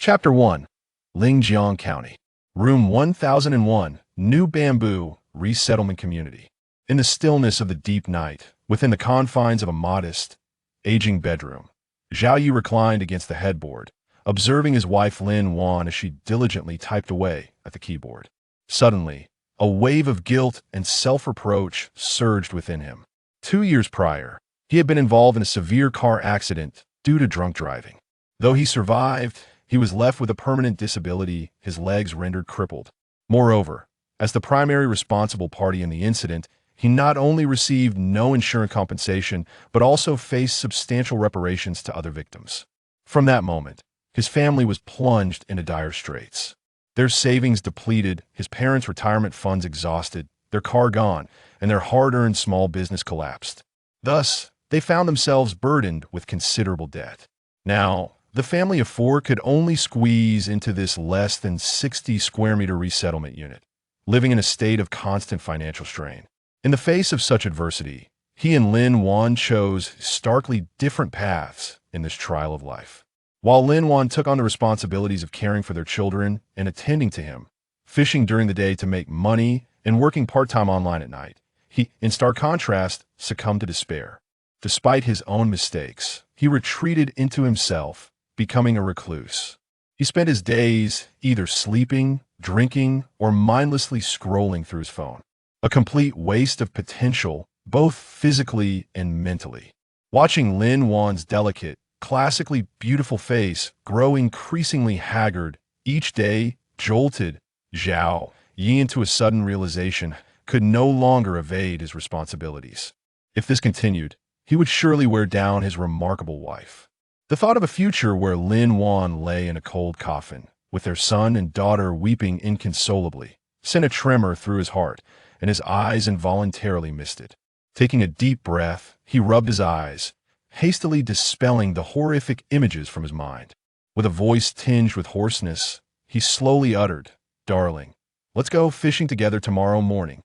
Chapter 1. Lingjiang County. Room 1001, New Bamboo Resettlement Community. In the stillness of the deep night, within the confines of a modest, aging bedroom, Zhao Yi reclined against the headboard, observing his wife Lin Wan as she diligently typed away at the keyboard. Suddenly, a wave of guilt and self-reproach surged within him. 2 years prior, he had been involved in a severe car accident due to drunk driving. Though he survived, he was left with a permanent disability, his legs rendered crippled. Moreover, as the primary responsible party in the incident, he not only received no insurance compensation, but also faced substantial reparations to other victims. From that moment, his family was plunged into dire straits. Their savings depleted, his parents' retirement funds exhausted, their car gone, and their hard-earned small business collapsed. Thus, they found themselves burdened with considerable debt. Now, the family of four could only squeeze into this less than 60 square meter resettlement unit, living in a state of constant financial strain. In the face of such adversity, he and Lin Wan chose starkly different paths in this trial of life. While Lin Wan took on the responsibilities of caring for their children and attending to him, fishing during the day to make money and working part-time online at night, he, in stark contrast, succumbed to despair. Despite his own mistakes, he retreated into himself, becoming a recluse. He spent his days either sleeping, drinking, or mindlessly scrolling through his phone. A complete waste of potential, both physically and mentally. Watching Lin Wan's delicate, classically beautiful face grow increasingly haggard each day jolted Zhao Yi into a sudden realization could no longer evade his responsibilities. If this continued, he would surely wear down his remarkable wife. The thought of a future where Lin Wan lay in a cold coffin, with their son and daughter weeping inconsolably, sent a tremor through his heart, and his eyes involuntarily misted. Taking a deep breath, he rubbed his eyes, hastily dispelling the horrific images from his mind. With a voice tinged with hoarseness, he slowly uttered, "Darling, let's go fishing together tomorrow morning."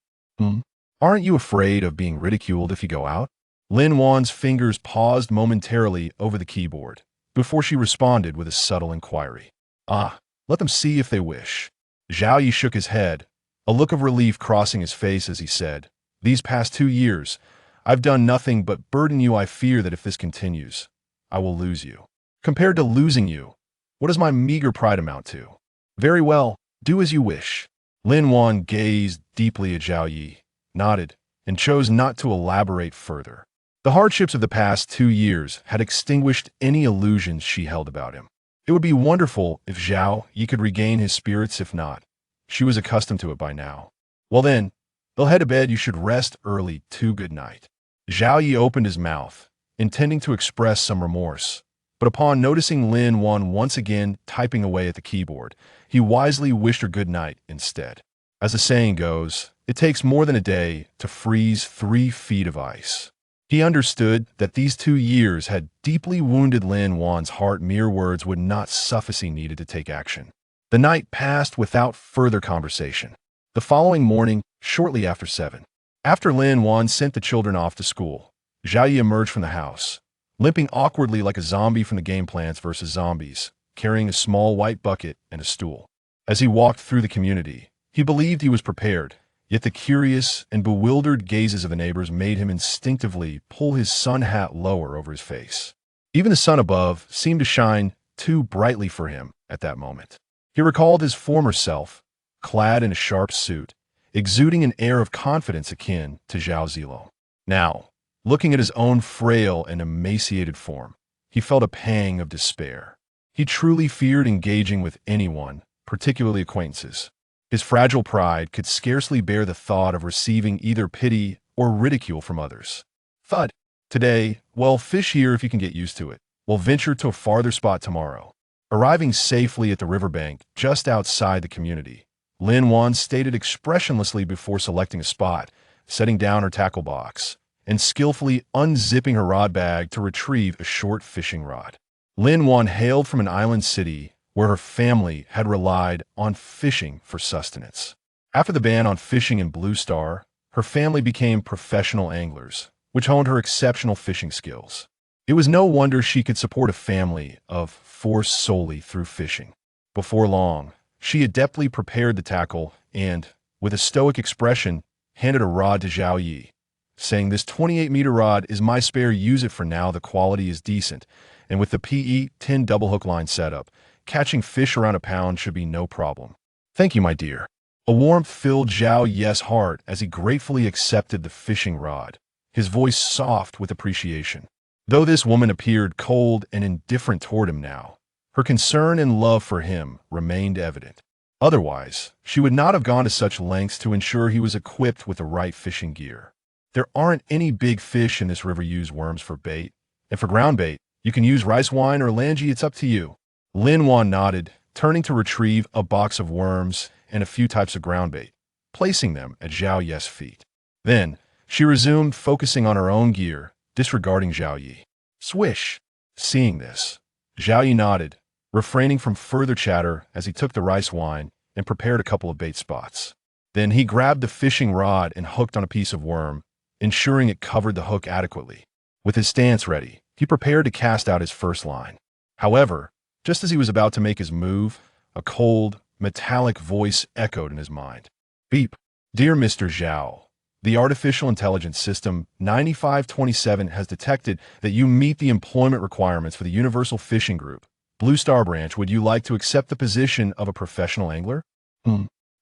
Aren't you afraid of being ridiculed if you go out?" Lin Wan's fingers paused momentarily over the keyboard, before she responded with a subtle inquiry. Let them see if they wish." Zhao Yi shook his head, a look of relief crossing his face as he said, "These past 2 years, I've done nothing but burden you. I fear that if this continues, I will lose you. Compared to losing you, what does my meager pride amount to?" "Very well, do as you wish." Lin Wan gazed deeply at Zhao Yi, nodded, and chose not to elaborate further. The hardships of the past 2 years had extinguished any illusions she held about him. It would be wonderful if Zhao Yi could regain his spirits. If not, she was accustomed to it by now. "Well then, they'll head to bed. You should rest early too. Good night." Zhao Yi opened his mouth, intending to express some remorse, but upon noticing Lin Wan once again typing away at the keyboard, he wisely wished her good night instead. As the saying goes, it takes more than a day to freeze 3 feet of ice. He understood that these 2 years had deeply wounded Lin Wan's heart. Mere words would not suffice. He needed to take action. The night passed without further conversation. The following morning, shortly after 7, after Lin Wan sent the children off to school, Zhao Yi emerged from the house, limping awkwardly like a zombie from the game Plants vs. Zombies, carrying a small white bucket and a stool. As he walked through the community, he believed he was prepared, yet the curious and bewildered gazes of the neighbors made him instinctively pull his sun hat lower over his face. Even the sun above seemed to shine too brightly for him at that moment. He recalled his former self, clad in a sharp suit, exuding an air of confidence akin to Zhao Zilong. Now, looking at his own frail and emaciated form, he felt a pang of despair. He truly feared engaging with anyone, particularly acquaintances. His fragile pride could scarcely bear the thought of receiving either pity or ridicule from others. Thud. Today, well, fish here if you can get used to it. We'll venture to a farther spot tomorrow. Arriving safely at the riverbank just outside the community, Lin Wan stated expressionlessly before selecting a spot, setting down her tackle box, and skillfully unzipping her rod bag to retrieve a short fishing rod. Lin Wan hailed from an island city where her family had relied on fishing for sustenance. After the ban on fishing in Blue Star, her family became professional anglers, which honed her exceptional fishing skills. It was no wonder she could support a family of 4 solely through fishing. Before long, she adeptly prepared the tackle and, with a stoic expression, handed a rod to Zhao Yi, saying, "This 28-meter rod is my spare, use it for now, the quality is decent, and with the PE-10 double hook line setup, catching fish around a pound should be no problem." "Thank you, my dear." A warmth filled Zhao Yi's heart as he gratefully accepted the fishing rod, his voice soft with appreciation. Though this woman appeared cold and indifferent toward him now, her concern and love for him remained evident. Otherwise, she would not have gone to such lengths to ensure he was equipped with the right fishing gear. "There aren't any big fish in this river. Use worms for bait. And for ground bait, you can use rice wine or langi, it's up to you." Lin Wan nodded, turning to retrieve a box of worms and a few types of ground bait, placing them at Zhao Yi's feet. Then, she resumed focusing on her own gear, disregarding Zhao Yi. Swish! Seeing this, Zhao Yi nodded, refraining from further chatter as he took the rice wine and prepared a couple of bait spots. Then he grabbed the fishing rod and hooked on a piece of worm, ensuring it covered the hook adequately. With his stance ready, he prepared to cast out his first line. However, just as he was about to make his move, a cold, metallic voice echoed in his mind. "Beep. Dear Mr. Zhao, the artificial intelligence system 9527 has detected that you meet the employment requirements for the Universal Fishing Group, Blue Star Branch. Would you like to accept the position of a professional angler?"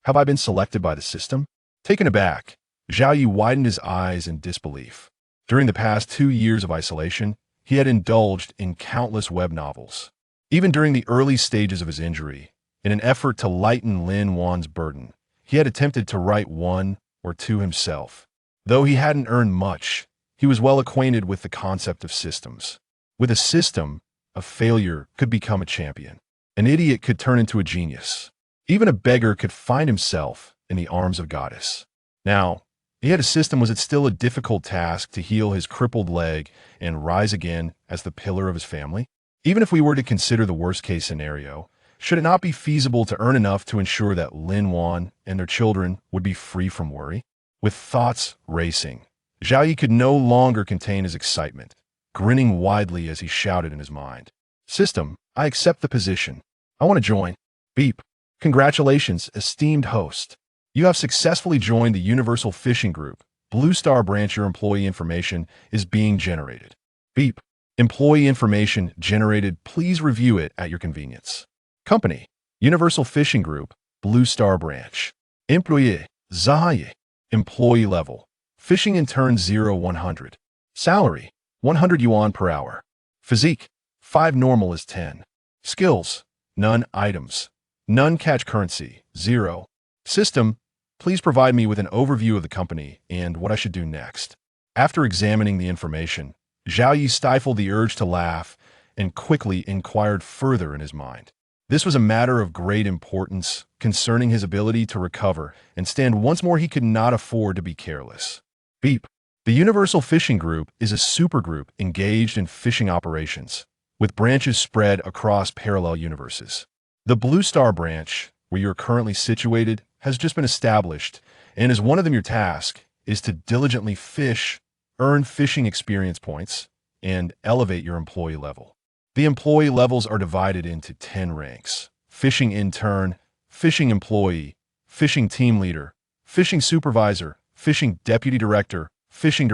Have I been selected by the system? Taken aback, Zhao Yi widened his eyes in disbelief. During the past 2 years of isolation, he had indulged in countless web novels. Even during the early stages of his injury, in an effort to lighten Lin Wan's burden, he had attempted to write 1 or 2 himself. Though he hadn't earned much, he was well acquainted with the concept of systems. With a system, a failure could become a champion. An idiot could turn into a genius. Even a beggar could find himself in the arms of goddess. Now, he had a system. Was it still a difficult task to heal his crippled leg and rise again as the pillar of his family? Even if we were to consider the worst-case scenario, should it not be feasible to earn enough to ensure that Lin Wan and their children would be free from worry? With thoughts racing, Zhao Yi could no longer contain his excitement, grinning widely as he shouted in his mind. "System, I accept the position. I want to join." Beep. Congratulations, esteemed host. You have successfully joined the Universal Fishing Group, Blue Star Branch. Your employee information is being generated. Beep. Employee information generated. Please review it at your convenience. Company, Universal Fishing Group, Blue Star Branch. Employee, Zhao. Employee level, fishing intern 0-100. Salary, 100 yuan per hour. Physique, 5 normal is 10. Skills, none. Items, none. Catch currency, 0. System, please provide me with an overview of the company and what I should do next. After examining the information, Zhao Yi stifled the urge to laugh and quickly inquired further in his mind. This was a matter of great importance concerning his ability to recover and stand once more. He could not afford to be careless. Beep. The Universal Fishing Group is a supergroup engaged in fishing operations, with branches spread across parallel universes. The Blue Star Branch, where you are currently situated, has just been established, and as one of them, your task is to diligently fish, earn fishing experience points, and elevate your employee level. The employee levels are divided into 10 ranks: fishing intern, fishing employee, fishing team leader, fishing supervisor, fishing deputy director, fishing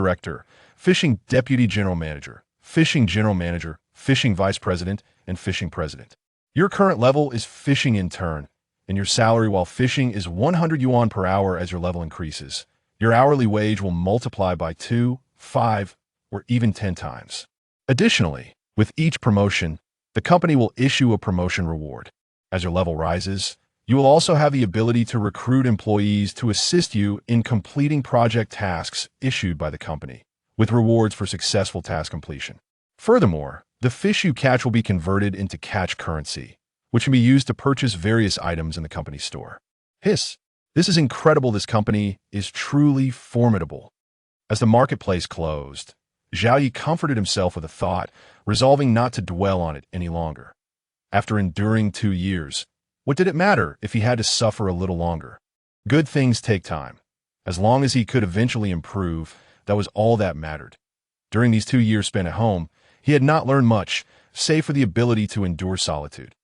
deputy general manager, fishing general manager, fishing vice president, and fishing president. Your current level is fishing intern, and your salary while fishing is 100 yuan per hour. As your level increases, your hourly wage will multiply by 2, 5, or even 10 times. Additionally, with each promotion, the company will issue a promotion reward. As your level rises, you will also have the ability to recruit employees to assist you in completing project tasks issued by the company, with rewards for successful task completion. Furthermore, the fish you catch will be converted into catch currency, which can be used to purchase various items in the company store. Hiss! This is incredible. This company is truly formidable. As the marketplace closed, Zhao Yi comforted himself with a thought, resolving not to dwell on it any longer. After enduring 2 years, what did it matter if he had to suffer a little longer? Good things take time. As long as he could eventually improve, that was all that mattered. During these 2 years spent at home, he had not learned much, save for the ability to endure solitude.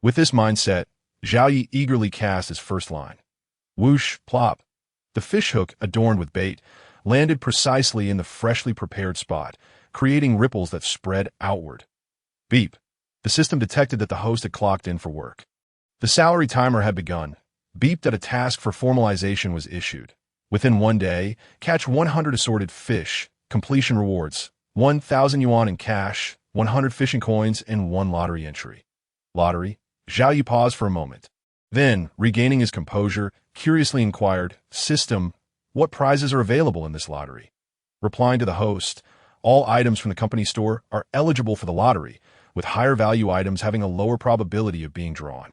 With this mindset, Zhao Yi eagerly cast his first line. Whoosh, plop. The fishhook, adorned with bait, landed precisely in the freshly prepared spot, creating ripples that spread outward. Beep. The system detected that the host had clocked in for work. The salary timer had begun. Beep that a task for formalization was issued. Within 1 day, catch 100 assorted fish, completion rewards, 1,000 yuan in cash, 100 fishing coins, and 1 lottery entry. Lottery? Zhao Yi paused for a moment. Then, regaining his composure, curiously inquired, System, what prizes are available in this lottery? Replying to the host, all items from the company store are eligible for the lottery, with higher value items having a lower probability of being drawn.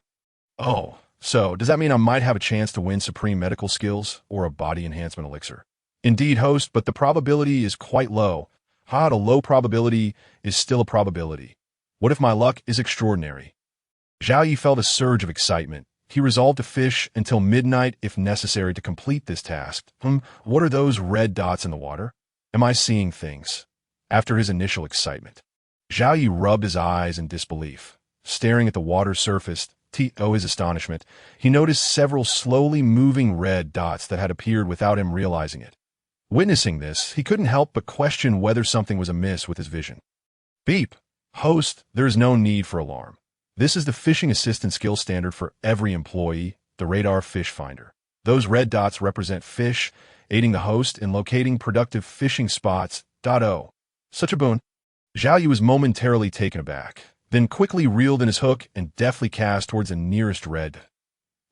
Oh, so does that mean I might have a chance to win supreme medical skills or a body enhancement elixir? Indeed, host, but the probability is quite low. A low probability is still a probability. What if my luck is extraordinary? Zhao Yi felt a surge of excitement. He resolved to fish until midnight if necessary to complete this task. What are those red dots in the water? Am I seeing things? After his initial excitement, Zhao Yi rubbed his eyes in disbelief. Staring at the water's surface, to his astonishment, he noticed several slowly moving red dots that had appeared without him realizing it. Witnessing this, he couldn't help but question whether something was amiss with his vision. Beep! Host, there is no need for alarm. This is the fishing assistant skill standard for every employee, the radar fish finder. Those red dots represent fish, aiding the host in locating productive fishing spots. Such a boon. Zhao Yi was momentarily taken aback, then quickly reeled in his hook and deftly cast towards the nearest red.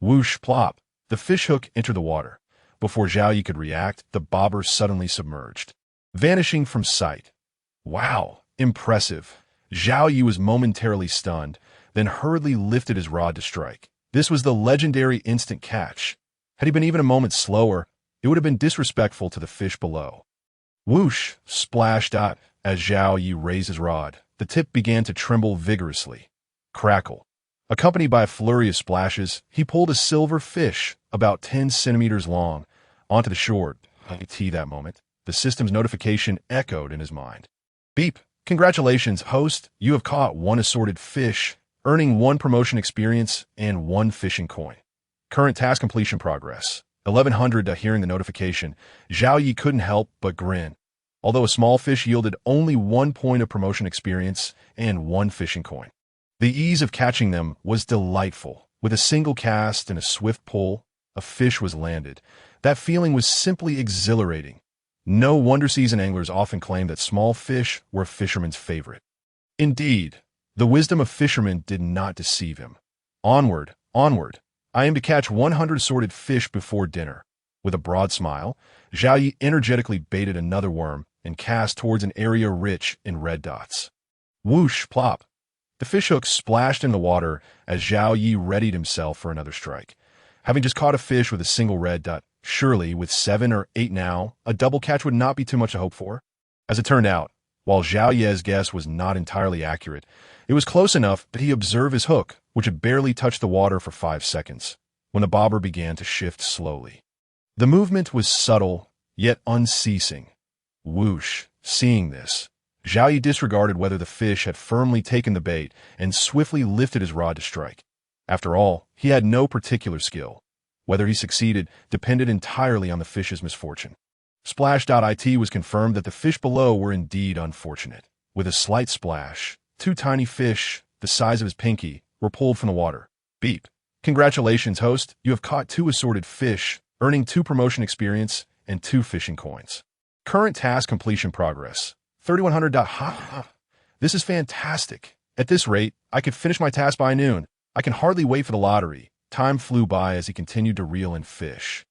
Whoosh, plop. The fish hook entered the water. Before Zhao Yi could react, the bobber suddenly submerged, vanishing from sight. Wow, impressive. Zhao Yi was momentarily stunned, then hurriedly lifted his rod to strike. This was the legendary instant catch. Had he been even a moment slower, it would have been disrespectful to the fish below. Whoosh, splash, dot. As Zhao Yi raised his rod, the tip began to tremble vigorously. Crackle. Accompanied by a flurry of splashes, he pulled a silver fish, about 10 centimeters long, onto the shore. That moment, the system's notification echoed in his mind. Beep. Congratulations, host. You have caught 1 assorted fish, earning 1 promotion experience and 1 fishing coin. Current task completion progress. 1100. Hearing the notification, Zhao Yi couldn't help but grin. Although a small fish yielded only 1 point of promotion experience and 1 fishing coin. The ease of catching them was delightful. With a single cast and a swift pull, a fish was landed. That feeling was simply exhilarating. No wonder seasoned anglers often claim that small fish were a fisherman's favorite. Indeed, the wisdom of fishermen did not deceive him. Onward, onward. I aim to catch 100 assorted fish before dinner. With a broad smile, Zhao Yi energetically baited another worm and cast towards an area rich in red dots. Whoosh, plop. The fishhook splashed in the water as Zhao Yi readied himself for another strike. Having just caught a fish with a single red dot, surely with 7 or 8 now, a double catch would not be too much to hope for. As it turned out, while Zhao Yi's guess was not entirely accurate, it was close enough that he observed his hook, which had barely touched the water for 5 seconds, when the bobber began to shift slowly. The movement was subtle, yet unceasing. Whoosh. Seeing this, Zhao Yi disregarded whether the fish had firmly taken the bait and swiftly lifted his rod to strike. After all, he had no particular skill. Whether he succeeded depended entirely on the fish's misfortune. Splash.it was confirmed that the fish below were indeed unfortunate. With a slight splash, 2 tiny fish, the size of his pinky, were pulled from the water. Beep. Congratulations, host. You have caught 2 assorted fish, earning 2 promotion experience and 2 fishing coins. Current task completion progress. 3100. This is fantastic. At this rate, I could finish my task by noon. I can hardly wait for the lottery. Time flew by as he continued to reel in fish.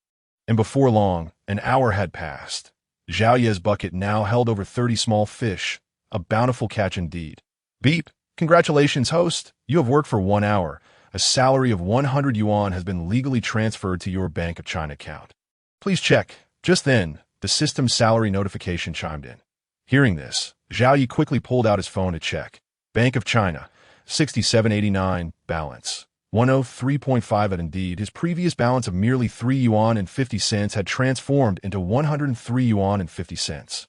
And before long, an hour had passed. Zhao Yi's bucket now held over 30 small fish, a bountiful catch indeed. Beep. Congratulations, host. You have worked for 1 hour. A salary of 100 yuan has been legally transferred to your Bank of China account. Please check. Just then, the system's salary notification chimed in. Hearing this, Zhao Yi quickly pulled out his phone to check. Bank of China, 6789, balance. 103.5. At indeed, his previous balance of merely 3 yuan and 50 cents had transformed into 103 yuan and 50 cents.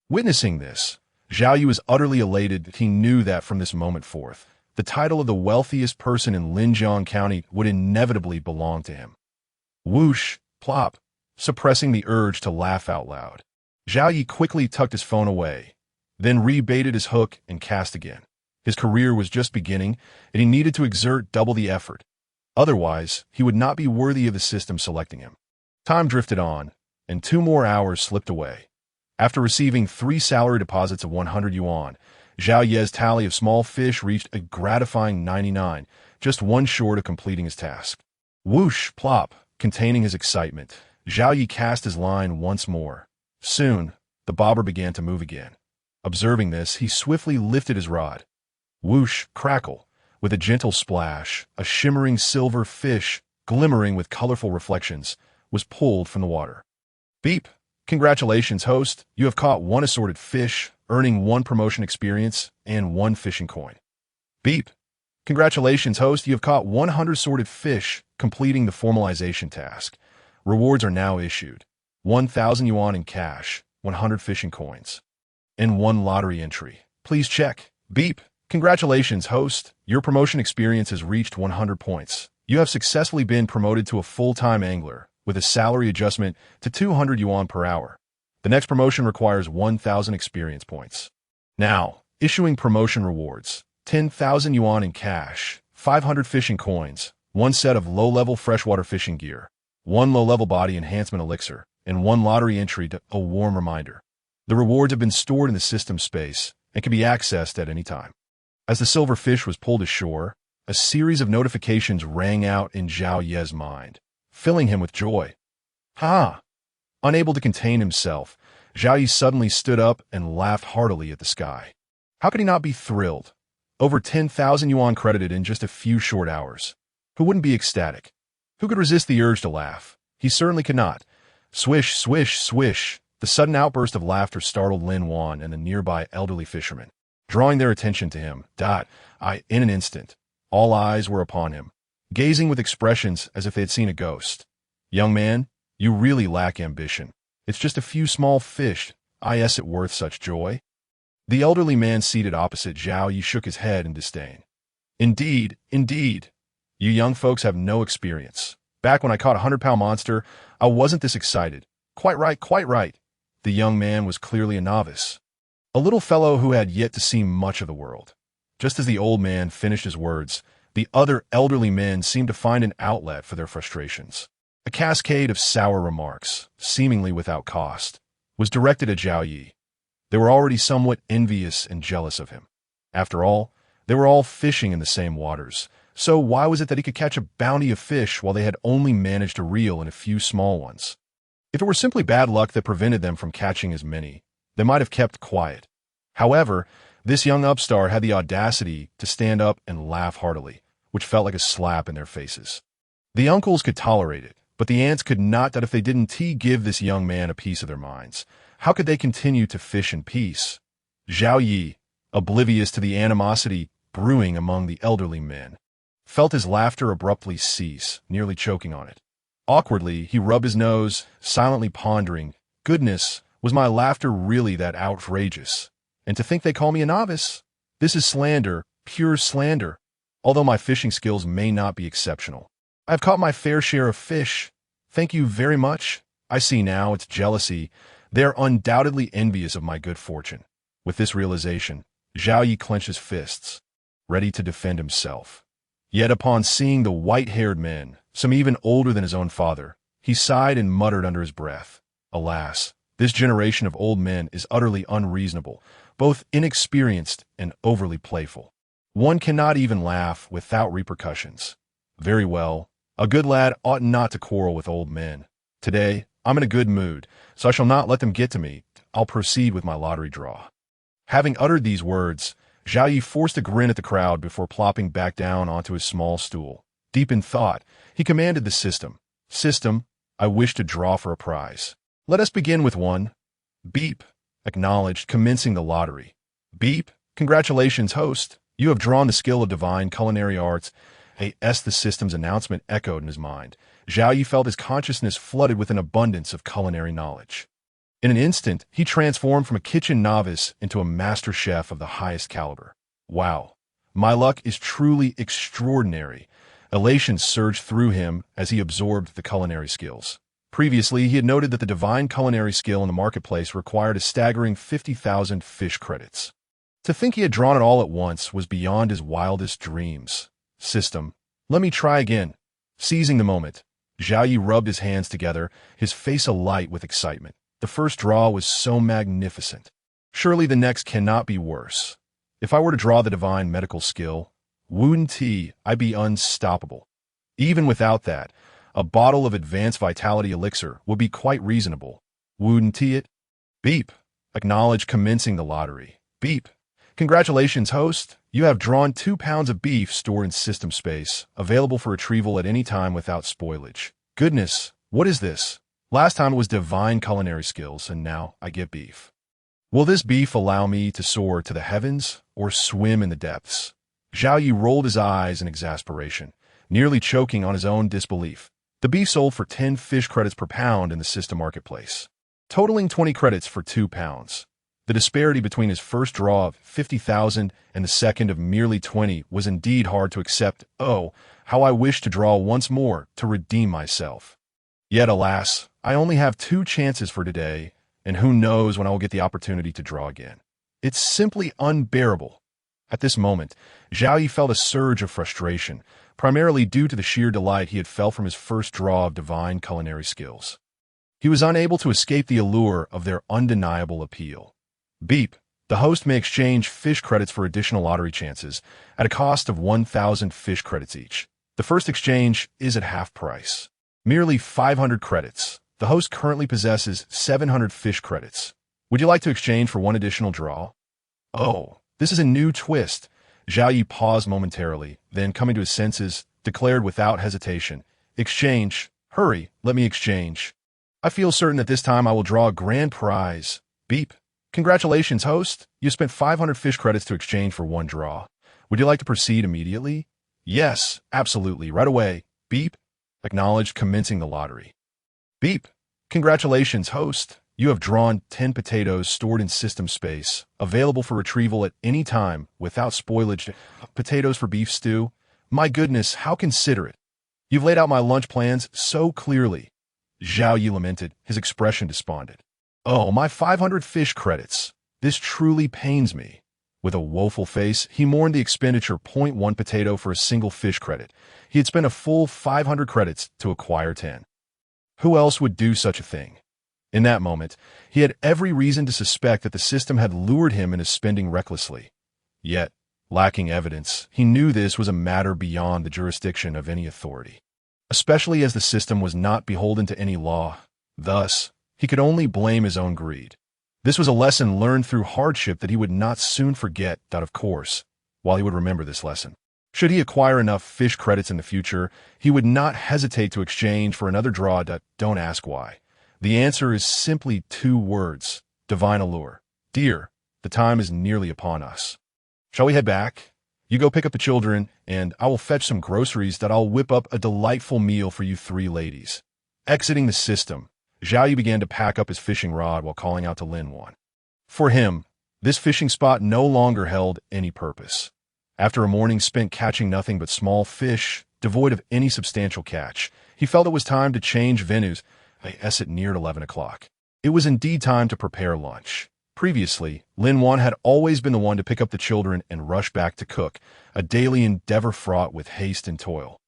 Witnessing this, Zhao Yi was utterly elated. He knew that from this moment forth, the title of the wealthiest person in Linjiang County would inevitably belong to him. Whoosh, plop, suppressing the urge to laugh out loud. Zhao Yi quickly tucked his phone away, then rebaited his hook and cast again. His career was just beginning, and he needed to exert double the effort. Otherwise, he would not be worthy of the system selecting him. Time drifted on, and 2 more hours slipped away. After receiving 3 salary deposits of 100 yuan, Zhao Ye's tally of small fish reached a gratifying 99, just one short of completing his task. Whoosh, plop, containing his excitement, Zhao Yi cast his line once more. Soon, the bobber began to move again. Observing this, he swiftly lifted his rod. Whoosh, crackle, with a gentle splash, a shimmering silver fish, glimmering with colorful reflections, was pulled from the water. Beep! Congratulations, host. You have caught 1 assorted fish, earning 1 promotion experience and 1 fishing coin. Beep! Congratulations, host. You have caught 100 assorted fish, completing the formalization task. Rewards are now issued. 1,000 yuan in cash, 100 fishing coins, and 1 lottery entry. Please check. Beep! Congratulations, host. Your promotion experience has reached 100 points. You have successfully been promoted to a full-time angler, with a salary adjustment to 200 yuan per hour. The next promotion requires 1,000 experience points. Now, issuing promotion rewards. 10,000 yuan in cash, 500 fishing coins, 1 set of low-level freshwater fishing gear, 1 low-level body enhancement elixir, and 1 lottery entry to a warm reminder. The rewards have been stored in the system space and can be accessed at any time. As the silver fish was pulled ashore, a series of notifications rang out in Zhao Ye's mind, filling him with joy. Ha! Unable to contain himself, Zhao Yi suddenly stood up and laughed heartily at the sky. How could he not be thrilled? Over 10,000 yuan credited in just a few short hours. Who wouldn't be ecstatic? Who could resist the urge to laugh? He certainly could not. Swish, swish, swish. The sudden outburst of laughter startled Lin Wan and the nearby elderly fisherman, drawing their attention to him. In an instant, all eyes were upon him, gazing with expressions as if they had seen a ghost. Young man, you really lack ambition. It's just a few small fish. Is it worth such joy? The elderly man seated opposite Zhao Yi shook his head in disdain. Indeed, indeed. You young folks have no experience. Back when I caught a 100-pound monster, I wasn't this excited. Quite right, quite right. The young man was clearly a novice, a little fellow who had yet to see much of the world. Just as the old man finished his words, the other elderly men seemed to find an outlet for their frustrations. A cascade of sour remarks, seemingly without cost, was directed at Zhao Yi. They were already somewhat envious and jealous of him. After all, they were all fishing in the same waters, so why was it that he could catch a bounty of fish while they had only managed to reel in a few small ones? If it were simply bad luck that prevented them from catching as many, they might have kept quiet. However, this young upstart had the audacity to stand up and laugh heartily, which felt like a slap in their faces. The uncles could tolerate it, but the aunts could not. That if they didn't give this young man a piece of their minds, how could they continue to fish in peace? Zhao Yi, oblivious to the animosity brewing among the elderly men, felt his laughter abruptly cease, nearly choking on it. Awkwardly, he rubbed his nose, silently pondering, goodness, was my laughter really that outrageous? And to think they call me a novice? This is slander, pure slander. Although my fishing skills may not be exceptional, I've caught my fair share of fish. Thank you very much. I see now it's jealousy. They're undoubtedly envious of my good fortune. With this realization, Zhao Yi clenched his fists, ready to defend himself. Yet upon seeing the white-haired men, some even older than his own father, he sighed and muttered under his breath, alas, this generation of old men is utterly unreasonable, both inexperienced and overly playful. One cannot even laugh without repercussions. Very well, a good lad ought not to quarrel with old men. Today, I'm in a good mood, so I shall not let them get to me. I'll proceed with my lottery draw. Having uttered these words, Zhao Yi forced a grin at the crowd before plopping back down onto his small stool. Deep in thought, he commanded the system. System, I wish to draw for a prize. Let us begin with 1. Beep. Acknowledged, commencing the lottery. Beep. Congratulations, host. You have drawn the skill of divine culinary arts. The system's announcement echoed in his mind. Zhao Yi felt his consciousness flooded with an abundance of culinary knowledge. In an instant, he transformed from a kitchen novice into a master chef of the highest caliber. Wow. My luck is truly extraordinary. Elation surged through him as he absorbed the culinary skills. Previously, he had noted that the divine culinary skill in the marketplace required a staggering 50,000 fish credits. To think he had drawn it all at once was beyond his wildest dreams. System. Let me try again. Seizing the moment, Zhao Yi rubbed his hands together, his face alight with excitement. The first draw was so magnificent. Surely the next cannot be worse. If I were to draw the divine medical skill, wouldn't I'd be unstoppable. Even without that, a bottle of advanced vitality elixir would be quite reasonable. Wouldn't it? Beep. Acknowledge commencing the lottery. Beep. Congratulations, host. You have drawn 2 pounds of beef stored in system space, available for retrieval at any time without spoilage. Goodness, what is this? Last time it was divine culinary skills, and now I get beef. Will this beef allow me to soar to the heavens or swim in the depths? Zhao Yi rolled his eyes in exasperation, nearly choking on his own disbelief. The beef sold for 10 fish credits per pound in the system marketplace, totaling 20 credits for 2 pounds. The disparity between his first draw of 50,000 and the second of merely 20 was indeed hard to accept. Oh, how I wish to draw once more to redeem myself. Yet, alas, I only have 2 chances for today, and who knows when I will get the opportunity to draw again. It's simply unbearable. At this moment, Zhao Yi felt a surge of frustration, primarily due to the sheer delight he had felt from his first draw of divine culinary skills. He was unable to escape the allure of their undeniable appeal. Beep. The host may exchange fish credits for additional lottery chances at a cost of 1,000 fish credits each. The first exchange is at half price. Merely 500 credits. The host currently possesses 700 fish credits. Would you like to exchange for 1 additional draw? Oh, this is a new twist. Zhao Yi paused momentarily, then coming to his senses, declared without hesitation, "Exchange. Hurry, let me exchange. I feel certain that this time I will draw a grand prize." Beep. Congratulations, host. You spent 500 fish credits to exchange for 1 draw. Would you like to proceed immediately? Yes, absolutely, right away. Beep. Acknowledged commencing the lottery. Beep. Congratulations, host. You have drawn 10 potatoes stored in system space, available for retrieval at any time without spoilage. Potatoes for beef stew? My goodness, how considerate. You've laid out my lunch plans so clearly. Zhao Yi lamented, his expression despondent. Oh, my 500 fish credits. This truly pains me. With a woeful face, he mourned the expenditure .1 potato for a single fish credit. He had spent a full 500 credits to acquire 10. Who else would do such a thing? In that moment, he had every reason to suspect that the system had lured him into spending recklessly. Yet, lacking evidence, he knew this was a matter beyond the jurisdiction of any authority, especially as the system was not beholden to any law. Thus, he could only blame his own greed. This was a lesson learned through hardship that he would not soon forget, that of course, while he would remember this lesson. Should he acquire enough fish credits in the future, he would not hesitate to exchange for another draw. Don't ask why. The answer is simply 2 words: divine allure. Dear, the time is nearly upon us. Shall we head back? You go pick up the children, and I will fetch some groceries that I'll whip up a delightful meal for you 3 ladies. Exiting the system, Zhao Yi began to pack up his fishing rod while calling out to Lin Wan. For him, this fishing spot no longer held any purpose. After a morning spent catching nothing but small fish, devoid of any substantial catch, he felt it was time to change venues. As it neared 11 o'clock. It was indeed time to prepare lunch. Previously, Lin Wan had always been the one to pick up the children and rush back to cook, a daily endeavor fraught with haste and toil.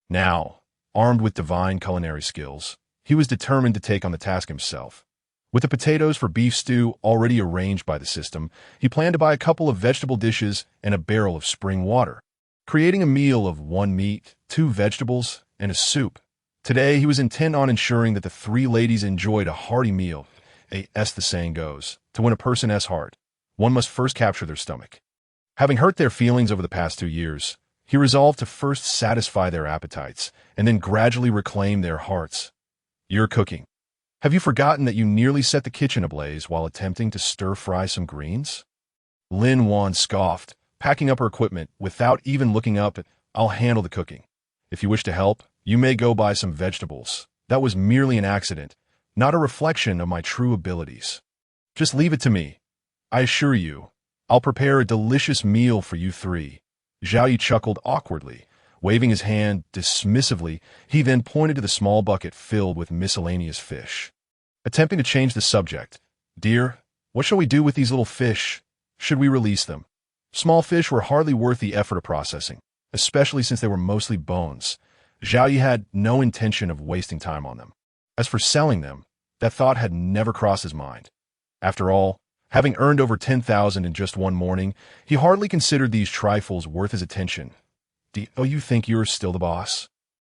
Now, armed with divine culinary skills, he was determined to take on the task himself. With the potatoes for beef stew already arranged by the system, he planned to buy a couple of vegetable dishes and a barrel of spring water, creating a meal of 1 meat, 2 vegetables, and a soup. Today, he was intent on ensuring that the 3 ladies enjoyed a hearty meal. As the saying goes, to win a person's heart, one must first capture their stomach. Having hurt their feelings over the past 2 years, he resolved to first satisfy their appetites and then gradually reclaim their hearts. You're cooking. Have you forgotten that you nearly set the kitchen ablaze while attempting to stir-fry some greens? Lin Wan scoffed, packing up her equipment without even looking up. I'll handle the cooking. If you wish to help, you may go buy some vegetables. That was merely an accident, not a reflection of my true abilities. Just leave it to me. I assure you, I'll prepare a delicious meal for you 3. Zhao Yi chuckled awkwardly. Waving his hand dismissively, he then pointed to the small bucket filled with miscellaneous fish. Attempting to change the subject, "Dear, what shall we do with these little fish? Should we release them?" Small fish were hardly worth the effort of processing, especially since they were mostly bones. Zhao Yi had no intention of wasting time on them. As for selling them, that thought had never crossed his mind. After all, having earned over 10,000 in just one morning, he hardly considered these trifles worth his attention. "Oh, you think you're still the boss?"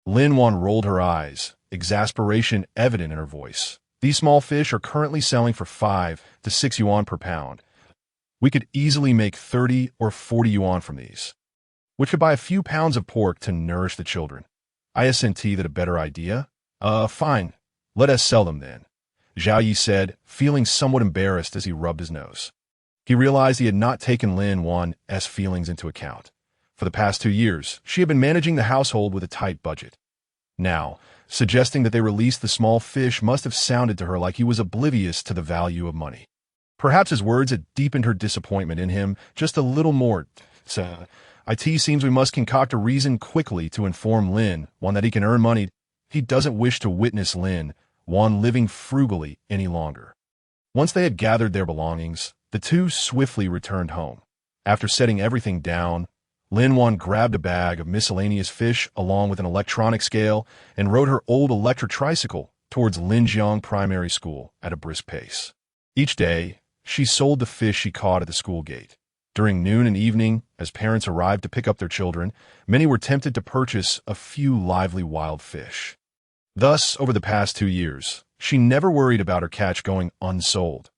Lin Wan rolled her eyes, exasperation evident in her voice. "These small fish are currently selling for 5 to 6 yuan per pound. We could easily make 30 or 40 yuan from these, which could buy a few pounds of pork to nourish the children. I assent that a better idea? Fine. Let us sell them then," Zhao Yi said, feeling somewhat embarrassed as he rubbed his nose. He realized he had not taken Lin Wan's feelings into account. For the past 2 years, she had been managing the household with a tight budget. Now, suggesting that they release the small fish must have sounded to her like he was oblivious to the value of money. Perhaps his words had deepened her disappointment in him just a little more. "It seems we must concoct a reason quickly to inform Lin Wan that he can earn money. He doesn't wish to witness Lin Wan living frugally any longer." Once they had gathered their belongings, the two swiftly returned home. After setting everything down, Lin Wan grabbed a bag of miscellaneous fish along with an electronic scale and rode her old electric tricycle towards Linjiang Primary School at a brisk pace. Each day, she sold the fish she caught at the school gate. During noon and evening, as parents arrived to pick up their children, many were tempted to purchase a few lively wild fish. Thus, over the past 2 years, she never worried about her catch going unsold.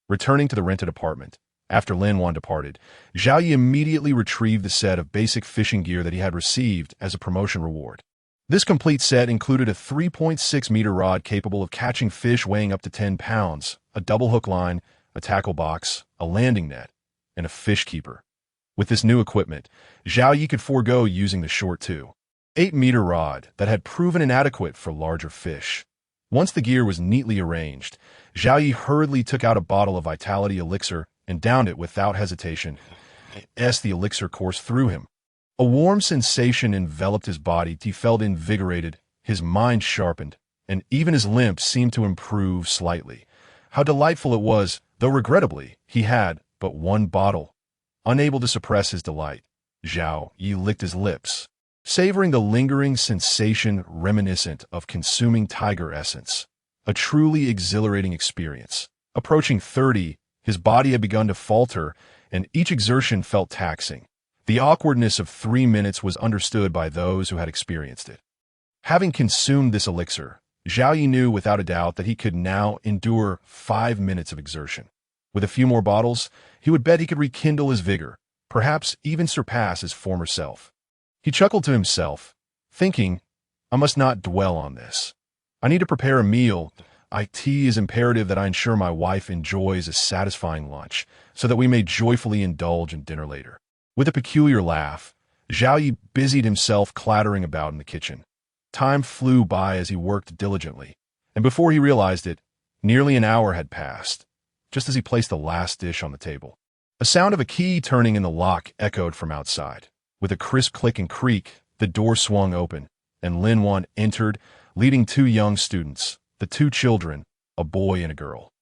Returning to the rented apartment, after Lin Wan departed, Zhao Yi immediately retrieved the set of basic fishing gear that he had received as a promotion reward. This complete set included a 3.6-meter rod capable of catching fish weighing up to 10 pounds, a double hook line, a tackle box, a landing net, and a fish keeper. With this new equipment, Zhao Yi could forego using the short 2.8-meter rod that had proven inadequate for larger fish. Once the gear was neatly arranged, Zhao Yi hurriedly took out a bottle of Vitality Elixir and downed it without hesitation. As the elixir coursed through him, a warm sensation enveloped his body. He felt invigorated, his mind sharpened, and even his limp seemed to improve slightly. How delightful it was, though regrettably, he had but one bottle. Unable to suppress his delight, Zhao Yi licked his lips, savoring the lingering sensation reminiscent of consuming tiger essence. A truly exhilarating experience. Approaching 30, his body had begun to falter, and each exertion felt taxing. The awkwardness of 3 minutes was understood by those who had experienced it. Having consumed this elixir, Zhao Yi knew without a doubt that he could now endure 5 minutes of exertion. With a few more bottles, he would bet he could rekindle his vigor, perhaps even surpass his former self. He chuckled to himself, thinking, "I must not dwell on this. I need to prepare a meal. It is imperative that I ensure my wife enjoys a satisfying lunch, so that we may joyfully indulge in dinner later." With a peculiar laugh, Zhao Yi busied himself clattering about in the kitchen. Time flew by as he worked diligently, and before he realized it, nearly an hour had passed, just as he placed the last dish on the table. A sound of a key turning in the lock echoed from outside. With a crisp click and creak, the door swung open, and Lin Wan entered, leading 2 young students, the 2 children, a boy and a girl.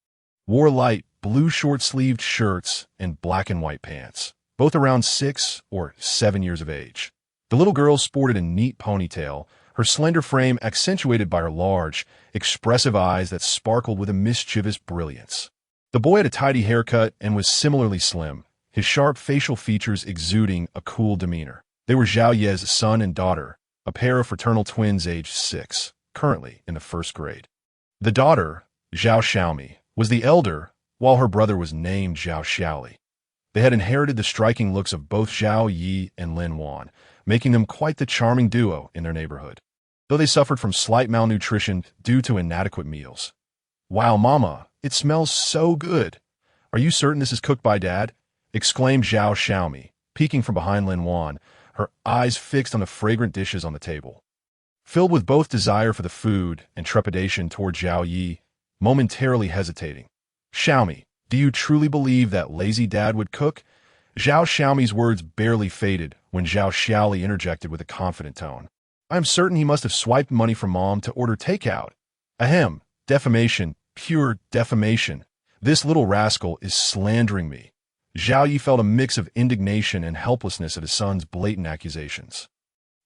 Wore light blue short-sleeved shirts and black and white pants, both around 6 or 7 years of age. The little girl sported a neat ponytail, her slender frame accentuated by her large, expressive eyes that sparkled with a mischievous brilliance. The boy had a tidy haircut and was similarly slim, his sharp facial features exuding a cool demeanor. They were Zhao Ye's son and daughter, a pair of fraternal twins aged 6, currently in the 1st grade. The daughter, Zhao Xiaomi, was the elder, while her brother was named Zhao Xiaoli. They had inherited the striking looks of both Zhao Yi and Lin Wan, making them quite the charming duo in their neighborhood, though they suffered from slight malnutrition due to inadequate meals. "Wow, Mama, it smells so good. Are you certain this is cooked by Dad?" exclaimed Zhao Xiaomi, peeking from behind Lin Wan, her eyes fixed on the fragrant dishes on the table. Filled with both desire for the food and trepidation toward Zhao Yi, momentarily hesitating. "Xiaomi, do you truly believe that lazy Dad would cook?" Zhao Xiaomi's words barely faded when Zhao Xiaoli interjected with a confident tone. I am certain he must have swiped money from Mom to order takeout. Ahem, defamation, pure defamation. This little rascal is slandering me. Zhao Yi felt a mix of indignation and helplessness at his son's blatant accusations.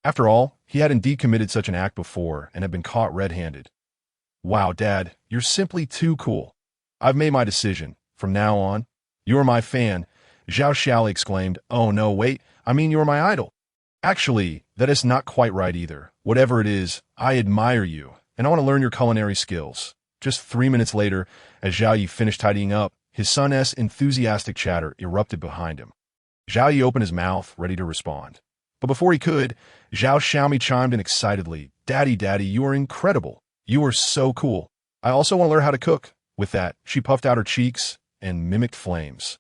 After all, he had indeed committed such an act before and had been caught red-handed. Wow, Dad, you're simply too cool. I've made my decision. From now on, you are my fan. Zhao Xiaoli exclaimed. Oh no, wait, I mean you are my idol. Actually, that is not quite right either. Whatever it is, I admire you, and I want to learn your culinary skills. Just 3 minutes later, as Zhao Yi finished tidying up, his son's enthusiastic chatter erupted behind him. Zhao Yi opened his mouth, ready to respond. But before he could, Zhao Xiaomi chimed in excitedly. Daddy, Daddy, you are incredible. You are so cool. I also want to learn how to cook. With that, she puffed out her cheeks and mimicked flames.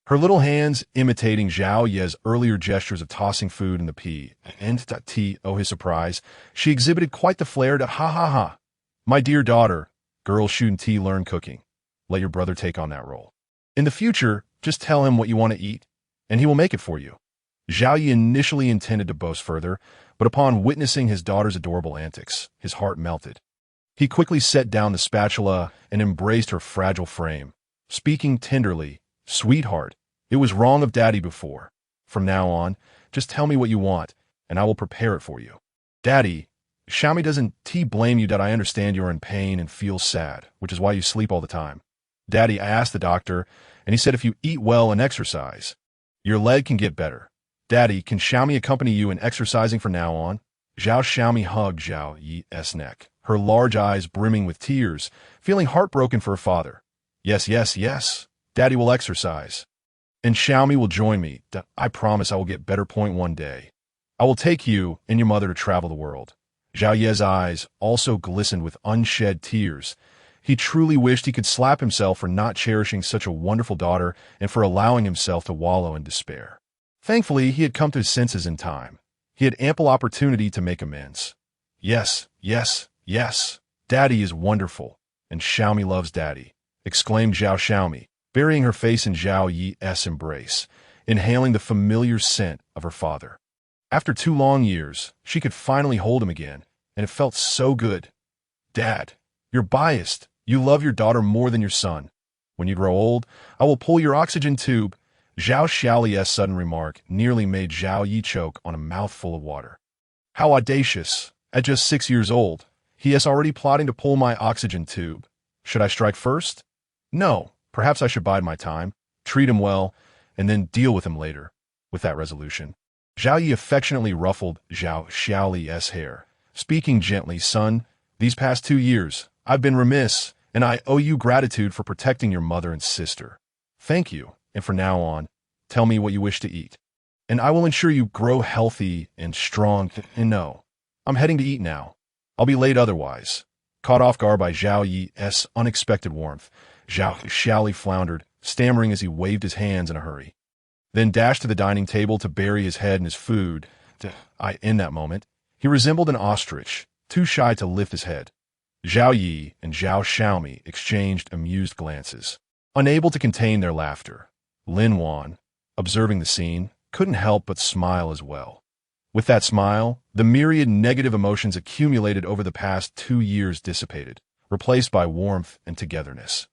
Her little hands imitating Zhao Ye's earlier gestures of tossing food in the pea. And to his surprise, she exhibited quite the flair to ha ha ha. My dear daughter, girls shouldn't learn cooking. Let your brother take on that role. In the future, just tell him what you want to eat, and he will make it for you. Zhao Yi initially intended to boast further, but upon witnessing his daughter's adorable antics, his heart melted. He quickly set down the spatula and embraced her fragile frame, speaking tenderly, Sweetheart, it was wrong of Daddy before. From now on, just tell me what you want, and I will prepare it for you. Daddy, Xiaomi doesn't blame you that I understand you're in pain and feel sad, which is why you sleep all the time. Daddy, I asked the doctor, and he said if you eat well and exercise, your leg can get better. Daddy, can Xiaomi accompany you in exercising from now on? Zhao Xiaomi hugged Zhao Yi's neck, her large eyes brimming with tears, feeling heartbroken for her father. Yes, yes, yes. Daddy will exercise. And Xiaomi will join me. I promise I will get better point one day. I will take you and your mother to travel the world. Zhao Ye's eyes also glistened with unshed tears. He truly wished he could slap himself for not cherishing such a wonderful daughter and for allowing himself to wallow in despair. Thankfully, he had come to his senses in time. He had ample opportunity to make amends. Yes, yes, yes. Daddy is wonderful, and Xiaomi loves Daddy, exclaimed Zhao Xiaomi, burying her face in Zhao Yi's embrace, inhaling the familiar scent of her father. After 2 long years, she could finally hold him again, and it felt so good. Dad, you're biased. You love your daughter more than your son. When you grow old, I will pull your oxygen tube. Zhao Xiaoli's sudden remark nearly made Zhao Yi choke on a mouthful of water. How audacious. At just 6 years old, he is already plotting to pull my oxygen tube. Should I strike first? No. Perhaps I should bide my time, treat him well, and then deal with him later. With that resolution, Zhao Yi affectionately ruffled Zhao Xiaoli's hair, speaking gently, Son, these past 2 years, I've been remiss, and I owe you gratitude for protecting your mother and sister. Thank you, and from now on, tell me what you wish to eat, and I will ensure you grow healthy and strong. And no, I'm heading to eat now. I'll be late otherwise. Caught off guard by Zhao Yi's unexpected warmth, Zhao Xiaoli floundered, stammering as he waved his hands in a hurry. Then dashed to the dining table to bury his head in his food. In that moment, he resembled an ostrich, too shy to lift his head. Zhao Yi and Zhao Xiaomi exchanged amused glances, unable to contain their laughter. Lin Wan, observing the scene, couldn't help but smile as well. With that smile, the myriad negative emotions accumulated over the past 2 years dissipated, replaced by warmth and togetherness.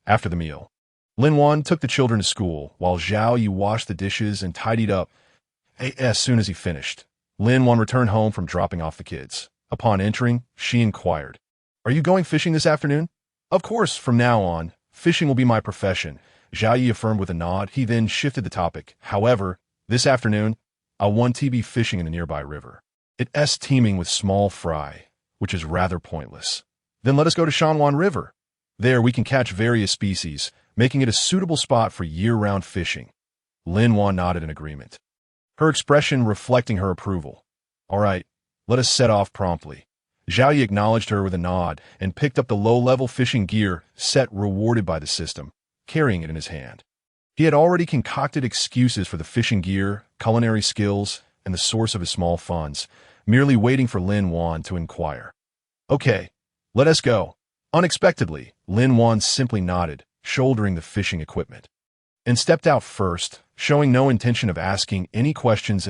After the meal, Lin Wan took the children to school, while Zhao Yi washed the dishes and tidied up. As soon as he finished, Lin Wan returned home from dropping off the kids. Upon entering, she inquired, Are you going fishing this afternoon? Of course, from now on, fishing will be my profession, Zhao Yi affirmed with a nod. He then shifted the topic. However, this afternoon, I want to be fishing in a nearby river. It's teeming with small fry, which is rather pointless. Then let us go to Shanwan River. There we can catch various species, making it a suitable spot for year-round fishing. Lin Wan nodded in agreement, her expression reflecting her approval. All right, let us set off promptly. Zhao Yi acknowledged her with a nod and picked up the low-level fishing gear set rewarded by the system, carrying it in his hand. He had already concocted excuses for the fishing gear, culinary skills, and the source of his small funds, merely waiting for Lin Wan to inquire. Okay, let us go. Unexpectedly, Lin Wan simply nodded, shouldering the fishing equipment. and stepped out first, showing no intention of asking any questions.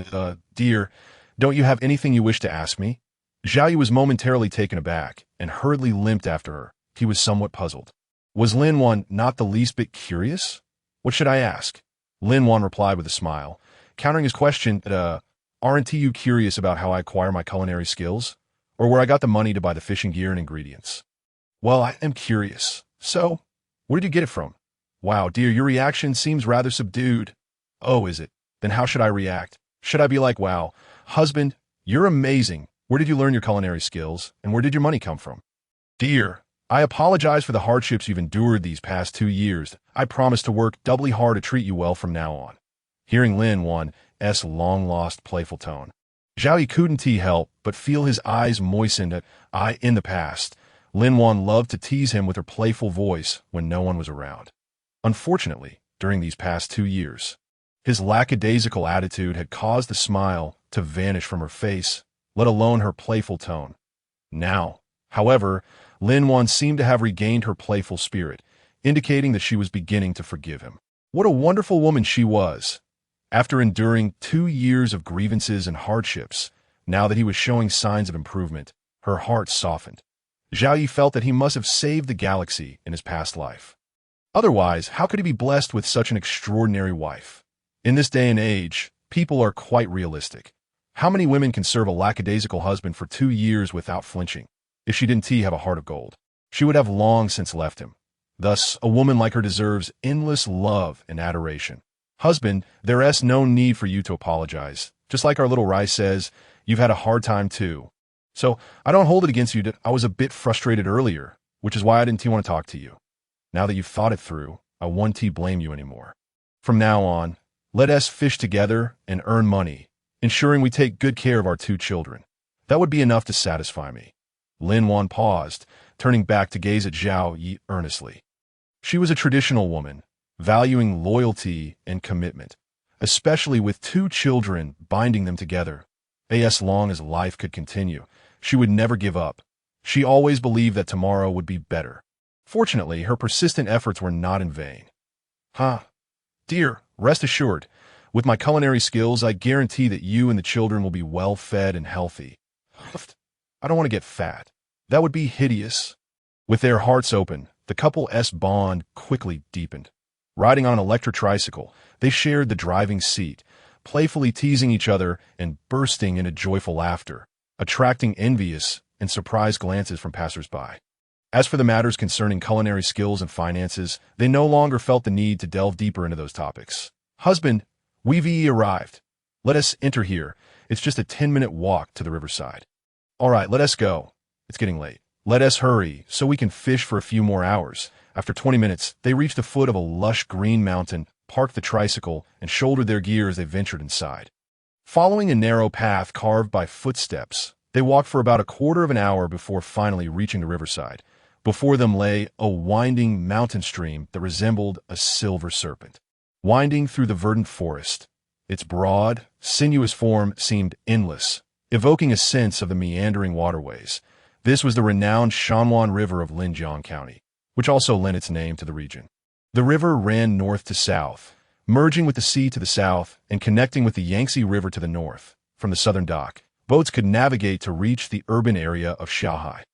Dear, don't you have anything you wish to ask me? Zhao Yu was momentarily taken aback and hurriedly limped after her. He was somewhat puzzled. Was Lin Wan not the least bit curious? What should I ask? Lin Wan replied with a smile, countering his question, aren't you curious about how I acquire my culinary skills? Or where I got the money to buy the fishing gear and ingredients? Well, I am curious. So, where did you get it from? Wow, dear, your reaction seems rather subdued. Oh, is it? Then how should I react? Should I be like, wow, husband, you're amazing. Where did you learn your culinary skills? And where did your money come from? Dear, I apologize for the hardships you've endured these past 2 years. I promise to work doubly hard to treat you well from now on. Hearing Lin Wan's long-lost playful tone, Zhao Yi couldn't help but feel his eyes moisten. In the past, Lin Wan loved to tease him with her playful voice when no one was around. Unfortunately, during these past 2 years, his lackadaisical attitude had caused the smile to vanish from her face, let alone her playful tone. Now, however, Lin Wan seemed to have regained her playful spirit, indicating that she was beginning to forgive him. What a wonderful woman she was! After enduring 2 years of grievances and hardships, now that he was showing signs of improvement, her heart softened. Zhao Yi felt that he must have saved the galaxy in his past life. Otherwise, how could he be blessed with such an extraordinary wife? In this day and age, people are quite realistic. How many women can serve a lackadaisical husband for 2 years without flinching? If she didn't have a heart of gold, she would have long since left him. Thus, a woman like her deserves endless love and adoration. Husband, there's no need for you to apologize. Just like our little Rai says, you've had a hard time too. So, I don't hold it against you that I was a bit frustrated earlier, which is why I didn't want to talk to you. Now that you've thought it through, I won't blame you anymore. From now on, let us fish together and earn money, ensuring we take good care of our 2 children. That would be enough to satisfy me. Lin Wan paused, turning back to gaze at Zhao Yi earnestly. She was a traditional woman, valuing loyalty and commitment, especially with 2 children binding them together. As long as life could continue, she would never give up. She always believed that tomorrow would be better. Fortunately, her persistent efforts were not in vain. Dear, rest assured, with my culinary skills, I guarantee that you and the children will be well fed and healthy. I don't want to get fat. That would be hideous. With their hearts open, the couple's bond quickly deepened. Riding on an electric tricycle, they shared the driving seat, playfully teasing each other and bursting into joyful laughter, attracting envious and surprised glances from passers-by. As for the matters concerning culinary skills and finances, they no longer felt the need to delve deeper into those topics. Husband, we've arrived. Let us enter here. It's just a 10-minute walk to the riverside. All right, let us go. It's getting late. Let us hurry so we can fish for a few more hours. After 20 minutes, they reached the foot of a lush green mountain, parked the tricycle, and shouldered their gear as they ventured inside. Following a narrow path carved by footsteps, they walked for about a quarter of an hour before finally reaching the riverside. Before them lay a winding mountain stream that resembled a silver serpent, winding through the verdant forest. Its broad, sinuous form seemed endless, evoking a sense of the meandering waterways. This was the renowned Shanwan River of Linjiang County, which also lent its name to the region. The river ran north to south, merging with the sea to the south and connecting with the Yangtze River to the north. From the southern dock, boats could navigate to reach the urban area of Shanghai.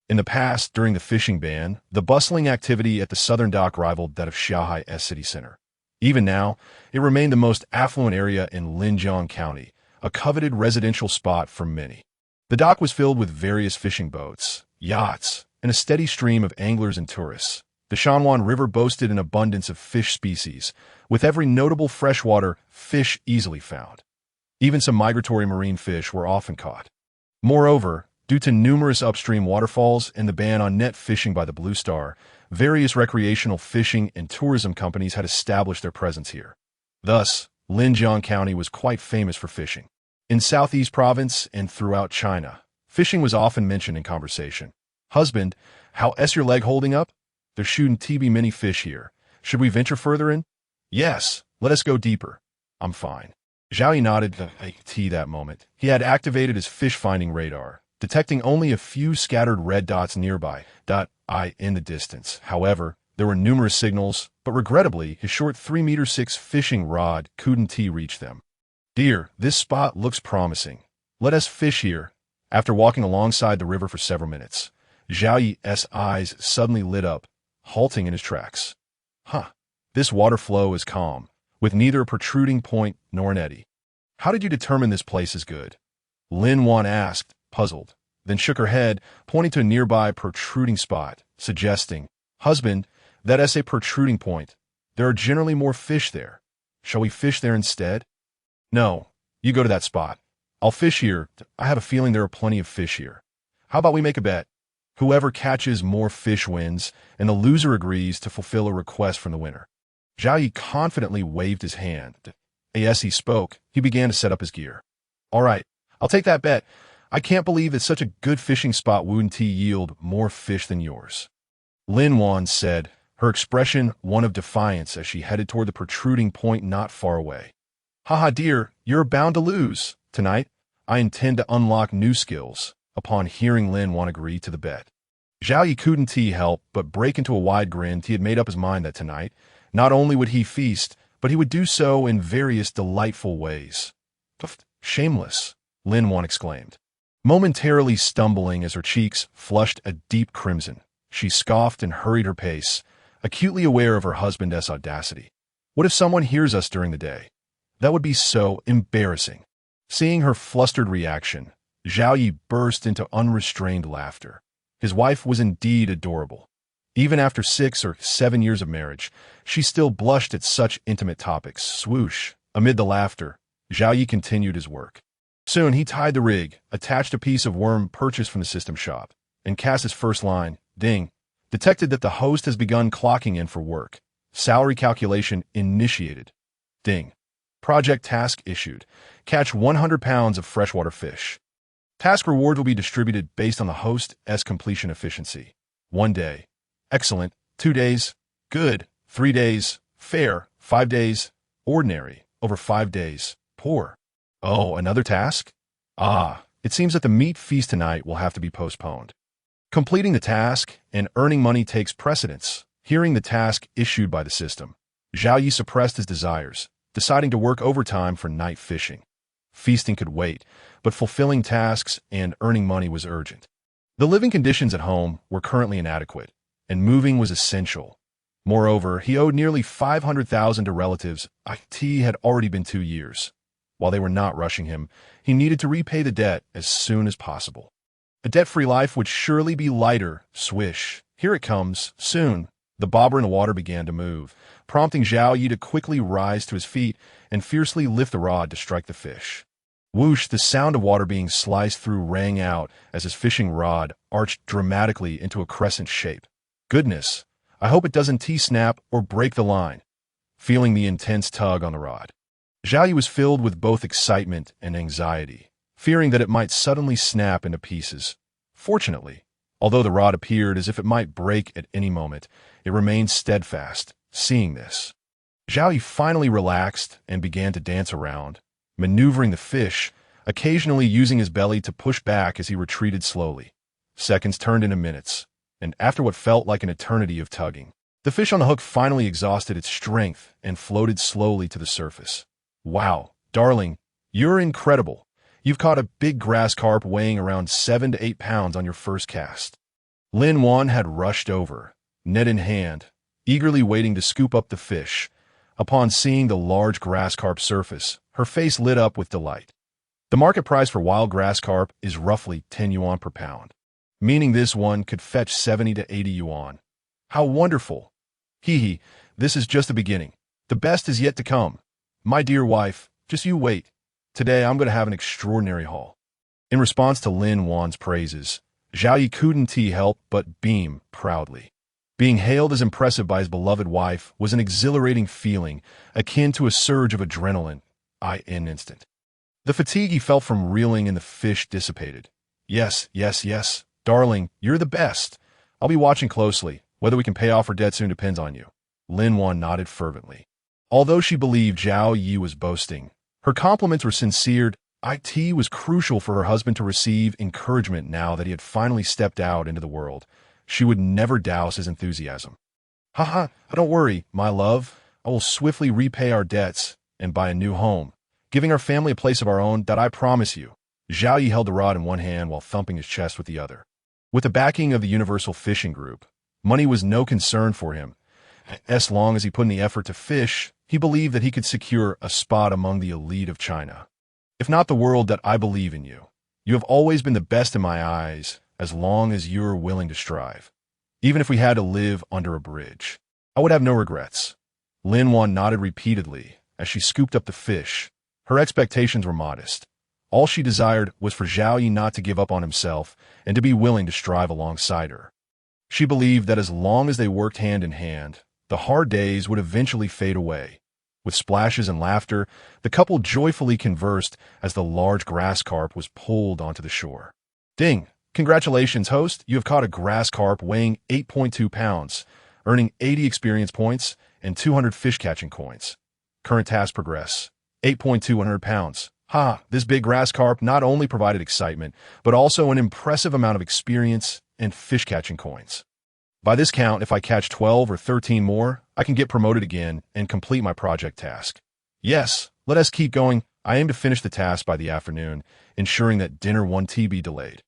In the past, during the fishing ban, the bustling activity at the southern dock rivaled that of Shanghai's city center. Even now, it remained the most affluent area in Linjiang County, a coveted residential spot for many. The dock was filled with various fishing boats, yachts, and a steady stream of anglers and tourists. The Shanwan River boasted an abundance of fish species, with every notable freshwater fish easily found. Even some migratory marine fish were often caught. Moreover, due to numerous upstream waterfalls and the ban on net fishing by the Blue Star, various recreational fishing and tourism companies had established their presence here. Thus, Linjiang County was quite famous for fishing. In Southeast Province and throughout China, fishing was often mentioned in conversation. Husband, how's your leg holding up? They're shooting many fish here. Should we venture further in? Yes, let us go deeper. I'm fine. Zhao Yi nodded that moment. He had activated his fish-finding radar, detecting only a few scattered red dots nearby, in the distance. However, There were numerous signals, but regrettably, his short 3-meter-6 fishing rod couldn't reach them. "Dear, this spot looks promising. Let us fish here." After walking alongside the river for several minutes, Zhao Yi's eyes suddenly lit up, halting in his tracks. This water flow is calm, with neither a protruding point nor an eddy. "How did you determine this place is good?" Lin Wan asked, puzzled, then shook her head, pointing to a nearby protruding spot, suggesting, "Husband, that is a protruding point. There are generally more fish there. Shall we fish there instead?" "No, you go to that spot. I'll fish here. I have a feeling there are plenty of fish here. How about we make a bet? Whoever catches more fish wins, and the loser agrees to fulfill a request from the winner." Zhao Yi confidently waved his hand. As he spoke, he began to set up his gear. "All right, I'll take that bet. I can't believe that such a good fishing spot wouldn't yield more fish than yours." Lin Wan said, her expression one of defiance as she headed toward the protruding point not far away. "Haha, dear, you're bound to lose. Tonight, I intend to unlock new skills." Upon hearing Lin Wan agree to the bet, Zhao Yi couldn't help but break into a wide grin. He had made up his mind that tonight, not only would he feast, but he would do so in various delightful ways. "Shameless," Lin Wan exclaimed. Momentarily stumbling as her cheeks flushed a deep crimson, she scoffed and hurried her pace, acutely aware of her husband's audacity. "What if someone hears us during the day? That would be so embarrassing." Seeing her flustered reaction, Zhao Yi burst into unrestrained laughter. His wife was indeed adorable. Even after 6 or 7 years of marriage, she still blushed at such intimate topics. Swoosh! Amid the laughter, Zhao Yi continued his work. Soon he tied the rig, attached a piece of worm purchased from the system shop, and cast his first line. Ding! Detected that the host has begun clocking in for work. Salary calculation initiated. Ding! Project task issued. Catch 100 pounds of freshwater fish. Task rewards will be distributed based on the host's completion efficiency. 1 day. Excellent. 2 days. Good. 3 days. Fair. 5 days. Ordinary. Over 5 days. Poor. Oh, another task? It seems that the meat feast tonight will have to be postponed. Completing the task and earning money takes precedence. Hearing the task issued by the system, Zhao Yi suppressed his desires, deciding to work overtime for night fishing. Feasting could wait, but fulfilling tasks and earning money was urgent. The living conditions at home were currently inadequate, and moving was essential. Moreover, he owed nearly 500,000 to relatives. It had already been 2 years. While they were not rushing him, he needed to repay the debt as soon as possible. A debt-free life would surely be lighter. Swish. Here it comes. Soon, the bobber in the water began to move, prompting Zhao Yi to quickly rise to his feet and fiercely lift the rod to strike the fish. Whoosh! The sound of water being sliced through rang out as his fishing rod arched dramatically into a crescent shape. Goodness! I hope it doesn't snap or break the line. Feeling the intense tug on the rod, Zhao Yi was filled with both excitement and anxiety, fearing that it might suddenly snap into pieces. Fortunately, although the rod appeared as if it might break at any moment, it remained steadfast. Seeing this, Zhao Yi finally relaxed and began to dance around, maneuvering the fish, occasionally using his belly to push back as he retreated slowly. Seconds turned into minutes, and after what felt like an eternity of tugging, the fish on the hook finally exhausted its strength and floated slowly to the surface. Wow, darling, you're incredible. You've caught a big grass carp weighing around 7 to 8 pounds on your first cast. Lin Wan had rushed over, net in hand, eagerly waiting to scoop up the fish. Upon seeing the large grass carp surface, her face lit up with delight. The market price for wild grass carp is roughly 10 yuan per pound, meaning this one could fetch 70 to 80 yuan. How wonderful! Hee, this is just the beginning. The best is yet to come. My dear wife, just you wait. Today I'm going to have an extraordinary haul. In response to Lin Wan's praises, Zhao Yi couldn't help but beam proudly. Being hailed as impressive by his beloved wife was an exhilarating feeling, akin to a surge of adrenaline, in an instant. The fatigue he felt from reeling in the fish dissipated. Yes, darling, you're the best. I'll be watching closely. Whether we can pay off our debt soon depends on you. Lin Wan nodded fervently. Although she believed Zhao Yi was boasting, her compliments were sincere. It was crucial for her husband to receive encouragement now that he had finally stepped out into the world. She would never douse his enthusiasm. Haha, don't worry, my love. I will swiftly repay our debts and buy a new home, giving our family a place of our own that I promise you. Zhao Yi held the rod in one hand while thumping his chest with the other. With the backing of the Universal Fishing Group, money was no concern for him. As long as he put in the effort to fish, he believed that he could secure a spot among the elite of China. If not the world, that I believe in you. You have always been the best in my eyes, as long as you are willing to strive. Even if we had to live under a bridge, I would have no regrets. Lin Wan nodded repeatedly as she scooped up the fish. Her expectations were modest. All she desired was for Zhao Yi not to give up on himself and to be willing to strive alongside her. She believed that as long as they worked hand in hand, the hard days would eventually fade away. With splashes and laughter, the couple joyfully conversed as the large grass carp was pulled onto the shore. Ding! Congratulations, host. You have caught a grass carp weighing 8.2 pounds, earning 80 experience points and 200 fish-catching coins. Current task progress. 8.2 pounds. Ha! This big grass carp not only provided excitement, but also an impressive amount of experience and fish-catching coins. By this count, if I catch 12 or 13 more, I can get promoted again and complete my project task. Yes, let us keep going. I aim to finish the task by the afternoon, ensuring that dinner won't be delayed.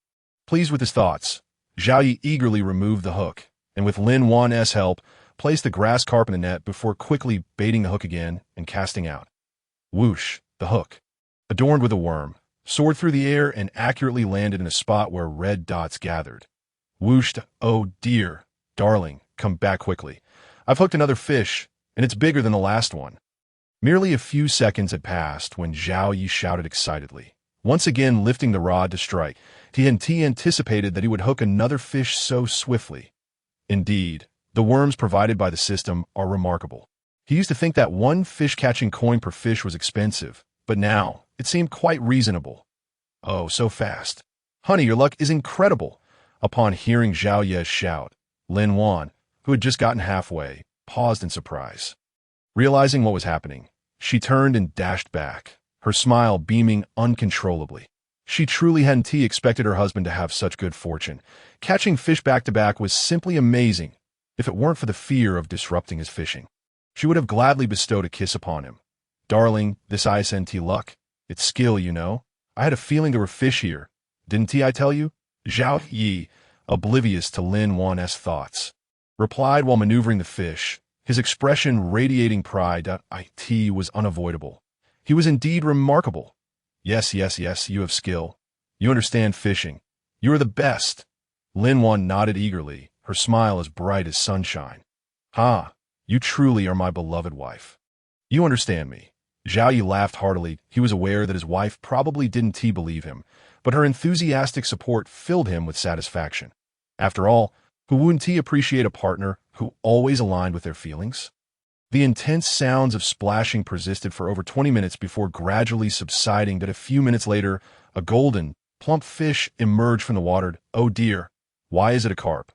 Pleased with his thoughts, Zhao Yi eagerly removed the hook, and with Lin Wan's help, placed the grass carp in the net before quickly baiting the hook again and casting out. Whoosh, the hook, adorned with a worm, soared through the air and accurately landed in a spot where red dots gathered. Whooshed, oh dear, darling, come back quickly. I've hooked another fish, and it's bigger than the last one. Merely a few seconds had passed when Zhao Yi shouted excitedly, once again lifting the rod to strike. He anticipated that he would hook another fish so swiftly. Indeed, the worms provided by the system are remarkable. He used to think that one fish-catching coin per fish was expensive, but now it seemed quite reasonable. Oh, so fast. Honey, your luck is incredible. Upon hearing Zhao Yi's shout, Lin Wan, who had just gotten halfway, paused in surprise. Realizing what was happening, she turned and dashed back, her smile beaming uncontrollably. She truly hadn't expected her husband to have such good fortune. Catching fish back-to-back was simply amazing. If it weren't for the fear of disrupting his fishing, she would have gladly bestowed a kiss upon him. Darling, this isn't luck. It's skill, you know. I had a feeling there were fish here. Didn't I tell you? Zhao Yi, oblivious to Lin Wan's thoughts, replied while maneuvering the fish, his expression radiating pride. It was unavoidable. He was indeed remarkable. Yes, you have skill. You understand fishing. You are the best. Lin Wan nodded eagerly, her smile as bright as sunshine. Ha, you truly are my beloved wife. You understand me. Zhao Yi laughed heartily. He was aware that his wife probably didn't believe him, but her enthusiastic support filled him with satisfaction. After all, who wouldn't appreciate a partner who always aligned with their feelings? The intense sounds of splashing persisted for over 20 minutes before gradually subsiding. That a few minutes later, a golden, plump fish emerged from the water. Oh dear, why is it a carp?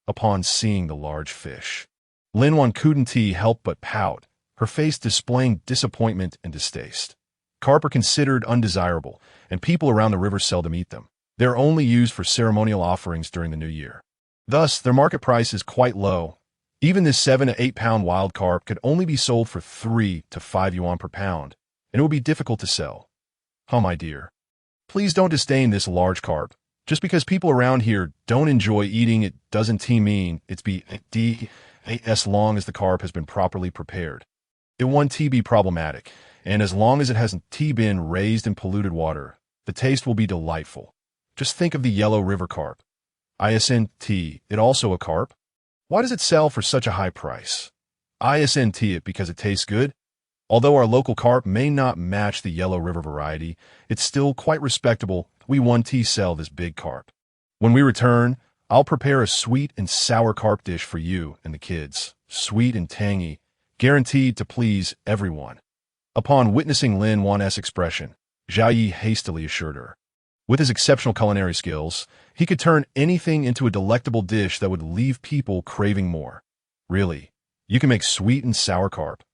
Upon seeing the large fish, Lin Wan couldn't help but pout, her face displaying disappointment and distaste. Carp are considered undesirable, and people around the river seldom eat them. They are only used for ceremonial offerings during the new year. Thus, their market price is quite low. Even this 7 to 8 pound wild carp could only be sold for 3 to 5 yuan per pound, and it would be difficult to sell. Oh, my dear, please don't disdain this large carp. Just because people around here don't enjoy eating it doesn't mean it's as long as the carp has been properly prepared. It won't be problematic, and as long as it hasn't been raised in polluted water, the taste will be delightful. Just think of the yellow river carp. Isn't it also a carp? Why does it sell for such a high price? Isn't it because it tastes good? Although our local carp may not match the yellow river variety, it's still quite respectable. We want to sell this big carp. When we return, I'll prepare a sweet and sour carp dish for you and the kids. Sweet and tangy, guaranteed to please everyone. Upon witnessing Lin Wan's expression, Zhao Yi hastily assured her. With his exceptional culinary skills, he could turn anything into a delectable dish that would leave people craving more. Really, you can make sweet and sour carp?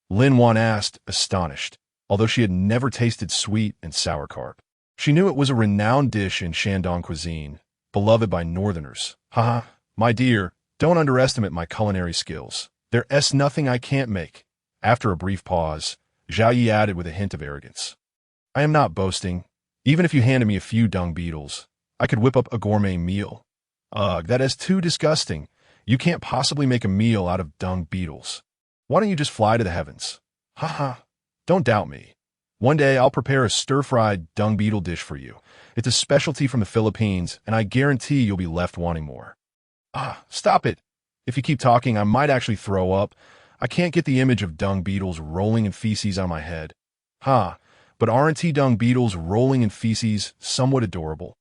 Lin Wan asked, astonished, although she had never tasted sweet and sour carp. She knew it was a renowned dish in Shandong cuisine, beloved by northerners. Haha, my dear, don't underestimate my culinary skills. There's nothing I can't make. After a brief pause, Zhao Yi added with a hint of arrogance. I am not boasting. Even if you handed me a few dung beetles, I could whip up a gourmet meal. Ugh, that is too disgusting. You can't possibly make a meal out of dung beetles. Why don't you just fly to the heavens? Haha, don't doubt me. One day I'll prepare a stir-fried dung beetle dish for you. It's a specialty from the Philippines, and I guarantee you'll be left wanting more. Ah, stop it. If you keep talking, I might actually throw up. I can't get the image of dung beetles rolling in feces on my head. But aren't dung beetles rolling in feces somewhat adorable?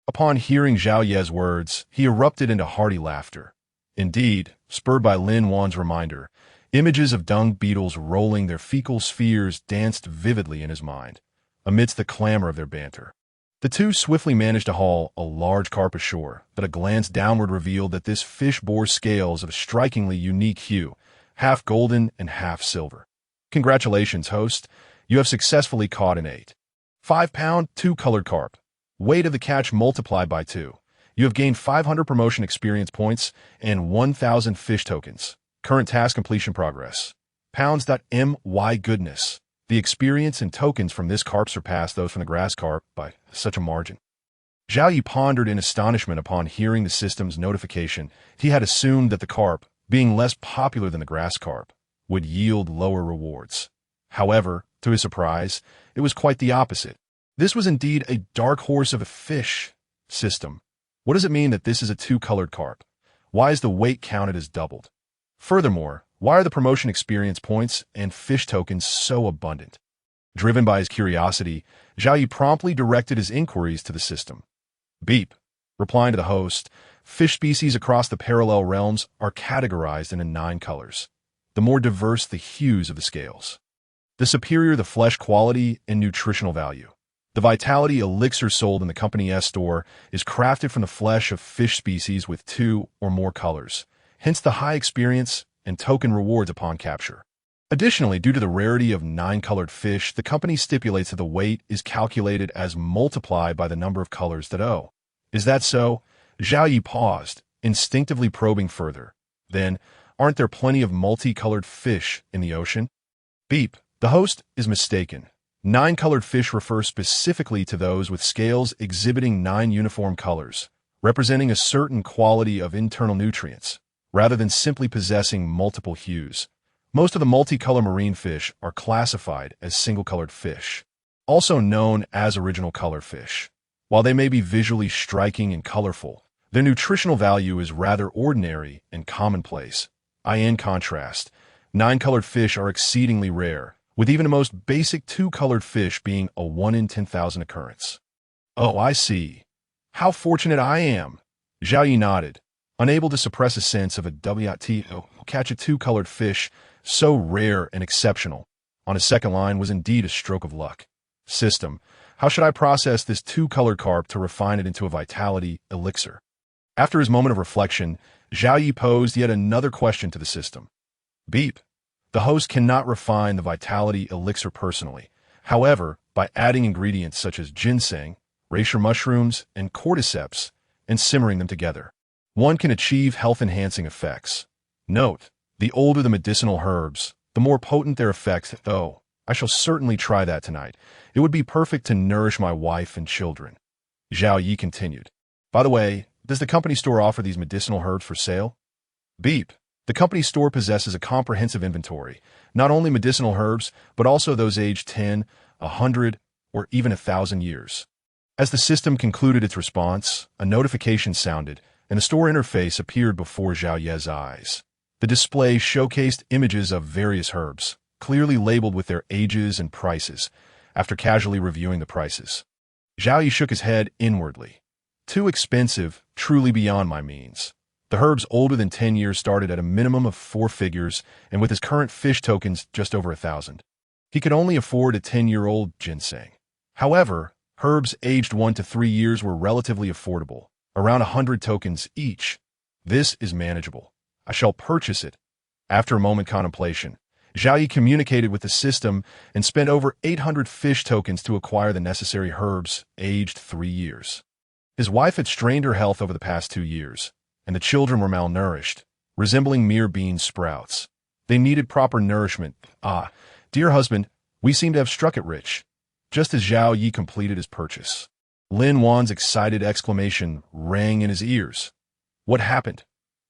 Upon hearing Zhao Ye's words, he erupted into hearty laughter. Indeed, spurred by Lin Wan's reminder, images of dung beetles rolling their fecal spheres danced vividly in his mind, amidst the clamor of their banter. The two swiftly managed to haul a large carp ashore, but a glance downward revealed that this fish bore scales of a strikingly unique hue, half golden and half silver. Congratulations, host. You have successfully caught an 8.5-pound, two-colored carp. Weight of the catch multiplied by 2. You have gained 500 promotion experience points and 1,000 fish tokens. Current task completion progress. My goodness. The experience and tokens from this carp surpass those from the grass carp by such a margin. Zhao Yi pondered in astonishment upon hearing the system's notification. He had assumed that the carp, being less popular than the grass carp, would yield lower rewards. However, to his surprise, it was quite the opposite. This was indeed a dark horse of a fish system. What does it mean that this is a two-colored carp? Why is the weight counted as doubled? Furthermore, why are the promotion experience points and fish tokens so abundant? Driven by his curiosity, Zhao Yi promptly directed his inquiries to the system. Beep. Replying to the host, fish species across the parallel realms are categorized into 9 colors. The more diverse the hues of the scales, the superior the flesh quality and nutritional value. The vitality elixir sold in the company's store is crafted from the flesh of fish species with 2 or more colors, hence the high experience and token rewards upon capture. Additionally, due to the rarity of 9-colored fish, the company stipulates that the weight is calculated as multiplied by the number of colors that owe. Is that so? Zhao Yi paused, instinctively probing further. Then, aren't there plenty of multicolored fish in the ocean? Beep. The host is mistaken. 9-colored fish refer specifically to those with scales exhibiting 9 uniform colors, representing a certain quality of internal nutrients, rather than simply possessing multiple hues. Most of the multicolor marine fish are classified as single-colored fish, also known as original color fish. While they may be visually striking and colorful, their nutritional value is rather ordinary and commonplace. In contrast, 9-colored fish are exceedingly rare, with even the most basic 2-colored fish being a 1 in 10,000 occurrence. Oh, I see. How fortunate I am. Zhao Yi nodded, unable to suppress a sense of a WTO catch a 2-colored fish so rare and exceptional. On his second line was indeed a stroke of luck. System, how should I process this 2-colored carp to refine it into a vitality elixir? After his moment of reflection, Zhao Yi posed yet another question to the system. Beep. The host cannot refine the vitality elixir personally. However, by adding ingredients such as ginseng, reishi mushrooms, and cordyceps, and simmering them together, one can achieve health-enhancing effects. Note, the older the medicinal herbs, the more potent their effects. Oh, I shall certainly try that tonight. It would be perfect to nourish my wife and children. Zhao Yi continued. By the way, does the company store offer these medicinal herbs for sale? Beep. The company store possesses a comprehensive inventory, not only medicinal herbs, but also those aged 10, 100, or even 1,000 years. As the system concluded its response, a notification sounded, and the store interface appeared before Zhao Ye's eyes. The display showcased images of various herbs, clearly labeled with their ages and prices. After casually reviewing the prices, Zhao Yi shook his head inwardly. Too expensive, truly beyond my means. The herbs older than 10 years started at a minimum of 4 figures, and with his current fish tokens just over 1,000. He could only afford a 10-year-old ginseng. However, herbs aged 1 to 3 years were relatively affordable, around 100 tokens each. This is manageable. I shall purchase it. After a moment contemplation, Zhao Yi communicated with the system and spent over 800 fish tokens to acquire the necessary herbs aged 3 years. His wife had strained her health over the past 2 years, and the children were malnourished, resembling mere bean sprouts. They needed proper nourishment. Ah, dear husband, we seem to have struck it rich. Just as Zhao Yi completed his purchase, Lin Wan's excited exclamation rang in his ears. What happened?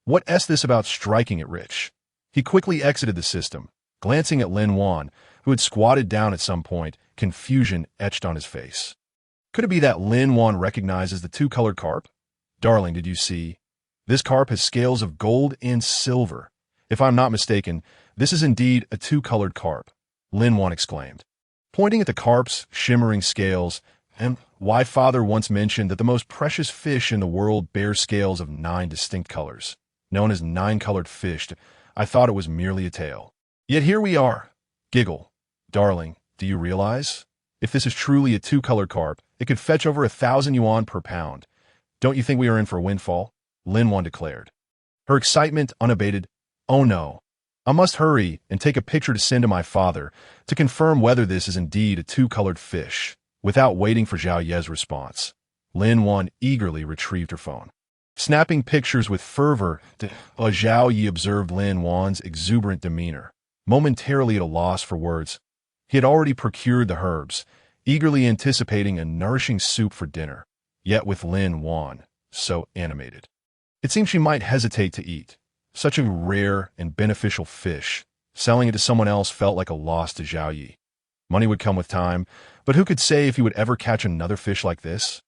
What's this about striking it rich? He quickly exited the system, glancing at Lin Wan, who had squatted down at some point, confusion etched on his face. Could it be that Lin Wan recognizes the two-colored carp? Darling, did you see? This carp has scales of gold and silver. If I'm not mistaken, this is indeed a two-colored carp, Lin Wan exclaimed, pointing at the carp's shimmering scales. And why father once mentioned that the most precious fish in the world bears scales of 9 distinct colors, known as 9-colored fish. I thought it was merely a tale. Yet here we are. Giggle. Darling, do you realize? If this is truly a two-colored carp, it could fetch over 1,000 yuan per pound. Don't you think we are in for a windfall? Lin Wan declared, her excitement unabated. Oh no. I must hurry and take a picture to send to my father to confirm whether this is indeed a two-colored fish. Without waiting for Zhao Ye's response, Lin Wan eagerly retrieved her phone. Snapping pictures with fervor, Zhao Yi observed Lin Wan's exuberant demeanor, momentarily at a loss for words. He had already procured the herbs, eagerly anticipating a nourishing soup for dinner, yet with Lin Wan so animated, it seemed she might hesitate to eat. Such a rare and beneficial fish, selling it to someone else felt like a loss to Zhao Yi. Money would come with time, but who could say if he would ever catch another fish like this?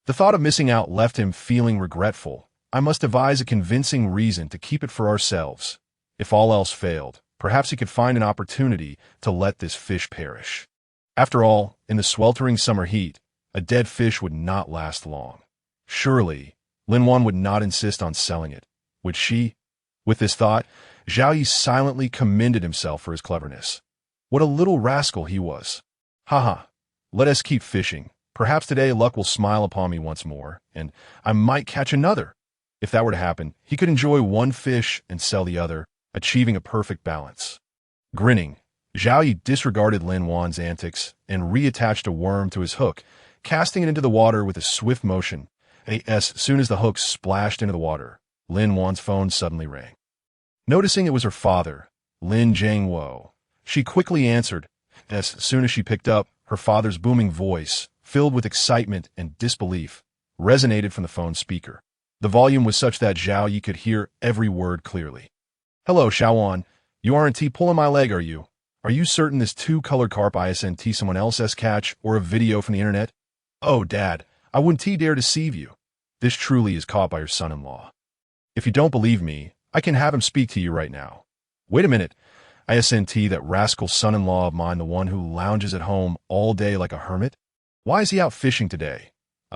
The thought of missing out left him feeling regretful. I must devise a convincing reason to keep it for ourselves. If all else failed, perhaps he could find an opportunity to let this fish perish. After all, in the sweltering summer heat, a dead fish would not last long. Surely, Lin Wan would not insist on selling it, would she? With this thought, Zhao Yi silently commended himself for his cleverness. What a little rascal he was. Haha, let us keep fishing. Perhaps today luck will smile upon me once more, and I might catch another. If that were to happen, he could enjoy one fish and sell the other, achieving a perfect balance. Grinning, Zhao Yi disregarded Lin Wan's antics and reattached a worm to his hook, casting it into the water with a swift motion. As soon as the hook splashed into the water, Lin Wan's phone suddenly rang. Noticing it was her father, Lin Jiangwo, she quickly answered. As soon as she picked up, her father's booming voice, filled with excitement and disbelief, resonated from the phone speaker. The volume was such that Zhao Yi could hear every word clearly. Hello, Shaoan. You aren't pulling my leg, are you? Are you certain this two-colored carp isn't someone else's catch or a video from the internet? Oh, Dad, I wouldn't dare deceive you. This truly is caught by your son-in-law. If you don't believe me, I can have him speak to you right now. Wait a minute. Isn't that rascal son-in-law of mine the one who lounges at home all day like a hermit? Why is he out fishing today?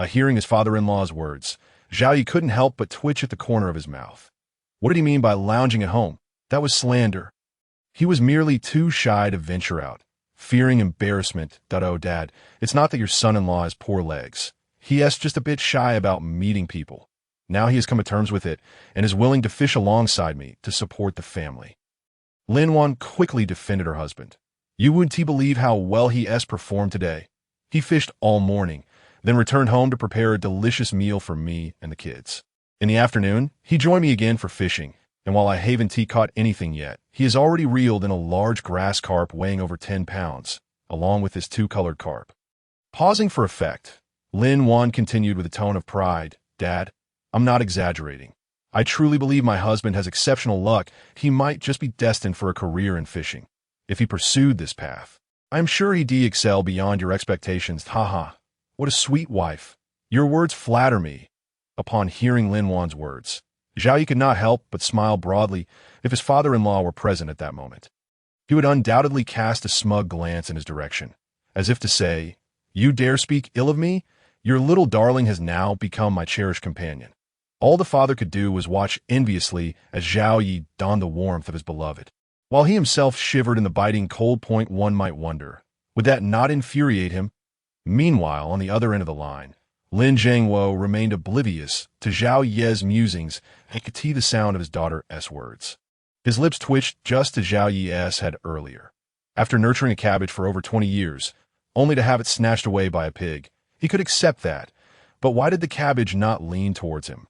Hearing his father-in-law's words, Zhao Yi couldn't help but twitch at the corner of his mouth. What did he mean by lounging at home? That was slander. He was merely too shy to venture out, fearing embarrassment. Oh, Dad, it's not that your son-in-law has poor legs. He is just a bit shy about meeting people. Now he has come to terms with it and is willing to fish alongside me to support the family. Lin Wan quickly defended her husband. You wouldn't believe how well he has performed today. He fished all morning, then returned home to prepare a delicious meal for me and the kids. In the afternoon, he joined me again for fishing, and while I haven't caught anything yet, he has already reeled in a large grass carp weighing over 10 pounds, along with his two-colored carp. Pausing for effect, Lin Wan continued with a tone of pride. Dad, I'm not exaggerating. I truly believe my husband has exceptional luck. He might just be destined for a career in fishing. If he pursued this path, I am sure he'd excel beyond your expectations. Haha, what a sweet wife. Your words flatter me. Upon hearing Lin Wan's words, Zhao Yi could not help but smile broadly. If his father-in-law were present at that moment, he would undoubtedly cast a smug glance in his direction, as if to say, You dare speak ill of me? Your little darling has now become my cherished companion. All the father could do was watch enviously as Zhao Yi donned the warmth of his beloved, while he himself shivered in the biting cold. One might wonder, would that not infuriate him? Meanwhile, on the other end of the line, Lin Jiangwo remained oblivious to Zhao Ye's musings and could hear the sound of his daughter's words. His lips twitched just as Zhao Yi's had earlier. After nurturing a cabbage for over 20 years, only to have it snatched away by a pig, he could accept that. But why did the cabbage not lean towards him,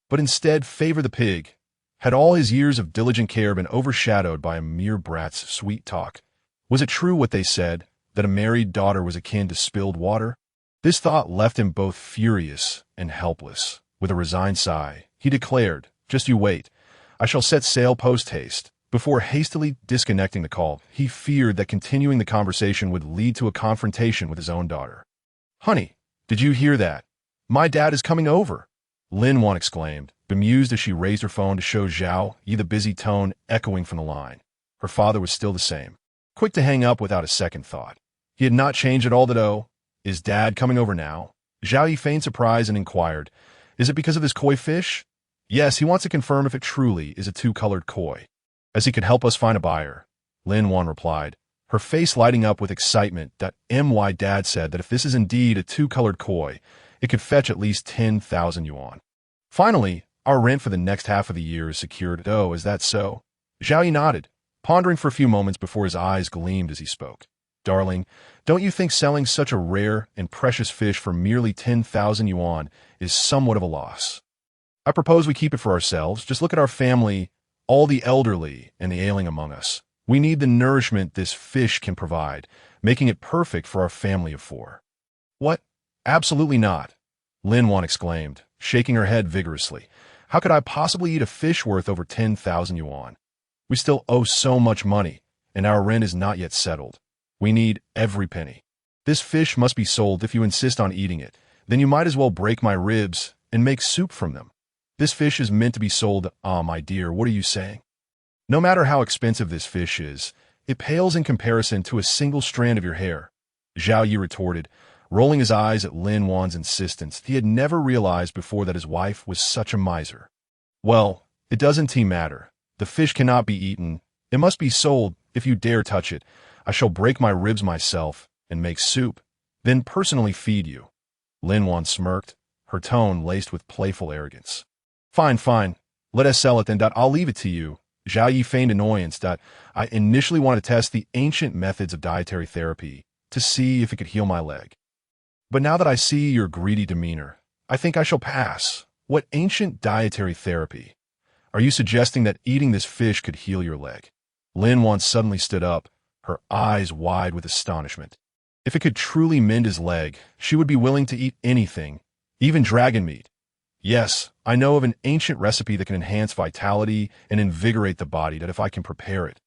but instead favor the pig? Had all his years of diligent care been overshadowed by a mere brat's sweet talk? Was it true what they said, that a married daughter was akin to spilled water? This thought left him both furious and helpless. With a resigned sigh, he declared, "Just you wait. I shall set sail post-haste." Before hastily disconnecting the call, he feared that continuing the conversation would lead to a confrontation with his own daughter. "Honey, did you hear that? My dad is coming over," Lin Wan exclaimed, bemused as she raised her phone to show Zhao Yi the busy tone echoing from the line. Her father was still the same, quick to hang up without a second thought. He had not changed at all that, "Oh, is Dad coming over now?" Zhao Yi feigned surprise and inquired, "Is it because of this koi fish?" "Yes, he wants to confirm if it truly is a two-colored koi, as he could help us find a buyer," Lin Wan replied, her face lighting up with excitement. My dad said that if this is indeed a two-colored koi, it could fetch at least 10,000 yuan. Finally, our rent for the next half of the year is secured. "Oh, is that so?" Zhao Yi nodded, pondering for a few moments before his eyes gleamed as he spoke. "Darling, don't you think selling such a rare and precious fish for merely 10,000 yuan is somewhat of a loss? I propose we keep it for ourselves. Just look at our family, all the elderly and the ailing among us. We need the nourishment this fish can provide, making it perfect for our family of 4. "What? Absolutely not," Lin Wan exclaimed, shaking her head vigorously. "How could I possibly eat a fish worth over 10,000 yuan? We still owe so much money, and our rent is not yet settled. We need every penny. This fish must be sold if you insist on eating it. Then you might as well break my ribs and make soup from them. This fish is meant to be sold." "Ah, my dear, what are you saying? No matter how expensive this fish is, it pales in comparison to a single strand of your hair," Zhao Yi retorted, rolling his eyes at Lin Wan's insistence. He had never realized before that his wife was such a miser. "Well, it doesn't matter. The fish cannot be eaten. It must be sold. If you dare touch it, I shall break my ribs myself and make soup, then personally feed you." Lin Wan smirked, her tone laced with playful arrogance. Fine. Let us sell it then. I'll leave it to you." Zhao Yi feigned annoyance. "I initially wanted to test the ancient methods of dietary therapy to see if it could heal my leg. But now that I see your greedy demeanor, I think I shall pass." "What ancient dietary therapy? Are you suggesting that eating this fish could heal your leg?" Lin Wan suddenly stood up, her eyes wide with astonishment. If it could truly mend his leg, she would be willing to eat anything, even dragon meat. "Yes, I know of an ancient recipe that can enhance vitality and invigorate the body. That if I can prepare it,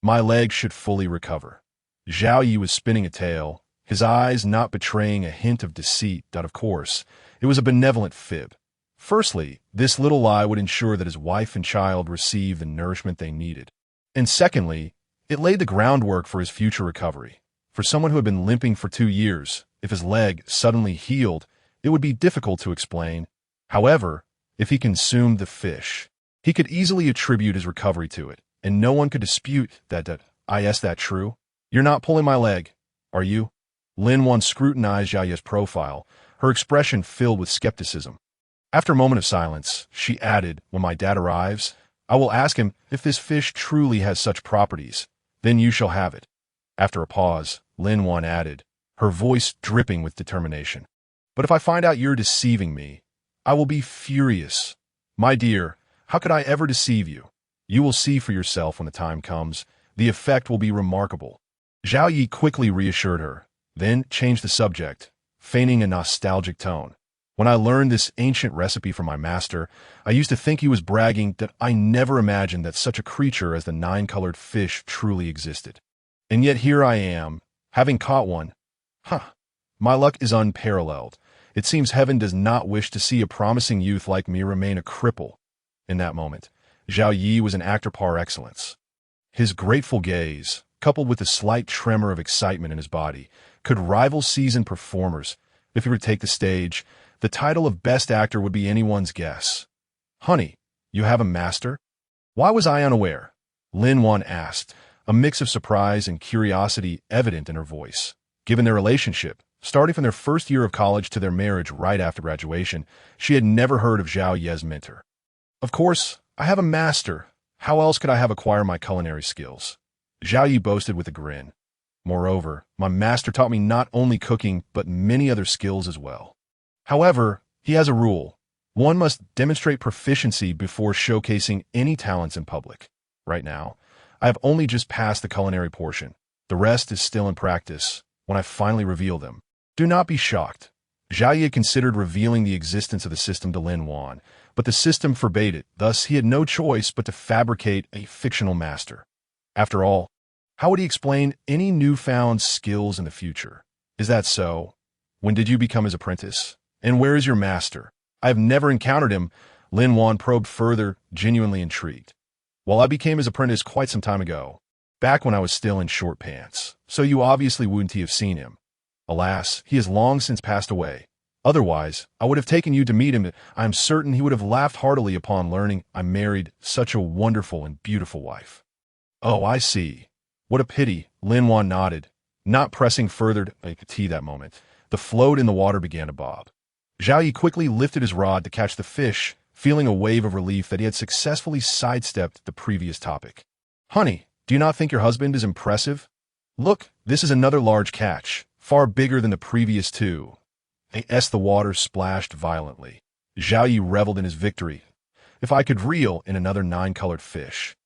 my leg should fully recover." Zhao Yi was spinning a tale, his eyes not betraying a hint of deceit. Of course, it was a benevolent fib. Firstly, this little lie would ensure that his wife and child received the nourishment they needed. And secondly, it laid the groundwork for his future recovery. For someone who had been limping for 2 years, if his leg suddenly healed, it would be difficult to explain. However, if he consumed the fish, he could easily attribute his recovery to it, and no one could dispute that. Is that true? You're not pulling my leg, are you?" Lin Wan scrutinized Zhao Yi's profile, her expression filled with skepticism. After a moment of silence, she added, "When my dad arrives, I will ask him if this fish truly has such properties. Then you shall have it." After a pause, Lin Wan added, her voice dripping with determination, "But if I find out you're deceiving me, I will be furious. My dear, how could I ever deceive you? You will see for yourself when the time comes. The effect will be remarkable." Zhao Yi quickly reassured her, then changed the subject, feigning a nostalgic tone. "When I learned this ancient recipe from my master, I used to think he was bragging. That I never imagined that such a creature as the 9-colored fish truly existed. And yet here I am, having caught one. My luck is unparalleled. It seems heaven does not wish to see a promising youth like me remain a cripple." In that moment, Zhao Yi was an actor par excellence. His grateful gaze, coupled with a slight tremor of excitement in his body, could rival seasoned performers. If he were to take the stage, the title of Best Actor would be anyone's guess. "Honey, you have a master? Why was I unaware?" Lin Wan asked, a mix of surprise and curiosity evident in her voice. Given their relationship, starting from their first year of college to their marriage right after graduation, she had never heard of Zhao Yi's mentor. "Of course, I have a master. How else could I have acquired my culinary skills?" Zhao Yi boasted with a grin. "Moreover, my master taught me not only cooking, but many other skills as well. However, he has a rule. One must demonstrate proficiency before showcasing any talents in public. Right now, I have only just passed the culinary portion. The rest is still in practice when I finally reveal them. Do not be shocked. Zhao Yi considered revealing the existence of the system to Lin Wan, but the system forbade it, thus he had no choice but to fabricate a fictional master. After all, how would he explain any newfound skills in the future? Is that so? When did you become his apprentice? And where is your master? I have never encountered him. Lin Wan probed further, genuinely intrigued. Well, I became his apprentice quite some time ago, back when I was still in short pants, so you obviously wouldn't have seen him. Alas, he has long since passed away. Otherwise, I would have taken you to meet him. I am certain he would have laughed heartily upon learning I married such a wonderful and beautiful wife. Oh, I see. What a pity, Lin Wan nodded, not pressing further to tea that moment. The float in the water began to bob. Zhao Yi quickly lifted his rod to catch the fish, feeling a wave of relief that he had successfully sidestepped the previous topic. Honey, do you not think your husband is impressive? Look, this is another large catch, far bigger than the previous two. The water splashed violently. Zhao Yi reveled in his victory. If I could reel in another 9-colored fish,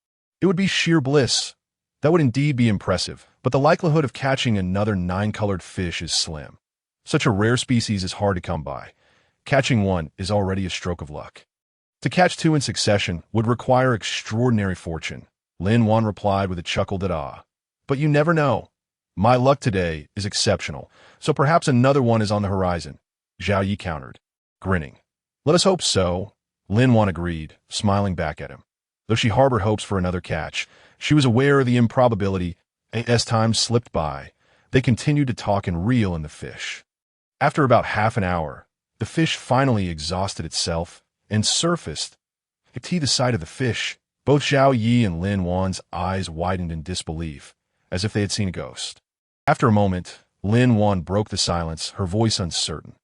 it would be sheer bliss. That would indeed be impressive, but the likelihood of catching another 9-colored fish is slim. Such a rare species is hard to come by. Catching one is already a stroke of luck. To catch 2 in succession would require extraordinary fortune, Lin Wan replied with a chuckle that But you never know. My luck today is exceptional, so perhaps another one is on the horizon, Zhao Yi countered, grinning. Let us hope so, Lin Wan agreed, smiling back at him. Though she harbored hopes for another catch, she was aware of the improbability. As time slipped by, they continued to talk and reel in the fish. After about half an hour, the fish finally exhausted itself and surfaced. To the sight of the fish, both Zhao Yi and Lin Wan's eyes widened in disbelief, as if they had seen a ghost. After a moment, Lin Wan broke the silence, her voice uncertain.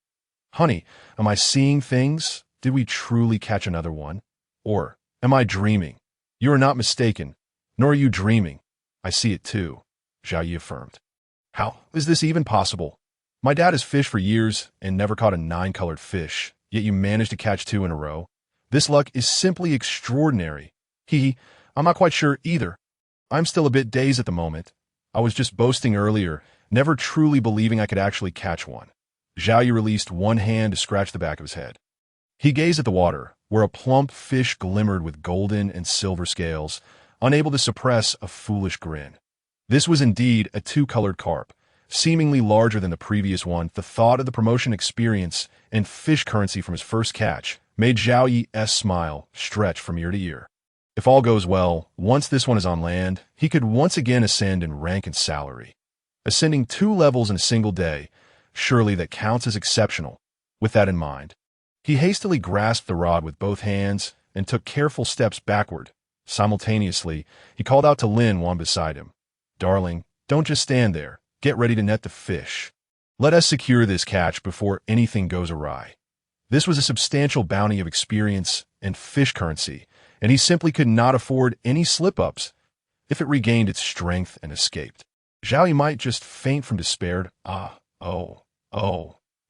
Honey, am I seeing things? Did we truly catch another one? Or am I dreaming? You are not mistaken, nor are you dreaming. I see it too, Zhao Yi affirmed. How is this even possible? My dad has fished for years and never caught a 9-colored fish, yet you managed to catch 2 in a row. This luck is simply extraordinary. I'm not quite sure either. I'm still a bit dazed at the moment. I was just boasting earlier, never truly believing I could actually catch one. Zhao Yi released one hand to scratch the back of his head. He gazed at the water, where a plump fish glimmered with golden and silver scales, unable to suppress a foolish grin. This was indeed a 2-colored carp, seemingly larger than the previous one. The thought of the promotion experience and fish currency from his first catch made Zhao Yi's smile stretch from ear to ear. If all goes well, once this one is on land, he could once again ascend in rank and salary. Ascending 2 levels in a single day, surely that counts as exceptional. With that in mind, he hastily grasped the rod with both hands and took careful steps backward. Simultaneously, he called out to Lin Wan beside him. Darling, don't just stand there. Get ready to net the fish. Let us secure this catch before anything goes awry. This was a substantial bounty of experience and fish currency, and he simply could not afford any slip-ups. If it regained its strength and escaped, Zhao Yi might just faint from despair.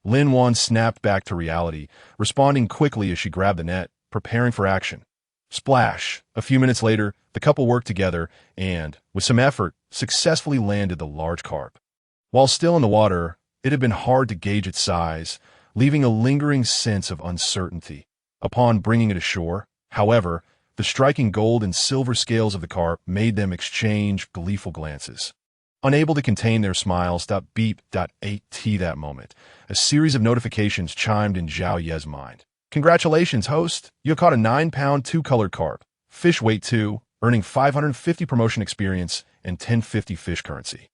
Lin Wan snapped back to reality, responding quickly as she grabbed the net, preparing for action. Splash! A few minutes later, the couple worked together and, with some effort, successfully landed the large carp. While still in the water, it had been hard to gauge its size, leaving a lingering sense of uncertainty. Upon bringing it ashore, however, the striking gold and silver scales of the carp made them exchange gleeful glances. Unable to contain their smiles, beep, at that moment, a series of notifications chimed in Zhao Yi's mind. Congratulations, host! You have caught a 9-pound 2-colored carp. Fish weight 2, earning 550 promotion experience and 1050 fish currency.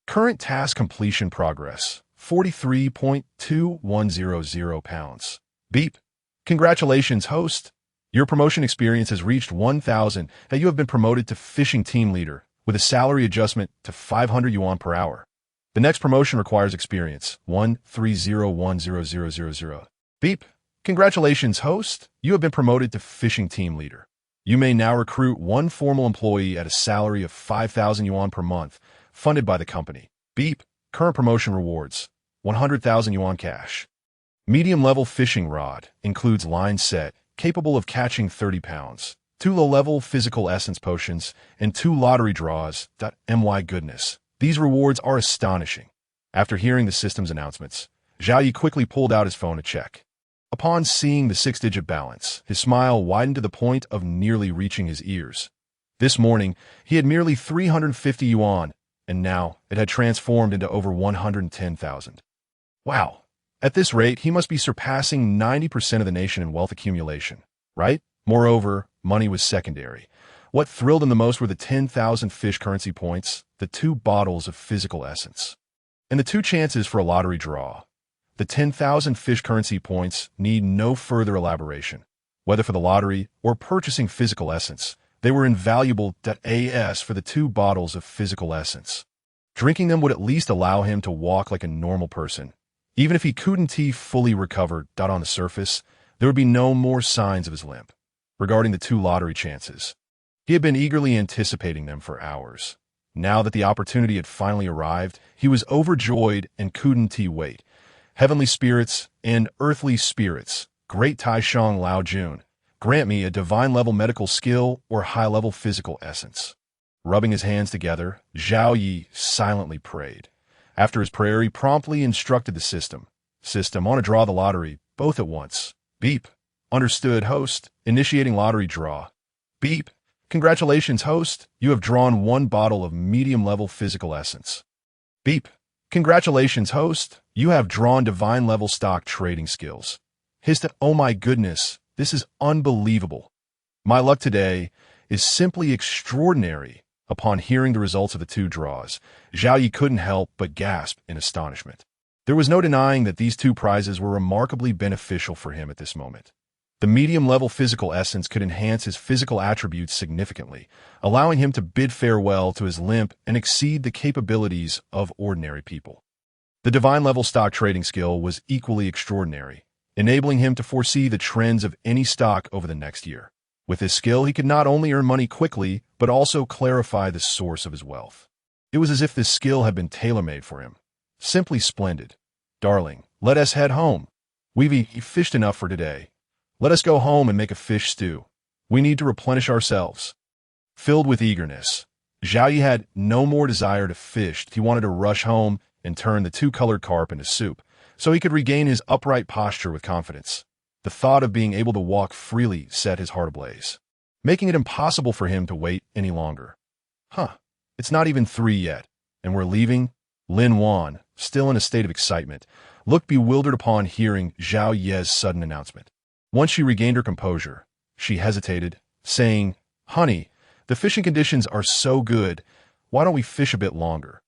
Current task completion progress, 43.2100 pounds. Beep. Congratulations, host! Your promotion experience has reached 1,000 and you have been promoted to fishing team leader with a salary adjustment to 500 yuan per hour. The next promotion requires experience, 1301000. Beep. Congratulations, host! You have been promoted to fishing team leader. You may now recruit 1 formal employee at a salary of 5,000 yuan per month, funded by the company. Beep. Current promotion rewards, 100,000 yuan cash. Medium-level fishing rod includes line set, capable of catching 30 pounds, 2 low-level physical essence potions, and 2 lottery draws. My goodness, these rewards are astonishing. After hearing the system's announcements, Zhao Yi quickly pulled out his phone to check. Upon seeing the 6-digit balance, his smile widened to the point of nearly reaching his ears. This morning, he had merely 350 yuan, and now it had transformed into over 110,000. Wow! At this rate, he must be surpassing 90% of the nation in wealth accumulation, right? Moreover, money was secondary. What thrilled him the most were the 10,000 fish currency points, the 2 bottles of physical essence, and the 2 chances for a lottery draw. The 10,000 fish currency points need no further elaboration. Whether for the lottery or purchasing physical essence, they were invaluable. As for the 2 bottles of physical essence, drinking them would at least allow him to walk like a normal person. Even if he couldn't fully recover. On the surface, there would be no more signs of his limp. Regarding the 2 lottery chances, he had been eagerly anticipating them for hours. Now that the opportunity had finally arrived, he was overjoyed and couldn't wait. Heavenly spirits and earthly spirits, great Tai Shang Lao Jun, grant me a divine-level medical skill or high-level physical essence. Rubbing his hands together, Zhao Yi silently prayed. After his prayer, he promptly instructed the system. System, I want to draw the lottery, both at once. Beep. Understood, host. Initiating lottery draw. Beep. Congratulations, host. You have drawn 1 bottle of medium-level physical essence. Beep. Congratulations, host. You have drawn divine-level stock trading skills. Hist. Oh my goodness, this is unbelievable. My luck today is simply extraordinary. Upon hearing the results of the 2 draws, Zhao Yi couldn't help but gasp in astonishment. There was no denying that these 2 prizes were remarkably beneficial for him at this moment. The medium-level physical essence could enhance his physical attributes significantly, allowing him to bid farewell to his limp and exceed the capabilities of ordinary people. The divine-level stock trading skill was equally extraordinary, enabling him to foresee the trends of any stock over the next year. With his skill, he could not only earn money quickly, but also clarify the source of his wealth. It was as if this skill had been tailor-made for him. Simply splendid. Darling, let us head home. We've fished enough for today. Let us go home and make a fish stew. We need to replenish ourselves. Filled with eagerness, Zhao Yi had no more desire to fish. He wanted to rush home and turn the 2 colored carp into soup, so he could regain his upright posture with confidence. The thought of being able to walk freely set his heart ablaze, making it impossible for him to wait any longer. It's not even 3 yet, and we're leaving? Lin Wan, still in a state of excitement, looked bewildered upon hearing Zhao Yi's sudden announcement. Once she regained her composure, she hesitated, saying, Honey, the fishing conditions are so good, why don't we fish a bit longer?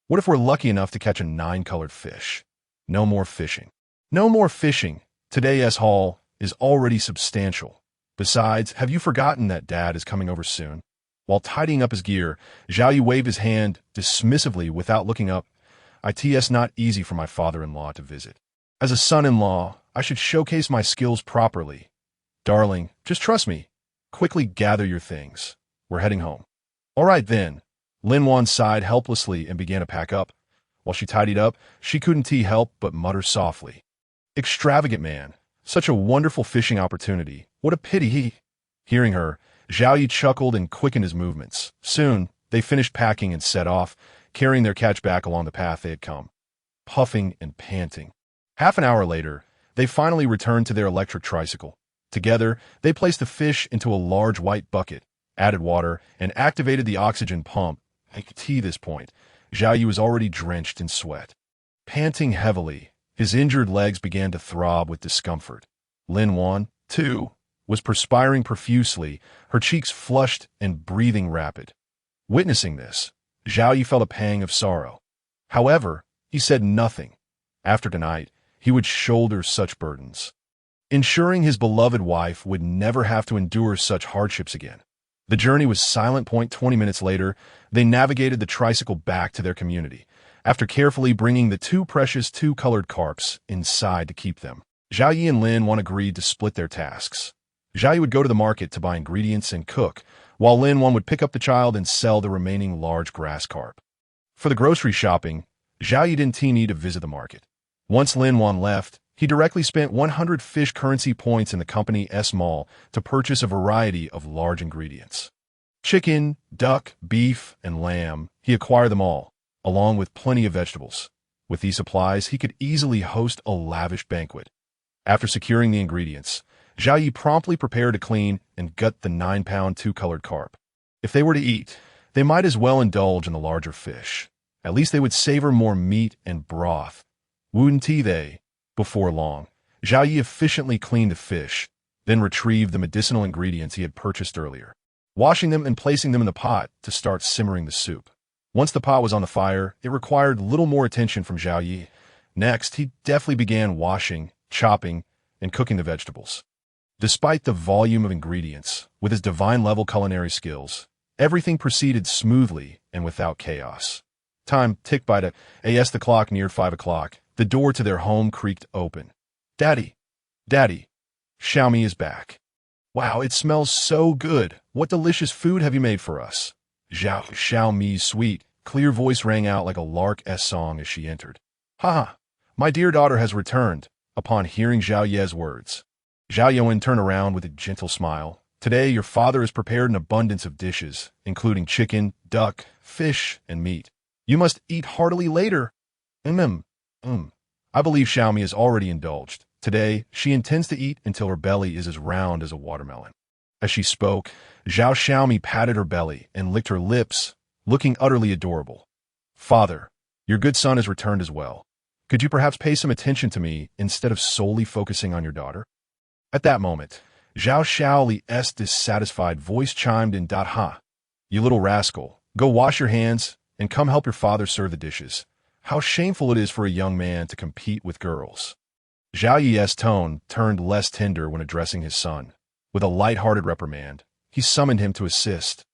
What if we're lucky enough to catch a 9-colored fish? No more fishing. No more fishing. Today's haul is already substantial. Besides, have you forgotten that Dad is coming over soon? While tidying up his gear, Zhao Yi waved his hand dismissively without looking up. It's not easy for my father-in-law to visit. As a son-in-law, I should showcase my skills properly. Darling, just trust me. Quickly gather your things. We're heading home. All right then. Lin Wan sighed helplessly and began to pack up. While she tidied up, she couldn't help but mutter softly. Extravagant man. Such a wonderful fishing opportunity. What a pity Hearing her, Zhao Yi chuckled and quickened his movements. Soon, they finished packing and set off, carrying their catch back along the path they had come. Puffing and panting. Half an hour later, they finally returned to their electric tricycle. Together, they placed the fish into a large white bucket, added water, and activated the oxygen pump. At this point, Zhao Yi was already drenched in sweat. Panting heavily, his injured legs began to throb with discomfort. Lin Wan, too, was perspiring profusely, her cheeks flushed and breathing rapid. Witnessing this, Zhao Yi felt a pang of sorrow. However, he said nothing. After tonight, he would shoulder such burdens, ensuring his beloved wife would never have to endure such hardships again. The journey was silent. 20 minutes later, they navigated the tricycle back to their community, after carefully bringing the 2 precious 2-colored carps inside to keep them. Zhao Yi and Lin Wan agreed to split their tasks. Zhao Yi would go to the market to buy ingredients and cook, while Lin Wan would pick up the child and sell the remaining large grass carp. For the grocery shopping, Zhao Yi didn't need to visit the market. Once Lin Wan left, He directly spent 100 fish currency points in the company's mall to purchase a variety of large ingredients. Chicken, duck, beef, and lamb, he acquired them all, along with plenty of vegetables. With these supplies, he could easily host a lavish banquet. After securing the ingredients, Zhao Yi promptly prepared to clean and gut the 9-pound two-colored carp. If they were to eat, they might as well indulge in the larger fish. At least they would savor more meat and broth. Wouldn't they? Before long, Zhao Yi efficiently cleaned the fish, then retrieved the medicinal ingredients he had purchased earlier, washing them and placing them in the pot to start simmering the soup. Once the pot was on the fire, it required little more attention from Zhao Yi. Next, he deftly began washing, chopping, and cooking the vegetables. Despite the volume of ingredients, with his divine-level culinary skills, everything proceeded smoothly and without chaos. Time ticked by as the clock neared 5 o'clock. The door to their home creaked open. Daddy, Xiaomi is back. Wow, it smells so good. What delicious food have you made for us? Xiaomi's sweet, clear voice rang out like a lark's song as she entered. Ha! My dear daughter has returned. Upon hearing Zhao Ye's words, Zhao Yuan turned around with a gentle smile. Today, your father has prepared an abundance of dishes, including chicken, duck, fish, and meat. You must eat heartily later. I believe Xiaomi has already indulged. Today, she intends to eat until her belly is as round as a watermelon. As she spoke, Xiaomi patted her belly and licked her lips, looking utterly adorable. Father, your good son has returned as well. Could you perhaps pay some attention to me instead of solely focusing on your daughter? At that moment, Xiaoli's dissatisfied voice chimed in. Ha! You little rascal, go wash your hands and come help your father serve the dishes. How shameful it is for a young man to compete with girls. Zhao Yi's tone turned less tender when addressing his son. With a light-hearted reprimand, he summoned him to assist.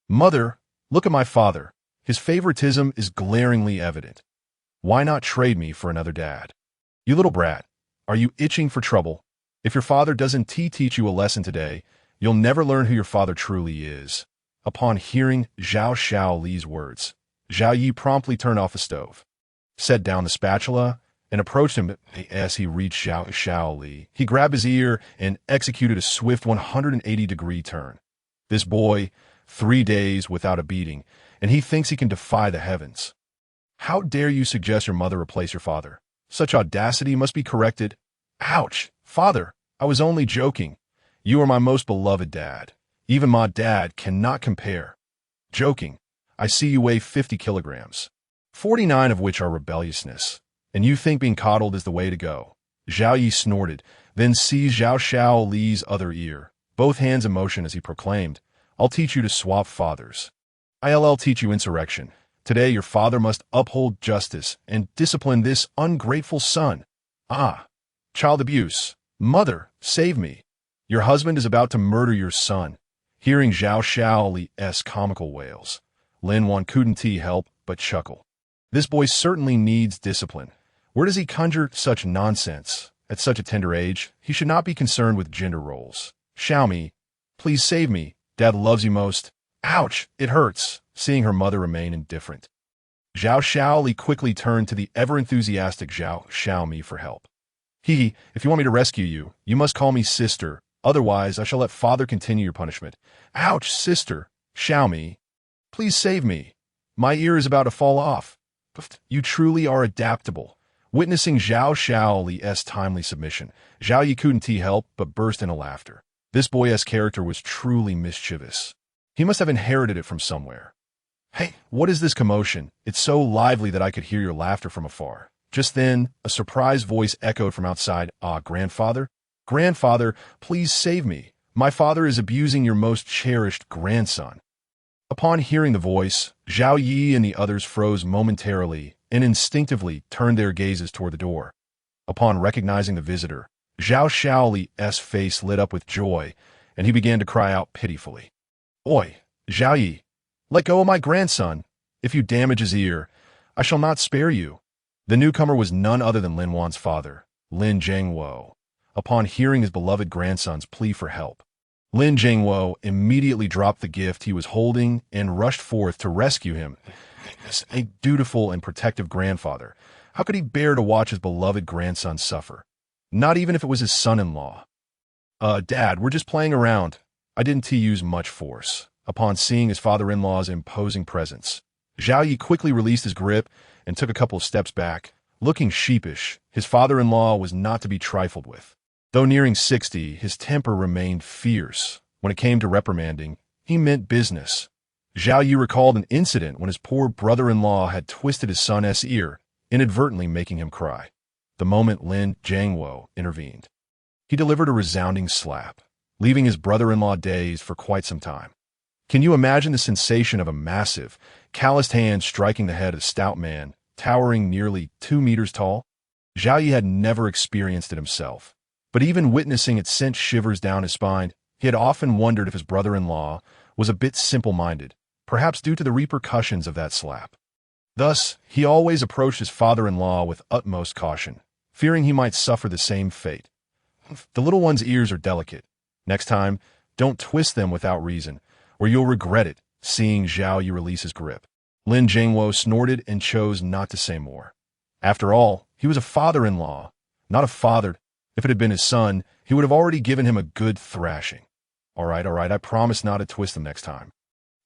Mother, look at my father. His favoritism is glaringly evident. Why not trade me for another dad? You little brat, are you itching for trouble? If your father doesn't teach you a lesson today, you'll never learn who your father truly is. Upon hearing Xiaoli's words, Zhao Yi promptly turned off the stove, set down the spatula, and approached him. As he reached Xiaoli, he grabbed his ear and executed a swift 180-degree turn. This boy, 3 days without a beating, and he thinks he can defy the heavens. How dare you suggest your mother replace your father? Such audacity must be corrected. Ouch! Father, I was only joking. You are my most beloved dad. Even my dad cannot compare. Joking. I see you weigh 50 kilograms. 49 of which are rebelliousness, and you think being coddled is the way to go. Zhao Yi snorted, then seized Xiaoli's other ear, both hands in motion as he proclaimed, I'll teach you to swap fathers. I'll teach you insurrection. Today your father must uphold justice and discipline this ungrateful son. Child abuse. Mother, save me. Your husband is about to murder your son. Hearing Xiaoli's comical wails, Lin Wan couldn't help but chuckle. This boy certainly needs discipline. Where does he conjure such nonsense? At such a tender age, he should not be concerned with gender roles. Xiaomi, please save me. Dad loves you most. Ouch, it hurts, seeing her mother remain indifferent. Xiaoli quickly turned to the ever-enthusiastic Xiaomi for help. If you want me to rescue you, you must call me sister. Otherwise, I shall let father continue your punishment. Ouch, sister. Xiaomi, please save me. My ear is about to fall off. You truly are adaptable. Witnessing Xiaoli's timely submission, Zhao Yi couldn't help but burst into laughter. This boy's character was truly mischievous. He must have inherited it from somewhere. Hey, what is this commotion? It's so lively that I could hear your laughter from afar. Just then, a surprised voice echoed from outside. Grandfather? Grandfather, please save me. My father is abusing your most cherished grandson. Upon hearing the voice, Zhao Yi and the others froze momentarily and instinctively turned their gazes toward the door. Upon recognizing the visitor, Xiaoli's face lit up with joy, and he began to cry out pitifully. Oi, Zhao Yi, let go of my grandson. If you damage his ear, I shall not spare you. The newcomer was none other than Lin Wan's father, Lin Zhengwo. Upon hearing his beloved grandson's plea for help, Lin Zhengwo immediately dropped the gift he was holding and rushed forth to rescue him. As a dutiful and protective grandfather, how could he bear to watch his beloved grandson suffer? Not even if it was his son-in-law. Dad, we're just playing around. I didn't use much force. Upon seeing his father-in-law's imposing presence, Zhao Yi quickly released his grip and took a couple of steps back. Looking sheepish, his father-in-law was not to be trifled with. Though nearing 60, his temper remained fierce. When it came to reprimanding, he meant business. Zhao Yi recalled an incident when his poor brother-in-law had twisted his son's ear, inadvertently making him cry. The moment Lin Jiangwo intervened, he delivered a resounding slap, leaving his brother-in-law dazed for quite some time. Can you imagine the sensation of a massive, calloused hand striking the head of a stout man, towering nearly 2 meters tall? Zhao Yi had never experienced it himself, but even witnessing it sent shivers down his spine. He had often wondered if his brother-in-law was a bit simple-minded, perhaps due to the repercussions of that slap. Thus, he always approached his father-in-law with utmost caution, fearing he might suffer the same fate. The little one's ears are delicate. Next time, don't twist them without reason, or you'll regret it. Seeing Zhao Yi release his grip, Lin Jiangwo snorted and chose not to say more. After all, he was a father-in-law, not a father. If it had been his son, he would have already given him a good thrashing. All right, I promise not to twist them next time.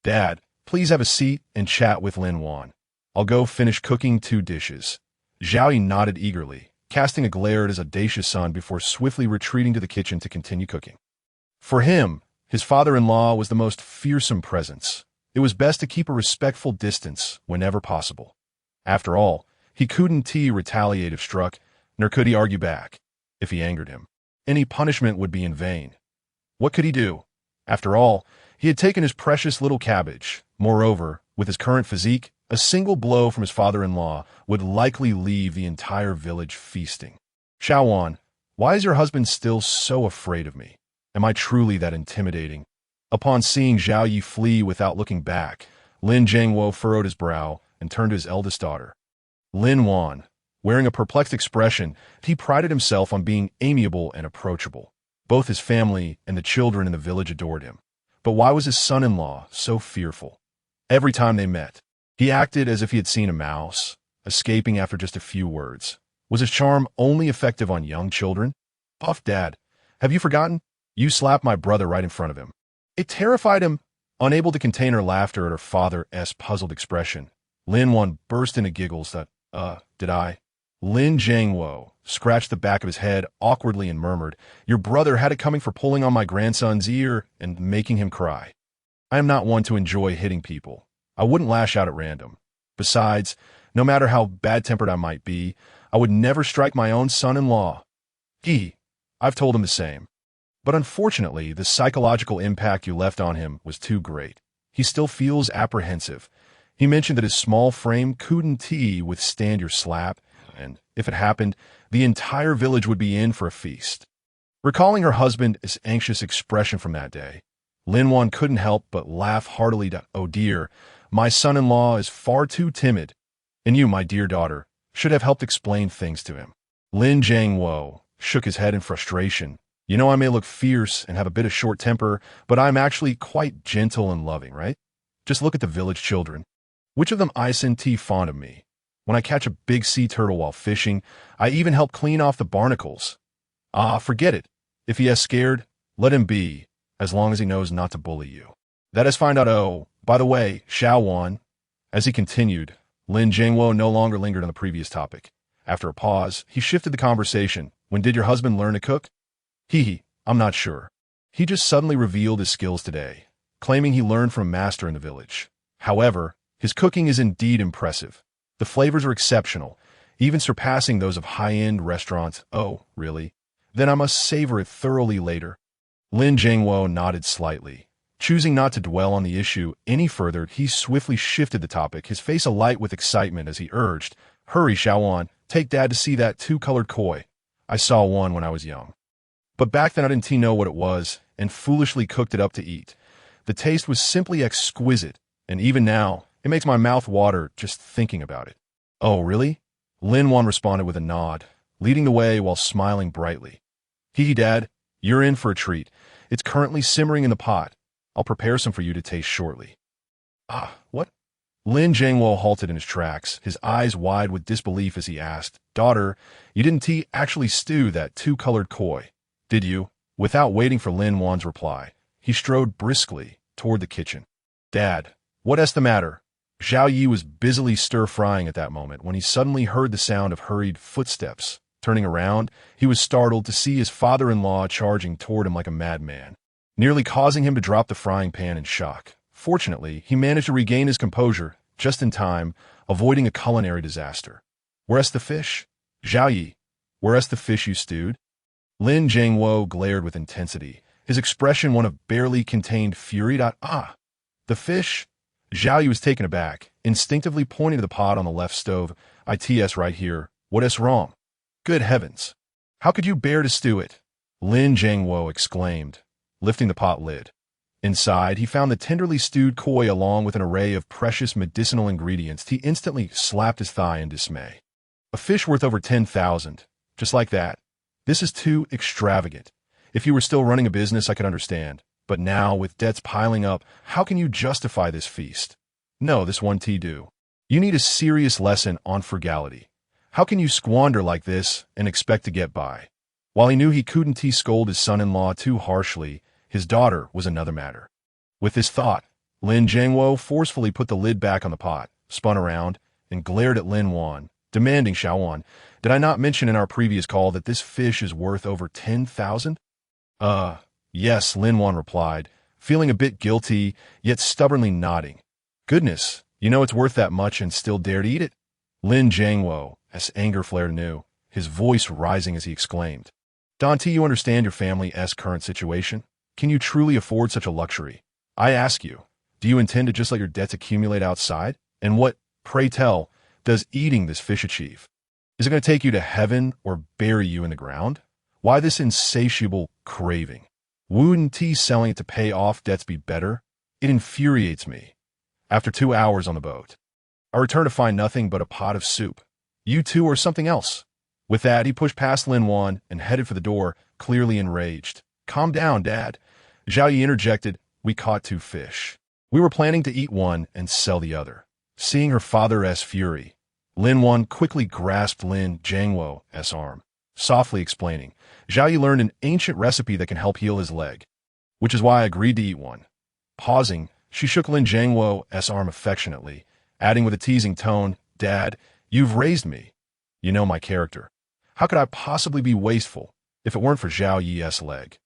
Dad, please have a seat and chat with Lin Wan. I'll go finish cooking 2 dishes. Zhao Yi nodded eagerly, casting a glare at his audacious son before swiftly retreating to the kitchen to continue cooking. For him, his father-in-law was the most fearsome presence. It was best to keep a respectful distance whenever possible. After all, he couldn't retaliate if struck, nor could he argue back. If he angered him, any punishment would be in vain. What could he do? After all, he had taken his precious little cabbage. Moreover, with his current physique, a single blow from his father-in-law would likely leave the entire village feasting. Xiaowan, why is your husband still so afraid of me? Am I truly that intimidating? Upon seeing Zhao Yi flee without looking back, Lin Jiangwo furrowed his brow and turned to his eldest daughter. Lin Wan, wearing a perplexed expression, he prided himself on being amiable and approachable. Both his family and the children in the village adored him. But why was his son-in-law so fearful? Every time they met, he acted as if he had seen a mouse, escaping after just a few words. Was his charm only effective on young children? Puff, Dad, have you forgotten? You slapped my brother right in front of him. It terrified him. Unable to contain her laughter at her father's puzzled expression, Lin Wan burst into giggles that, did I? Lin Jiangwo scratched the back of his head awkwardly and murmured, your brother had it coming for pulling on my grandson's ear and making him cry. I am not one to enjoy hitting people. I wouldn't lash out at random. Besides, no matter how bad-tempered I might be, I would never strike my own son-in-law. I've told him the same. But unfortunately, the psychological impact you left on him was too great. He still feels apprehensive. He mentioned that his small frame couldn't withstand your slap, and if it happened, the entire village would be in for a feast. Recalling her husband's anxious expression from that day, Lin Wan couldn't help but laugh heartily. Oh dear, my son-in-law is far too timid, and you, my dear daughter, should have helped explain things to him. Lin Jiangwo shook his head in frustration. You know, I may look fierce and have a bit of short temper, but I'm actually quite gentle and loving, right? Just look at the village children. Which of them isn't fond of me? When I catch a big sea turtle while fishing, I even help clean off the barnacles. Forget it. If he is scared, let him be, as long as he knows not to bully you. That is find out. Oh, by the way, Xiaowan. As he continued, Lin Jiangwo no longer lingered on the previous topic. After a pause, he shifted the conversation. When did your husband learn to cook? I'm not sure. He just suddenly revealed his skills today, claiming he learned from a master in the village. However, his cooking is indeed impressive. The flavors are exceptional, even surpassing those of high-end restaurants. Oh, really? Then I must savor it thoroughly later. Lin Jiangwo nodded slightly. Choosing not to dwell on the issue any further, he swiftly shifted the topic, his face alight with excitement as he urged, Hurry, Xiaowan, take Dad to see that 2-colored koi. I saw one when I was young. But back then I didn't know what it was, and foolishly cooked it up to eat. The taste was simply exquisite, and even now, it makes my mouth water just thinking about it. Oh, really? Lin Wan responded with a nod, leading the way while smiling brightly. Dad, you're in for a treat. It's currently simmering in the pot. I'll prepare some for you to taste shortly. What? Lin Jiangwo halted in his tracks, his eyes wide with disbelief as he asked, "Daughter, you didn't actually stew that two-colored koi, did you?" Without waiting for Lin Wan's reply, he strode briskly toward the kitchen. "Dad, what's the matter?" Zhao Yi was busily stir-frying at that moment when he suddenly heard the sound of hurried footsteps. Turning around, he was startled to see his father-in-law charging toward him like a madman, nearly causing him to drop the frying pan in shock. Fortunately, he managed to regain his composure just in time, avoiding a culinary disaster. "Where's the fish?" "Zhao Yi, where's the fish you stewed?" Lin Jiangwo glared with intensity, his expression one of barely contained fury. "Ah, the fish?" Zhao Yi was taken aback, instinctively pointing to the pot on the left stove. "It's right here. What's wrong?" "Good heavens! How could you bear to stew it?" Lin Jiangwo exclaimed, lifting the pot lid. Inside, he found the tenderly stewed koi along with an array of precious medicinal ingredients. He instantly slapped his thigh in dismay. "A fish worth over 10,000, just like that. This is too extravagant. If you were still running a business, I could understand. But now, with debts piling up, how can you justify this feast? No, this won't do. You need a serious lesson on frugality. How can you squander like this and expect to get by?" While he knew he couldn't scold his son-in-law too harshly, his daughter was another matter. With this thought, Lin Jiangwo forcefully put the lid back on the pot, spun around, and glared at Lin Wan, demanding, "Xiao Wan, did I not mention in our previous call that this fish is worth over 10,000? Yes," Lin Wan replied, feeling a bit guilty, yet stubbornly nodding. "Goodness, you know it's worth that much and still dare to eat it?" Lin Jiangwo, as anger flared anew, his voice rising as he exclaimed, "Don't you understand your family's current situation? Can you truly afford such a luxury? I ask you, do you intend to just let your debts accumulate outside? And what, pray tell, does eating this fish achieve? Is it going to take you to heaven or bury you in the ground? Why this insatiable craving? Wouldn't selling it to pay off debts be better? It infuriates me. After 2 hours on the boat, I return to find nothing but a pot of soup. You two are something else." With that, he pushed past Lin Wan and headed for the door, clearly enraged. "Calm down, Dad," Zhao Yi interjected. "We caught 2 fish. We were planning to eat one and sell the other." Seeing her father's fury, Lin Wan quickly grasped Lin Jiangwo's arm, softly explaining, "Zhao Yi learned an ancient recipe that can help heal his leg, which is why I agreed to eat one." Pausing, she shook Lin Jiangwo's arm affectionately, adding with a teasing tone, "Dad, you've raised me. You know my character. How could I possibly be wasteful if it weren't for Zhao Yi's leg?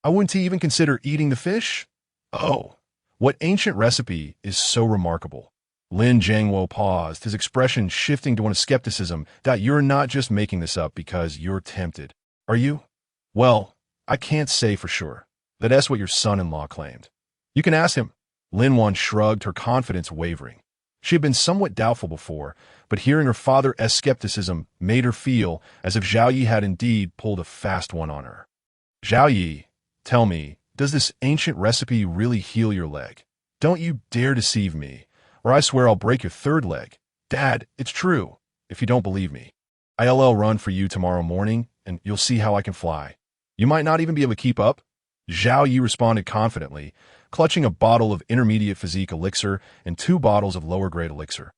I wouldn't even consider eating the fish." "Oh, what ancient recipe is so remarkable?" Lin Jiangwo paused, his expression shifting to one of skepticism. "You're not just making this up because you're tempted, are you?" "Well, I can't say for sure. That's what your son-in-law claimed. You can ask him." Lin Wan shrugged, her confidence wavering. She had been somewhat doubtful before, but hearing her father's skepticism made her feel as if Zhao Yi had indeed pulled a fast one on her. "Zhao Yi, tell me, does this ancient recipe really heal your leg? Don't you dare deceive me, or I swear I'll break your 3rd leg. Dad, it's true, if you don't believe me. I'll run for you tomorrow morning, and you'll see how I can fly. You might not even be able to keep up." Zhao Yi responded confidently, clutching a bottle of intermediate physique elixir and 2 bottles of lower-grade elixir.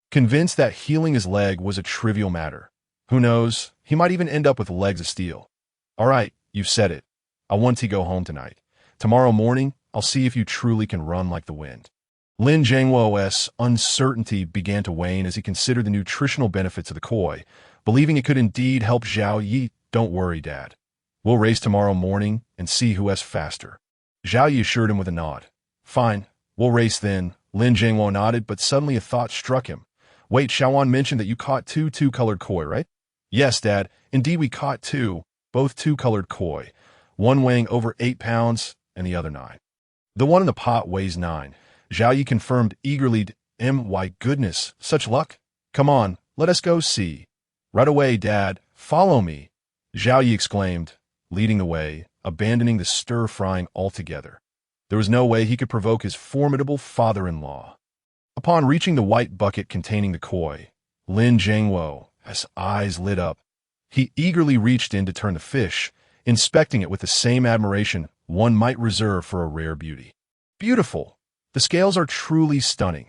Convinced that healing his leg was a trivial matter. Who knows, he might even end up with legs of steel. "All right, you've said it. I want to go home tonight. Tomorrow morning, I'll see if you truly can run like the wind." Lin Jiangwo's uncertainty began to wane as he considered the nutritional benefits of the koi, believing it could indeed help Zhao Yi. "Don't worry, Dad. We'll race tomorrow morning and see who has faster." Zhao Yi assured him with a nod. "Fine, we'll race then." Lin Jiangwo nodded, but suddenly a thought struck him. "Wait, Xiao Wan mentioned that you caught 2 two-colored koi, right?" "Yes, Dad. Indeed, we caught 2, both two-colored koi, one weighing over 8 pounds and the other 9. The one in the pot weighs 9. Zhao Yi confirmed eagerly. "My goodness, such luck. Come on, let us go see." "Right away, Dad. Follow me," Zhao Yi exclaimed, leading the way, abandoning the stir-frying altogether. There was no way he could provoke his formidable father-in-law. Upon reaching the white bucket containing the koi, Lin Jiangwo's eyes lit up. He eagerly reached in to turn the fish, inspecting it with the same admiration one might reserve for a rare beauty. "Beautiful! The scales are truly stunning.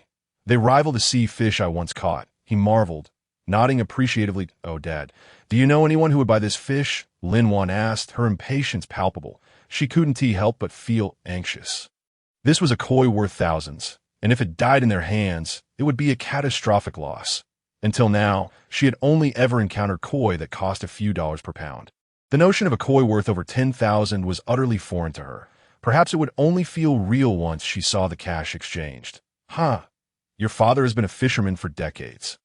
They rival the sea fish I once caught, he marveled, nodding appreciatively. Oh, Dad, do you know anyone who would buy this fish? Lin Wan asked, her impatience palpable. She couldn't help but feel anxious. This was a koi worth thousands, and if it died in their hands, it would be a catastrophic loss. Until now, she had only ever encountered koi that cost a few dollars per pound. The notion of a koi worth over 10,000 was utterly foreign to her. Perhaps it would only feel real once she saw the cash exchanged. Huh. Your father has been a fisherman for decades.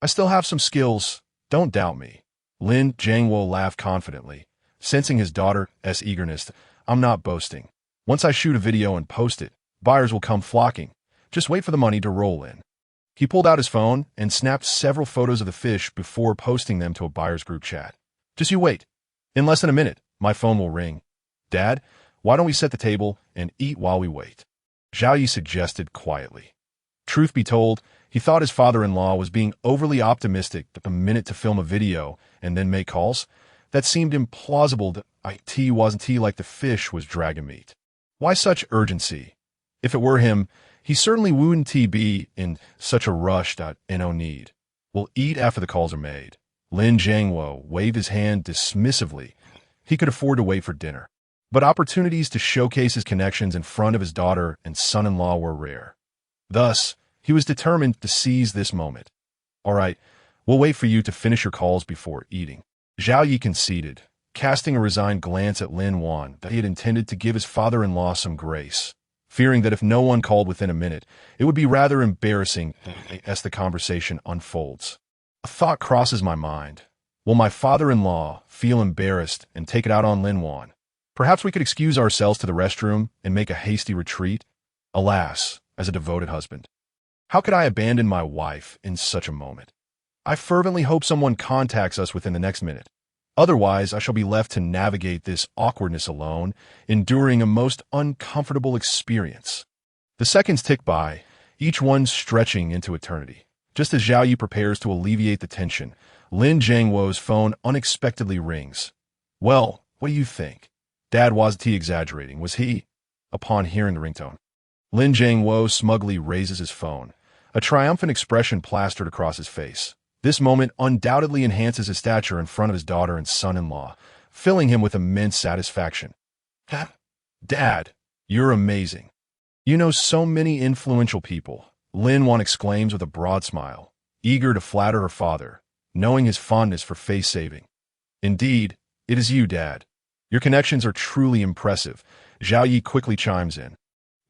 I still have some skills. Don't doubt me. Lin Jiangwo laughed confidently, sensing his daughter's eagerness. I'm not boasting. Once I shoot a video and post it, buyers will come flocking. Just wait for the money to roll in. He pulled out his phone and snapped several photos of the fish before posting them to a buyer's group chat. Just you wait. In less than a minute, my phone will ring. Dad, why don't we set the table and eat while we wait? Zhao Yi suggested quietly. Truth be told, he thought his father-in-law was being overly optimistic that a minute to film a video and then make calls. That seemed implausible. That it wasn't like the fish was dragon meat. Why such urgency? If it were him, he certainly wouldn't be in such a rush. No need. We'll eat after the calls are made. Lin Jiangwo waved his hand dismissively. He could afford to wait for dinner. But opportunities to showcase his connections in front of his daughter and son-in-law were rare. Thus, he was determined to seize this moment. All right, we'll wait for you to finish your calls before eating. Zhao Yi conceded, casting a resigned glance at Lin Wan that he had intended to give his father-in-law some grace, fearing that if no one called within a minute, it would be rather embarrassing as the conversation unfolds. A thought crosses my mind. Will my father-in-law feel embarrassed and take it out on Lin Wan? Perhaps we could excuse ourselves to the restroom and make a hasty retreat? Alas, as a devoted husband, how could I abandon my wife in such a moment? I fervently hope someone contacts us within the next minute. Otherwise, I shall be left to navigate this awkwardness alone, enduring a most uncomfortable experience. The seconds tick by, each one stretching into eternity. Just as Zhao Yi prepares to alleviate the tension, Lin Jiangwo's phone unexpectedly rings. Well, what do you think? Dad wasn't exaggerating, was he? Upon hearing the ringtone, Lin Jiangwo smugly raises his phone, a triumphant expression plastered across his face. This moment undoubtedly enhances his stature in front of his daughter and son-in-law, filling him with immense satisfaction. Dad, you're amazing. You know so many influential people, Lin Wan exclaims with a broad smile, eager to flatter her father, knowing his fondness for face-saving. Indeed, it is you, Dad. Your connections are truly impressive, Zhao Yi quickly chimes in.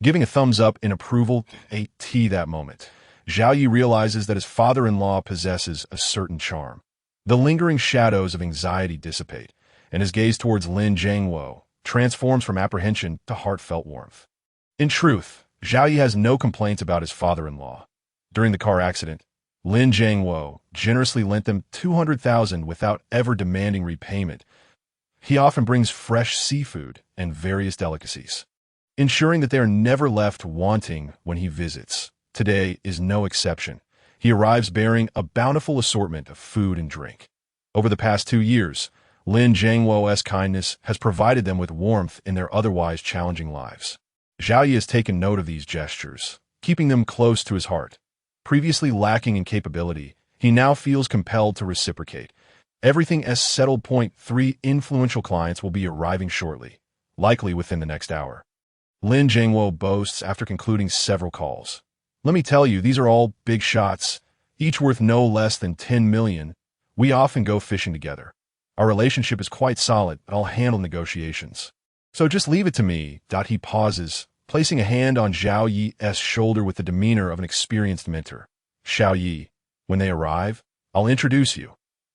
Giving a thumbs up in approval, that moment, Zhao Yi realizes that his father-in-law possesses a certain charm. The lingering shadows of anxiety dissipate, and his gaze towards Lin Jiangwo transforms from apprehension to heartfelt warmth. In truth, Zhao Yi has no complaints about his father-in-law. During the car accident, Lin Jiangwo generously lent them 200,000 without ever demanding repayment. He often brings fresh seafood and various delicacies, ensuring that they are never left wanting when he visits. Today is no exception. He arrives bearing a bountiful assortment of food and drink. Over the past 2 years, Lin Jiangwo's kindness has provided them with warmth in their otherwise challenging lives. Zhao Yi has taken note of these gestures, keeping them close to his heart. Previously lacking in capability, he now feels compelled to reciprocate. Everything as settled. 3 influential clients will be arriving shortly, likely within the next hour. Lin Jiangwo boasts after concluding several calls. Let me tell you, these are all big shots, each worth no less than 10 million. We often go fishing together. Our relationship is quite solid, and I'll handle negotiations. So just leave it to me. He pauses, placing a hand on Zhao Yi's shoulder with the demeanor of an experienced mentor. Zhao Yi, when they arrive, I'll introduce you.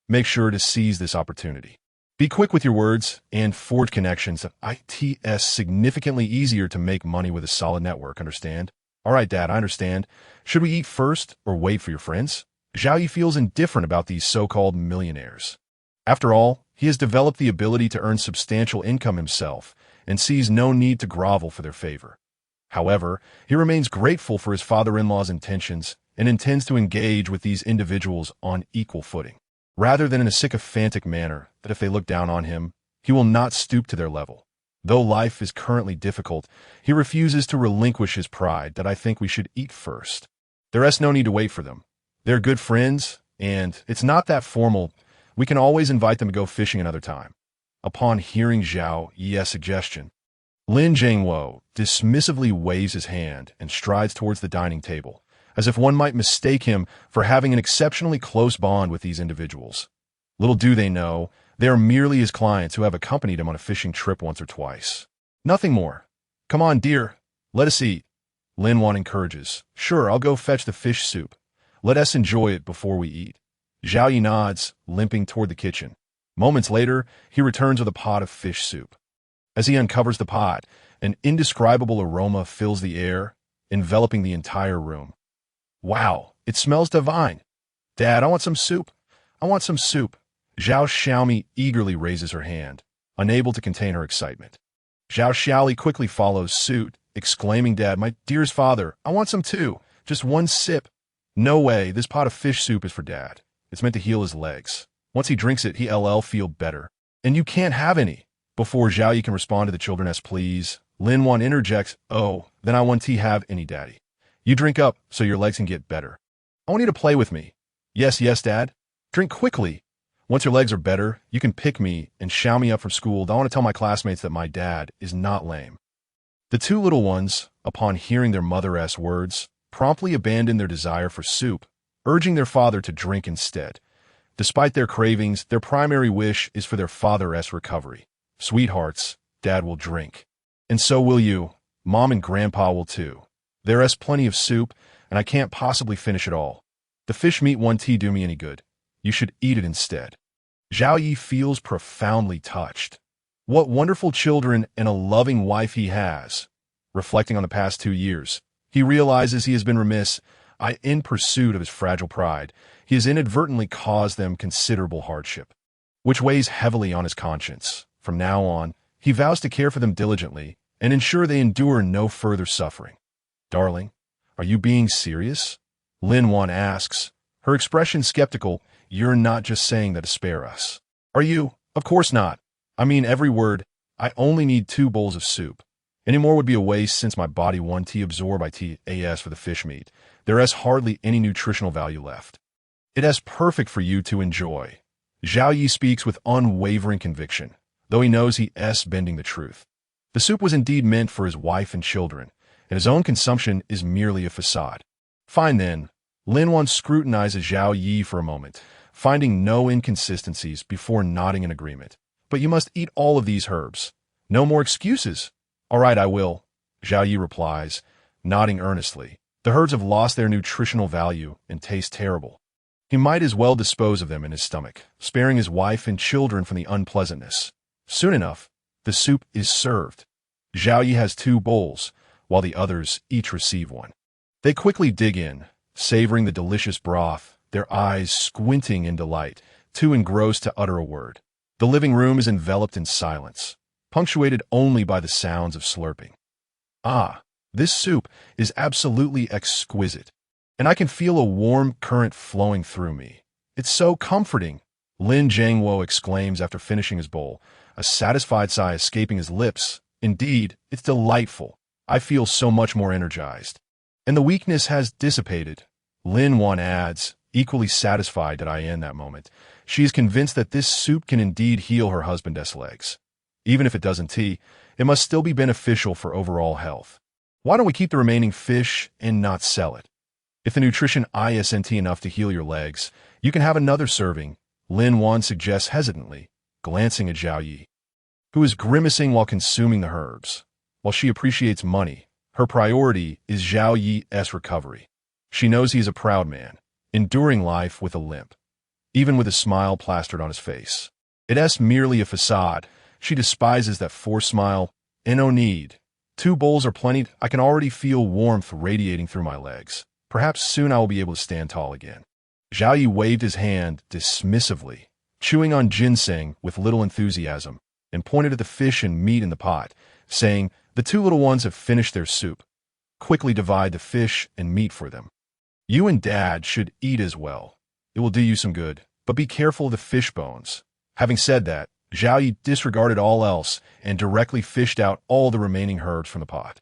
Make sure to seize this opportunity. Be quick with your words and forge connections. It's significantly easier to make money with a solid network, understand? All right, Dad, I understand. Should we eat first or wait for your friends? Zhao Yi feels indifferent about these so-called millionaires. After all, he has developed the ability to earn substantial income himself and sees no need to grovel for their favor. However, he remains grateful for his father-in-law's intentions and intends to engage with these individuals on equal footing, rather than in a sycophantic manner that if they look down on him, he will not stoop to their level. Though life is currently difficult, he refuses to relinquish his pride. That I think we should eat first. There's no need to wait for them. They're good friends, and it's not that formal. We can always invite them to go fishing another time. Upon hearing Zhao Yi's suggestion, Lin Jiangwo dismissively waves his hand and strides towards the dining table, as if one might mistake him for having an exceptionally close bond with these individuals. Little do they know, they are merely his clients who have accompanied him on a fishing trip once or twice. Nothing more. Come on, dear. Let us eat. Lin Wan encourages. Sure, I'll go fetch the fish soup. Let us enjoy it before we eat. Zhao Yi nods, limping toward the kitchen. Moments later, he returns with a pot of fish soup. As he uncovers the pot, an indescribable aroma fills the air, enveloping the entire room. Wow, it smells divine. Dad, I want some soup. I want some soup. Zhao Xiaomi eagerly raises her hand, unable to contain her excitement. Zhao Xiaoli quickly follows suit, exclaiming, Dad, my dearest father, I want some too. Just one sip. No way, this pot of fish soup is for Dad. It's meant to heal his legs. Once he drinks it, he'll feel better. And you can't have any. Before Zhao Yi can respond to the children as please, Lin Wan interjects, oh, then I want to have any, Daddy. You drink up so your legs can get better. I want you to play with me. Yes, Dad. Drink quickly. Once your legs are better, you can pick me and shout me up from school. I want to tell my classmates that my dad is not lame. The two little ones, upon hearing their mother's words, promptly abandon their desire for soup, urging their father to drink instead. Despite their cravings, their primary wish is for their father's recovery. Sweethearts, Dad will drink. And so will you. Mom and Grandpa will too. There's plenty of soup, and I can't possibly finish it all. The fish meat won't do me any good. You should eat it instead. Zhao Yi feels profoundly touched. What wonderful children and a loving wife he has. Reflecting on the past 2 years, he realizes he has been remiss. In pursuit of his fragile pride, he has inadvertently caused them considerable hardship, which weighs heavily on his conscience. From now on, he vows to care for them diligently and ensure they endure no further suffering. Darling, are you being serious? Lin Wan asks, her expression skeptical. You're not just saying that to spare us. Are you? Of course not. I mean every word. I only need 2 bowls of soup. Any more would be a waste since my body won't absorb as for the fish meat. There is hardly any nutritional value left. It is perfect for you to enjoy. Zhao Yi speaks with unwavering conviction, though he knows he is bending the truth. The soup was indeed meant for his wife and children, and his own consumption is merely a facade. Fine then. Lin Wan scrutinizes Zhao Yi for a moment, finding no inconsistencies before nodding in agreement. But you must eat all of these herbs. No more excuses. All right, I will, Zhao Yi replies, nodding earnestly. The herbs have lost their nutritional value and taste terrible. He might as well dispose of them in his stomach, sparing his wife and children from the unpleasantness. Soon enough, the soup is served. Zhao Yi has 2 bowls, while the others each receive 1. They quickly dig in, savoring the delicious broth, their eyes squinting in delight, too engrossed to utter a word. The living room is enveloped in silence, punctuated only by the sounds of slurping. Ah, this soup is absolutely exquisite, and I can feel a warm current flowing through me. It's so comforting, Lin Jiangwo exclaims after finishing his bowl, a satisfied sigh escaping his lips. Indeed, it's delightful. I feel so much more energized. And the weakness has dissipated, Lin Wan adds, equally satisfied that in that moment. She is convinced that this soup can indeed heal her husband's legs. Even if it doesn't it must still be beneficial for overall health. Why don't we keep the remaining fish and not sell it? If the nutrition isn't enough to heal your legs, you can have another serving, Lin Wan suggests hesitantly, glancing at Zhao Yi, who is grimacing while consuming the herbs. While she appreciates money, her priority is Zhao Yi's recovery. She knows he is a proud man, enduring life with a limp, even with a smile plastered on his face. It is merely a facade. She despises that forced smile. And no need. 2 bowls are plenty. I can already feel warmth radiating through my legs. Perhaps soon I will be able to stand tall again. Zhao Yi waved his hand dismissively, chewing on ginseng with little enthusiasm, and pointed at the fish and meat in the pot, saying, the 2 little ones have finished their soup. Quickly divide the fish and meat for them. You and Dad should eat as well. It will do you some good, but be careful of the fish bones. Having said that, Zhao Yi disregarded all else and directly fished out all the remaining herbs from the pot.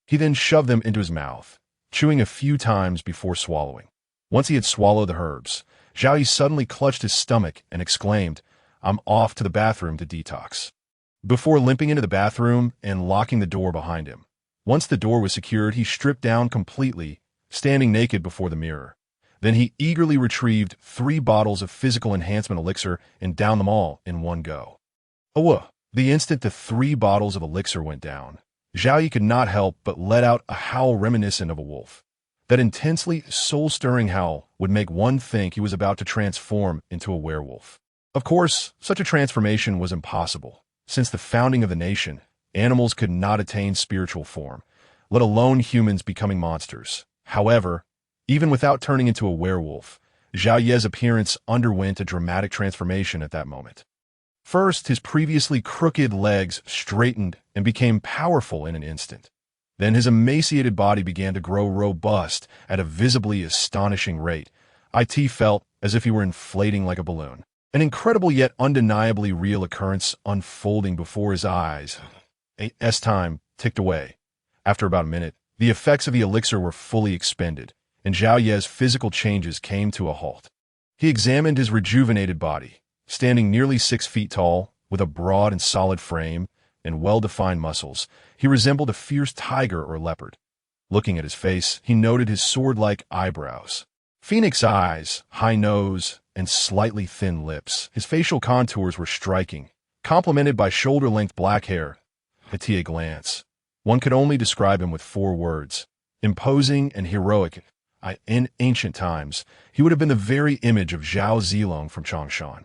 He then shoved them into his mouth, chewing a few times before swallowing. Once he had swallowed the herbs, Zhao Yi suddenly clutched his stomach and exclaimed, "I'm off to the bathroom to detox." Before limping into the bathroom and locking the door behind him. Once the door was secured, he stripped down completely, standing naked before the mirror. Then he eagerly retrieved 3 bottles of physical enhancement elixir and downed them all in one go. The instant the 3 bottles of elixir went down, Zhao Yi could not help but let out a howl reminiscent of a wolf. That intensely soul-stirring howl would make one think he was about to transform into a werewolf. Of course, such a transformation was impossible. Since the founding of the nation, animals could not attain spiritual form, let alone humans becoming monsters. However, even without turning into a werewolf, Zhao Yi's appearance underwent a dramatic transformation at that moment. First, his previously crooked legs straightened and became powerful in an instant. Then his emaciated body began to grow robust at a visibly astonishing rate. It felt as if he were inflating like a balloon. An incredible yet undeniably real occurrence unfolding before his eyes. As time ticked away. After about a minute, the effects of the elixir were fully expended, and Zhao Yi's physical changes came to a halt. He examined his rejuvenated body, standing nearly 6 feet tall, with a broad and solid frame and well-defined muscles. He resembled a fierce tiger or leopard. Looking at his face, he noted his sword-like eyebrows, phoenix eyes, high nose, and slightly thin lips. His facial contours were striking, complemented by shoulder-length black hair. At a glance, one could only describe him with 4 words: imposing and heroic. In ancient times, he would have been the very image of Zhao Zilong from Changshan.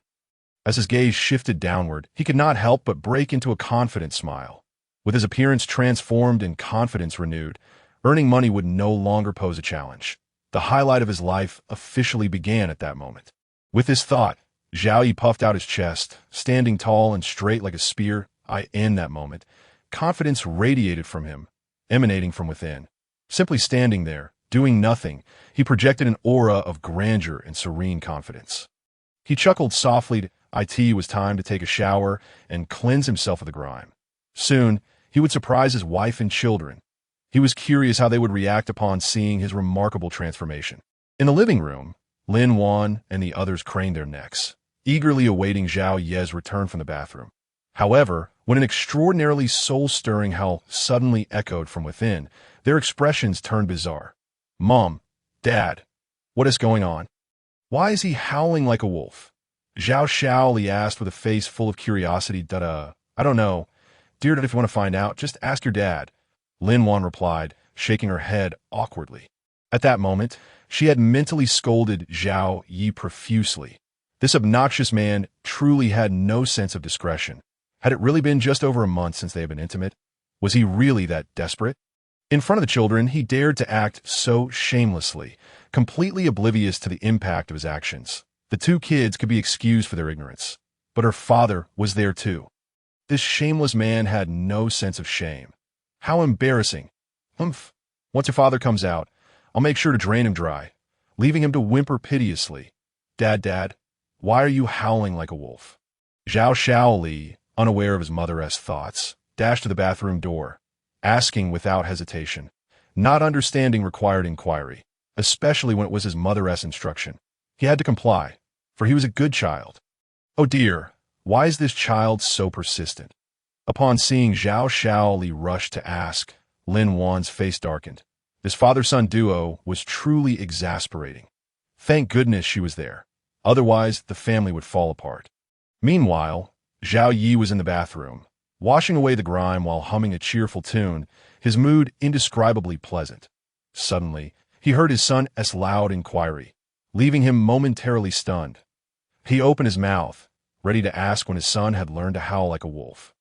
As his gaze shifted downward, he could not help but break into a confident smile. With his appearance transformed and confidence renewed, earning money would no longer pose a challenge. The highlight of his life officially began at that moment. With this thought, Zhao Yi puffed out his chest, standing tall and straight like a spear. In that moment, confidence radiated from him, emanating from within. Simply standing there, doing nothing, he projected an aura of grandeur and serene confidence. He chuckled softly. It was time to take a shower and cleanse himself of the grime. Soon, he would surprise his wife and children. He was curious how they would react upon seeing his remarkable transformation. In the living room, Lin Wan and the others craned their necks, eagerly awaiting Zhao Yi's return from the bathroom. However, when an extraordinarily soul-stirring howl suddenly echoed from within, their expressions turned bizarre. "Mom, Dad, what is going on? Why is he howling like a wolf?" Zhao Shaoli asked with a face full of curiosity. I don't know. Dear Dad, if you want to find out, just ask your dad. Lin Wan replied, shaking her head awkwardly. At that moment, she had mentally scolded Zhao Yi profusely. This obnoxious man truly had no sense of discretion. Had it really been just over a month since they had been intimate? Was he really that desperate? In front of the children, he dared to act so shamelessly, completely oblivious to the impact of his actions. The 2 kids could be excused for their ignorance, but her father was there too. This shameless man had no sense of shame. How embarrassing. Once your father comes out, I'll make sure to drain him dry, leaving him to whimper piteously. Dad, why are you howling like a wolf?" Zhao Shaoli, unaware of his mother-esque thoughts, dashed to the bathroom door, asking without hesitation. Not understanding required inquiry, especially when it was his mother-esque instruction. He had to comply, for he was a good child. Oh dear, why is this child so persistent? Upon seeing Zhao Shaoli rush to ask, Lin Wan's face darkened. This father-son duo was truly exasperating. Thank goodness she was there. Otherwise, the family would fall apart. Meanwhile, Zhao Yi was in the bathroom, washing away the grime while humming a cheerful tune, his mood indescribably pleasant. Suddenly, he heard his son's loud inquiry, leaving him momentarily stunned. He opened his mouth, ready to ask when his son had learned to howl like a wolf.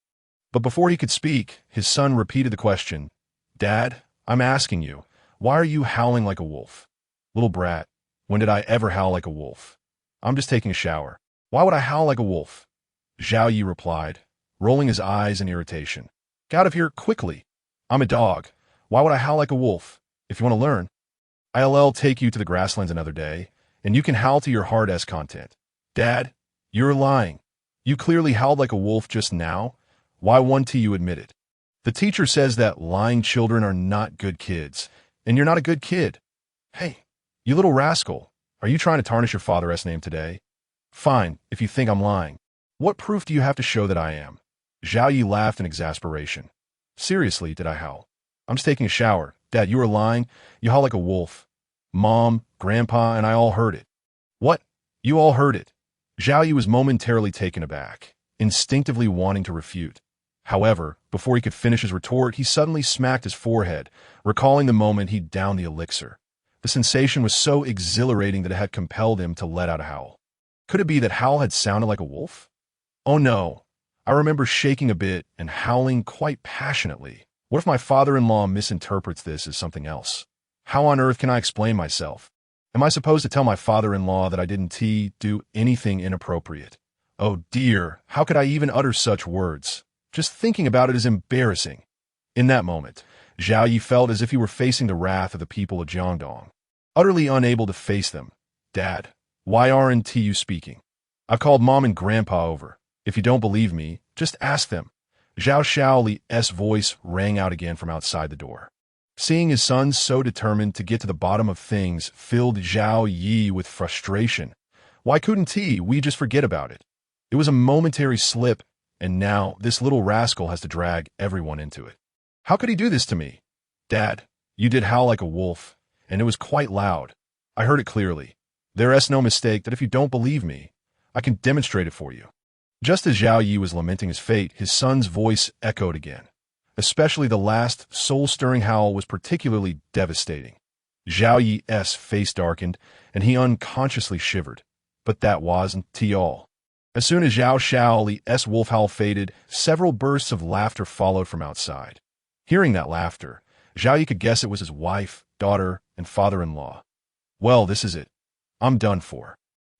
But before he could speak, his son repeated the question. "Dad, I'm asking you, why are you howling like a wolf?" "Little brat, when did I ever howl like a wolf? I'm just taking a shower. Why would I howl like a wolf?" Zhao Yi replied, rolling his eyes in irritation. "Get out of here quickly. I'm a dog. Why would I howl like a wolf? If you want to learn, I'll take you to the grasslands another day, and you can howl to your heart's content." "Dad, you're lying. You clearly howled like a wolf just now. Why won't you admit it?" The teacher says that lying children are not good kids. And you're not a good kid. Hey, you little rascal. Are you trying to tarnish your father's name today? Fine, if you think I'm lying. What proof do you have to show that I am? Zhao Yi laughed in exasperation. Seriously, did I howl? I'm just taking a shower. Dad, you were lying. You howl like a wolf. Mom, Grandpa, and I all heard it. What? You all heard it? Zhao Yi was momentarily taken aback, instinctively wanting to refute. However, before he could finish his retort, he suddenly smacked his forehead, recalling the moment he'd downed the elixir. The sensation was so exhilarating that it had compelled him to let out a howl. Could it be that howl had sounded like a wolf? Oh no. I remember shaking a bit and howling quite passionately. What if my father-in-law misinterprets this as something else? How on earth can I explain myself? Am I supposed to tell my father-in-law that I didn't do anything inappropriate? Oh dear, how could I even utter such words? Just thinking about it is embarrassing. In that moment, Zhao Yi felt as if he were facing the wrath of the people of Jiangdong. Utterly unable to face them. Dad, why aren't you speaking? I've called Mom and Grandpa over. If you don't believe me, just ask them. Zhao Shaoli's voice rang out again from outside the door. Seeing his son so determined to get to the bottom of things filled Zhao Yi with frustration. Why couldn't we just forget about it? It was a momentary slip, and now this little rascal has to drag everyone into it. How could he do this to me? Dad, you did howl like a wolf, and it was quite loud. I heard it clearly. There's no mistake that if you don't believe me, I can demonstrate it for you. Just as Zhao Yi was lamenting his fate, his son's voice echoed again. Especially the last soul-stirring howl was particularly devastating. Zhao Yi's face darkened, and he unconsciously shivered. But that wasn't all. As soon as Zhao Shaoli's wolf howl faded, several bursts of laughter followed from outside. Hearing that laughter, Zhao Yi could guess it was his wife, daughter, and father-in-law. Well, this is it. I'm done for.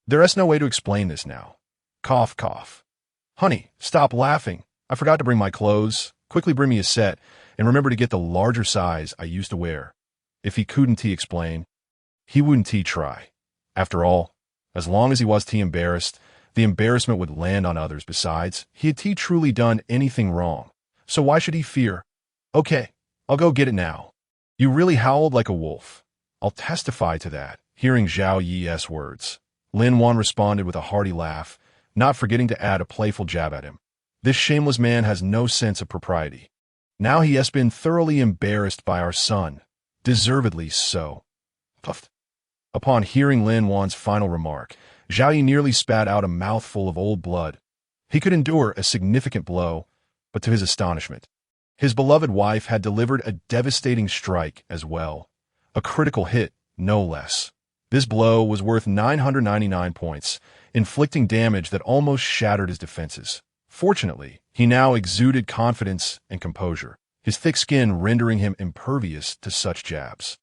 There's no way to explain this now. Cough, cough. Honey, stop laughing. I forgot to bring my clothes. Quickly bring me a set, and remember to get the larger size I used to wear. If he couldn't explain, he wouldn't try. After all, as long as he was embarrassed, the embarrassment would land on others. Besides, he had truly done anything wrong. So why should he fear? Okay, I'll go get it now. You really howled like a wolf. I'll testify to that. Hearing Zhao Yi's words, Lin Wan responded with a hearty laugh, not forgetting to add a playful jab at him. This shameless man has no sense of propriety. Now he has been thoroughly embarrassed by our son. Deservedly so. Puffed. Upon hearing Lin Wan's final remark, Zhao Yi nearly spat out a mouthful of old blood. He could endure a significant blow, but to his astonishment, his beloved wife had delivered a devastating strike as well. A critical hit, no less. This blow was worth 999 points, inflicting damage that almost shattered his defenses. Fortunately, he now exuded confidence and composure, his thick skin rendering him impervious to such jabs.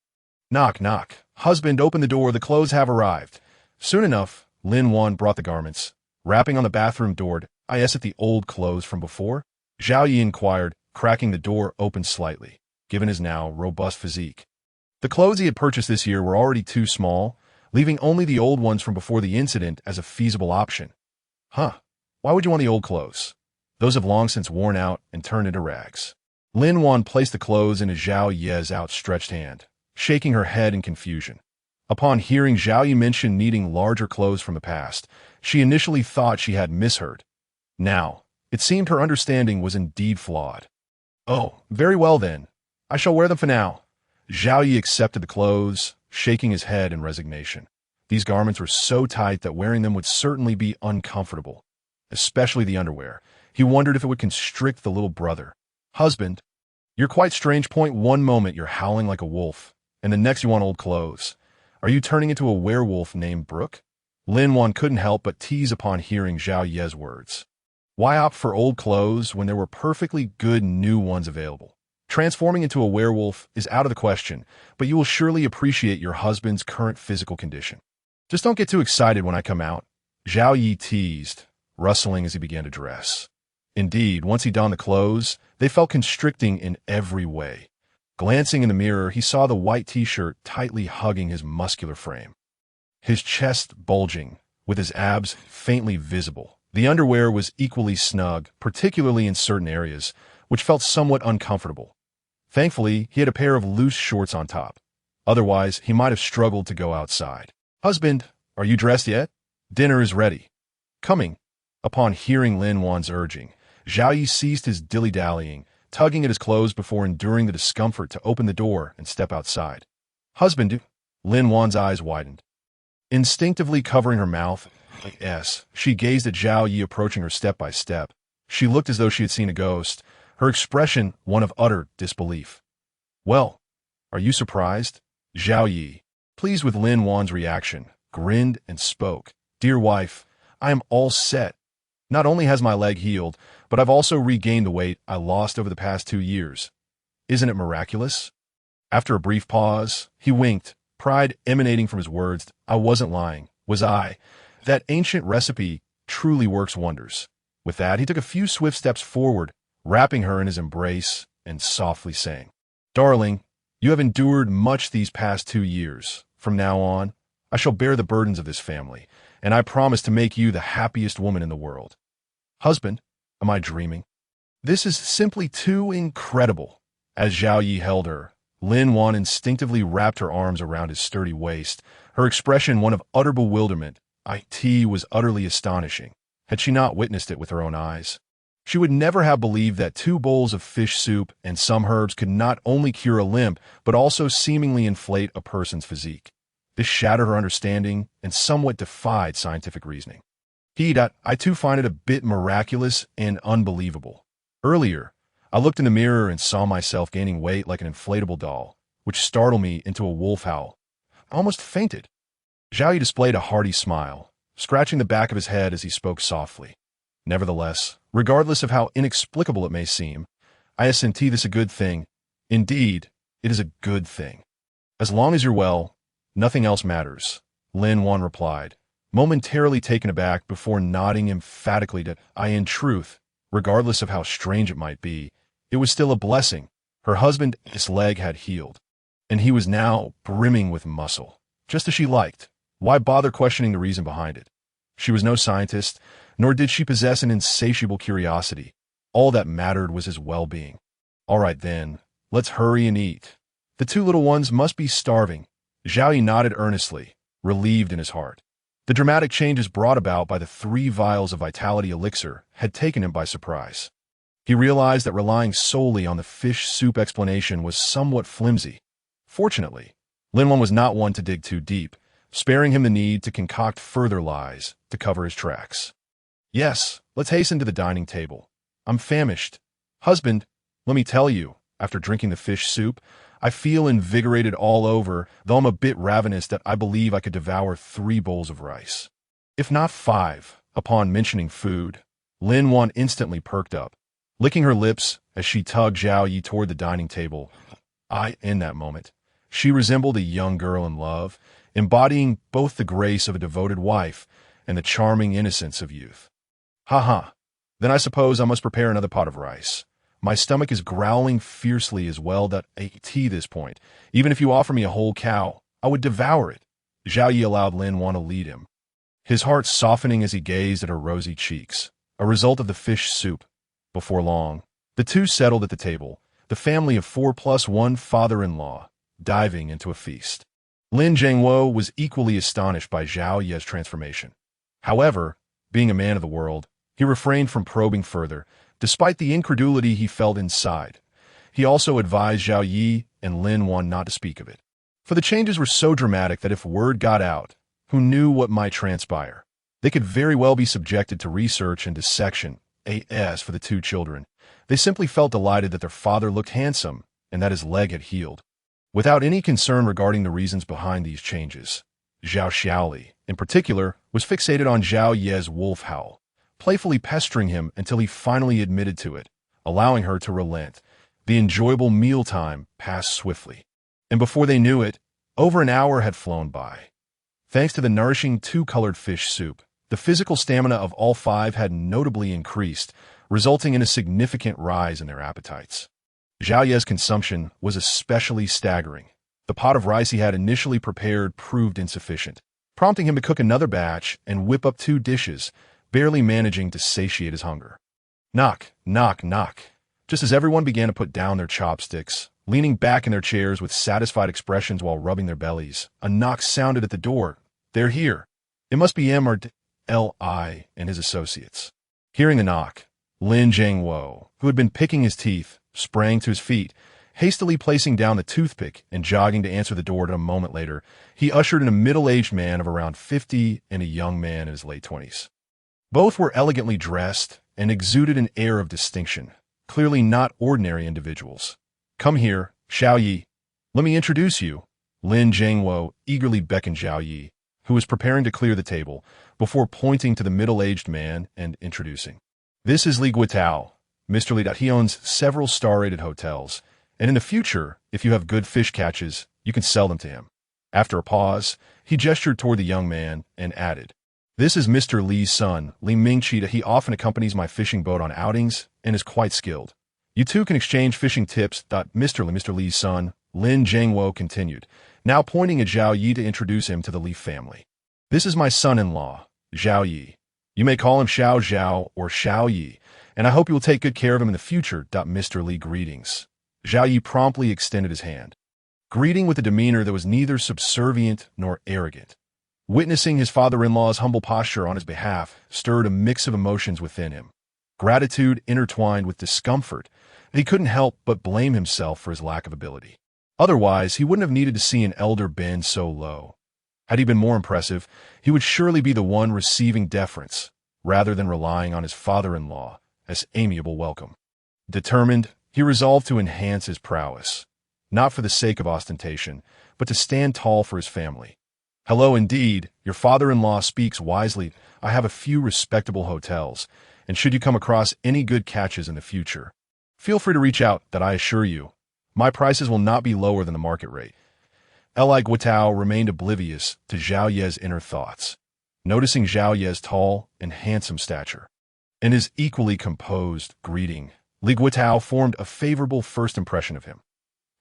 Knock, knock. Husband, open the door. The clothes have arrived. Soon enough, Lin Wan brought the garments. Rapping on the bathroom door, I asked at the old clothes from before? Zhao Yi inquired, cracking the door open slightly, given his now robust physique. The clothes he had purchased this year were already too small, leaving only the old ones from before the incident as a feasible option. Huh. Why would you want the old clothes? Those have long since worn out and turned into rags. Lin Wan placed the clothes in Zhao Yi's outstretched hand, shaking her head in confusion. Upon hearing Zhao Yi mention needing larger clothes from the past, she initially thought she had misheard. Now, it seemed her understanding was indeed flawed. Oh, very well then. I shall wear them for now. Zhao Yi accepted the clothes, shaking his head in resignation. These garments were so tight that wearing them would certainly be uncomfortable. Especially the underwear. He wondered if it would constrict the little brother. Husband, you're quite strange. One moment you're howling like a wolf, and the next you want old clothes. Are you turning into a werewolf named Brooke? Lin Wan couldn't help but tease upon hearing Zhao Yi's words. Why opt for old clothes when there were perfectly good new ones available? Transforming into a werewolf is out of the question, but you will surely appreciate your husband's current physical condition. Just don't get too excited when I come out. Zhao Yi teased, rustling as he began to dress. Indeed, once he donned the clothes, they felt constricting in every way. Glancing in the mirror, he saw the white t-shirt tightly hugging his muscular frame. His chest bulging, with his abs faintly visible. The underwear was equally snug, particularly in certain areas, which felt somewhat uncomfortable. Thankfully, he had a pair of loose shorts on top. Otherwise, he might have struggled to go outside. "Husband, are you dressed yet? Dinner is ready." Coming. Upon hearing Lin Wan's urging, Zhao Yi ceased his dilly-dallying, tugging at his clothes before enduring the discomfort to open the door and step outside. "Husband," Lin Wan's eyes widened. Instinctively covering her mouth, she gazed at Zhao Yi approaching her step by step. She looked as though she had seen a ghost, her expression one of utter disbelief. "Well, are you surprised?" Zhao Yi, pleased with Lin Wan's reaction, grinned and spoke. "Dear wife, I am all set. Not only has my leg healed, but I've also regained the weight I lost over the past 2 years. Isn't it miraculous?" After a brief pause, he winked, pride emanating from his words. "I wasn't lying, was I? That ancient recipe truly works wonders." With that, he took a few swift steps forward, wrapping her in his embrace and softly saying, "Darling, you have endured much these past 2 years. From now on, I shall bear the burdens of this family, and I promise to make you the happiest woman in the world." "Husband, am I dreaming? This is simply too incredible." As Zhao Yi held her, Lin Wan instinctively wrapped her arms around his sturdy waist, her expression one of utter bewilderment. It was utterly astonishing. Had she not witnessed it with her own eyes, she would never have believed that 2 bowls of fish soup and some herbs could not only cure a limp, but also seemingly inflate a person's physique. This shattered her understanding and somewhat defied scientific reasoning. I too find it a bit miraculous and unbelievable. Earlier, I looked in the mirror and saw myself gaining weight like an inflatable doll, which startled me into a wolf howl. I almost fainted. Zhao Yi displayed a hearty smile, scratching the back of his head as he spoke softly. "Nevertheless, regardless of how inexplicable it may seem, I assent this a good thing. Indeed, it is a good thing. As long as you're well, nothing else matters," Lin Wan replied, momentarily taken aback before nodding emphatically that in truth, regardless of how strange it might be, it was still a blessing. Her husband's leg had healed, and he was now brimming with muscle, just as she liked. Why bother questioning the reason behind it? She was no scientist, nor did she possess an insatiable curiosity. All that mattered was his well-being. "All right then, let's hurry and eat. The 2 little ones must be starving." Zhao Yi nodded earnestly, relieved in his heart. The dramatic changes brought about by the 3 vials of vitality elixir had taken him by surprise. He realized that relying solely on the fish soup explanation was somewhat flimsy. Fortunately, Lin Wan was not one to dig too deep, sparing him the need to concoct further lies to cover his tracks. "Yes, let's hasten to the dining table. I'm famished. Husband, let me tell you, after drinking the fish soup, I feel invigorated all over, though I'm a bit ravenous that I believe I could devour 3 bowls of rice. If not 5." Upon mentioning food, Lin Wan instantly perked up, licking her lips as she tugged Zhao Yi toward the dining table. In that moment, she resembled a young girl in love, embodying both the grace of a devoted wife and the charming innocence of youth. "Ha! Then I suppose I must prepare another pot of rice. My stomach is growling fiercely as well that at this point, even if you offer me a whole cow, I would devour it." Zhao Yi allowed Lin Wan to lead him, his heart softening as he gazed at her rosy cheeks, a result of the fish soup. Before long, the 2 settled at the table, the family of 4 plus 1 father-in-law, diving into a feast. Lin Zhengwo was equally astonished by Zhao Yi's transformation. However, being a man of the world, he refrained from probing further, despite the incredulity he felt inside. He also advised Zhao Yi and Lin Wan not to speak of it, for the changes were so dramatic that if word got out, who knew what might transpire? They could very well be subjected to research and dissection. As for the 2 children, they simply felt delighted that their father looked handsome and that his leg had healed, without any concern regarding the reasons behind these changes. Zhao Xiaoli, in particular, was fixated on Zhao Yi's wolf howl, playfully pestering him until he finally admitted to it, allowing her to relent. The enjoyable mealtime passed swiftly, and before they knew it, over an hour had flown by. Thanks to the nourishing 2-colored fish soup, the physical stamina of all 5 had notably increased, resulting in a significant rise in their appetites. Zhao Yi's consumption was especially staggering. The pot of rice he had initially prepared proved insufficient, prompting him to cook another batch and whip up 2 dishes, barely managing to satiate his hunger. Knock, knock, knock. Just as everyone began to put down their chopsticks, leaning back in their chairs with satisfied expressions while rubbing their bellies. A knock sounded at the door. "They're here. It must be M or Li and his associates." Hearing the knock, Lin Jiangwo, who had been picking his teeth, sprang to his feet, hastily placing down the toothpick and jogging to answer the door. A moment later, he ushered in a middle-aged man of around 50 and a young man in his late 20s. Both were elegantly dressed and exuded an air of distinction, clearly not ordinary individuals. "Come here, Xiao Yi. Let me introduce you." Lin Jiangwo eagerly beckoned Xiao Yi, who was preparing to clear the table, before pointing to the middle-aged man and introducing. "This is Li Guitao, Mr. Li. He owns several star-rated hotels, and in the future, if you have good fish catches, you can sell them to him." After a pause, he gestured toward the young man and added, "This is Mr. Li's son, Li Mingqi. He often accompanies my fishing boat on outings and is quite skilled. You two can exchange fishing tips." Mr. Li's son, Lin Jiangwo continued, now pointing at Xiao Yi to introduce him to the Li family. "This is my son-in-law, Xiao Yi. You may call him Xiao Zhao or Xiao Yi, and I hope you will take good care of him in the future." Mr. Li greetings. Xiao Yi promptly extended his hand, greeting with a demeanor that was neither subservient nor arrogant. Witnessing his father-in-law's humble posture on his behalf stirred a mix of emotions within him. Gratitude intertwined with discomfort, and he couldn't help but blame himself for his lack of ability. Otherwise, he wouldn't have needed to see an elder bend so low. Had he been more impressive, he would surely be the one receiving deference, rather than relying on his father-in-law as amiable welcome. Determined, he resolved to enhance his prowess, not for the sake of ostentation, but to stand tall for his family. "Hello indeed, your father-in-law speaks wisely. I have a few respectable hotels, and should you come across any good catches in the future, feel free to reach out. I assure you, my prices will not be lower than the market rate." Li Guitao remained oblivious to Zhao Ye's inner thoughts, noticing Zhao Ye's tall and handsome stature. In his equally composed greeting, Li Guitao formed a favorable first impression of him.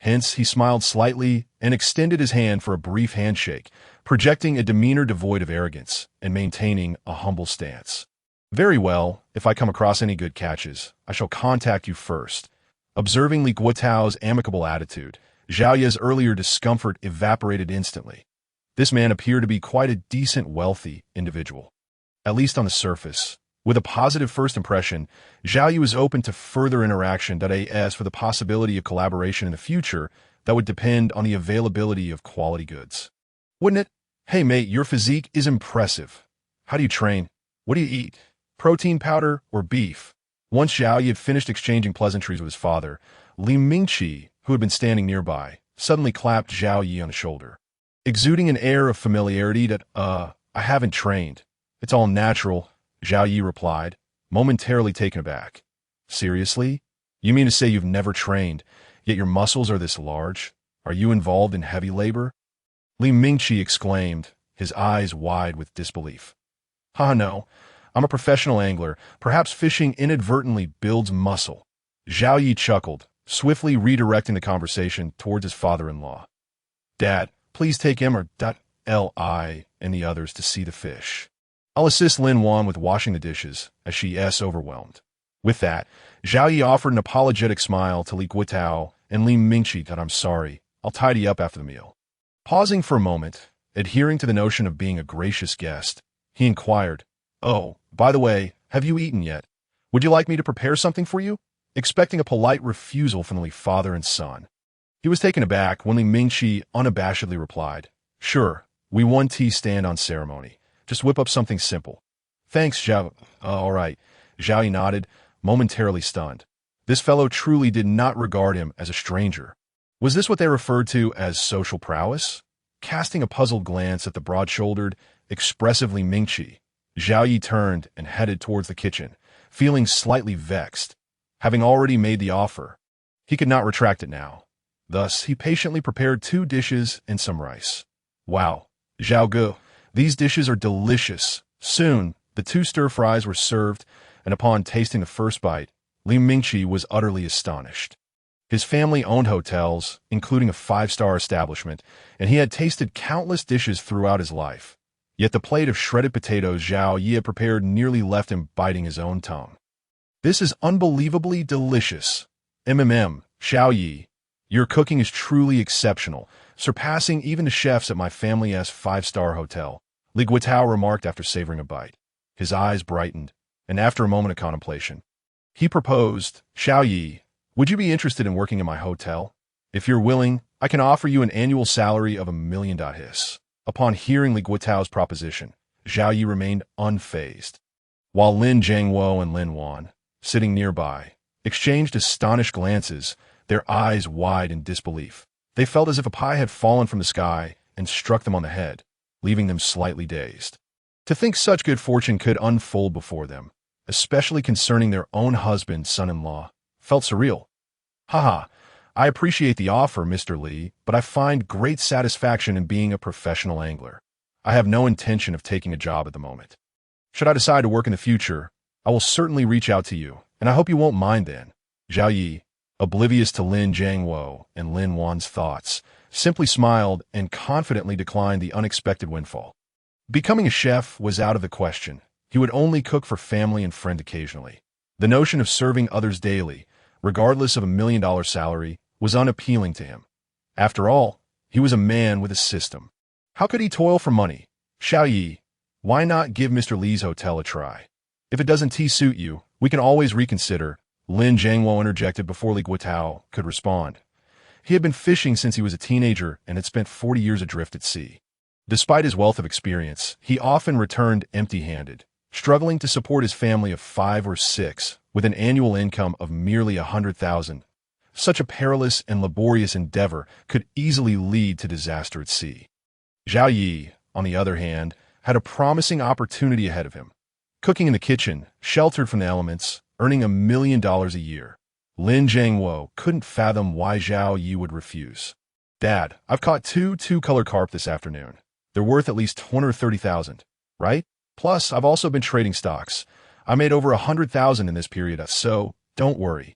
Hence, he smiled slightly and extended his hand for a brief handshake, projecting a demeanor devoid of arrogance and maintaining a humble stance. "Very well, if I come across any good catches, I shall contact you first." Observing Li Guitao's amicable attitude, Zhao Ye's earlier discomfort evaporated instantly. This man appeared to be quite a decent, wealthy individual, at least on the surface. With a positive first impression, Zhao Yi was open to further interaction. As for the possibility of collaboration in the future, that would depend on the availability of quality goods. Wouldn't it? "Hey mate, your physique is impressive. How do you train? What do you eat? Protein powder or beef?" Once Zhao Yi had finished exchanging pleasantries with his father, Li Mingqi, who had been standing nearby, suddenly clapped Zhao Yi on the shoulder, exuding an air of familiarity. I haven't trained. It's all natural," Zhao Yi replied, momentarily taken aback. "Seriously? You mean to say you've never trained, yet your muscles are this large? Are you involved in heavy labor?" Li Mingqi exclaimed, his eyes wide with disbelief. No. I'm a professional angler. Perhaps fishing inadvertently builds muscle." Zhao Yi chuckled, swiftly redirecting the conversation towards his father-in-law. "Dad, please take him or Li and the others to see the fish. I'll assist Lin Wan with washing the dishes, as she is overwhelmed." With that, Zhao Yi offered an apologetic smile to Li Guitao and Li Mingqi. "I'm sorry, I'll tidy up after the meal." Pausing for a moment, adhering to the notion of being a gracious guest, he inquired, "Oh, by the way, have you eaten yet? Would you like me to prepare something for you?" Expecting a polite refusal from the Li father and son, he was taken aback when Li Mingqi unabashedly replied, "Sure, we one tea stand on ceremony. Just whip up something simple." "Thanks, Zhao." All right." Zhao Yi nodded, momentarily stunned. This fellow truly did not regard him as a stranger. Was this what they referred to as social prowess? Casting a puzzled glance at the broad-shouldered, expressive Li Mingqi, Zhao Yi turned and headed towards the kitchen, feeling slightly vexed. Having already made the offer, he could not retract it now. Thus, he patiently prepared 2 dishes and some rice. "Wow, Zhao Gu, these dishes are delicious." Soon, the 2 stir-fries were served, and upon tasting the first bite, Li Mingqi was utterly astonished. His family owned hotels, including a 5-star establishment, and he had tasted countless dishes throughout his life. Yet the plate of shredded potatoes Zhao Yi had prepared nearly left him biting his own tongue. "This is unbelievably delicious. Xiao Yi." Your cooking is truly exceptional, surpassing even the chefs at my family's five-star hotel, Li Guitao remarked after savoring a bite. His eyes brightened, and after a moment of contemplation, he proposed, Xiao Yi, would you be interested in working in my hotel? If you're willing, I can offer you an annual salary of $1 million. Upon hearing Li Guitao's proposition, Xiao Yi remained unfazed, while Lin Jiangwo and Lin Wan, sitting nearby, exchanged astonished glances, their eyes wide in disbelief. They felt as if a pie had fallen from the sky and struck them on the head, leaving them slightly dazed. To think such good fortune could unfold before them, especially concerning their own husband, son-in-law, felt surreal. Haha, I appreciate the offer, Mr. Li, but I find great satisfaction in being a professional angler. I have no intention of taking a job at the moment. Should I decide to work in the future, I will certainly reach out to you, and I hope you won't mind then. Xiao Yi, oblivious to Lin Jiangwo and Lin Wan's thoughts, simply smiled and confidently declined the unexpected windfall. Becoming a chef was out of the question. He would only cook for family and friend occasionally. The notion of serving others daily, regardless of $1 million salary, was unappealing to him. After all, he was a man with a system. How could he toil for money? Xiao Yi, why not give Mr. Li's hotel a try? If it doesn't suit you, we can always reconsider, Lin Jiangwo interjected before Li Guitao could respond. He had been fishing since he was a teenager and had spent 40 years adrift at sea. Despite his wealth of experience, he often returned empty-handed, struggling to support his family of 5 or 6 with an annual income of merely 100,000. Such a perilous and laborious endeavor could easily lead to disaster at sea. Xiao Yi, on the other hand, had a promising opportunity ahead of him. Cooking in the kitchen, sheltered from the elements, earning $1 million a year. Lin Jiangwo couldn't fathom why Xiao Yi would refuse. Dad, I've caught two-color carp this afternoon. They're worth at least 20 or 30,000, right? Plus, I've also been trading stocks. I made over 100,000 in this period, so don't worry.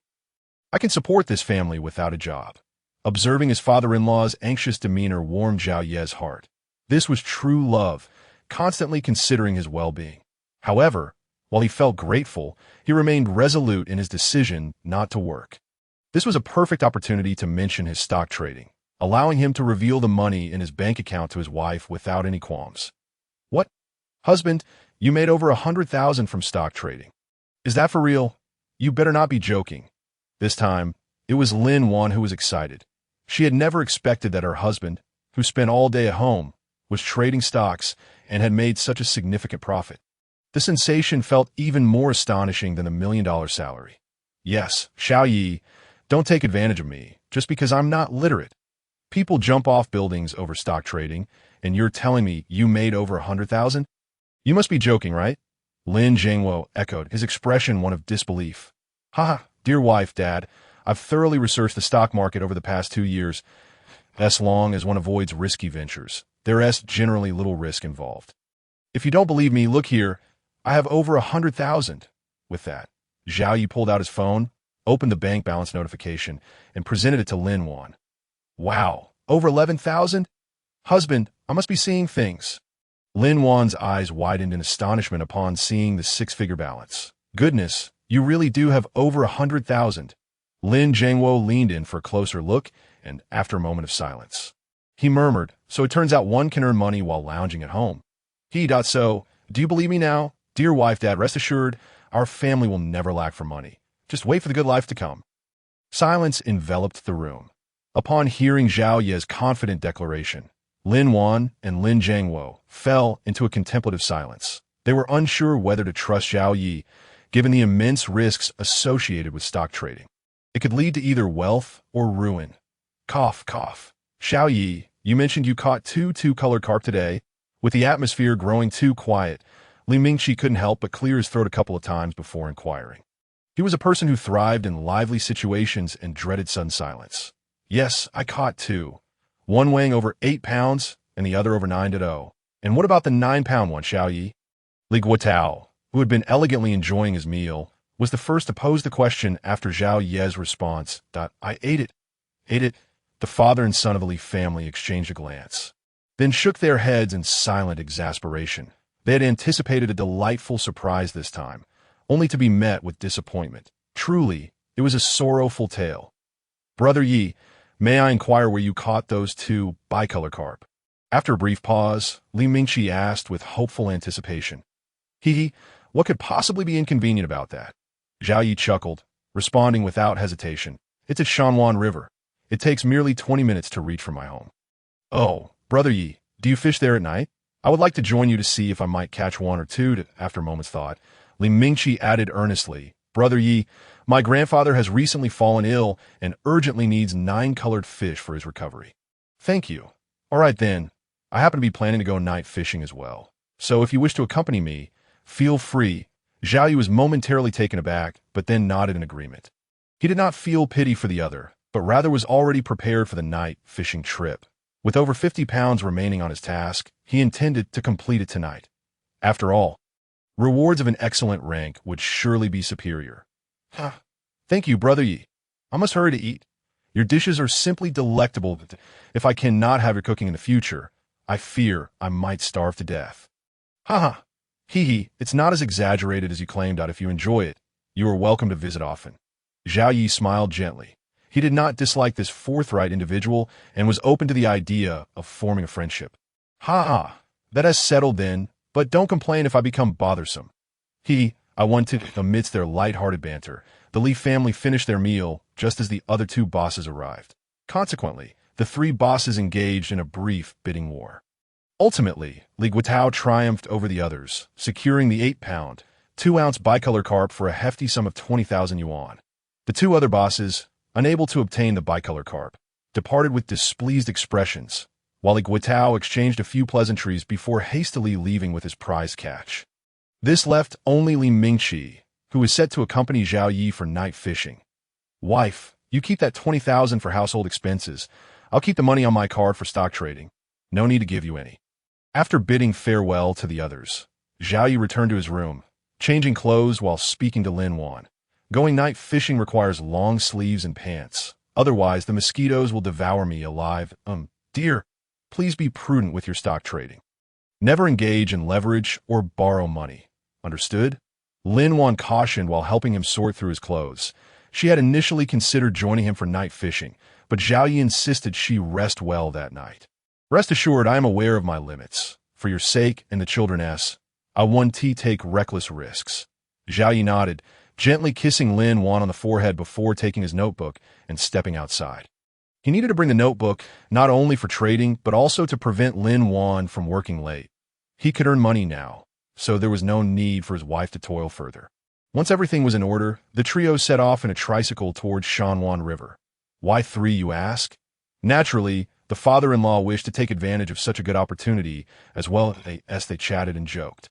I can support this family without a job. Observing his father-in-law's anxious demeanor warmed Xiao Ye's heart. This was true love, constantly considering his well-being. However, while he felt grateful, he remained resolute in his decision not to work. This was a perfect opportunity to mention his stock trading, allowing him to reveal the money in his bank account to his wife without any qualms. What? Husband, you made over 100,000 from stock trading. Is that for real? You better not be joking. This time, it was Lin Wan who was excited. She had never expected that her husband, who spent all day at home, was trading stocks and had made such a significant profit. The sensation felt even more astonishing than the $1 million salary. Yes, Xiao Yi, don't take advantage of me, just because I'm not literate. People jump off buildings over stock trading, and you're telling me you made over 100,000? You must be joking, right? Lin Jiangwo echoed, his expression one of disbelief. Haha, dear wife, Dad, I've thoroughly researched the stock market over the past 2 years. As long as one avoids risky ventures, there is generally little risk involved. If you don't believe me, look here. I have over 100,000. With that, Xiao Yi pulled out his phone, opened the bank balance notification, and presented it to Lin Wan. Wow, over 11,000? Husband, I must be seeing things. Lin Wan's eyes widened in astonishment upon seeing the 6-figure balance. Goodness, you really do have over 100,000. Lin Jiangwo leaned in for a closer look, and after a moment of silence, he murmured, so it turns out one can earn money while lounging at home. So, do you believe me now? Dear wife, Dad, rest assured, our family will never lack for money. Just wait for the good life to come. Silence enveloped the room. Upon hearing Xiao Ye's confident declaration, Lin Wan and Lin Jiangwo fell into a contemplative silence. They were unsure whether to trust Xiao Yi, given the immense risks associated with stock trading. It could lead to either wealth or ruin. Cough, cough. Xiao Yi, you mentioned you caught two-color carp today. With the atmosphere growing too quiet, Li Mingqi couldn't help but clear his throat a couple of times before inquiring. He was a person who thrived in lively situations and dreaded sudden silence. Yes, I caught 2. One weighing over 8 pounds and the other over 9.0. And what about the 9-pound one, Xiao Yi? Li Guitao, who had been elegantly enjoying his meal, was the first to pose the question after Xiao Ye's response. I ate it. Ate it. The father and son of the Li family exchanged a glance, then shook their heads in silent exasperation. They had anticipated a delightful surprise this time, only to be met with disappointment. Truly, it was a sorrowful tale. Brother Yi, May I inquire where you caught those two bicolor carp? After a brief pause, Li Mingqi asked with hopeful anticipation. Hee, what could possibly be inconvenient about that? Zhao Yi chuckled, responding without hesitation. It's at Shanwan River. It takes merely 20 minutes to reach from my home. Oh, Brother Yi, do you fish there at night? I would like to join you to see if I might catch one or two. After a moment's thought, Li Mingqi added earnestly, Brother Yi, my grandfather has recently fallen ill and urgently needs 9 colored fish for his recovery. Thank you. All right then, I happen to be planning to go night fishing as well. So if you wish to accompany me, feel free. Zhao Yu was momentarily taken aback, but then nodded in agreement. He did not feel pity for the other, but rather was already prepared for the night fishing trip. With over 50 pounds remaining on his task, he intended to complete it tonight. After all, rewards of an excellent rank would surely be superior. Thank you, Brother Yi. I must hurry to eat. Your dishes are simply delectable. If I cannot have your cooking in the future, I fear I might starve to death. Ha. Hee, it's not as exaggerated as you claimed. If you enjoy it, you are welcome to visit often. Zhao Yi smiled gently. He did not dislike this forthright individual and was open to the idea of forming a friendship. That has settled then, but don't complain if I become bothersome. I wanted, amidst their light-hearted banter, the Li family finished their meal just as the other two bosses arrived. Consequently, the 3 bosses engaged in a brief bidding war. Ultimately, Li Guitao triumphed over the others, securing the 8-pound, 2-ounce bicolor carp for a hefty sum of 20,000 yuan. The 2 other bosses, unable to obtain the bicolor carp, departed with displeased expressions, while Li Guitao exchanged a few pleasantries before hastily leaving with his prize catch. This left only Li Mingqi, who was set to accompany Zhao Yi for night fishing. Wife, you keep that 20,000 for household expenses. I'll keep the money on my card for stock trading. No need to give you any. After bidding farewell to the others, Zhao Yi returned to his room, changing clothes while speaking to Lin Wan. Going night fishing requires long sleeves and pants. Otherwise, the mosquitoes will devour me alive. Dear, please be prudent with your stock trading. Never engage in leverage or borrow money. Understood? Lin Wan cautioned while helping him sort through his clothes. She had initially considered joining him for night fishing, but Zhao Yi insisted she rest well that night. Rest assured, I am aware of my limits. For your sake and the children's, I won't take reckless risks. Zhao Yi nodded, gently kissing Lin Wan on the forehead before taking his notebook and stepping outside. He needed to bring the notebook, not only for trading, but also to prevent Lin Wan from working late. He could earn money now, so there was no need for his wife to toil further. Once everything was in order, the trio set off in a tricycle towards Shanwan River. Why 3, you ask? Naturally, the father-in-law wished to take advantage of such a good opportunity, as well as they chatted and joked.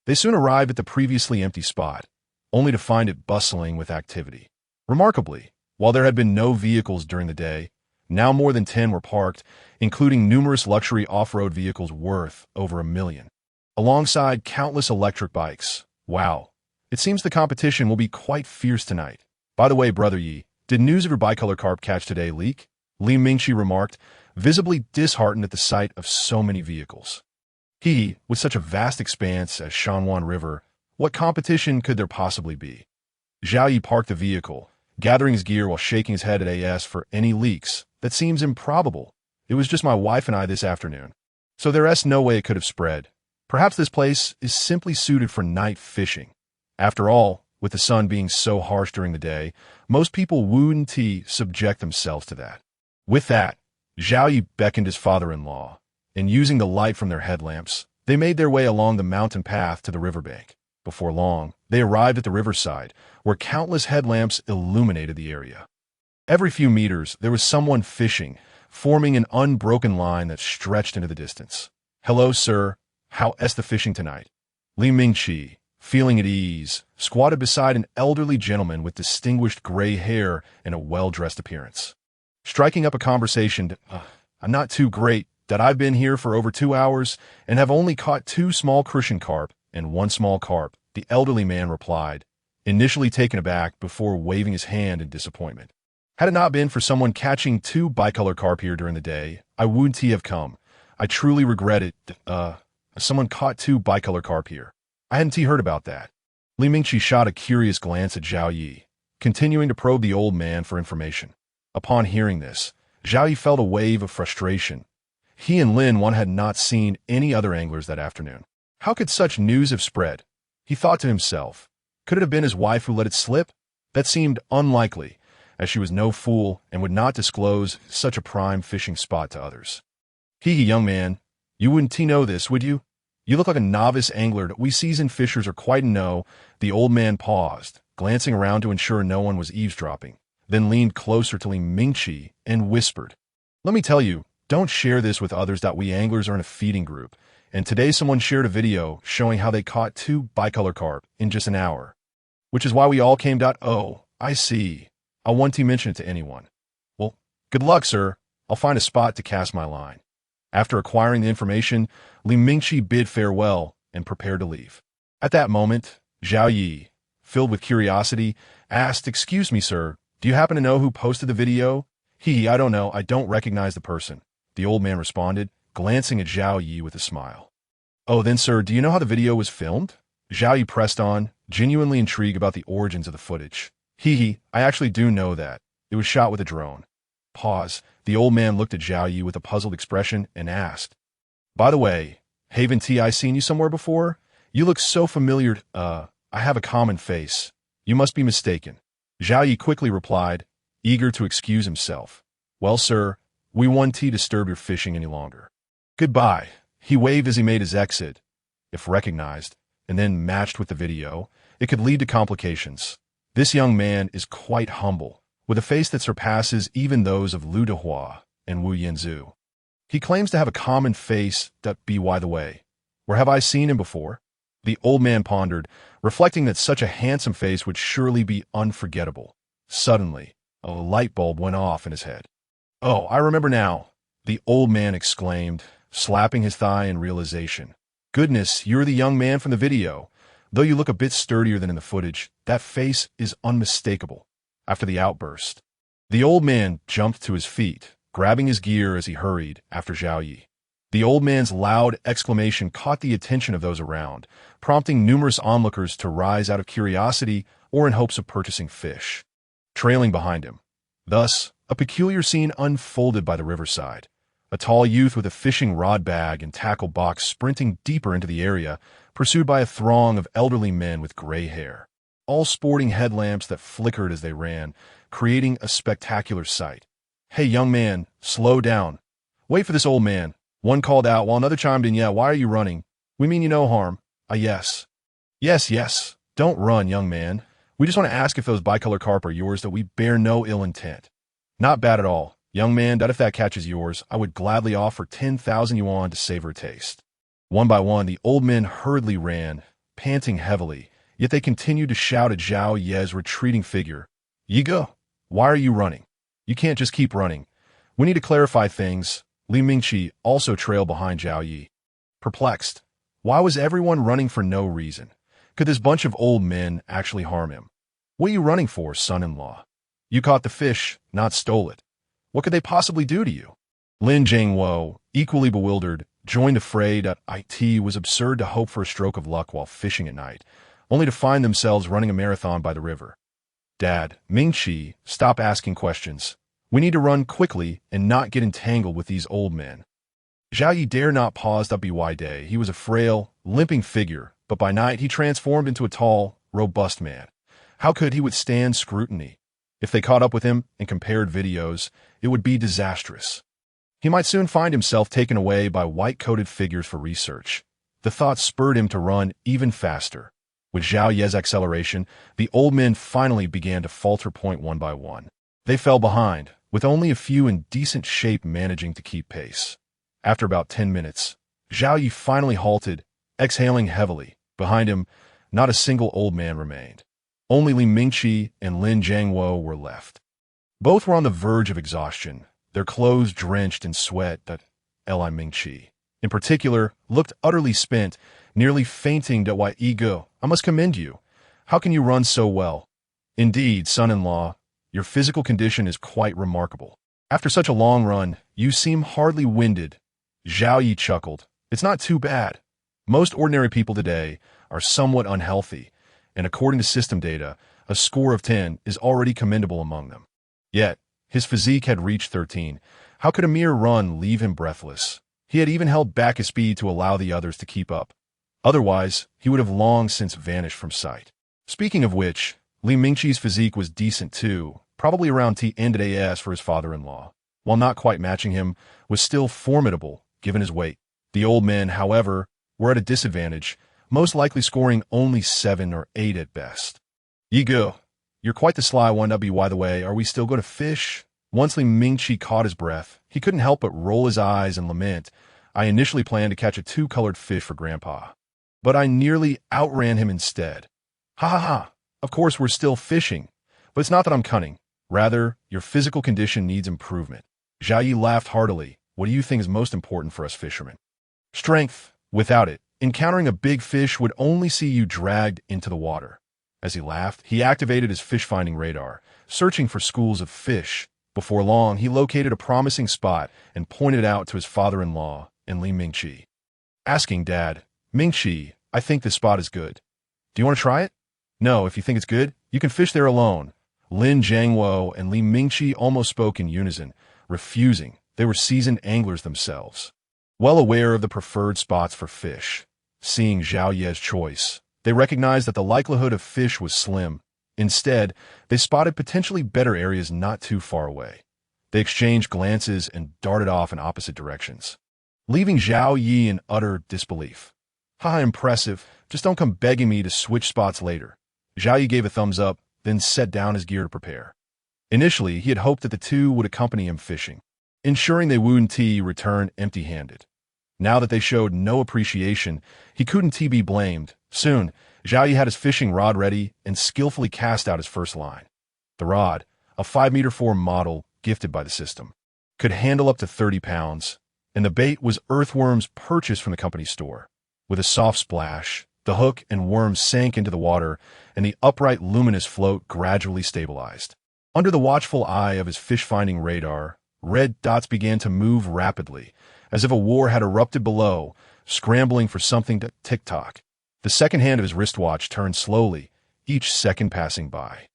They soon arrived at the previously empty spot, only to find it bustling with activity. Remarkably, while there had been no vehicles during the day, now more than 10 were parked, including numerous luxury off-road vehicles worth over $1 million. Alongside countless electric bikes. Wow, it seems the competition will be quite fierce tonight. By the way, Brother Yi, did news of your bicolor carp catch today leak? Li Mingqi remarked, visibly disheartened at the sight of so many vehicles. With such a vast expanse as Shanwan River, what competition could there possibly be? Zhao Yi parked the vehicle, gathering his gear while shaking his head at AS for any leaks. That seems improbable. It was just my wife and I this afternoon. So there's no way it could have spread. Perhaps this place is simply suited for night fishing. After all, with the sun being so harsh during the day, most people wouldn't subject themselves to that. With that, Zhao Yi beckoned his father-in-law, and using the light from their headlamps, they made their way along the mountain path to the riverbank. Before long, they arrived at the riverside, where countless headlamps illuminated the area. Every few meters, there was someone fishing, forming an unbroken line that stretched into the distance. Hello, sir. How's the fishing tonight? Li Mingqi, feeling at ease, squatted beside an elderly gentleman with distinguished gray hair and a well-dressed appearance. Striking up a conversation, I'm not too great, that I've been here for over 2 hours and have only caught 2 small crucian carp and 1 small carp, the elderly man replied, initially taken aback before waving his hand in disappointment. Had it not been for someone catching 2 bicolor carp here during the day, I wouldn't have come. I truly regret it. Someone caught 2 bicolor carp here. I hadn't heard about that. Li Mingqi shot a curious glance at Zhao Yi, continuing to probe the old man for information. Upon hearing this, Zhao Yi felt a wave of frustration. He and Lin Wan had not seen any other anglers that afternoon. How could such news have spread? He thought to himself. Could it have been his wife who let it slip? That seemed unlikely, as she was no fool and would not disclose such a prime fishing spot to others. Hee, young man, you wouldn't know this, would you? You look like a novice angler. We seasoned fishers are quite no. The old man paused, glancing around to ensure no one was eavesdropping, then leaned closer to Li Mingqi and whispered, "Let me tell you, don't share this with others. We anglers are in a feeding group, and today someone shared a video showing how they caught 2 bicolor carp in just an hour, which is why we all came. Oh, I see. I won't mention it to anyone. Well, good luck, sir. I'll find a spot to cast my line." After acquiring the information, Li Mingqi bid farewell and prepared to leave. At that moment, Zhao Yi, filled with curiosity, asked, "Excuse me, sir, do you happen to know who posted the video?" I don't know. I don't recognize the person," the old man responded, glancing at Zhao Yi with a smile. "Oh, then, sir, do you know how the video was filmed?" Zhao Yi pressed on, genuinely intrigued about the origins of the footage. I actually do know that. It was shot with a drone." Pause. The old man looked at Zhao Yi with a puzzled expression and asked, "By the way, haven't I seen you somewhere before? You look so familiar. I have a common face. You must be mistaken." Zhao Yi quickly replied, eager to excuse himself. "Well, sir, we won't disturb your fishing any longer. Goodbye." He waved as he made his exit. If recognized, and then matched with the video, it could lead to complications. This young man is quite humble, with a face that surpasses even those of Liu Dehua and Wu Yanzu. He claims to have a common face. By the way, where have I seen him before? The old man pondered, reflecting that such a handsome face would surely be unforgettable. Suddenly, a light bulb went off in his head. "Oh, I remember now," the old man exclaimed, slapping his thigh in realization. "Goodness, you're the young man from the video. Though you look a bit sturdier than in the footage, that face is unmistakable." After the outburst, the old man jumped to his feet, grabbing his gear as he hurried after Zhao Yi. The old man's loud exclamation caught the attention of those around, prompting numerous onlookers to rise out of curiosity or in hopes of purchasing fish. Trailing behind him, thus, a peculiar scene unfolded by the riverside. A tall youth with a fishing rod bag and tackle box sprinting deeper into the area, pursued by a throng of elderly men with gray hair, all sporting headlamps that flickered as they ran, creating a spectacular sight. "Hey, young man, slow down. Wait for this old man," one called out while another chimed in. "Yeah, why are you running? We mean you no harm." Yes. Yes. Don't run, young man. We just want to ask if those bicolor carp are yours. That we bear no ill intent." "Not bad at all, young man. If that catches yours, I would gladly offer 10,000 yuan to savor a taste." One by one, the old men hurriedly ran, panting heavily, yet they continued to shout at Zhao Yi's retreating figure. "Yigo, why are you running? You can't just keep running. We need to clarify things." Li Mingqi also trailed behind Zhao Yi. Perplexed, why was everyone running for no reason? Could this bunch of old men actually harm him? "What are you running for, son-in-law? You caught the fish, not stole it. What could they possibly do to you?" Lin Jiangwo, equally bewildered, joined the fray. It was absurd to hope for a stroke of luck while fishing at night, only to find themselves running a marathon by the river. "Dad, Mingqi, stop asking questions. We need to run quickly and not get entangled with these old men." Zhao Yi dare not pause. By day, he was a frail, limping figure, but by night he transformed into a tall, robust man. How could he withstand scrutiny? If they caught up with him and compared videos, it would be disastrous. He might soon find himself taken away by white-coated figures for research. The thought spurred him to run even faster. With Zhao Yi's acceleration, the old men finally began to falter one by one. They fell behind, with only a few in decent shape managing to keep pace. After about 10 minutes, Zhao Yi finally halted, exhaling heavily. Behind him, not a single old man remained. Only Li Mingqi and Lin Jiangwo were left. Both were on the verge of exhaustion, their clothes drenched in sweat. Li Mingqi, in particular, looked utterly spent, nearly fainting. "Why, Ego, I must commend you. How can you run so well? Indeed, son-in-law, your physical condition is quite remarkable. After such a long run, you seem hardly winded." Zhao Yi chuckled. "It's not too bad. Most ordinary people today are somewhat unhealthy, and according to system data, a score of 10 is already commendable among them. Yet, His physique had reached 13. How could a mere run leave him breathless? He had even held back his speed to allow the others to keep up. Otherwise, he would have long since vanished from sight. Speaking of which, Li Mingqi's physique was decent too, probably around T-AS for his father-in-law. While not quite matching him, was still formidable, given his weight. The old men, however, were at a disadvantage, most likely scoring only 7 or 8 at best. Ye go. You're quite the sly one, W. By the way, are we still going to fish? Once Li Mingqi caught his breath, he couldn't help but roll his eyes and lament. I initially planned to catch a 2-colored fish for Grandpa, but I nearly outran him instead. Ha ha ha. Of course we're still fishing, but it's not that I'm cunning. Rather, your physical condition needs improvement. Zhao Yi laughed heartily. What do you think is most important for us fishermen? Strength. Without it, encountering a big fish would only see you dragged into the water. As he laughed, he activated his fish-finding radar, searching for schools of fish. Before long, he located a promising spot and pointed it out to his father-in-law and Li Mingqi. Asking Dad, Mingqi, I think this spot is good. Do you want to try it? No, if you think it's good, you can fish there alone. Lin Jiangwo and Li Mingqi almost spoke in unison, refusing. They were seasoned anglers themselves, well aware of the preferred spots for fish. Seeing Zhao Ye's choice, they recognized that the likelihood of fish was slim. Instead, they spotted potentially better areas not too far away. They exchanged glances and darted off in opposite directions, leaving Zhao Yi in utter disbelief. Haha, impressive. Just don't come begging me to switch spots later. Zhao Yi gave a thumbs up, then set down his gear to prepare. Initially, he had hoped that the two would accompany him fishing, ensuring they wouldn't return empty-handed. Now that they showed no appreciation, he couldn't be blamed. Soon, Zhao Yi had his fishing rod ready and skillfully cast out his first line. The rod, a 5'4" model gifted by the system, could handle up to 30 pounds, and the bait was earthworms purchased from the company store. With a soft splash, the hook and worms sank into the water, and the upright luminous float gradually stabilized. Under the watchful eye of his fish-finding radar, red dots began to move rapidly, as if a war had erupted below, scrambling for something to tick-tock. The second hand of his wristwatch turned slowly, each second passing by.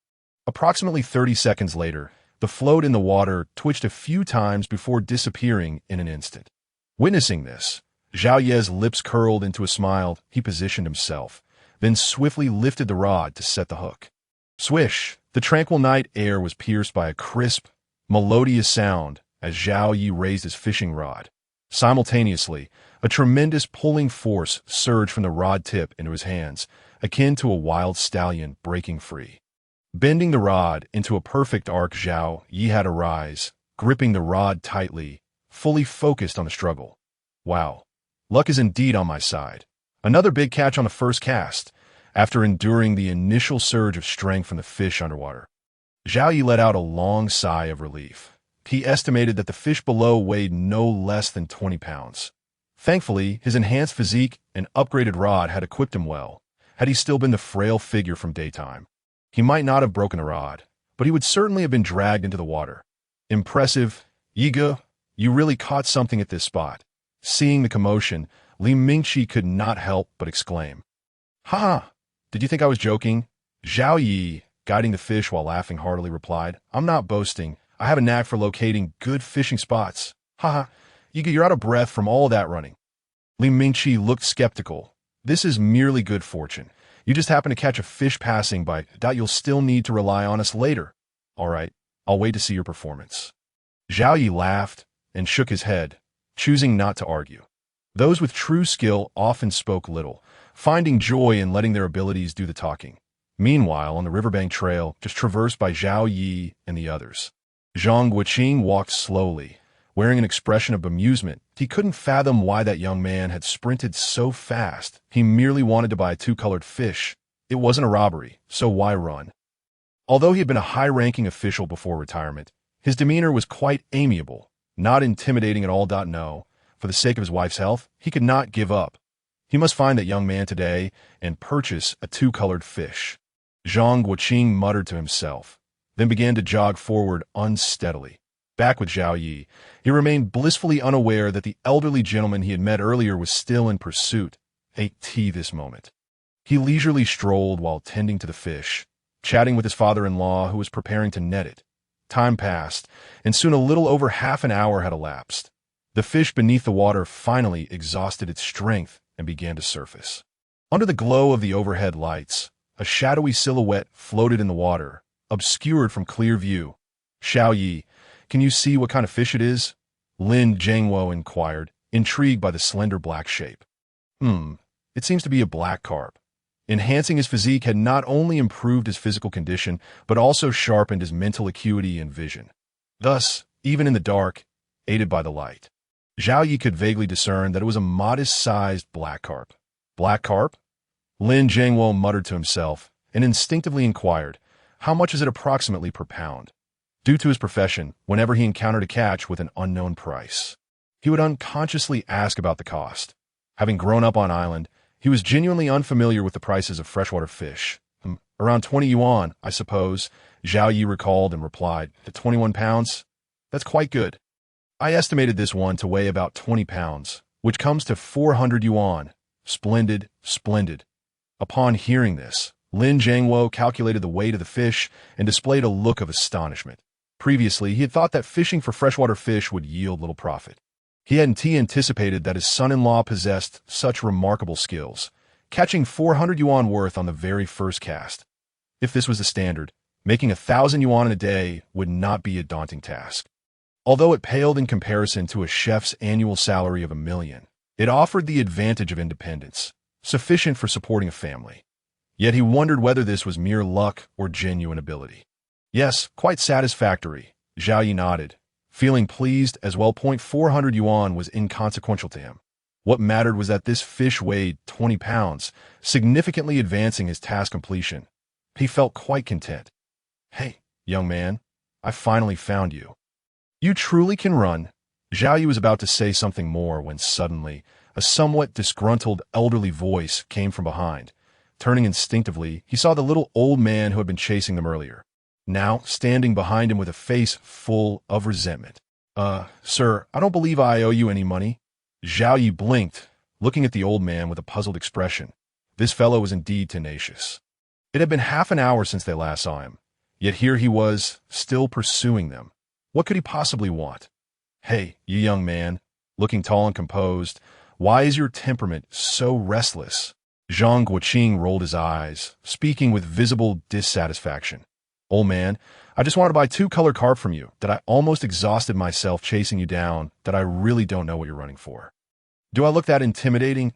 Approximately 30 seconds later, the float in the water twitched a few times before disappearing in an instant. Witnessing this, Zhao Ye's lips curled into a smile. He positioned himself, then swiftly lifted the rod to set the hook. Swish! The tranquil night air was pierced by a crisp, melodious sound as Zhao Yi raised his fishing rod. Simultaneously, a tremendous pulling force surged from the rod tip into his hands, akin to a wild stallion breaking free. Bending the rod into a perfect arc, Zhao Yi had to rise, gripping the rod tightly, fully focused on the struggle. Wow. Luck is indeed on my side. Another big catch on the first cast, after enduring the initial surge of strength from the fish underwater. Zhao Yi let out a long sigh of relief. He estimated that the fish below weighed no less than 20 pounds. Thankfully, his enhanced physique and upgraded rod had equipped him well. Had he still been the frail figure from daytime, he might not have broken the rod, but he would certainly have been dragged into the water. Impressive. Yiga, you really caught something at this spot. Seeing the commotion, Li Mingqi could not help but exclaim. Ha ha! Did you think I was joking? Zhao Yi, guiding the fish while laughing heartily, replied, I'm not boasting. I have a knack for locating good fishing spots. Ha ha! Yiga, you're out of breath from all that running. Li Mingqi looked skeptical. This is merely good fortune. You just happen to catch a fish passing by. You'll still need to rely on us later. All right, I'll wait to see your performance. Zhao Yi laughed and shook his head, choosing not to argue. Those with true skill often spoke little, finding joy in letting their abilities do the talking. Meanwhile, on the riverbank trail, just traversed by Zhao Yi and the others, Zhang Guoqing walked slowly, wearing an expression of bemusement. He couldn't fathom why that young man had sprinted so fast. He merely wanted to buy a 2-colored fish. It wasn't a robbery, so why run? Although he had been a high-ranking official before retirement, his demeanor was quite amiable, not intimidating at all. No, for the sake of his wife's health, he could not give up. He must find that young man today and purchase a 2-colored fish. Zhang Guoqing muttered to himself, then began to jog forward unsteadily. Back with Zhao Yi, he remained blissfully unaware that the elderly gentleman he had met earlier was still in pursuit. This moment. He leisurely strolled while tending to the fish, chatting with his father-in-law who was preparing to net it. Time passed, and soon a little over half an hour had elapsed. The fish beneath the water finally exhausted its strength and began to surface. Under the glow of the overhead lights, a shadowy silhouette floated in the water, obscured from clear view. "Xiao Yi, can you see what kind of fish it is?" Lin Jiangwo inquired, intrigued by the slender black shape. It seems to be a black carp." Enhancing his physique had not only improved his physical condition, but also sharpened his mental acuity and vision. Thus, even in the dark, aided by the light, Zhao Yi could vaguely discern that it was a modest-sized black carp. "Black carp?" Lin Jiangwo muttered to himself and instinctively inquired, "How much is it approximately per pound?" Due to his profession, whenever he encountered a catch with an unknown price, he would unconsciously ask about the cost. Having grown up on island, he was genuinely unfamiliar with the prices of freshwater fish. "Around 20 yuan, I suppose," Zhao Yi recalled and replied. "At 21 pounds? That's quite good. I estimated this one to weigh about 20 pounds, which comes to 400 yuan. Splendid, splendid." Upon hearing this, Lin Jiangwo calculated the weight of the fish and displayed a look of astonishment. Previously, he had thought that fishing for freshwater fish would yield little profit. He hadn't anticipated that his son-in-law possessed such remarkable skills, catching 400 yuan worth on the very first cast. If this was the standard, making 1,000 yuan in a day would not be a daunting task. Although it paled in comparison to a chef's annual salary of 1 million, it offered the advantage of independence, sufficient for supporting a family. Yet he wondered whether this was mere luck or genuine ability. "Yes, quite satisfactory," Zhao Yi nodded, feeling pleased as well. 400 yuan was inconsequential to him. What mattered was that this fish weighed 20 pounds, significantly advancing his task completion. He felt quite content. "Hey, young man, I finally found you. You truly can run." Zhao Yi was about to say something more when suddenly a somewhat disgruntled elderly voice came from behind. Turning instinctively, he saw the little old man who had been chasing them earlier, now standing behind him with a face full of resentment. Sir, I don't believe I owe you any money." Zhao Yi blinked, looking at the old man with a puzzled expression. This fellow was indeed tenacious. It had been half an hour since they last saw him, yet here he was, still pursuing them. What could he possibly want? "Hey, you young man," looking tall and composed, "why is your temperament so restless?" Zhang Guoqing rolled his eyes, speaking with visible dissatisfaction. "Old man, I just wanted to buy 2 colored carp from you, that I almost exhausted myself chasing you down, that I really don't know what you're running for. Do I look that intimidating?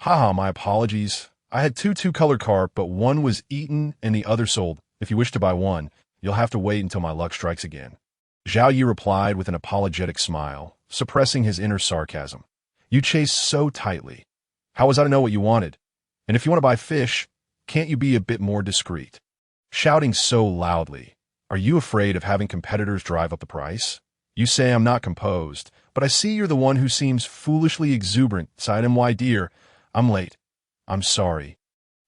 Haha, my apologies. I had 2 colored carp, but one was eaten and the other sold. If you wish to buy one, you'll have to wait until my luck strikes again." Zhao Yi replied with an apologetic smile, suppressing his inner sarcasm. "You chased so tightly. How was I to know what you wanted? And if you want to buy fish, can't you be a bit more discreet?" Shouting so loudly, "Are you afraid of having competitors drive up the price? You say I'm not composed, but I see you're the one who seems foolishly exuberant. Side my dear, I'm late. I'm sorry,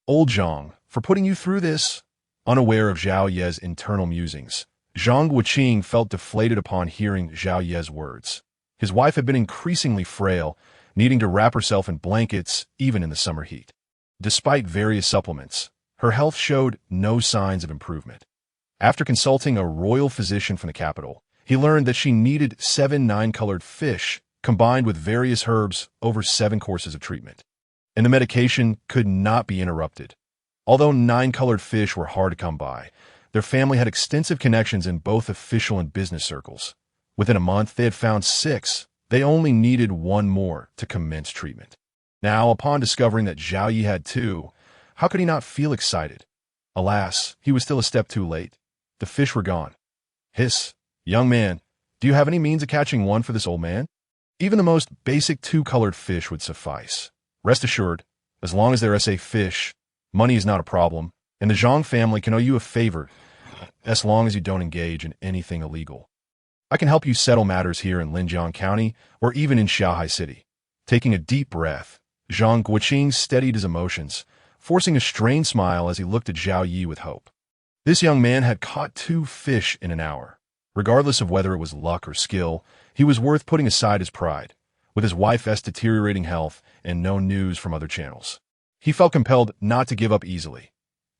old Zhang, for putting you through this." Unaware of Zhao Ye's internal musings, Zhang Guoqing felt deflated upon hearing Zhao Ye's words. His wife had been increasingly frail, needing to wrap herself in blankets even in the summer heat. Despite various supplements, her health showed no signs of improvement. After consulting a royal physician from the capital, he learned that she needed 7 9-colored fish combined with various herbs over 7 courses of treatment. And the medication could not be interrupted. Although 9-colored fish were hard to come by, their family had extensive connections in both official and business circles. Within a month, they had found 6. They only needed 1 more to commence treatment. Now, upon discovering that Zhao Yi had 2, how could he not feel excited? Alas, he was still a step too late. The fish were gone. "Hiss, young man, do you have any means of catching one for this old man?" Even the most basic 2-colored fish would suffice. Rest assured, as long as they're SA fish, money is not a problem, and the Zhang family can owe you a favor, as long as you don't engage in anything illegal. I can help you settle matters here in Linjiang County or even in Xiaohai City. Taking a deep breath, Zhang Guoqing steadied his emotions, forcing a strained smile as he looked at Zhao Yi with hope. This young man had caught 2 fish in an hour. Regardless of whether it was luck or skill, he was worth putting aside his pride. With his wife's deteriorating health and no news from other channels, he felt compelled not to give up easily.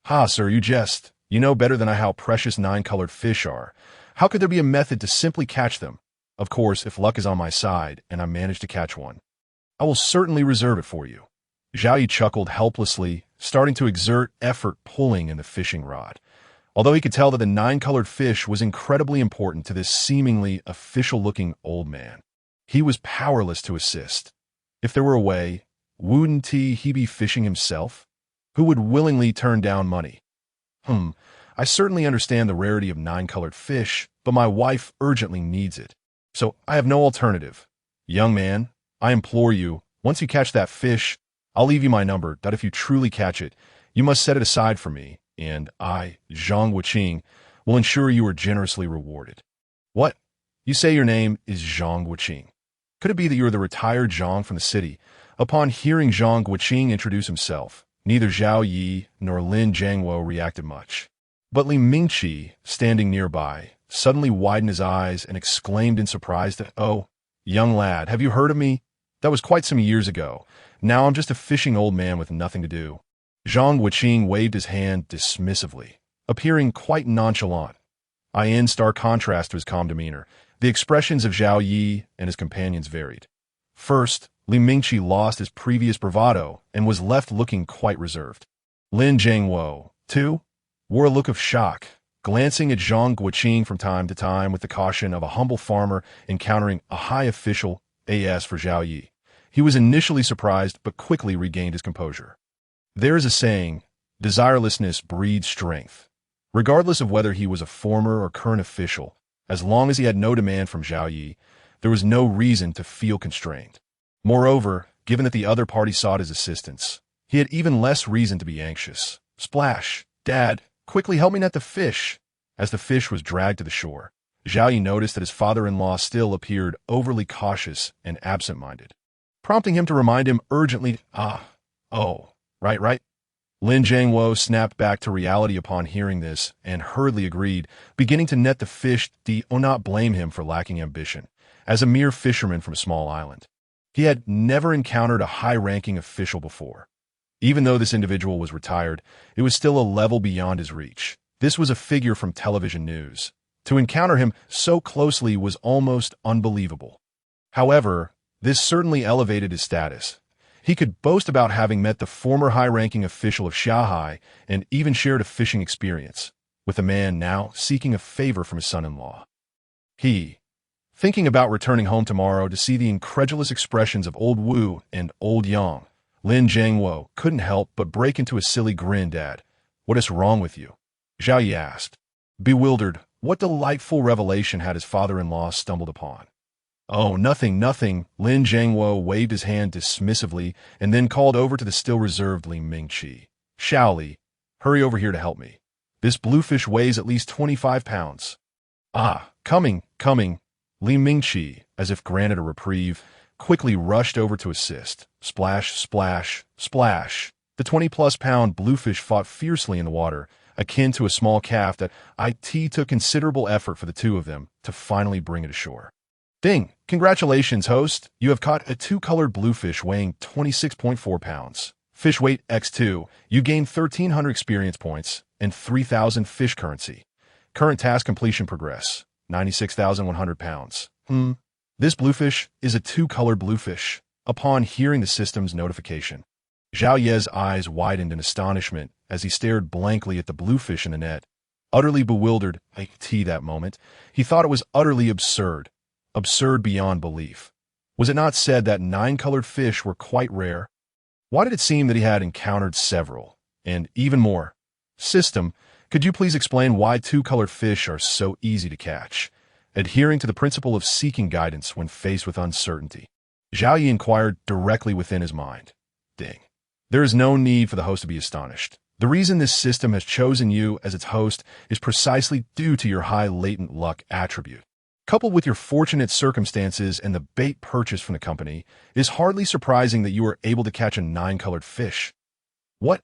"Ha, sir, you jest. You know better than I how precious 9-colored fish are. How could there be a method to simply catch them? Of course, if luck is on my side and I manage to catch one, I will certainly reserve it for you. Zhao Yi chuckled helplessly, starting to exert effort pulling in the fishing rod. Although he could tell that the nine-colored fish was incredibly important to this seemingly official-looking old man, he was powerless to assist. If there were a way, wouldn't he be fishing himself? Who would willingly turn down money? I certainly understand the rarity of nine-colored fish, but my wife urgently needs it. So I have no alternative. Young man, I implore you, once you catch that fish, I'll leave you my number, that if you truly catch it, you must set it aside for me, and I, Zhang Wuqing, will ensure you are generously rewarded. What? You say your name is Zhang Wuqing. Could it be that you are the retired Zhang from the city? Upon hearing Zhang Wuqing introduce himself, neither Zhao Yi nor Lin Jiangwo reacted much. But Li Mingqi, standing nearby, suddenly widened his eyes and exclaimed in surprise that, "Oh, young lad, have you heard of me? That was quite some years ago. Now I'm just a fishing old man with nothing to do." Zhang Wuqing waved his hand dismissively, appearing quite nonchalant. In stark contrast to his calm demeanor, the expressions of Zhao Yi and his companions varied. First, Li Mingqi lost his previous bravado and was left looking quite reserved. Lin Jiangwo, too, wore a look of shock, glancing at Zhang Wuqing from time to time with the caution of a humble farmer encountering a high official. As for Zhao Yi, he was initially surprised but quickly regained his composure. There is a saying, desirelessness breeds strength. Regardless of whether he was a former or current official, as long as he had no demand from Zhao Yi, there was no reason to feel constrained. Moreover, given that the other party sought his assistance, he had even less reason to be anxious. Splash! Dad, quickly help me net the fish! As the fish was dragged to the shore, Zhao Yi noticed that his father-in-law still appeared overly cautious and absent-minded, prompting him to remind him urgently, right. Lin Jiangwo snapped back to reality upon hearing this and hurriedly agreed, beginning to net the fish. Not blame him for lacking ambition. As a mere fisherman from a small island, he had never encountered a high-ranking official before. Even though this individual was retired, it was still a level beyond his reach. This was a figure from television news. To encounter him so closely was almost unbelievable. However, this certainly elevated his status. He could boast about having met the former high-ranking official of Shanghai and even shared a fishing experience with a man now seeking a favor from his son-in-law. Thinking about returning home tomorrow to see the incredulous expressions of old Wu and old Yang, Lin Jiangwo couldn't help but break into a silly grin. Dad, what is wrong with you? Zhao Yi asked. Bewildered, what delightful revelation had his father-in-law stumbled upon? Oh, nothing. Lin Jiangwo waved his hand dismissively and then called over to the still reserved Li Mingqi. Shaoli, hurry over here to help me. This bluefish weighs at least 25 pounds. Coming. Li Mingqi, as if granted a reprieve, quickly rushed over to assist. Splash, splash, splash. The 20-plus pound bluefish fought fiercely in the water, akin to a small calf that took considerable effort for the two of them to finally bring it ashore. Ding! Congratulations, host! You have caught a two-colored bluefish weighing 26.4 pounds. Fish weight x2, you gain 1,300 experience points and 3,000 fish currency. Current task completion progress, 96,100 pounds. This bluefish is a two-colored bluefish. Upon hearing the system's notification, Zhao Ye's eyes widened in astonishment as he stared blankly at the bluefish in the net. Utterly bewildered, that moment, he thought it was utterly absurd. Absurd beyond belief. Was it not said that nine-colored fish were quite rare? Why did it seem that he had encountered several? And even more. System, could you please explain why two-colored fish are so easy to catch? Adhering to the principle of seeking guidance when faced with uncertainty, Zhao Yi inquired directly within his mind. Ding. There is no need for the host to be astonished. The reason this system has chosen you as its host is precisely due to your high latent luck attribute. Coupled with your fortunate circumstances and the bait purchased from the company, it is hardly surprising that you are able to catch a nine-colored fish. What?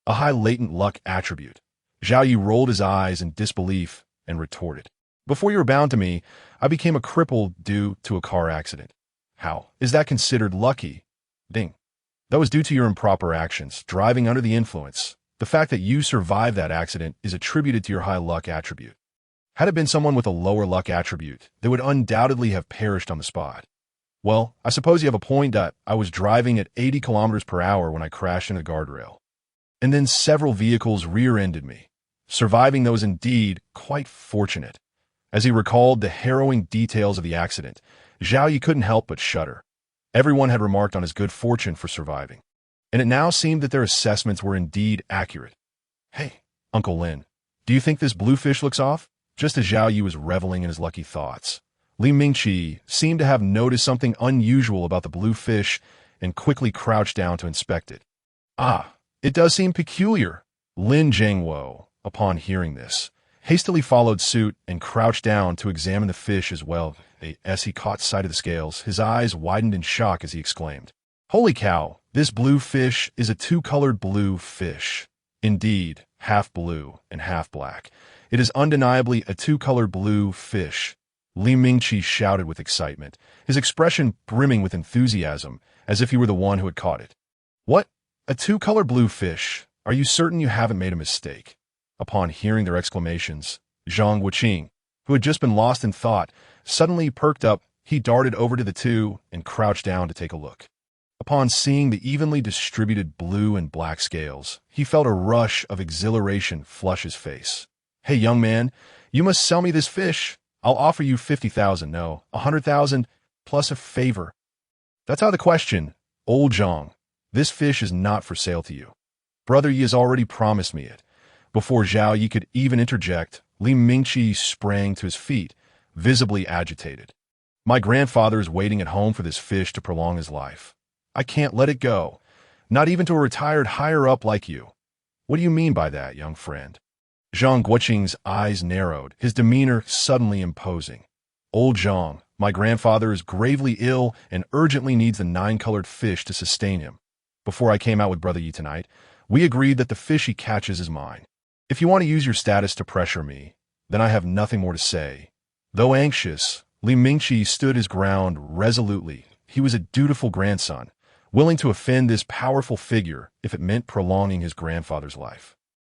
A high latent luck attribute. Zhao Yi rolled his eyes in disbelief and retorted. Before you were bound to me, I became a cripple due to a car accident. How is that considered lucky? Ding. That was due to your improper actions, driving under the influence. The fact that you survived that accident is attributed to your high luck attribute. Had it been someone with a lower luck attribute, they would undoubtedly have perished on the spot. Well, I suppose you have a point. I was driving at 80 kilometers per hour when I crashed into the guardrail. And then several vehicles rear-ended me. Surviving those indeed quite fortunate. As he recalled the harrowing details of the accident, Zhao Yi couldn't help but shudder. Everyone had remarked on his good fortune for surviving, and it now seemed that their assessments were indeed accurate. "Hey, Uncle Lin, do you think this bluefish looks off?" Just as Zhao Yi was reveling in his lucky thoughts, Li Mingqi seemed to have noticed something unusual about the blue fish and quickly crouched down to inspect it. "Ah, it does seem peculiar." Lin Zhengguo, upon hearing this, hastily followed suit and crouched down to examine the fish as well. As he caught sight of the scales, his eyes widened in shock as he exclaimed, "Holy cow, this blue fish is a two-colored blue fish. Indeed, half blue and half black. It is undeniably a two-colored blue fish." Li Mingqi shouted with excitement, his expression brimming with enthusiasm, as if he were the one who had caught it. "What? A two-colored blue fish? Are you certain you haven't made a mistake?" Upon hearing their exclamations, Zhang Wuqing, who had just been lost in thought, suddenly perked up. He darted over to the two and crouched down to take a look. Upon seeing the evenly distributed blue and black scales, he felt a rush of exhilaration flush his face. "Hey, young man, you must sell me this fish. I'll offer you 50,000, no, 100,000, plus a favor." "That's out of the question, old Zhang. This fish is not for sale to you. Brother Yi has already promised me it." Before Zhao Yi could even interject, Li Mingqi sprang to his feet, visibly agitated. "My grandfather is waiting at home for this fish to prolong his life. I can't let it go, not even to a retired higher-up like you." "What do you mean by that, young friend?" Zhang Guoqing's eyes narrowed, his demeanor suddenly imposing. "Old Zhang, my grandfather is gravely ill and urgently needs the 9-colored fish to sustain him. Before I came out with Brother Yi tonight, we agreed that the fish he catches is mine. If you want to use your status to pressure me, then I have nothing more to say." Though anxious, Li Mingqi stood his ground resolutely. He was a dutiful grandson, willing to offend this powerful figure if it meant prolonging his grandfather's life.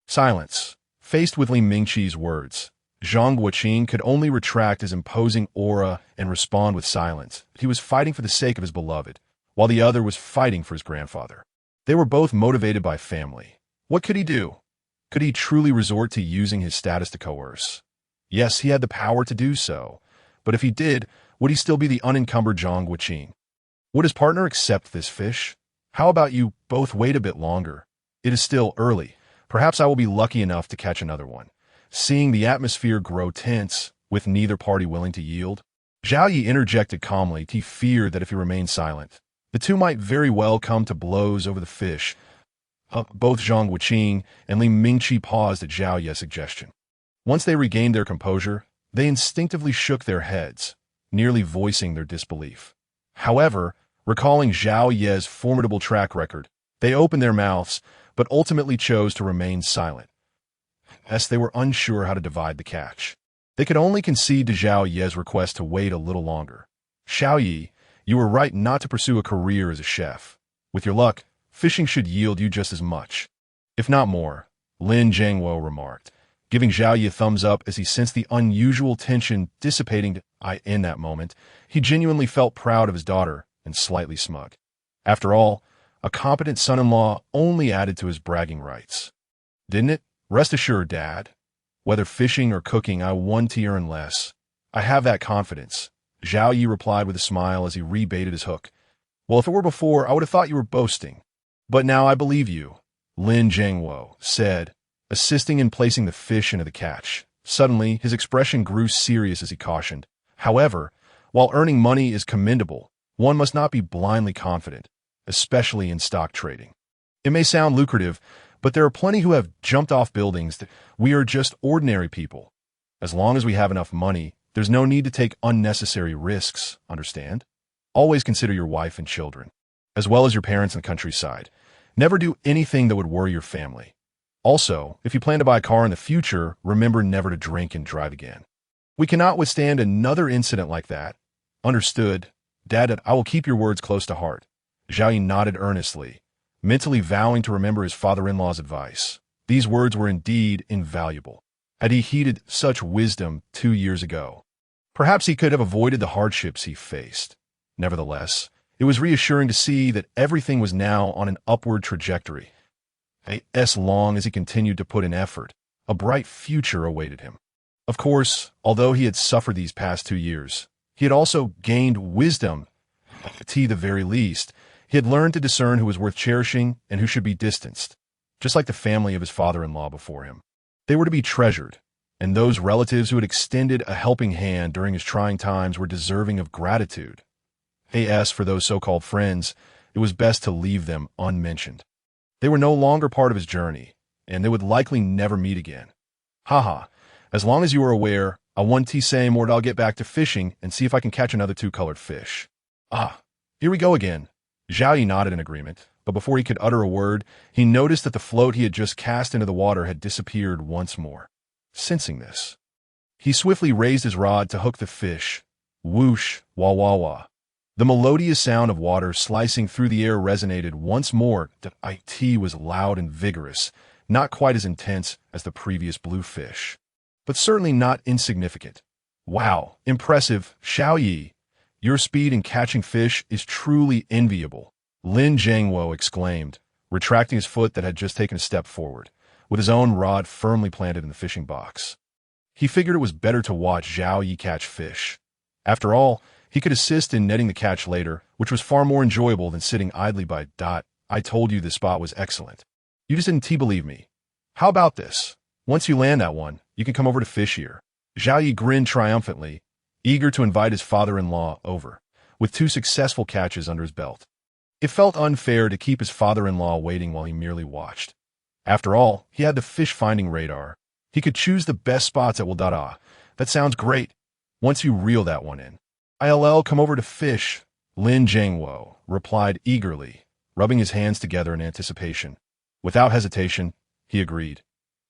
Silence. Faced with Li Mingqi's words, Zhang Guoqing could only retract his imposing aura and respond with silence. He was fighting for the sake of his beloved, while the other was fighting for his grandfather. They were both motivated by family. What could he do? Could he truly resort to using his status to coerce? Yes, he had the power to do so, but if he did, would he still be the unencumbered Zhang Guoqing? Would his partner accept this fish? How about you both wait a bit longer? It is still early. Perhaps I will be lucky enough to catch another one. Seeing the atmosphere grow tense, with neither party willing to yield, Zhao Yi interjected calmly. He feared that if he remained silent, the two might very well come to blows over the fish. Both Zhang Guoqing and Li Mingqi paused at Zhao Yi's suggestion. Once they regained their composure, they instinctively shook their heads, nearly voicing their disbelief. However, recalling Zhao Yi's formidable track record, they opened their mouths, but ultimately chose to remain silent, as they were unsure how to divide the catch. They could only concede to Zhao Yi's request to wait a little longer. "Zhao Yi, you were right not to pursue a career as a chef. With your luck, fishing should yield you just as much, if not more," Lin Zhengguo remarked, giving Zhao Yi a thumbs up as he sensed the unusual tension dissipating. In that moment, he genuinely felt proud of his daughter and slightly smug. After all, a competent son-in-law only added to his bragging rights. "Didn't it? Rest assured, Dad. Whether fishing or cooking, I won to earn less. I have that confidence," Zhao Yi replied with a smile as he rebaited his hook. "Well, if it were before, I would have thought you were boasting. But now I believe you," Lin Zhengguo said, assisting in placing the fish into the catch. Suddenly, his expression grew serious as he cautioned. "However, while earning money is commendable, one must not be blindly confident, especially in stock trading. It may sound lucrative, but there are plenty who have jumped off buildings. We are just ordinary people. As long as we have enough money, there's no need to take unnecessary risks, understand? Always consider your wife and children, as well as your parents in the countryside. Never do anything that would worry your family. Also, if you plan to buy a car in the future, remember never to drink and drive again. We cannot withstand another incident like that." "Understood. Dad, I will keep your words close to heart." Zhao Yi nodded earnestly, mentally vowing to remember his father-in-law's advice. These words were indeed invaluable. had he heeded such wisdom 2 years ago. Perhaps he could have avoided the hardships he faced. Nevertheless, it was reassuring to see that everything was now on an upward trajectory. As long as he continued to put in effort, a bright future awaited him. Of course, although he had suffered these past 2 years, he had also gained wisdom. To the very least, he had learned to discern who was worth cherishing and who should be distanced, just like the family of his father-in-law before him. They were to be treasured, and those relatives who had extended a helping hand during his trying times were deserving of gratitude. As for those so-called friends, it was best to leave them unmentioned. They were no longer part of his journey, and they would likely never meet again. Haha, as long as you are aware, I want to say more, I'll get back to fishing and see if I can catch another two-colored fish. Here we go again. Zhao Yi nodded in agreement, but before he could utter a word, he noticed that the float he had just cast into the water had disappeared once more. Sensing this, he swiftly raised his rod to hook the fish. Whoosh, wah wah wah. The melodious sound of water slicing through the air resonated once more. It was loud and vigorous, not quite as intense as the previous blue fish, but certainly not insignificant. Wow, impressive, Zhao Yi. Your speed in catching fish is truly enviable, Lin Jiangwo exclaimed, retracting his foot that had just taken a step forward, with his own rod firmly planted in the fishing box. He figured it was better to watch Zhao Yi catch fish. After all, he could assist in netting the catch later, which was far more enjoyable than sitting idly by. I told you this spot was excellent. You just didn't believe me. How about this? Once you land that one, you can come over to fish here. Zhao Yi grinned triumphantly, eager to invite his father-in-law over, with 2 successful catches under his belt. It felt unfair to keep his father-in-law waiting while he merely watched. After all, he had the fish-finding radar. He could choose the best spots at Wildada. That sounds great. Once you reel that one in. I'll come over to fish, Lin Jiangwo replied eagerly, rubbing his hands together in anticipation. Without hesitation, he agreed.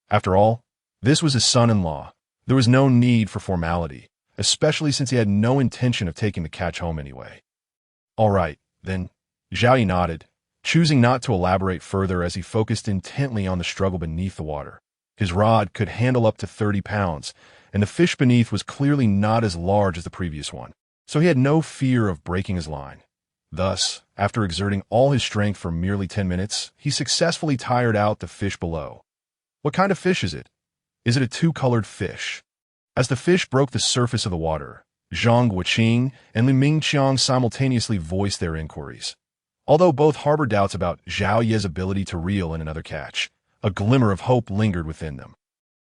After all, this was his son-in-law. There was no need for formality, especially since he had no intention of taking the catch home anyway. All right, then, Zhao Yi nodded, choosing not to elaborate further as he focused intently on the struggle beneath the water. His rod could handle up to 30 pounds, and the fish beneath was clearly not as large as the previous one, so he had no fear of breaking his line. Thus, after exerting all his strength for merely 10 minutes, he successfully tired out the fish below. What kind of fish is it? Is it a two-colored fish? As the fish broke the surface of the water, Zhang Guoqing and Li Mingqiang simultaneously voiced their inquiries. Although both harbored doubts about Zhao Ye's ability to reel in another catch, a glimmer of hope lingered within them.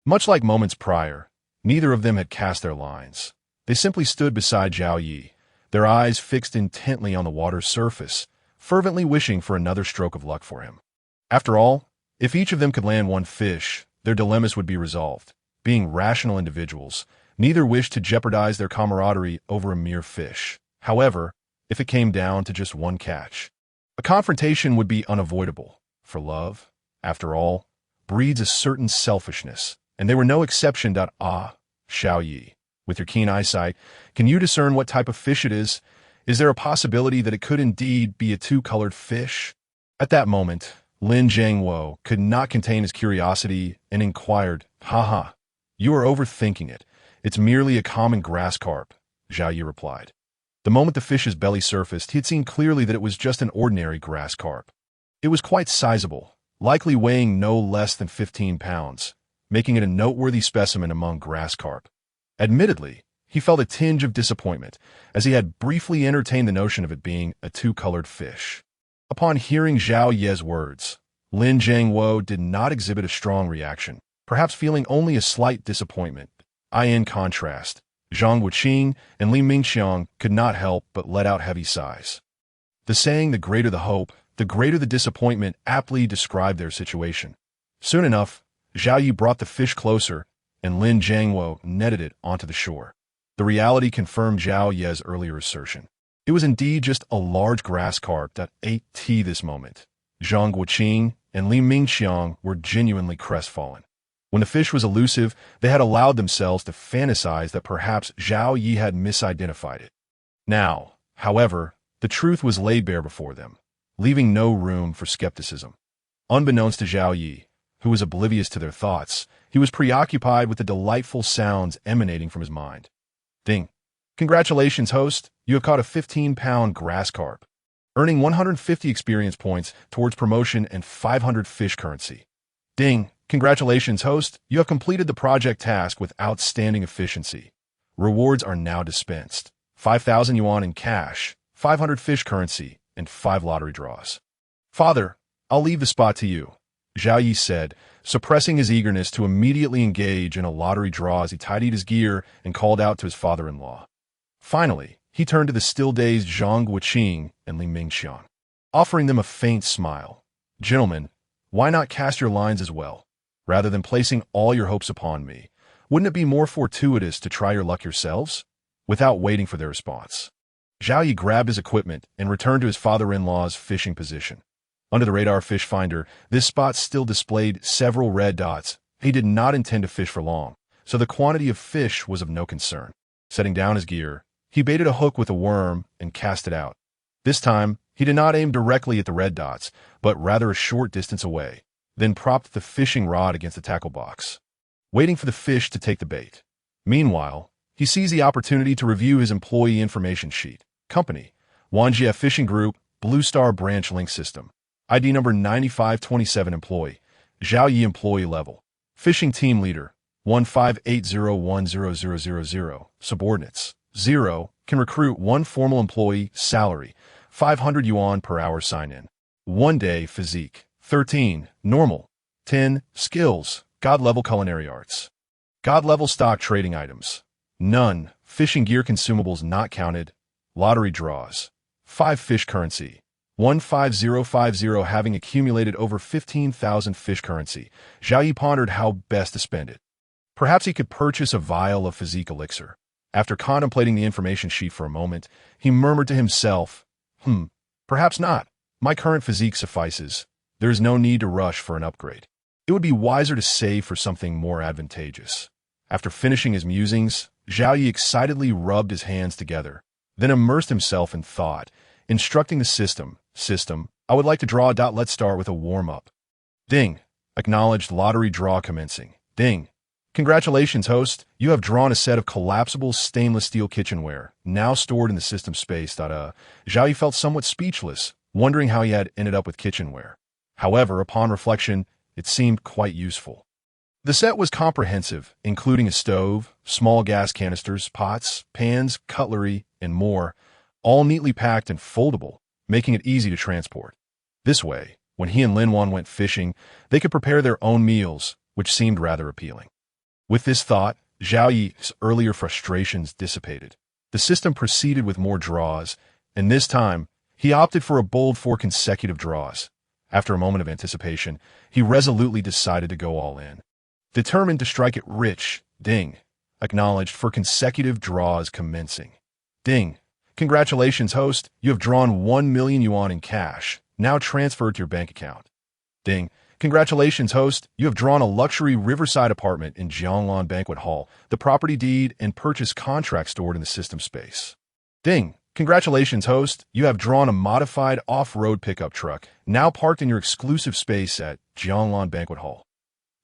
Much like moments prior, neither of them had cast their lines. They simply stood beside Zhao Yi, their eyes fixed intently on the water's surface, fervently wishing for another stroke of luck for him. After all, if each of them could land one fish, their dilemmas would be resolved. Being rational individuals, neither wished to jeopardize their camaraderie over a mere fish. However, if it came down to just one catch, a confrontation would be unavoidable, for love, after all, breeds a certain selfishness, and they were no exception. Zhao Yi, with your keen eyesight, can you discern what type of fish it is? Is there a possibility that it could indeed be a two-colored fish? At that moment, Lin Jiangwo could not contain his curiosity and inquired, You are overthinking it. It's merely a common grass carp, Zhao Yi replied. The moment the fish's belly surfaced, he had seen clearly that it was just an ordinary grass carp. It was quite sizable, likely weighing no less than 15 pounds, making it a noteworthy specimen among grass carp. Admittedly, he felt a tinge of disappointment, as he had briefly entertained the notion of it being a two-colored fish. Upon hearing Zhao Ye's words, Lin Jiangwo did not exhibit a strong reaction, perhaps feeling only a slight disappointment. In contrast, Zhang Guoqing and Li Mingqiang could not help but let out heavy sighs. The saying, the greater the hope, the greater the disappointment, aptly described their situation. Soon enough, Zhao Yi brought the fish closer, and Lin Jiangwo netted it onto the shore. The reality confirmed Zhao Ye's earlier assertion. It was indeed just a large grass carp that ate tea this moment. Zhang Guoqing and Li Mingqiang were genuinely crestfallen. When the fish was elusive, they had allowed themselves to fantasize that perhaps Zhao Yi had misidentified it. Now, however, the truth was laid bare before them, leaving no room for skepticism. Unbeknownst to Zhao Yi, who was oblivious to their thoughts. He was preoccupied with the delightful sounds emanating from his mind. Ding. Congratulations, host. You have caught a 15-pound grass carp, earning 150 experience points towards promotion and 500 fish currency. Ding. Congratulations, host. You have completed the project task with outstanding efficiency. Rewards are now dispensed. 5,000 yuan in cash, 500 fish currency, and 5 lottery draws. Father, I'll leave the spot to you, Zhao Yi said, suppressing his eagerness to immediately engage in a lottery draw as he tidied his gear and called out to his father-in-law. Finally, he turned to the still-dazed Zhang Guoqing and Li Mingxiang, offering them a faint smile. Gentlemen, why not cast your lines as well? Rather than placing all your hopes upon me, wouldn't it be more fortuitous to try your luck yourselves? Without waiting for their response, Zhao Yi grabbed his equipment and returned to his father-in-law's fishing position. Under the radar fish finder, this spot still displayed several red dots. He did not intend to fish for long, so the quantity of fish was of no concern. Setting down his gear, he baited a hook with a worm and cast it out. This time, he did not aim directly at the red dots, but rather a short distance away, then propped the fishing rod against the tackle box, waiting for the fish to take the bait. Meanwhile, he seized the opportunity to review his employee information sheet. Company, Wanjie Fishing Group, Blue Star Branch Link System. ID number 9527 employee. Zhao Yi employee level. Fishing team leader, 158010000. Subordinates, 0. Can recruit 1 formal employee. Salary, 500 yuan per hour sign-in. 1 day physique. 13. Normal. 10. Skills, God-level culinary arts. God-level stock trading items. None. Fishing gear consumables not counted. Lottery draws. 5 fish currency. 15050 having accumulated over 15,000 fish currency. Zhao Yi pondered how best to spend it. Perhaps he could purchase a vial of physique elixir. After contemplating the information sheet for a moment, he murmured to himself, perhaps not. My current physique suffices. There is no need to rush for an upgrade. It would be wiser to save for something more advantageous. After finishing his musings, Zhao Yi excitedly rubbed his hands together, then immersed himself in thought, instructing the system, I would like to draw. Let's start with a warm-up. Ding. Acknowledged lottery draw commencing. Ding. Congratulations, host. You have drawn a set of collapsible stainless steel kitchenware, now stored in the system space. Zhao Yi felt somewhat speechless, wondering how he had ended up with kitchenware. However, upon reflection, it seemed quite useful. The set was comprehensive, including a stove, small gas canisters, pots, pans, cutlery, and more, all neatly packed and foldable, making it easy to transport. This way, when he and Lin Wan went fishing, they could prepare their own meals, which seemed rather appealing. With this thought, Zhao Yi's earlier frustrations dissipated. The system proceeded with more draws, and this time, he opted for a bold 4 consecutive draws. After a moment of anticipation, he resolutely decided to go all in. Determined to strike it rich, ding. Acknowledged for consecutive draws commencing. Ding. Congratulations, host. You have drawn 1 million yuan in cash, now transferred to your bank account. Ding. Congratulations, host. You have drawn a luxury riverside apartment in Jianglan Banquet Hall, the property deed and purchase contract stored in the system space. Ding. Congratulations, host. You have drawn a modified off-road pickup truck, now parked in your exclusive space at Jianglan Banquet Hall.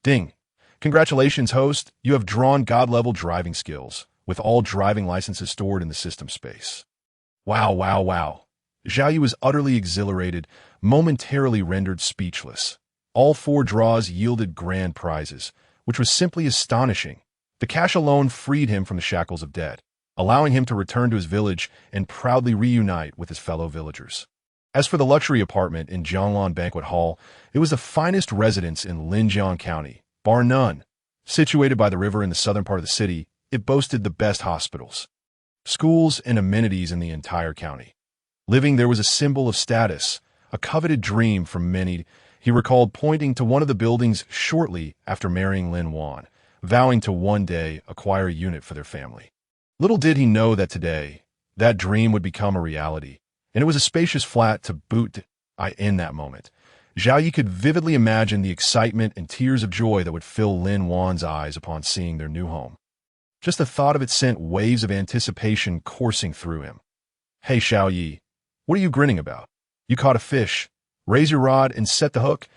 Ding. Congratulations, host. You have drawn God-level driving skills, with all driving licenses stored in the system space. Wow, wow, wow. Zhao Yi was utterly exhilarated, momentarily rendered speechless. All 4 draws yielded grand prizes, which was simply astonishing. The cash alone freed him from the shackles of debt, allowing him to return to his village and proudly reunite with his fellow villagers. As for the luxury apartment in Jianglan Banquet Hall, it was the finest residence in Linjiang County, bar none. Situated by the river in the southern part of the city, it boasted the best hospitals, schools, and amenities in the entire county. Living there was a symbol of status, a coveted dream for many. He recalled pointing to one of the buildings shortly after marrying Lin Wan, vowing to one day acquire a unit for their family. Little did he know that today, that dream would become a reality, and it was a spacious flat to boot. In that moment, Zhao Yi could vividly imagine the excitement and tears of joy that would fill Lin Wan's eyes upon seeing their new home. Just the thought of it sent waves of anticipation coursing through him. Hey, Zhao Yi, what are you grinning about? You caught a fish. Raise your rod and set the hook.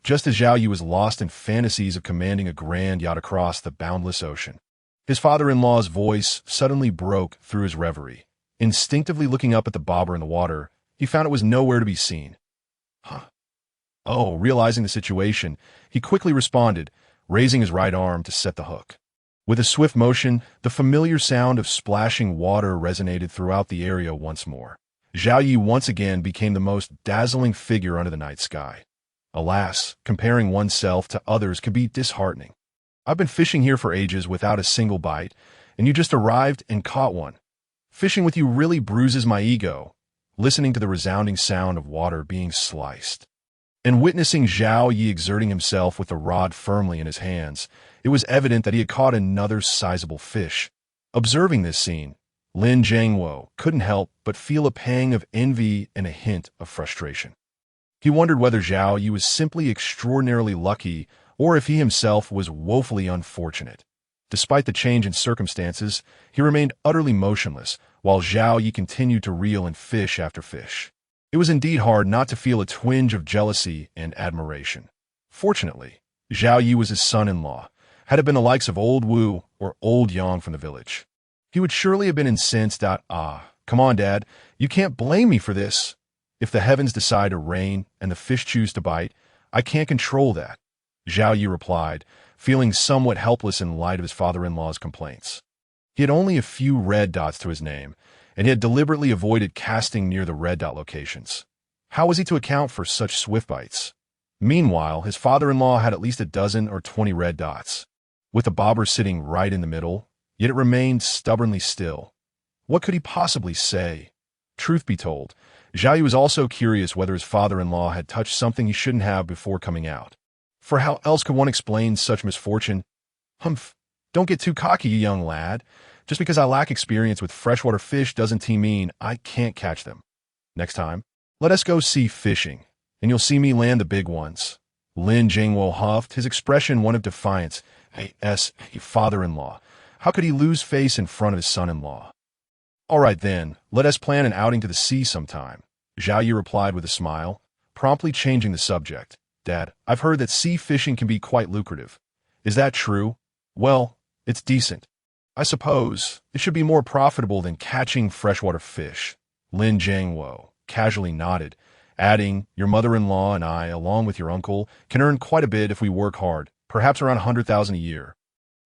just as Zhao Yi was lost in fantasies of commanding a grand yacht across the boundless ocean. His father-in-law's voice suddenly broke through his reverie. Instinctively looking up at the bobber in the water, he found it was nowhere to be seen. Huh. Oh, realizing the situation, he quickly responded, raising his right arm to set the hook. With a swift motion, the familiar sound of splashing water resonated throughout the area once more. Zhao Yi once again became the most dazzling figure under the night sky. Alas, comparing oneself to others can be disheartening. I've been fishing here for ages without a single bite, and you just arrived and caught one. Fishing with you really bruises my ego, listening to the resounding sound of water being sliced. And witnessing Zhao Yi exerting himself with the rod firmly in his hands, it was evident that he had caught another sizable fish. Observing this scene, Lin Jiangwo couldn't help but feel a pang of envy and a hint of frustration. He wondered whether Zhao Yi was simply extraordinarily lucky or if he himself was woefully unfortunate. Despite the change in circumstances, he remained utterly motionless, while Zhao Yi continued to reel in fish after fish. It was indeed hard not to feel a twinge of jealousy and admiration. Fortunately, Zhao Yi was his son-in-law. Had it been the likes of old Wu or old Yang from the village, he would surely have been incensed. Come on, Dad, you can't blame me for this. If the heavens decide to rain and the fish choose to bite, I can't control that, Zhao Yi replied, feeling somewhat helpless in light of his father-in-law's complaints. He had only a few red dots to his name, and he had deliberately avoided casting near the red dot locations. How was he to account for such swift bites? Meanwhile, his father-in-law had at least a dozen or 20 red dots, with the bobber sitting right in the middle, yet it remained stubbornly still. What could he possibly say? Truth be told, Zhao Yi was also curious whether his father-in-law had touched something he shouldn't have before coming out. For how else could one explain such misfortune? Humph, don't get too cocky, you young lad. Just because I lack experience with freshwater fish doesn't mean I can't catch them. Next time, let us go sea fishing, and you'll see me land the big ones. Lin Jingwo huffed, his expression one of defiance. Hey, father-in-law. How could he lose face in front of his son-in-law? All right then, let us plan an outing to the sea sometime, Zhao Yi replied with a smile, promptly changing the subject. Dad, I've heard that sea fishing can be quite lucrative. Is that true? Well, it's decent. I suppose it should be more profitable than catching freshwater fish. Lin Jiangwo casually nodded, adding, your mother-in-law and I, along with your uncle, can earn quite a bit if we work hard, perhaps around 100,000 a year.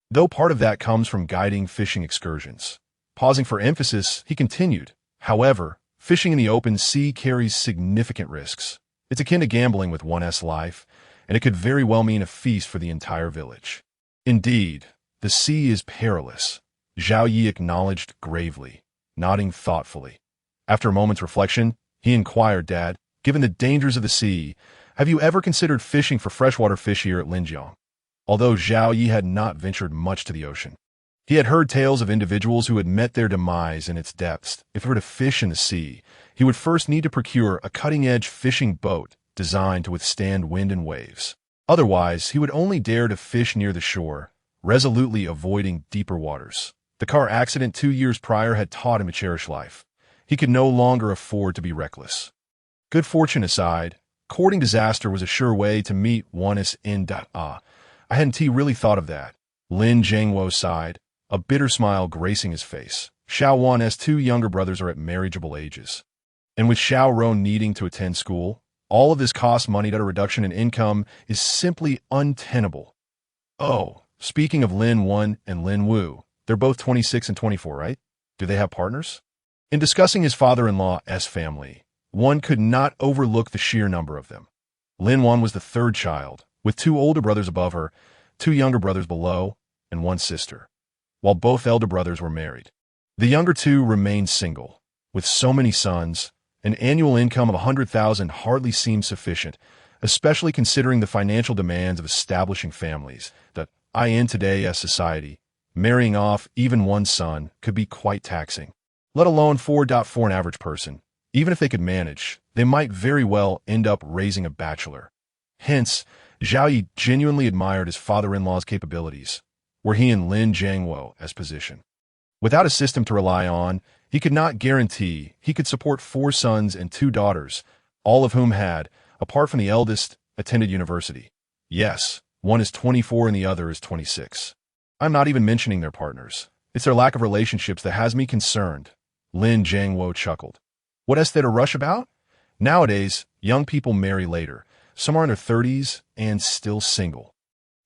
Though part of that comes from guiding fishing excursions. Pausing for emphasis, he continued, however, fishing in the open sea carries significant risks. It's akin to gambling with one's life, and it could very well mean a feast for the entire village. Indeed, the sea is perilous, Zhao Yi acknowledged gravely, nodding thoughtfully. After a moment's reflection, he inquired, Dad, given the dangers of the sea, have you ever considered fishing for freshwater fish here at Linjiang? Although Zhao Yi had not ventured much to the ocean, he had heard tales of individuals who had met their demise in its depths. If he were to fish in the sea, he would first need to procure a cutting-edge fishing boat designed to withstand wind and waves. Otherwise, he would only dare to fish near the shore, resolutely avoiding deeper waters. The car accident 2 years prior had taught him to cherish life. He could no longer afford to be reckless. Good fortune aside, courting disaster was a sure way to meet one's end. I hadn't really thought of that. Lin Jiangwo sighed, a bitter smile gracing his face. Xiao Wan's 2 younger brothers are at marriageable ages. And with Xiao Ron needing to attend school, all of this costs money that a reduction in income is simply untenable. Oh, speaking of Lin Wan and Lin Wu, they're both 26 and 24, right? Do they have partners? In discussing his father-in-law's family, one could not overlook the sheer number of them. Lin Wan was the 3rd child, with 2 older brothers above her, 2 younger brothers below, and 1 sister, while both elder brothers were married. The younger 2 remained single. With so many sons, an annual income of 100,000 hardly seemed sufficient, especially considering the financial demands of establishing families that, in today's society, marrying off even one son could be quite taxing, let alone for an average person. Even if they could manage, they might very well end up raising a bachelor. Hence, Zhao Yi genuinely admired his father-in-law's capabilities, were he in Lin Jiangwo's position. Without a system to rely on, he could not guarantee he could support 4 sons and 2 daughters, all of whom had, apart from the eldest, attended university. Yes, one is 24 and the other is 26. I'm not even mentioning their partners. It's their lack of relationships that has me concerned. Lin Jiangwo chuckled. What is there to rush about? Nowadays, young people marry later. Some are in their 30s and still single.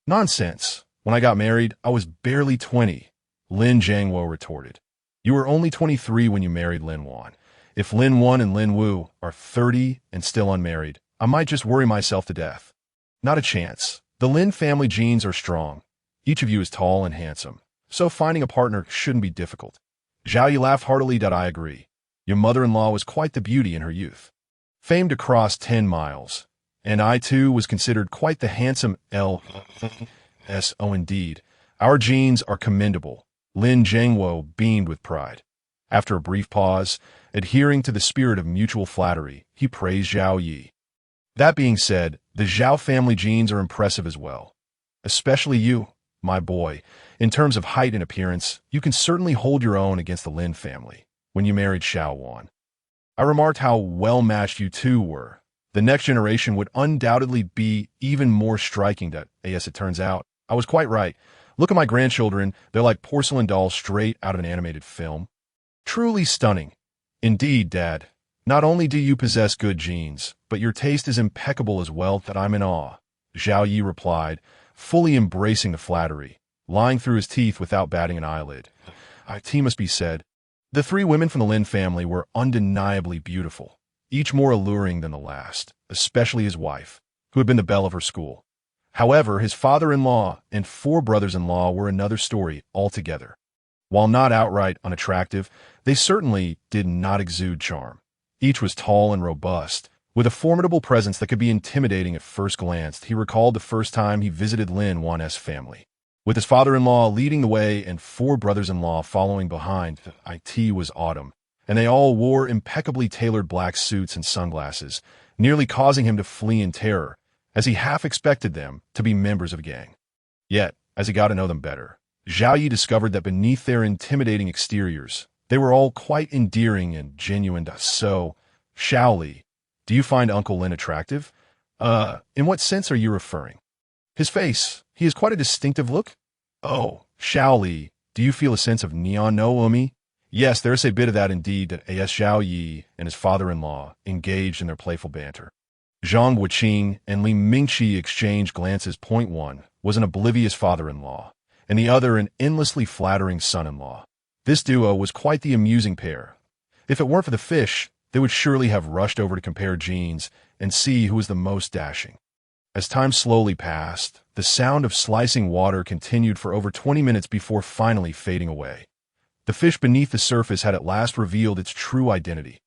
Nonsense. When I got married, I was barely 20, Lin Jiangwo retorted. You were only 23 when you married Lin Wan. If Lin Wan and Lin Wu are 30 and still unmarried, I might just worry myself to death. Not a chance. The Lin family genes are strong. Each of you is tall and handsome, so finding a partner shouldn't be difficult. Zhao Yi laughed heartily. I agree. Your mother-in-law was quite the beauty in her youth. Famed across 10 miles. And I, too, was considered quite the handsome LSO indeed. Our genes are commendable. Lin Jiangwo beamed with pride. After a brief pause, adhering to the spirit of mutual flattery, he praised Zhao Yi. That being said, the Zhao family genes are impressive as well. Especially you, my boy. In terms of height and appearance, you can certainly hold your own against the Lin family when you married Xiao Wan. I remarked how well-matched you two were. The next generation would undoubtedly be even more striking that, as it turns out, I was quite right. Look at my grandchildren, they're like porcelain dolls straight out of an animated film. Truly stunning. Indeed, Dad. Not only do you possess good genes, but your taste is impeccable as well that I'm in awe, Zhao Yi replied, fully embracing the flattery, lying through his teeth without batting an eyelid. It must be said, the three women from the Lin family were undeniably beautiful, each more alluring than the last, especially his wife, who had been the belle of her school. However, his father-in-law and 4 brothers-in-law were another story altogether. While not outright unattractive, they certainly did not exude charm. Each was tall and robust, with a formidable presence that could be intimidating at first glance. He recalled the first time he visited Lin Wan's family. With his father-in-law leading the way and 4 brothers-in-law following behind, it was autumn, and they all wore impeccably tailored black suits and sunglasses, nearly causing him to flee in terror, as he half expected them to be members of a gang. Yet, as he got to know them better, Zhao Yi discovered that beneath their intimidating exteriors, they were all quite endearing and genuine. So, Shaoli, do you find Uncle Lin attractive? In what sense are you referring? His face, he has quite a distinctive look. Oh, Shaoli, do you feel a sense of neon no umi? Yes, there's a bit of that indeed that A.S. Zhao Yi and his father-in-law engaged in their playful banter. Zhang Wuqing and Li Mingqi exchanged glances. Point one was an oblivious father-in-law, and the other an endlessly flattering son-in-law. This duo was quite the amusing pair. If it weren't for the fish, they would surely have rushed over to compare genes and see who was the most dashing. As time slowly passed, the sound of slicing water continued for over 20 minutes before finally fading away. The fish beneath the surface had at last revealed its true identity.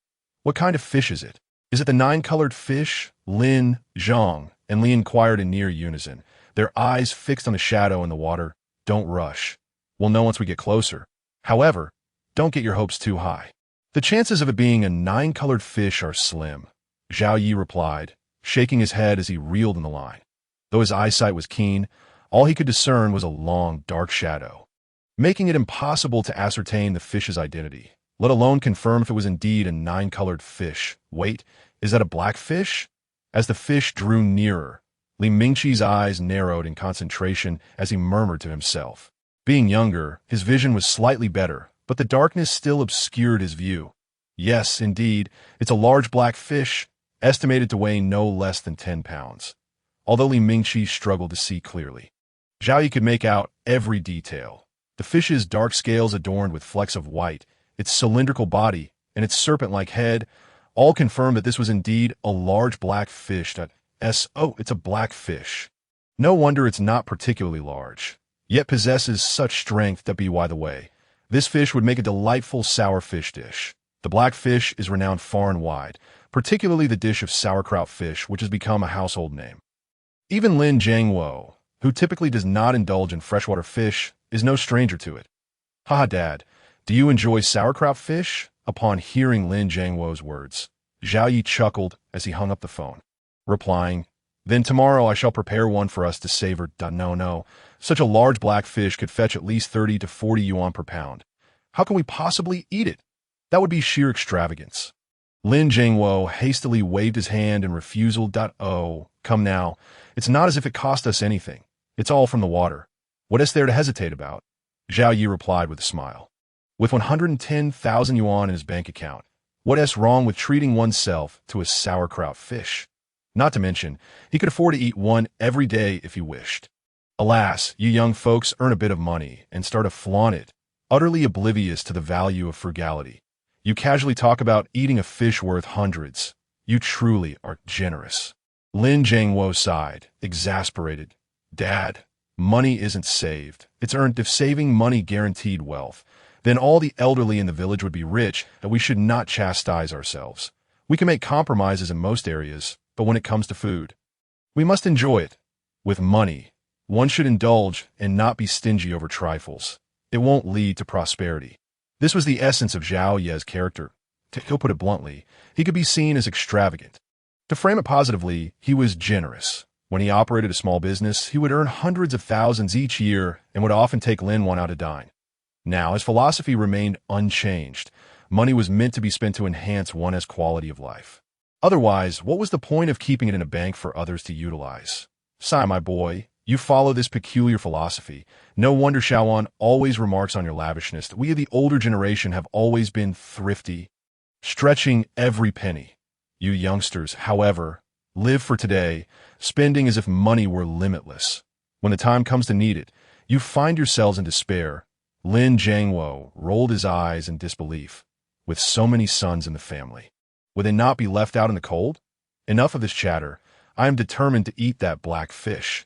What kind of fish is it? Is it the 9-colored fish? Lin, Zhang, and Li inquired in near unison, their eyes fixed on the shadow in the water. Don't rush. We'll know once we get closer. However, don't get your hopes too high. The chances of it being a 9-colored fish are slim, Zhao Yi replied, shaking his head as he reeled in the line. Though his eyesight was keen, all he could discern was a long, dark shadow, making it impossible to ascertain the fish's identity, let alone confirm if it was indeed a 9-colored fish. Wait, is that a black fish? As the fish drew nearer, Li Mingqi's eyes narrowed in concentration as he murmured to himself. Being younger, his vision was slightly better, but the darkness still obscured his view. Yes, indeed, it's a large black fish, estimated to weigh no less than 10 pounds. Although Li Mingqi struggled to see clearly, Zhao Yi could make out every detail. The fish's dark scales adorned with flecks of white, its cylindrical body, and its serpent-like head, all confirmed that this was indeed a large black fish. It's a black fish. No wonder it's not particularly large, yet possesses such strength. By the way, this fish would make a delightful sour fish dish. The black fish is renowned far and wide, particularly the dish of sauerkraut fish, which has become a household name. Even Lin Jiangwo, who typically does not indulge in freshwater fish, is no stranger to it. Haha, Dad, do you enjoy sauerkraut fish? Upon hearing Lin Jiangwo's words, Zhao Yi chuckled as he hung up the phone, replying, Then tomorrow I shall prepare one for us to savor. No, such a large black fish could fetch at least 30 to 40 yuan per pound. How can we possibly eat it? That would be sheer extravagance. Lin Jiangwo hastily waved his hand in refusal. Oh, come now. It's not as if it cost us anything. It's all from the water. What is there to hesitate about? Zhao Yi replied with a smile. With 110,000 yuan in his bank account, what is wrong with treating oneself to a sauerkraut fish? Not to mention, he could afford to eat one every day if he wished. Alas, you young folks earn a bit of money and start to flaunt it, utterly oblivious to the value of frugality. You casually talk about eating a fish worth hundreds. You truly are generous. Lin Jiangwo sighed, exasperated. Dad, money isn't saved. It's earned. If saving money guaranteed wealth, then all the elderly in the village would be rich, and we should not chastise ourselves. We can make compromises in most areas, but when it comes to food, we must enjoy it. With money, one should indulge and not be stingy over trifles. It won't lead to prosperity. This was the essence of Zhao Ye's character. To put it bluntly, he could be seen as extravagant. To frame it positively, he was generous. When he operated a small business, he would earn hundreds of thousands each year and would often take Lin one out to dine. Now, his philosophy remained unchanged. Money was meant to be spent to enhance one's quality of life. Otherwise, what was the point of keeping it in a bank for others to utilize? Sai, my boy, you follow this peculiar philosophy. No wonder Shaoan always remarks on your lavishness. We of the older generation have always been thrifty, stretching every penny. You youngsters, however, live for today, spending as if money were limitless. When the time comes to need it, you find yourselves in despair. Lin Jiangwo rolled his eyes in disbelief. With so many sons in the family, would they not be left out in the cold? Enough of this chatter. I am determined to eat that black fish.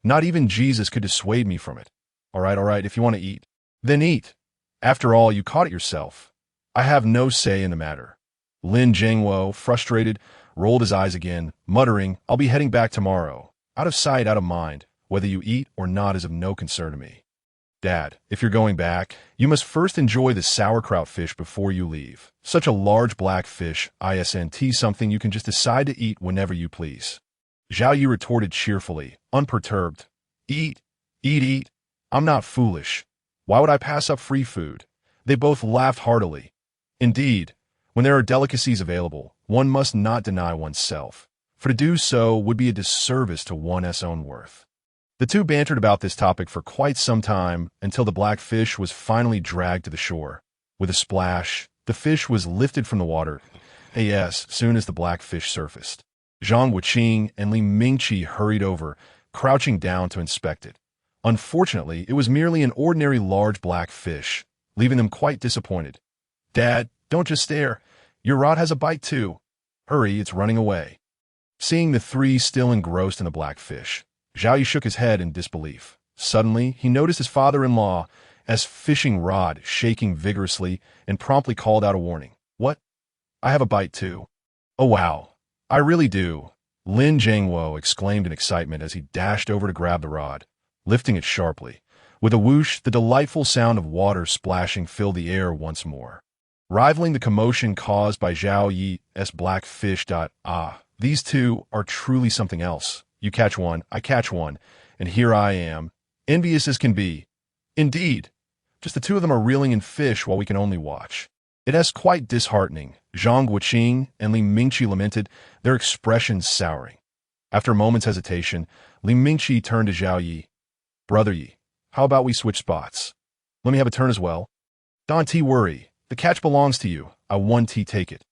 Not even Jesus could dissuade me from it. All right, if you want to eat, then eat. After all, you caught it yourself. I have no say in the matter. Lin Jiangwo, frustrated, rolled his eyes again, muttering, I'll be heading back tomorrow. Out of sight, out of mind. Whether you eat or not is of no concern to me. Dad, if you're going back, you must first enjoy the sauerkraut fish before you leave. Such a large black fish, isn't something you can just decide to eat whenever you please. Zhao Yi retorted cheerfully, unperturbed. Eat. I'm not foolish. Why would I pass up free food? They both laughed heartily. Indeed, when there are delicacies available, one must not deny oneself, for to do so would be a disservice to one's own worth. The two bantered about this topic for quite some time until the black fish was finally dragged to the shore. With a splash, the fish was lifted from the water. Soon as the black fish surfaced, Zhang Wuqing and Li Mingqi hurried over, crouching down to inspect it. Unfortunately, it was merely an ordinary large black fish, leaving them quite disappointed. Dad, don't just stare. Your rod has a bite too. Hurry, it's running away. Seeing the three still engrossed in the black fish, Zhao Yi shook his head in disbelief. Suddenly, he noticed his father-in-law's fishing rod shaking vigorously and promptly called out a warning. What? I have a bite too. Oh wow, I really do. Lin Jiangwo exclaimed in excitement as he dashed over to grab the rod, lifting it sharply. With a whoosh, the delightful sound of water splashing filled the air once more, rivaling the commotion caused by Zhao Yi's black fish. These two are truly something else. You catch one, I catch one, and here I am, envious as can be. Indeed, just the two of them are reeling in fish while we can only watch. It is quite disheartening. Zhang Wuqing and Li Mingqi lamented, their expressions souring. After a moment's hesitation, Li Mingqi turned to Zhao Yi. Brother Yi, how about we switch spots? Let me have a turn as well. Don't worry, the catch belongs to you. I won take it.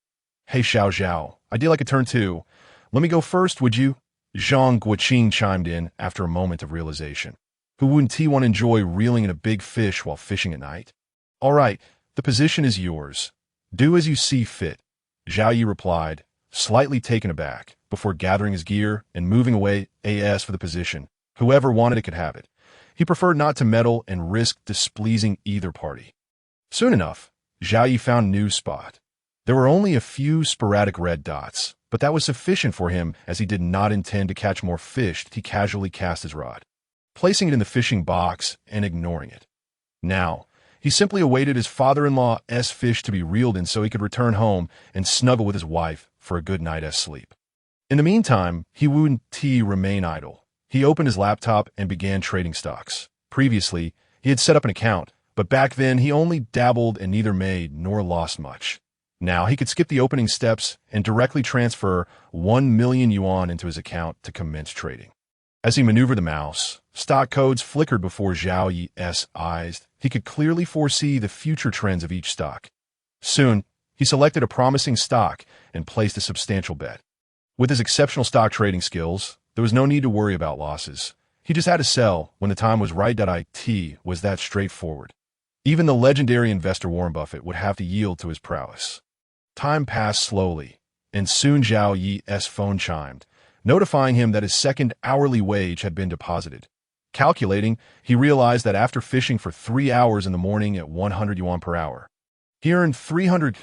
Hey Xiao, I'd like a turn too. Let me go first, would you? Zhang Wuqing chimed in after a moment of realization. Who wouldn't want to enjoy reeling in a big fish while fishing at night? All right, the position is yours. Do as you see fit, Zhao Yi replied, slightly taken aback, before gathering his gear and moving away for the position. Whoever wanted it could have it. He preferred not to meddle and risk displeasing either party. Soon enough, Zhao Yi found a new spot. There were only a few sporadic red dots, but that was sufficient for him as he did not intend to catch more fish. He casually cast his rod, placing it in the fishing box and ignoring it. Now, he simply awaited his father-in-law's fish to be reeled in so he could return home and snuggle with his wife for a good night's sleep. In the meantime, he wouldn't remain idle. He opened his laptop and began trading stocks. Previously, he had set up an account, but back then he only dabbled and neither made nor lost much. Now he could skip the opening steps and directly transfer 1 million yuan into his account to commence trading. As he maneuvered the mouse, stock codes flickered before Zhao Yi's eyes. He could clearly foresee the future trends of each stock. Soon, he selected a promising stock and placed a substantial bet. With his exceptional stock trading skills, there was no need to worry about losses. He just had to sell when the time was right. It was that straightforward. Even the legendary investor Warren Buffett would have to yield to his prowess. Time passed slowly, and soon Zhao Yi's phone chimed, notifying him that his second hourly wage had been deposited. Calculating, he realized that after fishing for 3 hours in the morning at 100 yuan per hour, he earned 300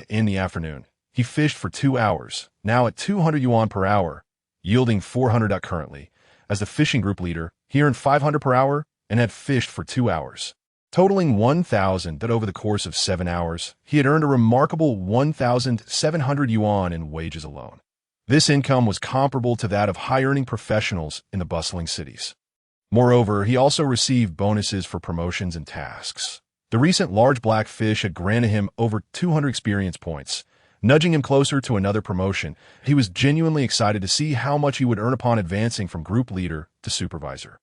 in the afternoon. He fished for 2 hours, now at 200 yuan per hour, yielding 400 currently. As the fishing group leader, he earned 500 per hour and had fished for 2 hours. Totaling 1,000 that over the course of 7 hours, he had earned a remarkable 1,700 yuan in wages alone. This income was comparable to that of high-earning professionals in the bustling cities. Moreover, he also received bonuses for promotions and tasks. The recent large black fish had granted him over 200 experience points, nudging him closer to another promotion. He was genuinely excited to see how much he would earn upon advancing from group leader to supervisor.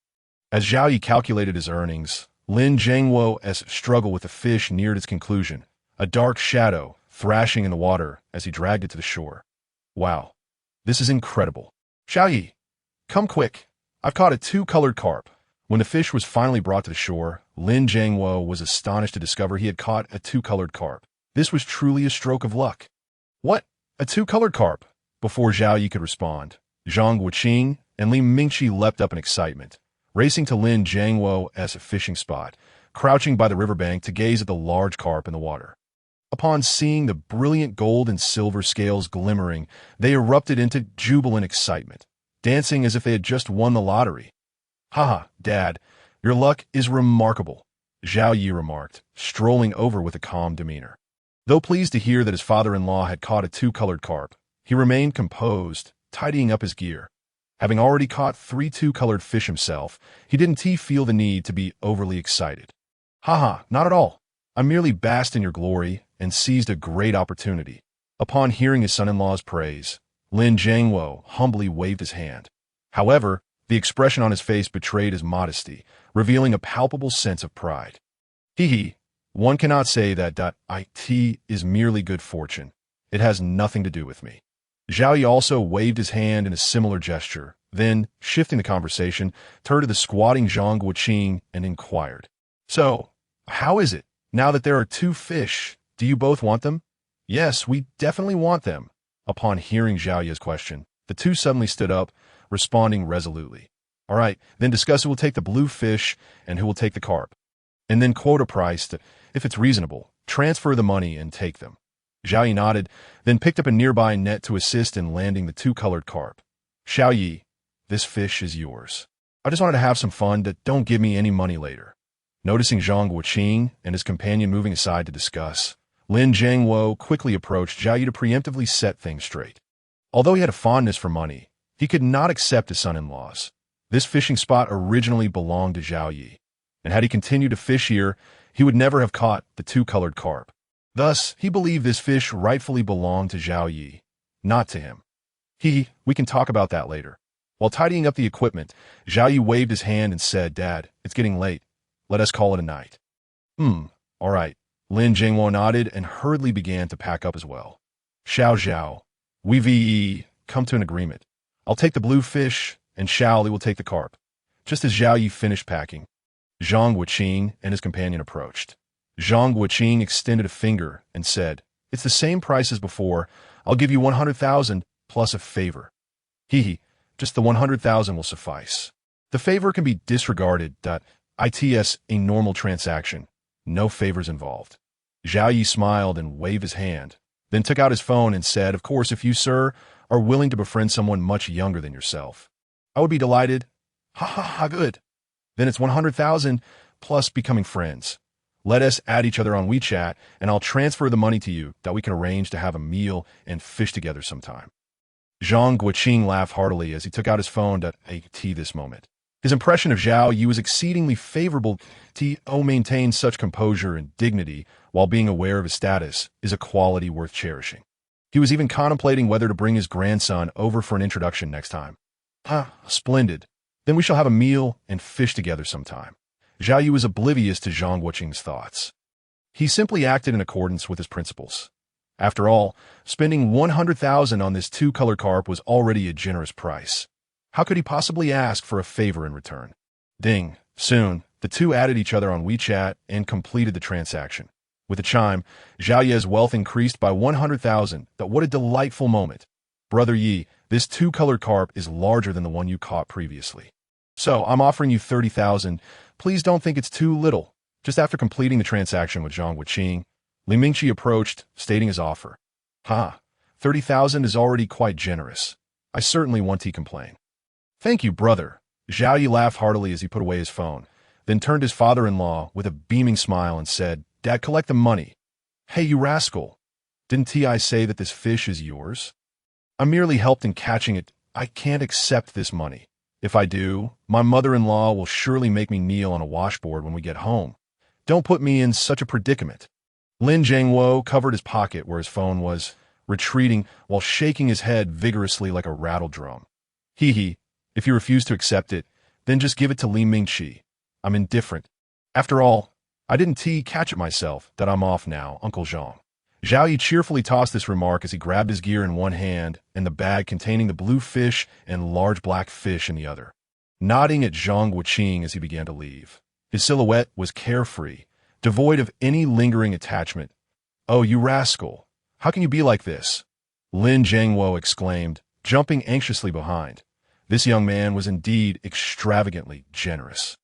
As Zhao Yi calculated his earnings, Lin Jiangwo's struggle with the fish neared its conclusion, a dark shadow thrashing in the water as he dragged it to the shore. Wow, this is incredible. Zhao Yi, come quick. I've caught a 2-colored carp. When the fish was finally brought to the shore, Lin Jiangwo was astonished to discover he had caught a 2-colored carp. This was truly a stroke of luck. What? A 2-colored carp? Before Zhao Yi could respond, Zhang Wuqing and Li Mingqi leapt up in excitement, racing to Lin Jiangwo's fishing spot, crouching by the riverbank to gaze at the large carp in the water. Upon seeing the brilliant gold and silver scales glimmering, they erupted into jubilant excitement, dancing as if they had just won the lottery. "Haha, Dad, your luck is remarkable," Zhao Yi remarked, strolling over with a calm demeanor. Though pleased to hear that his father-in-law had caught a 2-colored carp, he remained composed, tidying up his gear. Having already caught 3 2-colored fish himself, he didn't feel the need to be overly excited. "Haha, not at all. I merely basked in your glory and seized a great opportunity." Upon hearing his son-in-law's praise, Lin Jiangwo humbly waved his hand. However, the expression on his face betrayed his modesty, revealing a palpable sense of pride. "Hee, one cannot say that it is merely good fortune. It has nothing to do with me." Zhao Yi also waved his hand in a similar gesture, then, shifting the conversation, turned to the squatting Zhang Wuqing and inquired, "So, how is it? Now that there are 2 fish, do you both want them?" "Yes, we definitely want them." Upon hearing Zhao Yi's question, the two suddenly stood up, responding resolutely. "All right, then discuss who will take the blue fish and who will take the carp. And then quote a price that, if it's reasonable, transfer the money and take them." Zhao Yi nodded, then picked up a nearby net to assist in landing the 2-colored carp. "Zhao Yi, this fish is yours. I just wanted to have some fun, don't give me any money later." Noticing Zhang Wuqing and his companion moving aside to discuss, Lin Jiangwo quickly approached Zhao Yi to preemptively set things straight. Although he had a fondness for money, he could not accept his son-in-law's. This fishing spot originally belonged to Zhao Yi, and had he continued to fish here, he would never have caught the 2-colored carp. Thus, he believed this fish rightfully belonged to Zhao Yi, not to him. We can talk about that later." While tidying up the equipment, Zhao Yi waved his hand and said, "Dad, it's getting late. Let us call it a night." All right." Lin Jiangwo nodded and hurriedly began to pack up as well. Zhao, we've come to an agreement. I'll take the blue fish, and Xiao Li will take the carp." Just as Zhao Yi finished packing, Zhang Wuqing and his companion approached. Zhang Wuqing extended a finger and said, "It's the same price as before. I'll give you 100,000 plus a favor." Just the 100,000 will suffice. The favor can be disregarded. It's a normal transaction. No favors involved. Zhao Yi smiled and waved his hand, then took out his phone and said, "Of course, if you, sir, are willing to befriend someone much younger than yourself, I would be delighted." Good. Then it's 100,000 plus becoming friends. Let us add each other on WeChat, and I'll transfer the money to you that we can arrange to have a meal and fish together sometime. Zhang Wuqing laughed heartily as he took out his phone this moment. His impression of Zhao Yi was exceedingly favorable. To maintain such composure and dignity while being aware of his status is a quality worth cherishing. He was even contemplating whether to bring his grandson over for an introduction next time. Splendid. Then we shall have a meal and fish together sometime. Zhao Yi was oblivious to Zhang Wuqing's thoughts. He simply acted in accordance with his principles. After all, spending 100,000 on this two-color carp was already a generous price. How could he possibly ask for a favor in return? Ding. Soon, the two added each other on WeChat and completed the transaction. With a chime, Zhao Yi's wealth increased by 100,000. What a delightful moment. Brother Yi, this two-colored carp is larger than the one you caught previously. So, I'm offering you 30,000. Please don't think it's too little. Just after completing the transaction with Zhang Wuqing, Li Mingqi approached, stating his offer. 30,000 is already quite generous. I certainly won't complain. Thank you, brother. Zhao Yi laughed heartily as he put away his phone, then turned to his father-in-law with a beaming smile and said, Dad, collect the money. Hey, you rascal. Didn't I say that this fish is yours? I merely helped in catching it. I can't accept this money. If I do, my mother-in-law will surely make me kneel on a washboard when we get home. Don't put me in such a predicament. Lin Jiangwo covered his pocket where his phone was, retreating while shaking his head vigorously like a rattle drum. If you refuse to accept it, then just give it to Li Mingqi. I'm indifferent. After all, I didn't catch it myself. That I'm off now, Uncle Zhang. Zhao Yi cheerfully tossed this remark as he grabbed his gear in one hand and the bag containing the blue fish and large black fish in the other, nodding at Zhang Wuqing as he began to leave. His silhouette was carefree, devoid of any lingering attachment. Oh, you rascal! How can you be like this? Lin Jiangwo exclaimed, jumping anxiously behind. This young man was indeed extravagantly generous.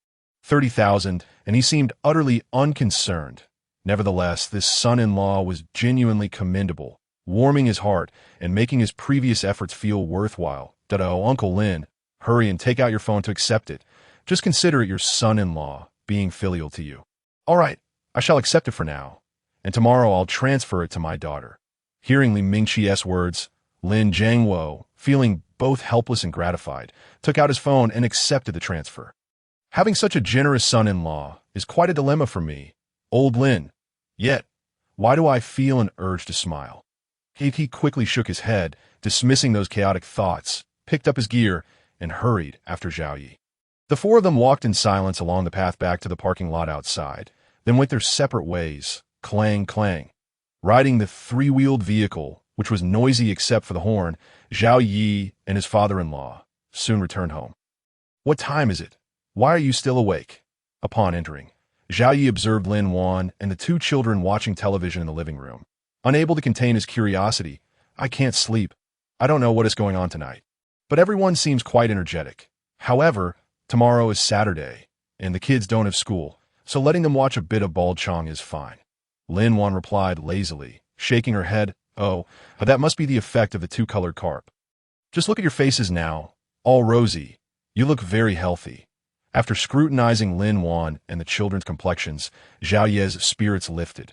30,000, and he seemed utterly unconcerned. Nevertheless, this son-in-law was genuinely commendable, warming his heart and making his previous efforts feel worthwhile. Uncle Lin, hurry and take out your phone to accept it. Just consider it your son-in-law being filial to you. All right, I shall accept it for now, and tomorrow I'll transfer it to my daughter. Hearing Li Mingqi's words, Lin Jiangwo, feeling both helpless and gratified, took out his phone and accepted the transfer. Having such a generous son-in-law is quite a dilemma for me, old Lin. Yet, why do I feel an urge to smile? He quickly shook his head, dismissing those chaotic thoughts, picked up his gear, and hurried after Zhao Yi. The four of them walked in silence along the path back to the parking lot outside, then went their separate ways, clang, clang. Riding the three-wheeled vehicle, which was noisy except for the horn, Zhao Yi and his father-in-law soon returned home. What time is it? Why are you still awake? Upon entering, Zhao Yi observed Lin Wan and the two children watching television in the living room. Unable to contain his curiosity, I can't sleep. I don't know what is going on tonight. But everyone seems quite energetic. However, tomorrow is Saturday, and the kids don't have school, so letting them watch a bit of Bald Chong is fine. Lin Wan replied lazily, shaking her head. Oh, that must be the effect of the two-colored carp. Just look at your faces now, all rosy. You look very healthy. After scrutinizing Lin Wan and the children's complexions, Zhao Yi's spirits lifted.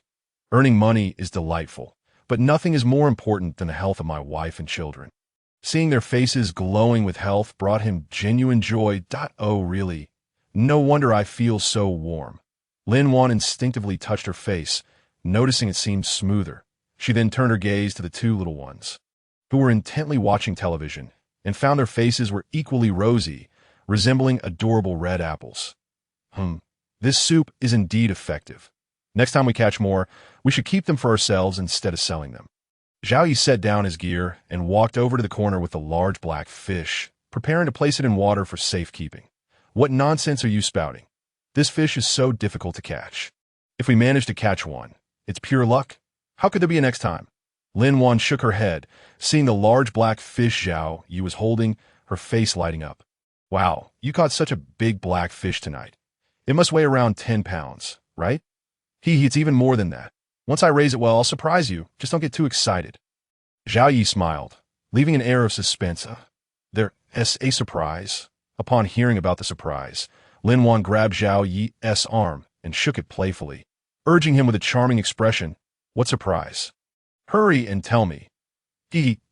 Earning money is delightful, but nothing is more important than the health of my wife and children. Seeing their faces glowing with health brought him genuine joy. Oh, really? No wonder I feel so warm. Lin Wan instinctively touched her face, noticing it seemed smoother. She then turned her gaze to the two little ones, who were intently watching television, and found their faces were equally rosy, resembling adorable red apples. This soup is indeed effective. Next time we catch more, we should keep them for ourselves instead of selling them. Zhao Yi set down his gear and walked over to the corner with the large black fish, preparing to place it in water for safekeeping. What nonsense are you spouting? This fish is so difficult to catch. If we manage to catch one, it's pure luck. How could there be a next time? Lin Wan shook her head, seeing the large black fish Zhao Yi was holding, her face lighting up. Wow, you caught such a big black fish tonight. It must weigh around 10 pounds, right? It's even more than that. Once I raise it well, I'll surprise you. Just don't get too excited. Zhao Yi smiled, leaving an air of suspense. There's a surprise. Upon hearing about the surprise, Lin Wan grabbed Zhao Yi's arm and shook it playfully, urging him with a charming expression. What surprise? Hurry and tell me.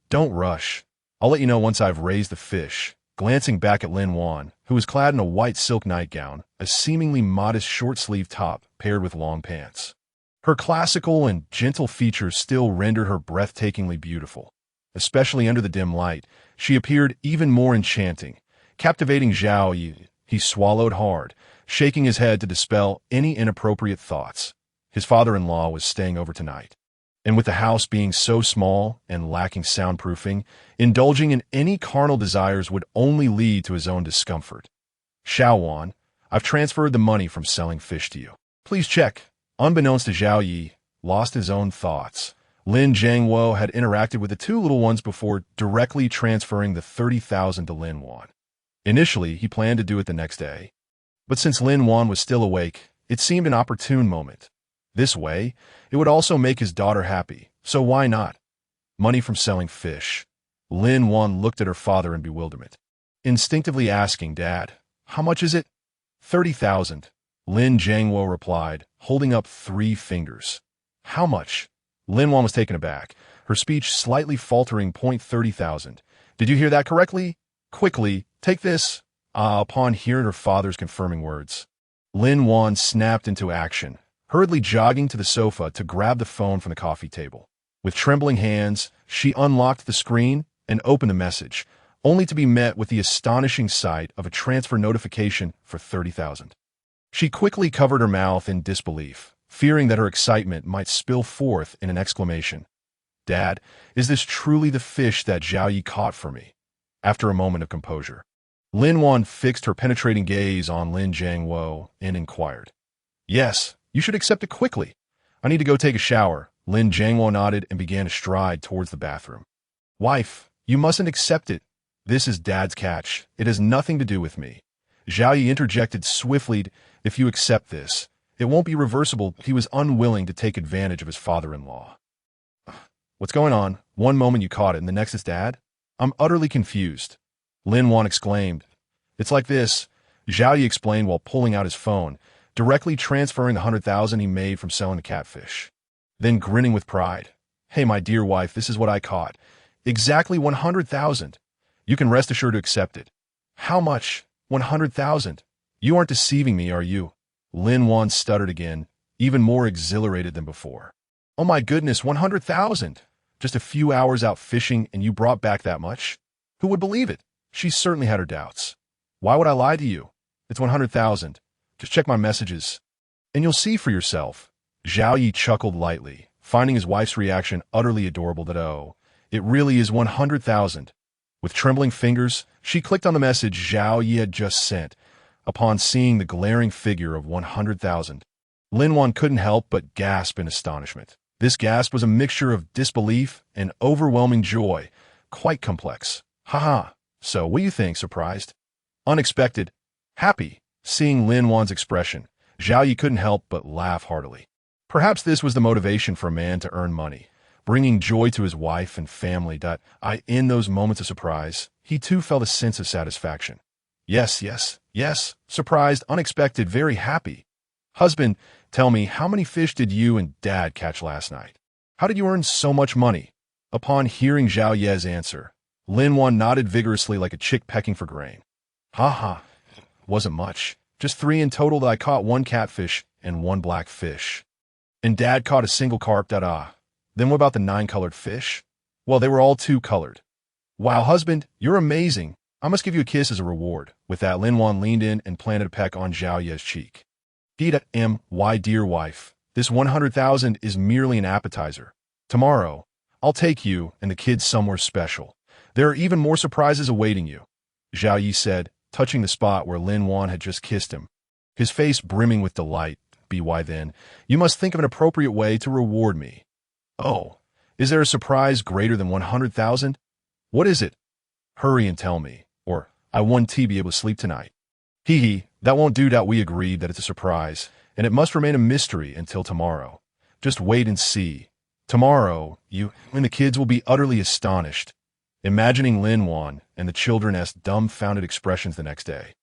Don't rush. I'll let you know once I've raised the fish. glancing back at Lin Wan, who was clad in a white silk nightgown, a seemingly modest short-sleeved top paired with long pants. Her classical and gentle features still rendered her breathtakingly beautiful. Especially under the dim light, she appeared even more enchanting, captivating Zhao Yi. He swallowed hard, shaking his head to dispel any inappropriate thoughts. His father-in-law was staying over tonight. And with the house being so small and lacking soundproofing, indulging in any carnal desires would only lead to his own discomfort. Xiaowan, I've transferred the money from selling fish to you. Please check. Unbeknownst to Zhao Yi, lost his own thoughts. Lin Jiangwo had interacted with the two little ones before directly transferring the 30,000 to Lin Wan. Initially, he planned to do it the next day. But since Lin Wan was still awake, it seemed an opportune moment. This way, it would also make his daughter happy, so why not? Money from selling fish. Lin Wan looked at her father in bewilderment, instinctively asking, Dad, how much is it? 30,000. Lin Jiangwo replied, holding up 3 fingers. How much? Lin Wan was taken aback, her speech slightly faltering. 30,000. Did you hear that correctly? Quickly, take this. Upon hearing her father's confirming words, Lin Wan snapped into action, hurriedly jogging to the sofa to grab the phone from the coffee table. With trembling hands, she unlocked the screen and opened the message, only to be met with the astonishing sight of a transfer notification for 30,000. She quickly covered her mouth in disbelief, fearing that her excitement might spill forth in an exclamation. Dad, is this truly the fish that Zhao Yi caught for me? After a moment of composure, Lin Wan fixed her penetrating gaze on Lin Jiangwo and inquired. Yes, you should accept it quickly. I need to go take a shower. Lin Jiangwo nodded and began to stride towards the bathroom. Wife, you mustn't accept it. This is Dad's catch. It has nothing to do with me. Zhao Yi interjected swiftly. If you accept this, it won't be reversible. He was unwilling to take advantage of his father-in-law. What's going on? One moment you caught it and the next is Dad? I'm utterly confused. Lin Wan exclaimed. It's like this, Zhao Yi explained while pulling out his phone, directly transferring the 100,000 he made from selling the catfish. Then grinning with pride. Hey, my dear wife, this is what I caught. Exactly 100,000. You can rest assured to accept it. How much? 100,000. You aren't deceiving me, are you? Lin Wan stuttered again, even more exhilarated than before. Oh my goodness, 100,000. Just a few hours out fishing and you brought back that much? Who would believe it? She certainly had her doubts. Why would I lie to you? It's 100,000. Just check my messages, and you'll see for yourself. Zhao Yi chuckled lightly, finding his wife's reaction utterly adorable that, oh, it really is 100,000. With trembling fingers, she clicked on the message Zhao Yi had just sent. Upon seeing the glaring figure of 100,000, Lin Wan couldn't help but gasp in astonishment. This gasp was a mixture of disbelief and overwhelming joy, quite complex. Haha. So, what do you think? Surprised? Unexpected? Happy? Seeing Lin Wan's expression, Zhao Yi couldn't help but laugh heartily. Perhaps this was the motivation for a man to earn money, bringing joy to his wife and family. In those moments of surprise, he too felt a sense of satisfaction. Yes, surprised, unexpected, very happy. Husband, tell me, how many fish did you and Dad catch last night? How did you earn so much money? Upon hearing Zhao Ye's answer, Lin Wan nodded vigorously like a chick pecking for grain. Wasn't much. Just 3 in total that I caught 1 catfish and 1 black fish. And Dad caught a single carp. Then what about the 9 colored fish? Well, they were all 2 colored. Wow, husband, you're amazing. I must give you a kiss as a reward. With that, Lin Wan leaned in and planted a peck on Zhao Ye's cheek. Why, dear wife, this 100,000 is merely an appetizer. Tomorrow, I'll take you and the kids somewhere special. There are even more surprises awaiting you, Zhao Yi said, touching the spot where Lin Wan had just kissed him, his face brimming with delight. Why then, you must think of an appropriate way to reward me. Oh, is there a surprise greater than 100,000? What is it? Hurry and tell me, or I won't be able to sleep tonight. That won't do. We agreed that it's a surprise, and it must remain a mystery until tomorrow. Just wait and see. Tomorrow, you and the kids will be utterly astonished. Imagining Lin Wan and the children's dumbfounded expressions the next day,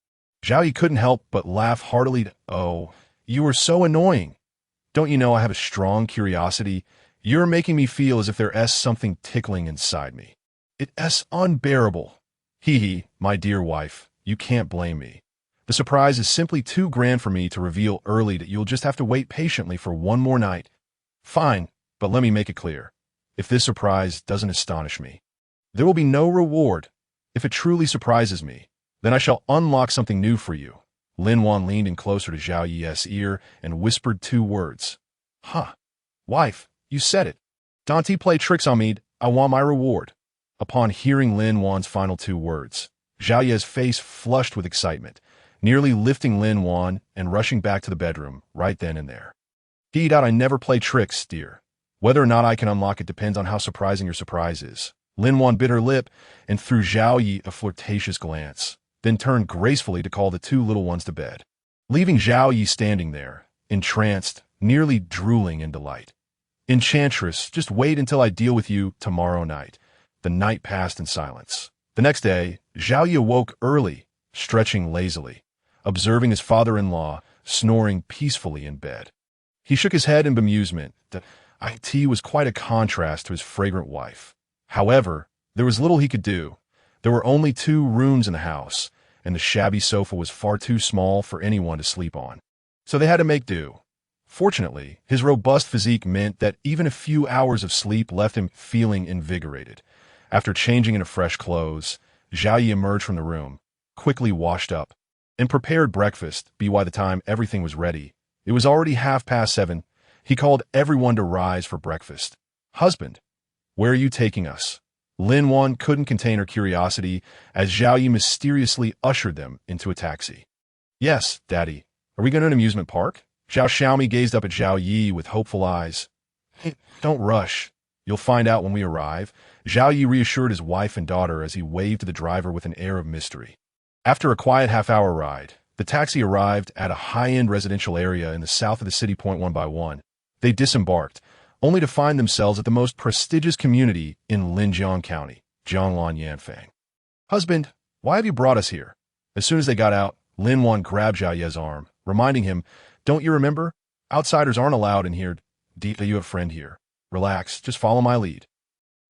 Zhao Yi couldn't help but laugh heartily. Oh, you are so annoying. Don't you know I have a strong curiosity? You're making me feel as if there's something tickling inside me. It's unbearable. Hee hee, my dear wife, you can't blame me. The surprise is simply too grand for me to reveal early that you'll just have to wait patiently for one more night. Fine, but let me make it clear. If this surprise doesn't astonish me, there will be no reward. If it truly surprises me, then I shall unlock something new for you. Lin Wan leaned in closer to Zhao Yi's ear and whispered two words. Huh. Wife, you said it. Don't play tricks on me, I want my reward. Upon hearing Lin Wan's final two words, Zhao Yi's face flushed with excitement, nearly lifting Lin Wan and rushing back to the bedroom right then and there. Heed out, I never play tricks, dear. Whether or not I can unlock it depends on how surprising your surprise is. Lin Wan bit her lip and threw Zhao Yi a flirtatious glance, then turned gracefully to call the two little ones to bed, leaving Zhao Yi standing there, entranced, nearly drooling in delight. Enchantress, just wait until I deal with you tomorrow night. The night passed in silence. The next day, Zhao Yi awoke early, stretching lazily, observing his father-in-law snoring peacefully in bed. He shook his head in bemusement. The IT was quite a contrast to his fragrant wife. However, there was little he could do. There were only 2 rooms in the house, and the shabby sofa was far too small for anyone to sleep on. So they had to make do. Fortunately, his robust physique meant that even a few hours of sleep left him feeling invigorated. After changing into fresh clothes, Zhao Yi emerged from the room, quickly washed up, and prepared breakfast. By the time everything was ready, it was already 7:30. He called everyone to rise for breakfast. Husband, where are you taking us? Lin Wan couldn't contain her curiosity as Zhao Yi mysteriously ushered them into a taxi. Yes, Daddy. Are we going to an amusement park? Zhao Xiaomi gazed up at Zhao Yi with hopeful eyes. Hey, don't rush. You'll find out when we arrive. Zhao Yi reassured his wife and daughter as he waved to the driver with an air of mystery. After a quiet half-hour ride, the taxi arrived at a high-end residential area in the south of the city. One by one, they disembarked, only to find themselves at the most prestigious community in Linjiang County, Jianglan Yanfang. Husband, why have you brought us here? As soon as they got out, Lin Wan grabbed Zhao Yi's arm, reminding him, don't you remember? Outsiders aren't allowed in here. Deepa, you have a friend here. Relax, just follow my lead.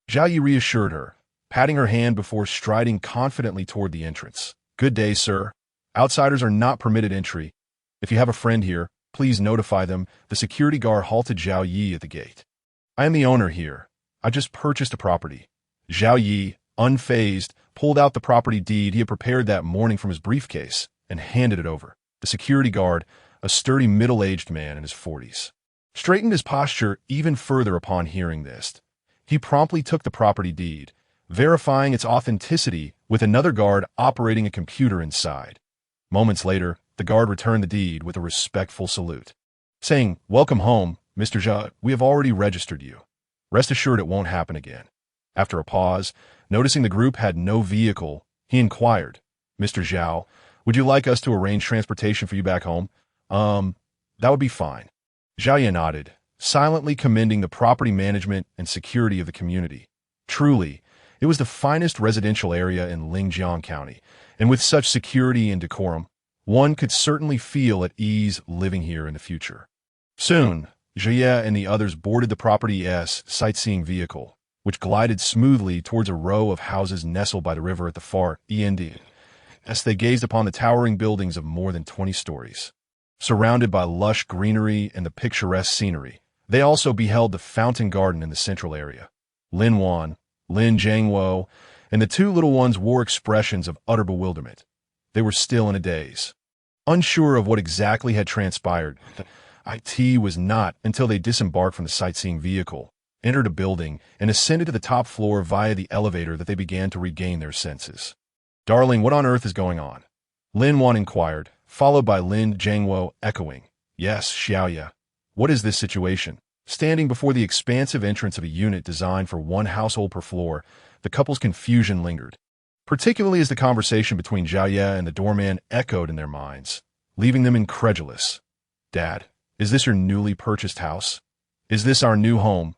Zhao Yi reassured her, patting her hand before striding confidently toward the entrance. Good day, sir. Outsiders are not permitted entry. If you have a friend here, please notify them. The security guard halted Zhao Yi at the gate. I am the owner here. I just purchased a property. Zhao Yi, unfazed, pulled out the property deed he had prepared that morning from his briefcase and handed it over. The security guard, a sturdy middle-aged man in his 40s, straightened his posture even further upon hearing this. He promptly took the property deed, verifying its authenticity with another guard operating a computer inside. Moments later, the guard returned the deed with a respectful salute, saying, Welcome home, Mr. Zhao. We have already registered you. Rest assured it won't happen again. After a pause, noticing the group had no vehicle, he inquired, Mr. Zhao, would you like us to arrange transportation for you back home? That would be fine. Zhao Yi nodded, silently commending the property management and security of the community. Truly, it was the finest residential area in Linjiang County, and with such security and decorum, one could certainly feel at ease living here in the future. Soon, Zhao Yi and the others boarded the property's sightseeing vehicle, which glided smoothly towards a row of houses nestled by the river at the far end, as they gazed upon the towering buildings of more than 20 stories. Surrounded by lush greenery and the picturesque scenery, they also beheld the fountain garden in the central area. Lin Wan, Lin Jiangwo, and the 2 little ones wore expressions of utter bewilderment. They were still in a daze, unsure of what exactly had transpired. It was not until they disembarked from the sightseeing vehicle, entered a building, and ascended to the top floor via the elevator that they began to regain their senses. Darling, what on earth is going on? Lin Wan inquired, followed by Lin Jiangwo echoing, Yes, Xiao Yi. What is this situation? Standing before the expansive entrance of a unit designed for 1 household per floor, the couple's confusion lingered, particularly as the conversation between Zhao Yi and the doorman echoed in their minds, leaving them incredulous. Dad, is this your newly purchased house? Is this our new home?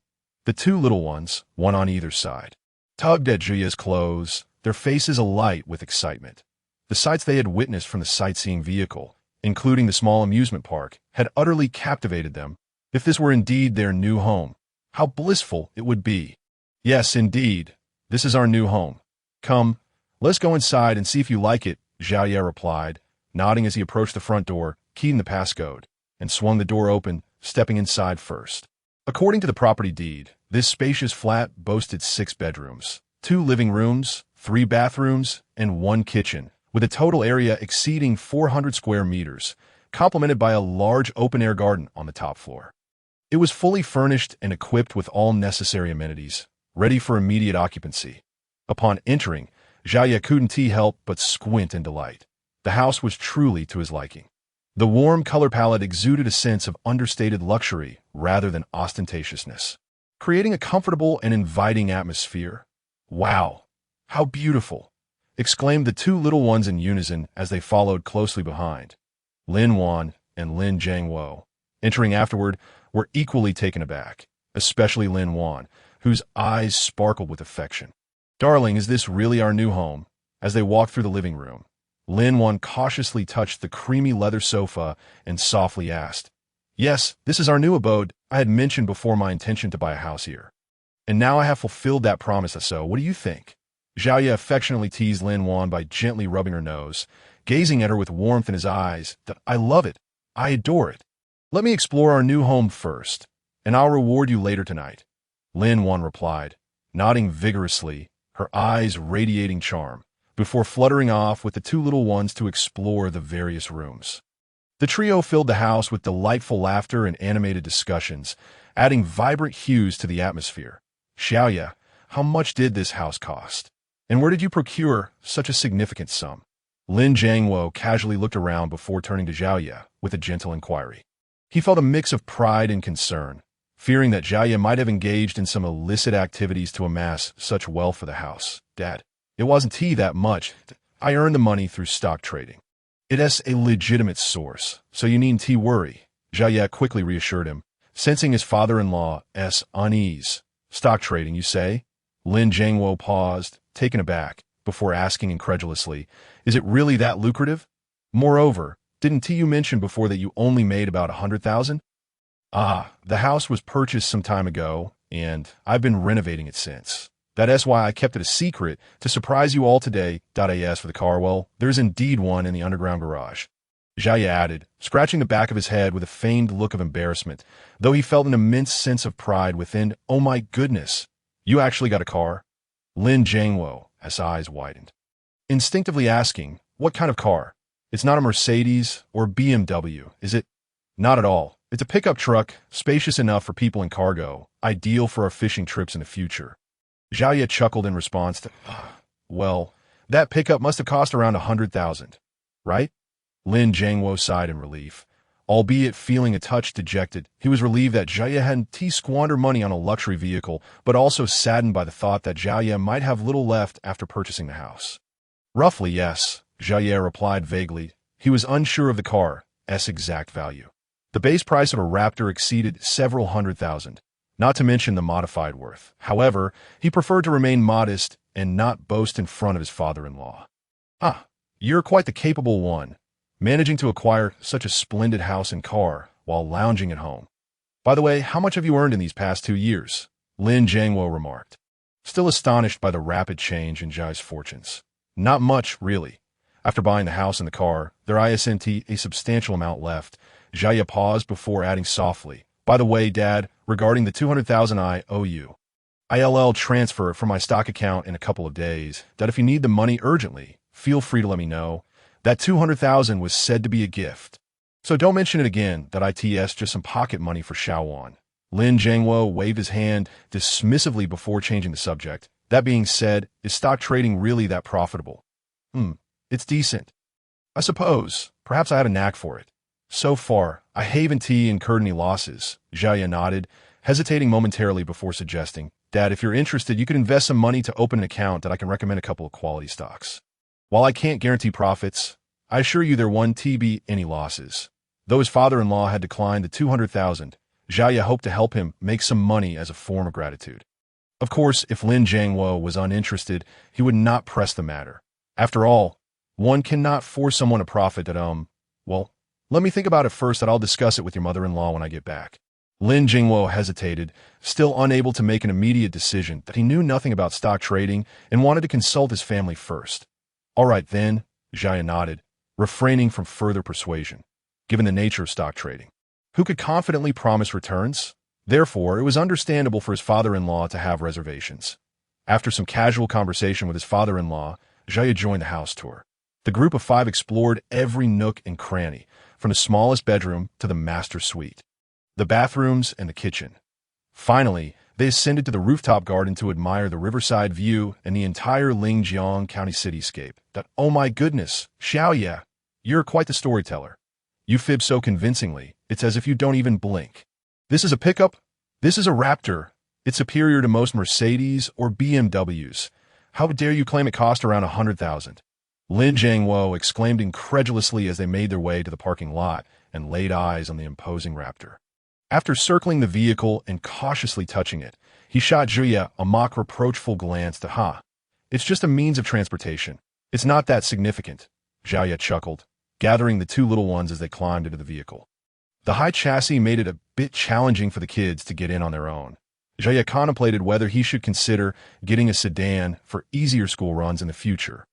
The 2 little ones, one on either side, tugged at Zhao Yi's clothes, their faces alight with excitement. The sights they had witnessed from the sightseeing vehicle, including the small amusement park, had utterly captivated them. If this were indeed their new home, how blissful it would be. Yes, indeed, this is our new home. Come, Let's go inside and see if you like it, Zhao replied, nodding as he approached the front door, keyed in the passcode, and swung the door open, stepping inside first. According to the property deed, this spacious flat boasted 6 bedrooms, 2 living rooms, 3 bathrooms, and 1 kitchen, with a total area exceeding 400 square meters, complemented by a large open-air garden on the top floor. It was fully furnished and equipped with all necessary amenities, ready for immediate occupancy. Upon entering, Zhao couldn't help but squint in delight. The house was truly to his liking. The warm color palette exuded a sense of understated luxury rather than ostentatiousness, creating a comfortable and inviting atmosphere. "Wow, how beautiful!" exclaimed the 2 little ones in unison as they followed closely behind. Lin Wan and Lin Jiangwo, entering afterward, were equally taken aback, especially Lin Wan, whose eyes sparkled with affection. "Darling, is this really our new home?" As they walked through the living room, Lin Wan cautiously touched the creamy leather sofa and softly asked, "Yes, this is our new abode. I had mentioned before my intention to buy a house here. And now I have fulfilled that promise, so what do you think?" Zhao affectionately teased Lin Wan by gently rubbing her nose, gazing at her with warmth in his eyes. "I love it. I adore it. Let me explore our new home first, and I'll reward you later tonight," Lin Wan replied, nodding vigorously, her eyes radiating charm, before fluttering off with the 2 little ones to explore the various rooms. The trio filled the house with delightful laughter and animated discussions, adding vibrant hues to the atmosphere. "Xiaoya, how much did this house cost? And where did you procure such a significant sum?" Lin Jiangwo casually looked around before turning to Zhao with a gentle inquiry. He felt a mix of pride and concern, fearing that Zhao might have engaged in some illicit activities to amass such wealth for the house. "Dad, it wasn't that much. I earned the money through stock trading. It is a legitimate source, so you needn't worry," Zhao quickly reassured him, sensing his father-in-law's unease. "Stock trading, you say?" Lin Jiangwo paused, taken aback, before asking incredulously, "Is it really that lucrative? Moreover, didn't you mention before that you only made about 100,000? "Ah, the house was purchased some time ago, and I've been renovating it since. That is why I kept it a secret to surprise you all today. As for the car, well, there's indeed one in the underground garage," Zhao added, scratching the back of his head with a feigned look of embarrassment, though he felt an immense sense of pride within. "Oh my goodness, you actually got a car?" Lin Jiangwo's eyes widened, instinctively asking, "What kind of car? It's not a Mercedes or BMW, is it?" "Not at all. It's a pickup truck, spacious enough for people and cargo, ideal for our fishing trips in the future." Zhao chuckled in response to, "Well, that pickup must have cost around 100,000, right?" Lin Jiangwo sighed in relief. Albeit feeling a touch dejected, he was relieved that Zhao hadn't squandered money on a luxury vehicle, but also saddened by the thought that Zhao might have little left after purchasing the house. "Roughly, yes," Zhao replied vaguely. He was unsure of the car's exact value. The base price of a Raptor exceeded several 100,000, not to mention the modified worth. However, he preferred to remain modest and not boast in front of his father-in-law. "Ah, you're quite the capable one, managing to acquire such a splendid house and car while lounging at home. By the way, how much have you earned in these past 2 years?" Lin Jiangwo remarked, still astonished by the rapid change in Zhai's fortunes. "Not much, really. After buying the house and the car, there isn't a substantial amount left." Zhao paused before adding softly, "By the way, Dad, regarding the 200,000 I owe you, I'll transfer it from my stock account in a couple of days. That if you need the money urgently, feel free to let me know. That 200,000 was said to be a gift. So don't mention it again that it's just some pocket money for Xiaowan." Lin Jiangwo waved his hand dismissively before changing the subject. "That being said, is stock trading really that profitable?" It's decent. I suppose. Perhaps I have a knack for it. So far, I haven't incurred any losses." Zhao nodded, hesitating momentarily before suggesting, "Dad, if you're interested, you could invest some money to open an account that I can recommend a couple of quality stocks. While I can't guarantee profits, I assure you there won't be any losses." Though his father-in-law had declined the 200,000, Zhao hoped to help him make some money as a form of gratitude. Of course, if Lin Jiangwo was uninterested, he would not press the matter. After all, one cannot force someone to profit well, let me think about it first, and I'll discuss it with your mother-in-law when I get back. Lin Jiangwo hesitated, still unable to make an immediate decision that he knew nothing about stock trading and wanted to consult his family first. All right then, Zhaya nodded, refraining from further persuasion, given the nature of stock trading. Who could confidently promise returns? Therefore, it was understandable for his father-in-law to have reservations. After some casual conversation with his father-in-law, Zhaya joined the house tour. The group of 5 explored every nook and cranny, from the smallest bedroom to the master suite, the bathrooms and the kitchen. Finally, they ascended to the rooftop garden to admire the riverside view and the entire Linjiang County cityscape. Oh my goodness, Xiaoye, you're quite the storyteller. You fib so convincingly, it's as if you don't even blink. This is a pickup? This is a Raptor. It's superior to most Mercedes or BMWs. How dare you claim it cost around 100,000? Lin Jiangwo exclaimed incredulously as they made their way to the parking lot and laid eyes on the imposing Raptor. After circling the vehicle and cautiously touching it, he shot Zhuya a mock reproachful glance It's just a means of transportation. It's not that significant. Zhuya chuckled, gathering the 2 little ones as they climbed into the vehicle. The high chassis made it a bit challenging for the kids to get in on their own. Zhuya contemplated whether he should consider getting a sedan for easier school runs in the future,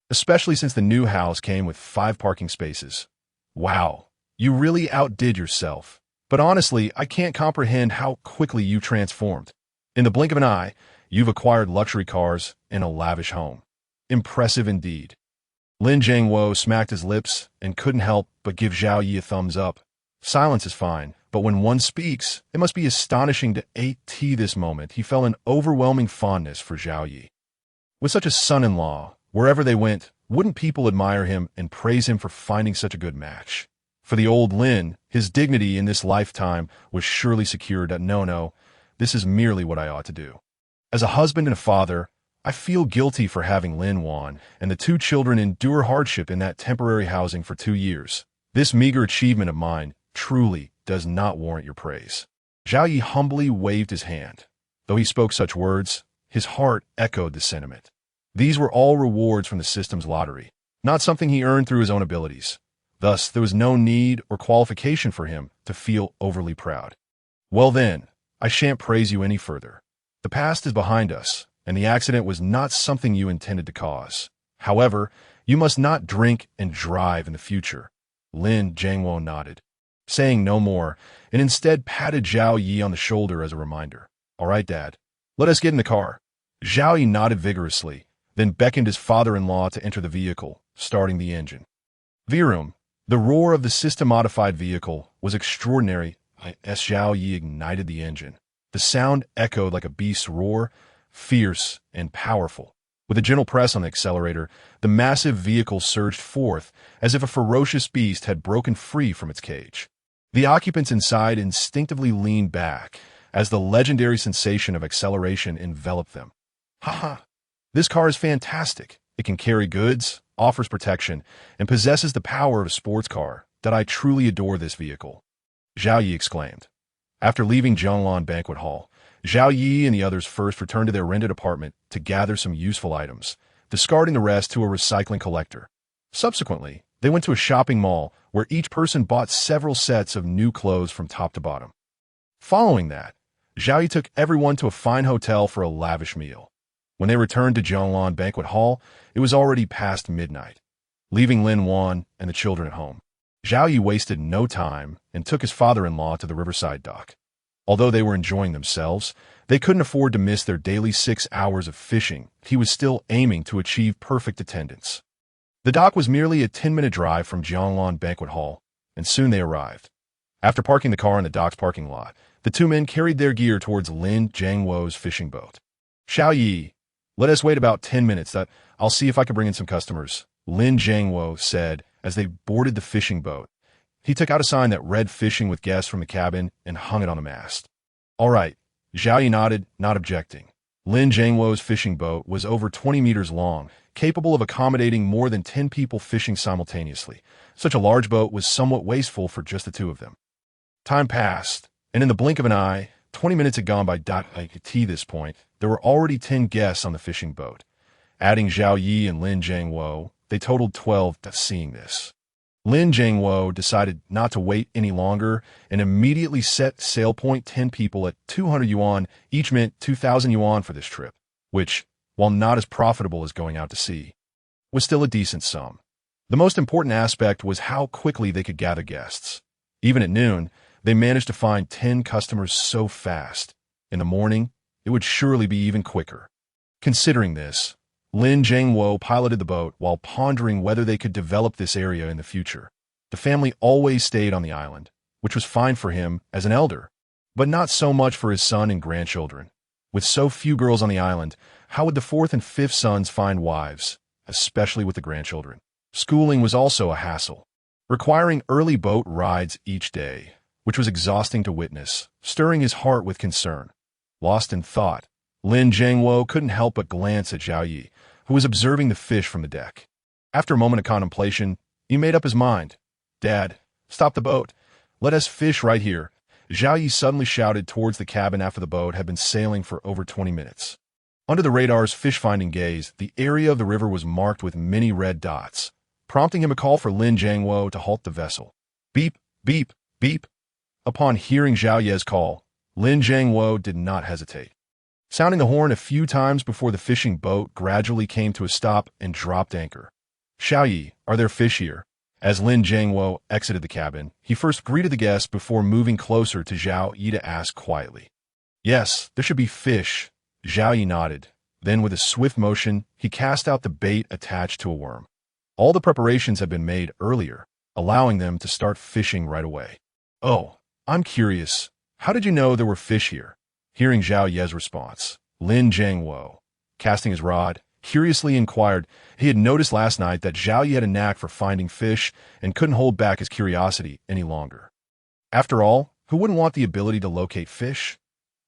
especially since the new house came with 5 parking spaces. Wow, you really outdid yourself. But honestly, I can't comprehend how quickly you transformed. In the blink of an eye, you've acquired luxury cars and a lavish home. Impressive indeed. Lin Jiangwo smacked his lips and couldn't help but give Zhao Yi a thumbs up. Silence is fine, but when one speaks, it must be astonishing to at this moment. He felt an overwhelming fondness for Zhao Yi. With such a son-in-law, wherever they went, wouldn't people admire him and praise him for finding such a good match? For the old Lin, his dignity in this lifetime was surely secured. No, this is merely what I ought to do. As a husband and a father, I feel guilty for having Lin Wan and the 2 children endure hardship in that temporary housing for 2 years. This meager achievement of mine truly does not warrant your praise. Zhao Yi humbly waved his hand. Though he spoke such words, his heart echoed the sentiment. These were all rewards from the system's lottery, not something he earned through his own abilities. Thus, there was no need or qualification for him to feel overly proud. Well then, I shan't praise you any further. The past is behind us, and the accident was not something you intended to cause. However, you must not drink and drive in the future. Lin Jiangwo nodded, saying no more, and instead patted Zhao Yi on the shoulder as a reminder. All right, Dad, let us get in the car. Zhao Yi nodded vigorously, then beckoned his father-in-law to enter the vehicle, starting the engine. Virum, the roar of the system-modified vehicle was extraordinary as Zhao Yi ignited the engine. The sound echoed like a beast's roar, fierce and powerful. With a gentle press on the accelerator, the massive vehicle surged forth as if a ferocious beast had broken free from its cage. The occupants inside instinctively leaned back as the legendary sensation of acceleration enveloped them. Haha! This car is fantastic. It can carry goods, offers protection, and possesses the power of a sports car. That I truly adore this vehicle, Zhao Yi exclaimed. After leaving Zhonglan Banquet Hall, Zhao Yi and the others first returned to their rented apartment to gather some useful items, discarding the rest to a recycling collector. Subsequently, they went to a shopping mall where each person bought several sets of new clothes from top to bottom. Following that, Zhao Yi took everyone to a fine hotel for a lavish meal. When they returned to Zhonglan Banquet Hall, it was already past midnight. Leaving Lin Wan and the children at home, Zhao Yi wasted no time and took his father-in-law to the riverside dock. Although they were enjoying themselves, they couldn't afford to miss their daily 6 hours of fishing. He was still aiming to achieve perfect attendance. The dock was merely a 10-minute drive from Zhonglan Banquet Hall, and soon they arrived. After parking the car in the dock's parking lot, the 2 men carried their gear towards Lin Jiangwo's fishing boat. Zhao Yi, let us wait about 10 minutes. I'll see if I can bring in some customers, Lin Jiangwo said as they boarded the fishing boat. He took out a sign that read fishing with guests from the cabin and hung it on the mast. All right, Zhao Yi nodded, not objecting. Lin Jiangwo's fishing boat was over 20 meters long, capable of accommodating more than 10 people fishing simultaneously. Such a large boat was somewhat wasteful for just the 2 of them. Time passed, and in the blink of an eye, 20 minutes had gone by. At this point, there were already 10 guests on the fishing boat. Adding Zhao Yi and Lin Jiangwo, they totaled 12. Seeing this, Lin Jiangwo decided not to wait any longer and immediately set sail point. 10 people at 200 yuan each meant 2,000 yuan for this trip, which, while not as profitable as going out to sea, was still a decent sum. The most important aspect was how quickly they could gather guests. Even at noon, they managed to find 10 customers so fast. In the morning, it would surely be even quicker. Considering this, Lin Jiangwo piloted the boat while pondering whether they could develop this area in the future. The family always stayed on the island, which was fine for him as an elder, but not so much for his son and grandchildren. With so few girls on the island, how would the fourth and fifth sons find wives, especially with the grandchildren? Schooling was also a hassle, requiring early boat rides each day, which was exhausting to witness, stirring his heart with concern. Lost in thought, Lin Jiangwo couldn't help but glance at Zhao Yi, who was observing the fish from the deck. After a moment of contemplation, he made up his mind. "Dad, stop the boat. Let us fish right here." Zhao Yi suddenly shouted towards the cabin after the boat had been sailing for over 20 minutes. Under the radar's fish-finding gaze, the area of the river was marked with many red dots, prompting him to call for Lin Jiangwo to halt the vessel. Beep, beep, beep. Upon hearing Zhao Yi's call, Lin Jiangwo did not hesitate. Sounding the horn a few times before the fishing boat gradually came to a stop and dropped anchor. "Zhao Yi, are there fish here?" As Lin Jiangwo exited the cabin, he first greeted the guests before moving closer to Zhao Yi to ask quietly. "Yes, there should be fish." Zhao Yi nodded. Then with a swift motion, he cast out the bait attached to a worm. All the preparations had been made earlier, allowing them to start fishing right away. "Oh, I'm curious. How did you know there were fish here?" Hearing Zhao Yi's response, Lin Jiangwo, casting his rod, curiously inquired. He had noticed last night that Zhao Yi had a knack for finding fish and couldn't hold back his curiosity any longer. After all, who wouldn't want the ability to locate fish?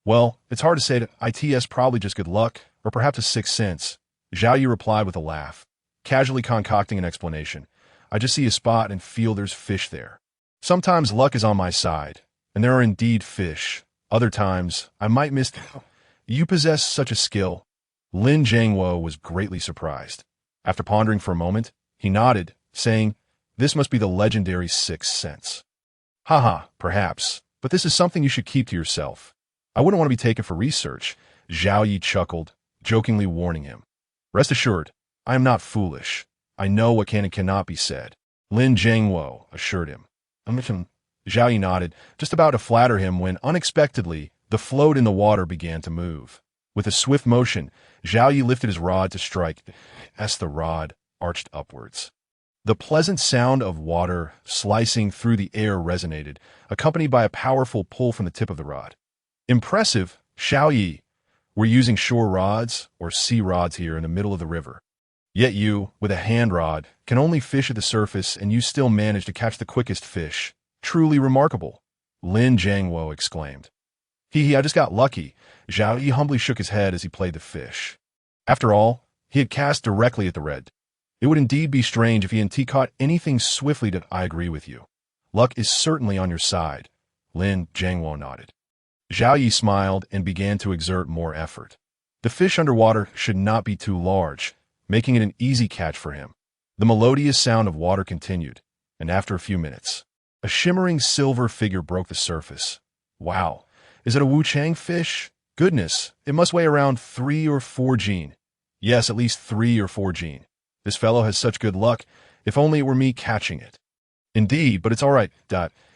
"Well, it's hard to say. It's probably just good luck, or perhaps a sixth sense," Zhao Yi replied with a laugh, casually concocting an explanation. "I just see a spot and feel there's fish there. Sometimes luck is on my side, and there are indeed fish. Other times, I might miss them." "You possess such a skill." Lin Jiangwo was greatly surprised. After pondering for a moment, he nodded, saying, "This must be the legendary sixth sense." "Haha, perhaps, but this is something you should keep to yourself. I wouldn't want to be taken for research," Zhao Yi chuckled, jokingly warning him. "Rest assured, I am not foolish. I know what can and cannot be said," Lin Jiangwo assured him. Zhao Yi nodded, just about to flatter him when, unexpectedly, the float in the water began to move. With a swift motion, Zhao Yi lifted his rod to strike as the rod arched upwards. The pleasant sound of water slicing through the air resonated, accompanied by a powerful pull from the tip of the rod. "Impressive, Zhao Yi. We're using shore rods or sea rods here in the middle of the river. Yet you, with a hand rod, can only fish at the surface and you still manage to catch the quickest fish. Truly remarkable," Lin Jiangwo exclaimed. I just got lucky." Zhao Yi humbly shook his head as he played the fish. After all, he had cast directly at the red. It would indeed be strange if he hadn't caught anything swiftly. "I agree with you. Luck is certainly on your side," Lin Jiangwo nodded. Zhao Yi smiled and began to exert more effort. The fish underwater should not be too large, making it an easy catch for him. The melodious sound of water continued, and after a few minutes, a shimmering silver figure broke the surface. "Wow, is it a wuchang fish? Goodness, it must weigh around 3 or 4 jin. Yes, at least 3 or 4 jin. This fellow has such good luck. If only it were me catching it." "Indeed, but it's all right.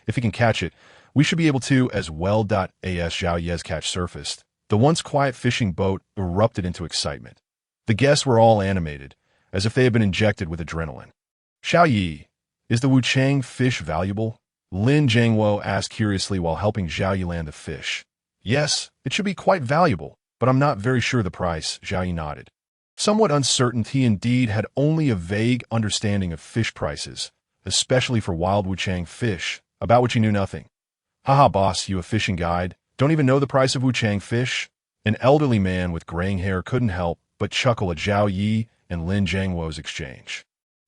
If he can catch it, we should be able to as well." As Zhao Yi's catch surfaced, the once quiet fishing boat erupted into excitement. The guests were all animated, as if they had been injected with adrenaline. "Zhao Yi, is the wuchang fish valuable?" Lin Jiangwo asked curiously while helping Zhao Yi land the fish. "Yes, it should be quite valuable, but I'm not very sure the price," Zhao Yi nodded. Somewhat uncertain, he indeed had only a vague understanding of fish prices, especially for wild wuchang fish, about which he knew nothing. "Haha, boss, you a fishing guide? Don't even know the price of wuchang fish?" An elderly man with graying hair couldn't help but chuckle at Zhao Yi and Lin Jiangwo's exchange.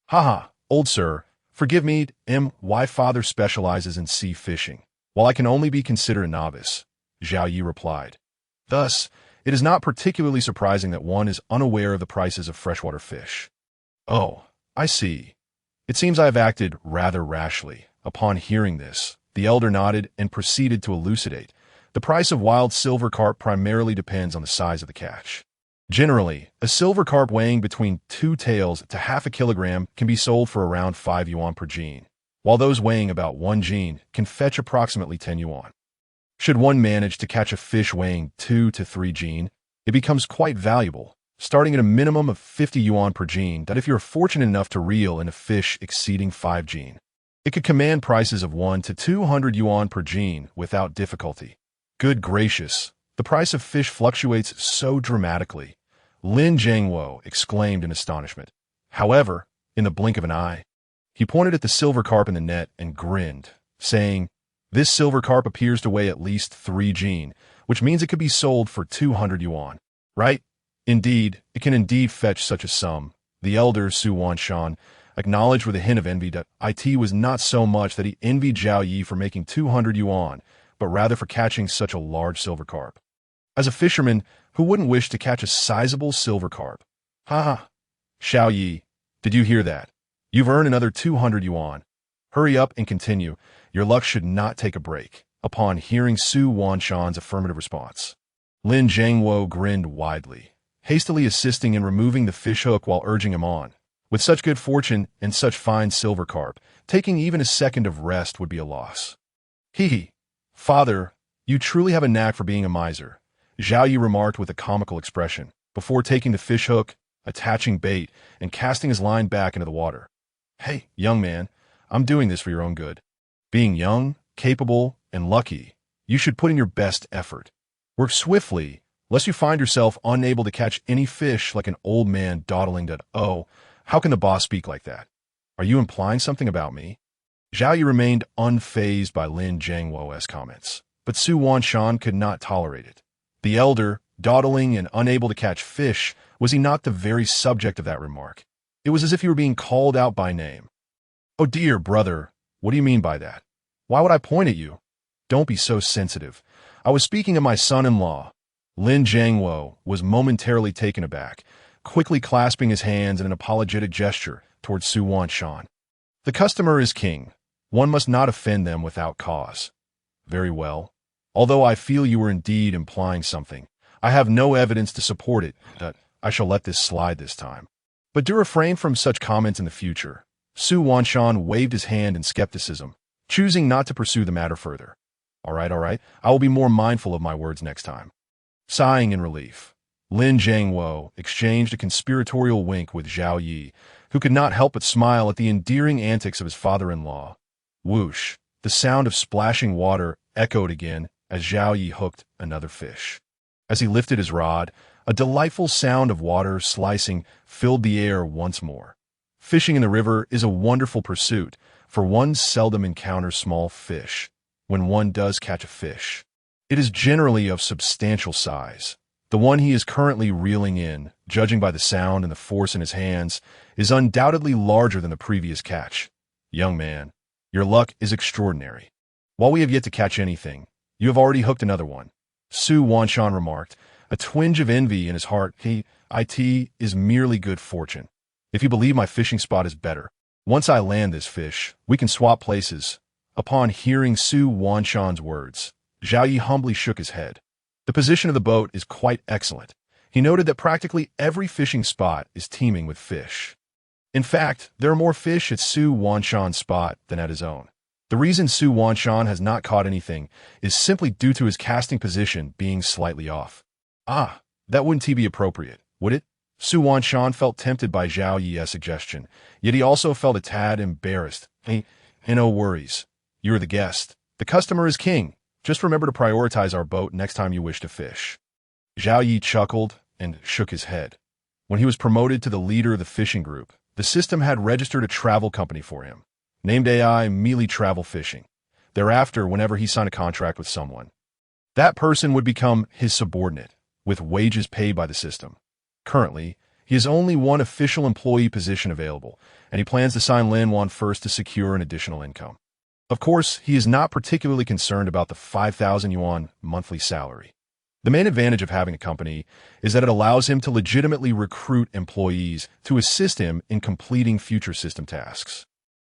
"Haha, old sir, forgive me, my father specializes in sea fishing, while I can only be considered a novice," Zhao Yi replied. "Thus, it is not particularly surprising that one is unaware of the prices of freshwater fish." "Oh, I see. It seems I have acted rather rashly." Upon hearing this, the elder nodded and proceeded to elucidate. "The price of wild silver carp primarily depends on the size of the catch. Generally, a silver carp weighing between 2 taels to half a kilogram can be sold for around 5 yuan per gene, while those weighing about 1 gene can fetch approximately 10 yuan. Should one manage to catch a fish weighing 2 to 3 gene, it becomes quite valuable, starting at a minimum of 50 yuan per gene that if you're fortunate enough to reel in a fish exceeding 5 gene. It could command prices of 1 to 200 yuan per gene without difficulty. Good gracious, the price of fish fluctuates so dramatically, Lin Jiangwo exclaimed in astonishment. However, in the blink of an eye, he pointed at the silver carp in the net and grinned, saying, "This silver carp appears to weigh at least 3 gene, which means it could be sold for 200 yuan. Right? Indeed, it can indeed fetch such a sum." The elder Su Wanshan acknowledged with a hint of envy that it was not so much that he envied Zhao Yi for making 200 yuan, but rather for catching such a large silver carp. As a fisherman, who wouldn't wish to catch a sizable silver carp? Ha ha. Xiao Yi, did you hear that? You've earned another 200 yuan. Hurry up and continue. Your luck should not take a break. Upon hearing Su Wanshan's affirmative response, Lin Jiangwo grinned widely, hastily assisting in removing the fishhook while urging him on. With such good fortune and such fine silver carp, taking even a second of rest would be a loss. Hee. Father, you truly have a knack for being a miser, Zhao Yi remarked with a comical expression, before taking the fishhook, attaching bait, and casting his line back into the water. Hey, young man, I'm doing this for your own good. Being young, capable, and lucky, you should put in your best effort. Work swiftly, lest you find yourself unable to catch any fish like an old man dawdling that, "Oh, how can the boss speak like that? Are you implying something about me?" Zhao Yi remained unfazed by Lin Jiangwo's comments, but Su Wanshan could not tolerate it. The elder, dawdling and unable to catch fish, was he not the very subject of that remark? It was as if he were being called out by name. "Oh dear, brother, what do you mean by that? Why would I point at you? Don't be so sensitive. I was speaking of my son-in-law." Lin Jiangwo was momentarily taken aback, quickly clasping his hands in an apologetic gesture towards Su Wanshan. "The customer is king. One must not offend them without cause." "Very well. Although I feel you were indeed implying something, I have no evidence to support it, that I shall let this slide this time. But do refrain from such comments in the future." Su Wanshan waved his hand in skepticism, choosing not to pursue the matter further. All right, I will be more mindful of my words next time." Sighing in relief, Lin Jiangwo exchanged a conspiratorial wink with Zhao Yi, who could not help but smile at the endearing antics of his father-in-law. Whoosh! The sound of splashing water echoed again as Zhao Yi hooked another fish. As he lifted his rod, a delightful sound of water slicing filled the air once more. Fishing in the river is a wonderful pursuit, for one seldom encounters small fish. When one does catch a fish, it is generally of substantial size. The one he is currently reeling in, judging by the sound and the force in his hands, is undoubtedly larger than the previous catch. Young man, your luck is extraordinary. While we have yet to catch anything, you have already hooked another one. Su Wanshan remarked, a twinge of envy in his heart. It is merely good fortune. If you believe my fishing spot is better, once I land this fish, we can swap places. Upon hearing Su Wanshan's words, Zhao Yi humbly shook his head. The position of the boat is quite excellent. He noted that practically every fishing spot is teeming with fish. In fact, there are more fish at Su Wanshan's spot than at his own. The reason Su Wanshan has not caught anything is simply due to his casting position being slightly off. That wouldn't be appropriate, would it? Su Wanshan felt tempted by Zhao Yi's suggestion, yet he also felt a tad embarrassed. No worries. You're the guest. The customer is king. Just remember to prioritize our boat next time you wish to fish. Zhao Yi chuckled and shook his head. When he was promoted to the leader of the fishing group, the system had registered a travel company for him, named AI Mealy Travel Fishing. Thereafter, whenever he signed a contract with someone, that person would become his subordinate, with wages paid by the system. Currently, he has only one official employee position available, and he plans to sign Lin Wan first to secure an additional income. Of course, he is not particularly concerned about the 5,000 yuan monthly salary. The main advantage of having a company is that it allows him to legitimately recruit employees to assist him in completing future system tasks.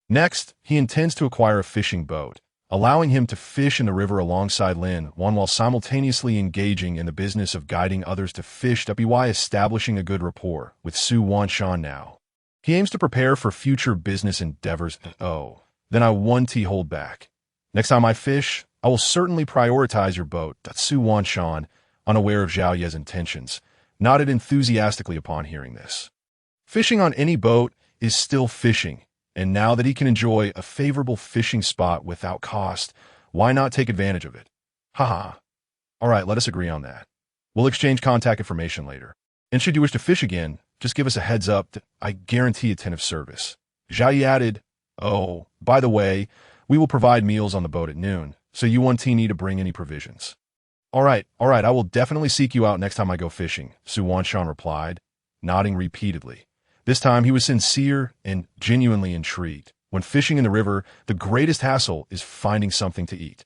Next, he intends to acquire a fishing boat, allowing him to fish in the river alongside Lin while simultaneously engaging in the business of guiding others to fish by establishing a good rapport with Su Wanshan now. He aims to prepare for future business endeavors. Oh, then I won't hold back. Next time I fish, I will certainly prioritize your boat. Su Wanshan, unaware of Zhao Ye's intentions, nodded enthusiastically upon hearing this. Fishing on any boat is still fishing, and now that he can enjoy a favorable fishing spot without cost, why not take advantage of it? Haha. All right, let us agree on that. We'll exchange contact information later. And should you wish to fish again, just give us a heads up that I guarantee attentive service. Zhao Yi added, oh, by the way, we will provide meals on the boat at noon, so you won't need to bring any provisions. All right, I will definitely seek you out next time I go fishing, Su Wanshan replied, nodding repeatedly. This time he was sincere and genuinely intrigued. When fishing in the river, the greatest hassle is finding something to eat.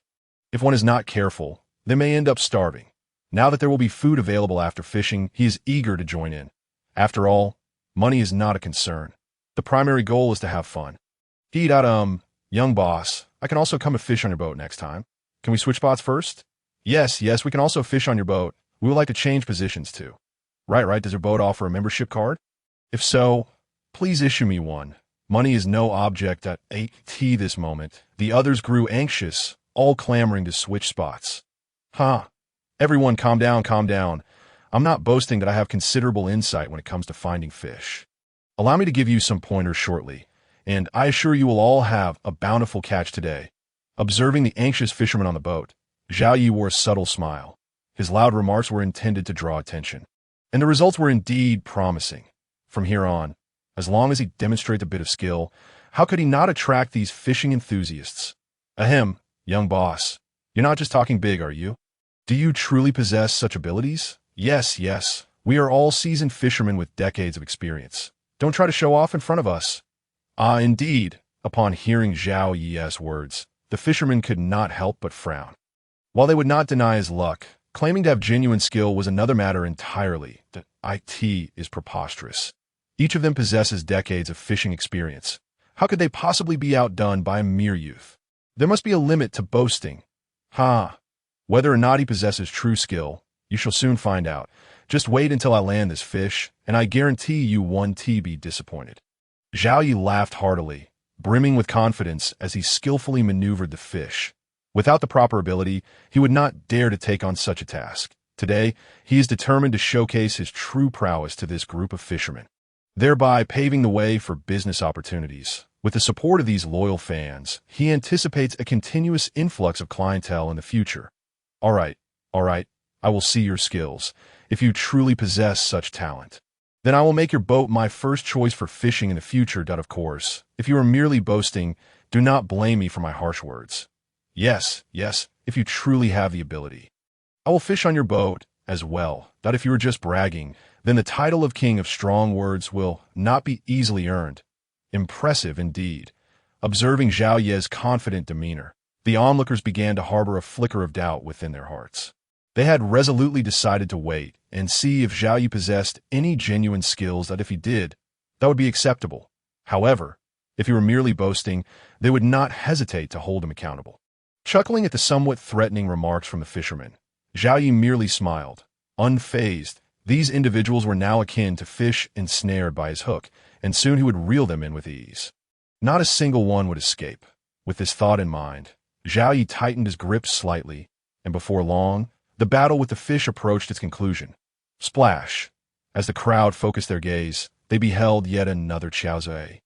If one is not careful, they may end up starving. Now that there will be food available after fishing, he is eager to join in. After all, money is not a concern. The primary goal is to have fun. He'd young boss, I can also come and fish on your boat next time. Can we switch spots first? Yes, we can also fish on your boat. We would like to change positions too. Right, does your boat offer a membership card? If so, please issue me one. Money is no object at this moment. The others grew anxious, all clamoring to switch spots. Everyone calm down. I'm not boasting that I have considerable insight when it comes to finding fish. Allow me to give you some pointers shortly, and I assure you will all have a bountiful catch today. Observing the anxious fisherman on the boat, Zhao Yi wore a subtle smile. His loud remarks were intended to draw attention, and the results were indeed promising. From here on, as long as he demonstrates a bit of skill, how could he not attract these fishing enthusiasts? Ahem, young boss, you're not just talking big, are you? Do you truly possess such abilities? Yes, we are all seasoned fishermen with decades of experience. Don't try to show off in front of us. Indeed. Upon hearing Zhao Yi's words, the fisherman could not help but frown. While they would not deny his luck, claiming to have genuine skill was another matter entirely. The IT is preposterous. Each of them possesses decades of fishing experience. How could they possibly be outdone by a mere youth? There must be a limit to boasting. Whether or not he possesses true skill, you shall soon find out. Just wait until I land this fish, and I guarantee you won't be disappointed. Zhao Yi laughed heartily, brimming with confidence as he skillfully maneuvered the fish. Without the proper ability, he would not dare to take on such a task. Today, he is determined to showcase his true prowess to this group of fishermen, thereby paving the way for business opportunities. With the support of these loyal fans, he anticipates a continuous influx of clientele in the future. All right, I will see your skills. If you truly possess such talent, then I will make your boat my first choice for fishing in the future. Of course, if you are merely boasting, do not blame me for my harsh words. Yes, if you truly have the ability, I will fish on your boat as well. If you are just bragging, then the title of King of Strong Words will not be easily earned. Impressive indeed. Observing Zhao Ye's confident demeanor, the onlookers began to harbor a flicker of doubt within their hearts. They had resolutely decided to wait and see if Zhao Yi possessed any genuine skills. That if he did, that would be acceptable. However, if he were merely boasting, they would not hesitate to hold him accountable. Chuckling at the somewhat threatening remarks from the fisherman, Zhao Yi merely smiled, unfazed. These individuals were now akin to fish ensnared by his hook, and soon he would reel them in with ease. Not a single one would escape. With this thought in mind, Zhao Yi tightened his grip slightly, and before long, the battle with the fish approached its conclusion. Splash! As the crowd focused their gaze, they beheld yet another chaozui.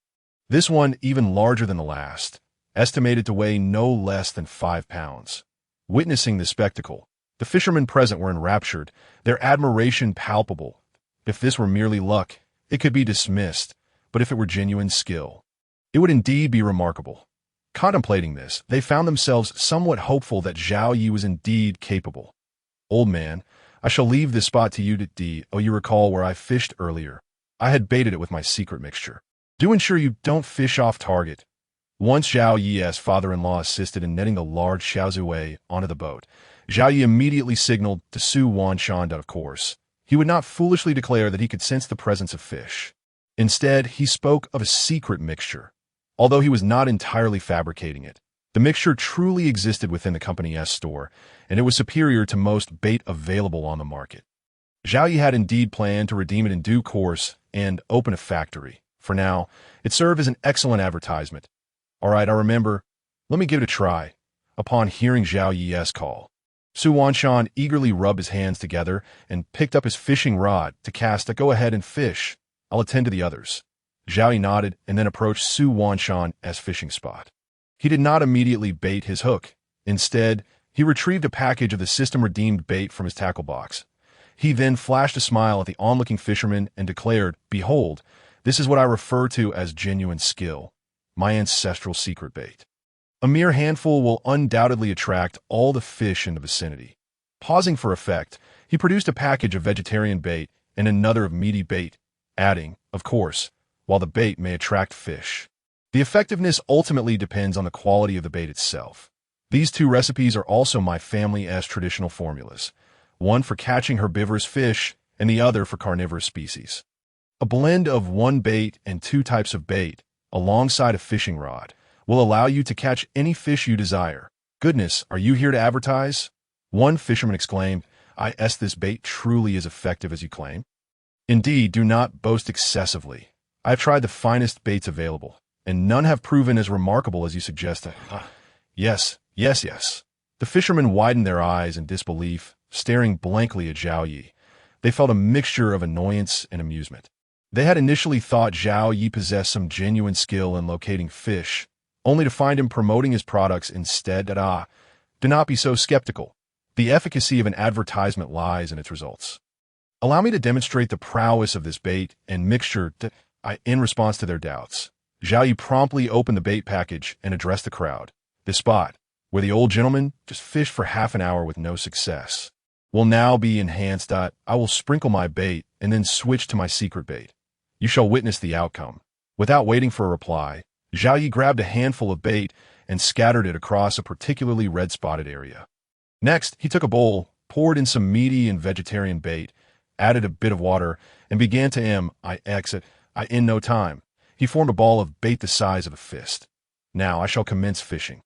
This one even larger than the last, estimated to weigh no less than 5 pounds. Witnessing this spectacle, the fishermen present were enraptured, their admiration palpable. If this were merely luck, it could be dismissed, but if it were genuine skill, it would indeed be remarkable. Contemplating this, they found themselves somewhat hopeful that Zhao Yi was indeed capable. Old man, I shall leave this spot to you you recall where I fished earlier. I had baited it with my secret mixture. Do ensure you don't fish off target. Once Zhao Yi's father-in-law assisted in netting the large chaozui onto the boat, Zhao Yi immediately signaled to Su Wanshan that, of course, he would not foolishly declare that he could sense the presence of fish. Instead, he spoke of a secret mixture, although he was not entirely fabricating it. The mixture truly existed within the company's store, and it was superior to most bait available on the market. Zhao Yi had indeed planned to redeem it in due course and open a factory. For now, it served as an excellent advertisement. All right, I remember. Let me give it a try. Upon hearing Zhao Yi's call, Su Wanshan eagerly rubbed his hands together and picked up his fishing rod to cast a go ahead and fish. I'll attend to the others. Zhao Yi nodded and then approached Su Wanshan's fishing spot. He did not immediately bait his hook. Instead, he retrieved a package of the system-redeemed bait from his tackle box. He then flashed a smile at the onlooking fisherman and declared, "Behold, this is what I refer to as genuine skill, my ancestral secret bait. A mere handful will undoubtedly attract all the fish in the vicinity." Pausing for effect, he produced a package of vegetarian bait and another of meaty bait, adding, "Of course, while the bait may attract fish, the effectiveness ultimately depends on the quality of the bait itself. These two recipes are also my family's traditional formulas, one for catching herbivorous fish and the other for carnivorous species. A blend of one bait and two types of bait, alongside a fishing rod, will allow you to catch any fish you desire." "Goodness, are you here to advertise?" one fisherman exclaimed. This bait truly is effective as you claim." "Indeed, do not boast excessively. I have tried the finest baits available, and none have proven as remarkable as you suggest." Yes. The fishermen widened their eyes in disbelief, staring blankly at Zhao Yi. They felt a mixture of annoyance and amusement. They had initially thought Zhao Yi possessed some genuine skill in locating fish, only to find him promoting his products instead. Do not be so skeptical. The efficacy of an advertisement lies in its results. Allow me to demonstrate the prowess of this bait and mixture. In response to their doubts, Zhao Yi promptly opened the bait package and addressed the crowd. "This spot, where the old gentleman just fished for half an hour with no success, will now be enhanced. I will sprinkle my bait and then switch to my secret bait. You shall witness the outcome." Without waiting for a reply, Zhao Yi grabbed a handful of bait and scattered it across a particularly red-spotted area. Next, he took a bowl, poured in some meaty and vegetarian bait, added a bit of water, and began to in no time, he formed a ball of bait the size of a fist. "Now I shall commence fishing.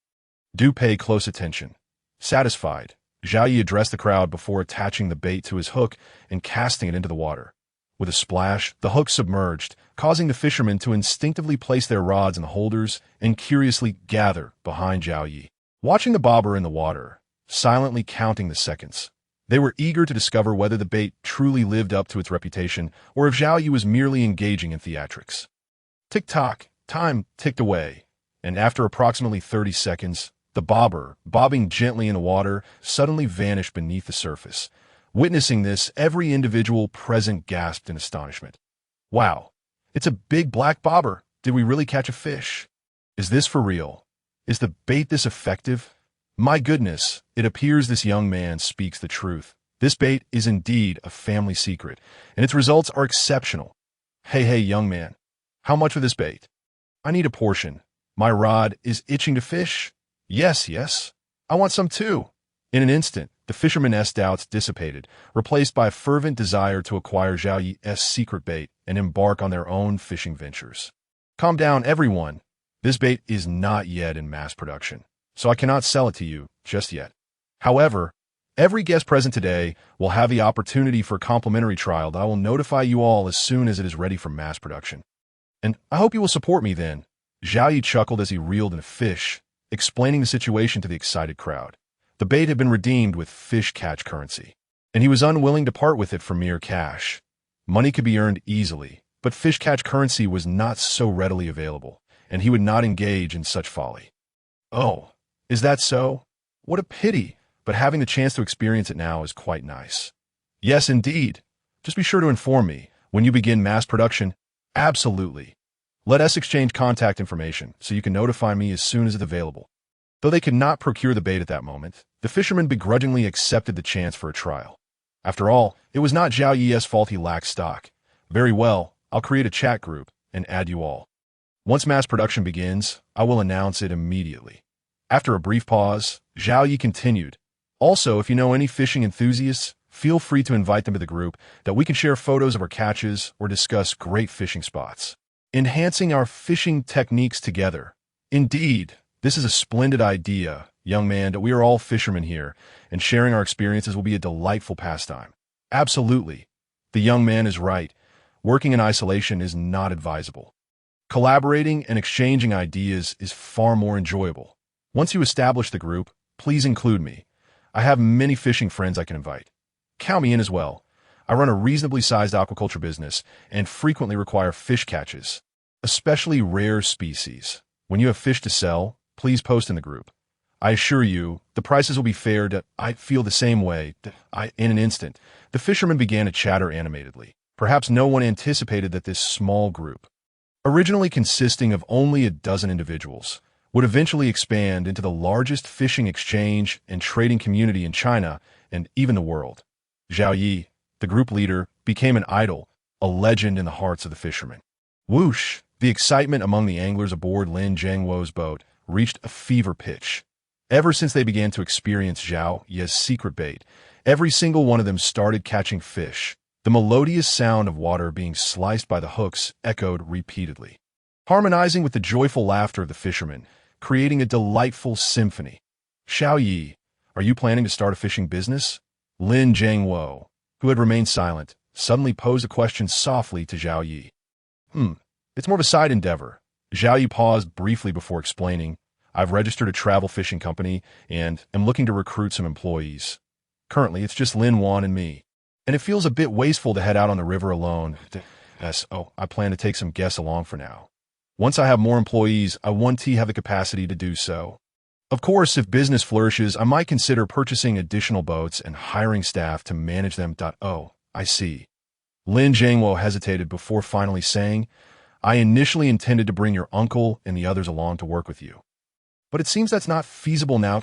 Do pay close attention." Satisfied, Zhao Yi addressed the crowd before attaching the bait to his hook and casting it into the water. With a splash, the hook submerged, causing the fishermen to instinctively place their rods in the holders and curiously gather behind Zhao Yi. Watching the bobber in the water, silently counting the seconds, they were eager to discover whether the bait truly lived up to its reputation or if Zhao Yi was merely engaging in theatrics. Tick-tock, time ticked away, and after approximately 30 seconds, the bobber, bobbing gently in the water, suddenly vanished beneath the surface. Witnessing this, every individual present gasped in astonishment. "Wow, it's a big black bobber. Did we really catch a fish? Is this for real? Is the bait this effective? My goodness, it appears this young man speaks the truth. This bait is indeed a family secret, and its results are exceptional. Hey, young man, how much for this bait? I need a portion. My rod is itching to fish." Yes, I want some too." In an instant, the fishermen's doubts dissipated, replaced by a fervent desire to acquire Zhao Yi's secret bait and embark on their own fishing ventures. "Calm down, everyone. This bait is not yet in mass production, so I cannot sell it to you just yet. However, every guest present today will have the opportunity for a complimentary trial that I will notify you all as soon as it is ready for mass production. And I hope you will support me then." Zhao Yi chuckled as he reeled in a fish, explaining the situation to the excited crowd. The bait had been redeemed with fish catch currency, and he was unwilling to part with it for mere cash. Money could be earned easily, but fish catch currency was not so readily available, and he would not engage in such folly. "Oh, is that so? What a pity, but having the chance to experience it now is quite nice." "Yes, indeed. Just be sure to inform me when you begin mass production." "Absolutely. Let us exchange contact information so you can notify me as soon as it's available." Though they could not procure the bait at that moment, the fishermen begrudgingly accepted the chance for a trial. After all, it was not Zhao Yi's fault he lacked stock. "Very well, I'll create a chat group and add you all. Once mass production begins, I will announce it immediately." After a brief pause, Zhao Yi continued, "Also, if you know any fishing enthusiasts, feel free to invite them to the group that we can share photos of our catches or discuss great fishing spots, enhancing our fishing techniques together." "Indeed, This is a splendid idea, young man, that we are all fishermen here, and sharing our experiences will be a delightful pastime. Absolutely. The young man is right. Working in isolation is not advisable. Collaborating and exchanging ideas is far more enjoyable. Once you establish the group, please include me. I have many fishing friends I can invite. Count me in as well. I run a reasonably sized aquaculture business and frequently require fish catches, especially rare species. When you have fish to sell, please post in the group. I assure you, the prices will be fair. I feel the same way. In an instant, the fisherman began to chatter animatedly. Perhaps no one anticipated that this small group, originally consisting of only a dozen individuals, would eventually expand into the largest fishing exchange and trading community in China and even the world. Zhao Yi, the group leader, became an idol, a legend in the hearts of the fishermen. Whoosh! The excitement among the anglers aboard Lin Jiangwo's boat reached a fever pitch. Ever since they began to experience Zhao Yi's secret bait, every single one of them started catching fish. The melodious sound of water being sliced by the hooks echoed repeatedly, harmonizing with the joyful laughter of the fishermen, creating a delightful symphony. Zhao Yi, are you planning to start a fishing business? Lin Jiangwo, who had remained silent, suddenly posed a question softly to Zhao Yi. It's more of a side endeavor. Zhao Yi paused briefly before explaining, I've registered a travel fishing company and am looking to recruit some employees. Currently, it's just Lin Wan and me, and it feels a bit wasteful to head out on the river alone. I plan to take some guests along for now. Once I have more employees, I want to have the capacity to do so. Of course, if business flourishes, I might consider purchasing additional boats and hiring staff to manage them. Oh, I see. Lin Jiangwo hesitated before finally saying, I initially intended to bring your uncle and the others along to work with you. But it seems that's not feasible now.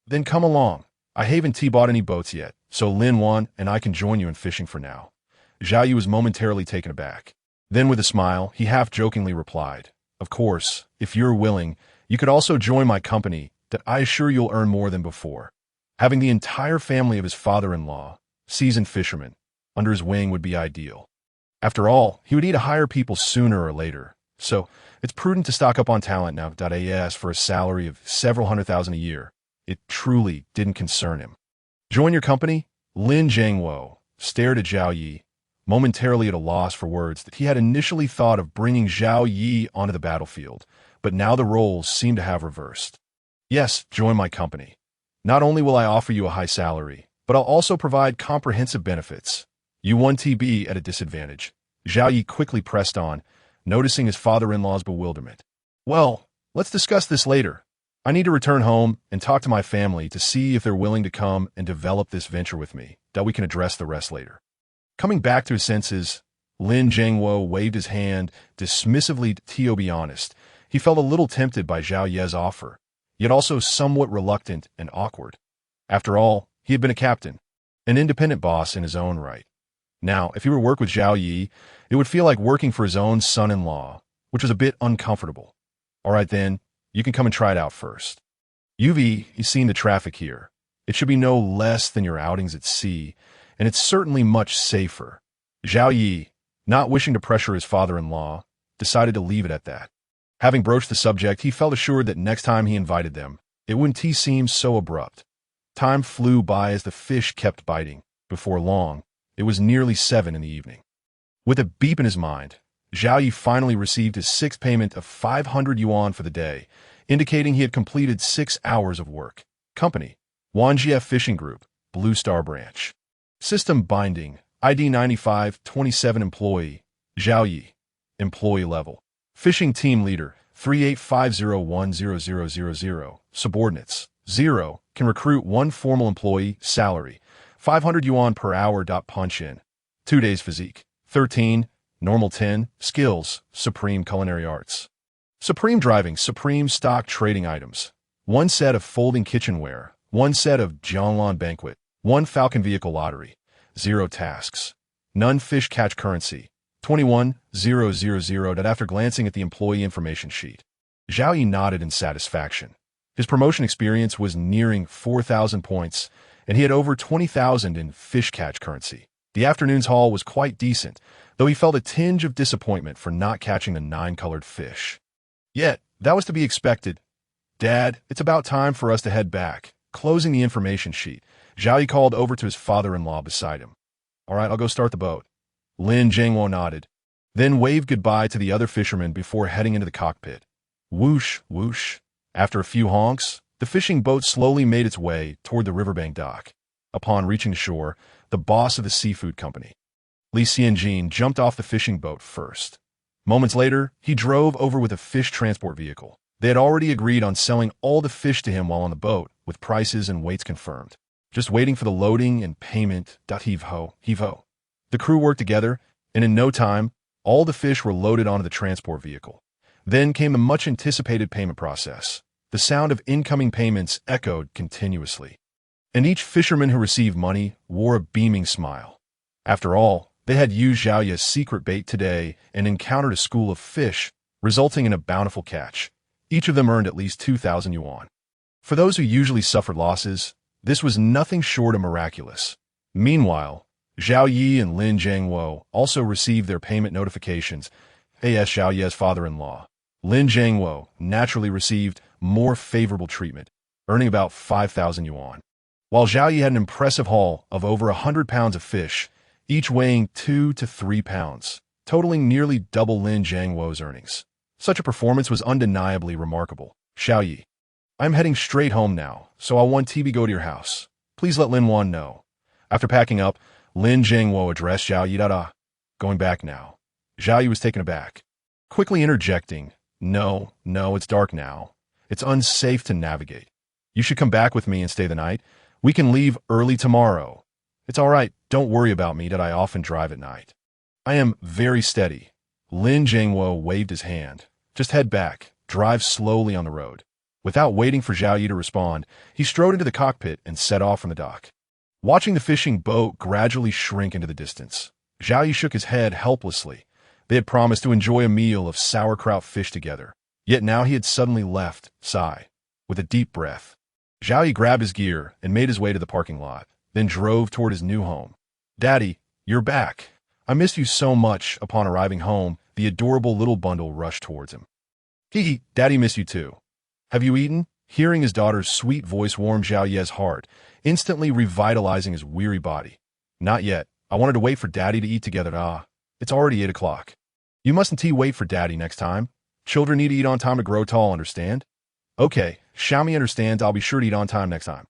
Then come along. I haven't bought any boats yet, so Lin Wan and I can join you in fishing for now. Zhao Yi was momentarily taken aback. Then with a smile, he half-jokingly replied, Of course, if you're willing, you could also join my company, that I assure you'll earn more than before. Having the entire family of his father-in-law, seasoned fishermen, under his wing would be ideal. After all, he would need to hire people sooner or later, so it's prudent to stock up on talent now. As for a salary of several $100,000 a year, it truly didn't concern him. Join your company? Lin Jiangwo stared at Zhao Yi, momentarily at a loss for words. That he had initially thought of bringing Zhao Yi onto the battlefield, but now the roles seemed to have reversed. Yes, join my company. Not only will I offer you a high salary, but I'll also provide comprehensive benefits. You won't be at a disadvantage. Zhao Yi quickly pressed on, noticing his father-in-law's bewilderment. Well, let's discuss this later. I need to return home and talk to my family to see if they're willing to come and develop this venture with me, that we can address the rest later. Coming back to his senses, Lin Jiangwo waved his hand dismissively. To be honest, he felt a little tempted by Zhao Yi's offer, yet also somewhat reluctant and awkward. After all, he had been a captain, an independent boss in his own right. Now, if he were to work with Zhao Yi, it would feel like working for his own son-in-law, which was a bit uncomfortable. All right then, you can come and try it out first. You've seen the traffic here. It should be no less than your outings at sea, and it's certainly much safer. Zhao Yi, not wishing to pressure his father-in-law, decided to leave it at that. Having broached the subject, he felt assured that next time he invited them, it wouldn't seem so abrupt. Time flew by as the fish kept biting. Before long, it was nearly 7 in the evening. With a beep in his mind, Zhao Yi finally received his sixth payment of 500 yuan for the day, indicating he had completed 6 hours of work. Company, Wanjie Fishing Group, Blue Star Branch. System binding, ID 9527 employee, Zhao Yi. Employee level. Fishing team leader, 3850100000. Subordinates, 0. Can recruit 1 formal employee, salary, 500 yuan per hour. Punch in. 2 days physique. 13. Normal 10. Skills. Supreme culinary arts. Supreme driving. Supreme stock trading items. 1 set of folding kitchenware. 1 set of Jianglan banquet. 1 Falcon vehicle lottery. 0 tasks. None fish catch currency. 21,000. After glancing at the employee information sheet, Zhao Yi nodded in satisfaction. His promotion experience was nearing 4,000 points, and he had over 20,000 in fish catch currency. The afternoon's haul was quite decent, though he felt a tinge of disappointment for not catching the 9-colored fish. Yet, that was to be expected. "Dad, it's about time for us to head back." Closing the information sheet, Zhao Yi called over to his father-in-law beside him. "All right, I'll go start the boat." Lin Jiangwo nodded, then waved goodbye to the other fishermen before heading into the cockpit. Whoosh, whoosh. After a few honks, the fishing boat slowly made its way toward the riverbank dock. Upon reaching the shore, the boss of the seafood company, Li Xianjin, jumped off the fishing boat first. Moments later, he drove over with a fish transport vehicle. They had already agreed on selling all the fish to him while on the boat, with prices and weights confirmed. Just waiting for the loading and payment. Heave-ho, heave-ho. The crew worked together, and in no time, all the fish were loaded onto the transport vehicle. Then came the much-anticipated payment process. The sound of incoming payments echoed continuously, and each fisherman who received money wore a beaming smile. After all, they had used Zhao Yi's secret bait today and encountered a school of fish, resulting in a bountiful catch. Each of them earned at least 2,000 yuan. For those who usually suffered losses, this was nothing short of miraculous. Meanwhile, Zhao Yi and Lin Jiangwo also received their payment notifications. A.S. Zhao Yi's father-in-law, Lin Jiangwo, naturally received more favorable treatment, earning about 5,000 yuan. While Zhao Yi had an impressive haul of over 100 pounds of fish, each weighing 2 to 3 pounds, totaling nearly double Lin Jiangwo's earnings. Such a performance was undeniably remarkable. "Zhao Yi, I'm heading straight home now, so I'll want TV go to your house. Please let Lin Wan know." After packing up, Lin Jiangwo addressed Zhao Yi. "Going back now." Zhao Yi was taken aback, quickly interjecting, No, it's dark now. It's unsafe to navigate. You should come back with me and stay the night. We can leave early tomorrow." "It's all right. Don't worry about me that I often drive at night. I am very steady." Lin Jiangwo waved his hand. "Just head back. Drive slowly on the road." Without waiting for Zhao Yi to respond, he strode into the cockpit and set off from the dock. Watching the fishing boat gradually shrink into the distance, Zhao Yi shook his head helplessly. They had promised to enjoy a meal of sauerkraut fish together, yet now he had suddenly left. Sigh. With a deep breath, Zhao Yi grabbed his gear and made his way to the parking lot, then drove toward his new home. "Daddy, you're back. I missed you so much." Upon arriving home, the adorable little bundle rushed towards him. "Hee, Daddy missed you too. Have you eaten?" Hearing his daughter's sweet voice warmed Zhao Yi's heart, instantly revitalizing his weary body. "Not yet. I wanted to wait for Daddy to eat together. It's already 8 o'clock. You mustn't wait for Daddy next time. Children need to eat on time to grow tall, understand?" "Okay, Xiaomi understands. I'll be sure to eat on time next time."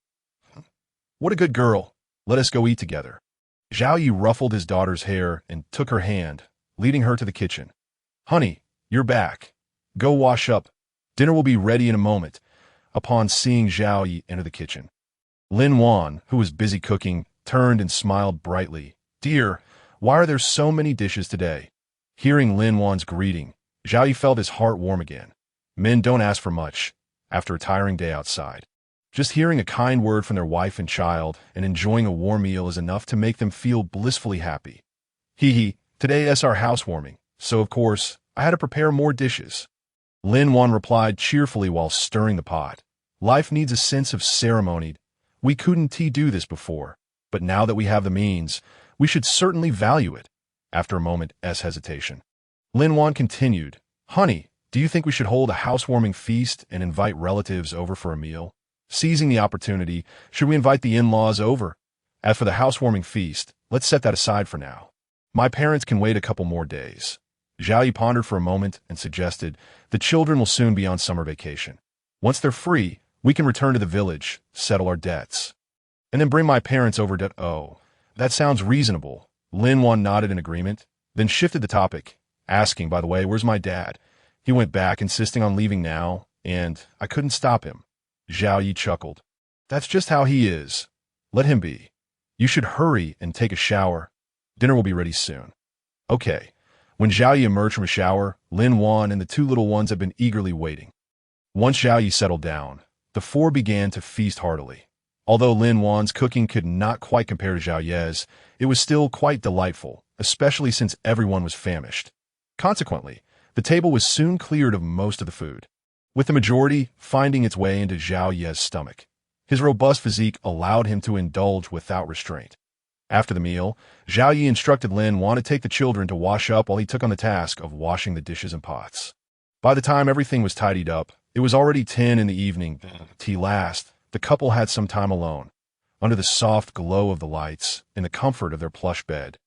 "What a good girl. Let us go eat together." Zhao Yi ruffled his daughter's hair and took her hand, leading her to the kitchen. "Honey, you're back. Go wash up. Dinner will be ready in a moment." Upon seeing Zhao Yi enter the kitchen, Lin Wan, who was busy cooking, turned and smiled brightly. "Dear, why are there so many dishes today?" Hearing Lin Wan's greeting, Zhao Yi felt his heart warm again. Men don't ask for much after a tiring day outside. Just hearing a kind word from their wife and child and enjoying a warm meal is enough to make them feel blissfully happy. Today is our housewarming, so of course, I had to prepare more dishes." Lin Wan replied cheerfully while stirring the pot. "Life needs a sense of ceremony. We couldn't do this before, but now that we have the means, we should certainly value it." After a moment's hesitation, Lin Wan continued, "Honey, do you think we should hold a housewarming feast and invite relatives over for a meal? Seizing the opportunity, should we invite the in-laws over? As for the housewarming feast, let's set that aside for now. My parents can wait a couple more days." Zhao Yi pondered for a moment and suggested, "The children will soon be on summer vacation. Once they're free, we can return to the village, settle our debts, and then bring my parents over to..." "Oh, that sounds reasonable." Lin Wan nodded in agreement, then shifted the topic, asking, "By the way, where's my dad? He went back, insisting on leaving now, and I couldn't stop him." Zhao Yi chuckled. "That's just how he is. Let him be. You should hurry and take a shower. Dinner will be ready soon." "Okay." When Zhao Yi emerged from a shower, Lin Wan and the two little ones had been eagerly waiting. Once Zhao Yi settled down, the four began to feast heartily. Although Lin Wan's cooking could not quite compare to Zhao Yi's, it was still quite delightful, especially since everyone was famished. Consequently, the table was soon cleared of most of the food, with the majority finding its way into Zhao Yi's stomach. His robust physique allowed him to indulge without restraint. After the meal, Zhao Yi instructed Lin Wan to take the children to wash up while he took on the task of washing the dishes and pots. By the time everything was tidied up, It was already 10 in the evening. Tea last, the couple had some time alone, under the soft glow of the lights, in the comfort of their plush bed.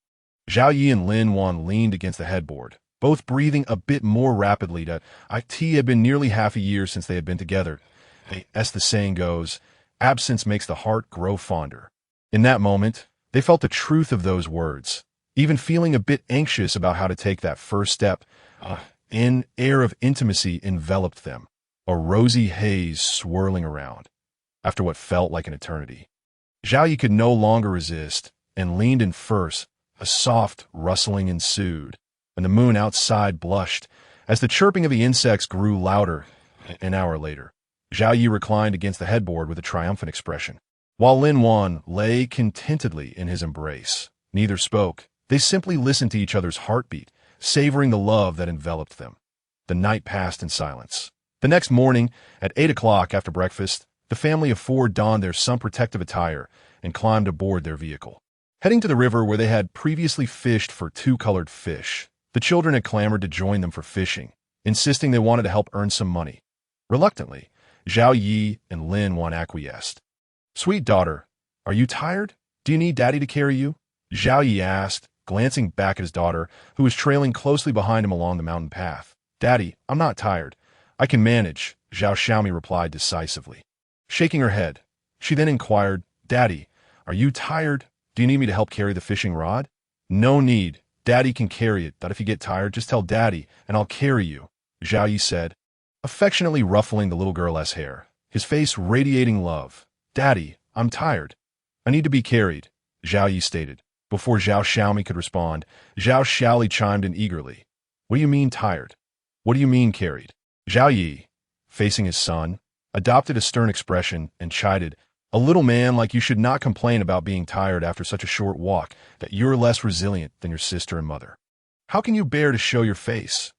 Zhao Yi and Lin Wan leaned against the headboard, both breathing a bit more rapidly. It had been nearly half a year since they had been together. As the saying goes, absence makes the heart grow fonder. In that moment, they felt the truth of those words, even feeling a bit anxious about how to take that first step. An air of intimacy enveloped them, a rosy haze swirling around, after what felt like an eternity. Zhao Yi could no longer resist and leaned in first. A soft rustling ensued, and the moon outside blushed as the chirping of the insects grew louder. An hour later, Zhao Yi reclined against the headboard with a triumphant expression, while Lin Wan lay contentedly in his embrace. Neither spoke. They simply listened to each other's heartbeat, savoring the love that enveloped them. The night passed in silence. The next morning, at 8 o'clock after breakfast, the family of four donned their sun-protective attire and climbed aboard their vehicle. Heading to the river where they had previously fished for two-colored fish, the children had clamored to join them for fishing, insisting they wanted to help earn some money. Reluctantly, Zhao Yi and Lin Wan acquiesced. "Sweet daughter, are you tired? Do you need Daddy to carry you?" Zhao Yi asked, glancing back at his daughter, who was trailing closely behind him along the mountain path. "Daddy, I'm not tired. I can manage," Zhao Xiaomi replied decisively. Shaking her head, she then inquired, "Daddy, are you tired? Do you need me to help carry the fishing rod?" "No need. Daddy can carry it. That if you get tired, just tell Daddy, and I'll carry you," Zhao Yi said, affectionately ruffling the little girl's hair, his face radiating love. "Daddy, I'm tired. I need to be carried," Zhao Yi stated. Before Zhao Xiaomi could respond, Zhao Xiaoli chimed in eagerly. "What do you mean tired? What do you mean carried?" Zhao Yi, facing his son, adopted a stern expression and chided, "A little man like you should not complain about being tired after such a short walk, that you're less resilient than your sister and mother. How can you bear to show your face?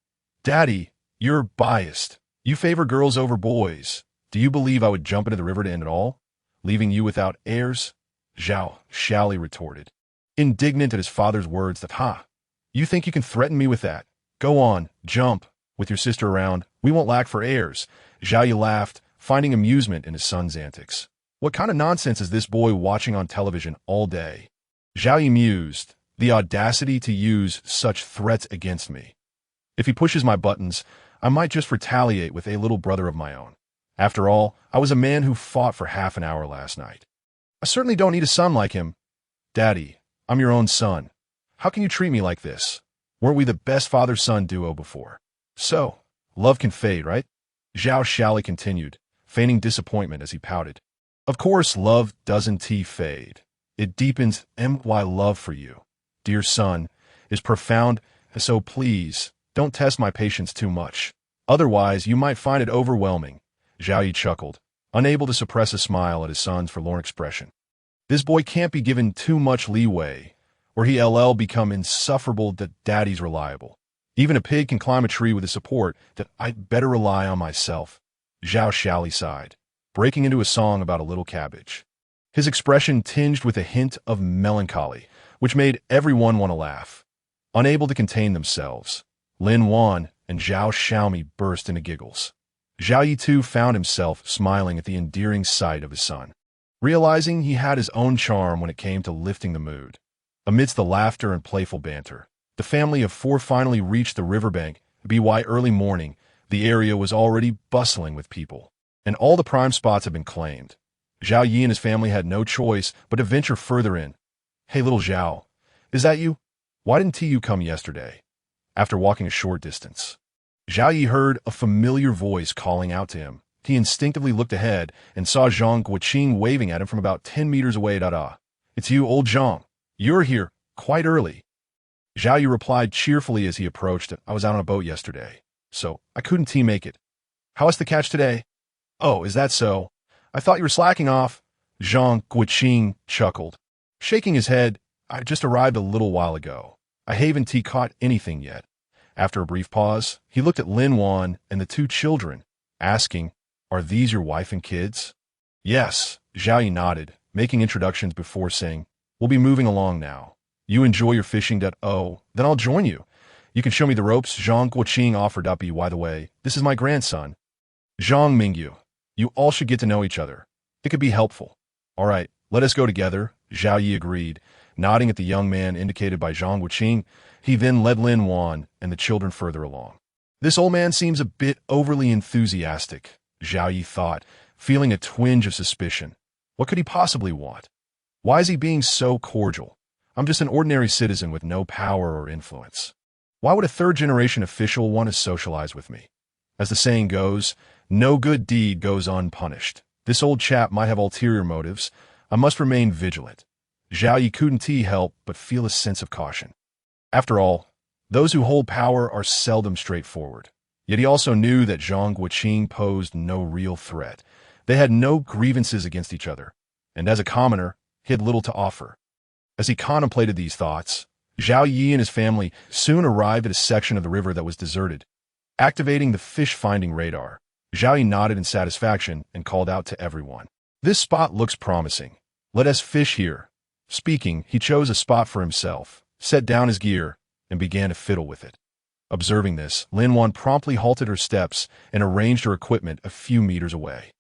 Daddy, you're biased. You favor girls over boys. Do you believe I would jump into the river to end it all, leaving you without heirs?" Zhao Xiaoli retorted, indignant at his father's words that, "You think you can threaten me with that? Go on, jump. With your sister around, we won't lack for heirs." Zhao Yi laughed, finding amusement in his son's antics. "What kind of nonsense is this boy watching on television all day?" Zhao Yi mused, "The audacity to use such threats against me. If he pushes my buttons, I might just retaliate with a little brother of my own. After all, I was a man who fought for half an hour last night. I certainly don't need a son like him." "Daddy, I'm your own son. How can you treat me like this? Weren't we the best father-son duo before? So, love can fade, right?" Zhao Xiaoli continued, feigning disappointment as he pouted. "Of course love doesn't fade. It deepens. My love for you, dear son, is profound, so please, don't test my patience too much. Otherwise, you might find it overwhelming." Zhao Yi chuckled, unable to suppress a smile at his son's forlorn expression. "This boy can't be given too much leeway, or he'll become insufferable. That Daddy's reliable. Even a pig can climb a tree with the support that I'd better rely on myself." Zhao Xiaoli sighed, breaking into a song about a little cabbage, his expression tinged with a hint of melancholy, which made everyone want to laugh. Unable to contain themselves, Lin Wan and Zhao Xiaomi burst into giggles. Zhao Yi too found himself smiling at the endearing sight of his son, realizing he had his own charm when it came to lifting the mood. Amidst the laughter and playful banter, the family of four finally reached the riverbank. By early morning, the area was already bustling with people, and all the prime spots had been claimed. Zhao Yi and his family had no choice but to venture further in. "Hey, little Zhao, is that you? Why didn't you come yesterday?" After walking a short distance, Zhao Yi heard a familiar voice calling out to him. He instinctively looked ahead and saw Zhang Guoqing waving at him from about 10 meters away. "It's you, old Zhang. You're here, quite early." Zhao Yi replied cheerfully as he approached. "I was out on a boat yesterday, so I couldn't make it." "How was the catch today?" "Oh, is that so? I thought you were slacking off." Zhang Guoqing chuckled, shaking his head. "I just arrived a little while ago. I haven't caught anything yet." After a brief pause, he looked at Lin Wan and the two children, asking, "Are these your wife and kids?" "Yes," Zhao Yi nodded, making introductions before saying, "We'll be moving along now. You enjoy your fishing. Oh, then I'll join you. You can show me the ropes." Zhang Guoqing offered up. "By the way, this is my grandson." Zhang Mingyu, you all should get to know each other. It could be helpful. All right, let us go together, Zhao Yi agreed, nodding at the young man indicated by Zhang Wuqing. He then led Lin Wan and the children further along. This old man seems a bit overly enthusiastic, Zhao Yi thought, feeling a twinge of suspicion. What could he possibly want? Why is he being so cordial? I'm just an ordinary citizen with no power or influence. Why would a third-generation official want to socialize with me? As the saying goes, no good deed goes unpunished. This old chap might have ulterior motives. I must remain vigilant. Zhao Yi couldn't help but feel a sense of caution. After all, those who hold power are seldom straightforward. Yet he also knew that Zhang Guoqing posed no real threat. They had no grievances against each other, and as a commoner, he had little to offer. As he contemplated these thoughts, Zhao Yi and his family soon arrived at a section of the river that was deserted. Activating the fish-finding radar, Zhao Yi nodded in satisfaction and called out to everyone. This spot looks promising. Let us fish here. Speaking, he chose a spot for himself, set down his gear, and began to fiddle with it. Observing this, Lin Wan promptly halted her steps and arranged her equipment a few meters away.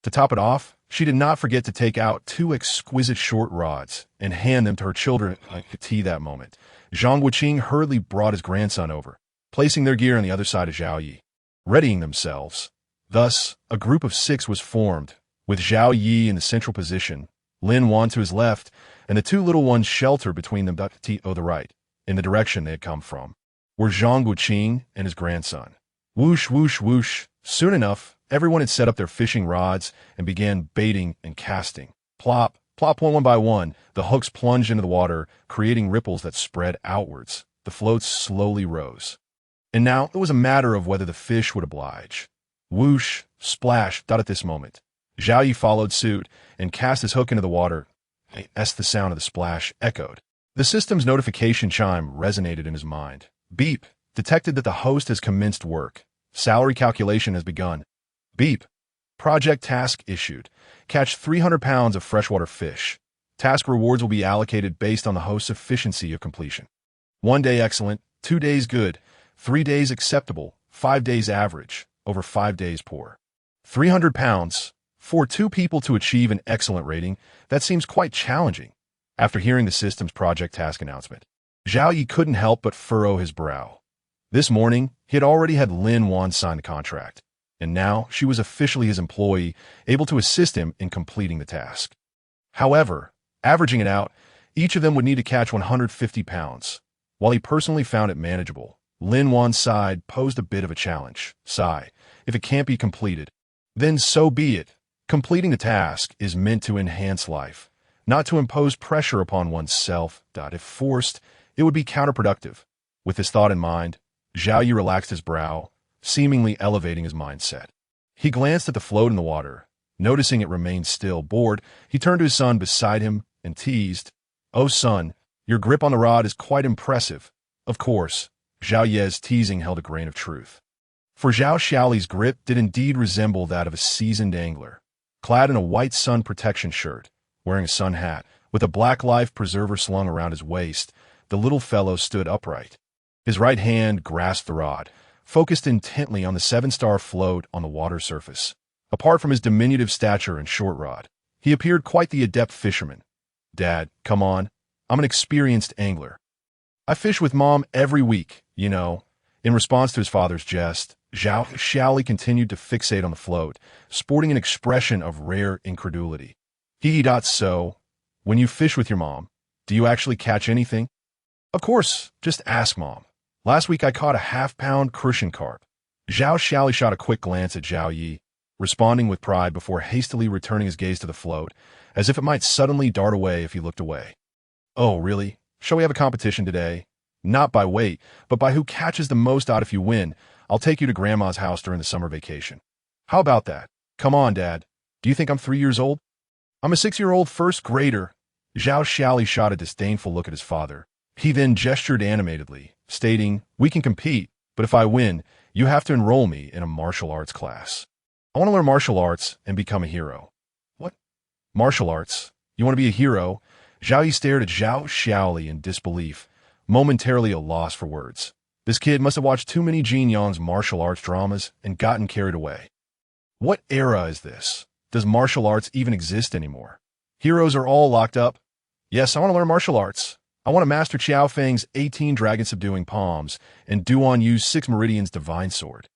To top it off, she did not forget to take out 2 exquisite short rods and hand them to her children at tea that moment. Zhang Wuqing hurriedly brought his grandson over, placing their gear on the other side of Zhao Yi, readying themselves. Thus, a group of 6 was formed, with Zhao Yi in the central position, Lin Wan to his left, and the 2 little ones sheltered between them to the right, in the direction they had come from, were Zhang Wuqing and his grandson. Whoosh, whoosh, whoosh. Soon enough, everyone had set up their fishing rods and began baiting and casting. Plop, plop, one by one, the hooks plunged into the water, creating ripples that spread outwards. The floats slowly rose. And now it was a matter of whether the fish would oblige. Whoosh, splash, at this moment. Zhao Yi followed suit and cast his hook into the water. As the sound of the splash echoed, the system's notification chime resonated in his mind. Beep, detected that the host has commenced work. Salary calculation has begun. Beep, project task issued. Catch 300 pounds of freshwater fish. Task rewards will be allocated based on the host's efficiency of completion. 1 day excellent, 2 days good, 3 days acceptable, 5 days average, over 5 days poor. 300 pounds. For 2 people to achieve an excellent rating, that seems quite challenging. After hearing the system's project task announcement, Zhao Yi couldn't help but furrow his brow. This morning, he had already had Lin Wan sign the contract, and now she was officially his employee, able to assist him in completing the task. However, averaging it out, each of them would need to catch 150 pounds. While he personally found it manageable, Lin Wan's side posed a bit of a challenge. Sigh, if it can't be completed, then so be it. Completing the task is meant to enhance life, not to impose pressure upon oneself. If forced, it would be counterproductive. With this thought in mind, Zhao Yi relaxed his brow, seemingly elevating his mindset. He glanced at the float in the water. Noticing it remained still. Bored, he turned to his son beside him and teased, "Oh son, your grip on the rod is quite impressive." Of course, Zhao Yi's teasing held a grain of truth. For Zhao Xiaoli's grip did indeed resemble that of a seasoned angler. Clad in a white sun protection shirt, wearing a sun hat, with a black life preserver slung around his waist, the little fellow stood upright. His right hand grasped the rod, focused intently on the 7-star float on the water surface. Apart from his diminutive stature and short rod, he appeared quite the adept fisherman. "Dad, come on. I'm an experienced angler. I fish with Mom every week, you know." In response to his father's jest, Zhao Xiaoli continued to fixate on the float, sporting an expression of rare incredulity. So, when you fish with your mom, do you actually catch anything? Of course, just ask Mom. Last week I caught a half-pound crucian carp. Zhao Xiaoli shot a quick glance at Zhao Yi, responding with pride before hastily returning his gaze to the float, as if it might suddenly dart away if he looked away. "Oh, really? Shall we have a competition today? Not by weight, but by who catches the most out. If you win, I'll take you to Grandma's house during the summer vacation. How about that? Come on, Dad. Do you think I'm 3 years old? I'm a 6-year-old first grader." Zhao Xiaoli shot a disdainful look at his father. He then gestured animatedly, stating, "We can compete, but if I win, you have to enroll me in a martial arts class. I want to learn martial arts and become a hero." "What? Martial arts? You want to be a hero?" Zhao Yi stared at Zhao Xiaoli in disbelief, momentarily at a loss for words. This kid must have watched too many Jin Yang's martial arts dramas and gotten carried away. What era is this? Does martial arts even exist anymore? Heroes are all locked up. Yes, I want to learn martial arts. I want to master Qiao Feng's 18 dragon-subduing palms and Duan Yu's 6 meridians divine sword.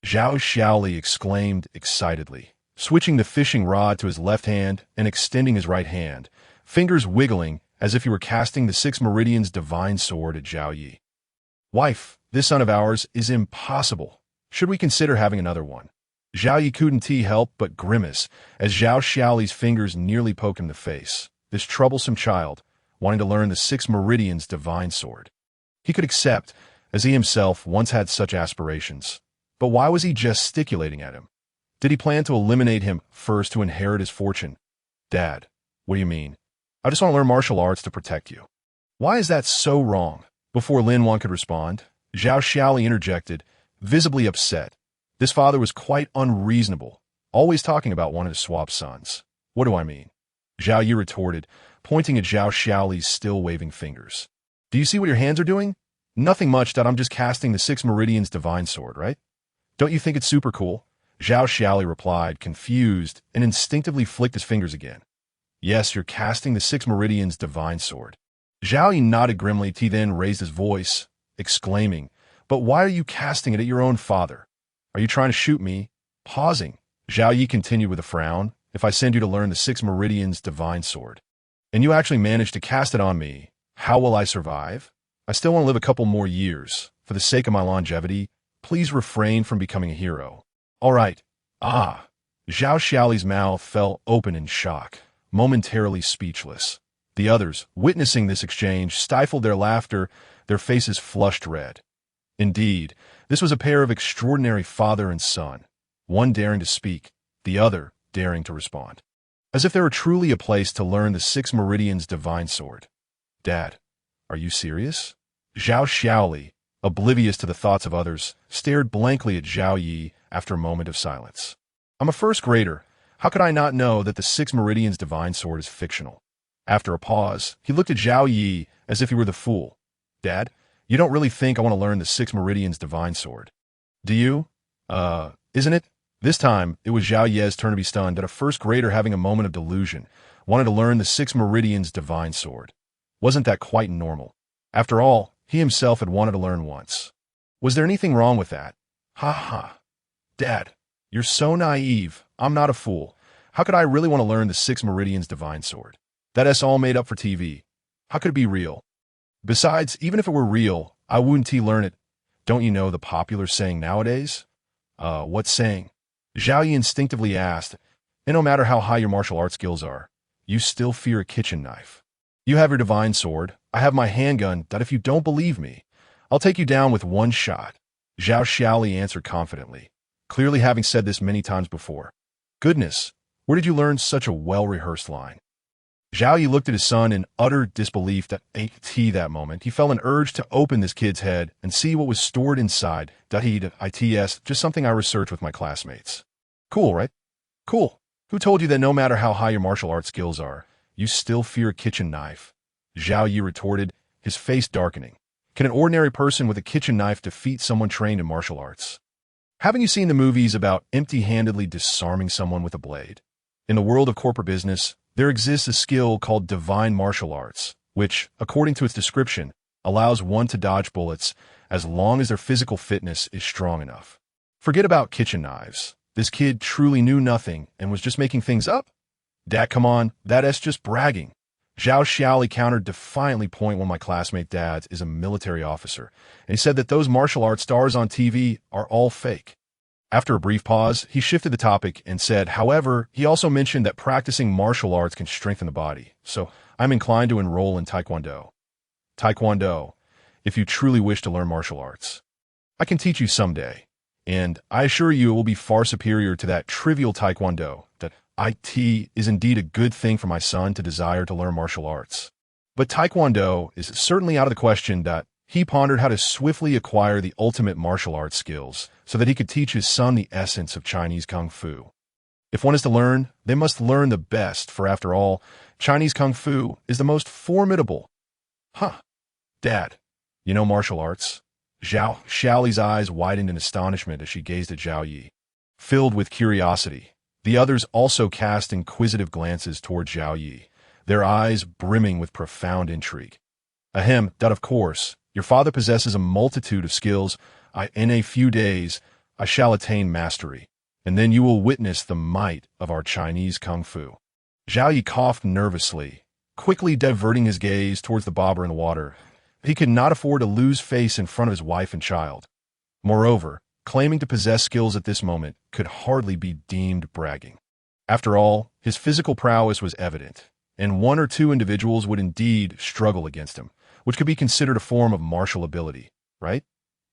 Zhao Xiaoli exclaimed excitedly, switching the fishing rod to his left hand and extending his right hand, fingers wiggling as if he were casting the 6 meridians divine sword at Zhao Yi. Wife, this son of ours is impossible. Should we consider having another one? Zhao Yi couldn't help but grimace as Zhao Xiaoli's fingers nearly poked him in the face. This troublesome child, wanting to learn the 6 meridians divine sword. He could accept, as he himself once had such aspirations. But why was he gesticulating at him? Did he plan to eliminate him first to inherit his fortune? Dad, what do you mean? I just want to learn martial arts to protect you. Why is that so wrong? Before Lin Wan could respond, Zhao Xiaoli interjected, visibly upset. This father was quite unreasonable, always talking about one of his swap sons. What do I mean? Zhao Yi retorted, pointing at Zhao Xiaoli's still waving fingers. Do you see what your hands are doing? Nothing much, that I'm just casting the 6 meridians divine sword, right? Don't you think it's super cool? Zhao Xiaoli replied, confused, and instinctively flicked his fingers again. Yes, you're casting the 6 meridians divine sword. Zhao Yi nodded grimly. He then raised his voice, exclaiming, but why are you casting it at your own father? Are you trying to shoot me? Pausing, Zhao Yi continued with a frown, if I send you to learn the 6 meridians divine sword, and you actually manage to cast it on me, how will I survive? I still want to live a couple more years. For the sake of my longevity, please refrain from becoming a hero. All right. Zhao Xiaoli's mouth fell open in shock, momentarily speechless. The others, witnessing this exchange, stifled their laughter, their faces flushed red. Indeed, this was a pair of extraordinary father and son, one daring to speak, the other daring to respond. As if there were truly a place to learn the 6 meridians divine sword. Dad, are you serious? Zhao Xiaoli, oblivious to the thoughts of others, stared blankly at Zhao Yi after a moment of silence. I'm a first grader. How could I not know that the 6 meridians divine sword is fictional? After a pause, he looked at Zhao Yi as if he were the fool. Dad, you don't really think I want to learn the 6 meridians divine sword? Do you? Isn't it? This time, it was Zhao Ye's turn to be stunned at a first grader having a moment of delusion, wanted to learn the 6 meridians divine sword. Wasn't that quite normal? After all, he himself had wanted to learn once. Was there anything wrong with that? Ha ha. Dad, you're so naive. I'm not a fool. How could I really want to learn the 6 meridians divine sword? That's all made up for TV. How could it be real? Besides, even if it were real, I wouldn't learn it. Don't you know the popular saying nowadays? What saying? Zhao Yi instinctively asked, and no matter how high your martial arts skills are, you still fear a kitchen knife. You have your divine sword, I have my handgun, that if you don't believe me, I'll take you down with one shot. Zhao Xiaoli answered confidently, clearly having said this many times before. Goodness, where did you learn such a well-rehearsed line? Zhao Yi looked at his son in utter disbelief that moment. He felt an urge to open this kid's head and see what was stored inside. It's just something I researched with my classmates. Cool, right? Cool. Who told you that no matter how high your martial arts skills are, you still fear a kitchen knife? Zhao Yi retorted, his face darkening. Can an ordinary person with a kitchen knife defeat someone trained in martial arts? Haven't you seen the movies about empty-handedly disarming someone with a blade? In the world of corporate business, there exists a skill called divine martial arts, which, according to its description, allows one to dodge bullets as long as their physical fitness is strong enough. Forget about kitchen knives. This kid truly knew nothing and was just making things up? Dad, come on, that's just bragging. Zhao Xiaoli countered defiantly. One of my classmate dads is a military officer, and he said that those martial arts stars on TV are all fake. After a brief pause, he shifted the topic and said, however, he also mentioned that practicing martial arts can strengthen the body, so I'm inclined to enroll in Taekwondo. Taekwondo, if you truly wish to learn martial arts. I can teach you someday, and I assure you it will be far superior to that trivial Taekwondo. That it is indeed a good thing for my son to desire to learn martial arts. But Taekwondo is certainly out of the question. He pondered how to swiftly acquire the ultimate martial arts skills so that he could teach his son the essence of Chinese Kung Fu. If one is to learn, they must learn the best, for after all, Chinese Kung Fu is the most formidable. Huh. Dad, you know martial arts? Zhao Xiaoli's eyes widened in astonishment as she gazed at Zhao Yi. Filled with curiosity, the others also cast inquisitive glances toward Zhao Yi, their eyes brimming with profound intrigue. Ahem, that of course, your father possesses a multitude of skills. In a few days, I shall attain mastery, and then you will witness the might of our Chinese kung fu. Zhao Yi coughed nervously, quickly diverting his gaze towards the bobber in the water. He could not afford to lose face in front of his wife and child. Moreover, claiming to possess skills at this moment could hardly be deemed bragging. After all, his physical prowess was evident, and one or two individuals would indeed struggle against him, which could be considered a form of martial ability, right?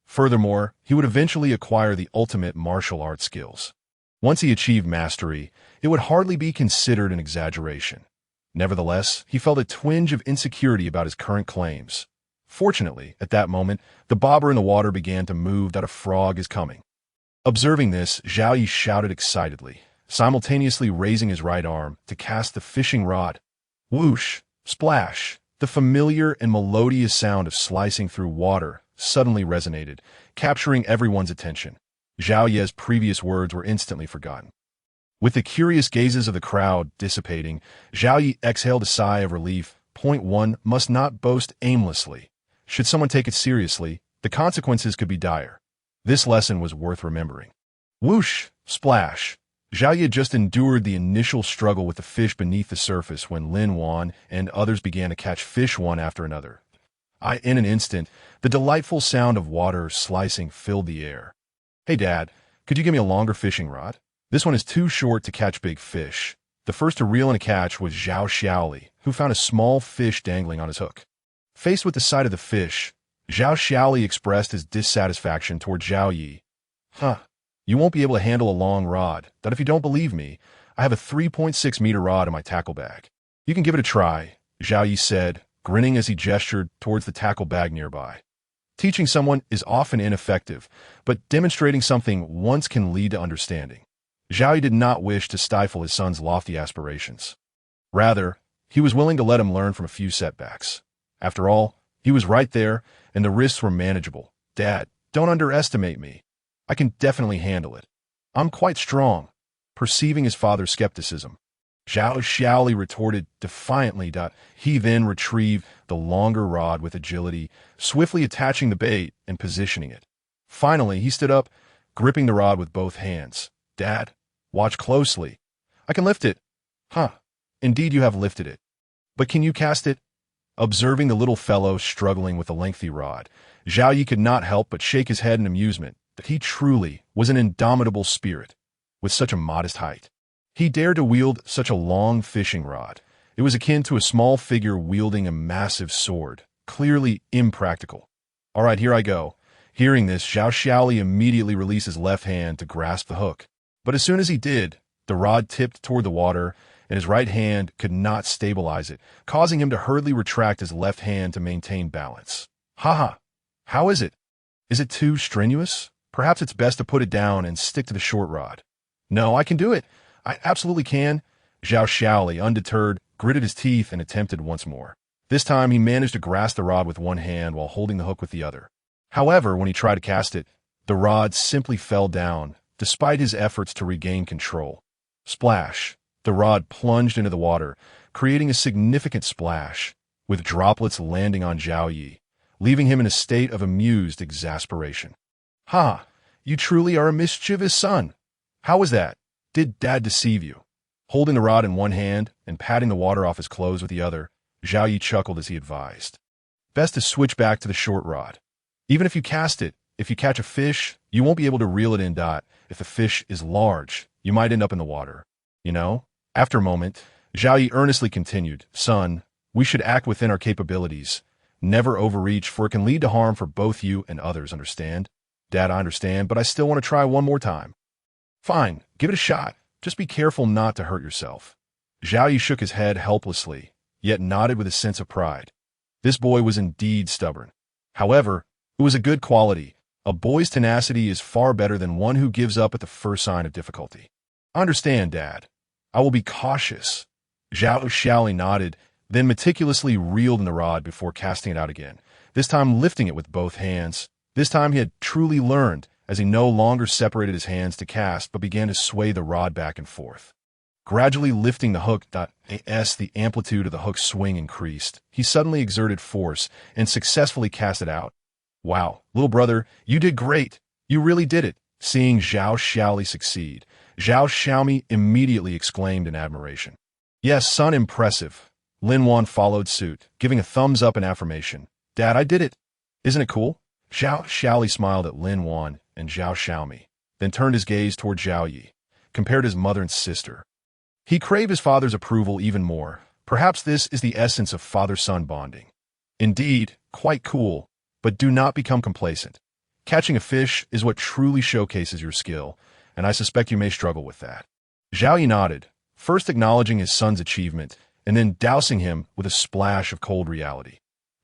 Furthermore, he would eventually acquire the ultimate martial arts skills. Once he achieved mastery, it would hardly be considered an exaggeration. Nevertheless, he felt a twinge of insecurity about his current claims. Fortunately, at that moment, the bobber in the water began to move that a frog is coming. Observing this, Zhao Yi shouted excitedly, simultaneously raising his right arm to cast the fishing rod. Whoosh! Splash! The familiar and melodious sound of slicing through water suddenly resonated, capturing everyone's attention. Zhao Yi's previous words were instantly forgotten. With the curious gazes of the crowd dissipating, Zhao Yi exhaled a sigh of relief. Point 1 must not boast aimlessly. Should someone take it seriously, the consequences could be dire. This lesson was worth remembering. Whoosh! Splash! Zhao Yi had just endured the initial struggle with the fish beneath the surface when Lin Wan and others began to catch fish one after another. In an instant, the delightful sound of water slicing filled the air. Hey Dad, could you give me a longer fishing rod? This one is too short to catch big fish. The first to reel in a catch was Zhao Xiaoli, who found a small fish dangling on his hook. Faced with the sight of the fish, Zhao Xiaoli expressed his dissatisfaction toward Zhao Yi. You won't be able to handle a long rod. That if you don't believe me, I have a 3.6-meter rod in my tackle bag. You can give it a try, Zhao Yi said, grinning as he gestured towards the tackle bag nearby. Teaching someone is often ineffective, but demonstrating something once can lead to understanding. Zhao Yi did not wish to stifle his son's lofty aspirations. Rather, he was willing to let him learn from a few setbacks. After all, he was right there, and the risks were manageable. Dad, don't underestimate me. I can definitely handle it. I'm quite strong. Perceiving his father's skepticism, Zhao Xiaoli retorted defiantly. He then retrieved the longer rod with agility, swiftly attaching the bait and positioning it. Finally, he stood up, gripping the rod with both hands. Dad, watch closely. I can lift it. Indeed you have lifted it. But can you cast it? Observing the little fellow struggling with the lengthy rod, Zhao Yi could not help but shake his head in amusement that he truly was an indomitable spirit with such a modest height. He dared to wield such a long fishing rod. It was akin to a small figure wielding a massive sword, clearly impractical. All right, here I go. Hearing this, Zhao Xiaoli immediately released his left hand to grasp the hook. But as soon as he did, the rod tipped toward the water, and his right hand could not stabilize it, causing him to hurriedly retract his left hand to maintain balance. How is it? Is it too strenuous? Perhaps it's best to put it down and stick to the short rod. No, I can do it. I absolutely can. Zhao Xiaoli, undeterred, gritted his teeth and attempted once more. This time he managed to grasp the rod with one hand while holding the hook with the other. However, when he tried to cast it, the rod simply fell down, despite his efforts to regain control. Splash! The rod plunged into the water, creating a significant splash, with droplets landing on Zhao Yi, leaving him in a state of amused exasperation. You truly are a mischievous son. How was that? Did Dad deceive you? Holding the rod in one hand and patting the water off his clothes with the other, Zhao Yi chuckled as he advised. Best to switch back to the short rod. Even if you cast it, if you catch a fish, you won't be able to reel it in. If the fish is large, you might end up in the water. After a moment, Zhao Yi earnestly continued, Son, we should act within our capabilities. Never overreach, for it can lead to harm for both you and others, understand? Dad, I understand, but I still want to try one more time. Fine, give it a shot. Just be careful not to hurt yourself. Zhao Yi shook his head helplessly, yet nodded with a sense of pride. This boy was indeed stubborn. However, it was a good quality. A boy's tenacity is far better than one who gives up at the first sign of difficulty. I understand, Dad. I will be cautious. Zhao Xiaoli nodded, then meticulously reeled in the rod before casting it out again, this time lifting it with both hands. This time he had truly learned as he no longer separated his hands to cast but began to sway the rod back and forth. Gradually lifting the hook as the amplitude of the hook's swing increased, he suddenly exerted force and successfully cast it out. Wow, little brother, you did great. You really did it. Seeing Zhao Xiaoli succeed, Zhao Xiaomi immediately exclaimed in admiration. Yes, son, impressive. Lin Wan followed suit, giving a thumbs up in affirmation. Dad, I did it. Isn't it cool? Zhao Xiaoli smiled at Lin Wan and Zhao Xiaomi, then turned his gaze toward Zhao Yi, compared his mother and sister. He craved his father's approval even more. Perhaps this is the essence of father-son bonding. Indeed, quite cool, but do not become complacent. Catching a fish is what truly showcases your skill, and I suspect you may struggle with that. Zhao Yi nodded, first acknowledging his son's achievement, and then dousing him with a splash of cold reality.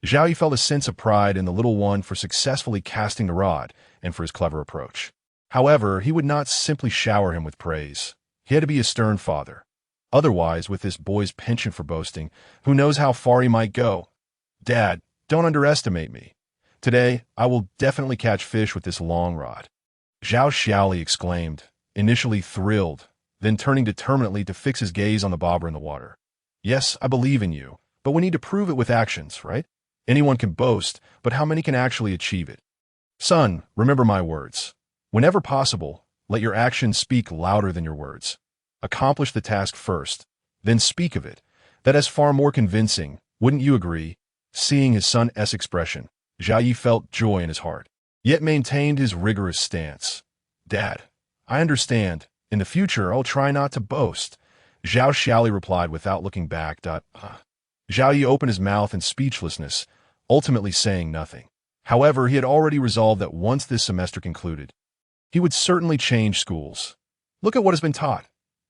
Zhao Yi felt a sense of pride in the little one for successfully casting the rod and for his clever approach. However, he would not simply shower him with praise. He had to be a stern father. Otherwise, with this boy's penchant for boasting, who knows how far he might go? Dad, don't underestimate me. Today, I will definitely catch fish with this long rod. Zhao Xiaoli exclaimed, initially thrilled, then turning determinedly to fix his gaze on the bobber in the water. Yes, I believe in you, but we need to prove it with actions, right? Anyone can boast, but how many can actually achieve it? Son, remember my words. Whenever possible, let your actions speak louder than your words. Accomplish the task first, then speak of it. That is far more convincing, wouldn't you agree? Seeing his son's expression, Zhao Yi felt joy in his heart, yet maintained his rigorous stance. Dad, I understand. In the future, I'll try not to boast. Zhao Xiaoli replied without looking back. Zhao Yi opened his mouth in speechlessness, ultimately saying nothing. However, he had already resolved that once this semester concluded, he would certainly change schools. Look at what has been taught.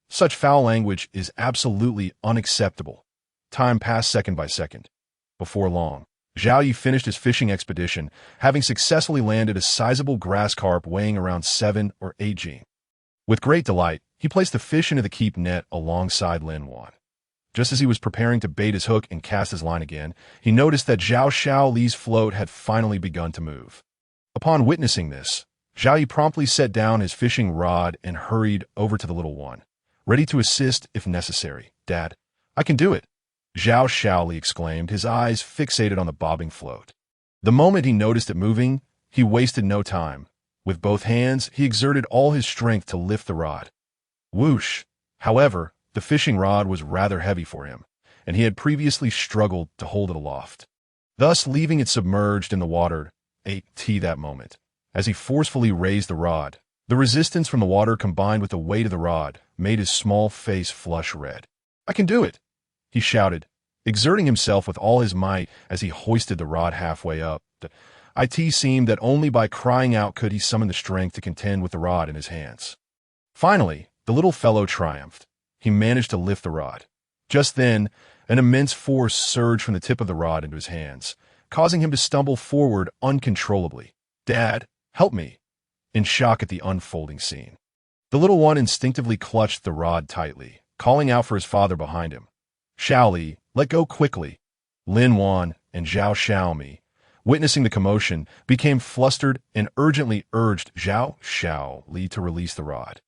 Such foul language is absolutely unacceptable. Time passed second by second. Before long, Zhao Yi finished his fishing expedition, having successfully landed a sizable grass carp weighing around 7 or 8 g. With great delight, he placed the fish into the keep net alongside Lin Wan. Just as he was preparing to bait his hook and cast his line again, he noticed that Zhao Xiaoli's float had finally begun to move. Upon witnessing this, Zhao Yi promptly set down his fishing rod and hurried over to the little one, ready to assist if necessary. Dad, I can do it, Zhao Xiaoli exclaimed, his eyes fixated on the bobbing float. The moment he noticed it moving, he wasted no time. With both hands, he exerted all his strength to lift the rod. Whoosh! However, the fishing rod was rather heavy for him, and he had previously struggled to hold it aloft, thus leaving it submerged in the water. That moment, as he forcefully raised the rod, the resistance from the water combined with the weight of the rod made his small face flush red. I can do it, he shouted, exerting himself with all his might as he hoisted the rod halfway up. It seemed that only by crying out could he summon the strength to contend with the rod in his hands. Finally, the little fellow triumphed. He managed to lift the rod. Just then, an immense force surged from the tip of the rod into his hands, causing him to stumble forward uncontrollably. Dad, help me! In shock at the unfolding scene, the little one instinctively clutched the rod tightly, calling out for his father behind him. Xiaoli, let go quickly. Lin Wan and Zhao Xiaomi, witnessing the commotion, became flustered and urgently urged Zhao Xiaoli to release the rod.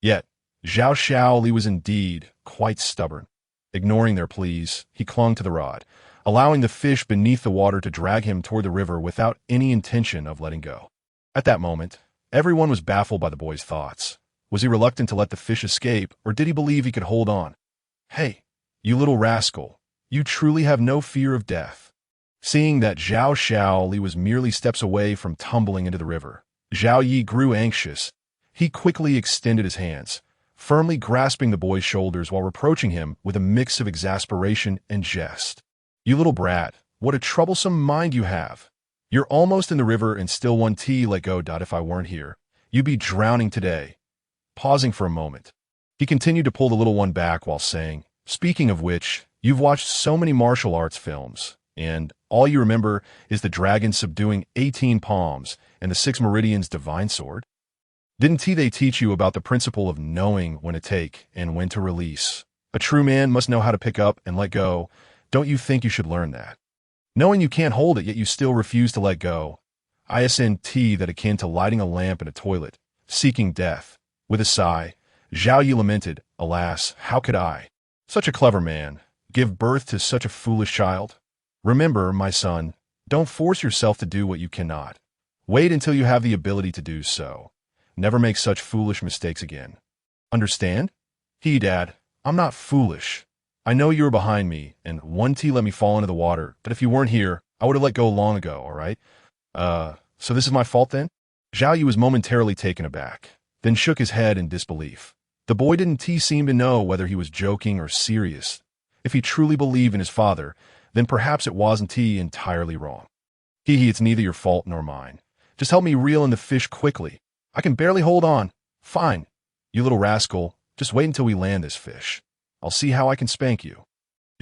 Yet, Zhao Xiaoli was indeed quite stubborn. Ignoring their pleas, he clung to the rod, allowing the fish beneath the water to drag him toward the river without any intention of letting go. At that moment, everyone was baffled by the boy's thoughts. Was he reluctant to let the fish escape, or did he believe he could hold on? Hey, you little rascal, you truly have no fear of death. Seeing that Zhao Xiaoli was merely steps away from tumbling into the river, Zhao Yi grew anxious. He quickly extended his hands, firmly grasping the boy's shoulders while reproaching him with a mix of exasperation and jest. You little brat, what a troublesome mind you have. You're almost in the river and still let go. If I weren't here, you'd be drowning today. Pausing for a moment, he continued to pull the little one back while saying, speaking of which, you've watched so many martial arts films, and all you remember is the dragon subduing 18 palms and the 6 meridians divine sword? Didn't they teach you about the principle of knowing when to take and when to release? A true man must know how to pick up and let go. Don't you think you should learn that? Knowing you can't hold it yet you still refuse to let go. ISNT that akin to lighting a lamp in a toilet, seeking death. With a sigh, Zhao Yi lamented, "Alas, how could I, such a clever man, give birth to such a foolish child? Remember, my son, don't force yourself to do what you cannot. Wait until you have the ability to do so. Never make such foolish mistakes again. Understand? Dad, I'm not foolish. I know you were behind me, and 1T let me fall into the water, but if you weren't here, I would have let go long ago, all right? So this is my fault then?" Zhao Yi was momentarily taken aback, then shook his head in disbelief. The boy didn't seem to know whether he was joking or serious. If he truly believed in his father, then perhaps it wasn't entirely wrong. It's neither your fault nor mine. Just help me reel in the fish quickly. I can barely hold on. Fine. You little rascal, just wait until we land this fish. I'll see how I can spank you.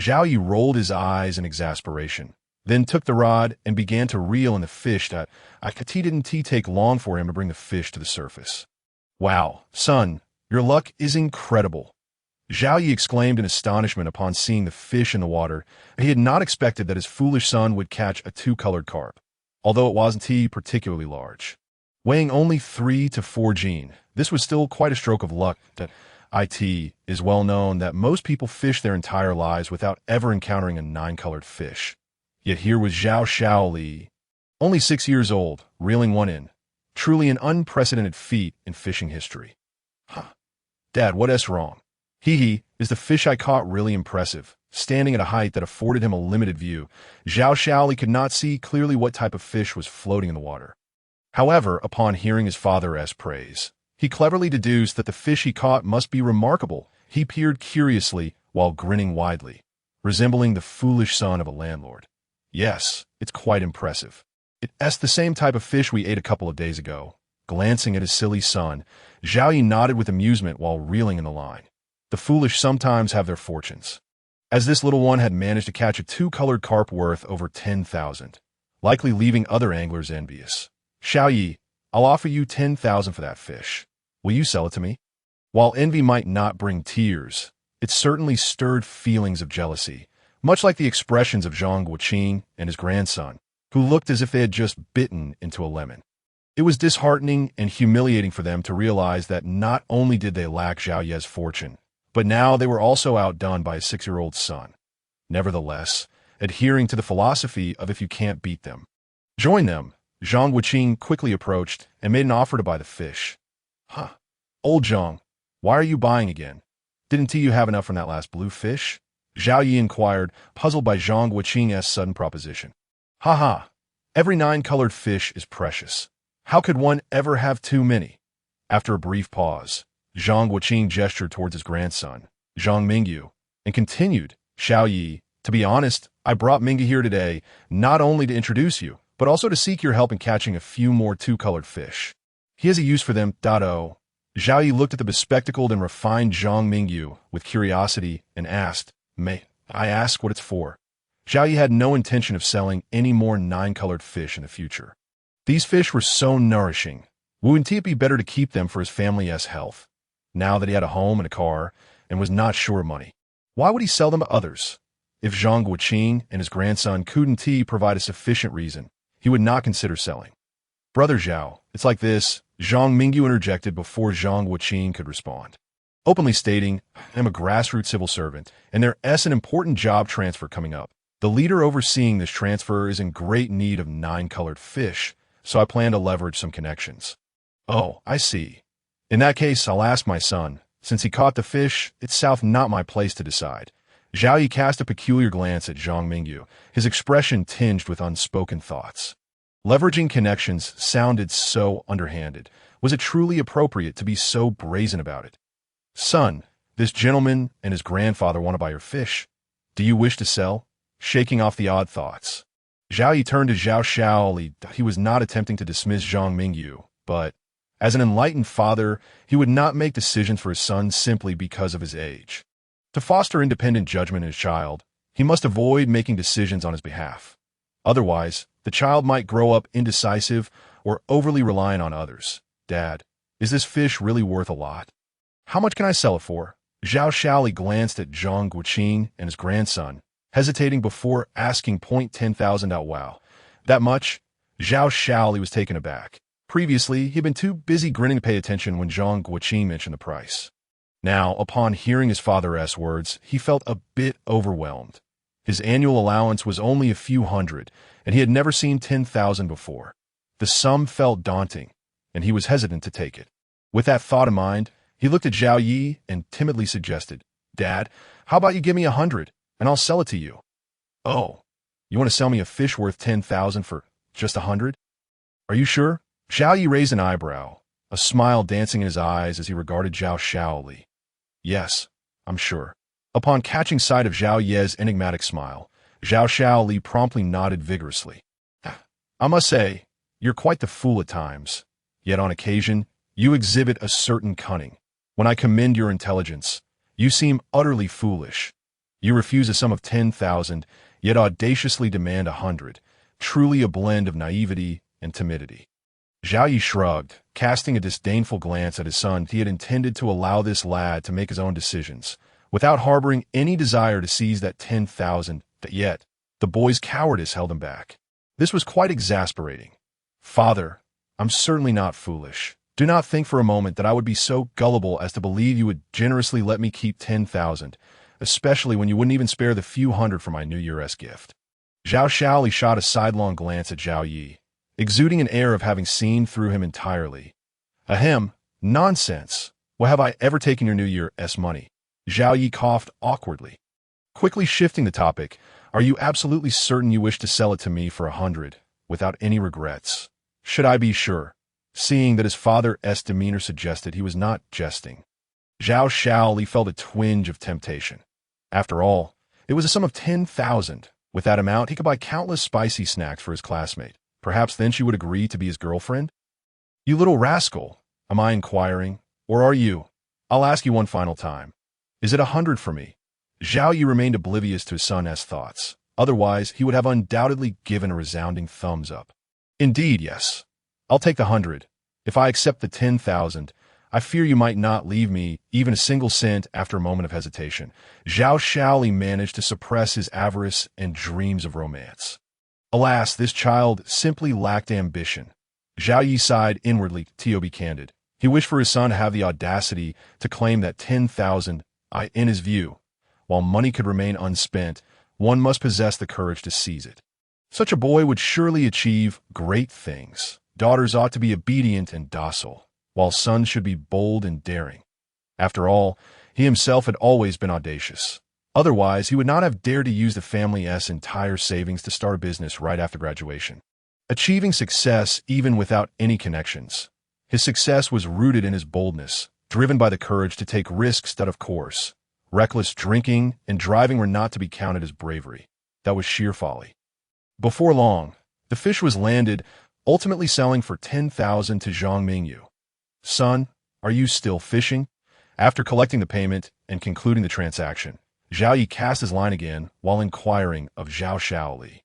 Zhao Yi rolled his eyes in exasperation, then took the rod and began to reel in the fish that it didn't take long for him to bring the fish to the surface. "Wow, son, your luck is incredible." Zhao Yi exclaimed in astonishment upon seeing the fish in the water. He had not expected that his foolish son would catch a two-colored carp, although it wasn't particularly large. Weighing only 3 to 4 gene, this was still quite a stroke of luck. That it is well known that most people fish their entire lives without ever encountering a 9-colored fish. Yet here was Zhao Li, only 6 years old, reeling one in. Truly an unprecedented feat in fishing history. Dad, what's wrong? Is the fish I caught really impressive? Standing at a height that afforded him a limited view, Zhao Li could not see clearly what type of fish was floating in the water. However, upon hearing his father's praise, he cleverly deduced that the fish he caught must be remarkable. He peered curiously while grinning widely, resembling the foolish son of a landlord. "Yes, it's quite impressive. It's the same type of fish we ate a couple of days ago." Glancing at his silly son, Zhao Yi nodded with amusement while reeling in the line. The foolish sometimes have their fortunes. As this little one had managed to catch a 2-colored carp worth over 10,000, likely leaving other anglers envious. "Zhao Yi, I'll offer you 10,000 for that fish. Will you sell it to me?" While envy might not bring tears, it certainly stirred feelings of jealousy, much like the expressions of Zhang Guoqing and his grandson, who looked as if they had just bitten into a lemon. It was disheartening and humiliating for them to realize that not only did they lack Zhao Yi's fortune, but now they were also outdone by a 6-year-old son. Nevertheless, adhering to the philosophy of if you can't beat them, join them, Zhang Guoqing quickly approached and made an offer to buy the fish. Old Zhang, why are you buying again? Didn't you have enough from that last blue fish?" Zhao Yi inquired, puzzled by Zhang Guoqing's sudden proposition. Every 9-colored fish is precious. How could one ever have too many?" After a brief pause, Zhang Guoqing gestured towards his grandson, Zhang Mingyu, and continued, "Zhao Yi, to be honest, I brought Mingyu here today not only to introduce you, but also to seek your help in catching a few more 2-colored fish. He has a use for them. Zhao Yi looked at the bespectacled and refined Zhang Mingyu with curiosity and asked, "May I ask what it's for?" Zhao Yi had no intention of selling any more 9-colored fish in the future. These fish were so nourishing. Wouldn't it be better to keep them for his family's health, now that he had a home and a car and was not sure of money? Why would he sell them to others? If Zhang Guoqing and his grandson couldn't provide a sufficient reason, he would not consider selling. "Brother Zhao, it's like this," Zhang Mingyu interjected before Zhang Guoqing could respond, openly stating, "I'm a grassroots civil servant, and there's an important job transfer coming up. The leader overseeing this transfer is in great need of 9-colored fish, so I plan to leverage some connections." "Oh, I see. In that case, I'll ask my son. Since he caught the fish, it's not my place to decide." Zhao Yi cast a peculiar glance at Zhang Mingyu, his expression tinged with unspoken thoughts. Leveraging connections sounded so underhanded. Was it truly appropriate to be so brazen about it? "Son, this gentleman and his grandfather want to buy your fish. Do you wish to sell?" Shaking off the odd thoughts, Zhao Yi turned to Zhao Li. He was not attempting to dismiss Zhang Mingyu, but as an enlightened father, he would not make decisions for his son simply because of his age. To foster independent judgment in his child, he must avoid making decisions on his behalf. Otherwise, the child might grow up indecisive or overly reliant on others. "Dad, is this fish really worth a lot? How much can I sell it for?" Zhao Li glanced at Zhang Guoqing and his grandson, hesitating before asking. 10,000 out. "Wow, that much?" Zhao Shaoli was taken aback. Previously, he'd been too busy grinning to pay attention when Zhang Guoqing mentioned the price. Now, upon hearing his father's words, he felt a bit overwhelmed. His annual allowance was only a few hundred, and he had never seen 10,000 before. The sum felt daunting, and he was hesitant to take it. With that thought in mind, he looked at Zhao Yi and timidly suggested, "Dad, how about you give me 100, and I'll sell it to you?" "Oh, you want to sell me a fish worth 10,000 for just 100? Are you sure?" Zhao Yi raised an eyebrow, a smile dancing in his eyes as he regarded Zhao Shaoli. "Yes, I'm sure." Upon catching sight of Zhao Ye's enigmatic smile, Zhao Shaoli promptly nodded vigorously. "I must say, you're quite the fool at times. Yet on occasion, you exhibit a certain cunning. When I commend your intelligence, you seem utterly foolish. You refuse a sum of 10,000, yet audaciously demand 100, truly a blend of naivety and timidity." Zhao Yi shrugged, casting a disdainful glance at his son. He had intended to allow this lad to make his own decisions, without harboring any desire to seize that 10,000, yet the boy's cowardice held him back. This was quite exasperating. "Father, I'm certainly not foolish. Do not think for a moment that I would be so gullible as to believe you would generously let me keep 10,000, especially when you wouldn't even spare the few hundred for my New Year's gift." Zhao Shaoli shot a sidelong glance at Zhao Yi, exuding an air of having seen through him entirely. "Ahem, nonsense. What have I ever taken your New Year's money?" Zhao Yi coughed awkwardly. Quickly shifting the topic, "Are you absolutely certain you wish to sell it to me for 100, without any regrets? Should I be sure?" Seeing that his father's demeanor suggested he was not jesting, Zhao Shaoli felt a twinge of temptation. After all, it was a sum of 10,000. With that amount, he could buy countless spicy snacks for his classmate. Perhaps then she would agree to be his girlfriend? "You little rascal, am I inquiring, or are you? I'll ask you one final time. Is it 100 for me?" Zhao Yi remained oblivious to his son's thoughts. Otherwise, he would have undoubtedly given a resounding thumbs up. "Indeed, yes. I'll take the 100. If I accept the 10,000, I fear you might not leave me even a single cent." After a moment of hesitation, Zhao Shaoli managed to suppress his avarice and dreams of romance. Alas, this child simply lacked ambition. Zhao Yi sighed inwardly. To be candid, he wished for his son to have the audacity to claim that 10,000, in his view, while money could remain unspent, one must possess the courage to seize it. Such a boy would surely achieve great things. Daughters ought to be obedient and docile, while sons should be bold and daring. After all, he himself had always been audacious. Otherwise, he would not have dared to use the family's entire savings to start a business right after graduation, achieving success even without any connections. His success was rooted in his boldness, driven by the courage to take risks that, of course, reckless drinking and driving were not to be counted as bravery. That was sheer folly. Before long, the fish was landed, ultimately selling for 10,000 to Zhang Mingyu. "Son, are you still fishing?" After collecting the payment and concluding the transaction, Zhao Yi cast his line again while inquiring of Zhao Shaoli.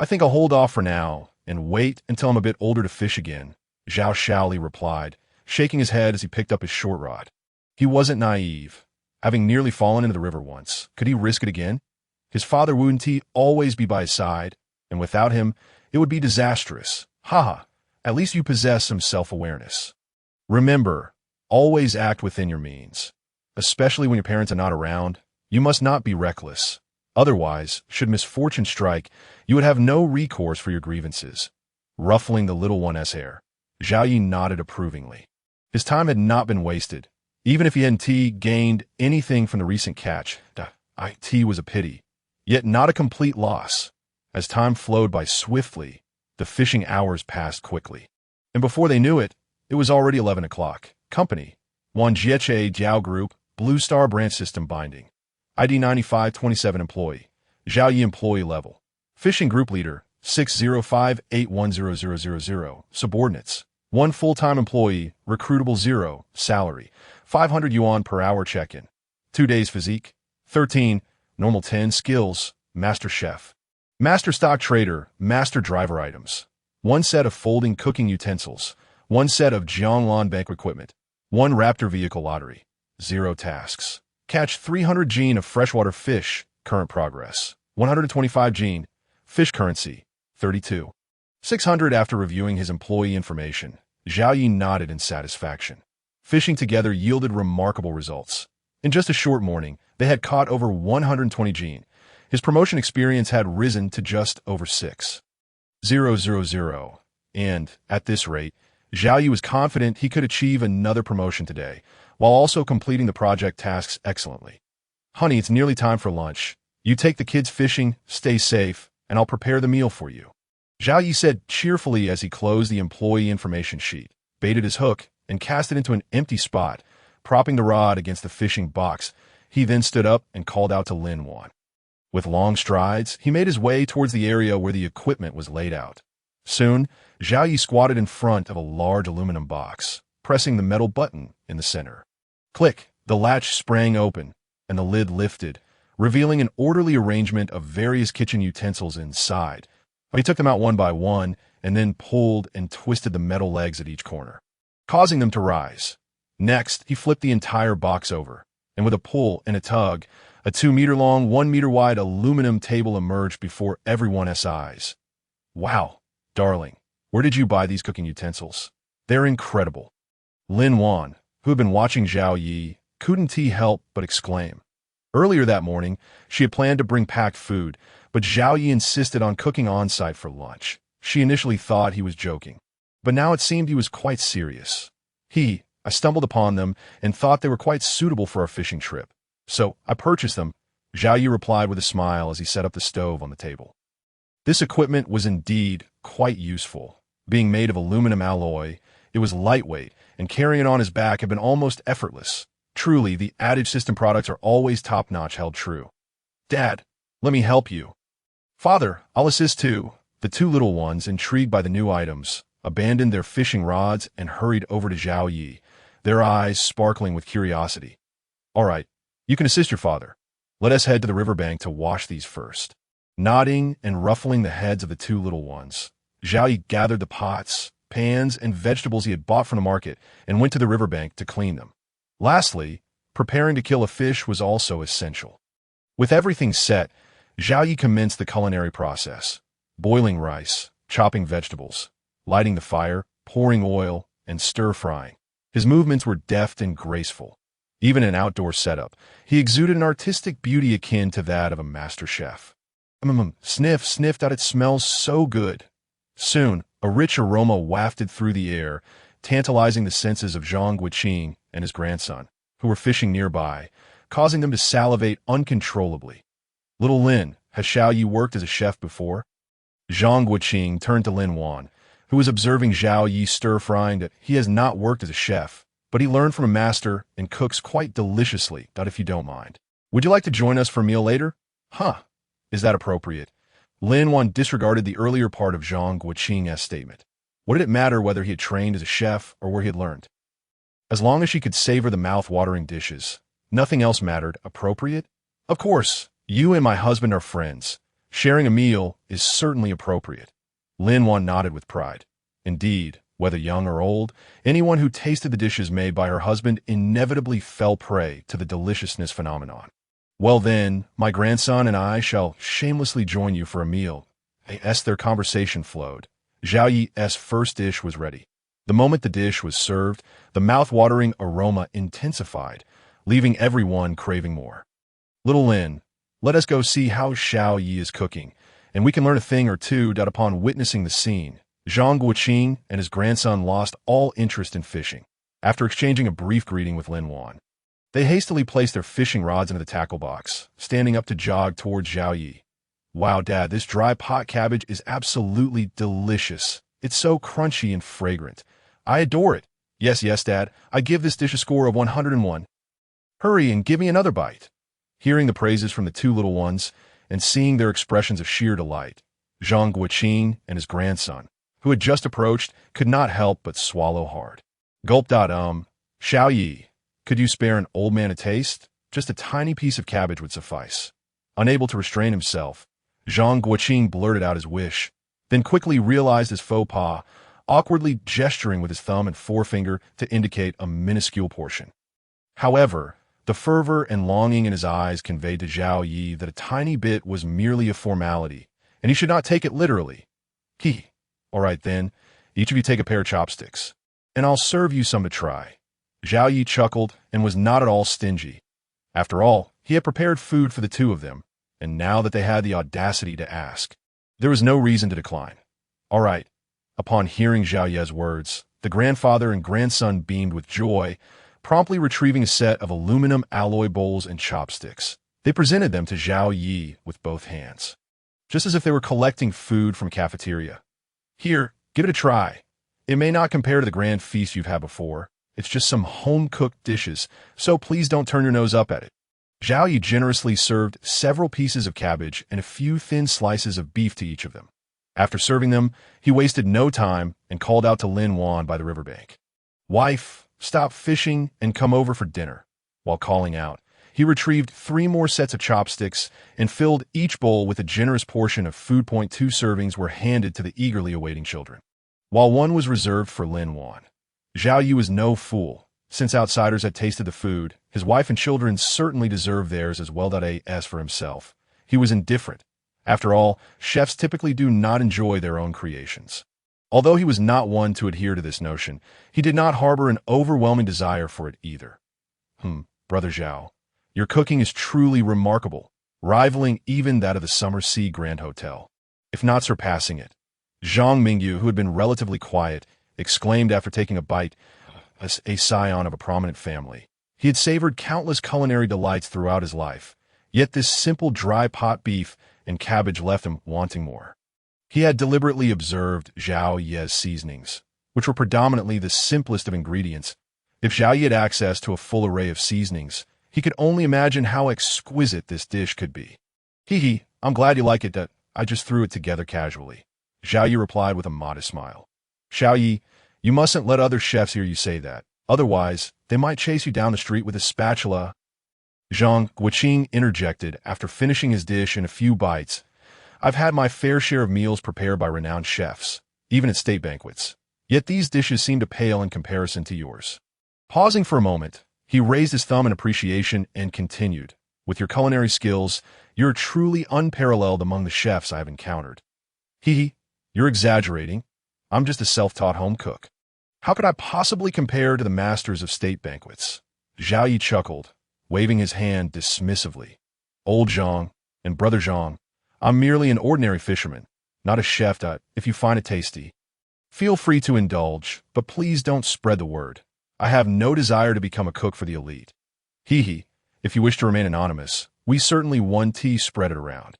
"I think I'll hold off for now and wait until I'm a bit older to fish again," Zhao Shaoli replied, shaking his head as he picked up his short rod. He wasn't naive. Having nearly fallen into the river once, could he risk it again? His father wouldn't always be by his side, and without him, it would be disastrous. Haha, at least you possess some self-awareness. Remember, always act within your means. Especially when your parents are not around, you must not be reckless. Otherwise, should misfortune strike, you would have no recourse for your grievances. Ruffling the little one's hair, Zhao Yi nodded approvingly. His time had not been wasted. Even if he hadn't gained anything from the recent catch, it was a pity, yet not a complete loss. As time flowed by swiftly, the fishing hours passed quickly. And before they knew it, it was already 11 o'clock. Company, 1 Jieche Jiao Group, Blue Star Branch System Binding. ID 9527 Employee. Zhao Yi Employee Level. Fishing Group Leader, 605810000. Subordinates. 1 full-time employee, recruitable 0, salary, 500 yuan per hour check-in. 2 days physique, 13, normal 10 skills, master chef. Master stock trader, master driver items. 1 set of folding cooking utensils, 1 set of Jianglan bank equipment, 1 Raptor vehicle lottery, 0 tasks. Catch 300 gene of freshwater fish, current progress, 125 gene, fish currency, 32. 600. After reviewing his employee information, Zhao Yi nodded in satisfaction. Fishing together yielded remarkable results. In just a short morning, they had caught over 120 gene. His promotion experience had risen to just over 6,000. And, at this rate, Zhao Yi was confident he could achieve another promotion today, while also completing the project tasks excellently. Honey, it's nearly time for lunch. You take the kids fishing, stay safe, and I'll prepare the meal for you. Zhao Yi said cheerfully as he closed the employee information sheet, baited his hook, and cast it into an empty spot, propping the rod against the fishing box. He then stood up and called out to Lin Wan. With long strides, he made his way towards the area where the equipment was laid out. Soon, Zhao Yi squatted in front of a large aluminum box, pressing the metal button in the center. Click! The latch sprang open, and the lid lifted, revealing an orderly arrangement of various kitchen utensils inside. He took them out one by one, and then pulled and twisted the metal legs at each corner, causing them to rise. Next, he flipped the entire box over, and with a pull and a tug, a 2-meter-long, 1-meter-wide aluminum table emerged before everyone's eyes. Wow, darling, where did you buy these cooking utensils? They're incredible. Lin Wan, who had been watching Zhao Yi, couldn't help but exclaim. Earlier that morning, she had planned to bring packed food, but Zhao Yi insisted on cooking on-site for lunch. She initially thought he was joking, but now it seemed he was quite serious. I stumbled upon them and thought they were quite suitable for our fishing trip. So I purchased them, Zhao Yi replied with a smile as he set up the stove on the table. This equipment was indeed quite useful. Being made of aluminum alloy, it was lightweight, and carrying it on his back had been almost effortless. Truly, the Adage System products are always top-notch, held true. Dad, let me help you. Father, I'll assist too. The two little ones, intrigued by the new items, abandoned their fishing rods and hurried over to Zhao Yi, their eyes sparkling with curiosity. All right, you can assist your father. Let us head to the riverbank to wash these first. Nodding and ruffling the heads of the two little ones, Zhao Yi gathered the pots, pans, and vegetables he had bought from the market and went to the riverbank to clean them. Lastly, preparing to kill a fish was also essential. With everything set, Zhao Yi commenced the culinary process, boiling rice, chopping vegetables, lighting the fire, pouring oil, and stir-frying. His movements were deft and graceful. Even in an outdoor setup, he exuded an artistic beauty akin to that of a master chef. Sniff, sniffed out, it smells so good. Soon, a rich aroma wafted through the air, tantalizing the senses of Zhang Guiqing and his grandson, who were fishing nearby, causing them to salivate uncontrollably. Little Lin, has Zhao Yi worked as a chef before? Zhang Guiqing turned to Lin Wan, who was observing Zhao Yi stir-frying, that he has not worked as a chef, but he learned from a master and cooks quite deliciously, if you don't mind. Would you like to join us for a meal later? Huh, is that appropriate? Lin Wan disregarded the earlier part of Zhang Guiqing's statement. What did it matter whether he had trained as a chef or where he had learned? As long as she could savor the mouth-watering dishes, nothing else mattered. Appropriate? Of course, you and my husband are friends. Sharing a meal is certainly appropriate. Lin Wan nodded with pride. Indeed, whether young or old, anyone who tasted the dishes made by her husband inevitably fell prey to the deliciousness phenomenon. Well then, my grandson and I shall shamelessly join you for a meal. As their conversation flowed, Zhao Yi's first dish was ready. The moment the dish was served, the mouth-watering aroma intensified, leaving everyone craving more. Little Lin, let us go see how Zhao Yi is cooking, and we can learn a thing or two. Upon witnessing the scene, Zhang Guiqing and his grandson lost all interest in fishing. After exchanging a brief greeting with Lin Wan, they hastily placed their fishing rods into the tackle box, standing up to jog towards Zhao Yi. Wow, Dad, this dry pot cabbage is absolutely delicious. It's so crunchy and fragrant. I adore it. Yes, Dad, I give this dish a score of 101. Hurry and give me another bite. Hearing the praises from the two little ones and seeing their expressions of sheer delight, Zhang Guiqing and his grandson, who had just approached, could not help but swallow hard. Gulp. Zhao Yi, could you spare an old man a taste? Just a tiny piece of cabbage would suffice. Unable to restrain himself, Zhang Guiqing blurted out his wish, then quickly realized his faux pas, awkwardly gesturing with his thumb and forefinger to indicate a minuscule portion. However, the fervor and longing in his eyes conveyed to Zhao Yi that a tiny bit was merely a formality, and he should not take it literally. All right then, each of you take a pair of chopsticks, and I'll serve you some to try. Zhao Yi chuckled and was not at all stingy. After all, he had prepared food for the two of them, and now that they had the audacity to ask, there was no reason to decline. All right. Upon hearing Zhao Ye's words, the grandfather and grandson beamed with joy, promptly retrieving a set of aluminum alloy bowls and chopsticks. They presented them to Zhao Yi with both hands, just as if they were collecting food from a cafeteria. Here, give it a try. It may not compare to the grand feast you've had before. It's just some home-cooked dishes, so please don't turn your nose up at it. Zhao Yi generously served several pieces of cabbage and a few thin slices of beef to each of them. After serving them, he wasted no time and called out to Lin Wan by the riverbank. "Wife, stop fishing and come over for dinner." While calling out, he retrieved 3 more sets of chopsticks and filled each bowl with a generous portion of food. 2 servings were handed to the eagerly awaiting children, while one was reserved for Lin Wan. Zhao Yi was no fool. Since outsiders had tasted the food, his wife and children certainly deserved theirs as well. As for himself, he was indifferent. After all, chefs typically do not enjoy their own creations. Although he was not one to adhere to this notion, he did not harbor an overwhelming desire for it either. Brother Zhao, your cooking is truly remarkable, rivaling even that of the Summer Sea Grand Hotel, if not surpassing it. Zhang Mingyu, who had been relatively quiet, exclaimed after taking a bite, as a scion of a prominent family. He had savored countless culinary delights throughout his life, yet this simple dry pot beef and cabbage left him wanting more. He had deliberately observed Zhao Ye's seasonings, which were predominantly the simplest of ingredients. If Zhao Yi had access to a full array of seasonings, he could only imagine how exquisite this dish could be. I'm glad you like it. That I just threw it together casually. Zhao Yi replied with a modest smile. Zhao Yi, you mustn't let other chefs hear you say that. Otherwise, they might chase you down the street with a spatula. Zhang Guoqing interjected after finishing his dish in a few bites. I've had my fair share of meals prepared by renowned chefs, even at state banquets. Yet these dishes seem to pale in comparison to yours. Pausing for a moment, he raised his thumb in appreciation and continued. With your culinary skills, you're truly unparalleled among the chefs I have encountered. You're exaggerating. I'm just a self-taught home cook. How could I possibly compare to the masters of state banquets? Zhao Yi chuckled, waving his hand dismissively. Old Zhang and Brother Zhang, I'm merely an ordinary fisherman, not a chef. If you find it tasty, feel free to indulge, but please don't spread the word. I have no desire to become a cook for the elite. If you wish to remain anonymous, we certainly want to spread it around.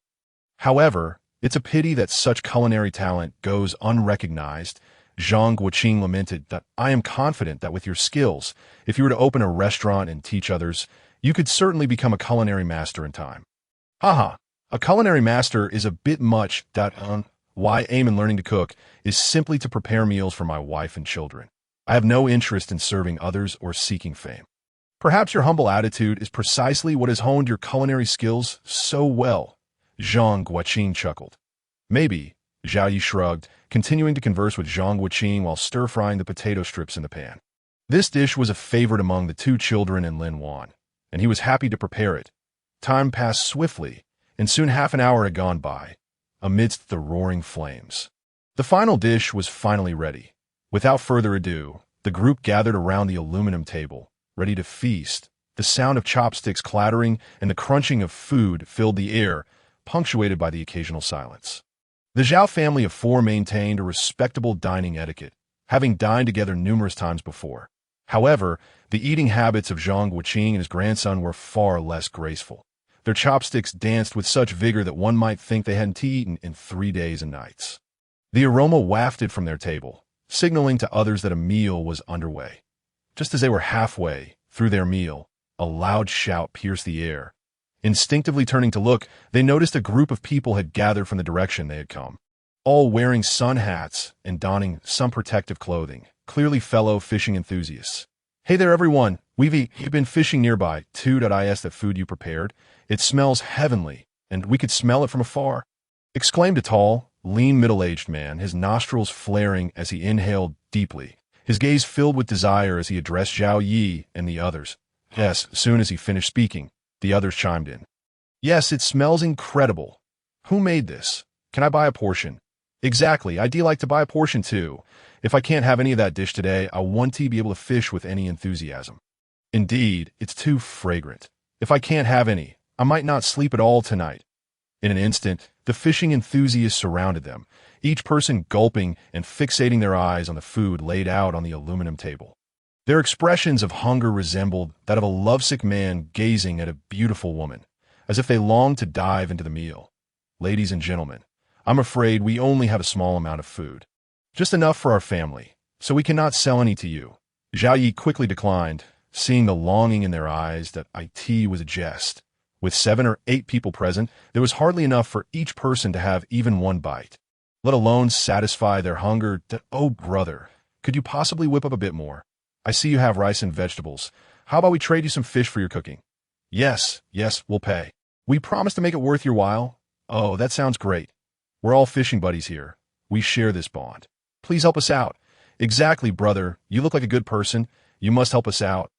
However, it's a pity that such culinary talent goes unrecognized. Zhang Guoqing lamented that I am confident that with your skills, if you were to open a restaurant and teach others, you could certainly become a culinary master in time. A culinary master is a bit much. Why aim in learning to cook is simply to prepare meals for my wife and children. I have no interest in serving others or seeking fame. Perhaps your humble attitude is precisely what has honed your culinary skills so well. Zhang Guoqing chuckled. Maybe, Zhao Yi shrugged, continuing to converse with Zhang Guoqing while stir-frying the potato strips in the pan. This dish was a favorite among the 2 children and Lin Wan, and he was happy to prepare it. Time passed swiftly, and soon half an hour had gone by, amidst the roaring flames. The final dish was finally ready. Without further ado, the group gathered around the aluminum table, ready to feast. The sound of chopsticks clattering and the crunching of food filled the air, punctuated by the occasional silence. The Zhao family of 4 maintained a respectable dining etiquette, having dined together numerous times before. However, the eating habits of Zhang Guoqing and his grandson were far less graceful. Their chopsticks danced with such vigor that one might think they hadn't eaten in 3 days and nights. The aroma wafted from their table, signaling to others that a meal was underway. Just as they were halfway through their meal, a loud shout pierced the air. Instinctively turning to look, they noticed a group of people had gathered from the direction they had come, all wearing sun hats and donning some protective clothing, clearly fellow fishing enthusiasts. Hey there, everyone. We've been fishing nearby. Is that food you prepared? It smells heavenly, and we could smell it from afar, exclaimed a tall, lean, middle-aged man, his nostrils flaring as he inhaled deeply, his gaze filled with desire as he addressed Zhao Yi and the others. Yes, as soon as he finished speaking, the others chimed in. Yes, it smells incredible. Who made this? Can I buy a portion? Exactly, I'd like to buy a portion too. If I can't have any of that dish today, I want to be able to fish with any enthusiasm. Indeed, it's too fragrant. If I can't have any, I might not sleep at all tonight. In an instant, the fishing enthusiasts surrounded them, each person gulping and fixating their eyes on the food laid out on the aluminum table. Their expressions of hunger resembled that of a lovesick man gazing at a beautiful woman, as if they longed to dive into the meal. Ladies and gentlemen, I'm afraid we only have a small amount of food. Just enough for our family, so we cannot sell any to you. Zhao Yi quickly declined, seeing the longing in their eyes that it was a jest. With 7 or 8 people present, there was hardly enough for each person to have even one bite, let alone satisfy their hunger. Oh, brother, could you possibly whip up a bit more? I see you have rice and vegetables. How about we trade you some fish for your cooking? Yes, we'll pay. We promise to make it worth your while. Oh, that sounds great. We're all fishing buddies here. We share this bond. Please help us out. Exactly, brother. You look like a good person. You must help us out,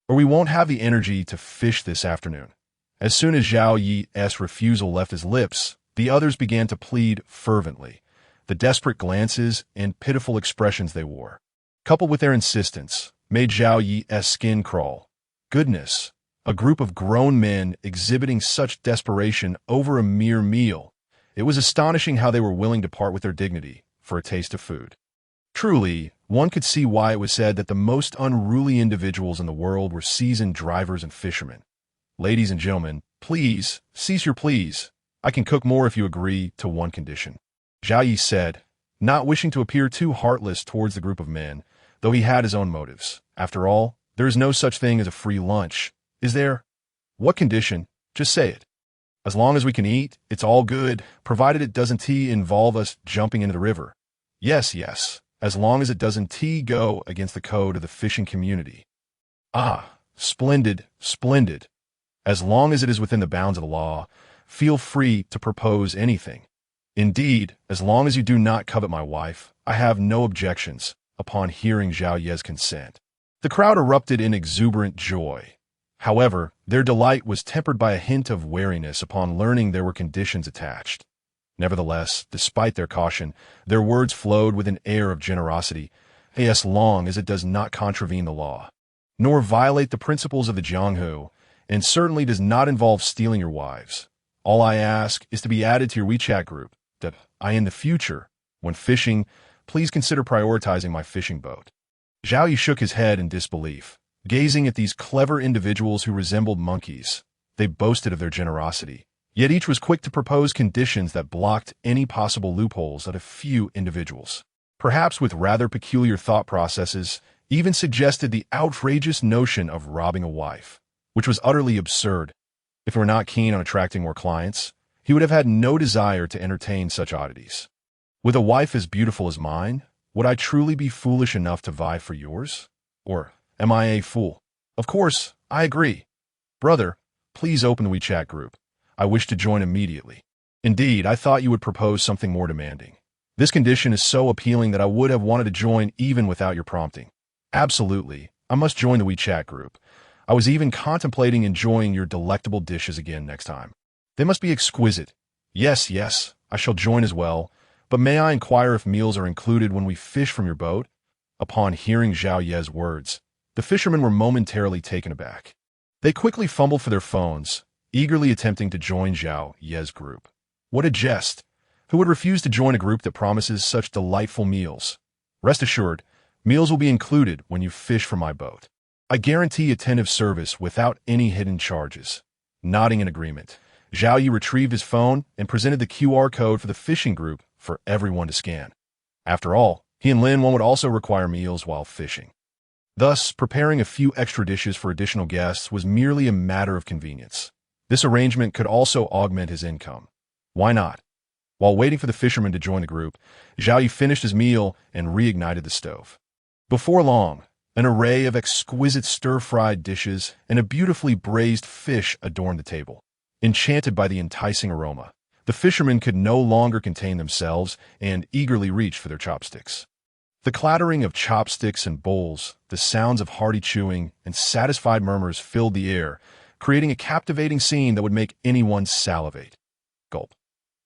or we won't have the energy to fish this afternoon. As soon as Zhao Yi's refusal left his lips, the others began to plead fervently. The desperate glances and pitiful expressions they wore, coupled with their insistence, made Zhao Yi's skin crawl. Goodness, a group of grown men exhibiting such desperation over a mere meal. It was astonishing how they were willing to part with their dignity for a taste of food. Truly, one could see why it was said that the most unruly individuals in the world were seasoned drivers and fishermen. Ladies and gentlemen, please, cease your pleas. I can cook more if you agree to one condition. Zhao Yi said, not wishing to appear too heartless towards the group of men, though he had his own motives. After all, there is no such thing as a free lunch, is there? What condition? Just say it. As long as we can eat, it's all good, provided it doesn't involve us jumping into the river. Yes, as long as it doesn't go against the code of the fishing community. Ah, splendid. As long as it is within the bounds of the law, feel free to propose anything. Indeed, as long as you do not covet my wife, I have no objections. Upon hearing Zhao Yi's consent, the crowd erupted in exuberant joy. However, their delight was tempered by a hint of wariness upon learning there were conditions attached. Nevertheless, despite their caution, their words flowed with an air of generosity, as long as it does not contravene the law, nor violate the principles of the Jianghu, and certainly does not involve stealing your wives. All I ask is to be added to your WeChat group, that in the future, when fishing, please consider prioritizing my fishing boat. Zhao Yi shook his head in disbelief, gazing at these clever individuals who resembled monkeys. They boasted of their generosity, yet each was quick to propose conditions that blocked any possible loopholes of a few individuals. Perhaps with rather peculiar thought processes, even suggested the outrageous notion of robbing a wife, which was utterly absurd. If he were not keen on attracting more clients, he would have had no desire to entertain such oddities. With a wife as beautiful as mine, would I truly be foolish enough to vie for yours? Or am I a fool? Of course, I agree. Brother, please open the WeChat group. I wish to join immediately. Indeed, I thought you would propose something more demanding. This condition is so appealing that I would have wanted to join even without your prompting. Absolutely, I must join the WeChat group. I was even contemplating enjoying your delectable dishes again next time. They must be exquisite. Yes, I shall join as well. But may I inquire if meals are included when we fish from your boat? Upon hearing Zhao Yi's words, the fishermen were momentarily taken aback. They quickly fumbled for their phones, eagerly attempting to join Zhao Yi's group. What a jest! Who would refuse to join a group that promises such delightful meals? Rest assured, meals will be included when you fish from my boat. I guarantee attentive service without any hidden charges. Nodding in agreement, Zhao Yi retrieved his phone and presented the QR code for the fishing group for everyone to scan. After all, he and Lin would also require meals while fishing. Thus, preparing a few extra dishes for additional guests was merely a matter of convenience. This arrangement could also augment his income. Why not? While waiting for the fisherman to join the group, Zhao Yi finished his meal and reignited the stove. Before long, an array of exquisite stir-fried dishes and a beautifully braised fish adorned the table. Enchanted by the enticing aroma, the fishermen could no longer contain themselves and eagerly reached for their chopsticks. The clattering of chopsticks and bowls, the sounds of hearty chewing, and satisfied murmurs filled the air, creating a captivating scene that would make anyone salivate. Gulp.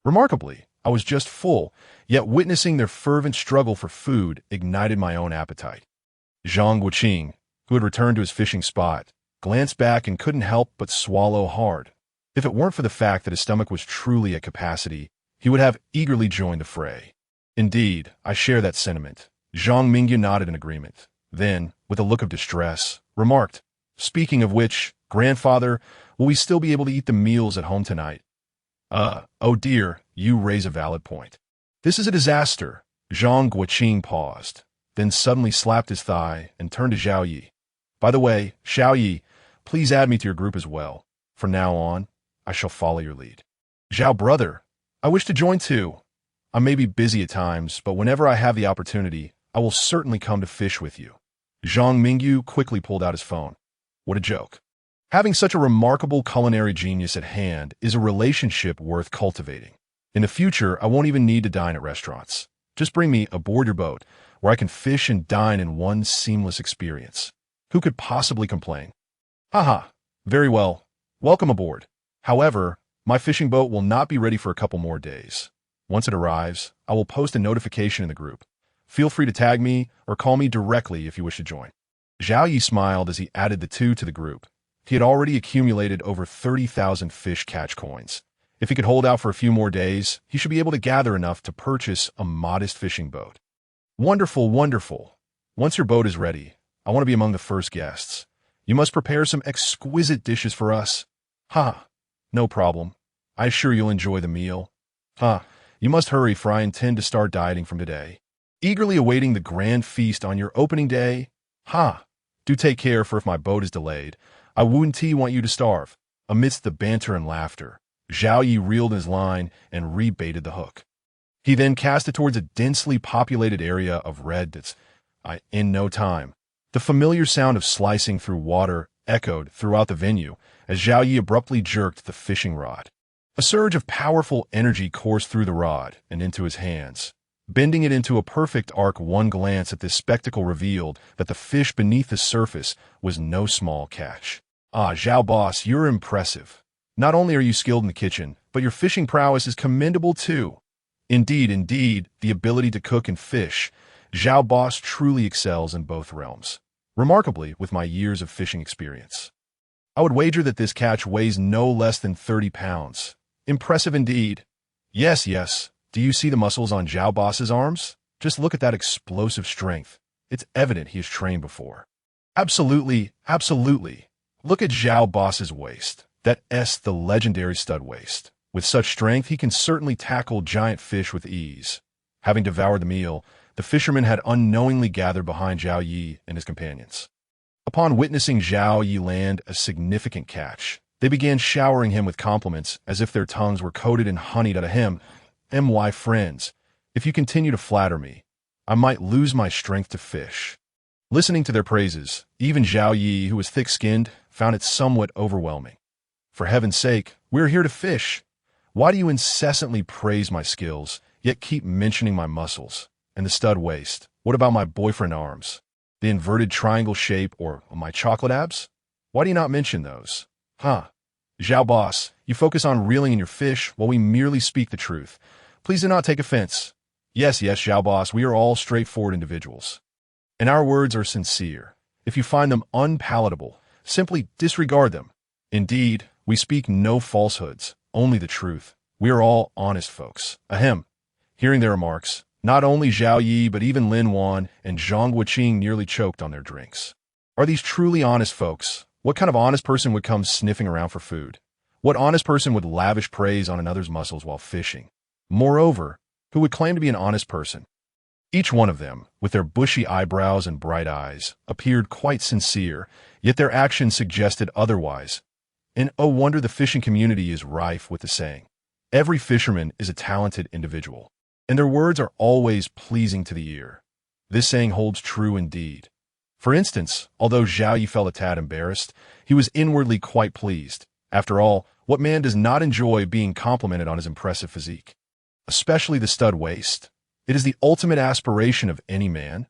Remarkably, I was just full, yet witnessing their fervent struggle for food ignited my own appetite. Zhang Guoqing, who had returned to his fishing spot, glanced back and couldn't help but swallow hard. If it weren't for the fact that his stomach was truly at capacity, he would have eagerly joined the fray. Indeed, I share that sentiment. Zhang Mingyu nodded in agreement. Then, with a look of distress, remarked, "Speaking of which, grandfather, will we still be able to eat the meals at home tonight?" Oh dear, you raise a valid point. This is a disaster." Zhang Guoqing paused, then suddenly slapped his thigh and turned to Zhao Yi. "By the way, Xiao Yi, please add me to your group as well. From now on, I shall follow your lead." "Zhao brother, I wish to join too. I may be busy at times, but whenever I have the opportunity, I will certainly come to fish with you." Zhang Mingyu quickly pulled out his phone. What a joke. Having such a remarkable culinary genius at hand is a relationship worth cultivating. In the future, I won't even need to dine at restaurants. Just bring me aboard your boat, where I can fish and dine in one seamless experience. Who could possibly complain? Haha, very well. Welcome aboard. However, my fishing boat will not be ready for a couple more days. Once it arrives, I will post a notification in the group. Feel free to tag me or call me directly if you wish to join. Zhao Yi smiled as he added the two to the group. He had already accumulated over 30,000 fish catch coins. If he could hold out for a few more days, he should be able to gather enough to purchase a modest fishing boat. Wonderful, wonderful. Once your boat is ready, I want to be among the first guests. You must prepare some exquisite dishes for us. Ha, no problem. I assure you'll enjoy the meal. Ha, you must hurry, for I intend to start dieting from today. Eagerly awaiting the grand feast on your opening day. Ha, do take care, for if my boat is delayed, I wouldn't want you to starve. Amidst the banter and laughter, Zhao Yi reeled his line and rebaited the hook. He then cast it towards a densely populated area of red that's in no time. The familiar sound of slicing through water echoed throughout the venue as Zhao Yi abruptly jerked the fishing rod. A surge of powerful energy coursed through the rod and into his hands. Bending it into a perfect arc, one glance at this spectacle revealed that the fish beneath the surface was no small catch. Ah, Zhao boss, you're impressive. Not only are you skilled in the kitchen, but your fishing prowess is commendable too. Indeed, the ability to cook and fish, Zhao boss truly excels in both realms. Remarkably, with my years of fishing experience, I would wager that this catch weighs no less than 30 pounds. Impressive indeed. Yes. Do you see the muscles on Zhao boss's arms? Just look at that explosive strength. It's evident he has trained before. Absolutely. Look at Zhao boss's waist. That's the legendary stud waist. With such strength, he can certainly tackle giant fish with ease. Having devoured the meal, the fisherman had unknowingly gathered behind Zhao Yi and his companions. Upon witnessing Zhao Yi land a significant catch, they began showering him with compliments as if their tongues were coated in honey to him. My friends, if you continue to flatter me, I might lose my strength to fish. Listening to their praises, even Zhao Yi, who was thick-skinned, found it somewhat overwhelming. For heaven's sake, we're here to fish. Why do you incessantly praise my skills, yet keep mentioning my muscles? And the stud waist? What about my boyfriend arms? The inverted triangle shape, or my chocolate abs? Why do you not mention those? Zhao boss, you focus on reeling in your fish while we merely speak the truth. Please do not take offense. Yes, Zhao boss, we are all straightforward individuals. And our words are sincere. If you find them unpalatable, simply disregard them. Indeed, we speak no falsehoods, only the truth. We are all honest folks. Ahem. Hearing their remarks, not only Zhao Yi, but even Lin Wan and Zhang Guoqing nearly choked on their drinks. Are these truly honest folks? What kind of honest person would come sniffing around for food? What honest person would lavish praise on another's muscles while fishing? Moreover, who would claim to be an honest person? Each one of them, with their bushy eyebrows and bright eyes, appeared quite sincere, yet their actions suggested otherwise. And oh wonder the fishing community is rife with the saying, every fisherman is a talented individual, and their words are always pleasing to the ear. This saying holds true indeed. For instance, although Zhao Yi felt a tad embarrassed, he was inwardly quite pleased. After all, what man does not enjoy being complimented on his impressive physique? Especially the stud waist. It is the ultimate aspiration of any man.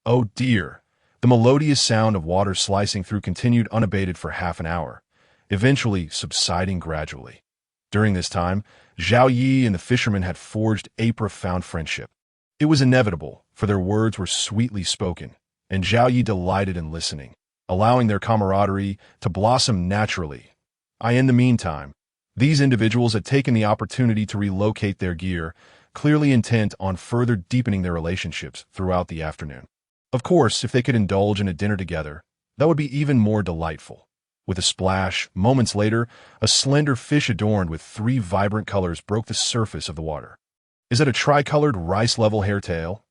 Oh dear. The melodious sound of water slicing through continued unabated for half an hour, eventually subsiding gradually. During this time, Zhao Yi and the fisherman had forged a profound friendship. It was inevitable, for their words were sweetly spoken, and Zhao Yi delighted in listening, allowing their camaraderie to blossom naturally. In the meantime, these individuals had taken the opportunity to relocate their gear, clearly intent on further deepening their relationships throughout the afternoon. Of course, if they could indulge in a dinner together, that would be even more delightful. With a splash, moments later, a slender fish adorned with 3 vibrant colors broke the surface of the water. Is it a tricolored rice-level hairtail?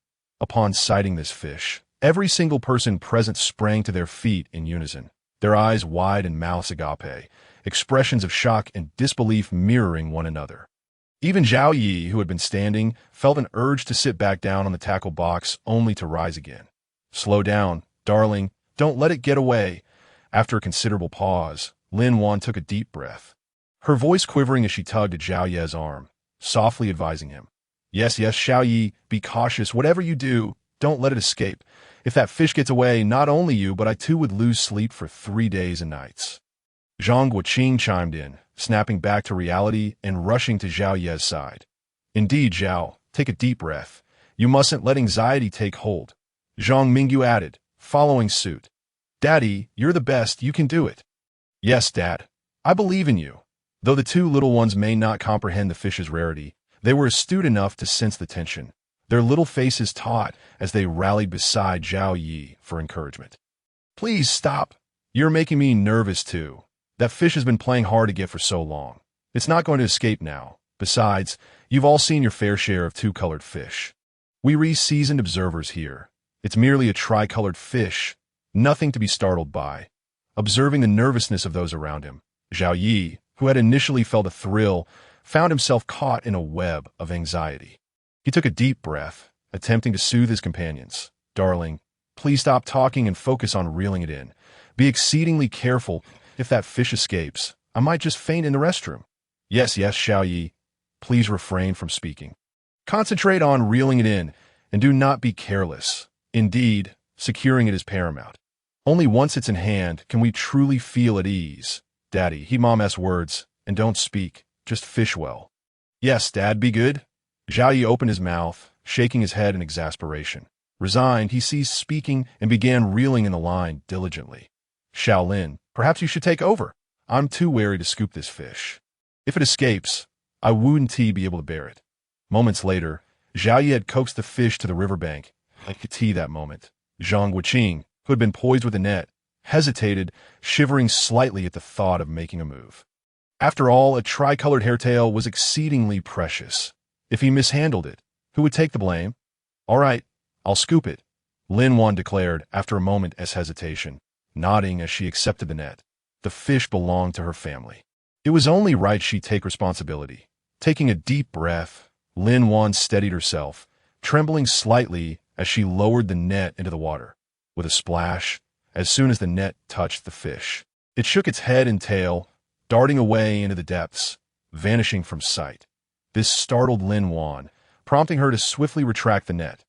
Upon sighting this fish, every single person present sprang to their feet in unison, their eyes wide and mouths agape, expressions of shock and disbelief mirroring one another. Even Zhao Yi, who had been standing, felt an urge to sit back down on the tackle box only to rise again. Slow down, darling, don't let it get away. After a considerable pause, Lin Wan took a deep breath, her voice quivering as she tugged at Zhao Ye's arm, softly advising him. Yes, Zhao Yi, be cautious. Whatever you do, don't let it escape. If that fish gets away, not only you, but I too would lose sleep for 3 days and nights. Zhang Guoqing chimed in, snapping back to reality and rushing to Zhao Ye's side. Indeed, Zhao, take a deep breath. You mustn't let anxiety take hold. Zhang Mingyu added, following suit. Daddy, you're the best, you can do it. Yes, Dad, I believe in you. Though the 2 little ones may not comprehend the fish's rarity, they were astute enough to sense the tension, their little faces taut as they rallied beside Zhao Yi for encouragement. Please stop. You're making me nervous too. That fish has been playing hard to get for so long. It's not going to escape now. Besides, you've all seen your fair share of 2-colored fish. We seasoned observers here. It's merely a tricolored fish, nothing to be startled by. Observing the nervousness of those around him, Zhao Yi, who had initially felt a thrill, found himself caught in a web of anxiety. He took a deep breath, attempting to soothe his companions. Darling, please stop talking and focus on reeling it in. Be exceedingly careful. If that fish escapes, I might just faint in the restroom. Yes, Zhao Yi, please refrain from speaking. Concentrate on reeling it in, and do not be careless. Indeed, securing it is paramount. Only once it's in hand can we truly feel at ease. Daddy, heed Mom's words, and don't speak. Just fish well. Yes, Dad, be good. Zhao Yi opened his mouth, shaking his head in exasperation. Resigned, he ceased speaking and began reeling in the line diligently. Shaolin, perhaps you should take over. I'm too wary to scoop this fish. If it escapes, I wouldn't be able to bear it. Moments later, Zhao Yi had coaxed the fish to the riverbank. I could see that moment. Zhang Guoqing, who had been poised with a net, hesitated, shivering slightly at the thought of making a move. After all, a tricolored hairtail was exceedingly precious. If he mishandled it, who would take the blame? All right, I'll scoop it, Lin Wan declared after a moment's hesitation, nodding as she accepted the net. The fish belonged to her family. It was only right she take responsibility. Taking a deep breath, Lin Wan steadied herself, trembling slightly as she lowered the net into the water. With a splash, as soon as the net touched the fish, it shook its head and tail, darting away into the depths, vanishing from sight. This startled Lin Wan, prompting her to swiftly retract the net.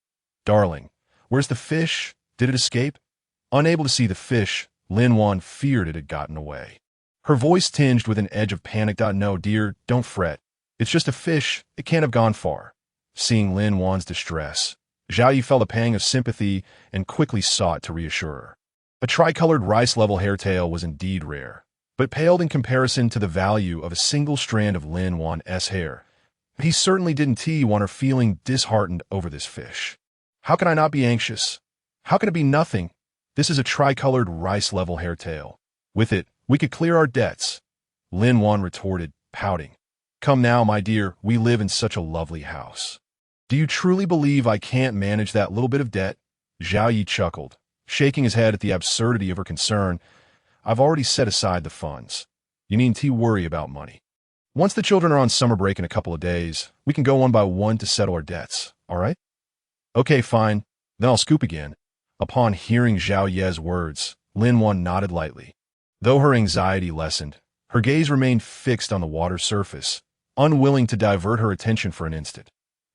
Darling, where's the fish? Did it escape? Unable to see the fish, Lin Wan feared it had gotten away. Her voice tinged with an edge of panic. No, dear, don't fret. It's just a fish. It can't have gone far. Seeing Lin Wan's distress, Zhao Yi felt a pang of sympathy and quickly sought to reassure her. A tricolored rice-level hairtail was indeed rare, but paled in comparison to the value of a single strand of Lin Wan's hair. He certainly didn't want her feeling disheartened over this fish. How can I not be anxious? How can it be nothing? This is a tricolored rice-level hairtail. With it, we could clear our debts. Lin Wan retorted, pouting. Come now, my dear, we live in such a lovely house. Do you truly believe I can't manage that little bit of debt? Zhao Yi chuckled, shaking his head at the absurdity of her concern. I've already set aside the funds. You needn't worry about money. Once the children are on summer break in a couple of days, we can go one by one to settle our debts, all right? Okay, fine. Then I'll scoop again. Upon hearing Zhao Ye's words, Lin Wan nodded lightly. Though her anxiety lessened, her gaze remained fixed on the water's surface, unwilling to divert her attention for an instant.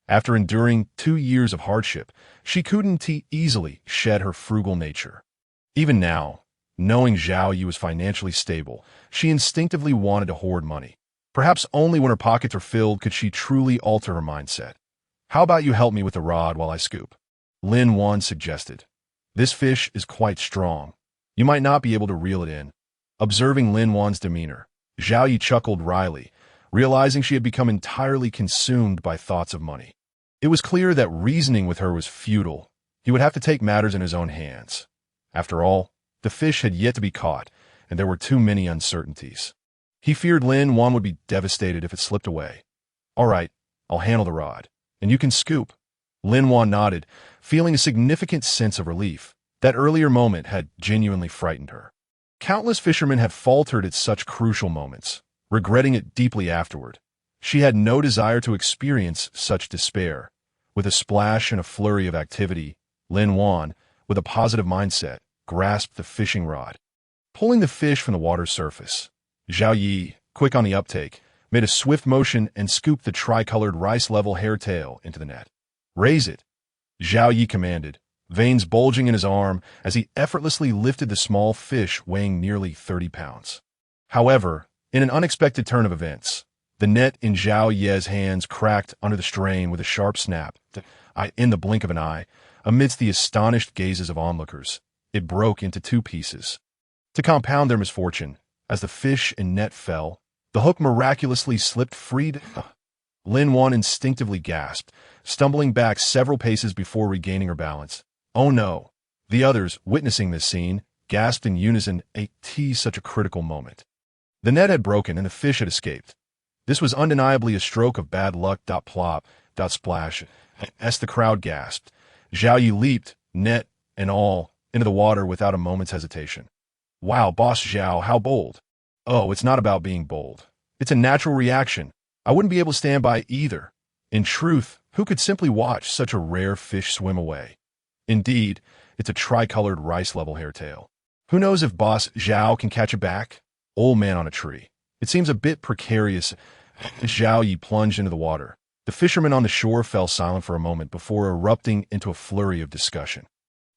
After enduring 2 years of hardship, she couldn't easily shed her frugal nature. Even now, knowing Zhao Yi was financially stable, she instinctively wanted to hoard money. Perhaps only when her pockets are filled could she truly alter her mindset. How about you help me with the rod while I scoop? Lin Wan suggested. This fish is quite strong. You might not be able to reel it in. Observing Lin Wan's demeanor, Zhao Yi chuckled wryly, realizing she had become entirely consumed by thoughts of money. It was clear that reasoning with her was futile. He would have to take matters in his own hands. After all, the fish had yet to be caught, and there were too many uncertainties. He feared Lin Wan would be devastated if it slipped away. All right, I'll handle the rod, and you can scoop. Lin Wan nodded, feeling a significant sense of relief. That earlier moment had genuinely frightened her. Countless fishermen had faltered at such crucial moments, regretting it deeply afterward. She had no desire to experience such despair. With a splash and a flurry of activity, Lin Wan, with a positive mindset, grasped the fishing rod. Pulling the fish from the water's surface, Zhao Yi, quick on the uptake, made a swift motion and scooped the tricolored rice-level hairtail into the net. Raise it, Zhao Yi commanded, veins bulging in his arm as he effortlessly lifted the small fish weighing nearly 30 pounds. However, in an unexpected turn of events, the net in Zhao Ye's hands cracked under the strain with a sharp snap. In the blink of an eye, amidst the astonished gazes of onlookers, it broke into two pieces. To compound their misfortune, as the fish and net fell, the hook miraculously slipped free. Lin Wan instinctively gasped, stumbling back several paces before regaining her balance. Oh no! The others, witnessing this scene, gasped in unison. Such a critical moment. The net had broken and the fish had escaped. This was undeniably a stroke of bad luck. Plop, splash. As the crowd gasped, Zhao Yi leaped, net and all, into the water without a moment's hesitation. Wow, Boss Zhao, how bold. Oh, it's not about being bold. It's a natural reaction. I wouldn't be able to stand by either. In truth, who could simply watch such a rare fish swim away? Indeed, it's a tricolored rice-level hairtail. Who knows if Boss Zhao can catch it back? Old man on a tree. It seems a bit precarious. Zhao Yi plunged into the water. The fishermen on the shore fell silent for a moment before erupting into a flurry of discussion.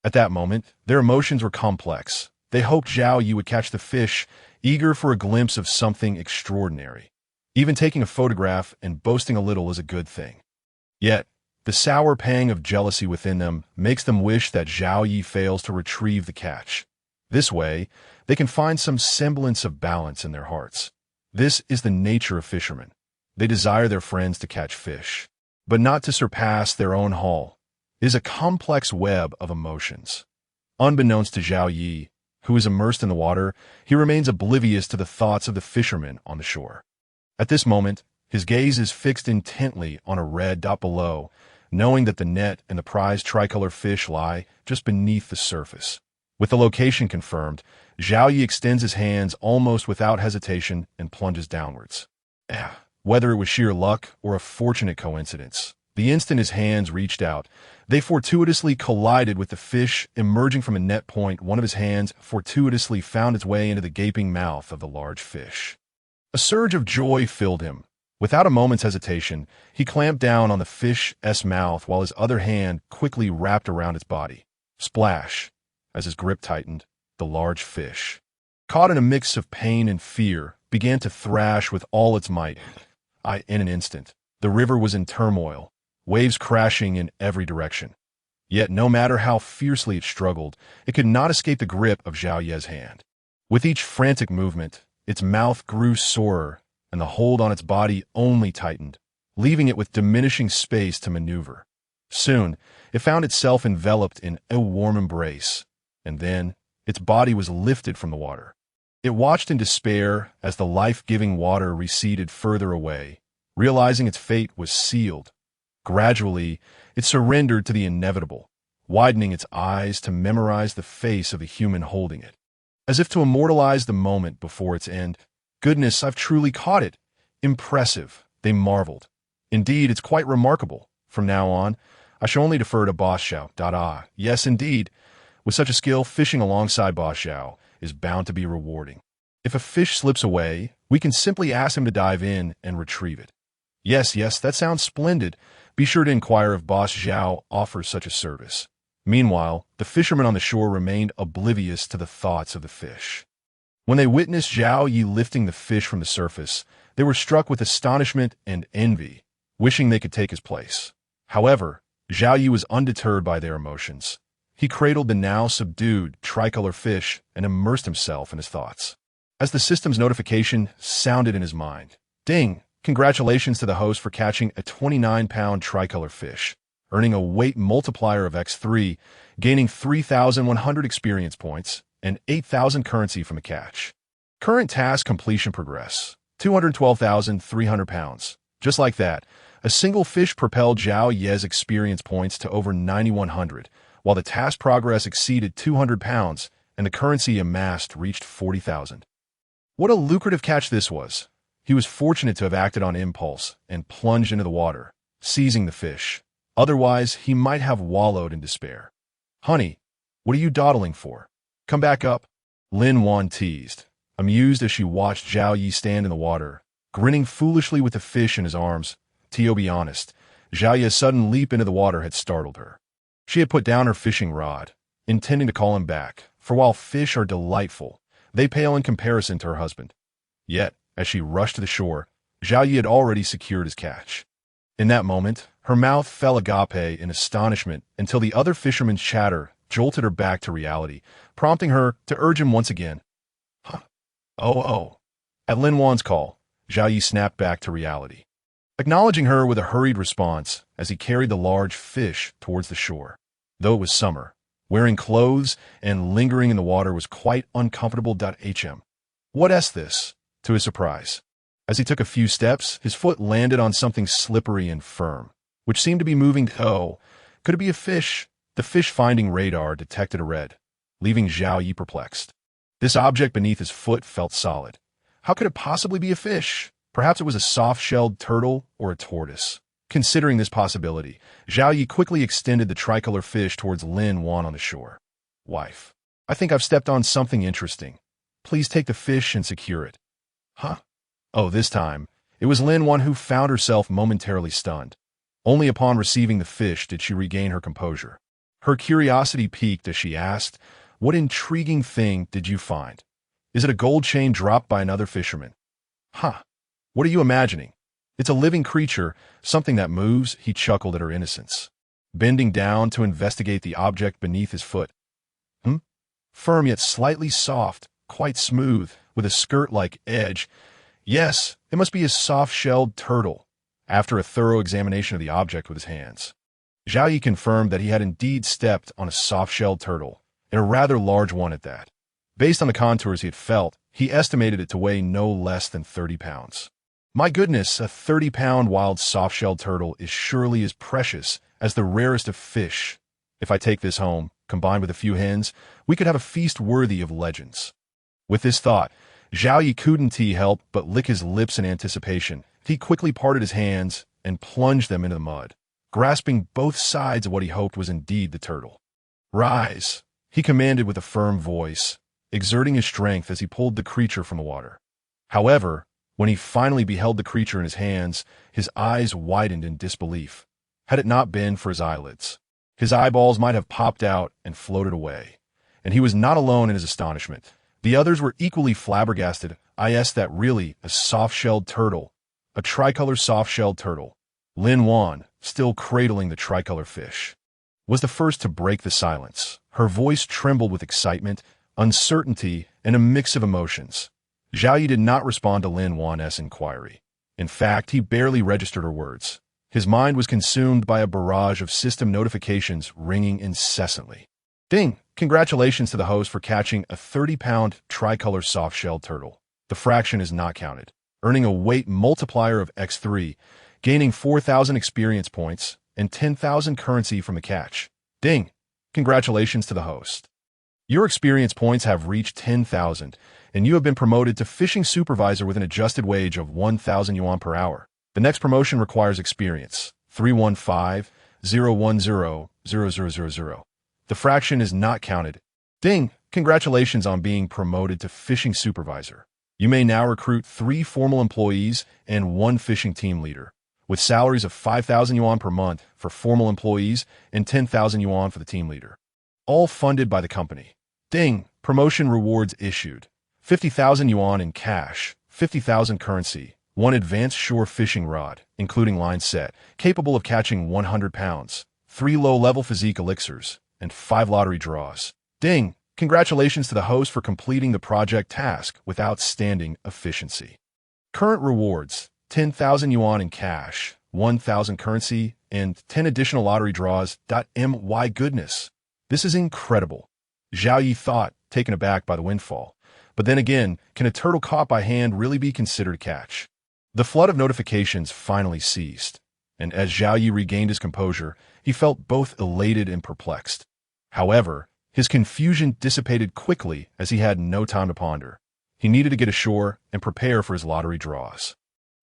At that moment, their emotions were complex. They hoped Zhao Yi would catch the fish, eager for a glimpse of something extraordinary. Even taking a photograph and boasting a little is a good thing. Yet, the sour pang of jealousy within them makes them wish that Zhao Yi fails to retrieve the catch. This way, they can find some semblance of balance in their hearts. This is the nature of fishermen. They desire their friends to catch fish, but not to surpass their own haul. It is a complex web of emotions. Unbeknownst to Zhao Yi, who is immersed in the water, he remains oblivious to the thoughts of the fishermen on the shore. At this moment, his gaze is fixed intently on a red dot below, knowing that the net and the prized tricolor fish lie just beneath the surface. With the location confirmed, Zhao Yi extends his hands almost without hesitation and plunges downwards. Whether it was sheer luck or a fortunate coincidence, the instant his hands reached out, they fortuitously collided with the fish. Emerging from a net point, one of his hands fortuitously found its way into the gaping mouth of the large fish. A surge of joy filled him. Without a moment's hesitation, he clamped down on the fish's mouth while his other hand quickly wrapped around its body. Splash! As his grip tightened, the large fish, caught in a mix of pain and fear, began to thrash with all its might. In an instant, the river was in turmoil, waves crashing in every direction. Yet no matter how fiercely it struggled, it could not escape the grip of Zhao Ye's hand. With each frantic movement, its mouth grew sorer, and the hold on its body only tightened, leaving it with diminishing space to maneuver. Soon, it found itself enveloped in a warm embrace, and then its body was lifted from the water. It watched in despair as the life-giving water receded further away, realizing its fate was sealed. Gradually, it surrendered to the inevitable, widening its eyes to memorize the face of the human holding it. As if to immortalize the moment before its end. Goodness, I've truly caught it. Impressive, they marveled. Indeed, it's quite remarkable. From now on, I shall only defer to Boss Zhao. Yes, indeed. With such a skill, fishing alongside Boss Zhao is bound to be rewarding. If a fish slips away, we can simply ask him to dive in and retrieve it. Yes, that sounds splendid. Be sure to inquire if Boss Zhao offers such a service. Meanwhile, the fishermen on the shore remained oblivious to the thoughts of the fish. When they witnessed Zhao Yi lifting the fish from the surface, They were struck with astonishment and envy, wishing they could take his place. However, Zhao Yi was undeterred by their emotions. He cradled the now subdued tricolor fish and immersed himself in his thoughts. As the system's notification sounded in his mind, "Ding! Congratulations to the host for catching a 29-pound tricolor fish, earning a weight multiplier of x3, gaining 3,100 experience points, and 8,000 currency from the catch. Current task completion progress, 212,300 pounds. Just like that, a single fish propelled Zhao Ye's experience points to over 9,100, while the task progress exceeded 200 pounds and the currency amassed reached 40,000. What a lucrative catch this was. He was fortunate to have acted on impulse and plunged into the water, seizing the fish. Otherwise, he might have wallowed in despair. "Honey, what are you dawdling for? Come back up," Lin Wan teased, amused as she watched Zhao Yi stand in the water, grinning foolishly with the fish in his arms. To be honest, Zhao Yi's sudden leap into the water had startled her. She had put down her fishing rod, intending to call him back, for while fish are delightful, they pale in comparison to her husband. Yet, as she rushed to the shore, Zhao Yi had already secured his catch. In that moment, her mouth fell agape in astonishment until the other fisherman's chatter jolted her back to reality, prompting her to urge him once again. "Huh? Oh. At Lin Wan's call, Zhao Yi snapped back to reality, acknowledging her with a hurried response as he carried the large fish towards the shore. Though it was summer, wearing clothes and lingering in the water was quite uncomfortable. What's this? To his surprise, as he took a few steps, his foot landed on something slippery and firm, which seemed to be moving. Oh, could it be a fish? The fish-finding radar detected a red, leaving Zhao Yi perplexed. This object beneath his foot felt solid. How could it possibly be a fish? Perhaps it was a soft-shelled turtle or a tortoise. Considering this possibility, Zhao Yi quickly extended the tricolor fish towards Lin Wan on the shore. "Wife, I think I've stepped on something interesting. Please take the fish and secure it." "Huh?" Oh, this time, it was Lin Wan who found herself momentarily stunned. Only upon receiving the fish did she regain her composure. Her curiosity piqued as she asked, "What intriguing thing did you find? Is it a gold chain dropped by another fisherman?" "Huh? What are you imagining? It's a living creature, something that moves," he chuckled at her innocence, bending down to investigate the object beneath his foot. Firm yet slightly soft, quite smooth, with a skirt-like edge. Yes, it must be a soft-shelled turtle. After a thorough examination of the object with his hands, Zhao Yi confirmed that he had indeed stepped on a soft-shelled turtle, and a rather large one at that. Based on the contours he had felt, he estimated it to weigh no less than 30 pounds. My goodness, a 30-pound wild soft-shelled turtle is surely as precious as the rarest of fish. If I take this home, combined with a few hens, we could have a feast worthy of legends. With this thought, Zhao Yi couldn't help but lick his lips in anticipation. He quickly parted his hands and plunged them into the mud, grasping both sides of what he hoped was indeed the turtle. "Rise," he commanded with a firm voice, exerting his strength as he pulled the creature from the water. However, when he finally beheld the creature in his hands, his eyes widened in disbelief. Had it not been for his eyelids, his eyeballs might have popped out and floated away. And he was not alone in his astonishment. The others were equally flabbergasted. That really a soft-shelled turtle, a tricolor soft-shelled turtle. Lin Wan, still cradling the tricolor fish, was the first to break the silence. Her voice trembled with excitement, uncertainty, and a mix of emotions. Zhao Yi did not respond to Lin Wan's inquiry. In fact, he barely registered her words. His mind was consumed by a barrage of system notifications ringing incessantly. "Ding! Congratulations to the host for catching a 30-pound tricolor soft-shelled turtle. The fraction is not counted, earning a weight multiplier of x3, gaining 4,000 experience points and 10,000 currency from the catch. Ding! Congratulations to the host. Your experience points have reached 10,000, and you have been promoted to fishing supervisor with an adjusted wage of 1,000 yuan per hour. The next promotion requires experience, 315,010,0000. The fraction is not counted. Ding! Congratulations on being promoted to fishing supervisor. You may now recruit 3 formal employees and 1 fishing team leader, with salaries of 5,000 yuan per month for formal employees and 10,000 yuan for the team leader. All funded by the company. Ding! Promotion rewards issued. 50,000 yuan in cash, 50,000 currency, one advanced shore fishing rod, including line set, capable of catching 100 pounds, 3 low-level physique elixirs, and 5 lottery draws. Ding! Congratulations to the host for completing the project task with outstanding efficiency. Current rewards: 10,000 yuan in cash, 1,000 currency, and 10 additional lottery draws. My goodness, this is incredible, Zhao Yi thought, taken aback by the windfall. But then again, can a turtle caught by hand really be considered a catch? The flood of notifications finally ceased, and as Zhao Yi regained his composure, he felt both elated and perplexed. However, his confusion dissipated quickly as he had no time to ponder. He needed to get ashore and prepare for his lottery draws.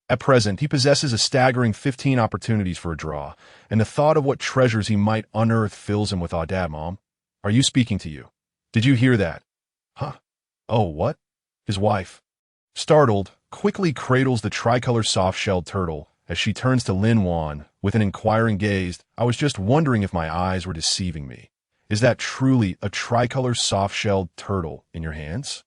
At present, he possesses a staggering 15 opportunities for a draw, and the thought of what treasures he might unearth fills him with awe. Dad, Mom, are you speaking to you? Did you hear that? Huh? Oh, what? His wife, startled, quickly cradles the tricolor soft-shelled turtle as she turns to Lin Wan with an inquiring gaze. I was just wondering if my eyes were deceiving me. Is that truly a tricolor soft-shelled turtle in your hands?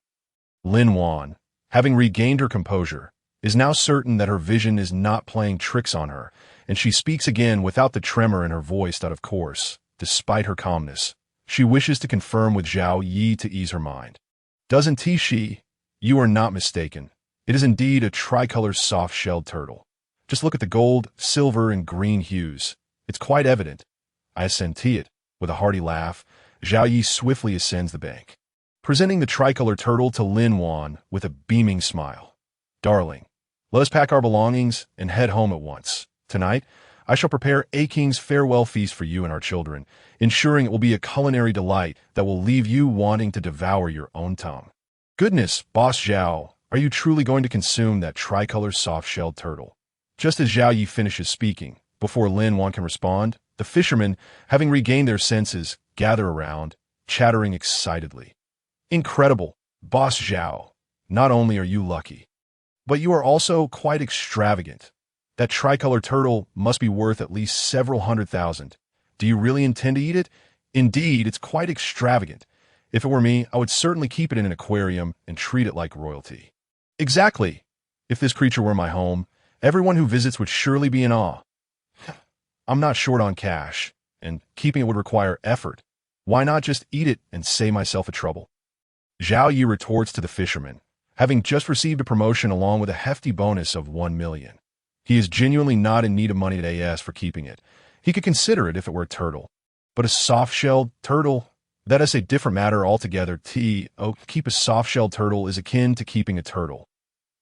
Lin Wan, having regained her composure, is now certain that her vision is not playing tricks on her, and she speaks again without the tremor in her voice that, of course, despite her calmness, she wishes to confirm with Zhao Yi to ease her mind. Doesn't she? You are not mistaken. It is indeed a tricolor soft-shelled turtle. Just look at the gold, silver, and green hues. It's quite evident. I assent it. With a hearty laugh, Zhao Yi swiftly ascends the bank, presenting the tricolor turtle to Lin Wan with a beaming smile. Darling, let us pack our belongings and head home at once. Tonight, I shall prepare akin's farewell feast for you and our children, ensuring it will be a culinary delight that will leave you wanting to devour your own tongue. Goodness, Boss Zhao, are you truly going to consume that tricolor soft-shelled turtle? Just as Zhao Yi finishes speaking, before Lin Wan can respond, the fishermen, having regained their senses, gather around, chattering excitedly. Incredible, Boss Zhao. Not only are you lucky, but you are also quite extravagant. That tricolor turtle must be worth at least several 100,000. Do you really intend to eat it? Indeed, it's quite extravagant. If it were me, I would certainly keep it in an aquarium and treat it like royalty. Exactly. If this creature were my home, everyone who visits would surely be in awe. I'm not short on cash, and keeping it would require effort. Why not just eat it and save myself a trouble? Zhao Yi retorts to the fisherman, having just received a promotion along with a hefty bonus of 1 million. He is genuinely not in need of money today for keeping it. He could consider it if it were a turtle. But a soft-shelled turtle? That is a different matter altogether. Keep a soft-shelled turtle is akin to keeping a turtle.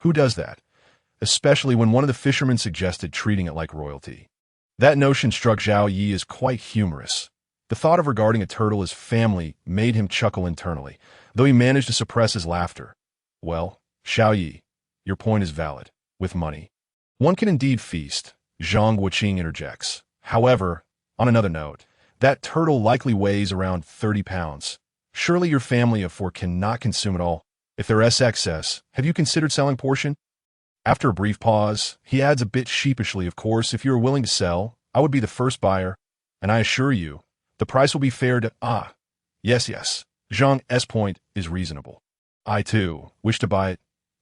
Who does that? Especially when one of the fishermen suggested treating it like royalty. That notion struck Zhao Yi as quite humorous. The thought of regarding a turtle as family made him chuckle internally, though he managed to suppress his laughter. Well, Zhao Yi, your point is valid. With money, one can indeed feast, Zhang Wuqing interjects. However, on another note, that turtle likely weighs around 30 pounds. Surely your family of 4 cannot consume it all. If there is excess, have you considered selling portion? After a brief pause, he adds a bit sheepishly, of course, if you are willing to sell, I would be the first buyer, and I assure you, the price will be fair to— Yes, Zhang's point is reasonable. I, too, wish to buy it.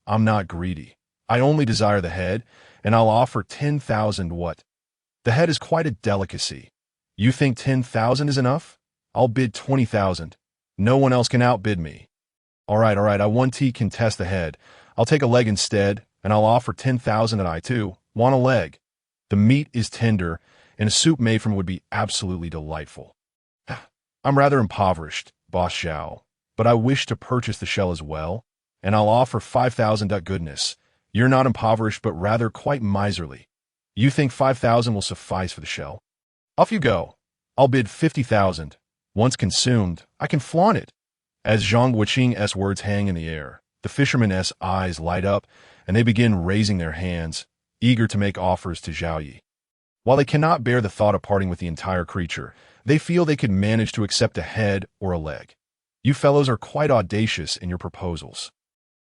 I'm not greedy. I only desire the head, and I'll offer 10,000 what? The head is quite a delicacy. You think 10,000 is enough? I'll bid 20,000. No one else can outbid me. All right, I want to contest the head. I'll take a leg instead, and I'll offer 10,000 and I, too, want a leg. The meat is tender, and a soup made from it would be absolutely delightful. I'm rather impoverished, Boss Zhao, but I wish to purchase the shell as well, and I'll offer 5,000. Goodness, you're not impoverished, but rather quite miserly. You think 5,000 will suffice for the shell? Off you go. I'll bid 50,000. Once consumed, I can flaunt it. As Zhang Wuqing's words hang in the air, the fisherman's eyes light up, and they begin raising their hands, eager to make offers to Zhao Yi. While they cannot bear the thought of parting with the entire creature, they feel they could manage to accept a head or a leg. You fellows are quite audacious in your proposals.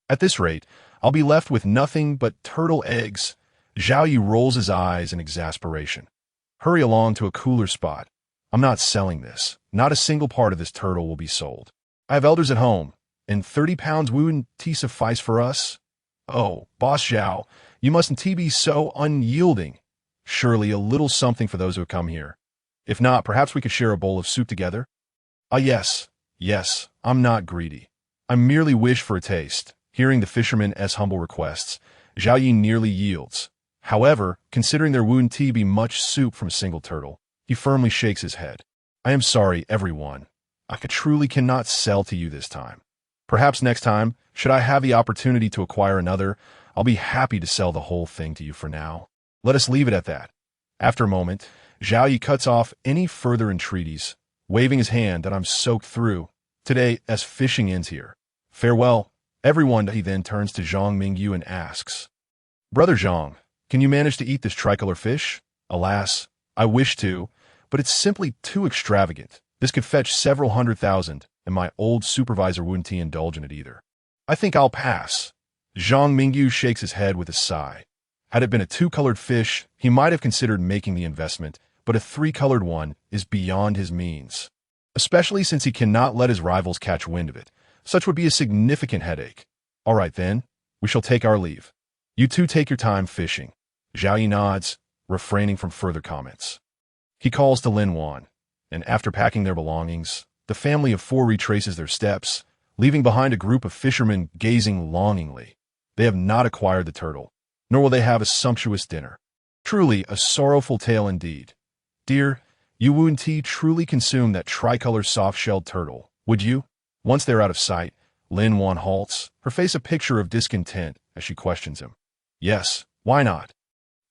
At this rate, I'll be left with nothing but turtle eggs. Zhao Yi rolls his eyes in exasperation. Hurry along to a cooler spot. I'm not selling this. Not a single part of this turtle will be sold. I have elders at home, and 30 pounds wouldn't suffice for us. Oh, Boss Zhao, You mustn't be so unyielding. Surely a little something for those who have come here. If not, perhaps we could share a bowl of soup together? Ah, yes, I'm not greedy. I merely wish for a taste. Hearing the fisherman's humble requests, Zhao Yi nearly yields. However, considering there wouldn't be much soup from a single turtle, he firmly shakes his head. I am sorry, everyone. I truly cannot sell to you this time. Perhaps next time, should I have the opportunity to acquire another, I'll be happy to sell the whole thing to you for now. Let us leave it at that. After a moment, Zhao Yi cuts off any further entreaties, waving his hand that I'm soaked through. Today, as fishing ends here. Farewell, everyone. He then turns to Zhang Mingyu and asks, Brother Zhang, can you manage to eat this tricolor fish? Alas, I wish to, but it's simply too extravagant. This could fetch several 100,000, and my old supervisor wouldn't indulge in it either. I think I'll pass. Zhang Mingyu shakes his head with a sigh. Had it been a two-colored fish, he might have considered making the investment, but a three-colored one is beyond his means. Especially since he cannot let his rivals catch wind of it. Such would be a significant headache. All right then, we shall take our leave. You two take your time fishing. Zhao Yi nods, refraining from further comments. He calls to Lin Wan, and after packing their belongings, the family of four retraces their steps, leaving behind a group of fishermen gazing longingly. They have not acquired the turtle, nor will they have a sumptuous dinner. Truly a sorrowful tale indeed. Dear, you wouldn't truly consume that tricolor soft-shelled turtle, would you? Once they're out of sight, Lin Wan halts, her face a picture of discontent as she questions him. Yes, why not?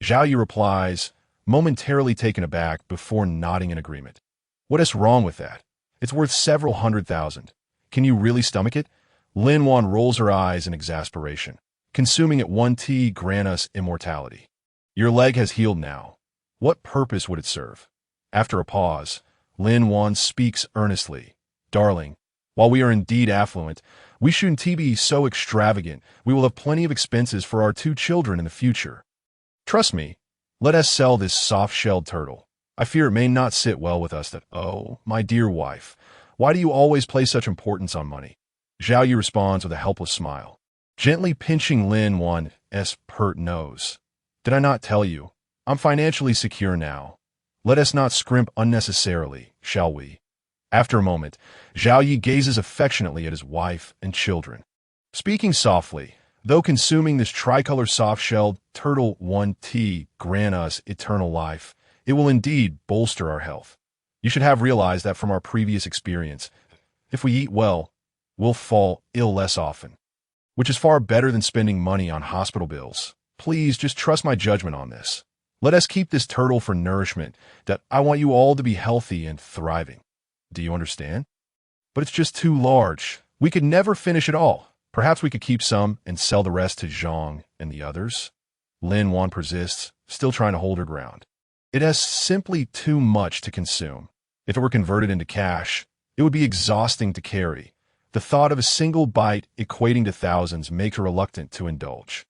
Zhao Yi replies, momentarily taken aback before nodding in agreement. What is wrong with that? It's worth several 100,000. Can you really stomach it? Lin Wan rolls her eyes in exasperation. Consuming it one grant us immortality. Your leg has healed now. What purpose would it serve? After a pause, Lin Wan speaks earnestly. Darling, while we are indeed affluent, we shouldn't be so extravagant. We will have plenty of expenses for our two children in the future. Trust me, let us sell this soft-shelled turtle. I fear it may not sit well with us that, oh, my dear wife, why do you always place such importance on money? Zhao Yi responds with a helpless smile, gently pinching Lin Wan's pert nose. Did I not tell you? I'm financially secure now. Let us not scrimp unnecessarily, shall we? After a moment, Zhao Yi gazes affectionately at his wife and children. Speaking softly, though consuming this tricolor soft-shelled turtle grant us eternal life, it will indeed bolster our health. You should have realized that from our previous experience. If we eat well, we'll fall ill less often, which is far better than spending money on hospital bills. Please just trust my judgment on this. Let us keep this turtle for nourishment, that I want you all to be healthy and thriving. Do you understand? But it's just too large. We could never finish it all. Perhaps we could keep some and sell the rest to Zhang and the others. Lin Wan persists, still trying to hold her ground. It has simply too much to consume. If it were converted into cash, it would be exhausting to carry. The thought of a single bite equating to thousands makes her reluctant to indulge.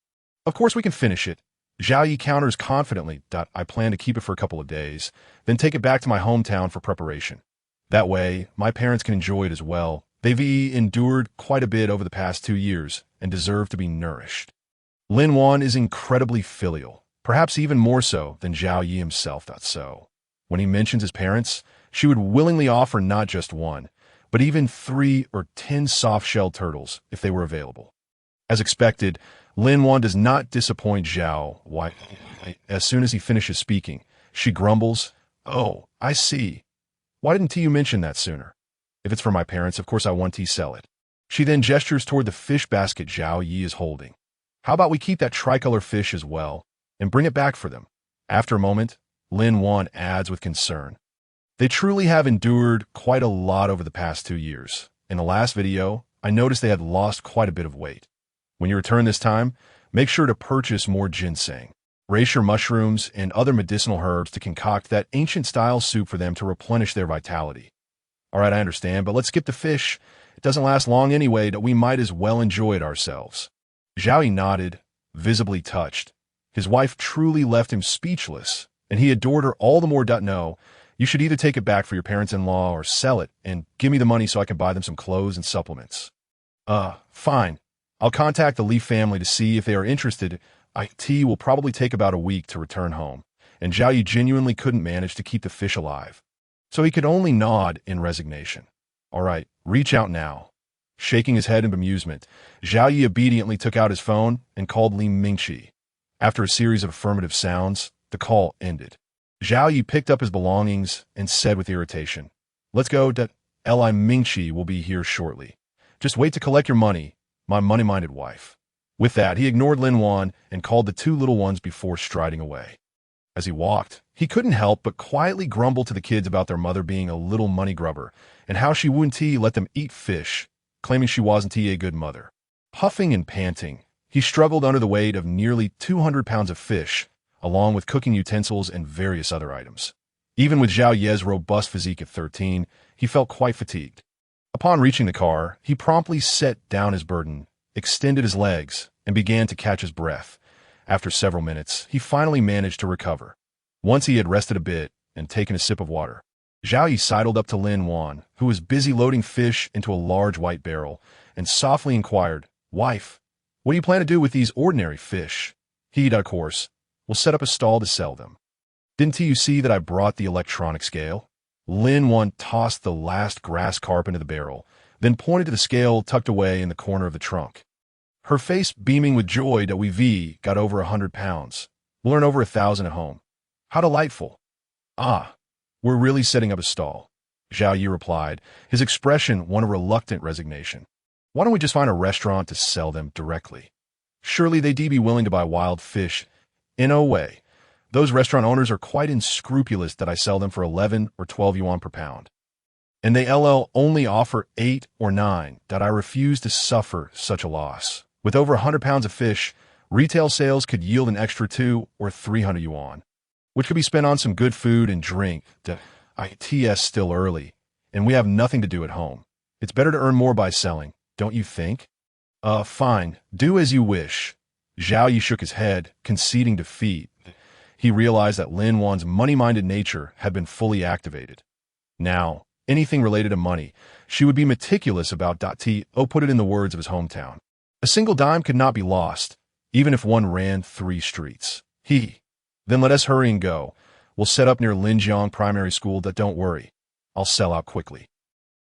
Of course we can finish it. Zhao Yi counters confidently that I plan to keep it for a couple of days, then take it back to my hometown for preparation. That way, my parents can enjoy it as well. They've endured quite a bit over the past 2 years and deserve to be nourished. Lin Wan is incredibly filial, perhaps even more so than Zhao Yi himself thought so. When he mentions his parents, she would willingly offer not just one, but even 3 or 10 soft-shelled turtles if they were available. As expected, Lin Wan does not disappoint Zhao. Why, as soon as he finishes speaking, she grumbles, "Oh, I see. Why didn't you mention that sooner? If it's for my parents, of course I want to sell it." She then gestures toward the fish basket Zhao Yi is holding. How about we keep that tricolor fish as well, and bring it back for them? After a moment, Lin Wan adds with concern. They truly have endured quite a lot over the past 2 years. In the last video, I noticed they had lost quite a bit of weight. When you return this time, make sure to purchase more ginseng, reishi mushrooms, and other medicinal herbs to concoct that ancient-style soup for them to replenish their vitality. All right, I understand, but let's skip the fish. It doesn't last long anyway, that we might as well enjoy it ourselves. Zhao Yi nodded, visibly touched. His wife truly left him speechless, and he adored her all the more. No, you should either take it back for your parents-in-law or sell it and give me the money so I can buy them some clothes and supplements. Fine. I'll contact the Lee family to see if they are interested. IT will probably take about a week to return home, and Zhao Yi genuinely couldn't manage to keep the fish alive. So he could only nod in resignation. All right, reach out now. Shaking his head in bemusement, Zhao Yi obediently took out his phone and called Li Mingqi. After a series of affirmative sounds, the call ended. Zhao Yi picked up his belongings and said with irritation, "Let's go, Li Mingqi will be here shortly. Just wait to collect your money, my money-minded wife." With that, he ignored Lin Wan and called the two little ones before striding away. As he walked, he couldn't help but quietly grumble to the kids about their mother being a little money grubber and how she wouldn't let them eat fish, claiming she wasn't a good mother. Puffing and panting, he struggled under the weight of nearly 200 pounds of fish, along with cooking utensils and various other items. Even with Zhao Ye's robust physique at 13, he felt quite fatigued. Upon reaching the car, he promptly set down his burden, extended his legs, and began to catch his breath. After several minutes, he finally managed to recover. Once he had rested a bit and taken a sip of water, Zhao Yi sidled up to Lin Wan, who was busy loading fish into a large white barrel, and softly inquired, "Wife, what do you plan to do with these ordinary fish?" He, of course, will set up a stall to sell them. "Didn't you see that I brought the electronic scale?" Lin Wan tossed the last grass carp into the barrel, then pointed to the scale tucked away in the corner of the trunk. Her face beaming with joy that we got over 100 pounds. We'll earn over 1,000 at home. How delightful. "Ah, we're really setting up a stall," Zhao Yi replied, his expression one of reluctant resignation. "Why don't we just find a restaurant to sell them directly? Surely they'd be willing to buy wild fish. In a way, those restaurant owners are quite unscrupulous that I sell them for 11 or 12 yuan per pound. And they only offer 8 or 9 that I refuse to suffer such a loss. With over 100 pounds of fish, retail sales could yield an extra 2 or 300 yuan, which could be spent on some good food and drink. It's still early, and we have nothing to do at home. It's better to earn more by selling, don't you think?" Fine, do as you wish." Zhao Yi shook his head, conceding defeat. He realized that Lin Wan's money-minded nature had been fully activated. Now, anything related to money, she would be meticulous about. Put it in the words of his hometown. A single dime could not be lost, even if one ran 3 streets. Then let us hurry and go. We'll set up near Linjiang Primary School. Don't worry, I'll sell out quickly.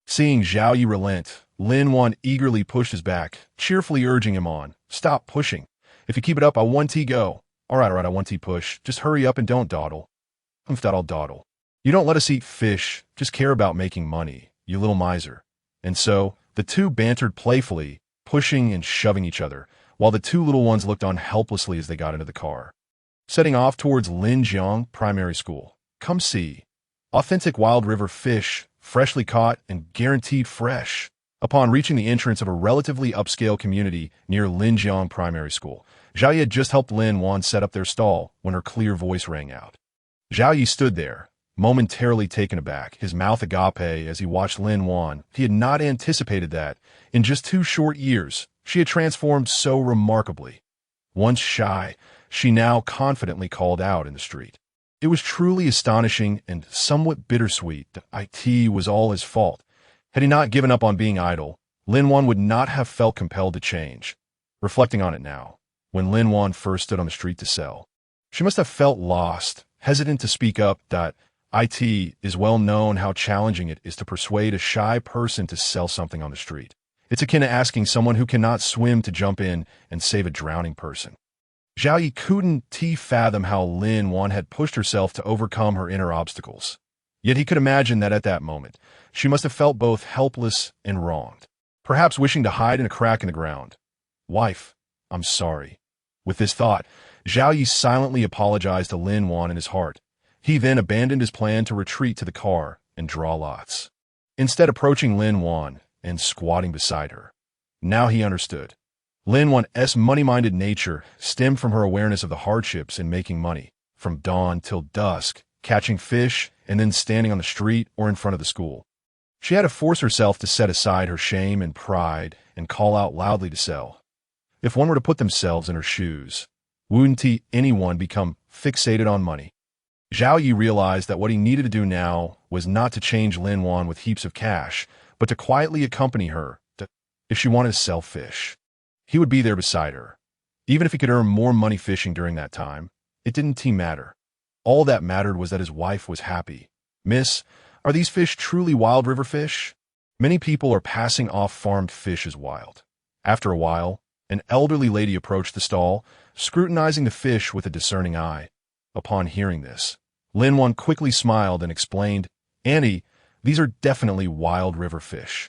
Seeing Zhao Yi relent, Lin Wan eagerly pushed his back, cheerfully urging him on. "Stop pushing. If you keep it up, I want to go." All right, I want to push. Just hurry up and don't dawdle." I'll dawdle. "You don't let us eat fish, just care about making money, you little miser." And so, the two bantered playfully, pushing and shoving each other, while the two little ones looked on helplessly as they got into the car. Setting off towards Linjiang Primary School. Come see. Authentic wild river fish, freshly caught and guaranteed fresh. Upon reaching the entrance of a relatively upscale community near Linjiang Primary School, Zhao Yi had just helped Lin Wan set up their stall when her clear voice rang out. Zhao Yi stood there, momentarily taken aback, his mouth agape as he watched Lin Wan. He had not anticipated that, in just 2 short years, she had transformed so remarkably. Once shy, she now confidently called out in the street. It was truly astonishing and somewhat bittersweet that IT was all his fault. Had he not given up on being idle, Lin Wan would not have felt compelled to change. Reflecting on it now, when Lin Wan first stood on the street to sell, she must have felt lost, hesitant to speak up. It is well known how challenging it is to persuade a shy person to sell something on the street. It's akin to asking someone who cannot swim to jump in and save a drowning person. Zhao Yi couldn't fathom how Lin Wan had pushed herself to overcome her inner obstacles. Yet he could imagine that at that moment, she must have felt both helpless and wronged, perhaps wishing to hide in a crack in the ground. "Wife, I'm sorry." With this thought, Zhao Yi silently apologized to Lin Wan in his heart. He then abandoned his plan to retreat to the car and draw lots, instead approaching Lin Wan and squatting beside her. Now he understood. Lin Wan's money-minded nature stemmed from her awareness of the hardships in making money, from dawn till dusk, catching fish, and then standing on the street or in front of the school. She had to force herself to set aside her shame and pride and call out loudly to sell. If one were to put themselves in her shoes, wouldn't anyone become fixated on money? Zhao Yi realized that what he needed to do now was not to change Lin Wan with heaps of cash, but to quietly accompany her if she wanted to sell fish. He would be there beside her. Even if he could earn more money fishing during that time, it didn't matter. All that mattered was that his wife was happy. Miss, are these fish truly wild river fish? Many people are passing off farmed fish as wild. After a while, an elderly lady approached the stall, scrutinizing the fish with a discerning eye. Upon hearing this, Lin Wan quickly smiled and explained, "Auntie, these are definitely wild river fish.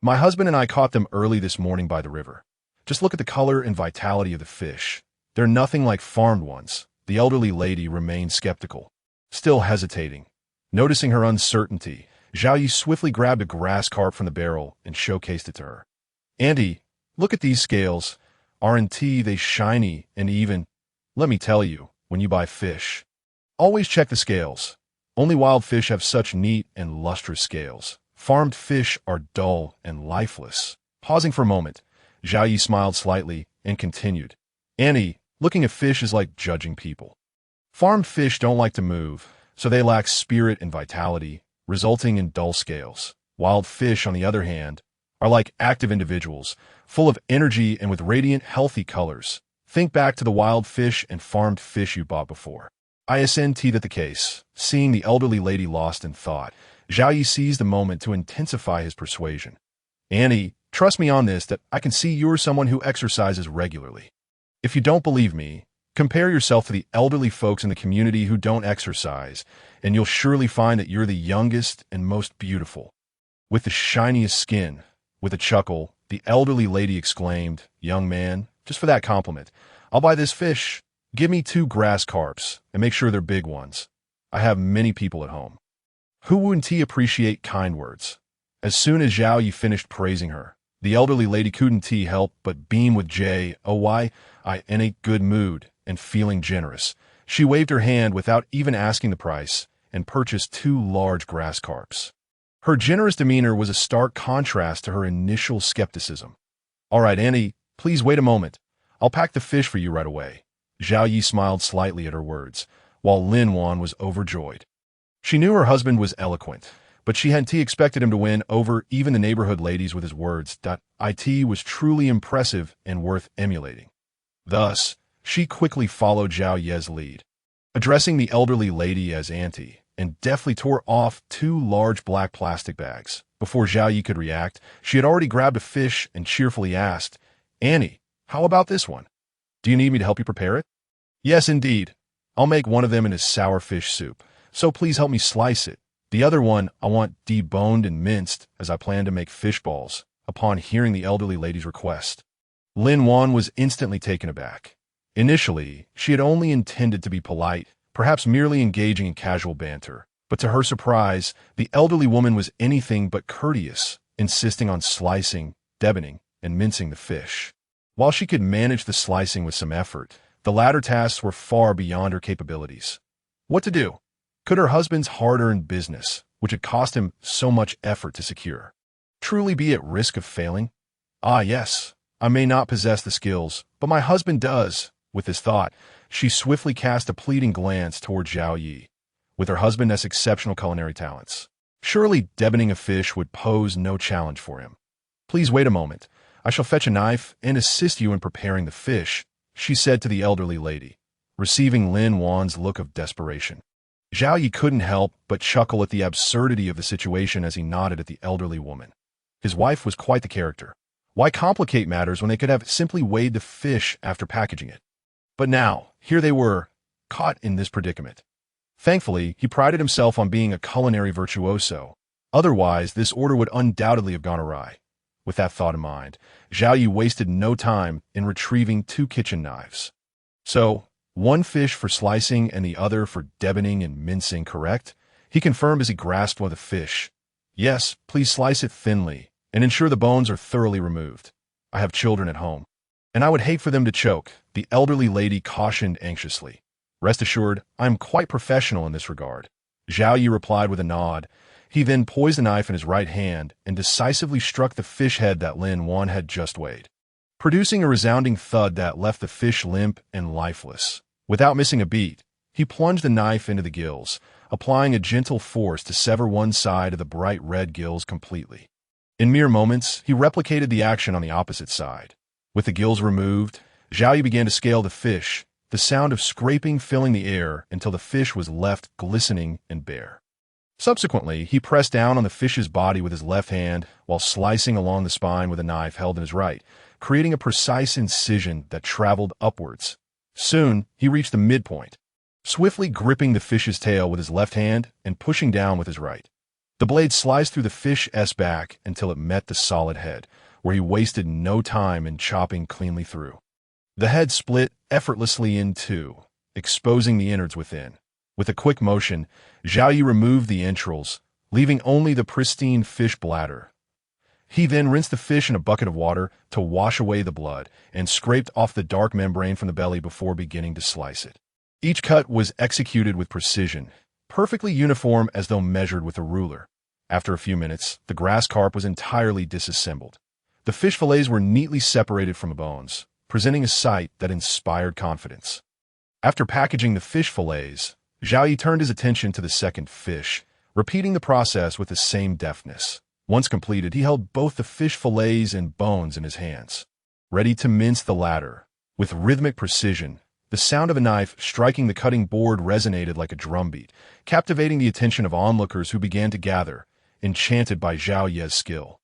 My husband and I caught them early this morning by the river. Just look at the color and vitality of the fish. They're nothing like farmed ones." The elderly lady remained skeptical, still hesitating. Noticing her uncertainty, Zhao Yi swiftly grabbed a grass carp from the barrel and showcased it to her. "Auntie, look at these scales. Aren't they shiny and even? Let me tell you, when you buy fish, always check the scales. Only wild fish have such neat and lustrous scales. Farmed fish are dull and lifeless." Pausing for a moment, Zhao Yi smiled slightly and continued, "Auntie, looking at fish is like judging people. Farmed fish don't like to move, so they lack spirit and vitality, resulting in dull scales. Wild fish, on the other hand, are like active individuals, full of energy and with radiant, healthy colors. Think back to the wild fish and farmed fish you bought before." Isn't that the case? Seeing the elderly lady lost in thought, Zhao Yi seized the moment to intensify his persuasion. "Auntie, trust me on this that I can see you're someone who exercises regularly. If you don't believe me, compare yourself to the elderly folks in the community who don't exercise, and you'll surely find that you're the youngest and most beautiful, with the shiniest skin." With a chuckle, the elderly lady exclaimed, "Young man, just for that compliment, I'll buy this fish. Give me 2 grass carps, and make sure they're big ones. I have many people at home. Who wouldn't appreciate kind words?" As soon as Zhao Yi finished praising her, the elderly lady couldn't help but beam with joy. In a good mood and feeling generous, she waved her hand without even asking the price and purchased 2 large grass carps. Her generous demeanor was a stark contrast to her initial skepticism. "All right, Auntie, please wait a moment. I'll pack the fish for you right away." Zhao Yi smiled slightly at her words, while Lin Wan was overjoyed. She knew her husband was eloquent, but she hadn't expected him to win over even the neighborhood ladies with his words. It was truly impressive and worth emulating. Thus, she quickly followed Zhao Ye's lead, addressing the elderly lady as Auntie, and deftly tore off 2 large black plastic bags. Before Zhao Yi could react, she had already grabbed a fish and cheerfully asked, "Auntie, how about this one? Do you need me to help you prepare it?" "Yes, indeed. I'll make one of them in a sour fish soup, so please help me slice it. The other one I want deboned and minced, as I plan to make fish balls." Upon hearing the elderly lady's request, Lin Wan was instantly taken aback. Initially, she had only intended to be polite, perhaps merely engaging in casual banter, but to her surprise, the elderly woman was anything but courteous, insisting on slicing, deboning, and mincing the fish. While she could manage the slicing with some effort, the latter tasks were far beyond her capabilities. What to do? Could her husband's hard-earned business, which had cost him so much effort to secure, truly be at risk of failing? Yes, I may not possess the skills, but my husband does. With this thought, she swiftly cast a pleading glance toward Zhao Yi. With her husband has exceptional culinary talents, surely deboning a fish would pose no challenge for him. "Please wait a moment. I shall fetch a knife and assist you in preparing the fish," she said to the elderly lady, receiving Lin Wan's look of desperation. Zhao Yi couldn't help but chuckle at the absurdity of the situation as he nodded at the elderly woman. His wife was quite the character. Why complicate matters when they could have simply weighed the fish after packaging it? But now, here they were, caught in this predicament. Thankfully, he prided himself on being a culinary virtuoso. Otherwise, this order would undoubtedly have gone awry. With that thought in mind, Zhao Yi wasted no time in retrieving 2 kitchen knives. "So, 1 fish for slicing and the other for deboning and mincing, correct?" he confirmed as he grasped one of the fish. "Yes, please slice it thinly, and ensure the bones are thoroughly removed. I have children at home, and I would hate for them to choke," the elderly lady cautioned anxiously. "Rest assured, I am quite professional in this regard." Zhao Yi replied with a nod. He then poised the knife in his right hand and decisively struck the fish head that Lin Wan had just weighed, producing a resounding thud that left the fish limp and lifeless. Without missing a beat, he plunged the knife into the gills, applying a gentle force to sever one side of the bright red gills completely. In mere moments, he replicated the action on the opposite side. With the gills removed, Zhao Yi began to scale the fish, the sound of scraping filling the air until the fish was left glistening and bare. Subsequently, he pressed down on the fish's body with his left hand while slicing along the spine with a knife held in his right, creating a precise incision that traveled upwards. Soon, he reached the midpoint, swiftly gripping the fish's tail with his left hand and pushing down with his right. The blade sliced through the fish's back until it met the solid head, where he wasted no time in chopping cleanly through. The head split effortlessly in two, exposing the innards within. With a quick motion, Zhao Yi removed the entrails, leaving only the pristine fish bladder. He then rinsed the fish in a bucket of water to wash away the blood and scraped off the dark membrane from the belly before beginning to slice it. Each cut was executed with precision, perfectly uniform as though measured with a ruler. After a few minutes, the grass carp was entirely disassembled. The fish fillets were neatly separated from the bones, presenting a sight that inspired confidence. After packaging the fish fillets, Zhao Yi turned his attention to the second fish, repeating the process with the same deftness. Once completed, he held both the fish fillets and bones in his hands, ready to mince the latter. With rhythmic precision, the sound of a knife striking the cutting board resonated like a drumbeat, captivating the attention of onlookers who began to gather, enchanted by Zhao Yi's skill.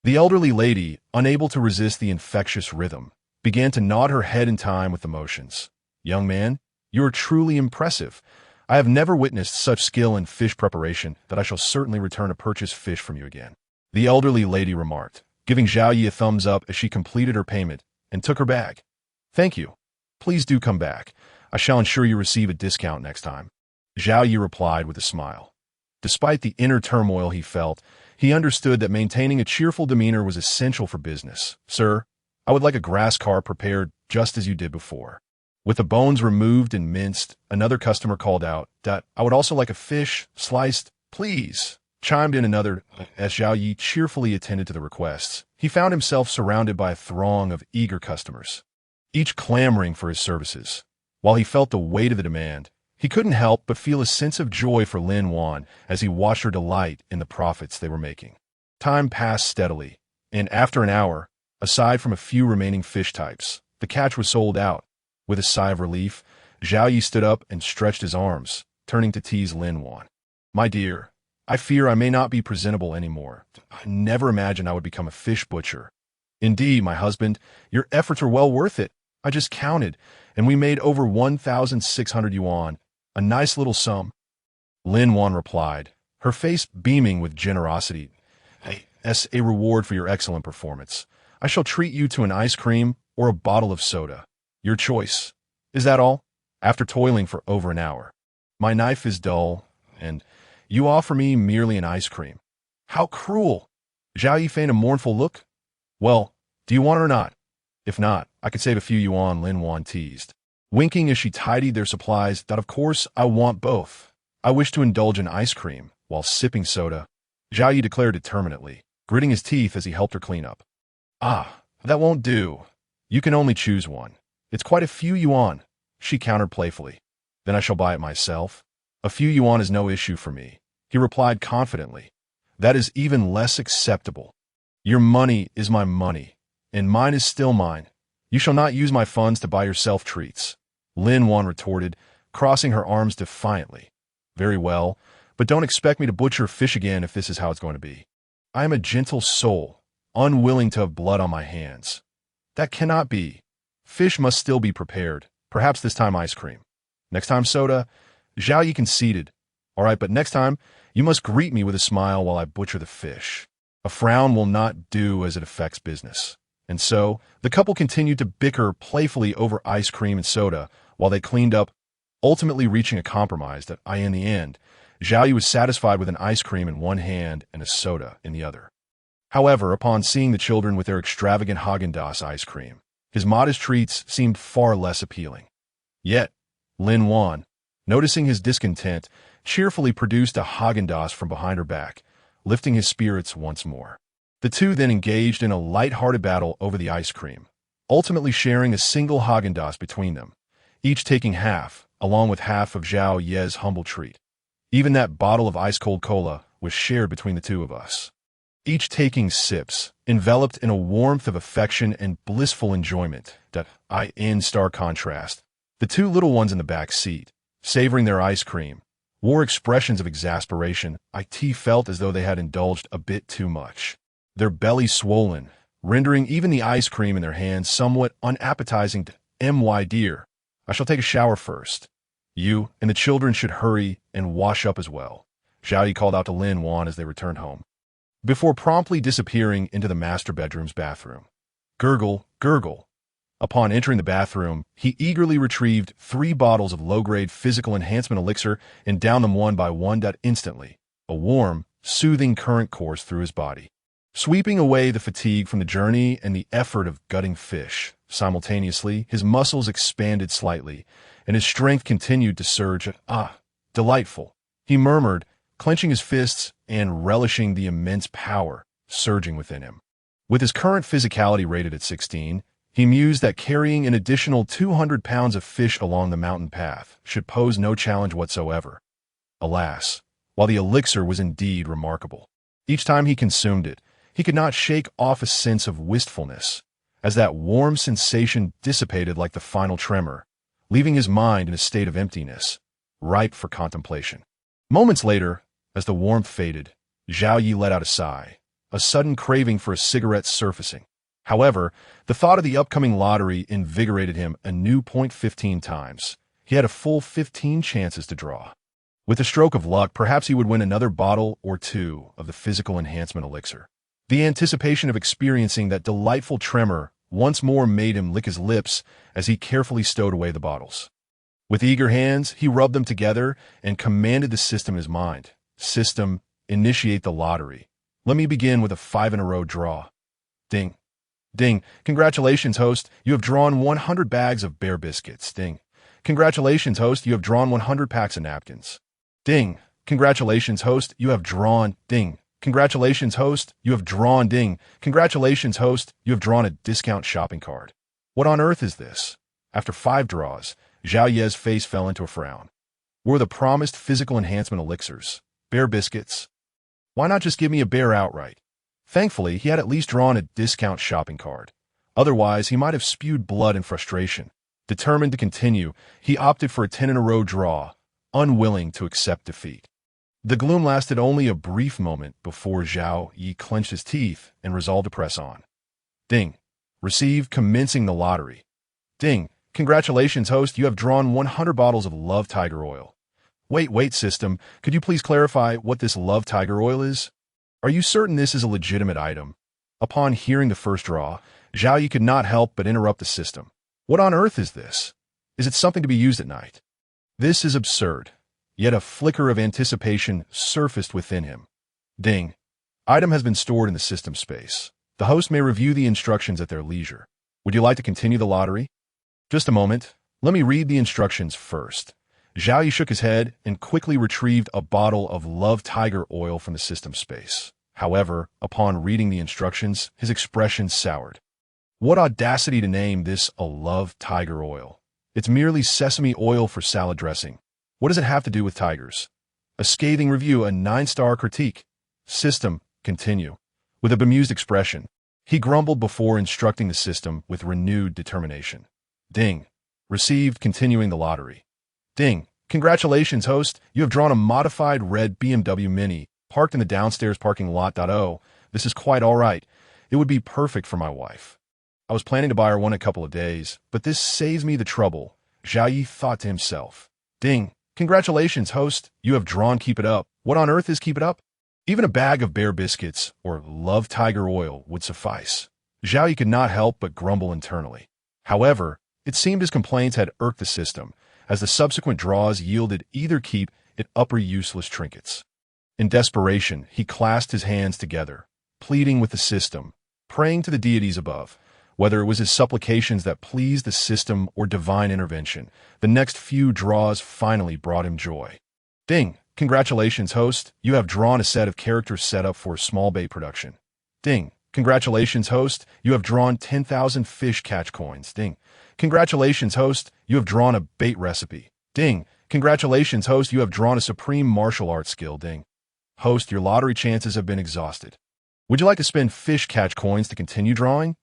The elderly lady, unable to resist the infectious rhythm, began to nod her head in time with the motions. "Young man, you are truly impressive. I have never witnessed such skill in fish preparation that I shall certainly return to purchase fish from you again," the elderly lady remarked, giving Zhao Yi a thumbs up as she completed her payment and took her bag. "Thank you. Please do come back. I shall ensure you receive a discount next time," Zhao Yi replied with a smile. Despite the inner turmoil he felt, he understood that maintaining a cheerful demeanor was essential for business. "Sir, I would like a grass carp prepared just as you did before." With the bones removed and minced, another customer called out, "I would also like a fish, sliced, please," chimed in another. As Zhao Yi cheerfully attended to the requests, he found himself surrounded by a throng of eager customers, each clamoring for his services. While he felt the weight of the demand, he couldn't help but feel a sense of joy for Lin Wan as he watched her delight in the profits they were making. Time passed steadily, and after an hour, aside from a few remaining fish types, the catch was sold out. With a sigh of relief, Zhao Yi stood up and stretched his arms, turning to tease Lin Wan. "My dear, I fear I may not be presentable anymore. I never imagined I would become a fish butcher. Indeed, my husband, your efforts were well worth it. I just counted, and we made over 1,600 yuan, a nice little sum." Lin Wan replied, her face beaming with generosity. "As a reward for your excellent performance, I shall treat you to an ice cream or a bottle of soda. Your choice. Is that all? After toiling for over an hour. My knife is dull, and you offer me merely an ice cream. How cruel!" Zhao Yi feigned a mournful look. "Well, do you want it or not? If not, I could save a few yuan," Lin Wan teased, winking as she tidied their supplies. "Of course, I want both. I wish to indulge in ice cream while sipping soda," Zhao Yi declared determinedly, gritting his teeth as he helped her clean up. "Ah, that won't do. You can only choose one. It's quite a few yuan," she countered playfully. "Then I shall buy it myself. A few yuan is no issue for me," he replied confidently. "That is even less acceptable. Your money is my money, and mine is still mine. You shall not use my funds to buy yourself treats," Lin Wan retorted, crossing her arms defiantly. "Very well, but don't expect me to butcher fish again if this is how it's going to be. I am a gentle soul, unwilling to have blood on my hands. That cannot be. Fish must still be prepared, perhaps this time ice cream. Next time soda," Zhao Yi conceded. "All right, but next time, you must greet me with a smile while I butcher the fish. A frown will not do as it affects business." And so, the couple continued to bicker playfully over ice cream and soda while they cleaned up, ultimately reaching a compromise that, in the end, Zhao Yi was satisfied with an ice cream in one hand and a soda in the other. However, upon seeing the children with their extravagant Haagen-Dazs ice cream, his modest treats seemed far less appealing. Yet, Lin Wan, noticing his discontent, cheerfully produced a Haagen-Dazs from behind her back, lifting his spirits once more. The two then engaged in a light-hearted battle over the ice cream, ultimately sharing a single Haagen-Dazs between them, each taking half, along with half of Zhao Yi's humble treat. Even that bottle of ice-cold cola was shared between the two of us, each taking sips, enveloped in a warmth of affection and blissful enjoyment. In stark contrast, the two little ones in the back seat, savoring their ice cream, wore expressions of exasperation. It felt as though they had indulged a bit too much. Their bellies swollen, rendering even the ice cream in their hands somewhat unappetizing. My dear, I shall take a shower first. You and the children should hurry and wash up as well, Zhao Yi called out to Lin Wan as they returned home, before promptly disappearing into the master bedroom's bathroom. Gurgle, gurgle. Upon entering the bathroom, he eagerly retrieved 3 bottles of low-grade physical enhancement elixir and downed them one by one. Instantly, a warm, soothing current coursed through his body, sweeping away the fatigue from the journey and the effort of gutting fish. Simultaneously, his muscles expanded slightly, and his strength continued to surge. Delightful, he murmured, clenching his fists and relishing the immense power surging within him. With his current physicality rated at 16, he mused that carrying an additional 200 pounds of fish along the mountain path should pose no challenge whatsoever. Alas, while the elixir was indeed remarkable, each time he consumed it, he could not shake off a sense of wistfulness, as that warm sensation dissipated like the final tremor, leaving his mind in a state of emptiness, ripe for contemplation. Moments later, as the warmth faded, Zhao Yi let out a sigh, a sudden craving for a cigarette surfacing. However, the thought of the upcoming lottery invigorated him anew. 15 times. He had a full 15 chances to draw. With a stroke of luck, perhaps he would win another bottle or 2 of the physical enhancement elixir. The anticipation of experiencing that delightful tremor once more made him lick his lips as he carefully stowed away the bottles. With eager hands, he rubbed them together and commanded the system in his mind. System, initiate the lottery. Let me begin with a 5-in-a-row draw. Ding. Ding. Congratulations, host. You have drawn 100 bags of bear biscuits. Ding. Congratulations, host. You have drawn 100 packs of napkins. Ding. Congratulations, host. You have drawn. Ding. Congratulations, host. You have drawn. Ding. Congratulations, host. You have drawn a discount shopping card. What on earth is this? After 5 draws, Zhao Ye's face fell into a frown. Were the promised physical enhancement elixirs bear biscuits? Why not just give me a bear outright? Thankfully, he had at least drawn a discount shopping card. Otherwise, he might have spewed blood in frustration. Determined to continue, he opted for a 10-in-a-row draw, unwilling to accept defeat. The gloom lasted only a brief moment before Zhao Yi clenched his teeth and resolved to press on. Ding. Received commencing the lottery. Ding. Congratulations, host. You have drawn 100 bottles of Love Tiger Oil. Wait, system. Could you please clarify what this Love Tiger Oil is? Are you certain this is a legitimate item? Upon hearing the first draw, Zhao Yi could not help but interrupt the system. What on earth is this? Is it something to be used at night? This is absurd. Yet a flicker of anticipation surfaced within him. Ding. Item has been stored in the system space. The host may review the instructions at their leisure. Would you like to continue the lottery? Just a moment. Let me read the instructions first. Zhao Yi shook his head and quickly retrieved a bottle of Love Tiger Oil from the system space. However, upon reading the instructions, his expression soured. What audacity to name this a Love Tiger Oil. It's merely sesame oil for salad dressing. What does it have to do with tigers? A scathing review, a 9-star critique. System, continue. With a bemused expression, he grumbled before instructing the system with renewed determination. Ding. Received, continuing the lottery. Ding. Congratulations, host. You have drawn a modified red BMW Mini, parked in the downstairs parking lot. This is quite all right. It would be perfect for my wife. I was planning to buy her one in a couple of days, but this saves me the trouble, Zhao Yi thought to himself. Ding. Congratulations, host. You have drawn Keep It Up. What on earth is Keep It Up? Even a bag of bear biscuits or Love Tiger Oil would suffice. Zhao Yi could not help but grumble internally. However, it seemed his complaints had irked the system, as the subsequent draws yielded either Keep It Up or useless trinkets. In desperation, he clasped his hands together, pleading with the system, praying to the deities above. Whether it was his supplications that pleased the system or divine intervention, the next few draws finally brought him joy. Ding. Congratulations, host. You have drawn a set of characters set up for a small bait production. Ding. Congratulations, host. You have drawn 10,000 fish catch coins. Ding. Congratulations, host. You have drawn a bait recipe. Ding. Congratulations, host. You have drawn a supreme martial arts skill. Ding. Host, your lottery chances have been exhausted. Would you like to spend fish catch coins to continue drawing?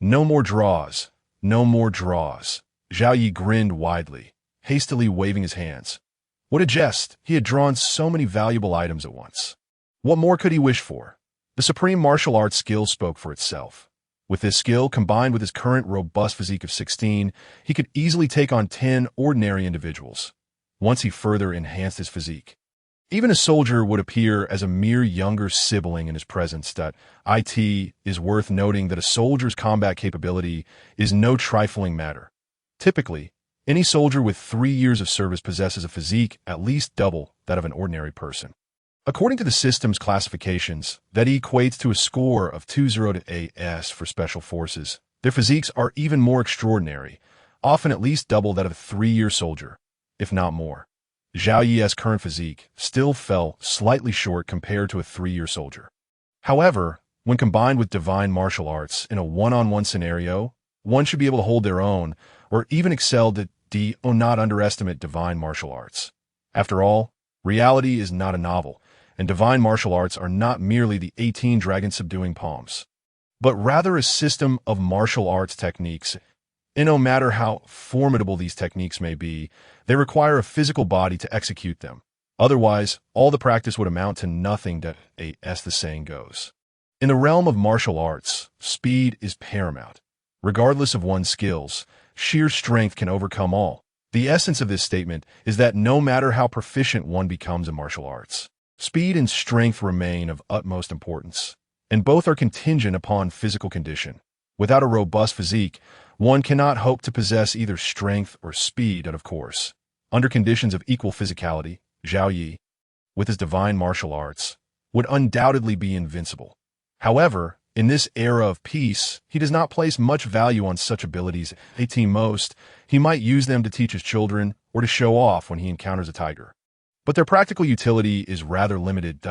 No more draws. No more draws. Zhao Yi grinned widely, hastily waving his hands. What a jest! He had drawn so many valuable items at once. What more could he wish for? The supreme martial arts skill spoke for itself. With this skill, combined with his current robust physique of 16, he could easily take on 10 ordinary individuals. Once he further enhanced his physique, even a soldier would appear as a mere younger sibling in his presence. It is worth noting that a soldier's combat capability is no trifling matter. Typically, any soldier with 3 years of service possesses a physique at least double that of an ordinary person. According to the system's classifications, that equates to a score of 20 to AS for special forces. Their physiques are even more extraordinary, often at least double that of a 3-year soldier, if not more. Zhao Yi's current physique still fell slightly short compared to a 3-year soldier. However, when combined with divine martial arts in a one-on-one scenario, one should be able to hold their own or even excel. Do not underestimate divine martial arts. After all, reality is not a novel, and divine martial arts are not merely the 18 dragon subduing palms, but rather a system of martial arts techniques. And no matter how formidable these techniques may be, they require a physical body to execute them. Otherwise, all the practice would amount to nothing. As the saying goes. In the realm of martial arts, speed is paramount. Regardless of one's skills, sheer strength can overcome all. The essence of this statement is that no matter how proficient one becomes in martial arts, speed and strength remain of utmost importance, and both are contingent upon physical condition. Without a robust physique, one cannot hope to possess either strength or speed, and of course, under conditions of equal physicality, Zhao Yi, with his divine martial arts, would undoubtedly be invincible. However, in this era of peace, he does not place much value on such abilities. Most, he might use them to teach his children or to show off when he encounters a tiger. But their practical utility is rather limited.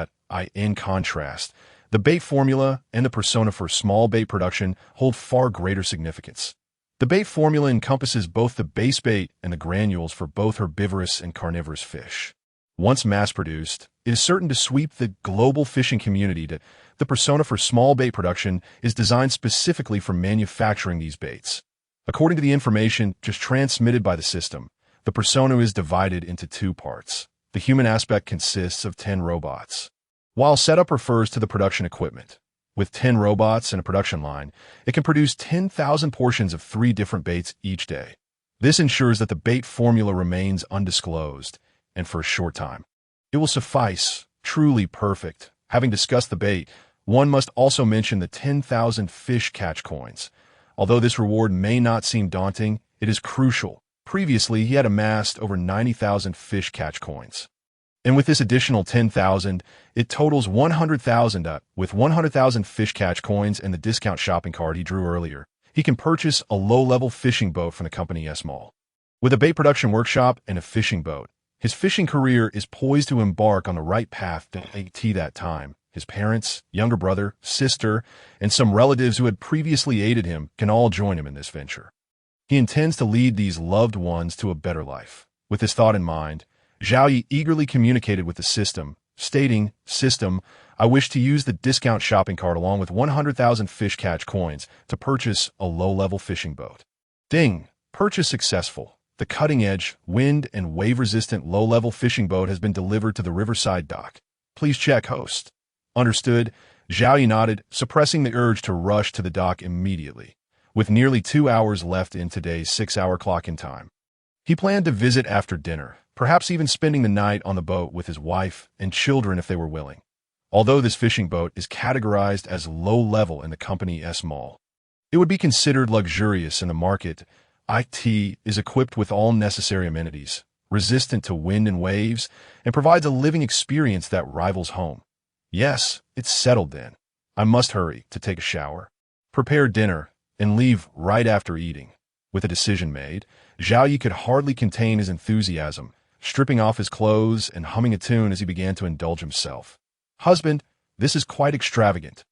In contrast, the bait formula and the persona for small bait production hold far greater significance. The bait formula encompasses both the base bait and the granules for both herbivorous and carnivorous fish. Once mass-produced, it is certain to sweep the global fishing community. The persona for small bait production is designed specifically for manufacturing these baits. According to the information just transmitted by the system, the persona is divided into 2 parts. The human aspect consists of 10 robots, while setup refers to the production equipment. With 10 robots and a production line, it can produce 10,000 portions of 3 different baits each day. This ensures that the bait formula remains undisclosed, and for a short time. It will suffice, truly perfect. Having discussed the bait, one must also mention the 10,000 fish catch coins. Although this reward may not seem daunting, it is crucial. Previously, he had amassed over 90,000 fish catch coins. And with this additional 10,000, it totals 100,000. With 100,000 fish catch coins and the discount shopping cart he drew earlier, he can purchase a low-level fishing boat from the company S-Mall. With a bait production workshop and a fishing boat, his fishing career is poised to embark on the right path. At that time, his parents, younger brother, sister, and some relatives who had previously aided him can all join him in this venture. He intends to lead these loved ones to a better life. With this thought in mind, Zhao Yi eagerly communicated with the system, stating, "System, I wish to use the discount shopping cart along with 100,000 fish catch coins to purchase a low-level fishing boat." Ding! Purchase successful. The cutting-edge, wind and wave-resistant low-level fishing boat has been delivered to the riverside dock. Please check host. Understood. Zhao Yi nodded, suppressing the urge to rush to the dock immediately. With nearly 2 hours left in today's 6-hour clock-in time, he planned to visit after dinner, perhaps even spending the night on the boat with his wife and children if they were willing. Although this fishing boat is categorized as low-level in the company S-Mall, it would be considered luxurious in the market. It is equipped with all necessary amenities, resistant to wind and waves, and provides a living experience that rivals home. Yes, it's settled then. I must hurry to take a shower, prepare dinner, and leave right after eating. With a decision made, Zhao Yi could hardly contain his enthusiasm, stripping off his clothes and humming a tune as he began to indulge himself. "Husband, this is quite extravagant.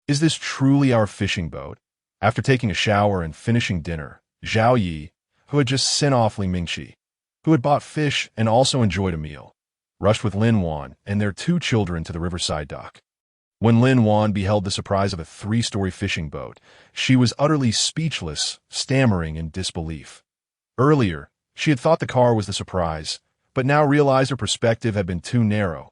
Is this truly our fishing boat?" After taking a shower and finishing dinner, Zhao Yi, who had just sent off Li Mingqi, who had bought fish and also enjoyed a meal, rushed with Lin Wan and their 2 children to the riverside dock. When Lin Wan beheld the surprise of a 3-story fishing boat, she was utterly speechless, stammering in disbelief. Earlier, she had thought the car was the surprise, but now realized her perspective had been too narrow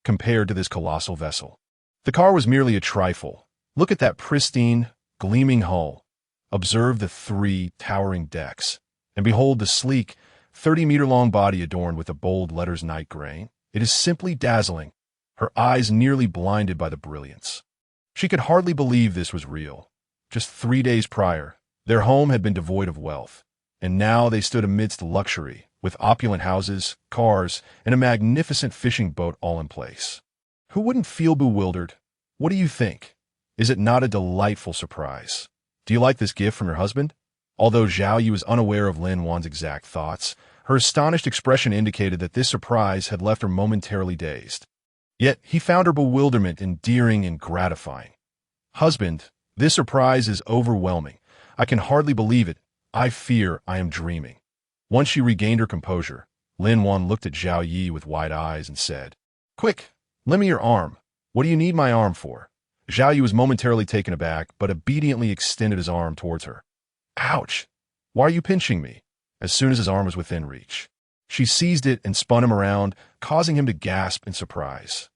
compared to this colossal vessel. The car was merely a trifle. Look at that pristine, gleaming hull. Observe the 3 towering decks, and behold the sleek, 30-meter-long body adorned with the bold letters night gray. It is simply dazzling, her eyes nearly blinded by the brilliance. She could hardly believe this was real. Just 3 days prior, their home had been devoid of wealth, and now they stood amidst luxury, with opulent houses, cars, and a magnificent fishing boat all in place. Who wouldn't feel bewildered? What do you think? Is it not a delightful surprise? Do you like this gift from your husband? Although Zhao Yi was unaware of Lin Wan's exact thoughts, her astonished expression indicated that this surprise had left her momentarily dazed. Yet he found her bewilderment endearing and gratifying. Husband, this surprise is overwhelming. I can hardly believe it. I fear I am dreaming. Once she regained her composure, Lin Wan looked at Zhao Yi with wide eyes and said, "Quick, lend me your arm. What do you need my arm for?" Zhao Yi was momentarily taken aback, but obediently extended his arm towards her. "Ouch! Why are you pinching me?" As soon as his arm was within reach, she seized it and spun him around, causing him to gasp in surprise.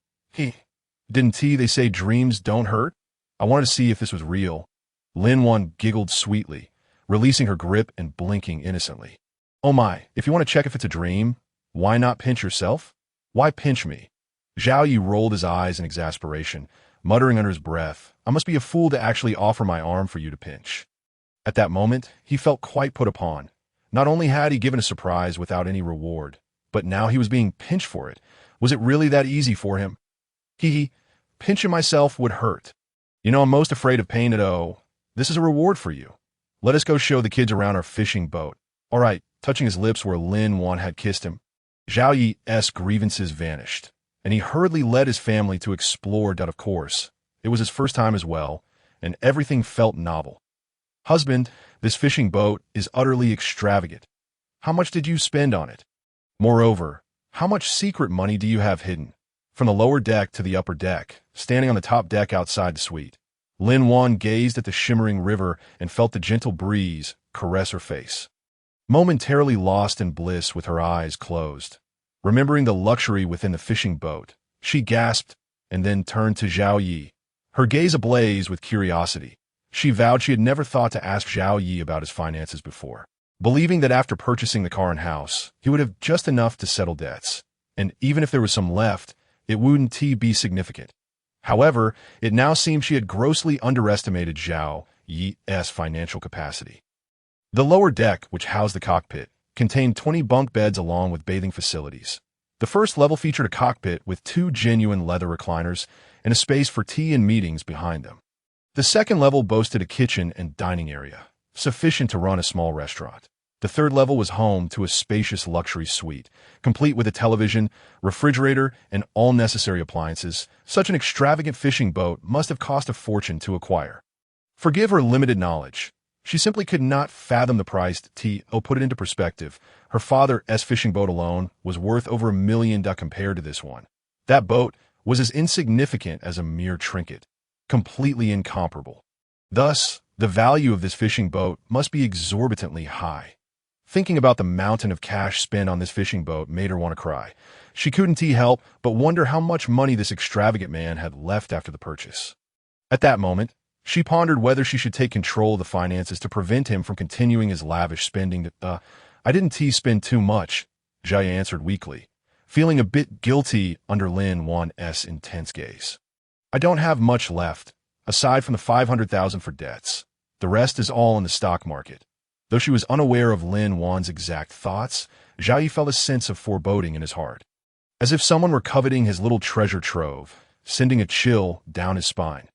Didn't they say dreams don't hurt? I wanted to see if this was real." Lin Wan giggled sweetly, releasing her grip and blinking innocently. "Oh my, if you want to check if it's a dream, why not pinch yourself? Why pinch me?" Zhao Yi rolled his eyes in exasperation, muttering under his breath, "I must be a fool to actually offer my arm for you to pinch." At that moment, he felt quite put upon. Not only had he given a surprise without any reward, but now he was being pinched for it. Was it really that easy for him? Pinching myself would hurt. You know, I'm most afraid of pain this is a reward for you. Let us go show the kids around our fishing boat. All right, touching his lips where Lin Wan had kissed him. Zhao Yi's grievances vanished, and he hurriedly led his family to explore. Of course, it was his first time as well, and everything felt novel. "Husband, this fishing boat is utterly extravagant. How much did you spend on it? Moreover, how much secret money do you have hidden?" From the lower deck to the upper deck, standing on the top deck outside the suite, Lin Wan gazed at the shimmering river and felt the gentle breeze caress her face. Momentarily lost in bliss with her eyes closed, remembering the luxury within the fishing boat, she gasped and then turned to Zhao Yi, her gaze ablaze with curiosity. She vowed she had never thought to ask Zhao Yi about his finances before, believing that after purchasing the car and house, he would have just enough to settle debts, and even if there was some left, it wouldn't be significant. However, it now seemed she had grossly underestimated Zhao Yi's financial capacity. The lower deck, which housed the cockpit, contained 20 bunk beds along with bathing facilities. The first level featured a cockpit with 2 genuine leather recliners and a space for tea and meetings behind them. The second level boasted a kitchen and dining area, sufficient to run a small restaurant. The third level was home to a spacious luxury suite, complete with a television, refrigerator, and all necessary appliances. Such an extravagant fishing boat must have cost a fortune to acquire. Forgive her limited knowledge. She simply could not fathom the price. Put it into perspective, her father's fishing boat alone was worth over $1 million compared to this one. That boat was as insignificant as a mere trinket, completely incomparable. Thus, the value of this fishing boat must be exorbitantly high. Thinking about the mountain of cash spent on this fishing boat made her want to cry. She couldn't help but wonder how much money this extravagant man had left after the purchase. At that moment, she pondered whether she should take control of the finances to prevent him from continuing his lavish spending. I didn't spend too much, Jaya answered weakly, feeling a bit guilty under Lin Wan's intense gaze. "I don't have much left, aside from the 500,000 for debts. The rest is all in the stock market." Though she was unaware of Lin Wan's exact thoughts, Zhao Yi felt a sense of foreboding in his heart, as if someone were coveting his little treasure trove, sending a chill down his spine.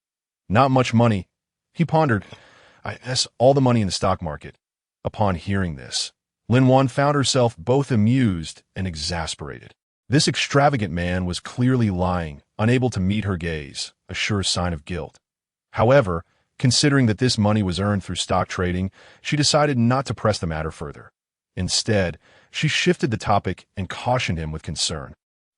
"Not much money," he pondered. All the money in the stock market." Upon hearing this, Lin Wan found herself both amused and exasperated. This extravagant man was clearly lying, unable to meet her gaze, a sure sign of guilt. However, considering that this money was earned through stock trading, she decided not to press the matter further. Instead, she shifted the topic and cautioned him with concern.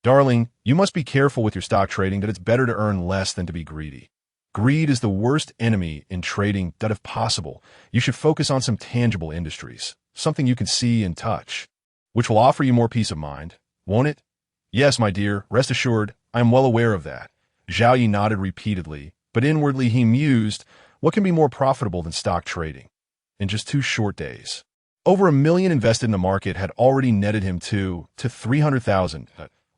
Darling, you must be careful with your stock trading that it's better to earn less than to be greedy. Greed is the worst enemy in trading that if possible, you should focus on some tangible industries, something you can see and touch, which will offer you more peace of mind, won't it? Yes, my dear, rest assured, I am well aware of that. Zhao Yi nodded repeatedly, but inwardly he mused, what can be more profitable than stock trading? In just 2 short days, over $1 million invested in the market had already netted him to 300,000.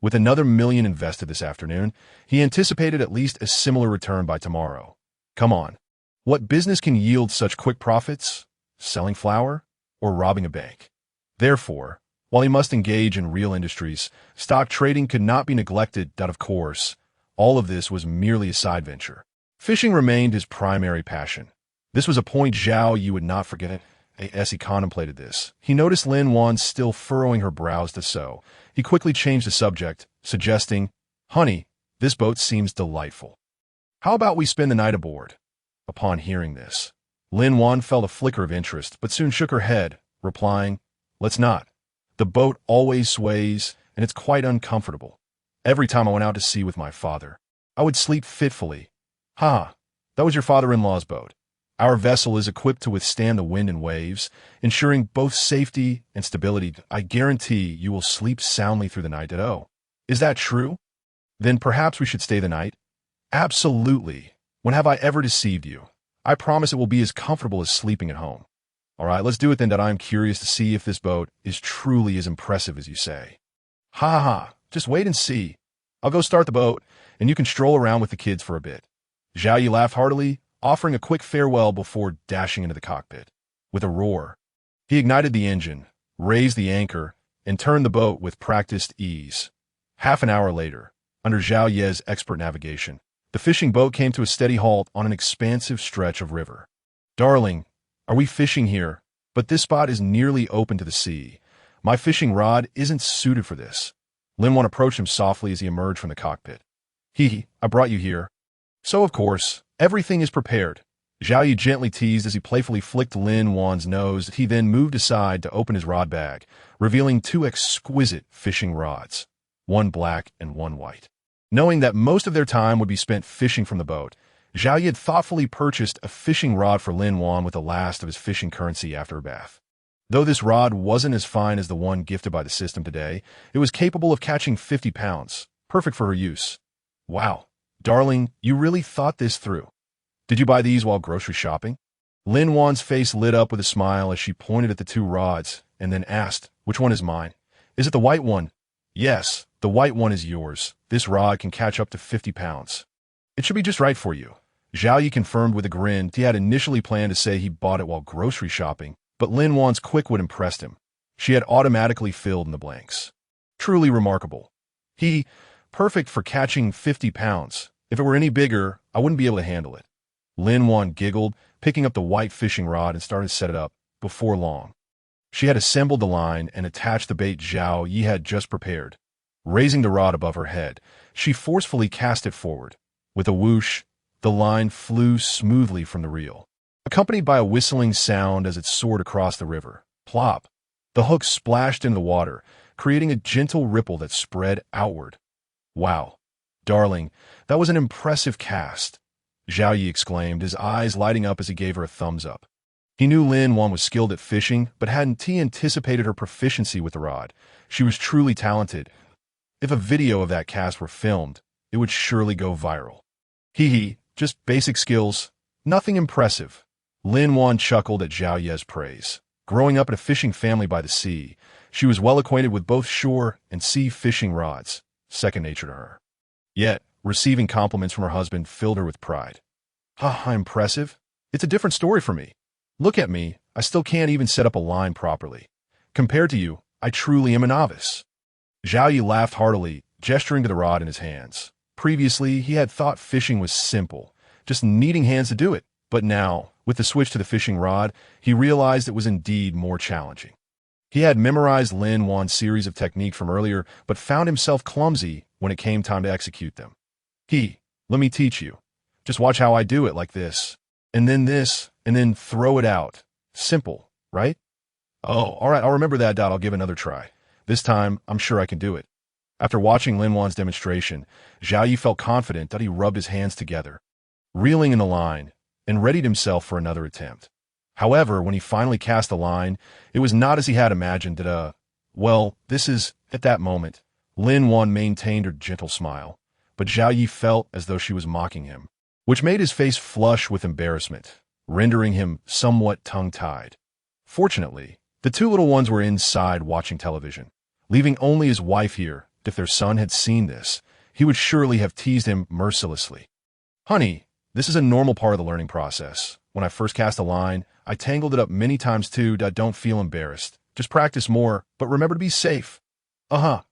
With another $1 million invested this afternoon, he anticipated at least a similar return by tomorrow. Come on. What business can yield such quick profits? Selling flour? Or robbing a bank? Therefore, while he must engage in real industries, stock trading could not be neglected that, of course, all of this was merely a side venture. Fishing remained his primary passion. This was a point Zhao Yi would not forget. As he contemplated this, he noticed Lin Wan still furrowing her brows to sew. He quickly changed the subject, suggesting, Honey, this boat seems delightful. How about we spend the night aboard? Upon hearing this, Lin Wan felt a flicker of interest, but soon shook her head, replying, Let's not. The boat always sways, and it's quite uncomfortable. Every time I went out to sea with my father, I would sleep fitfully. Ha, that was your father-in-law's boat. Our vessel is equipped to withstand the wind and waves, ensuring both safety and stability. I guarantee you will sleep soundly through the night. Is that true? Then perhaps we should stay the night? Absolutely. When have I ever deceived you? I promise it will be as comfortable as sleeping at home. All right, let's do it then. That I'm curious to see if this boat is truly as impressive as you say. Ha ha, just wait and see. I'll go start the boat, and you can stroll around with the kids for a bit. Zhao Yi laughed heartily, offering a quick farewell before dashing into the cockpit. With a roar, he ignited the engine, raised the anchor, and turned the boat with practiced ease. Half an hour later, under Zhao Ye's expert navigation, the fishing boat came to a steady halt on an expansive stretch of river. Darling, are we fishing here? But this spot is nearly open to the sea. My fishing rod isn't suited for this. Lin Wan approached him softly as he emerged from the cockpit. I brought you here. So, of course, everything is prepared. Zhao Yi gently teased as he playfully flicked Lin Wan's nose. He then moved aside to open his rod bag, revealing 2 exquisite fishing rods, one black and one white. Knowing that most of their time would be spent fishing from the boat, Zhao Yi had thoughtfully purchased a fishing rod for Lin Wan with the last of his fishing currency after a bath. Though this rod wasn't as fine as the one gifted by the system today, it was capable of catching 50 pounds, perfect for her use. Wow, darling, you really thought this through. Did you buy these while grocery shopping? Lin Wan's face lit up with a smile as she pointed at the 2 rods and then asked, Which one is mine? Is it the white one? Yes, the white one is yours. This rod can catch up to 50 pounds. It should be just right for you. Zhao Yi confirmed with a grin. He had initially planned to say he bought it while grocery shopping, but Lin Wan's quick wit impressed him. She had automatically filled in the blanks. Truly remarkable. Perfect for catching 50 pounds. If it were any bigger, I wouldn't be able to handle it. Lin Wan giggled, picking up the white fishing rod and started to set it up. Before long, she had assembled the line and attached the bait Zhao Yi had just prepared. Raising the rod above her head, she forcefully cast it forward. With a whoosh, the line flew smoothly from the reel, accompanied by a whistling sound as it soared across the river. Plop! The hook splashed into the water, creating a gentle ripple that spread outward. Wow, darling, that was an impressive cast, Zhao Yi exclaimed, his eyes lighting up as he gave her a thumbs up. He knew Lin Wan was skilled at fishing, but hadn't he anticipated her proficiency with the rod? She was truly talented. If a video of that cast were filmed, it would surely go viral. Just basic skills, nothing impressive. Lin Wan chuckled at Zhao Ye's praise. Growing up in a fishing family by the sea, she was well acquainted with both shore and sea fishing rods, second nature to her. Yet, receiving compliments from her husband filled her with pride. Impressive? It's a different story for me. Look at me, I still can't even set up a line properly. Compared to you, I truly am a novice. Zhao Yi laughed heartily, gesturing to the rod in his hands. Previously, he had thought fishing was simple, just needing hands to do it. But now, with the switch to the fishing rod, he realized it was indeed more challenging. He had memorized Lin Wan's series of techniques from earlier, but found himself clumsy when it came time to execute them. Let me teach you. Just watch how I do it, like this, and then throw it out. Simple, right? Oh, all right, I'll remember that. I'll give another try. This time, I'm sure I can do it. After watching Lin Wan's demonstration, Zhao Yi felt confident that he rubbed his hands together, reeling in the line, and readied himself for another attempt. However, when he finally cast the line, it was not as he had imagined that, at that moment, Lin Wan maintained her gentle smile, but Zhao Yi felt as though she was mocking him, which made his face flush with embarrassment, rendering him somewhat tongue-tied. Fortunately, the two little ones were inside watching television, leaving only his wife here. If their son had seen this, he would surely have teased him mercilessly. Honey, this is a normal part of the learning process. When I first cast a line, I tangled it up many times too. Don't feel embarrassed. Just practice more, but remember to be safe. I'll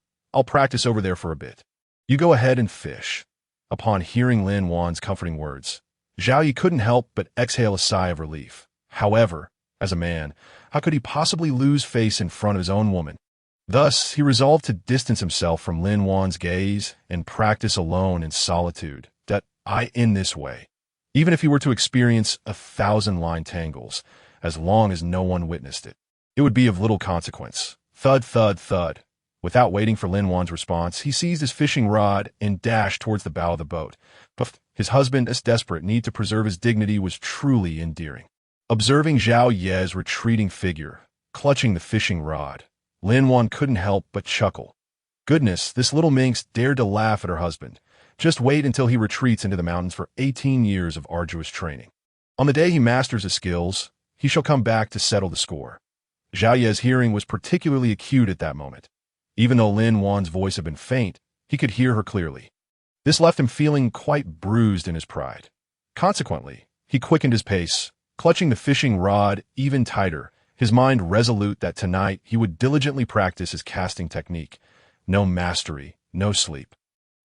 practice over there for a bit. You go ahead and fish. Upon hearing Lin Wan's comforting words, Zhao Yi couldn't help but exhale a sigh of relief. However, as a man, how could he possibly lose face in front of his own woman? Thus, he resolved to distance himself from Lin Wan's gaze and practice alone in solitude. In this way, even if he were to experience 1,000 line tangles, as long as no one witnessed it, it would be of little consequence. Thud, thud, thud. Without waiting for Lin Wan's response, he seized his fishing rod and dashed towards the bow of the boat. But his husband's desperate need to preserve his dignity was truly endearing. Observing Zhao Ye's retreating figure, clutching the fishing rod, Lin Wan couldn't help but chuckle. Goodness, this little minx dared to laugh at her husband. Just wait until he retreats into the mountains for 18 years of arduous training. On the day he masters his skills, he shall come back to settle the score. Zhao Ye's hearing was particularly acute at that moment. Even though Lin Wan's voice had been faint, he could hear her clearly. This left him feeling quite bruised in his pride. Consequently, he quickened his pace, clutching the fishing rod even tighter, his mind resolute that tonight he would diligently practice his casting technique. No mastery, no sleep.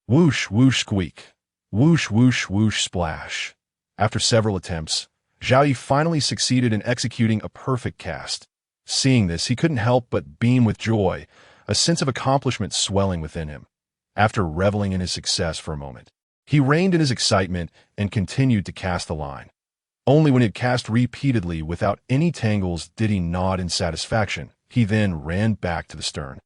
Whoosh, whoosh, squeak. Whoosh, whoosh, whoosh, splash. After several attempts, Zhao Yi finally succeeded in executing a perfect cast. Seeing this, he couldn't help but beam with joy, a sense of accomplishment swelling within him. After reveling in his success for a moment, he reined in his excitement and continued to cast the line. Only when he had cast repeatedly without any tangles did he nod in satisfaction. He then ran back to the stern,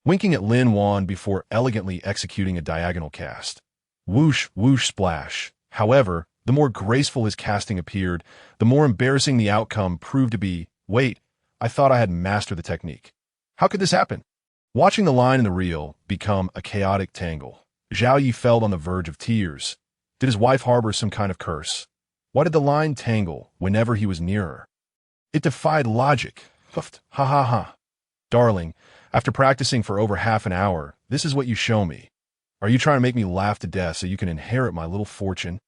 winking at Lin Wan before elegantly executing a diagonal cast. Whoosh, whoosh, splash. However, the more graceful his casting appeared, the more embarrassing the outcome proved to be. Wait, I thought I had mastered the technique. How could this happen? Watching the line in the reel become a chaotic tangle, Zhao Yi felt on the verge of tears. Did his wife harbor some kind of curse? Why did the line tangle whenever he was near her? It defied logic. Huffed. Ha ha ha. Darling, after practicing for over half an hour, this is what you show me. Are you trying to make me laugh to death so you can inherit my little fortune?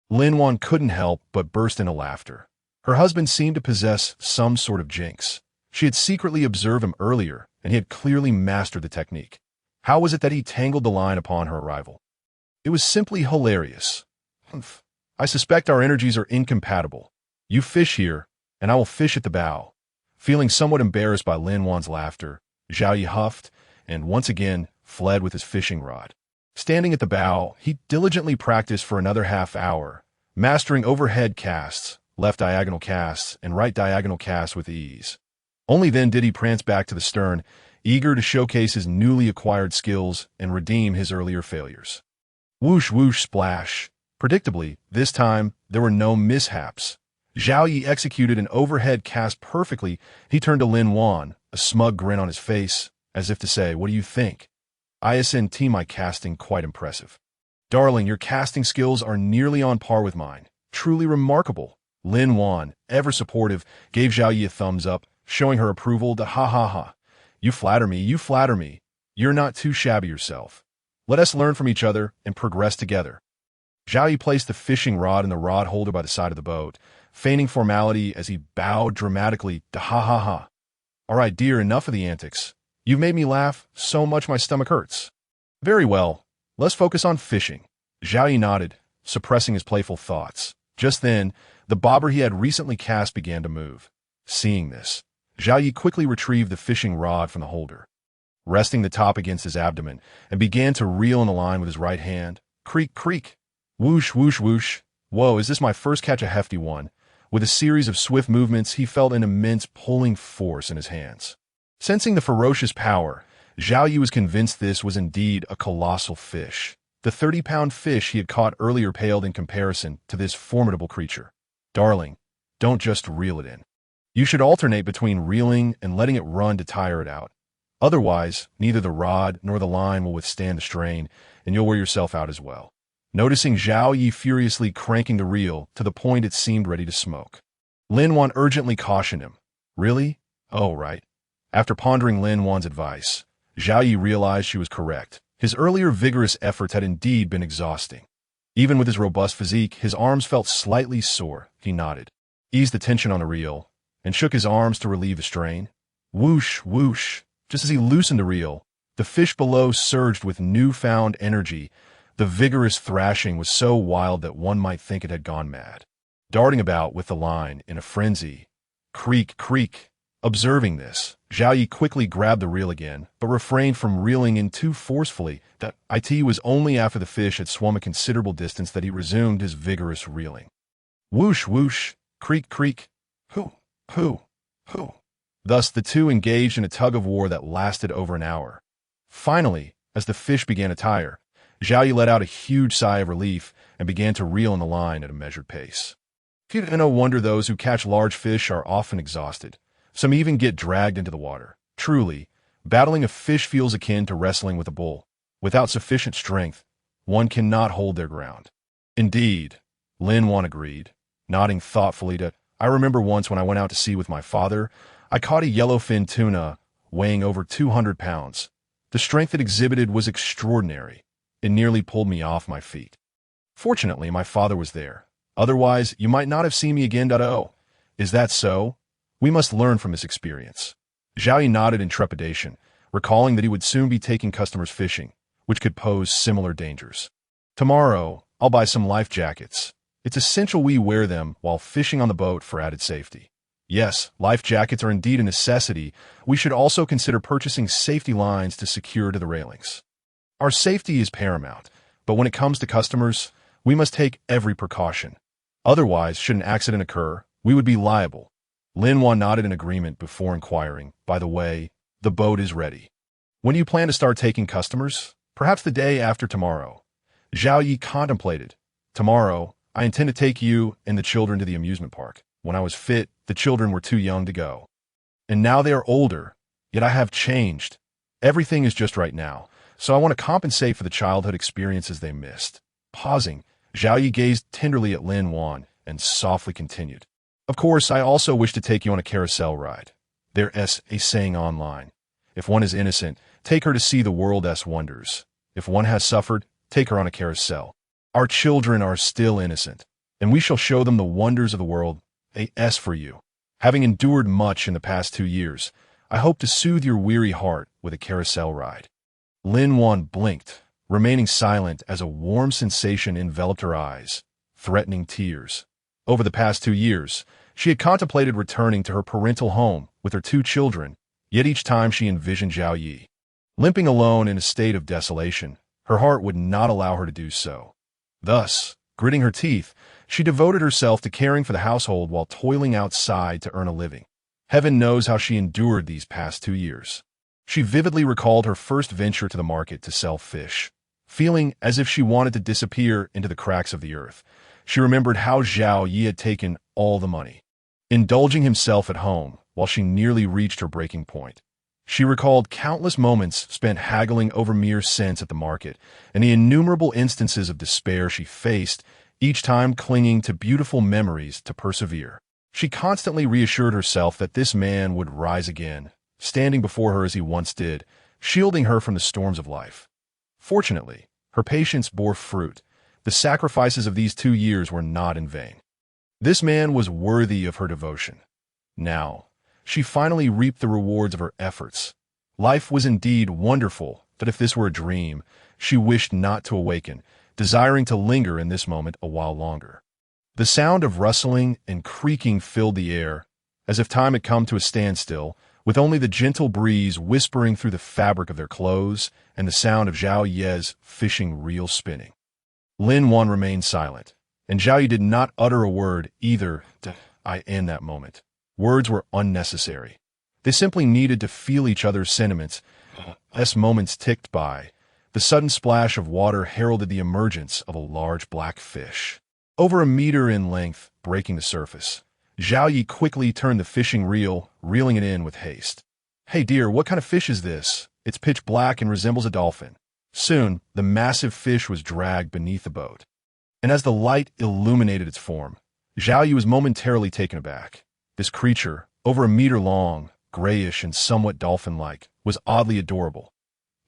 Lin Wan couldn't help but burst into laughter. Her husband seemed to possess some sort of jinx. She had secretly observed him earlier, and he had clearly mastered the technique. How was it that he tangled the line upon her arrival? It was simply hilarious. Humph. I suspect our energies are incompatible. You fish here, and I will fish at the bow. Feeling somewhat embarrassed by Lin Wan's laughter, Zhao Yi huffed and once again fled with his fishing rod. Standing at the bow, he diligently practiced for another half hour, mastering overhead casts, left diagonal casts, and right diagonal casts with ease. Only then did he prance back to the stern, eager to showcase his newly acquired skills and redeem his earlier failures. Whoosh, whoosh, splash. Predictably, this time, there were no mishaps. Zhao Yi executed an overhead cast perfectly. He turned to Lin Wan, a smug grin on his face, as if to say, "What do you think? ISNT, my casting quite impressive. Darling, your casting skills are nearly on par with mine. Truly remarkable." Lin Wan, ever supportive, gave Zhao Yi a thumbs up, showing her approval. Ha ha ha. You flatter me, you flatter me. You're not too shabby yourself. Let us learn from each other and progress together. Zhao Yi placed the fishing rod in the rod holder by the side of the boat, feigning formality as he bowed dramatically. Ha ha ha. All right, dear, enough of the antics. You've made me laugh so much my stomach hurts. Very well, let's focus on fishing. Zhao Yi nodded, suppressing his playful thoughts. Just then, the bobber he had recently cast began to move. Seeing this, Zhao Yi quickly retrieved the fishing rod from the holder, resting the top against his abdomen, and began to reel in the line with his right hand. Creak, creak. Whoosh, whoosh, whoosh. Whoa, is this my first catch a hefty one? With a series of swift movements, he felt an immense pulling force in his hands. Sensing the ferocious power, Zhao Yi was convinced this was indeed a colossal fish. The 30-pound fish he had caught earlier paled in comparison to this formidable creature. Darling, don't just reel it in. You should alternate between reeling and letting it run to tire it out. Otherwise, neither the rod nor the line will withstand the strain, and you'll wear yourself out as well. Noticing Zhao Yi furiously cranking the reel to the point it seemed ready to smoke, Lin Wan urgently cautioned him. Really? Oh, right. After pondering Lin Wan's advice, Zhao Yi realized she was correct. His earlier vigorous efforts had indeed been exhausting. Even with his robust physique, his arms felt slightly sore. He nodded, eased the tension on the reel, and shook his arms to relieve the strain. Whoosh, whoosh. Just as he loosened the reel, the fish below surged with newfound energy. The vigorous thrashing was so wild that one might think it had gone mad, darting about with the line in a frenzy. Creak, creak. Observing this, Zhao Yi quickly grabbed the reel again, but refrained from reeling in too forcefully. That it was only after the fish had swum a considerable distance that he resumed his vigorous reeling. Whoosh, whoosh. Creak, creak. Hoo, hoo, hoo. Thus the two engaged in a tug-of-war that lasted over an hour. Finally, as the fish began to tire, Zhao Yi let out a huge sigh of relief and began to reel in the line at a measured pace. No wonder those who catch large fish are often exhausted. Some even get dragged into the water. Truly, battling a fish feels akin to wrestling with a bull. Without sufficient strength, one cannot hold their ground. Indeed, Lin Wan agreed, nodding thoughtfully to, I remember once when I went out to sea with my father, I caught a yellowfin tuna weighing over 200 pounds. The strength it exhibited was extraordinary. It nearly pulled me off my feet. Fortunately, my father was there. Otherwise, you might not have seen me again. Oh, is that so? We must learn from this experience. Zhao Yi nodded in trepidation, recalling that he would soon be taking customers fishing, which could pose similar dangers. Tomorrow, I'll buy some life jackets. It's essential we wear them while fishing on the boat for added safety. Yes, life jackets are indeed a necessity. We should also consider purchasing safety lines to secure to the railings. Our safety is paramount, but when it comes to customers, we must take every precaution. Otherwise, should an accident occur, we would be liable. Lin Wan nodded in agreement before inquiring, by the way, the boat is ready. When do you plan to start taking customers? Perhaps the day after tomorrow. Zhao Yi contemplated. Tomorrow, I intend to take you and the children to the amusement park. When I was fit, the children were too young to go. And now they are older, yet I have changed. Everything is just right now, so I want to compensate for the childhood experiences they missed. Pausing, Zhao Yi gazed tenderly at Lin Wan and softly continued. Of course, I also wish to take you on a carousel ride. There's a saying online. If one is innocent, take her to see the world's wonders. If one has suffered, take her on a carousel. Our children are still innocent, and we shall show them the wonders of the world. A.S. for you. Having endured much in the past 2 years, I hope to soothe your weary heart with a carousel ride. Lin Wan blinked, remaining silent as a warm sensation enveloped her eyes, threatening tears. Over the past 2 years, she had contemplated returning to her parental home with her 2 children, yet each time she envisioned Zhao Yi. Limping alone in a state of desolation, her heart would not allow her to do so. Thus, gritting her teeth, she devoted herself to caring for the household while toiling outside to earn a living. Heaven knows how she endured these past 2 years. She vividly recalled her first venture to the market to sell fish. Feeling as if she wanted to disappear into the cracks of the earth, she remembered how Zhao Yi had taken all the money, indulging himself at home while she nearly reached her breaking point. She recalled countless moments spent haggling over mere cents at the market and the innumerable instances of despair she faced, each time clinging to beautiful memories to persevere. She constantly reassured herself that this man would rise again, standing before her as he once did, shielding her from the storms of life. Fortunately, her patience bore fruit. The sacrifices of these 2 years were not in vain. This man was worthy of her devotion. Now, she finally reaped the rewards of her efforts. Life was indeed wonderful, that if this were a dream, she wished not to awaken, desiring to linger in this moment a while longer. The sound of rustling and creaking filled the air, as if time had come to a standstill, with only the gentle breeze whispering through the fabric of their clothes and the sound of Zhao Yi's fishing reel spinning. Lin Wan remained silent, and Zhao Yi did not utter a word either in that moment. Words were unnecessary. They simply needed to feel each other's sentiments, As moments ticked by, the sudden splash of water heralded the emergence of a large black fish, over a meter in length, breaking the surface. Zhao Yi quickly turned the fishing reel, reeling it in with haste. "Hey dear, what kind of fish is this? It's pitch black and resembles a dolphin." Soon, the massive fish was dragged beneath the boat, and as the light illuminated its form, Zhao Yi was momentarily taken aback. This creature, over a meter long, grayish and somewhat dolphin-like, was oddly adorable.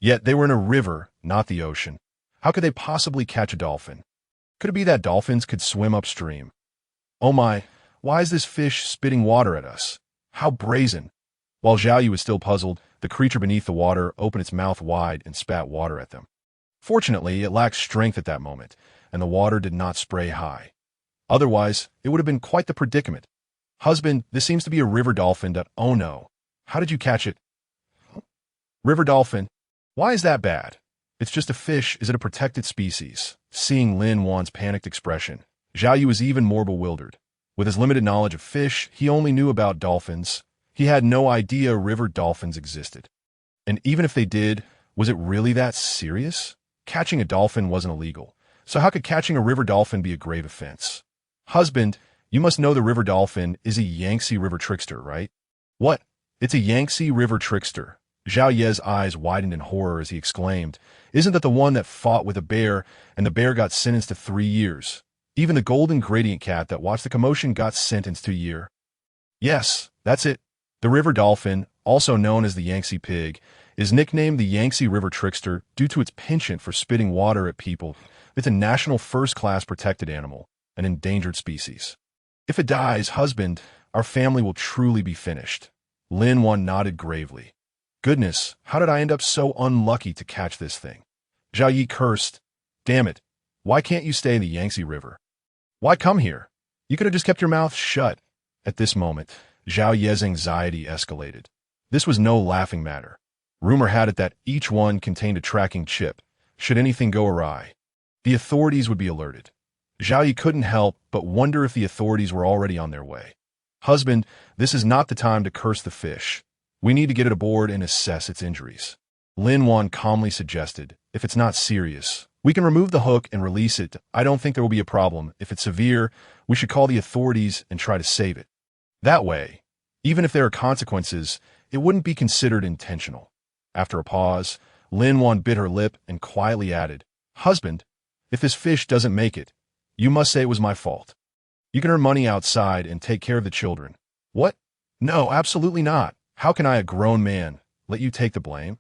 Yet they were in a river, not the ocean. How could they possibly catch a dolphin? Could it be that dolphins could swim upstream? Oh my, why is this fish spitting water at us? How brazen! While Zhao Yi was still puzzled, the creature beneath the water opened its mouth wide and spat water at them. Fortunately, it lacked strength at that moment, and the water did not spray high. Otherwise, it would have been quite the predicament. "Husband, this seems to be a river dolphin. Oh no. How did you catch it?" "River dolphin? Why is that bad? It's just a fish. Is it a protected species?" Seeing Lin Wan's panicked expression, Zhao Yi was even more bewildered. With his limited knowledge of fish, he only knew about dolphins. He had no idea river dolphins existed. And even if they did, was it really that serious? Catching a dolphin wasn't illegal, so how could catching a river dolphin be a grave offense? "Husband, you must know the river dolphin is a Yangtze River trickster, right?" "What? It's a Yangtze River trickster." Zhao Ye's eyes widened in horror as he exclaimed, "Isn't that the one that fought with a bear, and the bear got sentenced to 3 years? Even the golden gradient cat that watched the commotion got sentenced to a year." "Yes, that's it. The river dolphin, also known as the Yangtze pig, is nicknamed the Yangtze River trickster due to its penchant for spitting water at people. It's a national first-class protected animal, an endangered species. If it dies, husband, our family will truly be finished." Lin Wan nodded gravely. "Goodness, how did I end up so unlucky to catch this thing?" Zhao Yi cursed. "Damn it, why can't you stay in the Yangtze River? Why come here? You could have just kept your mouth shut." At this moment, Zhao Ye's anxiety escalated. This was no laughing matter. Rumor had it that each one contained a tracking chip. Should anything go awry, the authorities would be alerted. Zhao Yi couldn't help but wonder if the authorities were already on their way. "Husband, this is not the time to curse the fish. We need to get it aboard and assess its injuries." Lin Wan calmly suggested, "If it's not serious, we can remove the hook and release it. I don't think there will be a problem. If it's severe, we should call the authorities and try to save it. That way, even if there are consequences, it wouldn't be considered intentional." After a pause, Lin Wan bit her lip and quietly added, "Husband, if this fish doesn't make it, you must say it was my fault. You can earn money outside and take care of the children." "What? No, absolutely not. How can I, a grown man, let you take the blame?"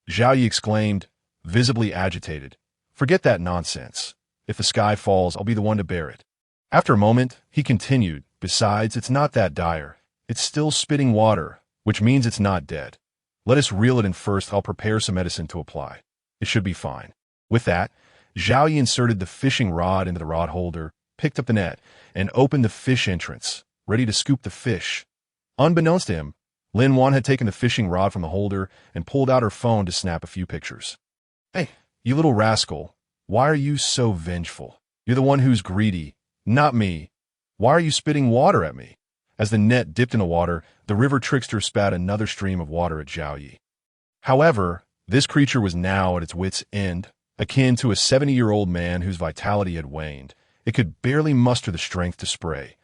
Zhao Yi exclaimed, visibly agitated. "Forget that nonsense. If the sky falls, I'll be the one to bear it." After a moment, he continued, "Besides, it's not that dire. It's still spitting water, which means it's not dead. Let us reel it in first. I'll prepare some medicine to apply. It should be fine." With that, Zhao Yi inserted the fishing rod into the rod holder, picked up the net, and opened the fish entrance, ready to scoop the fish. Unbeknownst to him, Lin Wan had taken the fishing rod from the holder and pulled out her phone to snap a few pictures. "Hey, you little rascal, why are you so vengeful? You're the one who's greedy, not me. Why are you spitting water at me?" As the net dipped in the water, the river trickster spat another stream of water at Zhao Yi. However, this creature was now at its wit's end, akin to a 70-year-old man whose vitality had waned. It could barely muster the strength to spray.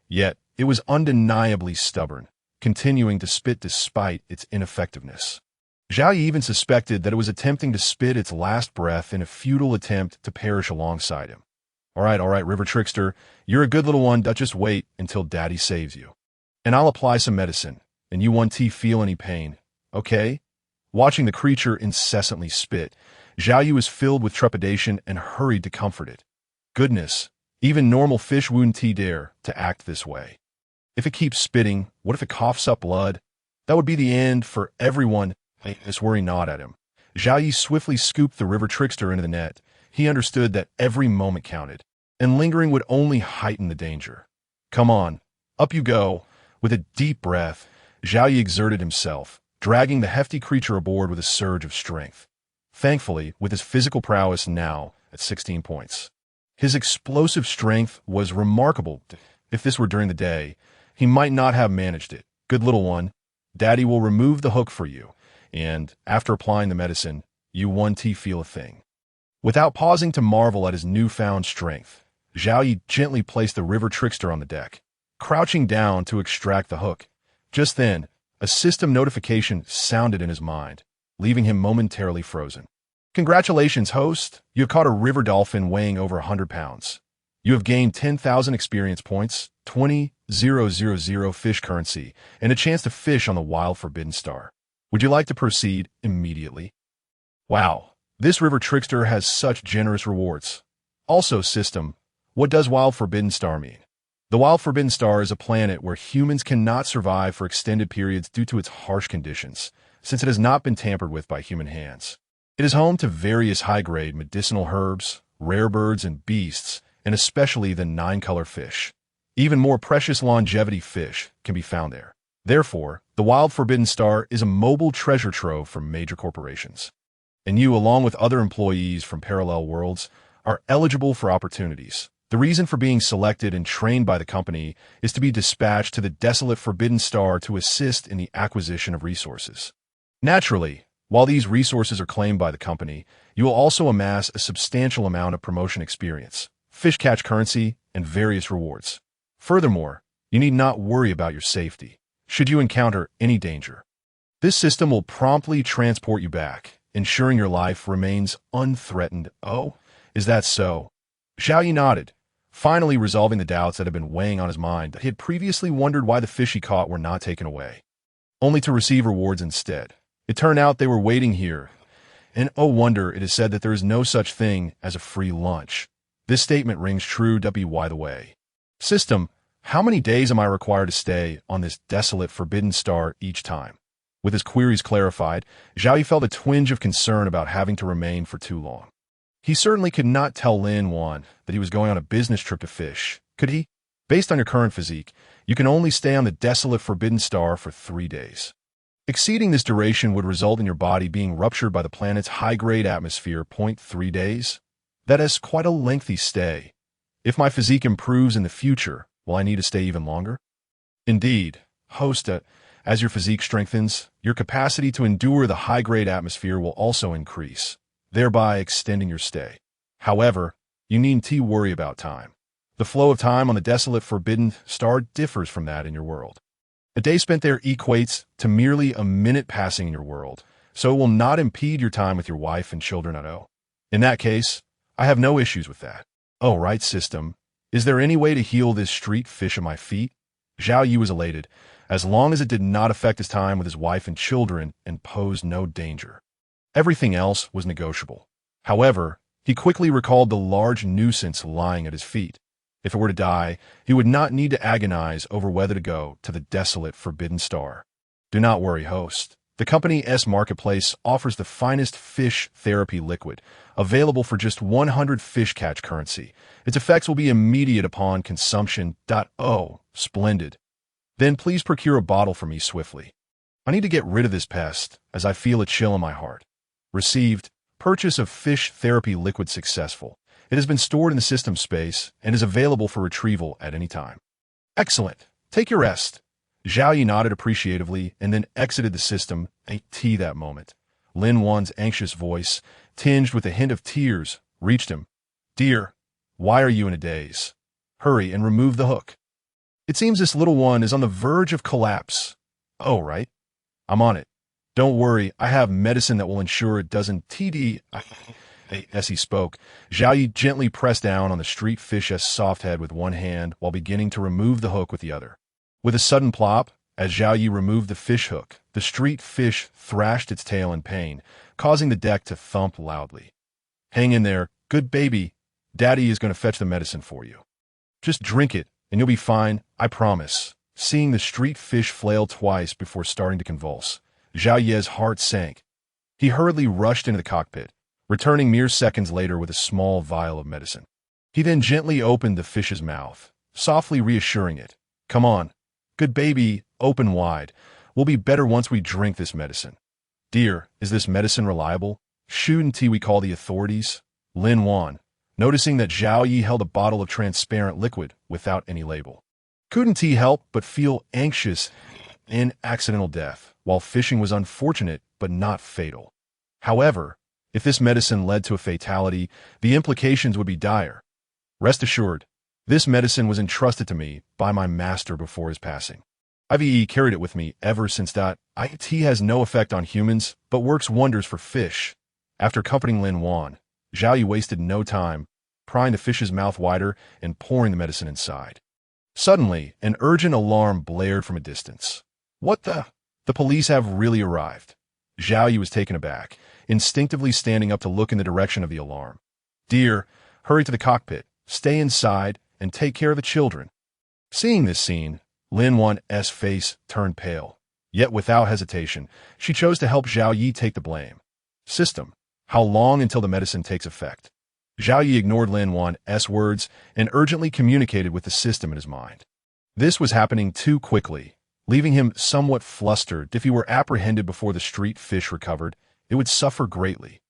Yet, it was undeniably stubborn, continuing to spit despite its ineffectiveness. Zhao Yi even suspected that it was attempting to spit its last breath in a futile attempt to perish alongside him. All right, river trickster, you're a good little one. Just wait until daddy saves you. And I'll apply some medicine, and you won't feel any pain, okay?" Watching the creature incessantly spit, Zhao Yi was filled with trepidation and hurried to comfort it. Goodness, even normal fish wouldn't dare to act this way. If it keeps spitting, what if it coughs up blood? That would be the end for everyone. This worry gnawed at him. Zhao Yi swiftly scooped the river trickster into the net. He understood that every moment counted, and lingering would only heighten the danger. "Come on, up you go." With a deep breath, Zhao Yi exerted himself, dragging the hefty creature aboard with a surge of strength. Thankfully, with his physical prowess now at 16 points, his explosive strength was remarkable. If this were during the day, he might not have managed it. "Good little one, Daddy will remove the hook for you, And after applying the medicine, you 1T feel a thing. Without pausing to marvel at his newfound strength, Zhao Yi gently placed the river trickster on the deck, crouching down to extract the hook. Just then, a system notification sounded in his mind, leaving him momentarily frozen. Congratulations, host! You have caught a river dolphin weighing over 100 pounds. You have gained 10,000 experience points, 20,000 fish currency, and a chance to fish on the Wild Forbidden Star. Would you like to proceed immediately? Wow, this river trickster has such generous rewards. Also, system, what does Wild Forbidden Star mean? The Wild Forbidden Star is a planet where humans cannot survive for extended periods due to its harsh conditions, since it has not been tampered with by human hands. It is home to various high-grade medicinal herbs, rare birds and beasts, and especially the 9-color fish. Even more precious longevity fish can be found there. Therefore, the Wild Forbidden Star is a mobile treasure trove for major corporations. And you, along with other employees from parallel worlds, are eligible for opportunities. The reason for being selected and trained by the company is to be dispatched to the desolate Forbidden Star to assist in the acquisition of resources. Naturally, while these resources are claimed by the company, you will also amass a substantial amount of promotion experience, fish catch currency, and various rewards. Furthermore, you need not worry about your safety, should you encounter any danger. This system will promptly transport you back, ensuring your life remains unthreatened. Oh, is that so? Zhao Yi nodded, finally resolving the doubts that had been weighing on his mind. He had previously wondered why the fish he caught were not taken away, only to receive rewards instead. It turned out they were waiting here, and oh wonder, it is said that there is no such thing as a free lunch. This statement rings true. By the way, system, how many days am I required to stay on this desolate Forbidden Star each time? With his queries clarified, Zhao Yi felt a twinge of concern about having to remain for too long. He certainly could not tell Lin Wan that he was going on a business trip to fish, could he? Based on your current physique, you can only stay on the desolate Forbidden Star for 3 days. Exceeding this duration would result in your body being ruptured by the planet's high-grade atmosphere. 3 days? That is quite a lengthy stay. If my physique improves in the future, will I need to stay even longer? Indeed, host, as your physique strengthens, your capacity to endure the high-grade atmosphere will also increase, thereby extending your stay. However, you needn't worry about time. The flow of time on the desolate Forbidden Star differs from that in your world. A day spent there equates to merely a minute passing in your world, so it will not impede your time with your wife and children at all. In that case, I have no issues with that. Oh, right, system. Is there any way to heal this street fish of my feet? Zhao Yi was elated, as long as it did not affect his time with his wife and children and posed no danger. Everything else was negotiable. However, he quickly recalled the large nuisance lying at his feet. If it were to die, he would not need to agonize over whether to go to the desolate Forbidden Star. Do not worry, host. The company's marketplace offers the finest fish therapy liquid, available for just 100 fish catch currency. Its effects will be immediate upon consumption. Oh, splendid. Then please procure a bottle for me swiftly. I need to get rid of this pest, as I feel a chill in my heart. Received. Purchase of fish therapy liquid successful. It has been stored in the system space and is available for retrieval at any time. Excellent. Take your rest. Zhao Yi nodded appreciatively and then exited the system. That moment, Lin Wan's anxious voice, tinged with a hint of tears, reached him. Dear, why are you in a daze? Hurry and remove the hook. It seems this little one is on the verge of collapse. Oh, right. I'm on it. Don't worry, I have medicine that will ensure it doesn't As he spoke, Zhao Yi gently pressed down on the street fish's soft head with one hand while beginning to remove the hook with the other. With a sudden plop, as Zhao Yi removed the fish hook, the street fish thrashed its tail in pain, causing the deck to thump loudly. Hang in there, good baby. Daddy is going to fetch the medicine for you. Just drink it, and you'll be fine, I promise. Seeing the street fish flail twice before starting to convulse, Zhao Yi's heart sank. He hurriedly rushed into the cockpit, returning mere seconds later with a small vial of medicine. He then gently opened the fish's mouth, softly reassuring it. Come on, good baby, open wide. We'll be better once we drink this medicine. Dear, is this medicine reliable? Shouldn't we call the authorities? Lin Wan, noticing that Zhao Yi held a bottle of transparent liquid without any label. Couldn't he help but feel anxious in accidental death? While fishing was unfortunate, but not fatal. However, if this medicine led to a fatality, the implications would be dire. Rest assured, this medicine was entrusted to me by my master before his passing. I've carried it with me ever since that. It has no effect on humans, but works wonders for fish. After comforting Lin Wan, Zhao Yi wasted no time, prying the fish's mouth wider and pouring the medicine inside. Suddenly, an urgent alarm blared from a distance. What the? The police have really arrived. Zhao Yi was taken aback, instinctively standing up to look in the direction of the alarm. Dear, hurry to the cockpit, stay inside, and take care of the children. Seeing this scene, Lin Wan's face turned pale. Yet without hesitation, she chose to help Zhao Yi take the blame. System. How long until the medicine takes effect? Zhao Yi ignored Lin Wan's words and urgently communicated with the system in his mind. This was happening too quickly, leaving him somewhat flustered. If he were apprehended before the street fish recovered, it would suffer greatly.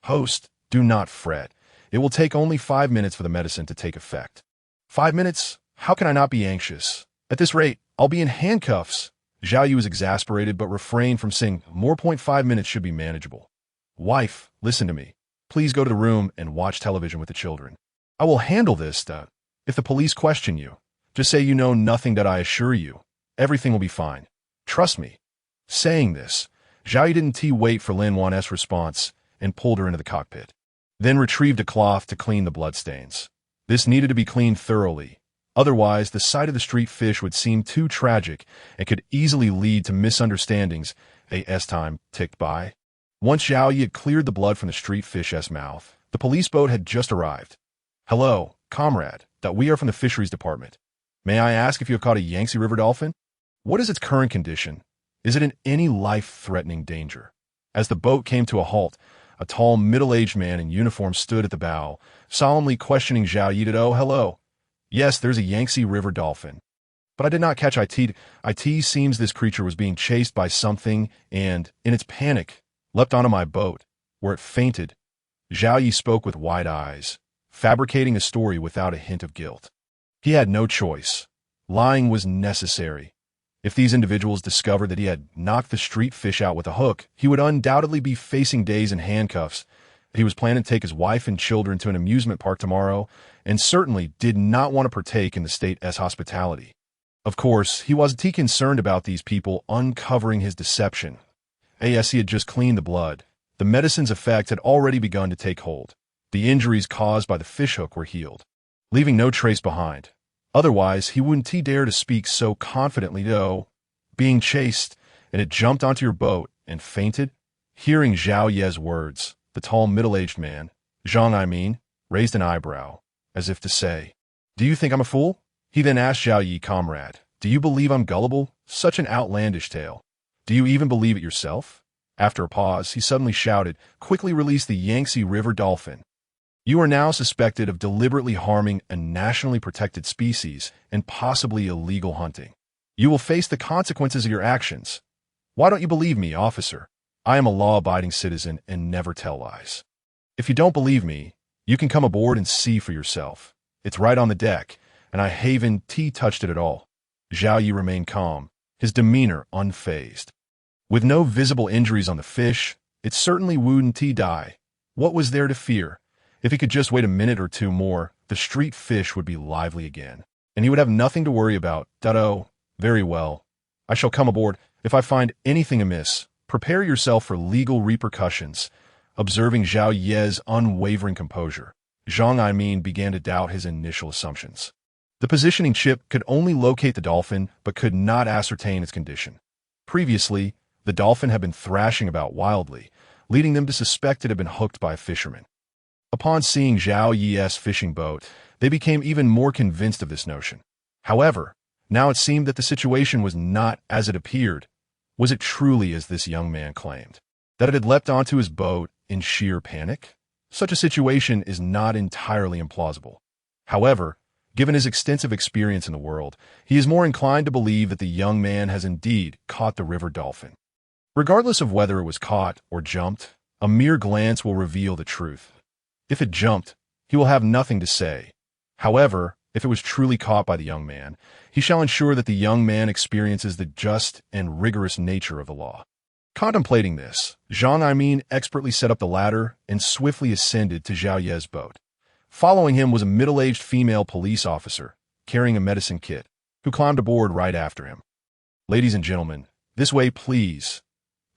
Host, do not fret. It will take only 5 minutes for the medicine to take effect. 5 minutes? How can I not be anxious? At this rate, I'll be in handcuffs. Zhao Yi was exasperated but refrained from saying more. 5 minutes should be manageable. Wife, listen to me. Please go to the room and watch television with the children. I will handle this. If the police question you, just say you know nothing. I assure you, everything will be fine. Trust me. Saying this, Zhao Yi didn't wait for Lin Wan's response and pulled her into the cockpit. Then retrieved a cloth to clean the bloodstains. This needed to be cleaned thoroughly. Otherwise, the sight of the street fish would seem too tragic and could easily lead to misunderstandings. As time ticked by. Once Zhao Yi had cleared the blood from the street fish's mouth, the police boat had just arrived. Hello, comrade. We are from the fisheries department. May I ask if you have caught a Yangtze River dolphin? What is its current condition? Is it in any life-threatening danger? As the boat came to a halt, a tall, middle-aged man in uniform stood at the bow, solemnly questioning Zhao Yi. Oh, hello. Yes, there's a Yangtze River dolphin. But I did not catch it. It seems this creature was being chased by something and, in its panic, leapt onto my boat, where it fainted. Zhao Yi spoke with wide eyes, fabricating a story without a hint of guilt. He had no choice. Lying was necessary. If these individuals discovered that he had knocked the street fish out with a hook, he would undoubtedly be facing days in handcuffs. He was planning to take his wife and children to an amusement park tomorrow, and certainly did not want to partake in the state's hospitality. Of course, he wasn't concerned about these people uncovering his deception. As he had just cleaned the blood, the medicine's effect had already begun to take hold. The injuries caused by the fishhook were healed, leaving no trace behind. Otherwise, he wouldn't dare to speak so confidently. Being chased, and it jumped onto your boat and fainted? Hearing Zhao Yi's words, the tall middle-aged man, raised an eyebrow, as if to say, Do you think I'm a fool? He then asked Zhao Yi, Comrade, do you believe I'm gullible? Such an outlandish tale. Do you even believe it yourself? After a pause, he suddenly shouted, Quickly release the Yangtze River dolphin. You are now suspected of deliberately harming a nationally protected species and possibly illegal hunting. You will face the consequences of your actions. Why don't you believe me, officer? I am a law-abiding citizen and never tell lies. If you don't believe me, you can come aboard and see for yourself. It's right on the deck, and I haven't touched it at all. Zhao Yi remained calm, his demeanor unfazed. With no visible injuries on the fish, it certainly wouldn't die. What was there to fear? If he could just wait a minute or two more, the street fish would be lively again, and he would have nothing to worry about. Very well. I shall come aboard. If I find anything amiss, prepare yourself for legal repercussions. Observing Zhao Yi's unwavering composure, Zhang began to doubt his initial assumptions. The positioning chip could only locate the dolphin, but could not ascertain its condition. Previously, the dolphin had been thrashing about wildly, leading them to suspect it had been hooked by a fisherman. Upon seeing Zhao Yi's fishing boat, they became even more convinced of this notion. However, now it seemed that the situation was not as it appeared. Was it truly as this young man claimed, that it had leapt onto his boat in sheer panic? Such a situation is not entirely implausible. However, given his extensive experience in the world, he is more inclined to believe that the young man has indeed caught the river dolphin. Regardless of whether it was caught or jumped, a mere glance will reveal the truth. If it jumped, he will have nothing to say. However, if it was truly caught by the young man, he shall ensure that the young man experiences the just and rigorous nature of the law. Contemplating this, Zhang Aimin expertly set up the ladder and swiftly ascended to Zhao Ye's boat. Following him was a middle-aged female police officer, carrying a medicine kit, who climbed aboard right after him. "Ladies and gentlemen, this way, please.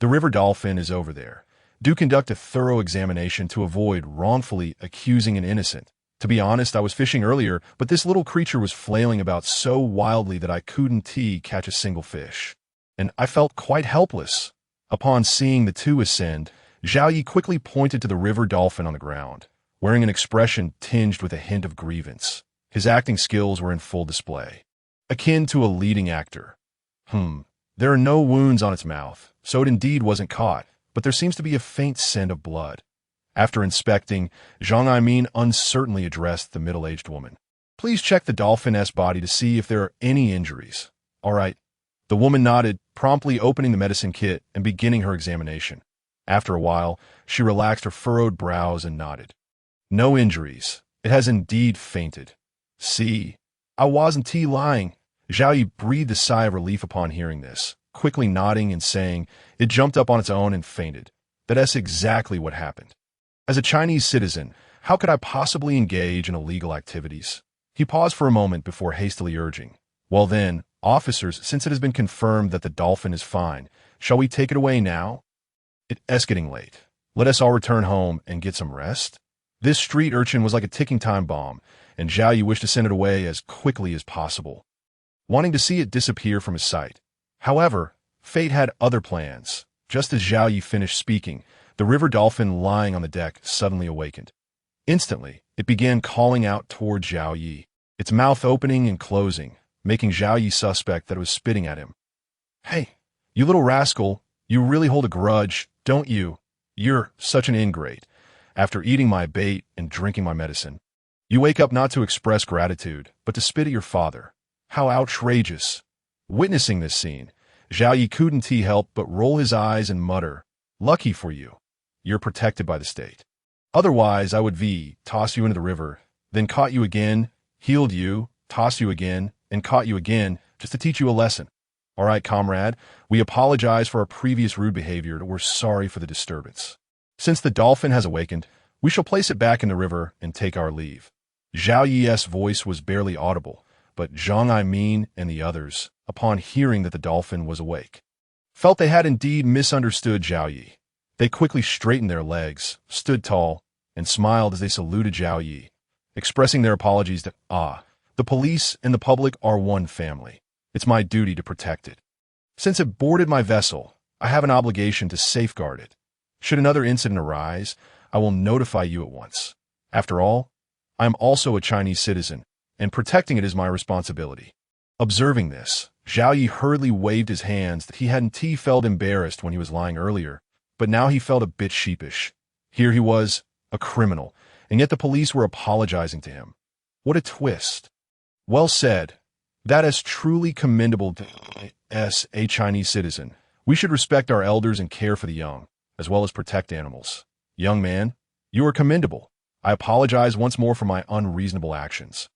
The river dolphin is over there. Do conduct a thorough examination to avoid wrongfully accusing an innocent. To be honest, I was fishing earlier, but this little creature was flailing about so wildly that I couldn't catch a single fish. And I felt quite helpless." Upon seeing the two ascend, Zhao Yi quickly pointed to the river dolphin on the ground, wearing an expression tinged with a hint of grievance. His acting skills were in full display, akin to a leading actor. There are no wounds on its mouth, so it indeed wasn't caught, but there seems to be a faint scent of blood. After inspecting, Zhang Aimin uncertainly addressed the middle-aged woman. "Please check the dolphin's body to see if there are any injuries." "All right." The woman nodded, promptly opening the medicine kit and beginning her examination. After a while, she relaxed her furrowed brows and nodded. "No injuries. It has indeed fainted." "See, I wasn't lying." Zhao Yi breathed a sigh of relief upon hearing this, quickly nodding and saying, "It jumped up on its own and fainted. That's exactly what happened. As a Chinese citizen, how could I possibly engage in illegal activities?" He paused for a moment before hastily urging, "Well then, officers, since it has been confirmed that the dolphin is fine, shall we take it away now? It's getting late. Let us all return home and get some rest." This street urchin was like a ticking time bomb, and Zhao Yi wished to send it away as quickly as possible, wanting to see it disappear from his sight. However, fate had other plans. Just as Zhao Yi finished speaking, the river dolphin lying on the deck suddenly awakened. Instantly, it began calling out toward Zhao Yi, its mouth opening and closing, making Zhao Yi suspect that it was spitting at him. "Hey, you little rascal, you really hold a grudge, don't you? You're such an ingrate. After eating my bait and drinking my medicine, you wake up not to express gratitude, but to spit at your father. How outrageous." Witnessing this scene, Zhao Yi couldn't help but roll his eyes and mutter, "Lucky for you. You're protected by the state. Otherwise, I would toss you into the river, then caught you again, healed you, tossed you again, and caught you again, just to teach you a lesson. All right, comrade, we apologize for our previous rude behavior and we're sorry for the disturbance. Since the dolphin has awakened, we shall place it back in the river and take our leave." Zhao Yi's voice was barely audible, but Zhang Aimin and the others, upon hearing that the dolphin was awake, felt they had indeed misunderstood Zhao Yi. They quickly straightened their legs, stood tall, and smiled as they saluted Zhao Yi, expressing their apologies that, the police and the public are one family. It's my duty to protect it. Since it boarded my vessel, I have an obligation to safeguard it. Should another incident arise, I will notify you at once. After all, I am also a Chinese citizen, and protecting it is my responsibility." Observing this, Zhao Yi hurriedly waved his hands that he hadn't felt embarrassed when he was lying earlier, but now he felt a bit sheepish. Here he was, a criminal, and yet the police were apologizing to him. What a twist. "Well said. That is truly commendable as a Chinese citizen. We should respect our elders and care for the young, as well as protect animals. Young man, you are commendable. I apologize once more for my unreasonable actions."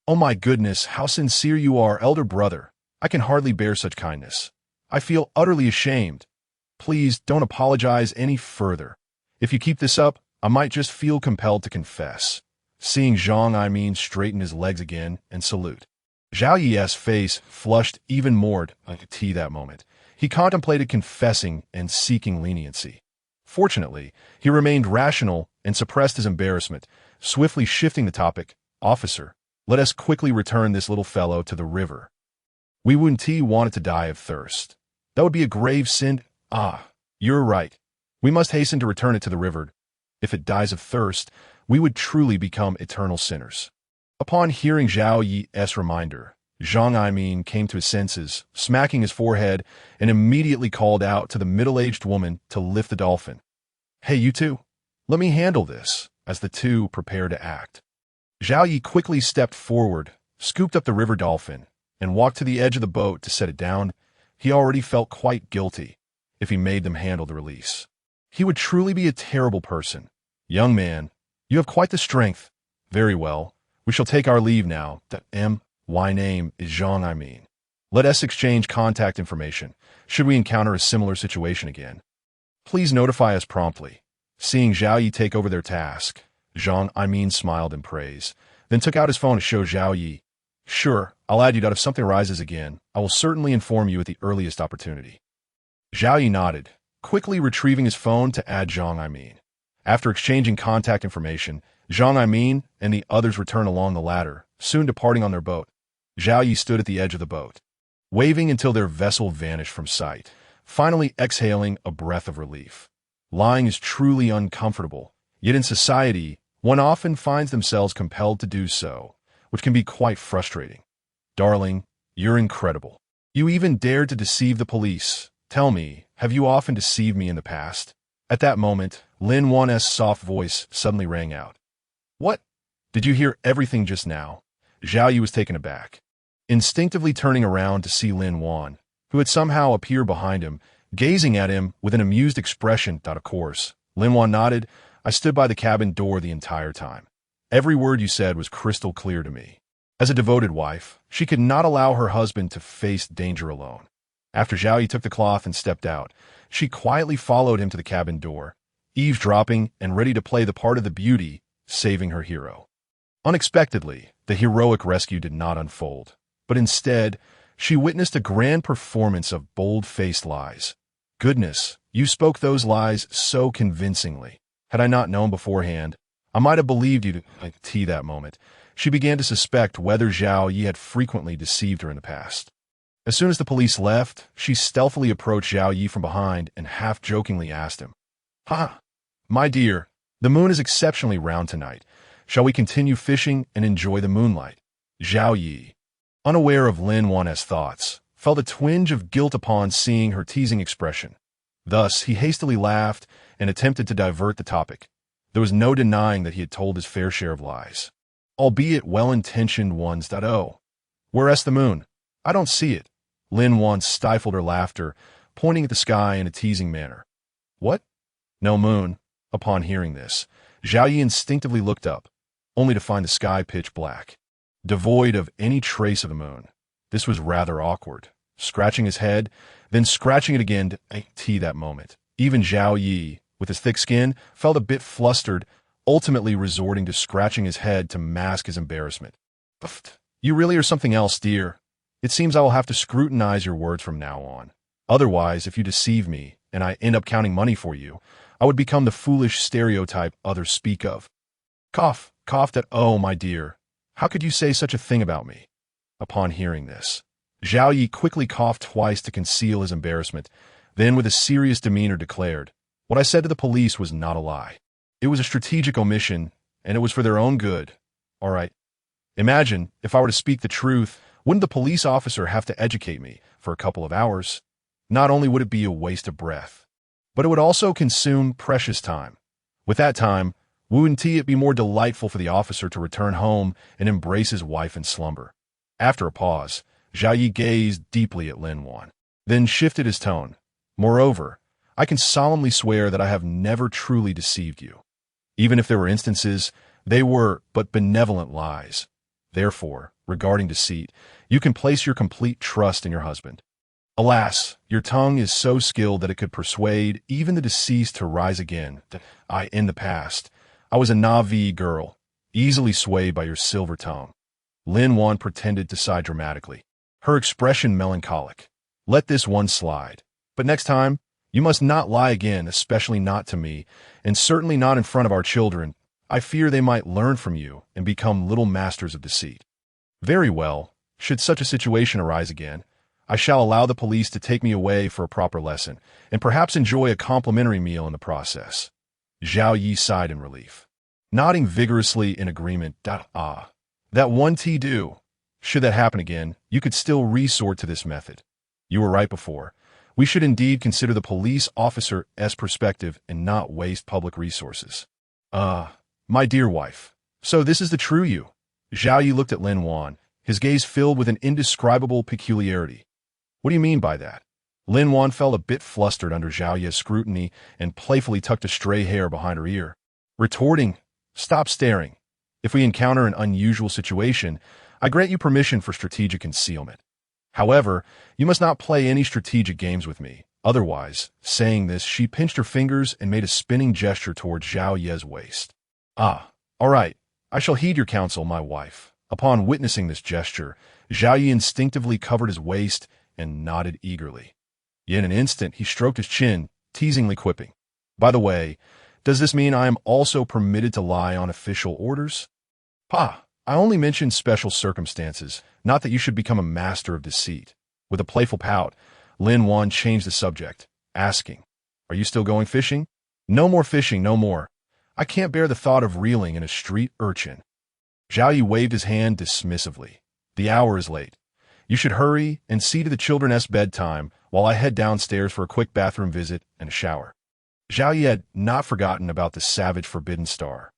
"Oh my goodness, how sincere you are, elder brother. I can hardly bear such kindness. I feel utterly ashamed. Please don't apologize any further. If you keep this up, I might just feel compelled to confess." Seeing Zhang Aimin straighten his legs again and salute, Zhao Yi's face flushed even more that moment. He contemplated confessing and seeking leniency. Fortunately, he remained rational and suppressed his embarrassment, swiftly shifting the topic. "Officer, let us quickly return this little fellow to the river. We wouldn't want it to die of thirst. That would be a grave sin." You're right. We must hasten to return it to the river. If it dies of thirst, we would truly become eternal sinners." Upon hearing Zhao Yi's reminder, Zhang Aimin came to his senses, smacking his forehead, and immediately called out to the middle-aged woman to lift the dolphin. "Hey, you two, let me handle this," as the two prepared to act. Zhao Yi quickly stepped forward, scooped up the river dolphin, and walked to the edge of the boat to set it down. He already felt quite guilty if he made them handle the release. He would truly be a terrible person. "Young man, you have quite the strength. Very well. We shall take our leave now. My name is Zhang Aimin. Let us exchange contact information, should we encounter a similar situation again." Please notify us promptly. Seeing Zhao Yi take over their task, Zhang Aimin smiled in praise, then took out his phone to show Zhao Yi. Sure, I'll add you that if something arises again, I will certainly inform you at the earliest opportunity. Zhao Yi nodded, quickly retrieving his phone to add Zhang Aimin. After exchanging contact information, Zhang Aimin and the others returned along the ladder, soon departing on their boat. Zhao Yi stood at the edge of the boat, waving until their vessel vanished from sight, finally exhaling a breath of relief. Lying is truly uncomfortable, yet in society, one often finds themselves compelled to do so, which can be quite frustrating. Darling, you're incredible. You even dared to deceive the police. Tell me, have you often deceived me in the past? At that moment, Lin Wan's soft voice suddenly rang out. What? Did you hear everything just now? Zhao Yi was taken aback, instinctively turning around to see Lin Wan, who had somehow appeared behind him, gazing at him with an amused expression. Of course, Lin Wan nodded. I stood by the cabin door the entire time. Every word you said was crystal clear to me. As a devoted wife, she could not allow her husband to face danger alone. After Zhao Yi took the cloth and stepped out, she quietly followed him to the cabin door, eavesdropping and ready to play the part of the beauty, saving her hero. Unexpectedly, the heroic rescue did not unfold, but instead, she witnessed a grand performance of bold-faced lies. Goodness, you spoke those lies so convincingly. Had I not known beforehand, I might have believed you to that moment. She began to suspect whether Zhao Yi had frequently deceived her in the past. As soon as the police left, she stealthily approached Zhao Yi from behind and half-jokingly asked him, "Ha! My dear, the moon is exceptionally round tonight. Shall we continue fishing and enjoy the moonlight?" Zhao Yi, unaware of Lin Wan's thoughts, felt a twinge of guilt upon seeing her teasing expression. Thus, he hastily laughed and attempted to divert the topic. There was no denying that he had told his fair share of lies, albeit well-intentioned ones. Oh, where's the moon? I don't see it. Lin Wan stifled her laughter, pointing at the sky in a teasing manner. What? No moon. Upon hearing this, Zhao Yi instinctively looked up, only to find the sky pitch black, devoid of any trace of the moon. This was rather awkward. Scratching his head, then scratching it again to that moment. Even Zhao Yi, with his thick skin, felt a bit flustered, ultimately resorting to scratching his head to mask his embarrassment. You really are something else, dear. It seems I will have to scrutinize your words from now on. Otherwise, if you deceive me, and I end up counting money for you, I would become the foolish stereotype others speak of. Coughed at, oh, my dear, how could you say such a thing about me? Upon hearing this, Zhao Yi quickly coughed twice to conceal his embarrassment, then with a serious demeanor declared, what I said to the police was not a lie. It was a strategic omission, and it was for their own good. All right. Imagine, if I were to speak the truth, wouldn't the police officer have to educate me for a couple of hours? Not only would it be a waste of breath, but it would also consume precious time. With that time, wouldn't it be more delightful for the officer to return home and embrace his wife in slumber? After a pause, Zhao Yi gazed deeply at Lin Wan, then shifted his tone. Moreover, I can solemnly swear that I have never truly deceived you. Even if there were instances, they were but benevolent lies. Therefore, regarding deceit, you can place your complete trust in your husband. Alas, your tongue is so skilled that it could persuade even the deceased to rise again. In the past, I was a Na'vi girl, easily swayed by your silver tongue. Lin Wan pretended to sigh dramatically, her expression melancholic. Let this one slide. But next time, you must not lie again, especially not to me, and certainly not in front of our children. I fear they might learn from you and become little masters of deceit. Very well. Should such a situation arise again, I shall allow the police to take me away for a proper lesson, and perhaps enjoy a complimentary meal in the process. Zhao Yi sighed in relief, nodding vigorously in agreement. That one do. Should that happen again, you could still resort to this method. You were right before. We should indeed consider the police officer's perspective and not waste public resources. My dear wife. So this is the true you. Zhao Yi looked at Lin Wan, his gaze filled with an indescribable peculiarity. What do you mean by that? Lin Wan felt a bit flustered under Zhao Yi's scrutiny and playfully tucked a stray hair behind her ear, retorting, stop staring. If we encounter an unusual situation, I grant you permission for strategic concealment. However, you must not play any strategic games with me, Otherwise, saying this, she pinched her fingers and made a spinning gesture towards Zhao Ye's waist. Ah, all right, I shall heed your counsel, my wife. Upon witnessing this gesture, Zhao Ye instinctively covered his waist and nodded eagerly. In an instant, he stroked his chin, teasingly quipping, "By the way, does this mean I am also permitted to lie on official orders?" "Pa, I only mentioned special circumstances, not that you should become a master of deceit." With a playful pout, Lin Wan changed the subject, asking, "Are you still going fishing?" "No more fishing, no more. I can't bear the thought of reeling in a street urchin." Zhao Yi waved his hand dismissively. "The hour is late. You should hurry and see to the children's bedtime while I head downstairs for a quick bathroom visit and a shower." Zhao Yi had not forgotten about the savage forbidden star.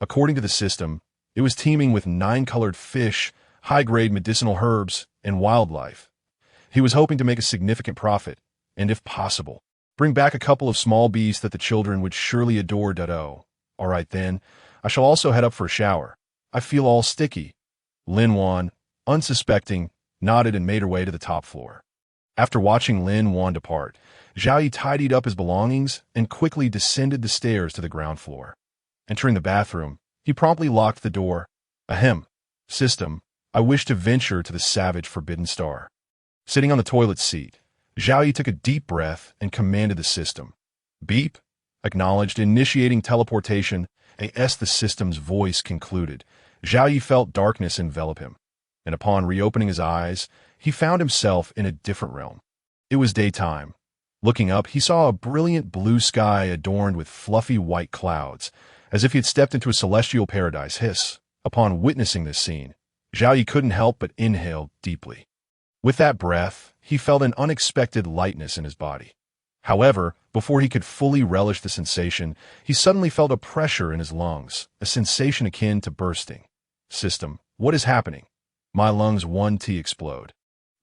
According to the system, it was teeming with 9-colored fish, high-grade medicinal herbs, and wildlife. He was hoping to make a significant profit, and if possible, bring back a couple of small beasts that the children would surely adore. All right then, I shall also head up for a shower. I feel all sticky. Lin Wan, unsuspecting, nodded and made her way to the top floor. After watching Lin Wan depart, Zhao Yi tidied up his belongings and quickly descended the stairs to the ground floor. Entering the bathroom, he promptly locked the door. Ahem. System, I wish to venture to the savage forbidden star. Sitting on the toilet seat, Zhao Yi took a deep breath and commanded the system. Beep. Acknowledged, initiating teleportation. As the system's voice concluded, Zhao Yi felt darkness envelop him, and upon reopening his eyes, he found himself in a different realm. It was daytime. Looking up, he saw a brilliant blue sky adorned with fluffy white clouds, as if he had stepped into a celestial paradise. Upon witnessing this scene, Zhao Yi couldn't help but inhale deeply. With that breath, he felt an unexpected lightness in his body. However, before he could fully relish the sensation, he suddenly felt a pressure in his lungs, a sensation akin to bursting. System, what is happening? My lungs 1T explode.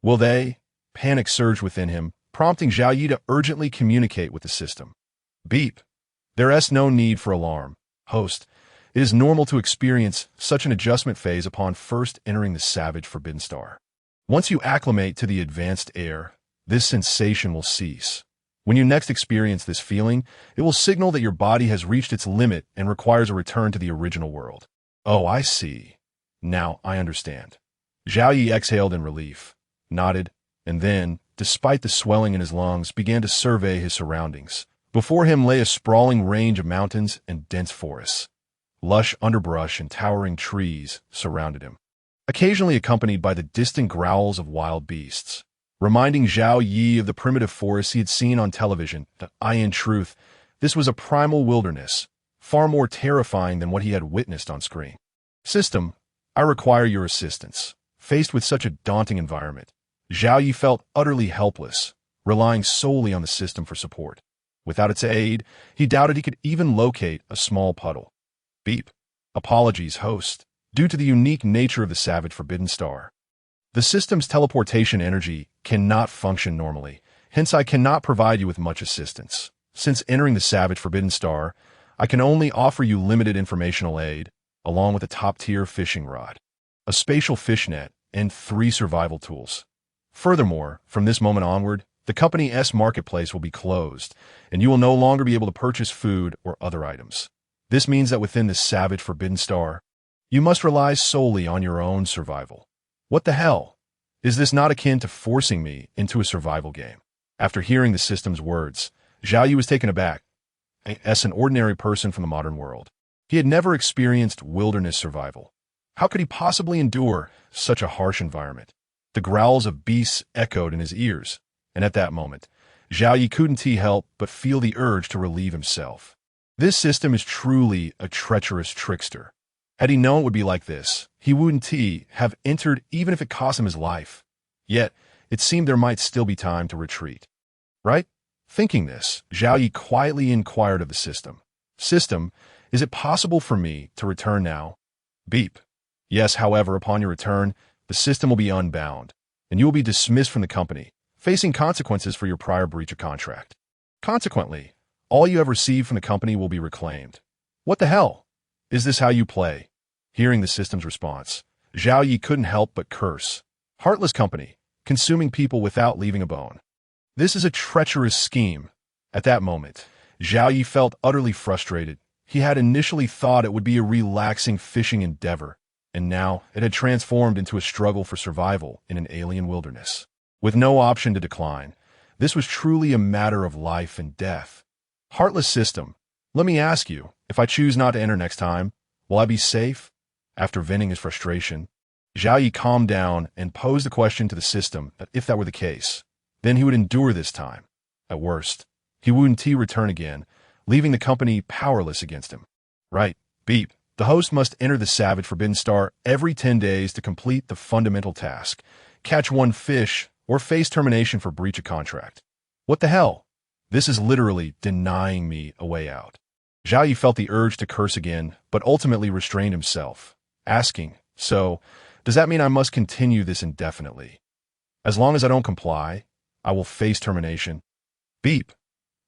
Will they? Panic surged within him, prompting Zhao Yi to urgently communicate with the system. Beep. There is no need for alarm. Host, it is normal to experience such an adjustment phase upon first entering the savage forbidden star. Once you acclimate to the advanced air, this sensation will cease. When you next experience this feeling, it will signal that your body has reached its limit and requires a return to the original world. Oh, I see. Now I understand. Zhao Yi exhaled in relief, nodded, and then, despite the swelling in his lungs, began to survey his surroundings. Before him lay a sprawling range of mountains and dense forests. Lush underbrush and towering trees surrounded him, occasionally accompanied by the distant growls of wild beasts, reminding Zhao Yi of the primitive forests he had seen on television. In truth, this was a primal wilderness, far more terrifying than what he had witnessed on screen. System, I require your assistance. Faced with such a daunting environment, Zhao Yi felt utterly helpless, relying solely on the system for support. Without its aid, he doubted he could even locate a small puddle. Beep. Apologies, host. Due to the unique nature of the savage forbidden star, the system's teleportation energy cannot function normally, hence I cannot provide you with much assistance. Since entering the savage forbidden star, I can only offer you limited informational aid, along with a top-tier fishing rod, a spatial fish net, and 3 survival tools. Furthermore, from this moment onward, the company's marketplace will be closed, and you will no longer be able to purchase food or other items. This means that within the savage forbidden star, you must rely solely on your own survival. What the hell? Is this not akin to forcing me into a survival game? After hearing the system's words, Zhao Yi was taken aback. As an ordinary person from the modern world, he had never experienced wilderness survival. How could he possibly endure such a harsh environment? The growls of beasts echoed in his ears, and at that moment, Zhao Yi couldn't help but feel the urge to relieve himself. This system is truly a treacherous trickster. Had he known it would be like this, he wouldn't have entered even if it cost him his life. Yet, it seemed there might still be time to retreat. Right? Thinking this, Zhao Yi quietly inquired of the system. System, is it possible for me to return now? Beep. Yes, however, upon your return, the system will be unbound, and you will be dismissed from the company, facing consequences for your prior breach of contract. Consequently, all you have received from the company will be reclaimed. What the hell? Is this how you play? Hearing the system's response, Zhao Yi couldn't help but curse. Heartless company, consuming people without leaving a bone. This is a treacherous scheme. At that moment, Zhao Yi felt utterly frustrated. He had initially thought it would be a relaxing fishing endeavor, and now it had transformed into a struggle for survival in an alien wilderness. With no option to decline, this was truly a matter of life and death. Heartless system, let me ask you, if I choose not to enter next time, will I be safe? After venting his frustration, Zhao Yi calmed down and posed the question to the system that if that were the case, then he would endure this time. At worst, he wouldn't return again, leaving the company powerless against him. Right, beep. The host must enter the Savage Forbidden Star every 10 days to complete the fundamental task, catch one fish, or face termination for breach of contract. What the hell? This is literally denying me a way out. Zhao Yi felt the urge to curse again, but ultimately restrained himself, asking, so, does that mean I must continue this indefinitely? As long as I don't comply, I will face termination. Beep.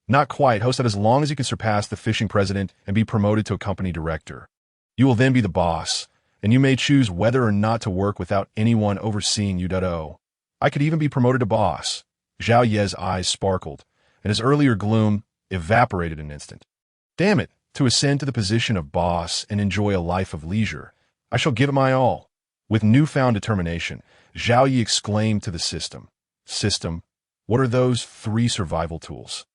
Not quite. Host said as long as you can surpass the fishing president and be promoted to a company director. You will then be the boss, and you may choose whether or not to work without anyone overseeing you. I could even be promoted to boss. Zhao Ye's eyes sparkled, and his earlier gloom evaporated in an instant. Damn it, to ascend to the position of boss and enjoy a life of leisure. I shall give it my all. With newfound determination, Zhao Yi exclaimed to the system, System, what are those 3 survival tools?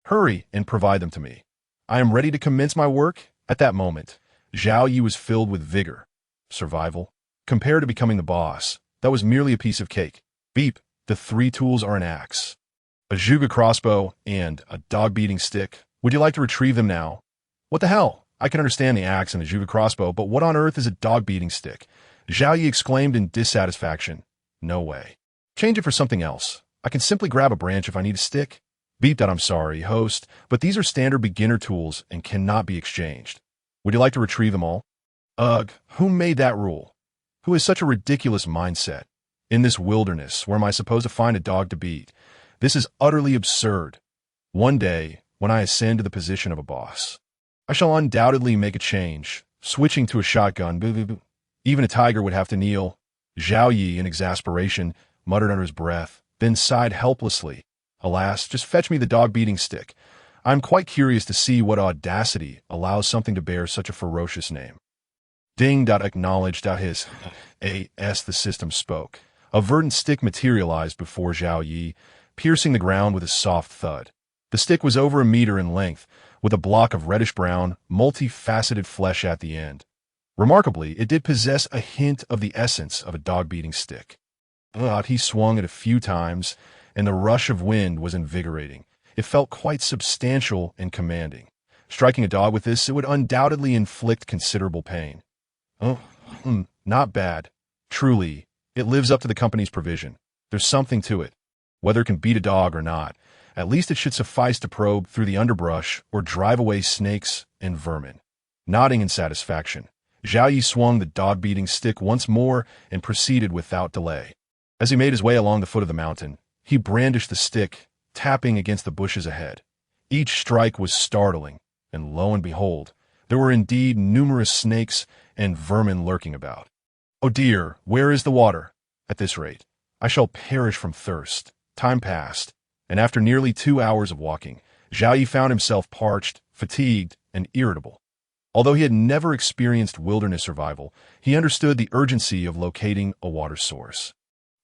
Hurry and provide them to me. I am ready to commence my work. At that moment, Zhao Yi was filled with vigor. Survival? Compared to becoming the boss, that was merely a piece of cake. Beep, the 3 tools are an axe, a Juga crossbow, and a dog-beating stick. Would you like to retrieve them now? What the hell? I can understand the axe and the Juga crossbow, but what on earth is a dog-beating stick? Zhao Yi exclaimed in dissatisfaction. No way. Change it for something else. I can simply grab a branch if I need a stick. Beep that I'm sorry, host, but these are standard beginner tools and cannot be exchanged. Would you like to retrieve them all? Ugh, who made that rule? Who has such a ridiculous mindset? In this wilderness, where am I supposed to find a dog to beat? This is utterly absurd. One day, when I ascend to the position of a boss, I shall undoubtedly make a change, switching to a shotgun. Even a tiger would have to kneel. Zhao Yi, in exasperation, muttered under his breath, then sighed helplessly. Alas, just fetch me the dog-beating stick. I'm quite curious to see what audacity allows something to bear such a ferocious name. Ding. Acknowledged. His as the system spoke. A verdant stick materialized before Zhao Yi, piercing the ground with a soft thud. The stick was over 1 meter in length, with a block of reddish-brown, multifaceted flesh at the end. Remarkably, it did possess a hint of the essence of a dog-beating stick. But he swung it a few times, and the rush of wind was invigorating. It felt quite substantial and commanding. Striking a dog with this, it would undoubtedly inflict considerable pain. Not bad. Truly, it lives up to the company's provision. There's something to it. Whether it can beat a dog or not, at least it should suffice to probe through the underbrush or drive away snakes and vermin. Nodding in satisfaction, Zhao Yi swung the dog-beating stick once more and proceeded without delay. As he made his way along the foot of the mountain, he brandished the stick, tapping against the bushes ahead. Each strike was startling, and lo and behold, there were indeed numerous snakes and vermin lurking about. Oh dear, where is the water? At this rate, I shall perish from thirst. Time passed, and after nearly 2 hours of walking, Zhao Yi found himself parched, fatigued, and irritable. Although he had never experienced wilderness survival, he understood the urgency of locating a water source.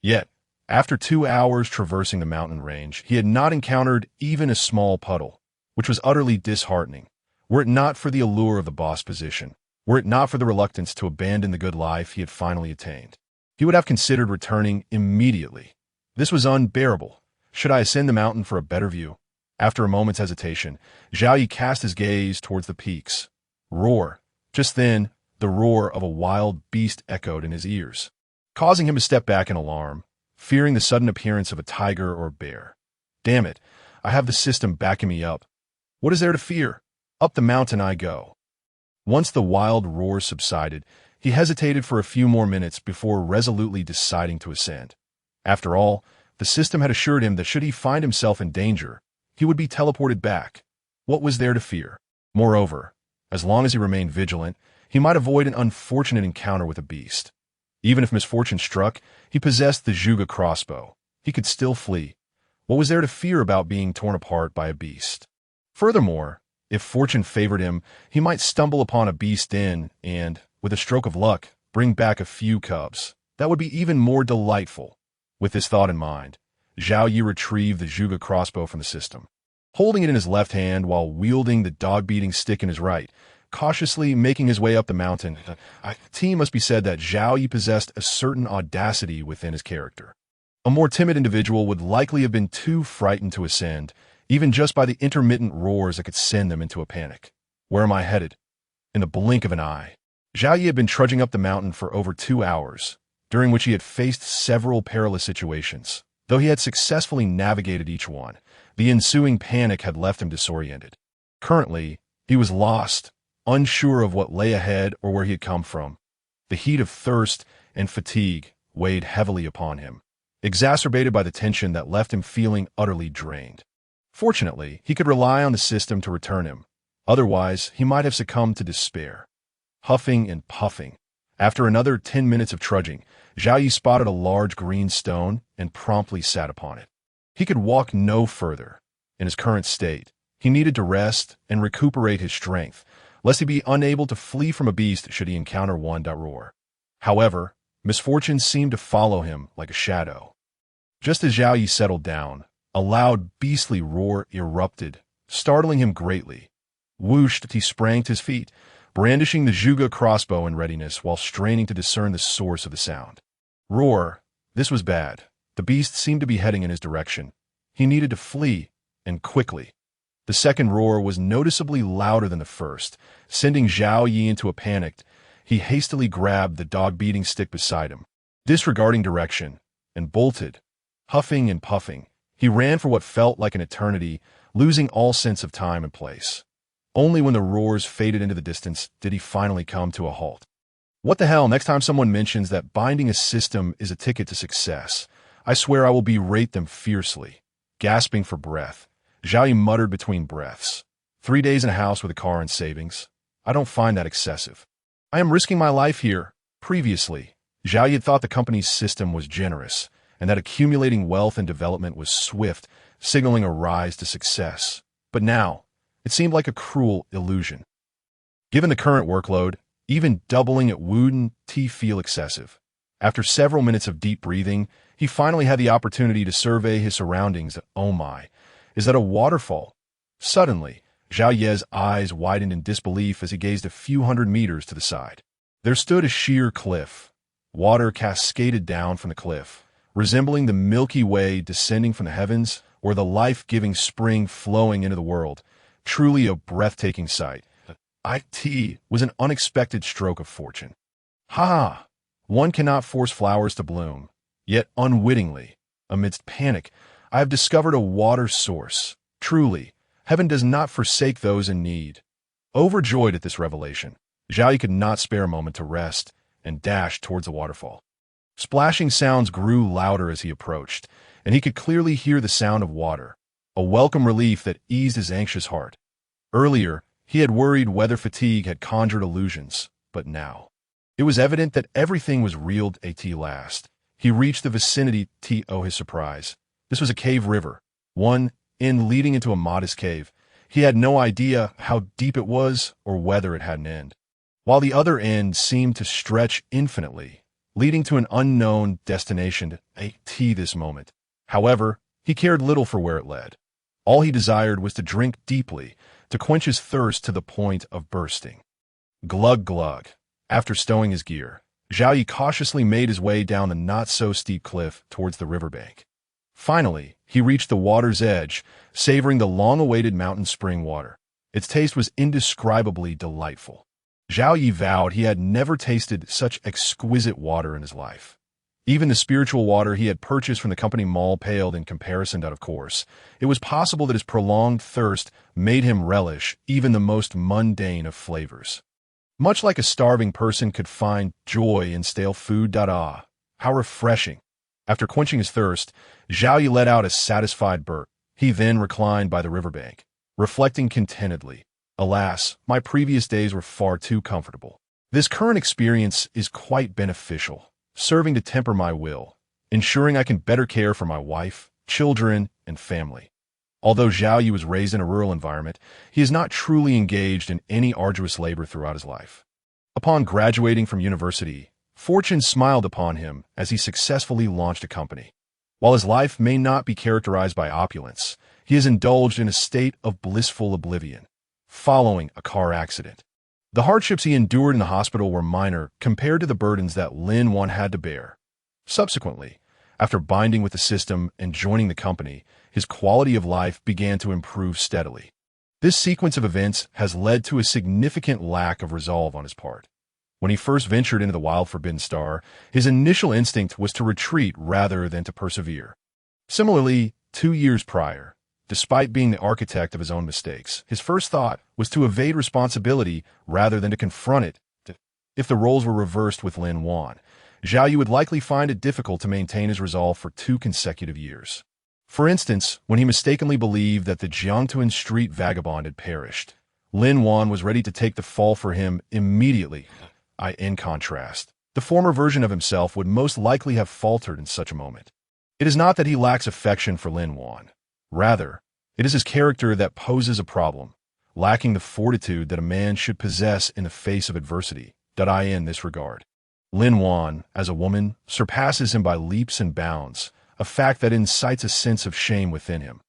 Yet, after 2 hours traversing the mountain range, he had not encountered even a small puddle, which was utterly disheartening. Were it not for the allure of the boss position, were it not for the reluctance to abandon the good life he had finally attained, he would have considered returning immediately. This was unbearable. Should I ascend the mountain for a better view? After a moment's hesitation, Zhao Yi cast his gaze towards the peaks. Roar. Just then, the roar of a wild beast echoed in his ears, causing him to step back in alarm, fearing the sudden appearance of a tiger or bear. Damn it, I have the system backing me up. What is there to fear? Up the mountain I go. Once the wild roar subsided, he hesitated for a few more minutes before resolutely deciding to ascend. After all, the system had assured him that should he find himself in danger, he would be teleported back. What was there to fear? Moreover, as long as he remained vigilant, he might avoid an unfortunate encounter with a beast. Even if misfortune struck, he possessed the Juga crossbow. He could still flee. What was there to fear about being torn apart by a beast? Furthermore, if fortune favored him, he might stumble upon a beast den and, with a stroke of luck, bring back a few cubs. That would be even more delightful. With this thought in mind, Zhao Yi retrieved the Zhuge crossbow from the system. Holding it in his left hand while wielding the dog-beating stick in his right, cautiously making his way up the mountain, it must be said that Zhao Yi possessed a certain audacity within his character. A more timid individual would likely have been too frightened to ascend, even just by the intermittent roars that could send them into a panic. Where am I headed? In the blink of an eye. Zhao Yi had been trudging up the mountain for over 2 hours, during which he had faced several perilous situations. Though he had successfully navigated each one, the ensuing panic had left him disoriented. Currently, he was lost, unsure of what lay ahead or where he had come from. The heat of thirst and fatigue weighed heavily upon him, exacerbated by the tension that left him feeling utterly drained. Fortunately, he could rely on the system to return him. Otherwise, he might have succumbed to despair. Huffing and puffing, after another 10 minutes of trudging, Zhao Yi spotted a large green stone and promptly sat upon it. He could walk no further. In his current state, he needed to rest and recuperate his strength, lest he be unable to flee from a beast should he encounter one. Roar. However, misfortune seemed to follow him like a shadow. Just as Zhao Yi settled down, a loud beastly roar erupted, startling him greatly. Whooshed, he sprang to his feet, brandishing the Zhuge crossbow in readiness while straining to discern the source of the sound. Roar. This was bad. The beast seemed to be heading in his direction. He needed to flee, and quickly. The second roar was noticeably louder than the first, sending Zhao Yi into a panic. He hastily grabbed the dog-beating stick beside him, disregarding direction, and bolted. Huffing and puffing, he ran for what felt like an eternity, losing all sense of time and place. Only when the roars faded into the distance did he finally come to a halt. What the hell, next time someone mentions that binding a system is a ticket to success, I swear I will berate them fiercely. Gasping for breath, Zhao Yi muttered between breaths. 3 days in a house with a car and savings. I don't find that excessive. I am risking my life here. Previously, Zhao Yi had thought the company's system was generous, and that accumulating wealth and development was swift, signaling a rise to success. But now, it seemed like a cruel illusion. Given the current workload, even doubling it wouldn't feel excessive. After several minutes of deep breathing, he finally had the opportunity to survey his surroundings. Oh my, is that a waterfall? Suddenly, Zhao Yi's eyes widened in disbelief as he gazed a few hundred meters to the side. There stood a sheer cliff. Water cascaded down from the cliff, resembling the Milky Way descending from the heavens or the life-giving spring flowing into the world. Truly a breathtaking sight. It was an unexpected stroke of fortune. Ha! One cannot force flowers to bloom. Yet unwittingly, amidst panic, I have discovered a water source. Truly, heaven does not forsake those in need. Overjoyed at this revelation, Zhao Yi could not spare a moment to rest and dashed towards the waterfall. Splashing sounds grew louder as he approached, and he could clearly hear the sound of water, a welcome relief that eased his anxious heart. Earlier, he had worried weather fatigue had conjured illusions, but now, it was evident that everything was real at last. He reached the vicinity to his surprise. This was a cave river, one end leading into a modest cave. He had no idea how deep it was or whether it had an end, while the other end seemed to stretch infinitely, leading to an unknown destination at this moment. However, he cared little for where it led. All he desired was to drink deeply, to quench his thirst to the point of bursting. Glug glug. After stowing his gear, Zhao Yi cautiously made his way down the not-so-steep cliff towards the riverbank. Finally, he reached the water's edge, savoring the long-awaited mountain spring water. Its taste was indescribably delightful. Zhao Yi vowed he had never tasted such exquisite water in his life. Even the spiritual water he had purchased from the company mall paled in comparison, of course. It was possible that his prolonged thirst made him relish even the most mundane of flavors. Much like a starving person could find joy in stale food. How refreshing. After quenching his thirst, Zhao Yi let out a satisfied burp. He then reclined by the riverbank, reflecting contentedly. Alas, my previous days were far too comfortable. This current experience is quite beneficial, serving to temper my will, ensuring I can better care for my wife, children, and family. Although Zhao Yi was raised in a rural environment, he is not truly engaged in any arduous labor throughout his life. Upon graduating from university, fortune smiled upon him as he successfully launched a company. While his life may not be characterized by opulence, he is indulged in a state of blissful oblivion, following a car accident. The hardships he endured in the hospital were minor compared to the burdens that Lin Wan had to bear. Subsequently, after binding with the system and joining the company, his quality of life began to improve steadily. This sequence of events has led to a significant lack of resolve on his part. When he first ventured into the wild Forbidden Star, his initial instinct was to retreat rather than to persevere. Similarly, 2 years prior, despite being the architect of his own mistakes, his first thought was to evade responsibility rather than to confront it. If the roles were reversed with Lin Wan, Zhao Yi would likely find it difficult to maintain his resolve for 2 consecutive years. For instance, when he mistakenly believed that the Jiangtuan street vagabond had perished, Lin Wan was ready to take the fall for him immediately. In contrast, the former version of himself would most likely have faltered in such a moment. It is not that he lacks affection for Lin Wan. Rather, it is his character that poses a problem, lacking the fortitude that a man should possess in the face of adversity. In this regard, Lin Wan, as a woman, surpasses him by leaps and bounds, a fact that incites a sense of shame within him.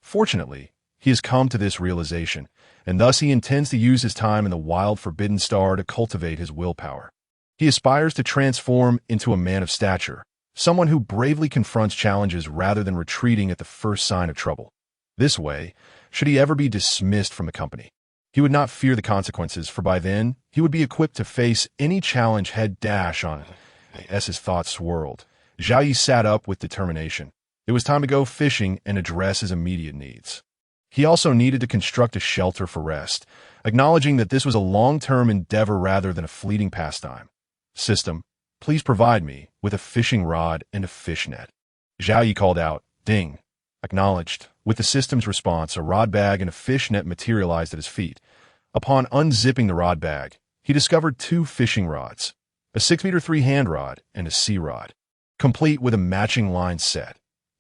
Fortunately, he has come to this realization, and thus he intends to use his time in the wild Forbidden Star to cultivate his willpower. He aspires to transform into a man of stature, someone who bravely confronts challenges rather than retreating at the first sign of trouble. This way, should he ever be dismissed from the company, he would not fear the consequences, for by then, he would be equipped to face any challenge head-on. As his thoughts swirled, Zhao Yi sat up with determination. It was time to go fishing and address his immediate needs. He also needed to construct a shelter for rest, acknowledging that this was a long-term endeavor rather than a fleeting pastime. System, please provide me with a fishing rod and a fish net. Zhao Yi called out, ding. Acknowledged. With the system's response, a rod bag and a fish net materialized at his feet. Upon unzipping the rod bag, he discovered 2 fishing rods, a 6'3" hand rod and a sea rod, complete with a matching line set.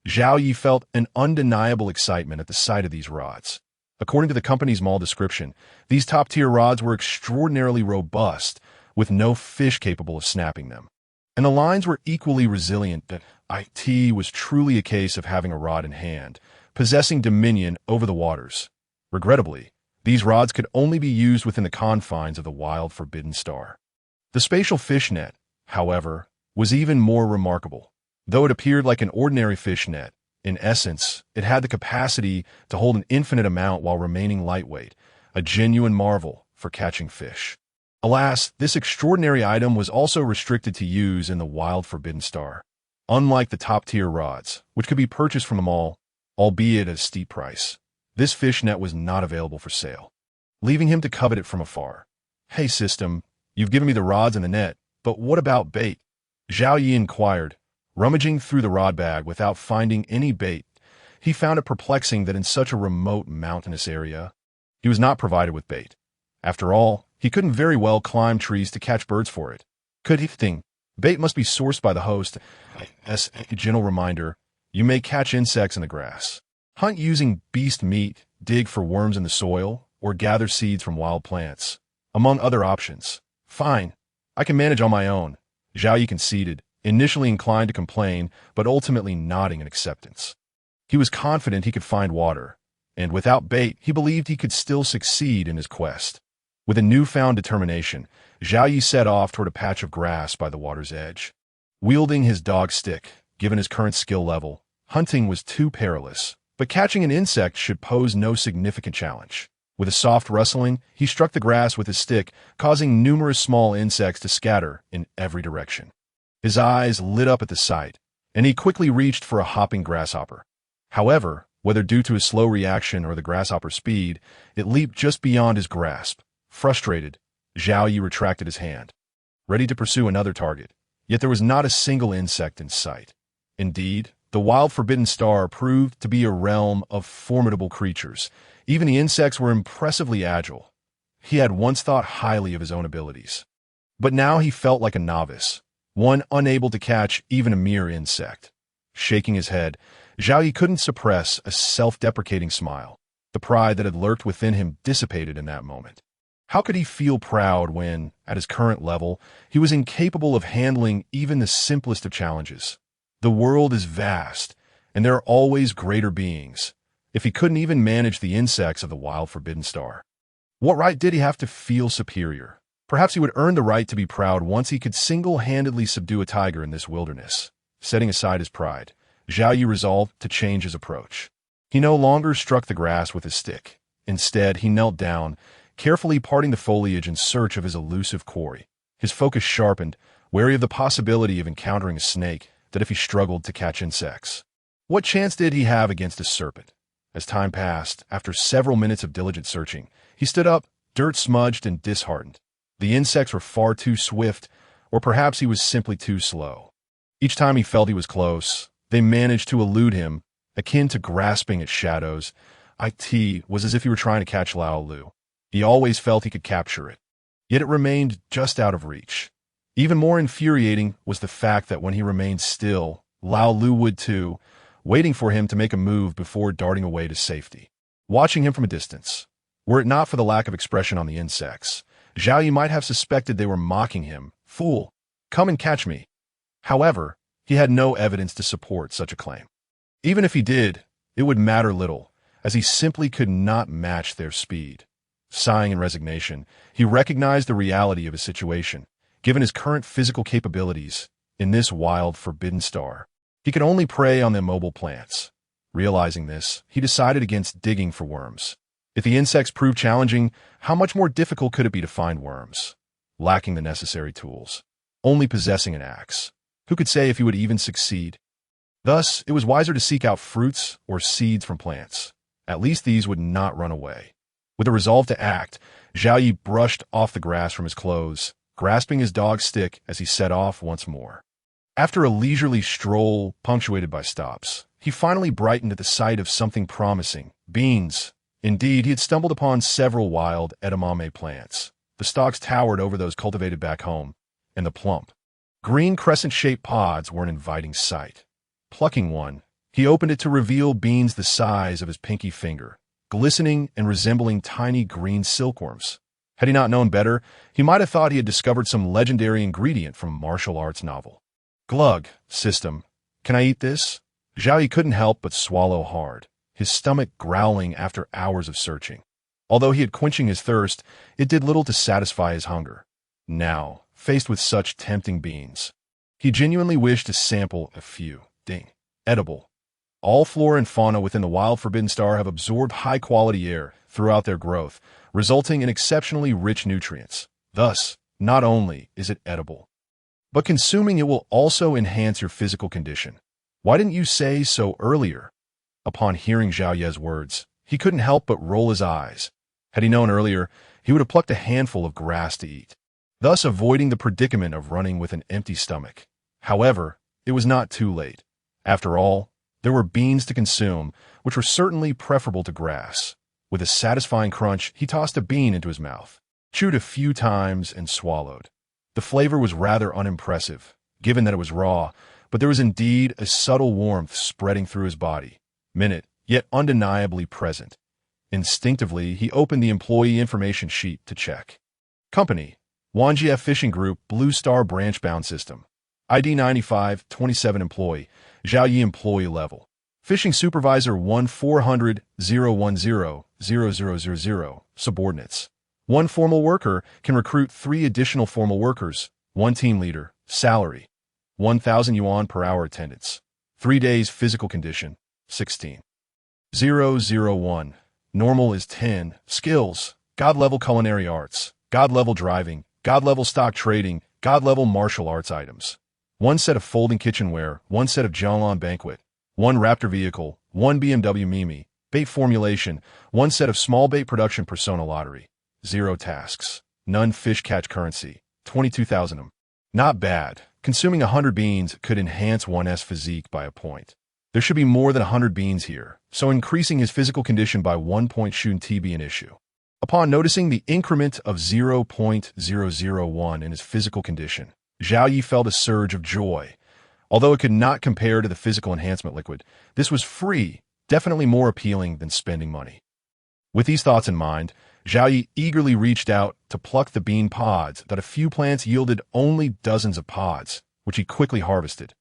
Zhao Yi felt an undeniable excitement at the sight of these rods. According to the company's mall description, these top-tier rods were extraordinarily robust, with no fish capable of snapping them. And the lines were equally resilient. It was truly a case of having a rod in hand, possessing dominion over the waters. Regrettably, these rods could only be used within the confines of the wild Forbidden Star. The spatial fish net, however, was even more remarkable. Though it appeared like an ordinary fish net, in essence, it had the capacity to hold an infinite amount while remaining lightweight, a genuine marvel for catching fish. Alas, this extraordinary item was also restricted to use in the wild Forbidden Star. Unlike the top-tier rods, which could be purchased from the mall, albeit at a steep price, this fish net was not available for sale, leaving him to covet it from afar. Hey system, you've given me the rods and the net, but what about bait? Zhao Yi inquired. Rummaging through the rod bag without finding any bait, he found it perplexing that in such a remote mountainous area, he was not provided with bait. After all, he couldn't very well climb trees to catch birds for it. Could he think? Bait must be sourced by the host. As a gentle reminder, you may catch insects in the grass, hunt using beast meat, dig for worms in the soil, or gather seeds from wild plants, among other options. Fine, I can manage on my own, Zhao Yi conceded, initially inclined to complain, but ultimately nodding in acceptance. He was confident he could find water, and without bait, he believed he could still succeed in his quest. With a newfound determination, Zhao Yi set off toward a patch of grass by the water's edge. Wielding his dog stick, given his current skill level, hunting was too perilous, but catching an insect should pose no significant challenge. With a soft rustling, he struck the grass with his stick, causing numerous small insects to scatter in every direction. His eyes lit up at the sight, and he quickly reached for a hopping grasshopper. However, whether due to his slow reaction or the grasshopper's speed, it leaped just beyond his grasp. Frustrated, Zhao Yi retracted his hand, ready to pursue another target. Yet there was not a single insect in sight. Indeed, the wild Forbidden Star proved to be a realm of formidable creatures. Even the insects were impressively agile. He had once thought highly of his own abilities, but now he felt like a novice, one unable to catch even a mere insect. Shaking his head, Zhao Yi couldn't suppress a self-deprecating smile. The pride that had lurked within him dissipated in that moment. How could he feel proud when, at his current level, he was incapable of handling even the simplest of challenges? The world is vast, and there are always greater beings. If he couldn't even manage the insects of the wild forbidden star, what right did he have to feel superior? Perhaps he would earn the right to be proud once he could single-handedly subdue a tiger in this wilderness. Setting aside his pride, Zhao Yi resolved to change his approach. He no longer struck the grass with his stick. Instead, he knelt down, carefully parting the foliage in search of his elusive quarry. His focus sharpened, wary of the possibility of encountering a snake that if he struggled to catch insects. What chance did he have against a serpent? As time passed, after several minutes of diligent searching, he stood up, dirt-smudged and disheartened. The insects were far too swift, or perhaps he was simply too slow. Each time he felt he was close, they managed to elude him, akin to grasping at shadows. It was as if he were trying to catch Lao Lu. He always felt he could capture it, yet it remained just out of reach. Even more infuriating was the fact that when he remained still, Lao Lu would too, waiting for him to make a move before darting away to safety. Watching him from a distance, were it not for the lack of expression on the insects, Zhao Yi might have suspected they were mocking him. Fool, come and catch me. However, he had no evidence to support such a claim. Even if he did, it would matter little, as he simply could not match their speed. Sighing in resignation, he recognized the reality of his situation. Given his current physical capabilities, in this wild, forbidden star, he could only prey on the immobile plants. Realizing this, he decided against digging for worms. If the insects proved challenging, how much more difficult could it be to find worms? Lacking the necessary tools, only possessing an axe, who could say if he would even succeed? Thus, it was wiser to seek out fruits or seeds from plants. At least these would not run away. With a resolve to act, Zhao Yi brushed off the grass from his clothes, grasping his dog's stick as he set off once more. After a leisurely stroll punctuated by stops, he finally brightened at the sight of something promising: beans. Indeed, he had stumbled upon several wild edamame plants. The stalks towered over those cultivated back home, and the plump, green crescent-shaped pods were an inviting sight. Plucking one, he opened it to reveal beans the size of his pinky finger, glistening and resembling tiny green silkworms. Had he not known better, he might have thought he had discovered some legendary ingredient from a martial arts novel. Glug, system. Can I eat this? Zhao Yi couldn't help but swallow hard, his stomach growling after hours of searching. Although he had quenching his thirst, it did little to satisfy his hunger. Now, faced with such tempting beans, he genuinely wished to sample a few. Edible. All flora and fauna within the wild forbidden star have absorbed high-quality air throughout their growth, resulting in exceptionally rich nutrients. Thus, not only is it edible, but consuming it will also enhance your physical condition. Why didn't you say so earlier? Upon hearing Zhao Ye's words, he couldn't help but roll his eyes. Had he known earlier, he would have plucked a handful of grass to eat, thus avoiding the predicament of running with an empty stomach. However, it was not too late. After all, there were beans to consume, which were certainly preferable to grass. With a satisfying crunch, he tossed a bean into his mouth, chewed a few times, and swallowed. The flavor was rather unimpressive, given that it was raw, but there was indeed a subtle warmth spreading through his body, minute, yet undeniably present. Instinctively, he opened the employee information sheet to check. Company: Multiverse Fishing Group, Blue Star Branch-Bound System. ID 95, 27 employee, Zhao Yi employee level. Fishing Supervisor 1-400-010-0000, subordinates. 1 formal worker can recruit 3 additional formal workers, 1 team leader, salary, 1,000 yuan per hour attendance. 3 days physical condition, 16. 001. Normal is 10. Skills: God level culinary arts, God level driving, God level stock trading, God level martial arts items. 1 set of folding kitchenware, 1 set of Jianglan banquet, 1 Raptor vehicle, 1 BMW Mimi, bait formulation, 1 set of small bait production persona lottery. 0 tasks. None fish catch currency, 22,000. Not bad. Consuming 100 beans could enhance one's physique by a point. There should be more than 100 beans here, so increasing his physical condition by 1 point shouldn't be an issue. Upon noticing the increment of 0.001 in his physical condition, Zhao Yi felt a surge of joy. Although it could not compare to the physical enhancement liquid, this was free, definitely more appealing than spending money. With these thoughts in mind, Zhao Yi eagerly reached out to pluck the bean pods that a few plants yielded only dozens of pods, which he quickly harvested.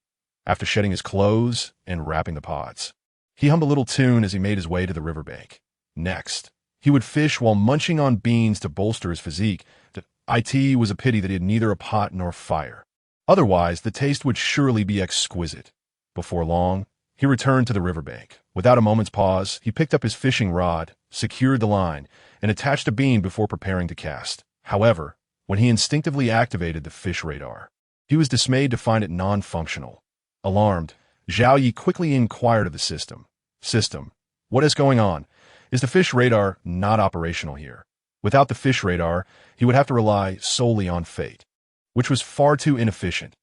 After shedding his clothes and wrapping the pods, he hummed a little tune as he made his way to the riverbank. Next, he would fish while munching on beans to bolster his physique. It was a pity that he had neither a pot nor fire. Otherwise, the taste would surely be exquisite. Before long, he returned to the riverbank. Without a moment's pause, he picked up his fishing rod, secured the line, and attached a bean before preparing to cast. However, when he instinctively activated the fish radar, he was dismayed to find it non-functional. Alarmed, Zhao Yi quickly inquired of the system. System, what is going on? Is the fish radar not operational here? Without the fish radar, he would have to rely solely on fate, which was far too inefficient.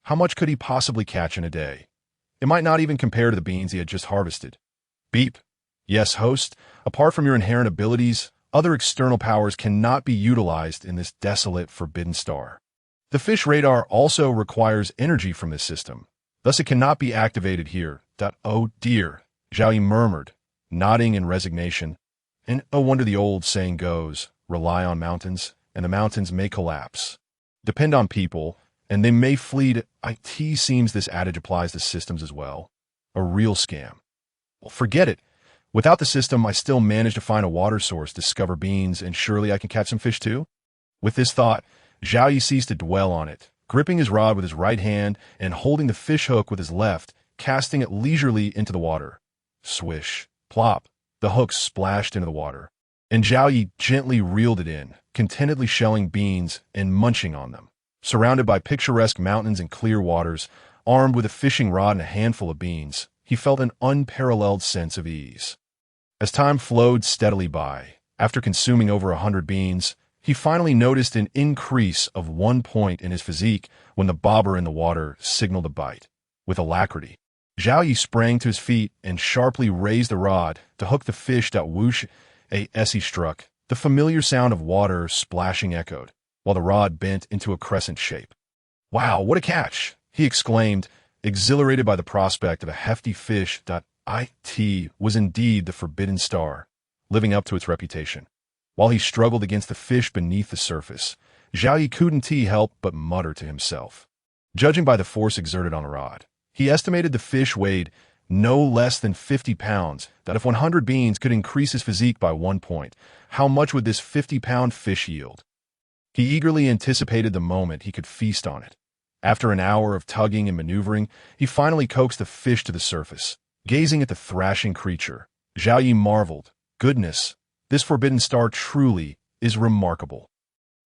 How much could he possibly catch in a day? It might not even compare to the beans he had just harvested. Beep. Yes, host, apart from your inherent abilities, other external powers cannot be utilized in this desolate, forbidden star. The fish radar also requires energy from this system, thus it cannot be activated here. Oh dear, Zhao Yi murmured, nodding in resignation. And no wonder the old saying goes, rely on mountains, and the mountains may collapse. Depend on people, and they may flee to IT. Seems this adage applies to systems as well. A real scam. Well, forget it. Without the system, I still manage to find a water source, discover beans, and surely I can catch some fish too? With this thought, Zhao Yi ceased to dwell on it, gripping his rod with his right hand and holding the fish hook with his left, casting it leisurely into the water. Swish, plop, the hook splashed into the water, and Zhao Yi gently reeled it in, contentedly shelling beans and munching on them. Surrounded by picturesque mountains and clear waters, armed with a fishing rod and a handful of beans, he felt an unparalleled sense of ease. As time flowed steadily by, after consuming over 100 beans, he finally noticed an increase of 1 point in his physique when the bobber in the water signaled a bite. With alacrity, Zhao Yi sprang to his feet and sharply raised the rod to hook the fish. Whoosh, as he struck, the familiar sound of water splashing echoed, while the rod bent into a crescent shape. Wow, what a catch! He exclaimed, exhilarated by the prospect of a hefty fish. It was indeed the forbidden star, living up to its reputation. While he struggled against the fish beneath the surface, Zhao Yi couldn't help but mutter to himself. Judging by the force exerted on the rod, he estimated the fish weighed no less than 50 pounds. If 100 beans could increase his physique by 1 point, how much would this 50-pound fish yield? He eagerly anticipated the moment he could feast on it. After an hour of tugging and maneuvering, he finally coaxed the fish to the surface. Gazing at the thrashing creature, Zhao Yi marveled. Goodness, this forbidden star truly is remarkable.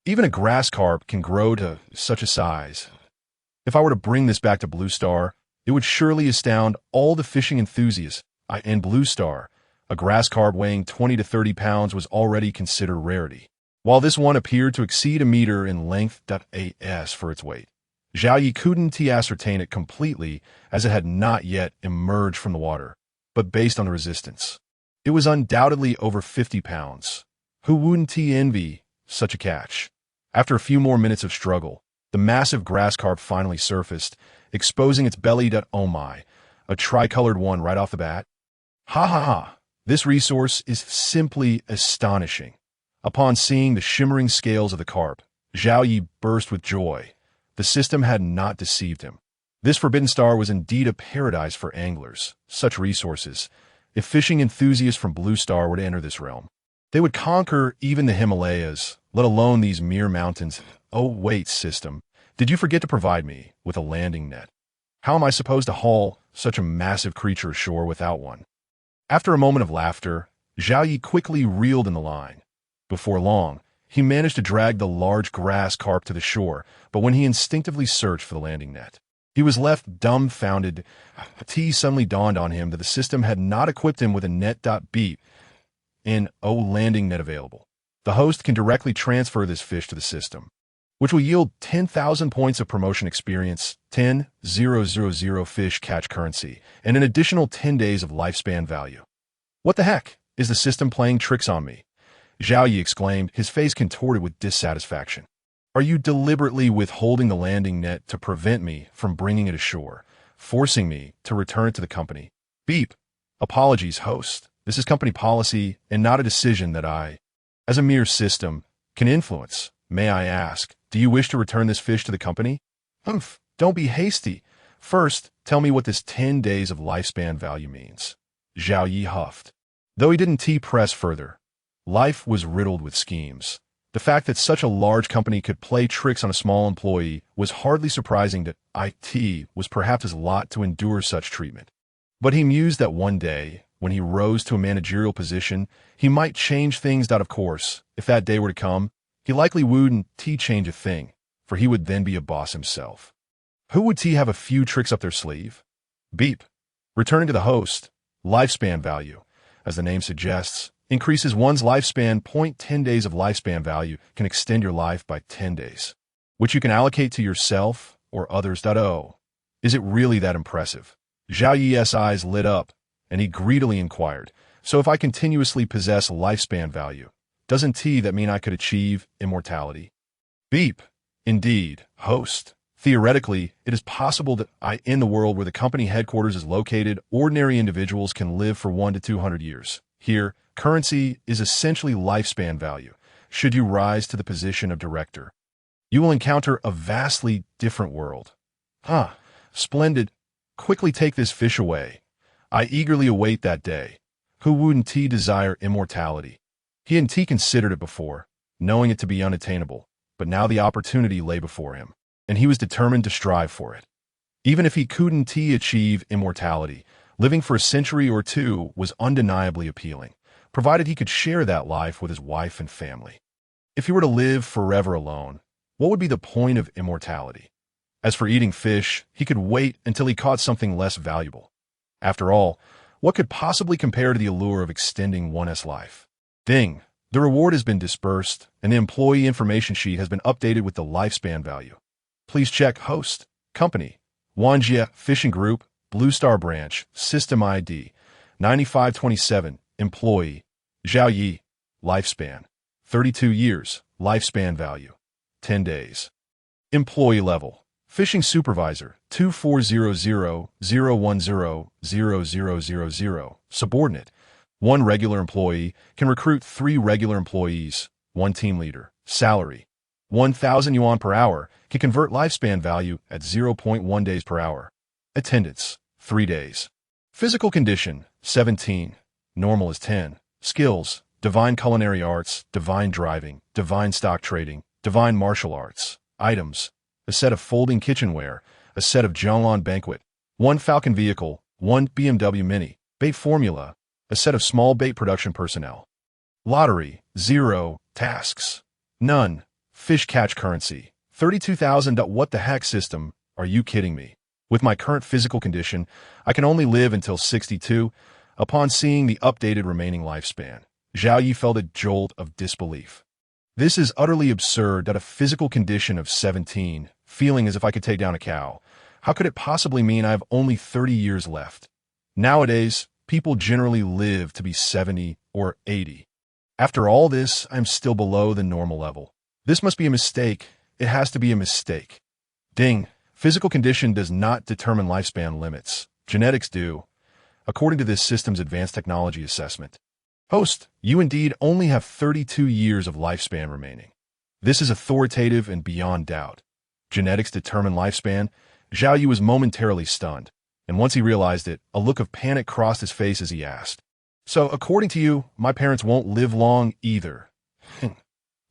Even a grass carp can grow to such a size. If I were to bring this back to Blue Star, it would surely astound all the fishing enthusiasts. In Blue Star, a grass carp weighing 20 to 30 pounds was already considered rarity, while this one appeared to exceed a meter in length. As for its weight, Zhao Yi couldn't ascertain it completely as it had not yet emerged from the water, but based on the resistance, it was undoubtedly over 50 pounds. Who wouldn't envy such a catch? After a few more minutes of struggle, the massive grass carp finally surfaced, exposing its belly. Oh my, a tricolored one right off the bat. Ha ha ha, this resource is simply astonishing. Upon seeing the shimmering scales of the carp, Zhao Yi burst with joy. The system had not deceived him. This forbidden star was indeed a paradise for anglers. Such resources, if fishing enthusiasts from Blue Star were to enter this realm, they would conquer even the Himalayas, let alone these mere mountains. Oh wait, system, did you forget to provide me with a landing net? How am I supposed to haul such a massive creature ashore without one? After a moment of laughter, Zhao Yi quickly reeled in the line. Before long, he managed to drag the large grass carp to the shore, but when he instinctively searched for the landing net, he was left dumbfounded. It suddenly dawned on him that the system had not equipped him with a net. Beep. Landing net available. The host can directly transfer this fish to the system, which will yield 10,000 points of promotion experience, 10,000 fish catch currency, and an additional 10 days of lifespan value. What the heck? Is the system playing tricks on me? Zhao Yi exclaimed, his face contorted with dissatisfaction. Are you deliberately withholding the landing net to prevent me from bringing it ashore? forcing me to return it to the company. Beep. Apologies, host. This is company policy and not a decision that I, as a mere system, can influence. May I ask, do you wish to return this fish to the company? Humph, don't be hasty. First, tell me what this 10 days of lifespan value means. Zhao Yi huffed. Though he didn't press further, life was riddled with schemes. The fact that such a large company could play tricks on a small employee was hardly surprising to IT was perhaps his lot to endure such treatment. But he mused that one day, when he rose to a managerial position, he might change things. Of course, if that day were to come, he likely wouldn't change a thing, for he would then be a boss himself. Who would have a few tricks up their sleeve? Beep. Returning to the host, lifespan value, as the name suggests, increases one's lifespan. 10 days of lifespan value can extend your life by 10 days, which you can allocate to yourself or others. Oh, is it really that impressive? Zhao Yi's eyes lit up, and he greedily inquired, so if I continuously possess lifespan value, doesn't that mean I could achieve immortality? Beep. Indeed, host. Theoretically, it is possible that in the world where the company headquarters is located, ordinary individuals can live for 1 to 200 years. Here, currency is essentially lifespan value. Should you rise to the position of director, you will encounter a vastly different world. Splendid. Quickly take this fish away. I eagerly await that day. Who wouldn't desire immortality? He hadn't considered it before, knowing it to be unattainable, but now the opportunity lay before him, and he was determined to strive for it. Even if he couldn't achieve immortality, living for a century or two was undeniably appealing, provided he could share that life with his wife and family. If he were to live forever alone, what would be the point of immortality? As for eating fish, he could wait until he caught something less valuable. After all, what could possibly compare to the allure of extending one's life? Ding! The reward has been dispersed, and the employee information sheet has been updated with the lifespan value. Please check host, company, Wanjie Fishing Group, Blue Star Branch, System ID, 9527, employee, Zhao Yi, lifespan, 32 years, lifespan value, 10 days. Employee level, fishing supervisor, 2400100000, subordinate, 1 regular employee can recruit 3 regular employees, 1 team leader, salary, 1,000 yuan per hour, can convert lifespan value at 0.1 days per hour. Attendance, 3 days. Physical condition, 17. Normal is 10. Skills, divine culinary arts, divine driving, divine stock trading, divine martial arts. Items, a set of folding kitchenware, a set of Zhonglong banquet, 1 Falcon vehicle, 1 BMW Mini, bait formula, a set of small bait production personnel. Lottery, 0. Tasks, none. Fish catch currency, 32,000. What the heck, system? Are you kidding me? With my current physical condition, I can only live until 62. Upon seeing the updated remaining lifespan, Zhao Yi felt a jolt of disbelief. This is utterly absurd. A physical condition of 17, feeling as if I could take down a cow. How could it possibly mean I have only 30 years left? Nowadays, people generally live to be 70 or 80. After all this, I am still below the normal level. This must be a mistake. It has to be a mistake. Ding. Physical condition does not determine lifespan limits. Genetics do, according to this system's advanced technology assessment. Host, you indeed only have 32 years of lifespan remaining. This is authoritative and beyond doubt. Genetics determine lifespan. Zhao Yu was momentarily stunned, and once he realized it, a look of panic crossed his face as he asked, "So, according to you, my parents won't live long either?"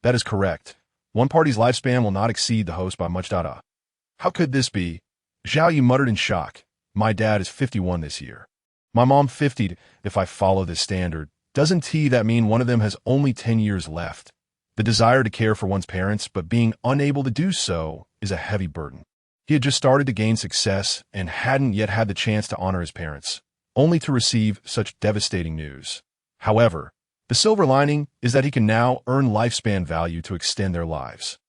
That is correct. One party's lifespan will not exceed the host by much. How could this be? Zhao Yu muttered in shock. My dad is 51 this year. My mom 50. If I follow this standard, doesn't that mean one of them has only 10 years left? The desire to care for one's parents, but being unable to do so, is a heavy burden. He had just started to gain success and hadn't yet had the chance to honor his parents, only to receive such devastating news. However, the silver lining is that he can now earn lifespan value to extend their lives.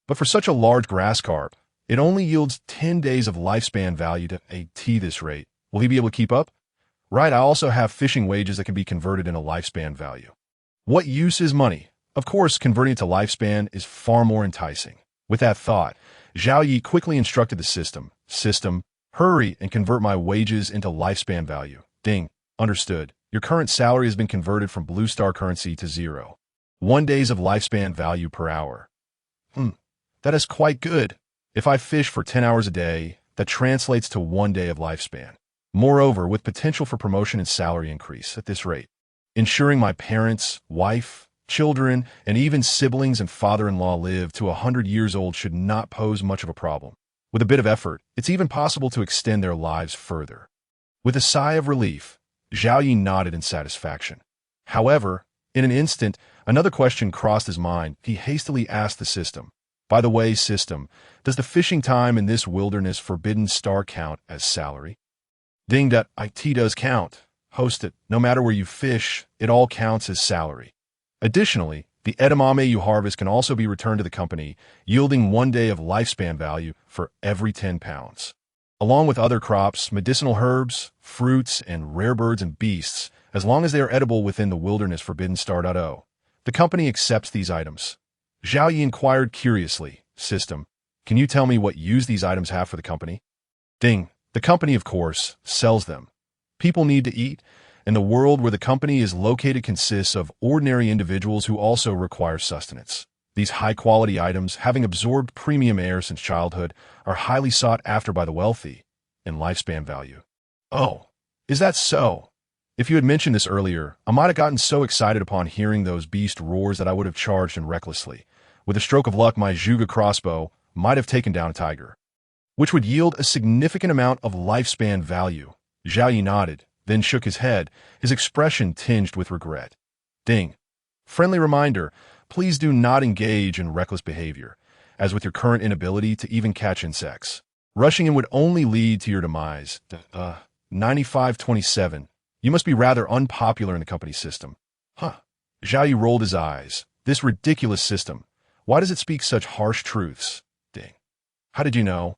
But for such a large grass carp, it only yields 10 days of lifespan value to this rate. Will he be able to keep up? Right, I also have fishing wages that can be converted into lifespan value. What use is money? Of course, converting it to lifespan is far more enticing. With that thought, Zhao Yi quickly instructed the system, Hurry and convert my wages into lifespan value. Ding. Understood. Your current salary has been converted from Blue Star currency to 0. 1 days of lifespan value per hour. That is quite good. If I fish for 10 hours a day, that translates to 1 day of lifespan. Moreover, with potential for promotion and salary increase at this rate, ensuring my parents, wife, children, and even siblings and father-in-law live to 100 years old should not pose much of a problem. With a bit of effort, it's even possible to extend their lives further. With a sigh of relief, Zhao Yi nodded in satisfaction. However, in an instant, another question crossed his mind. He hastily asked the system, "By the way, system, does the fishing time in this wilderness forbidden star count as salary?" Ding. It does count. Host it. No matter where you fish, it all counts as salary. Additionally, the edamame you harvest can also be returned to the company, yielding 1 day of lifespan value for every 10 pounds. Along with other crops, medicinal herbs, fruits, and rare birds and beasts, as long as they are edible within the wilderness forbidden star. The company accepts these items. Zhao Yi inquired curiously, "System, can you tell me what use these items have for the company?" Ding. The company, of course, sells them. People need to eat, and the world where the company is located consists of ordinary individuals who also require sustenance. These high-quality items, having absorbed premium air since childhood, are highly sought after by the wealthy, and lifespan value. Oh, is that so? If you had mentioned this earlier, I might have gotten so excited upon hearing those beast roars that I would have charged in recklessly. With a stroke of luck, my Zhuge crossbow might have taken down a tiger, which would yield a significant amount of lifespan value. Zhao Yi nodded, then shook his head, his expression tinged with regret. Ding. Friendly reminder, please do not engage in reckless behavior, as with your current inability to even catch insects. Rushing in would only lead to your demise. 9527. You must be rather unpopular in the company system. Zhao Yi rolled his eyes. This ridiculous system. Why does it speak such harsh truths? Ding. How did you know?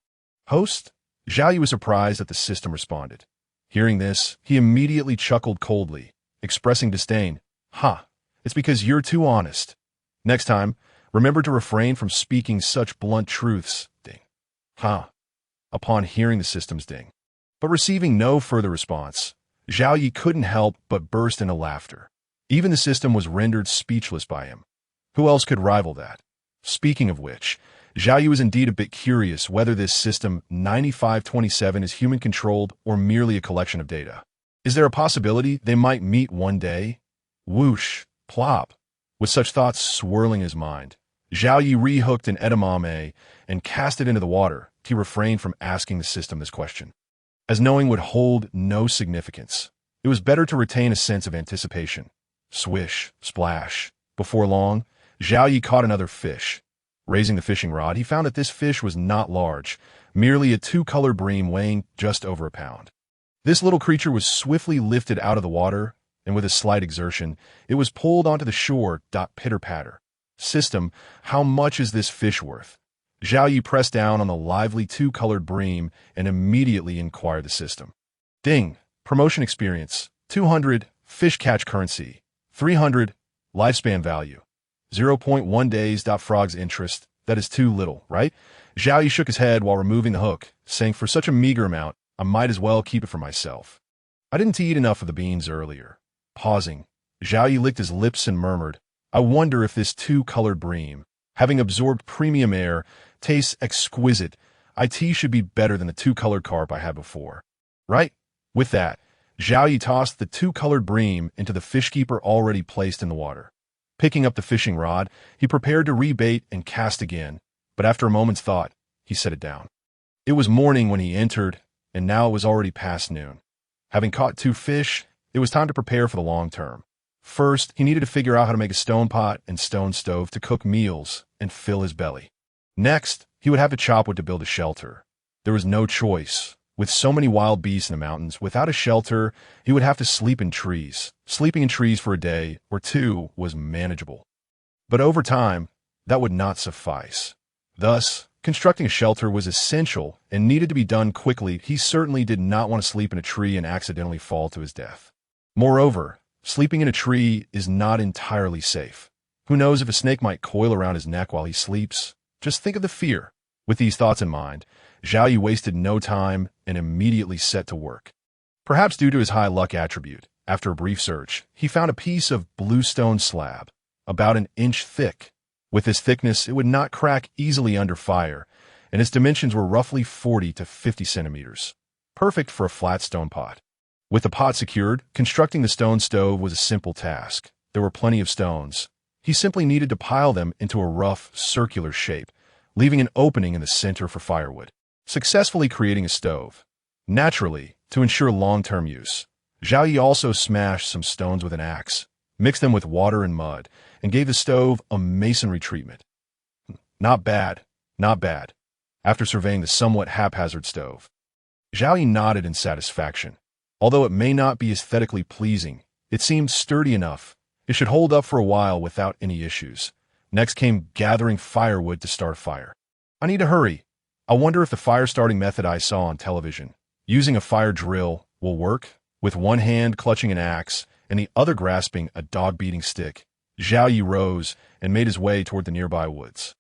Host? Zhao Yi was surprised that the system responded. Hearing this, he immediately chuckled coldly, expressing disdain. It's because you're too honest. Next time, remember to refrain from speaking such blunt truths. Ding. Upon hearing the system's ding, but receiving no further response, Zhao Yi couldn't help but burst into laughter. Even the system was rendered speechless by him. Who else could rival that? Speaking of which, Zhao Yi was indeed a bit curious whether this system 9527 is human-controlled or merely a collection of data. Is there a possibility they might meet one day? Whoosh, plop. With such thoughts swirling his mind, Zhao Yi rehooked an edamame and cast it into the water. He refrained from asking the system this question, as knowing would hold no significance. It was better to retain a sense of anticipation. Swish, splash. Before long, Zhao Yi caught another fish. Raising the fishing rod, he found that this fish was not large, merely a two-colored bream weighing just over a pound. This little creature was swiftly lifted out of the water, and with a slight exertion, it was pulled onto the shore. Pitter-patter. System, how much is this fish worth? Zhao Yi pressed down on the lively two-colored bream and immediately inquired the system. Ding. Promotion experience. 200. Fish catch currency. 300. Lifespan value. 0.1 days. Frog's interest. That is too little, right? Zhao Yi shook his head while removing the hook, saying for such a meager amount, I might as well keep it for myself. I didn't eat enough of the beans earlier. Pausing, Zhao Yi licked his lips and murmured, I wonder if this two-colored bream, having absorbed premium air, tastes exquisite. IT should be better than the two-colored carp I had before. Right? With that, Zhao Yi tossed the two-colored bream into the fishkeeper already placed in the water. Picking up the fishing rod, he prepared to rebait and cast again, but after a moment's thought, he set it down. It was morning when he entered, and now it was already past noon. Having caught 2 fish, it was time to prepare for the long term. First, he needed to figure out how to make a stone pot and stone stove to cook meals and fill his belly. Next, he would have to chop wood to build a shelter. There was no choice. With so many wild beasts in the mountains, without a shelter, he would have to sleep in trees. Sleeping in trees for a day or 2 was manageable. But over time, that would not suffice. Thus, constructing a shelter was essential and needed to be done quickly. He certainly did not want to sleep in a tree and accidentally fall to his death. Moreover, sleeping in a tree is not entirely safe. Who knows if a snake might coil around his neck while he sleeps? Just think of the fear. With these thoughts in mind, Zhao Yi wasted no time and immediately set to work. Perhaps due to his high luck attribute, after a brief search, he found a piece of bluestone slab, about an inch thick. With this thickness, it would not crack easily under fire, and its dimensions were roughly 40 to 50 centimeters. Perfect for a flat stone pot. With the pot secured, constructing the stone stove was a simple task. There were plenty of stones. He simply needed to pile them into a rough, circular shape, leaving an opening in the center for firewood, successfully creating a stove. Naturally, to ensure long-term use, Zhao Yi also smashed some stones with an axe, mixed them with water and mud, and gave the stove a masonry treatment. Not bad, not bad. After surveying the somewhat haphazard stove, Zhao Yi nodded in satisfaction. Although it may not be aesthetically pleasing, it seemed sturdy enough. It should hold up for a while without any issues. Next came gathering firewood to start a fire. I need to hurry. I wonder if the fire-starting method I saw on television, using a fire drill, will work? With one hand clutching an axe and the other grasping a dog-beating stick, Zhao Yi rose and made his way toward the nearby woods.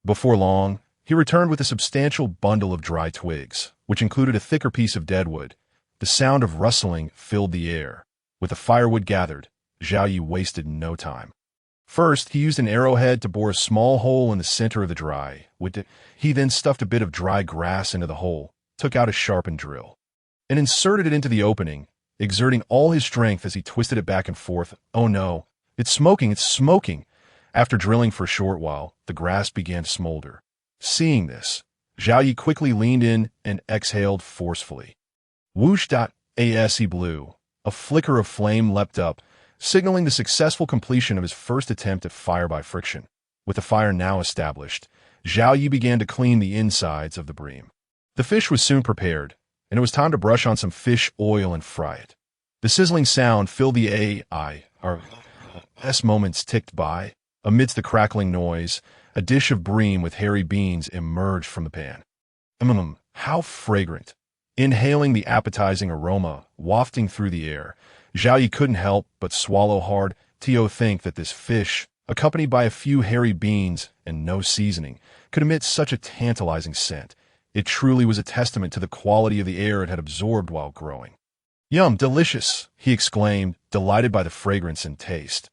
Before long, he returned with a substantial bundle of dry twigs, which included a thicker piece of deadwood. The sound of rustling filled the air. With the firewood gathered, Zhao Yi wasted no time. First, he used an arrowhead to bore a small hole in the center of the dry wood. He then stuffed a bit of dry grass into the hole, took out a sharpened drill, and inserted it into the opening, exerting all his strength as he twisted it back and forth. Oh no, it's smoking, it's smoking! After drilling for a short while, the grass began to smolder. Seeing this, Zhao Yi quickly leaned in and exhaled forcefully. Whoosh! As he blew, a flicker of flame leapt up, signaling the successful completion of his first attempt at fire by friction. With the fire now established, Zhao Yi began to clean the insides of the bream. The fish was soon prepared, and it was time to brush on some fish oil and fry it. The sizzling sound filled the air. As moments ticked by, amidst the crackling noise, a dish of bream with hairy beans emerged from the pan. How fragrant! Inhaling the appetizing aroma wafting through the air, Zhao Yi couldn't help but swallow hard. To think that this fish, accompanied by a few hairy beans and no seasoning, could emit such a tantalizing scent. It truly was a testament to the quality of the air it had absorbed while growing. Yum, delicious, he exclaimed, delighted by the fragrance and taste.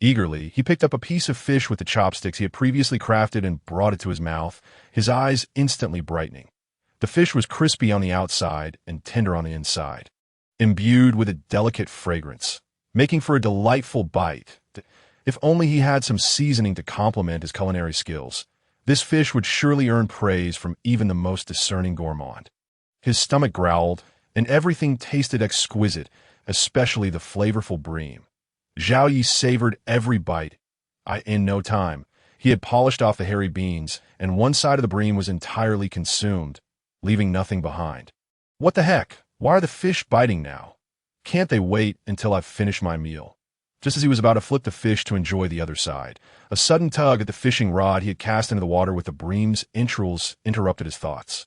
Eagerly, he picked up a piece of fish with the chopsticks he had previously crafted and brought it to his mouth, his eyes instantly brightening. The fish was crispy on the outside and tender on the inside, imbued with a delicate fragrance, making for a delightful bite. If only he had some seasoning to complement his culinary skills, this fish would surely earn praise from even the most discerning gourmand. His stomach growled, and everything tasted exquisite, especially the flavorful bream. Zhao Yi savored every bite. In no time, he had polished off the hairy beans, and one side of the bream was entirely consumed, leaving nothing behind. What the heck? Why are the fish biting now? Can't they wait until I've finished my meal? Just as he was about to flip the fish to enjoy the other side, a sudden tug at the fishing rod he had cast into the water with the bream's entrails interrupted his thoughts.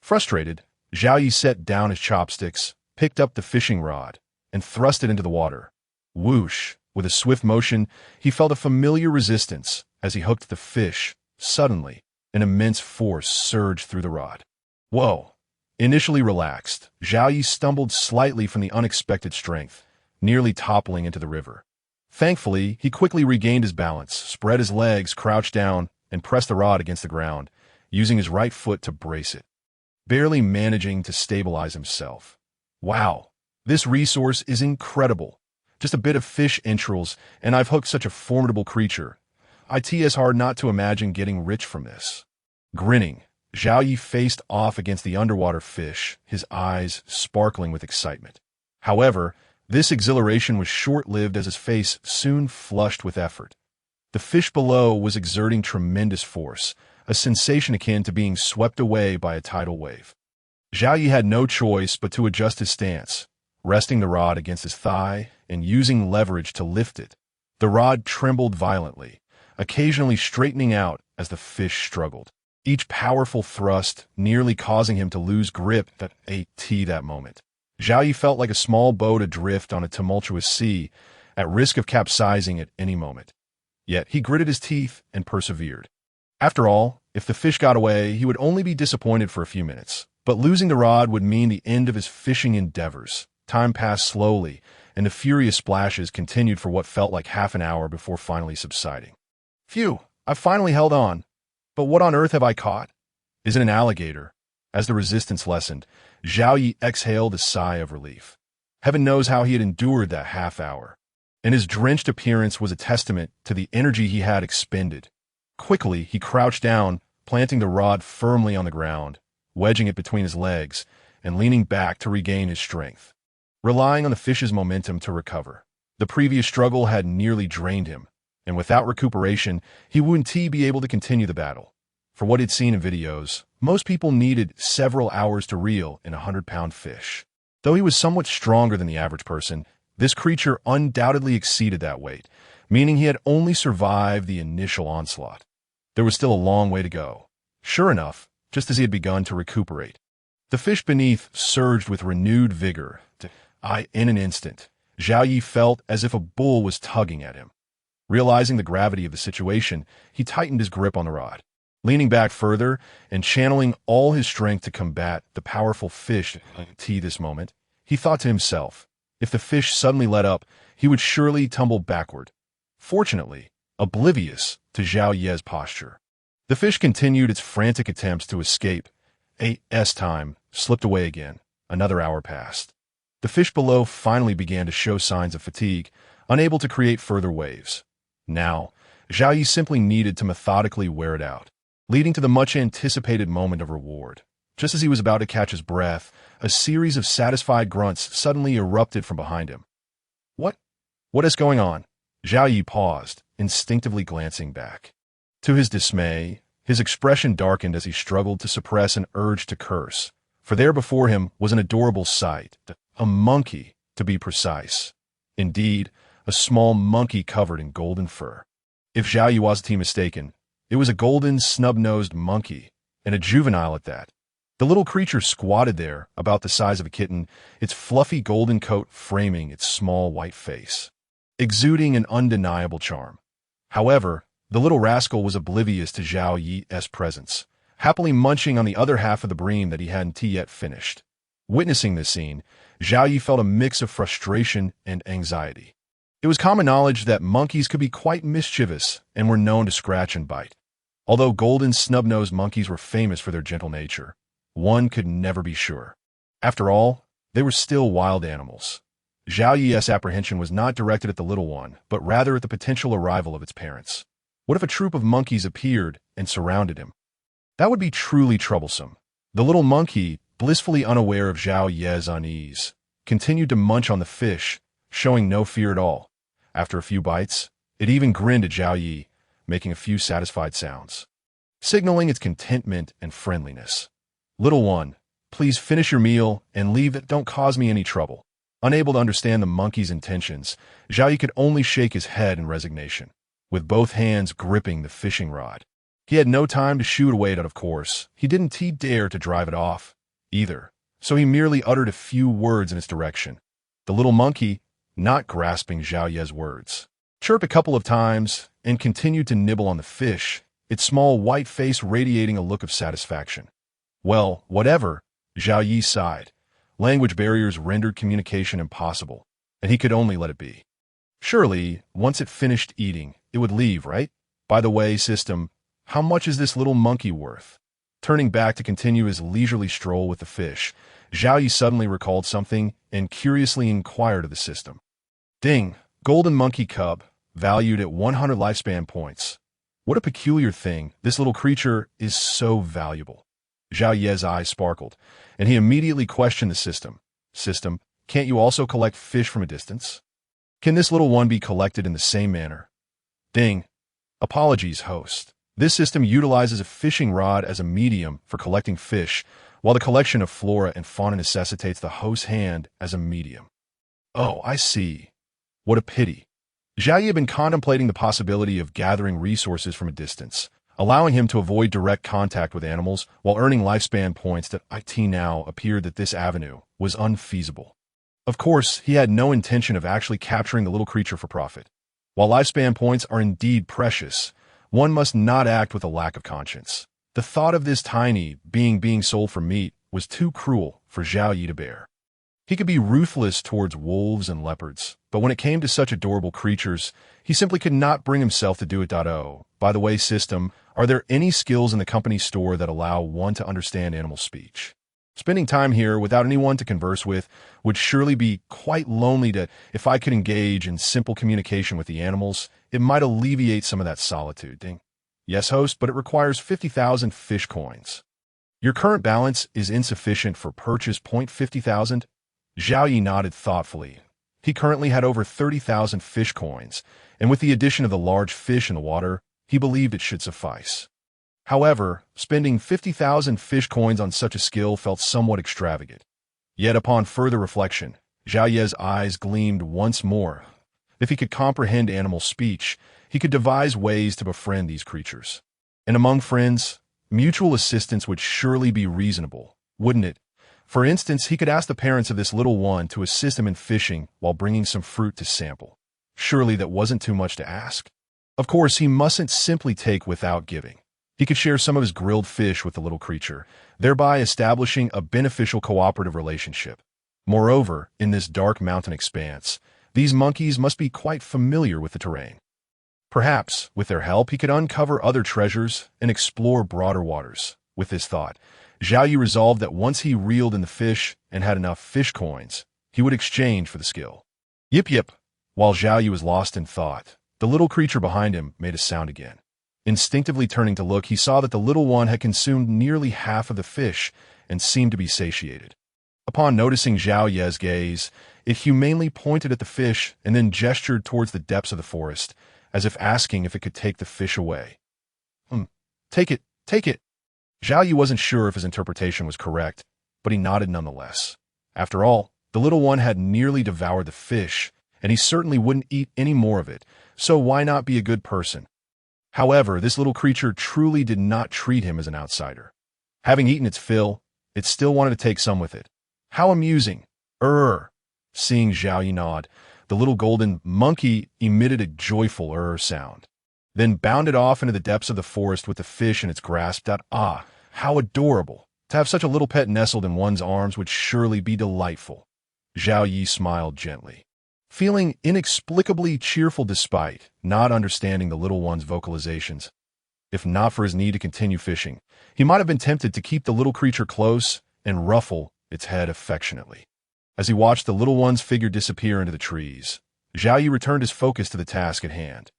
Frustrated, Zhao Yi set down his chopsticks, picked up the fishing rod, and thrust it into the water. Whoosh! With a swift motion, he felt a familiar resistance as he hooked the fish. Suddenly, an immense force surged through the rod. Whoa! Initially relaxed, Zhao Yi stumbled slightly from the unexpected strength, nearly toppling into the river. Thankfully, he quickly regained his balance, spread his legs, crouched down, and pressed the rod against the ground, using his right foot to brace it, barely managing to stabilize himself. Wow! This resource is incredible. Just a bit of fish entrails, and I've hooked such a formidable creature. It's hard not to imagine getting rich from this. Grinning, Zhao Yi faced off against the underwater fish, his eyes sparkling with excitement. However, this exhilaration was short-lived as his face soon flushed with effort. The fish below was exerting tremendous force, a sensation akin to being swept away by a tidal wave. Zhao Yi had no choice but to adjust his stance, resting the rod against his thigh and using leverage to lift it. The rod trembled violently, occasionally straightening out as the fish struggled, each powerful thrust nearly causing him to lose grip that moment. Zhao Yi felt like a small boat adrift on a tumultuous sea, at risk of capsizing at any moment. Yet he gritted his teeth and persevered. After all, if the fish got away, he would only be disappointed for a few minutes. But losing the rod would mean the end of his fishing endeavors. Time passed slowly, and the furious splashes continued for what felt like half an hour before finally subsiding. Phew, I've finally held on. But what on earth have I caught? Is it an alligator? As the resistance lessened, Zhao Yi exhaled a sigh of relief. Heaven knows how he had endured that half hour, and his drenched appearance was a testament to the energy he had expended. Quickly, he crouched down, planting the rod firmly on the ground, wedging it between his legs, and leaning back to regain his strength. Relying on the fish's momentum to recover. The previous struggle had nearly drained him, and without recuperation, he wouldn't be able to continue the battle. For what he'd seen in videos, most people needed several hours to reel in a 100-pound fish. Though he was somewhat stronger than the average person, this creature undoubtedly exceeded that weight, meaning he had only survived the initial onslaught. There was still a long way to go. Sure enough, just as he had begun to recuperate, the fish beneath surged with renewed vigor. In an instant, Zhao Yi felt as if a bull was tugging at him. Realizing the gravity of the situation, he tightened his grip on the rod. Leaning back further and channeling all his strength to combat the powerful fish this moment, he thought to himself, if the fish suddenly let up, he would surely tumble backward. Fortunately, oblivious to Zhao Yi's posture, the fish continued its frantic attempts to escape. Time slipped away again. Another hour passed. The fish below finally began to show signs of fatigue, unable to create further waves. Now, Zhao Yi simply needed to methodically wear it out, leading to the much-anticipated moment of reward. Just as he was about to catch his breath, a series of satisfied grunts suddenly erupted from behind him. What is going on? Zhao Yi paused, instinctively glancing back. To his dismay, his expression darkened as he struggled to suppress an urge to curse, for there before him was an adorable sight, a monkey, to be precise. Indeed, a small monkey covered in golden fur. If Zhao Yi wasn't mistaken, it was a golden, snub-nosed monkey, and a juvenile at that. The little creature squatted there, about the size of a kitten, its fluffy golden coat framing its small white face, exuding an undeniable charm. However, the little rascal was oblivious to Zhao Yi's presence, happily munching on the other half of the bream that he hadn't yet finished. Witnessing this scene, Zhao Yi felt a mix of frustration and anxiety. It was common knowledge that monkeys could be quite mischievous and were known to scratch and bite. Although golden snub-nosed monkeys were famous for their gentle nature, one could never be sure. After all, they were still wild animals. Zhao Yi's apprehension was not directed at the little one, but rather at the potential arrival of its parents. What if a troop of monkeys appeared and surrounded him? That would be truly troublesome. The little monkey, blissfully unaware of Zhao Yi's unease, continued to munch on the fish, showing no fear at all. After a few bites, it even grinned at Zhao Yi, making a few satisfied sounds, signaling its contentment and friendliness. Little one, please finish your meal and leave it. Don't cause me any trouble. Unable to understand the monkey's intentions, Zhao Yi could only shake his head in resignation, with both hands gripping the fishing rod. He had no time to shoo it away, of course. He didn't dare to drive it off, either, so he merely uttered a few words in its direction. The little monkey, not grasping Zhao Yi's words, chirped a couple of times and continued to nibble on the fish, its small white face radiating a look of satisfaction. Well, whatever, Zhao Yi sighed. Language barriers rendered communication impossible, and he could only let it be. Surely, once it finished eating, it would leave, right? By the way, system, how much is this little monkey worth? Turning back to continue his leisurely stroll with the fish, Zhao Yi suddenly recalled something and curiously inquired of the system. Ding, golden monkey cub, valued at 100 lifespan points. What a peculiar thing, this little creature is so valuable. Zhao Yi's eyes sparkled, and he immediately questioned the system. System, can't you also collect fish from a distance? Can this little one be collected in the same manner? Ding. Apologies, host. This system utilizes a fishing rod as a medium for collecting fish, while the collection of flora and fauna necessitates the host's hand as a medium. Oh, I see. What a pity. Zhao Yi had been contemplating the possibility of gathering resources from a distance, allowing him to avoid direct contact with animals while earning lifespan points. That it now appeared that this avenue was unfeasible. Of course, he had no intention of actually capturing the little creature for profit. While lifespan points are indeed precious, One must not act with a lack of conscience. The thought of this tiny being sold for meat was too cruel for Zhao Yi to bear. He could be ruthless towards wolves and leopards, but when it came to such adorable creatures, he simply could not bring himself to do it. Oh, by the way, system, are there any skills in the company store that allow one to understand animal speech? Spending time here without anyone to converse with would surely be quite lonely. If I could engage in simple communication with the animals, it might alleviate some of that solitude. Ding. Yes, host, but it requires 50,000 fish coins. Your current balance is insufficient for purchase. 50,000? Zhao Yi nodded thoughtfully. He currently had over 30,000 fish coins, and with the addition of the large fish in the water, he believed it should suffice. However, spending 50,000 fish coins on such a skill felt somewhat extravagant. Yet upon further reflection, Zhao Yi's eyes gleamed once more. If he could comprehend animal speech, he could devise ways to befriend these creatures. And among friends, mutual assistance would surely be reasonable, wouldn't it? For instance, he could ask the parents of this little one to assist him in fishing while bringing some fruit to sample. Surely that wasn't too much to ask. Of course, he mustn't simply take without giving. He could share some of his grilled fish with the little creature, thereby establishing a beneficial cooperative relationship. Moreover, in this dark mountain expanse, these monkeys must be quite familiar with the terrain. Perhaps, with their help, he could uncover other treasures and explore broader waters. With this thought, Zhao Yi resolved that once he reeled in the fish and had enough fish coins, he would exchange for the skill. Yip yip! While Zhao Yi was lost in thought, the little creature behind him made a sound again. Instinctively turning to look, he saw that the little one had consumed nearly half of the fish and seemed to be satiated. Upon noticing Zhao Yi's gaze, it humanely pointed at the fish and then gestured towards the depths of the forest, as if asking if it could take the fish away. Take it, take it. Zhao Yi wasn't sure if his interpretation was correct, but he nodded nonetheless. After all, the little one had nearly devoured the fish, and he certainly wouldn't eat any more of it, so why not be a good person? However, this little creature truly did not treat him as an outsider. Having eaten its fill, it still wanted to take some with it. How amusing! Seeing Zhao Yi nod, the little golden monkey emitted a joyful sound, then bounded off into the depths of the forest with the fish in its grasp. Ah, how adorable! To have such a little pet nestled in one's arms would surely be delightful. Zhao Yi smiled gently, feeling inexplicably cheerful despite not understanding the little one's vocalizations. If not for his need to continue fishing, he might have been tempted to keep the little creature close and ruffle its head affectionately. As he watched the little one's figure disappear into the trees, Zhao Yi returned his focus to the task at hand.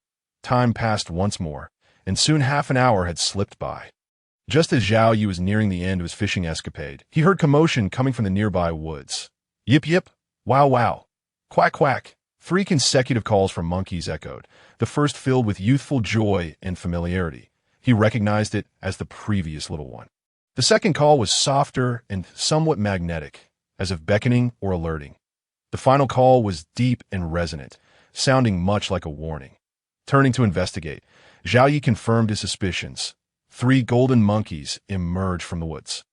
Time passed once more, and soon half an hour had slipped by. Just as Zhao Yi was nearing the end of his fishing escapade, he heard commotion coming from the nearby woods. Yip yip, wow wow, quack quack. 3 consecutive calls from monkeys echoed, the first filled with youthful joy and familiarity. He recognized it as the previous little one. The second call was softer and somewhat magnetic, as if beckoning or alerting. The final call was deep and resonant, sounding much like a warning. Turning to investigate, Zhao Yi confirmed his suspicions. 3 golden monkeys emerged from the woods.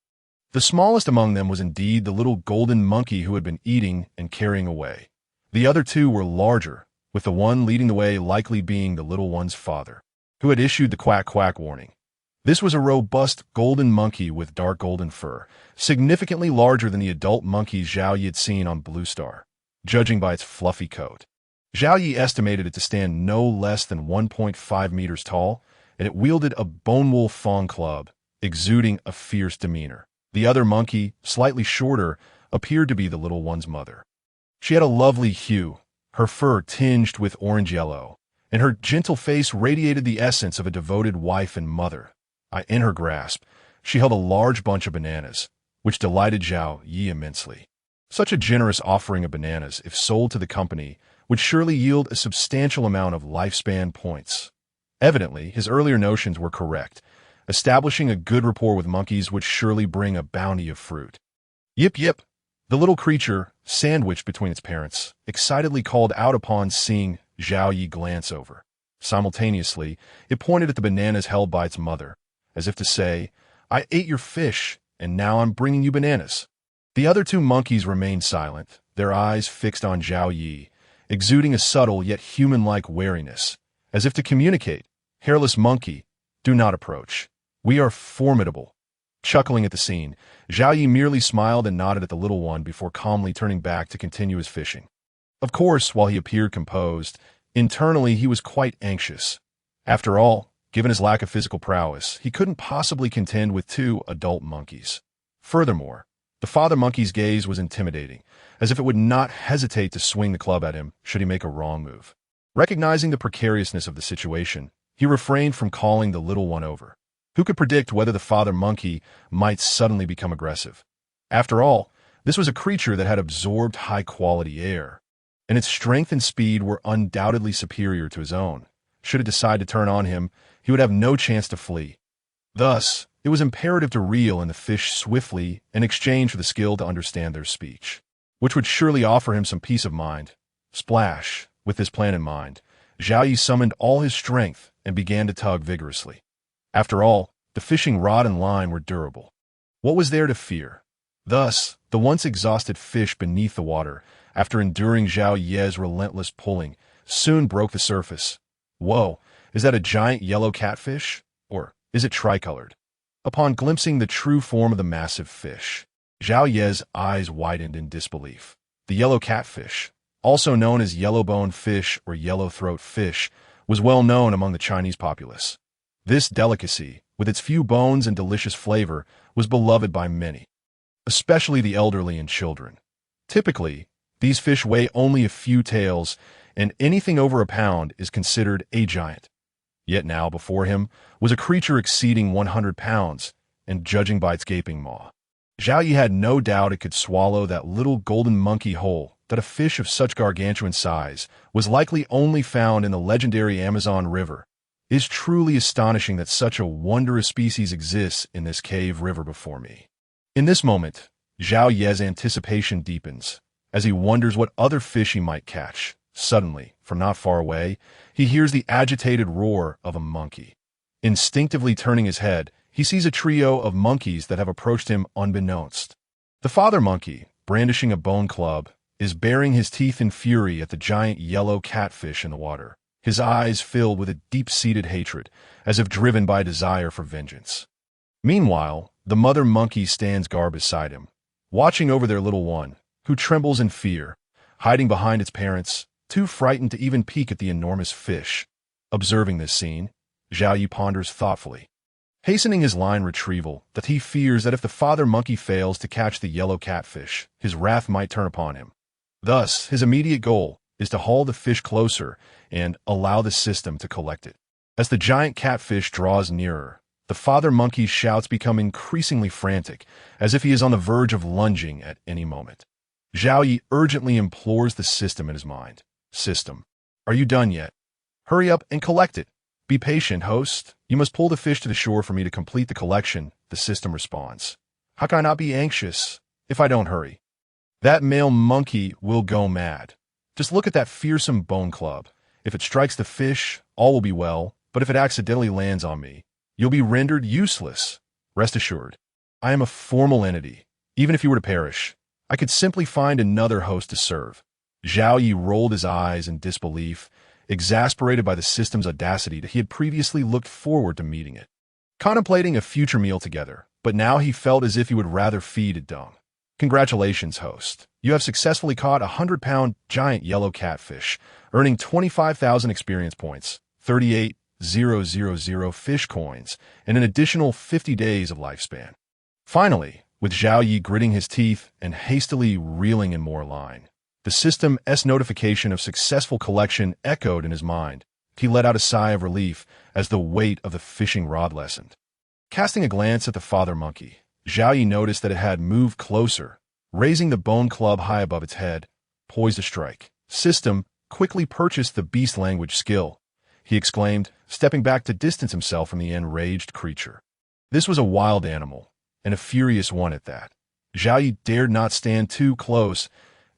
The smallest among them was indeed the little golden monkey who had been eating and carrying away. The other 2 were larger, with the one leading the way likely being the little one's father, who had issued the quack quack warning. This was a robust golden monkey with dark golden fur, significantly larger than the adult monkeys Zhao Yi had seen on Blue Star, judging by its fluffy coat. Zhao Yi estimated it to stand no less than 1.5 meters tall, and it wielded a bone wolf fang club, exuding a fierce demeanor. The other monkey, slightly shorter, appeared to be the little one's mother. She had a lovely hue, her fur tinged with orange-yellow, and her gentle face radiated the essence of a devoted wife and mother. In her grasp, she held a large bunch of bananas, which delighted Zhao Yi immensely. Such a generous offering of bananas, if sold to the company, would surely yield a substantial amount of lifespan points. Evidently, his earlier notions were correct. Establishing a good rapport with monkeys would surely bring a bounty of fruit. Yip yip! The little creature, sandwiched between its parents, excitedly called out upon seeing Zhao Yi glance over. Simultaneously, it pointed at the bananas held by its mother, as if to say, I ate your fish, and now I'm bringing you bananas. The other 2 monkeys remained silent, their eyes fixed on Zhao Yi, exuding a subtle yet human-like wariness, as if to communicate, "Hairless monkey, do not approach. We are formidable." Chuckling at the scene, Zhao Yi merely smiled and nodded at the little one before calmly turning back to continue his fishing. Of course, while he appeared composed, internally he was quite anxious. After all, given his lack of physical prowess, he couldn't possibly contend with two adult monkeys. Furthermore, the father monkey's gaze was intimidating, as if it would not hesitate to swing the club at him should he make a wrong move. Recognizing the precariousness of the situation, he refrained from calling the little one over. Who could predict whether the father monkey might suddenly become aggressive? After all, this was a creature that had absorbed high-quality air, and its strength and speed were undoubtedly superior to his own. Should it decide to turn on him, he would have no chance to flee. Thus, it was imperative to reel in the fish swiftly in exchange for the skill to understand their speech, which would surely offer him some peace of mind. Splash! With this plan in mind, Zhao Yi summoned all his strength and began to tug vigorously. After all, the fishing rod and line were durable. What was there to fear? Thus, the once exhausted fish beneath the water, after enduring Zhao Yi's relentless pulling, soon broke the surface. Whoa, is that a giant yellow catfish? Or is it tricolored? Upon glimpsing the true form of the massive fish, Zhao Yi's eyes widened in disbelief. The yellow catfish, also known as yellow-boned fish or yellow-throat fish, was well known among the Chinese populace. This delicacy, with its few bones and delicious flavor, was beloved by many, especially the elderly and children. Typically, these fish weigh only a few taels, and anything over a pound is considered a giant. Yet now before him was a creature exceeding 100 pounds, and judging by its gaping maw, Zhao Yi had no doubt it could swallow that little golden monkey whole. That a fish of such gargantuan size was likely only found in the legendary Amazon River. It is truly astonishing that such a wondrous species exists in this cave river before me. In this moment, Zhao Yi's anticipation deepens, as he wonders what other fish he might catch. Suddenly, from not far away, he hears the agitated roar of a monkey. Instinctively turning his head, he sees a trio of monkeys that have approached him unbeknownst. The father monkey, brandishing a bone club, is baring his teeth in fury at the giant yellow catfish in the water, his eyes filled with a deep-seated hatred, as if driven by a desire for vengeance. Meanwhile, the mother monkey stands guard beside him, watching over their little one, who trembles in fear, hiding behind its parents, too frightened to even peek at the enormous fish. Observing this scene, Zhao Yi ponders thoughtfully, hastening his line retrieval, that he fears that if the father monkey fails to catch the yellow catfish, his wrath might turn upon him. Thus, his immediate goal is to haul the fish closer and allow the system to collect it. As the giant catfish draws nearer, the father monkey's shouts become increasingly frantic, as if he is on the verge of lunging at any moment. Zhao Yi urgently implores the system in his mind. System, are you done yet? Hurry up and collect it. Be patient, host. You must pull the fish to the shore for me to complete the collection, the system responds. How can I not be anxious if I don't hurry? That male monkey will go mad. Just look at that fearsome bone club. If it strikes the fish, all will be well, but if it accidentally lands on me, you'll be rendered useless. Rest assured, I am a formal entity. Even if you were to perish, I could simply find another host to serve. Zhao Yi rolled his eyes in disbelief, exasperated by the system's audacity that he had previously looked forward to meeting it, contemplating a future meal together, but now he felt as if he would rather feed it dung. Congratulations, host. You have successfully caught a 100-pound giant yellow catfish, earning 25,000 experience points, 38,000 fish coins, and an additional 50 days of lifespan. Finally, with Zhao Yi gritting his teeth and hastily reeling in more line, the system's notification of successful collection echoed in his mind. He let out a sigh of relief as the weight of the fishing rod lessened. Casting a glance at the father monkey, Zhao Yi noticed that it had moved closer, raising the bone club high above its head, poised to strike. System quickly purchased the beast language skill, he exclaimed, stepping back to distance himself from the enraged creature. This was a wild animal, and a furious one at that. Zhao Yi dared not stand too close.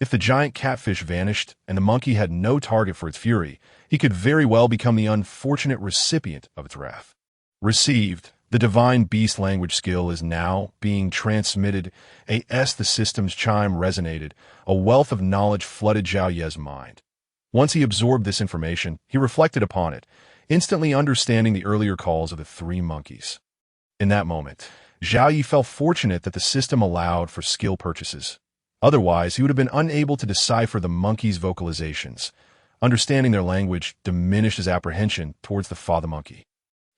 If the giant catfish vanished and the monkey had no target for its fury, he could very well become the unfortunate recipient of its wrath. Received. The divine beast language skill is now being transmitted. As the system's chime resonated, a wealth of knowledge flooded Zhao Yi's mind. Once he absorbed this information, he reflected upon it, instantly understanding the earlier calls of the three monkeys. In that moment, Zhao Yi felt fortunate that the system allowed for skill purchases. Otherwise, he would have been unable to decipher the monkeys' vocalizations. Understanding their language diminished his apprehension towards the father monkey.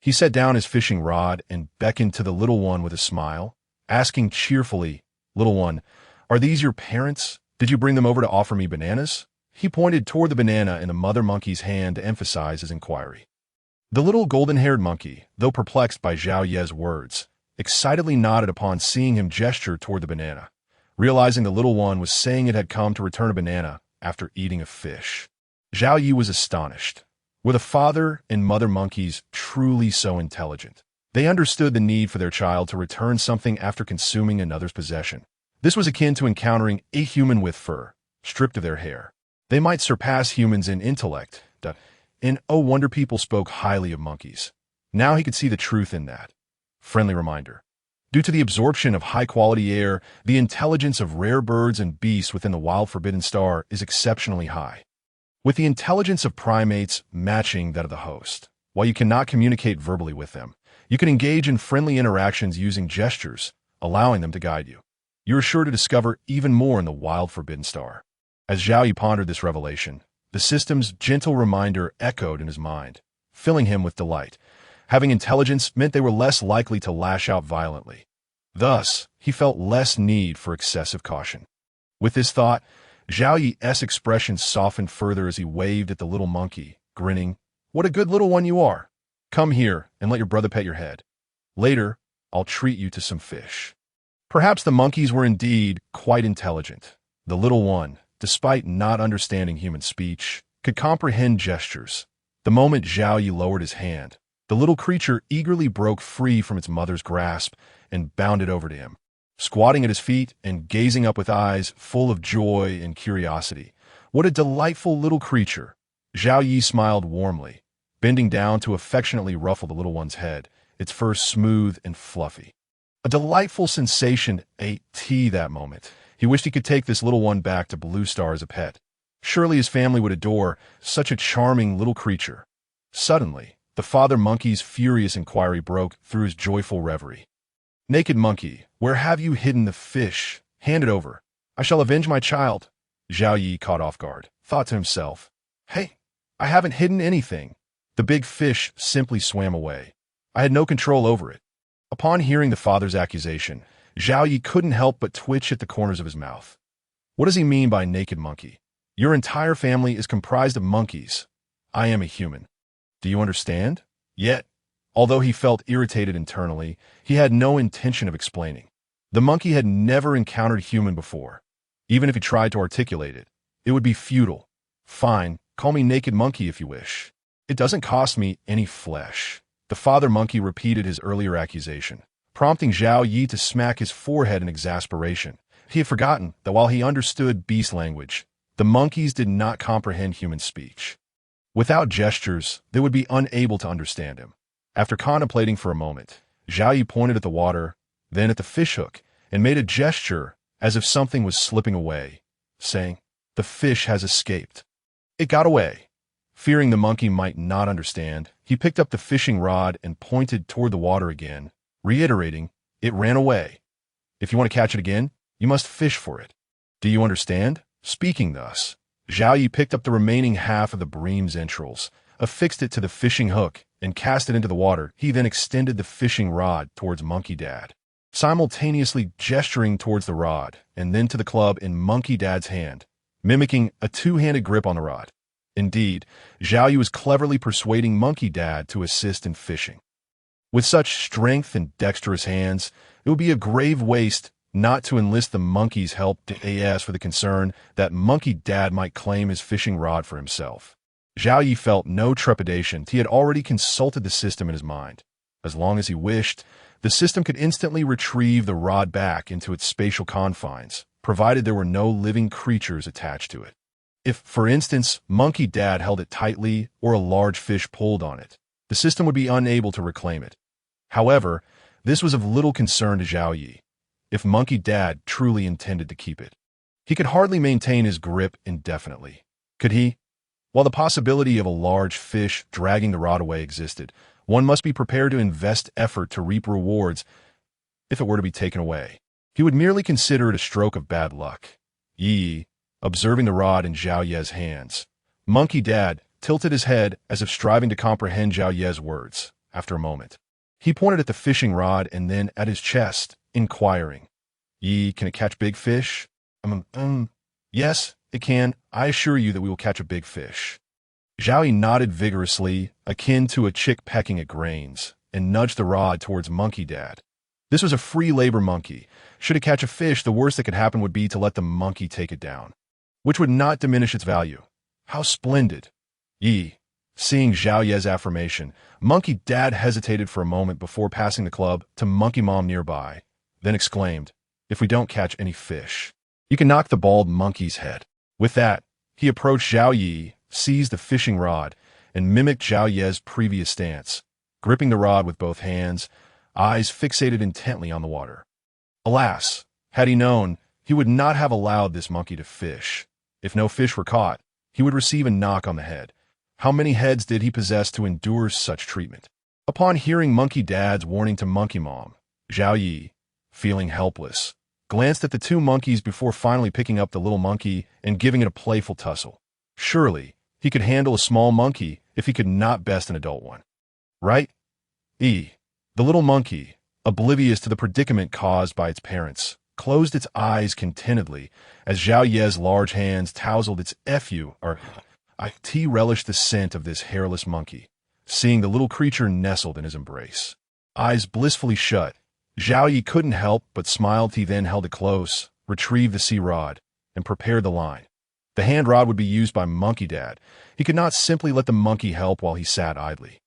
He set down his fishing rod and beckoned to the little one with a smile, asking cheerfully, "Little one, are these your parents? Did you bring them over to offer me bananas?" He pointed toward the banana in the mother monkey's hand to emphasize his inquiry. The little golden-haired monkey, though perplexed by Zhao Ye's words, excitedly nodded upon seeing him gesture toward the banana, realizing the little one was saying it had come to return a banana after eating a fish. Zhao Yi was astonished. Were the father and mother monkeys truly so intelligent? They understood the need for their child to return something after consuming another's possession. This was akin to encountering a human with fur, stripped of their hair. They might surpass humans in intellect, and oh wonder people spoke highly of monkeys. Now he could see the truth in that. Friendly reminder. Due to the absorption of high-quality air, the intelligence of rare birds and beasts within the wild Forbidden Star is exceptionally high, with the intelligence of primates matching that of the host. While you cannot communicate verbally with them, you can engage in friendly interactions using gestures, allowing them to guide you. You are sure to discover even more in the wild Forbidden Star. As Zhao Yi pondered this revelation, the system's gentle reminder echoed in his mind, filling him with delight. Having intelligence meant they were less likely to lash out violently. Thus, he felt less need for excessive caution. With this thought, Zhao Yi's expression softened further as he waved at the little monkey, grinning, "What a good little one you are! Come here and let your brother pet your head. Later, I'll treat you to some fish." Perhaps the monkeys were indeed quite intelligent. The little one, despite not understanding human speech, could comprehend gestures. The moment Zhao Yi lowered his hand, the little creature eagerly broke free from its mother's grasp and bounded over to him. Squatting at his feet and gazing up with eyes full of joy and curiosity. What a delightful little creature! Zhao Yi smiled warmly, bending down to affectionately ruffle the little one's head, its fur smooth and fluffy. A delightful sensation ate that moment. He wished he could take this little one back to Blue Star as a pet. Surely his family would adore such a charming little creature. Suddenly, the father monkey's furious inquiry broke through his joyful reverie. "Naked monkey, where have you hidden the fish? Hand it over. I shall avenge my child." Zhao Yi, caught off guard, thought to himself, "Hey, I haven't hidden anything." The big fish simply swam away. I had no control over it. Upon hearing the father's accusation, Zhao Yi couldn't help but twitch at the corners of his mouth. What does he mean by naked monkey? Your entire family is comprised of monkeys. I am a human. Do you understand? Yet, although he felt irritated internally, he had no intention of explaining. The monkey had never encountered a human before. Even if he tried to articulate it, it would be futile. "Fine, call me naked monkey if you wish. It doesn't cost me any flesh." The father monkey repeated his earlier accusation, prompting Zhao Yi to smack his forehead in exasperation. He had forgotten that while he understood beast language, the monkeys did not comprehend human speech. Without gestures, they would be unable to understand him. After contemplating for a moment, Zhao Yi pointed at the water, then at the fishhook, and made a gesture as if something was slipping away, saying, "The fish has escaped." It got away. Fearing the monkey might not understand, he picked up the fishing rod and pointed toward the water again, reiterating, "It ran away. If you want to catch it again, you must fish for it. Do you understand?" Speaking thus, Zhao Yi picked up the remaining half of the bream's entrails, affixed it to the fishing hook, and cast it into the water. He then extended the fishing rod towards Monkey Dad, simultaneously gesturing towards the rod and then to the club in Monkey Dad's hand, mimicking a two-handed grip on the rod. Indeed, Zhao Yi was cleverly persuading Monkey Dad to assist in fishing. With such strength and dexterous hands, it would be a grave waste not to enlist the monkey's help for the concern that Monkey Dad might claim his fishing rod for himself. Zhao Yi felt no trepidation. He had already consulted the system in his mind. As long as he wished, the system could instantly retrieve the rod back into its spatial confines, provided there were no living creatures attached to it. If, for instance, Monkey Dad held it tightly or a large fish pulled on it, the system would be unable to reclaim it. However, this was of little concern to Zhao Yi. If Monkey Dad truly intended to keep it, he could hardly maintain his grip indefinitely. Could he? While the possibility of a large fish dragging the rod away existed, one must be prepared to invest effort to reap rewards if it were to be taken away. He would merely consider it a stroke of bad luck. Yi, observing the rod in Zhao Ye's hands. Monkey Dad tilted his head as if striving to comprehend Zhao Ye's words. After a moment, he pointed at the fishing rod and then at his chest, inquiring, Yi, can it catch big fish? Yes, it can. I assure you that we will catch a big fish. Zhao Yi nodded vigorously, akin to a chick pecking at grains, and nudged the rod towards Monkey Dad. This was a free labor monkey. Should it catch a fish, the worst that could happen would be to let the monkey take it down, which would not diminish its value. How splendid! Yi, seeing Zhao Ye's affirmation, Monkey Dad hesitated for a moment before passing the club to Monkey Mom nearby, then exclaimed, if we don't catch any fish, you can knock the bald monkey's head. With that, he approached Zhao Yi, seized the fishing rod, and mimicked Zhao Ye's previous stance, gripping the rod with both hands, eyes fixated intently on the water. Alas, had he known, he would not have allowed this monkey to fish. If no fish were caught, he would receive a knock on the head. How many heads did he possess to endure such treatment? Upon hearing Monkey Dad's warning to Monkey Mom, Zhao Yi, feeling helpless, glanced at the two monkeys before finally picking up the little monkey and giving it a playful tussle. Surely, he could handle a small monkey if he could not best an adult one. Right? The little monkey, oblivious to the predicament caused by its parents, closed its eyes contentedly as Zhao Ye's large hands tousled its T relished the scent of this hairless monkey, seeing the little creature nestled in his embrace. Eyes blissfully shut, Zhao Yi couldn't help but smile. He then held it close, retrieved the sea rod, and prepared the line. The hand rod would be used by Monkey Dad. He could not simply let the monkey help while he sat idly.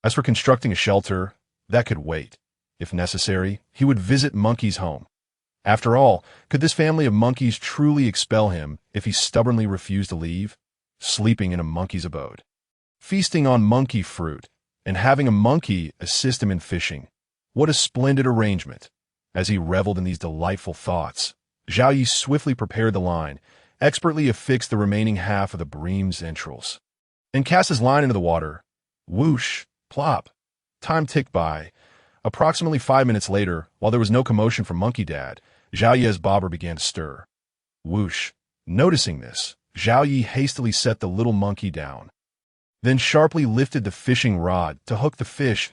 As for constructing a shelter, that could wait. If necessary, he would visit Monkey's home. After all, could this family of monkeys truly expel him if he stubbornly refused to leave? Sleeping in a monkey's abode, feasting on monkey fruit, and having a monkey assist him in fishing. What a splendid arrangement! As he reveled in these delightful thoughts, Zhao Yi swiftly prepared the line, expertly affixed the remaining half of the bream's entrails, and cast his line into the water. Whoosh! Plop! Time ticked by. Approximately 5 minutes later, while there was no commotion from Monkey Dad, Zhao Yi's bobber began to stir. Whoosh! Noticing this, Zhao Yi hastily set the little monkey down, then sharply lifted the fishing rod to hook the fish.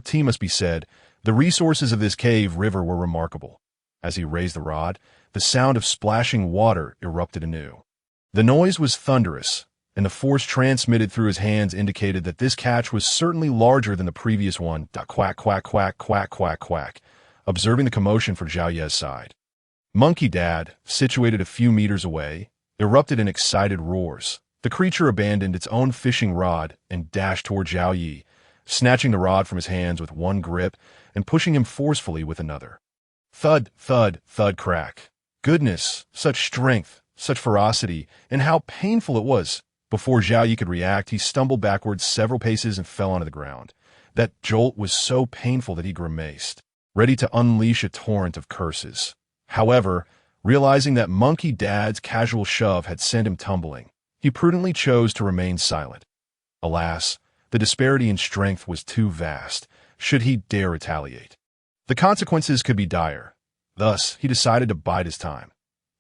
Tea must be said, the resources of this cave river were remarkable. As he raised the rod, the sound of splashing water erupted anew. The noise was thunderous, and the force transmitted through his hands indicated that this catch was certainly larger than the previous one. Quack, quack, quack, quack, quack, quack, observing the commotion from Zhao Ye's side. Monkey Dad, situated a few meters away, erupted in excited roars. The creature abandoned its own fishing rod and dashed toward Zhao Yi, snatching the rod from his hands with one grip and pushing him forcefully with another. Thud, thud, thud, crack. Goodness, such strength, such ferocity, and how painful it was. Before Zhao Yi could react, he stumbled backwards several paces and fell onto the ground. That jolt was so painful that he grimaced, ready to unleash a torrent of curses. However, realizing that Monkey Dad's casual shove had sent him tumbling, he prudently chose to remain silent. Alas, the disparity in strength was too vast, should he dare retaliate. The consequences could be dire. Thus, he decided to bide his time.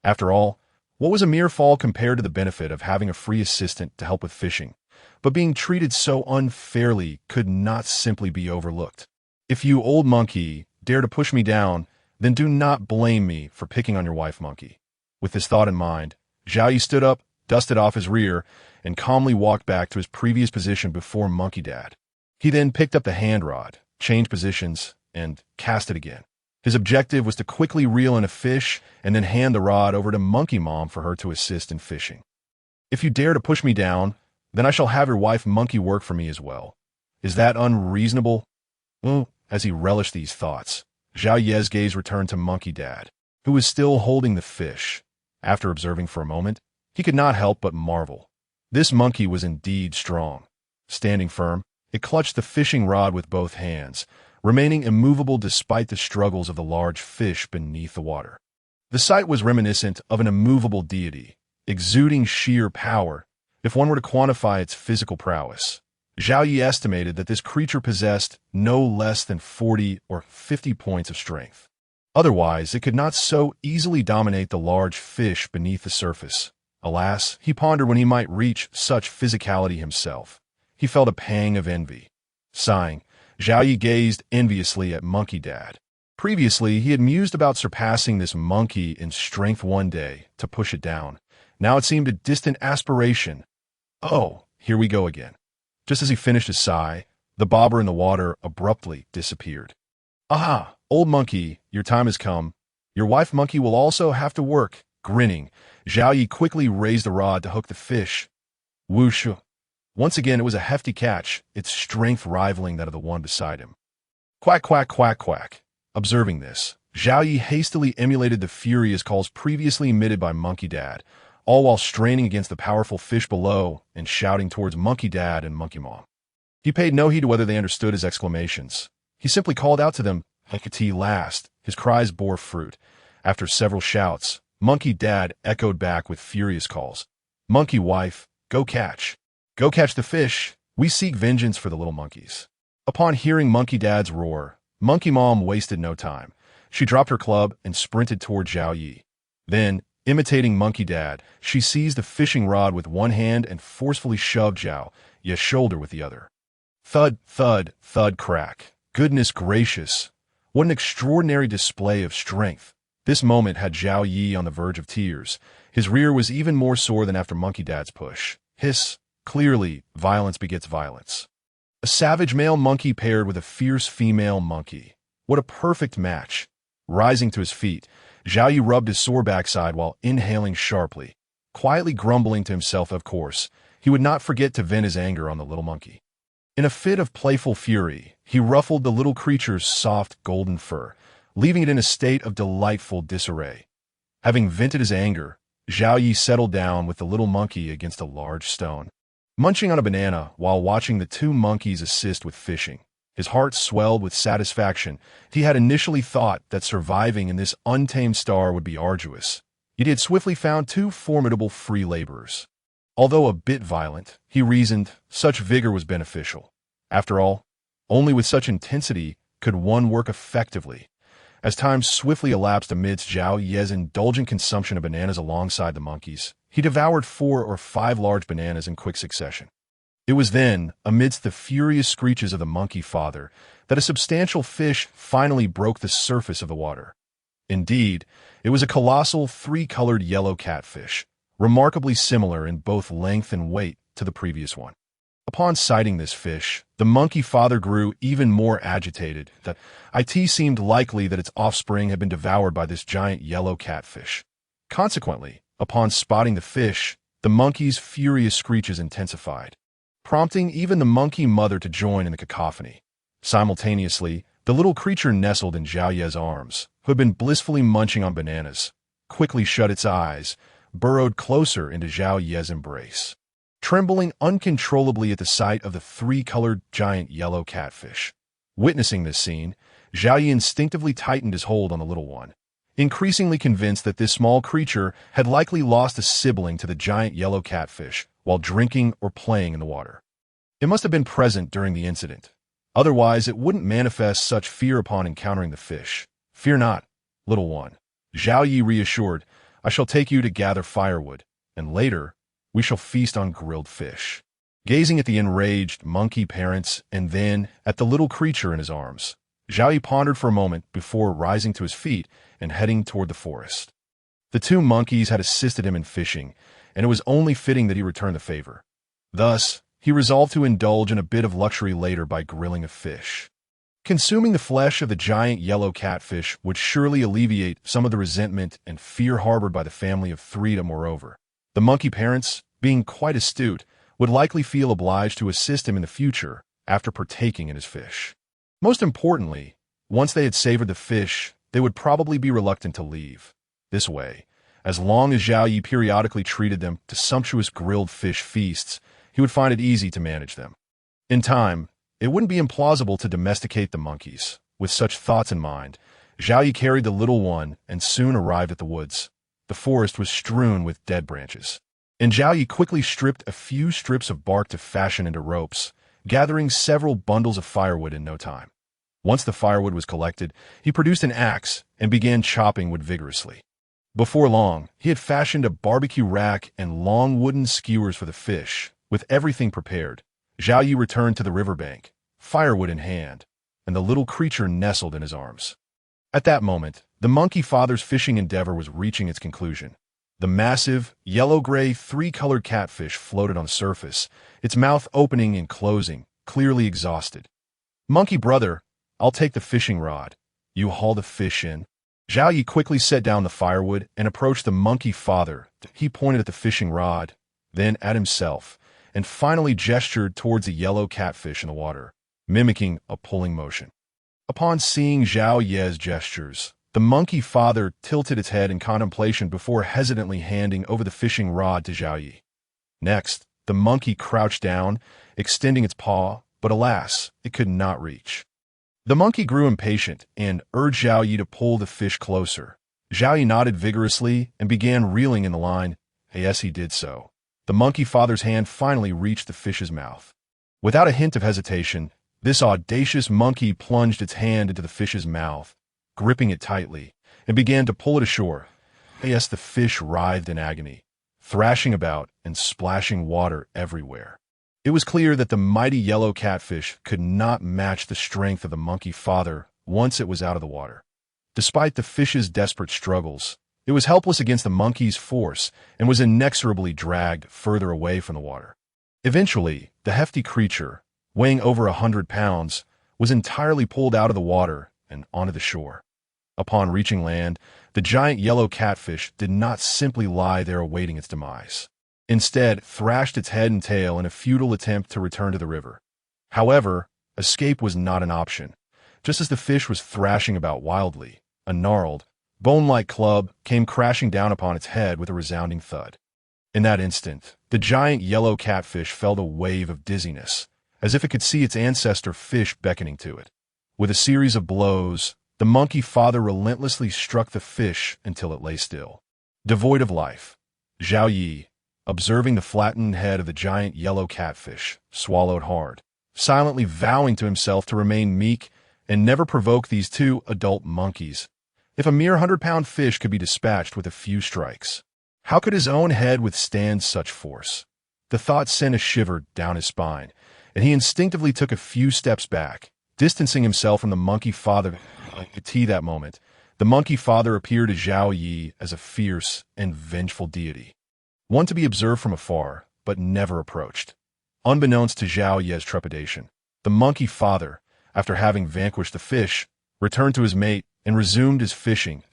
After all, what was a mere fall compared to the benefit of having a free assistant to help with fishing? But being treated so unfairly could not simply be overlooked. If you, old monkey, dare to push me down, then do not blame me for picking on your wife, monkey. With this thought in mind, Zhao Yi stood up, dusted off his rear, and calmly walked back to his previous position before Monkey Dad. He then picked up the hand rod, changed positions, and cast it again. His objective was to quickly reel in a fish and then hand the rod over to Monkey Mom for her to assist in fishing. If you dare to push me down, then I shall have your wife Monkey work for me as well. Is that unreasonable? Well, as he relished these thoughts, Zhao Ye's gaze returned to Monkey Dad, who was still holding the fish. After observing for a moment, he could not help but marvel. This monkey was indeed strong. Standing firm, it clutched the fishing rod with both hands, remaining immovable despite the struggles of the large fish beneath the water. The sight was reminiscent of an immovable deity, exuding sheer power, If one were to quantify its physical prowess, Zhao Yi estimated that this creature possessed no less than 40 or 50 points of strength. Otherwise, it could not so easily dominate the large fish beneath the surface. Alas, he pondered when he might reach such physicality himself. He felt a pang of envy. Sighing, Zhao Yi gazed enviously at Monkey Dad. Previously, he had mused about surpassing this monkey in strength one day to push it down. Now it seemed a distant aspiration. Oh, here we go again. Just as he finished his sigh, the bobber in the water abruptly disappeared. Aha, old monkey, your time has come. Your wife monkey will also have to work. Grinning, Zhao Yi quickly raised the rod to hook the fish. Whoosh! Once again, it was a hefty catch, its strength rivaling that of the one beside him. Quack, quack, quack, quack. Observing this, Zhao Yi hastily emulated the furious calls previously emitted by Monkey Dad, all while straining against the powerful fish below and shouting towards Monkey Dad and Monkey Mom. He paid no heed to whether they understood his exclamations. He simply called out to them, Hecate last. His cries bore fruit. After several shouts, Monkey Dad echoed back with furious calls. Monkey wife, go catch. Go catch the fish. We seek vengeance for the little monkeys. Upon hearing Monkey Dad's roar, Monkey Mom wasted no time. She dropped her club and sprinted toward Zhao Yi. Then, imitating Monkey Dad, she seized the fishing rod with one hand and forcefully shoved Zhao Yi's shoulder with the other. Thud, thud, thud, crack. Goodness gracious! What an extraordinary display of strength. This moment had Zhao Yi on the verge of tears. His rear was even more sore than after Monkey Dad's push. Hiss! Clearly, violence begets violence. A savage male monkey paired with a fierce female monkey. What a perfect match. Rising to his feet, Zhao Yi rubbed his sore backside while inhaling sharply. Quietly grumbling to himself, of course, he would not forget to vent his anger on the little monkey. In a fit of playful fury, he ruffled the little creature's soft golden fur, leaving it in a state of delightful disarray. Having vented his anger, Zhao Yi settled down with the little monkey against a large stone. Munching on a banana while watching the two monkeys assist with fishing, his heart swelled with satisfaction. He had initially thought that surviving in this untamed star would be arduous, yet he had swiftly found two formidable free laborers. Although a bit violent, he reasoned, such vigor was beneficial. After all, only with such intensity could one work effectively. As time swiftly elapsed amidst Zhao Yi's indulgent consumption of bananas alongside the monkeys, he devoured 4 or 5 large bananas in quick succession. It was then, amidst the furious screeches of the monkey father, that a substantial fish finally broke the surface of the water. Indeed, it was a colossal 3-colored yellow catfish, remarkably similar in both length and weight to the previous one. Upon sighting this fish, the monkey father grew even more agitated that it seemed likely that its offspring had been devoured by this giant yellow catfish. Consequently, upon spotting the fish, the monkey's furious screeches intensified, prompting even the monkey mother to join in the cacophony. Simultaneously, the little creature nestled in Zhao Yi's arms, who had been blissfully munching on bananas, quickly shut its eyes, burrowed closer into Zhao Yi's embrace. Trembling uncontrollably at the sight of the 3-colored giant yellow catfish. Witnessing this scene, Zhao Yi instinctively tightened his hold on the little one, increasingly convinced that this small creature had likely lost a sibling to the giant yellow catfish while drinking or playing in the water. It must have been present during the incident. Otherwise, it wouldn't manifest such fear upon encountering the fish. Fear not, little one. Zhao Yi reassured, I shall take you to gather firewood, and later, we shall feast on grilled fish. Gazing at the enraged monkey parents and then at the little creature in his arms, Zhao Yi pondered for a moment before rising to his feet and heading toward the forest. The 2 monkeys had assisted him in fishing, and it was only fitting that he return the favor. Thus, he resolved to indulge in a bit of luxury later by grilling a fish. Consuming the flesh of the giant yellow catfish would surely alleviate some of the resentment and fear harbored by the family of Thrida. Moreover, the monkey parents, being quite astute, would likely feel obliged to assist him in the future after partaking in his fish. Most importantly, once they had savored the fish, they would probably be reluctant to leave. This way, as long as Zhao Yi periodically treated them to sumptuous grilled fish feasts, he would find it easy to manage them. In time, it wouldn't be implausible to domesticate the monkeys. With such thoughts in mind, Zhao Yi carried the little one and soon arrived at the woods. The forest was strewn with dead branches. and Zhao Yi quickly stripped a few strips of bark to fashion into ropes, gathering several bundles of firewood in no time. Once the firewood was collected, he produced an axe and began chopping wood vigorously. Before long, he had fashioned a barbecue rack and long wooden skewers for the fish. With everything prepared, Zhao Yi returned to the riverbank, firewood in hand, and the little creature nestled in his arms. At that moment, the monkey father's fishing endeavor was reaching its conclusion. The massive, yellow-gray, three-colored catfish floated on the surface, its mouth opening and closing, clearly exhausted. "Monkey brother, I'll take the fishing rod. You haul the fish in." Zhao Yi quickly set down the firewood and approached the monkey father. He pointed at the fishing rod, then at himself, and finally gestured towards a yellow catfish in the water, mimicking a pulling motion. Upon seeing Zhao Yi's gestures, the monkey father tilted its head in contemplation before hesitantly handing over the fishing rod to Zhao Yi. Next, the monkey crouched down, extending its paw, but alas, it could not reach. The monkey grew impatient and urged Zhao Yi to pull the fish closer. Zhao Yi nodded vigorously and began reeling in the line. Yes, he did so. The monkey father's hand finally reached the fish's mouth. Without a hint of hesitation, this audacious monkey plunged its hand into the fish's mouth, gripping it tightly, and began to pull it ashore. Yes, the fish writhed in agony, thrashing about and splashing water everywhere. It was clear that the mighty yellow catfish could not match the strength of the monkey father once it was out of the water. Despite the fish's desperate struggles, it was helpless against the monkey's force and was inexorably dragged further away from the water. Eventually, the hefty creature, weighing over 100 pounds, was entirely pulled out of the water and onto the shore. Upon reaching land, the giant yellow catfish did not simply lie there awaiting its demise. Instead, thrashed its head and tail in a futile attempt to return to the river. However, escape was not an option. Just as the fish was thrashing about wildly, a gnarled, bone-like club came crashing down upon its head with a resounding thud. In that instant, the giant yellow catfish felt a wave of dizziness, as if it could see its ancestor fish beckoning to it. With a series of blows, the monkey father relentlessly struck the fish until it lay still. Devoid of life, Zhao Yi, observing the flattened head of the giant yellow catfish, swallowed hard, silently vowing to himself to remain meek and never provoke these two adult monkeys. If a mere 100-pound fish could be dispatched with a few strikes, how could his own head withstand such force? The thought sent a shiver down his spine, and he instinctively took a few steps back, distancing himself from the monkey father. At that moment, the monkey father appeared to Zhao Yi as a fierce and vengeful deity, one to be observed from afar, but never approached. Unbeknownst to Zhao Yi's trepidation, the monkey father, after having vanquished the fish, returned to his mate and resumed his fishing.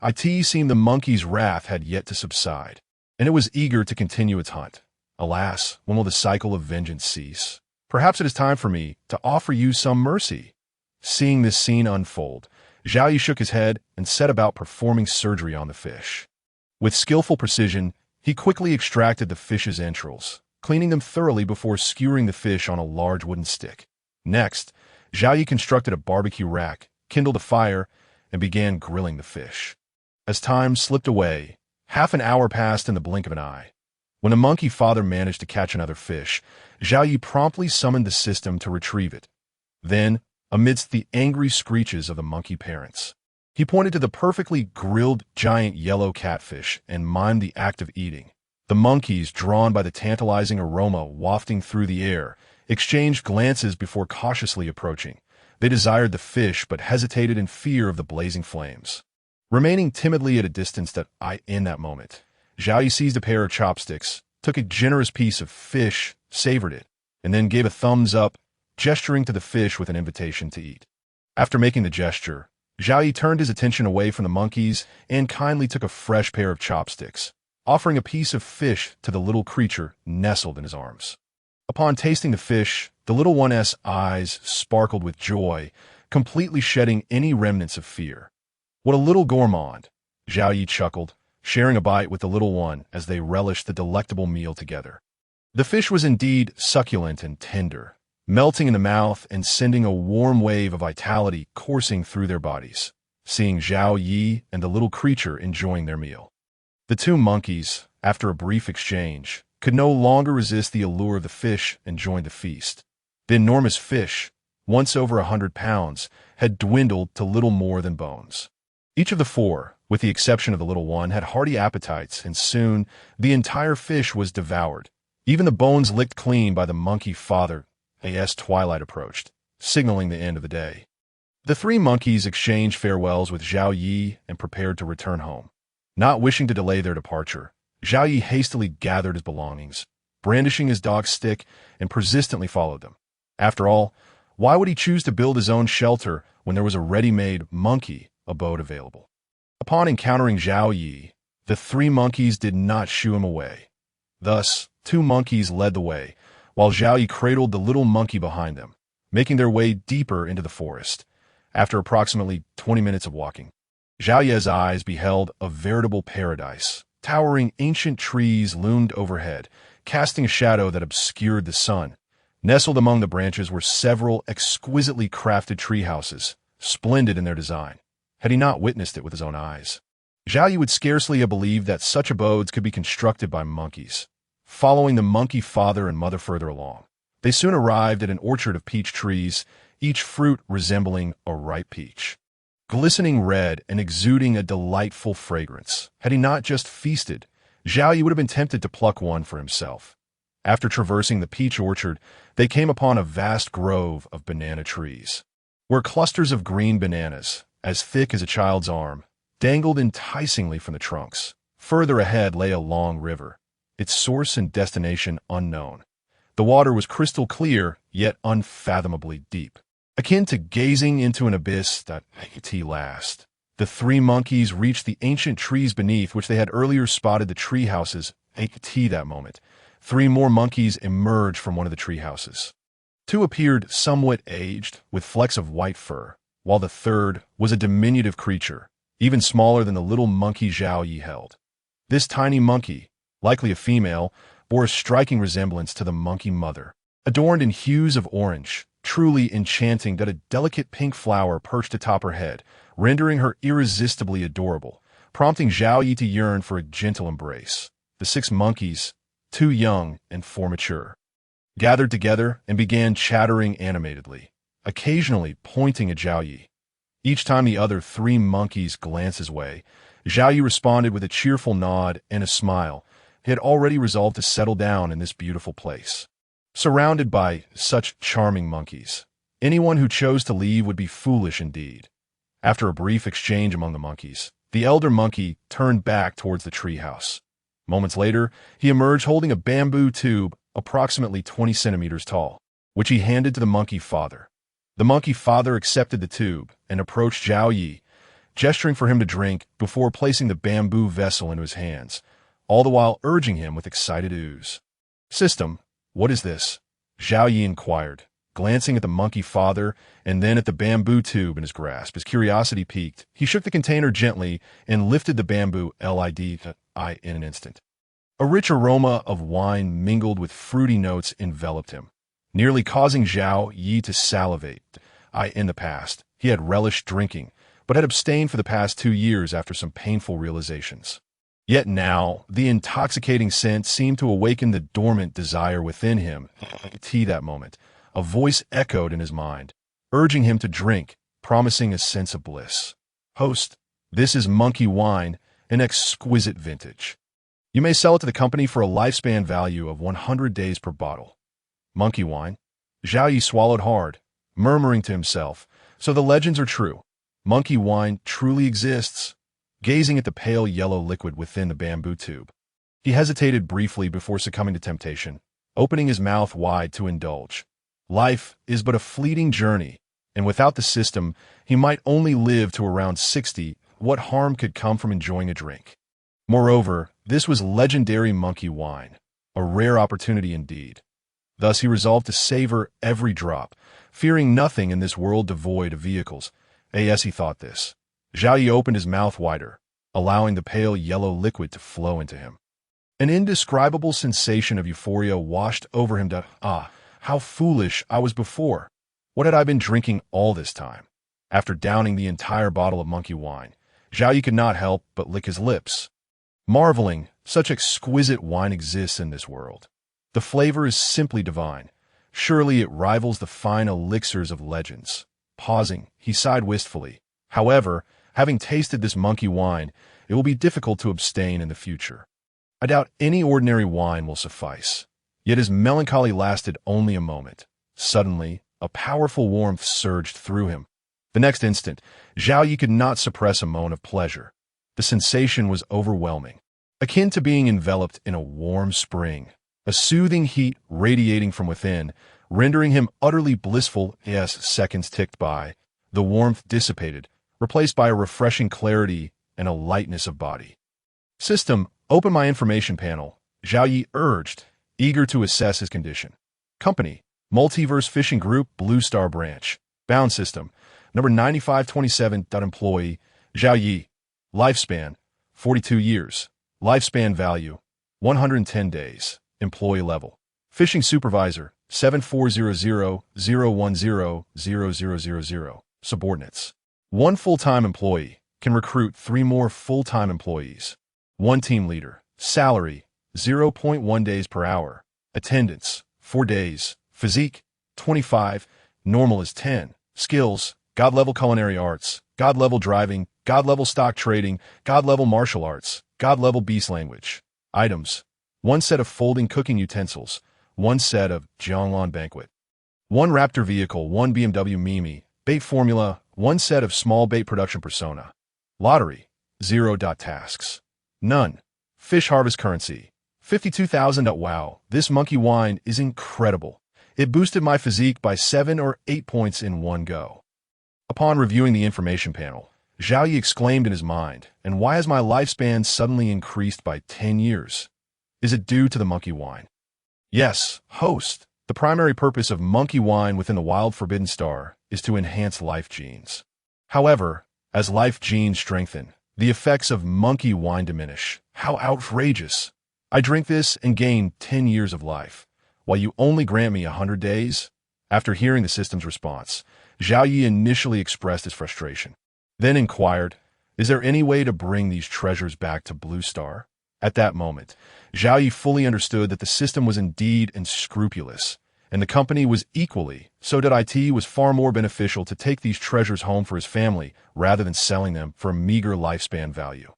It seemed the monkey's wrath had yet to subside, and it was eager to continue its hunt. Alas, when will the cycle of vengeance cease? Perhaps it is time for me to offer you some mercy. Seeing this scene unfold, Zhao Yi shook his head and set about performing surgery on the fish. With skillful precision, he quickly extracted the fish's entrails, cleaning them thoroughly before skewering the fish on a large wooden stick. Next, Zhao Yi constructed a barbecue rack, kindled a fire, and began grilling the fish. As time slipped away, half an hour passed in the blink of an eye. When the monkey father managed to catch another fish, Zhao Yi promptly summoned the system to retrieve it. Then, amidst the angry screeches of the monkey parents, he pointed to the perfectly grilled giant yellow catfish and mimed the act of eating. The monkeys, drawn by the tantalizing aroma wafting through the air, exchanged glances before cautiously approaching. They desired the fish but hesitated in fear of the blazing flames. Remaining timidly at a distance in that moment, Zhao Yi seized a pair of chopsticks, took a generous piece of fish, savored it, and then gave a thumbs up, gesturing to the fish with an invitation to eat. After making the gesture, Zhao Yi turned his attention away from the monkeys and kindly took a fresh pair of chopsticks, offering a piece of fish to the little creature nestled in his arms. Upon tasting the fish, the little one's eyes sparkled with joy, completely shedding any remnants of fear. "What a little gourmand," Zhao Yi chuckled, sharing a bite with the little one as they relished the delectable meal together. The fish was indeed succulent and tender, melting in the mouth and sending a warm wave of vitality coursing through their bodies, seeing Zhao Yi and the little creature enjoying their meal. The two monkeys, after a brief exchange, could no longer resist the allure of the fish and joined the feast. The enormous fish, once over 100 pounds, had dwindled to little more than bones. Each of the four, with the exception of the little one, had hearty appetites, and soon the entire fish was devoured, even the bones licked clean by the monkey father as twilight approached, signaling the end of the day. The three monkeys exchanged farewells with Zhao Yi and prepared to return home. Not wishing to delay their departure, Zhao Yi hastily gathered his belongings, brandishing his dog's stick, and persistently followed them. After all, why would he choose to build his own shelter when there was a ready-made monkey abode available? Upon encountering Zhao Yi, the three monkeys did not shoo him away. Thus, two monkeys led the way, while Zhao Yi cradled the little monkey behind them, making their way deeper into the forest. After approximately 20 minutes of walking, Zhao Yi's eyes beheld a veritable paradise. Towering ancient trees loomed overhead, casting a shadow that obscured the sun. Nestled among the branches were several exquisitely crafted tree houses, splendid in their design. Had he not witnessed it with his own eyes, Zhao Yi would scarcely have believed that such abodes could be constructed by monkeys. Following the monkey father and mother further along, they soon arrived at an orchard of peach trees, each fruit resembling a ripe peach, glistening red and exuding a delightful fragrance. Had he not just feasted, Zhao Yi would have been tempted to pluck one for himself. After traversing the peach orchard, they came upon a vast grove of banana trees, where clusters of green bananas, as thick as a child's arm, dangled enticingly from the trunks. Further ahead lay a long river, its source and destination unknown. The water was crystal clear, yet unfathomably deep, akin to gazing into an abyss that at last. The three monkeys reached the ancient trees beneath which they had earlier spotted the tree houses. At that moment, three more monkeys emerged from one of the tree houses. Two appeared somewhat aged, with flecks of white fur, while the third was a diminutive creature, even smaller than the little monkey Zhao Yi held. This tiny monkey, likely a female, bore a striking resemblance to the monkey mother, adorned in hues of orange, truly enchanting that a delicate pink flower perched atop her head, rendering her irresistibly adorable, prompting Zhao Yi to yearn for a gentle embrace. The six monkeys, two young and four mature, gathered together and began chattering animatedly, occasionally pointing at Zhao Yi. Each time the other three monkeys glanced his way, Zhao Yi responded with a cheerful nod and a smile. He had already resolved to settle down in this beautiful place. Surrounded by such charming monkeys, anyone who chose to leave would be foolish indeed. After a brief exchange among the monkeys, the elder monkey turned back towards the treehouse. Moments later, he emerged holding a bamboo tube approximately 20 centimeters tall, which he handed to the monkey father. The monkey father accepted the tube and approached Zhao Yi, gesturing for him to drink before placing the bamboo vessel into his hands, all the while urging him with excited ooze. "System, what is this?" Zhao Yi inquired, glancing at the monkey father and then at the bamboo tube in his grasp. His curiosity piqued. He shook the container gently and lifted the bamboo lid in an instant. A rich aroma of wine mingled with fruity notes enveloped him, nearly causing Zhao Yi to salivate. In the past, he had relished drinking, but had abstained for the past 2 years after some painful realizations. Yet now, the intoxicating scent seemed to awaken the dormant desire within him. At that moment, a voice echoed in his mind, urging him to drink, promising a sense of bliss. "Host, this is monkey wine, an exquisite vintage. You may sell it to the company for a lifespan value of 100 days per bottle." Monkey wine? Zhao Yi swallowed hard, murmuring to himself, "So the legends are true. Monkey wine truly exists." Gazing at the pale yellow liquid within the bamboo tube, he hesitated briefly before succumbing to temptation, opening his mouth wide to indulge. Life is but a fleeting journey, and without the system, he might only live to around 60. What harm could come from enjoying a drink? Moreover, this was legendary monkey wine, a rare opportunity indeed. Thus he resolved to savor every drop, fearing nothing in this world devoid of vehicles. As he thought this, Zhao Yi opened his mouth wider, allowing the pale yellow liquid to flow into him. An indescribable sensation of euphoria washed over him. How foolish I was before! What had I been drinking all this time? After downing the entire bottle of monkey wine, Zhao Yi could not help but lick his lips, marveling Such exquisite wine exists in this world. The flavor is simply divine. Surely it rivals the fine elixirs of legends. Pausing, he sighed wistfully. However, having tasted this monkey wine, it will be difficult to abstain in the future. I doubt any ordinary wine will suffice. Yet his melancholy lasted only a moment. Suddenly, a powerful warmth surged through him. The next instant, Zhao Yi could not suppress a moan of pleasure. The sensation was overwhelming, akin to being enveloped in a warm spring, a soothing heat radiating from within, rendering him utterly blissful. As seconds ticked by, the warmth dissipated, replaced by a refreshing clarity and a lightness of body. System, open my information panel, Zhao Yi urged, eager to assess his condition. Company, Multiverse Fishing Group, Blue Star Branch. Bound system, number 9527. Employee, Zhao Yi. Lifespan, 42 years. Lifespan value, 110 days. Employee level. Fishing supervisor, 740001000000. Subordinates. 1 full-time employee, can recruit 3 more full-time employees. 1 team leader. Salary, 0.1 days per hour. Attendance, 4 days. Physique, 25. Normal is 10. Skills, God-level culinary arts, God-level driving, God-level stock trading, God-level martial arts, God-level beast language. Items, 1 set of folding cooking utensils, 1 set of Jianglan banquet. 1 Raptor vehicle, 1 BMW Mimi, bait formula, 1 set of small bait production persona. Lottery, 0. Tasks. None. Fish harvest currency, 52,000. Wow, this monkey wine is incredible. It boosted my physique by 7 or 8 points in one go. Upon reviewing the information panel, Zhao Yi exclaimed in his mind, and why has my lifespan suddenly increased by 10 years? Is it due to the monkey wine? Yes, host. The primary purpose of monkey wine within the wild forbidden star is to enhance life genes. However, as life genes strengthen, the effects of monkey wine diminish. How outrageous! I drink this and gain 10 years of life, while you only grant me 100 days? After hearing the system's response, Zhao Yi initially expressed his frustration, then inquired, is there any way to bring these treasures back to Blue Star? At that moment, Zhao Yi fully understood that the system was indeed unscrupulous, and the company was equally, so that it was far more beneficial to take these treasures home for his family rather than selling them for a meager lifespan value.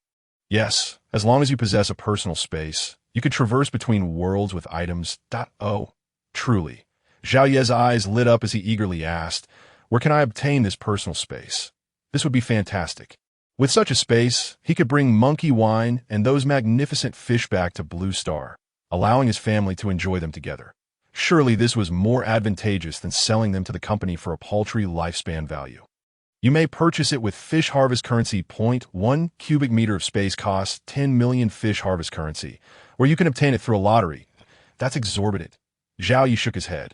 Yes, as long as you possess a personal space, you could traverse between worlds with items. Oh, truly. Zhao Yi's eyes lit up as he eagerly asked, where can I obtain this personal space? This would be fantastic. With such a space, he could bring monkey wine and those magnificent fish back to Blue Star, allowing his family to enjoy them together. Surely this was more advantageous than selling them to the company for a paltry lifespan value. You may purchase it with fish harvest currency. 1 cubic meter of space costs 10 million fish harvest currency, or you can obtain it through a lottery. That's exorbitant. Zhao Yi shook his head,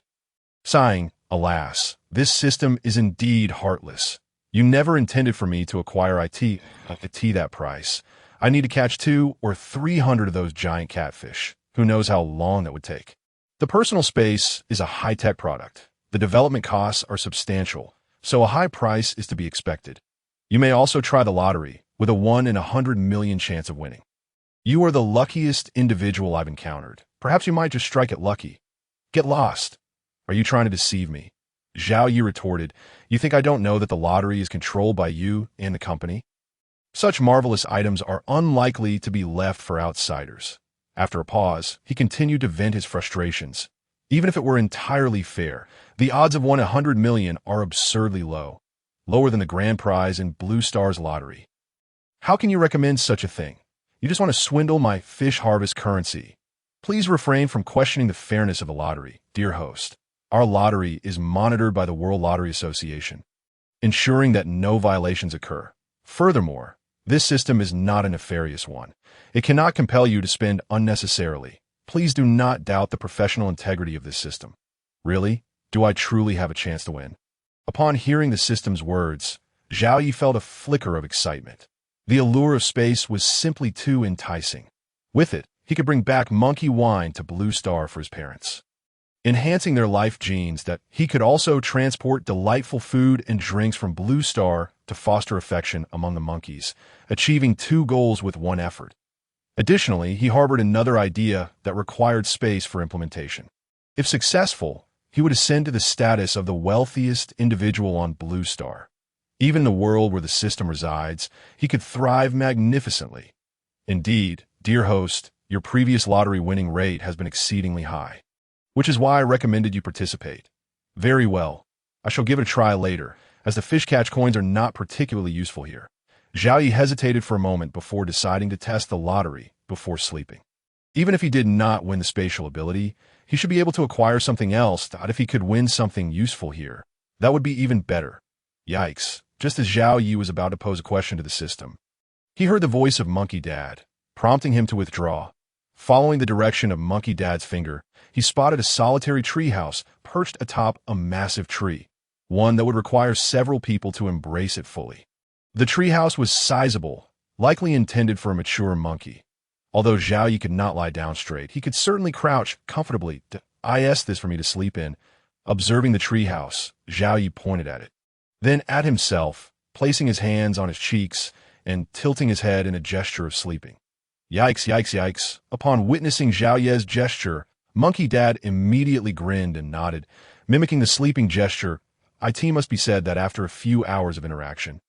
sighing, alas, this system is indeed heartless. You never intended for me to acquire it that price. I need to catch 200 or 300 of those giant catfish. Who knows how long that would take. The personal space is a high-tech product. The development costs are substantial, so a high price is to be expected. You may also try the lottery, with a 1 in 100 million chance of winning. You are the luckiest individual I've encountered. Perhaps you might just strike it lucky. Get lost. Are you trying to deceive me? Zhao Yi retorted, you think I don't know that the lottery is controlled by you and the company? Such marvelous items are unlikely to be left for outsiders. After a pause, he continued to vent his frustrations. Even if it were entirely fair, the odds of 1 in 100 million are absurdly low, lower than the grand prize in Blue Star's lottery. How can you recommend such a thing? You just want to swindle my fish harvest currency. Please refrain from questioning the fairness of the lottery, dear host. Our lottery is monitored by the World Lottery Association, ensuring that no violations occur. Furthermore, this system is not a nefarious one. It cannot compel you to spend unnecessarily. Please do not doubt the professional integrity of this system. Really? Do I truly have a chance to win? Upon hearing the system's words, Zhao Yi felt a flicker of excitement. The allure of space was simply too enticing. With it, he could bring back monkey wine to Blue Star for his parents, enhancing their life genes. That he could also transport delightful food and drinks from Blue Star to foster affection among the monkeys, achieving 2 goals with 1 effort. Additionally, he harbored another idea that required space for implementation. If successful, he would ascend to the status of the wealthiest individual on Blue Star. Even in the world where the system resides, he could thrive magnificently. Indeed, dear host, your previous lottery winning rate has been exceedingly high, which is why I recommended you participate. Very well. I shall give it a try later, as the fish catch coins are not particularly useful here. Zhao Yi hesitated for a moment before deciding to test the lottery before sleeping. Even if he did not win the spatial ability, he should be able to acquire something else that if he could win something useful here, that would be even better. Yikes. Just as Zhao Yi was about to pose a question to the system, he heard the voice of Monkey Dad, prompting him to withdraw. Following the direction of Monkey Dad's finger, he spotted a solitary treehouse perched atop a massive tree, one that would require several people to embrace it fully. The treehouse was sizable, likely intended for a mature monkey. Although Zhao Yi could not lie down straight, he could certainly crouch comfortably. This for me to sleep in. Observing the treehouse, Zhao Yi pointed at it. Then at himself, placing his hands on his cheeks and tilting his head in a gesture of sleeping. Yikes, yikes, yikes. Upon witnessing Zhao Yi's gesture, Monkey Dad immediately grinned and nodded, mimicking the sleeping gesture. It must be said that after a few hours of interaction,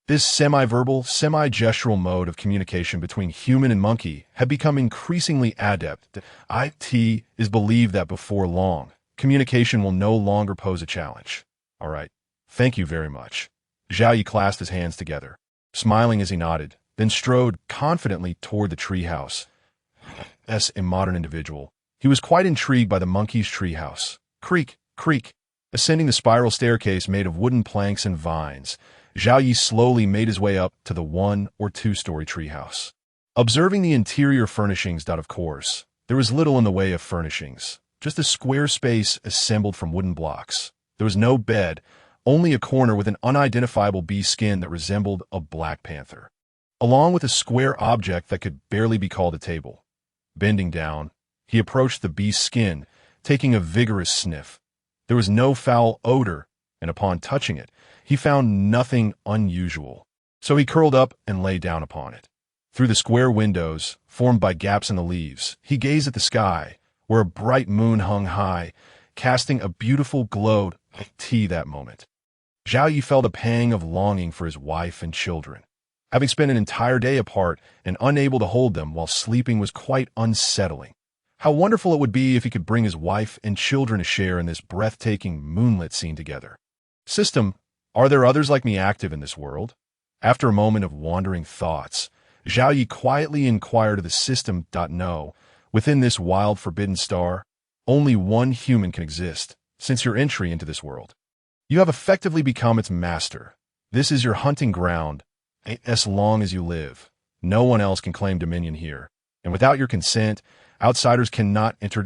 this semi-verbal, semi-gestural mode of communication between human and monkey had become increasingly adept. It is believed that before long, communication will no longer pose a challenge. All right, thank you very much. Zhao Yi clasped his hands together, smiling as he nodded, then strode confidently toward the treehouse. As a modern individual, he was quite intrigued by the monkey's treehouse. Creak, creak. Ascending the spiral staircase made of wooden planks and vines, Zhao Yi slowly made his way up to the 1- or 2-story treehouse. Observing the interior furnishings, of course, there was little in the way of furnishings, just a square space assembled from wooden blocks. There was no bed, only a corner with an unidentifiable bee skin that resembled a black panther, along with a square object that could barely be called a table. Bending down, he approached the bee's skin, taking a vigorous sniff. There was no foul odor, and upon touching it, he found nothing unusual. So he curled up and lay down upon it. Through the square windows, formed by gaps in the leaves, he gazed at the sky, where a bright moon hung high, casting a beautiful glow that moment. Zhao Yi felt a pang of longing for his wife and children. Having spent an entire day apart and unable to hold them while sleeping was quite unsettling. How wonderful it would be if he could bring his wife and children to share in this breathtaking moonlit scene together. System, are there others like me active in this world? After a moment of wandering thoughts, Zhao Yi quietly inquired of the system. No, within this wild forbidden star, only one human can exist, since your entry into this world. You have effectively become its master. This is your hunting ground, as long as you live. No one else can claim dominion here, and without your consent, outsiders cannot enter.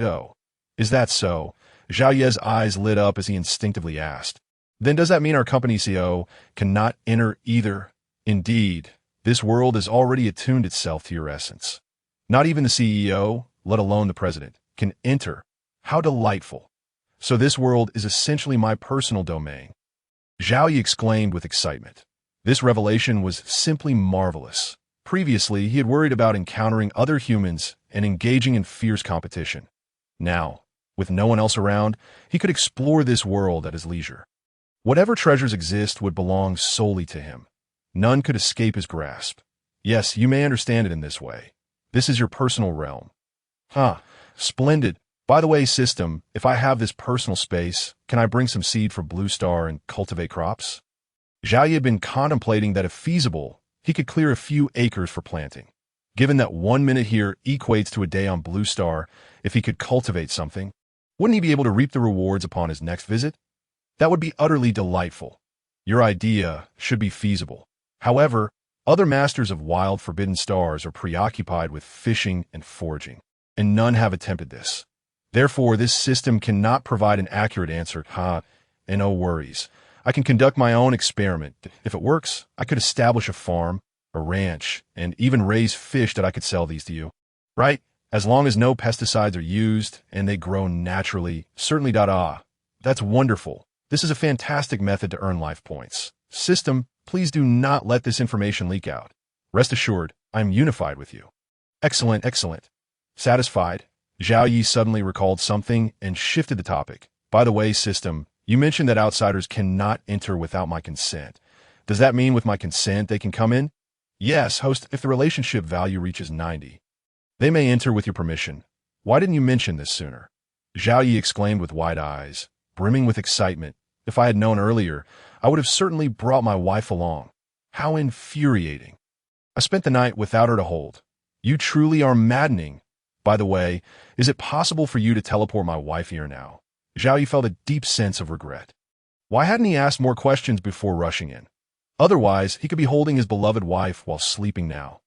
Is that so? Zhao Yi's eyes lit up as he instinctively asked. Then does that mean our company CEO cannot enter either? Indeed, this world has already attuned itself to your essence. Not even the CEO, let alone the president, can enter. How delightful. So this world is essentially my personal domain. Zhao Yi exclaimed with excitement. This revelation was simply marvelous. Previously, he had worried about encountering other humans and engaging in fierce competition. Now, with no one else around, he could explore this world at his leisure. Whatever treasures exist would belong solely to him. None could escape his grasp. Yes, you may understand it in this way. This is your personal realm. Splendid. By the way, system, if I have this personal space, can I bring some seed for Blue Star and cultivate crops? Zhao Yi had been contemplating that if feasible, he could clear a few acres for planting. Given that 1 minute here equates to a day on Blue Star, if he could cultivate something, wouldn't he be able to reap the rewards upon his next visit? That would be utterly delightful. Your idea should be feasible. However, other masters of wild forbidden stars are preoccupied with fishing and foraging, and none have attempted this. Therefore, this system cannot provide an accurate answer. And no worries. I can conduct my own experiment. If it works, I could establish a farm, a ranch, and even raise fish that I could sell these to you. Right? As long as no pesticides are used and they grow naturally, certainly. That's wonderful. This is a fantastic method to earn life points. System, please do not let this information leak out. Rest assured, I am unified with you. Excellent, excellent. Satisfied, Zhao Yi suddenly recalled something and shifted the topic. By the way, system, you mentioned that outsiders cannot enter without my consent. Does that mean with my consent they can come in? Yes, host, if the relationship value reaches 90. They may enter with your permission. Why didn't you mention this sooner? Zhao Yi exclaimed with wide eyes, brimming with excitement. If I had known earlier, I would have certainly brought my wife along. How infuriating. I spent the night without her to hold. You truly are maddening. By the way, is it possible for you to teleport my wife here now? Zhao Yi felt a deep sense of regret. Why hadn't he asked more questions before rushing in? Otherwise, he could be holding his beloved wife while sleeping now.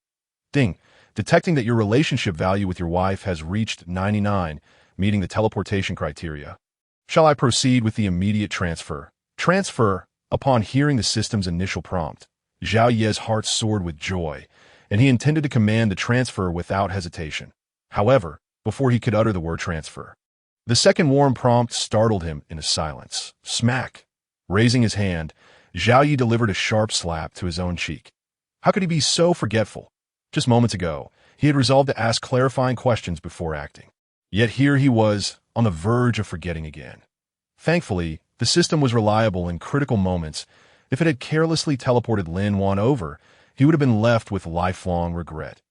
Ding. Detecting that your relationship value with your wife has reached 99, meeting the teleportation criteria. Shall I proceed with the immediate transfer? Transfer. Upon hearing the system's initial prompt, Zhao Yi's heart soared with joy, and he intended to command the transfer without hesitation. However, before he could utter the word transfer, the second warm prompt startled him into silence. Smack! Raising his hand, Zhao Yi delivered a sharp slap to his own cheek. How could he be so forgetful? Just moments ago, he had resolved to ask clarifying questions before acting. Yet here he was, on the verge of forgetting again. Thankfully, the system was reliable in critical moments. If it had carelessly teleported Lin Wan over, he would have been left with lifelong regret.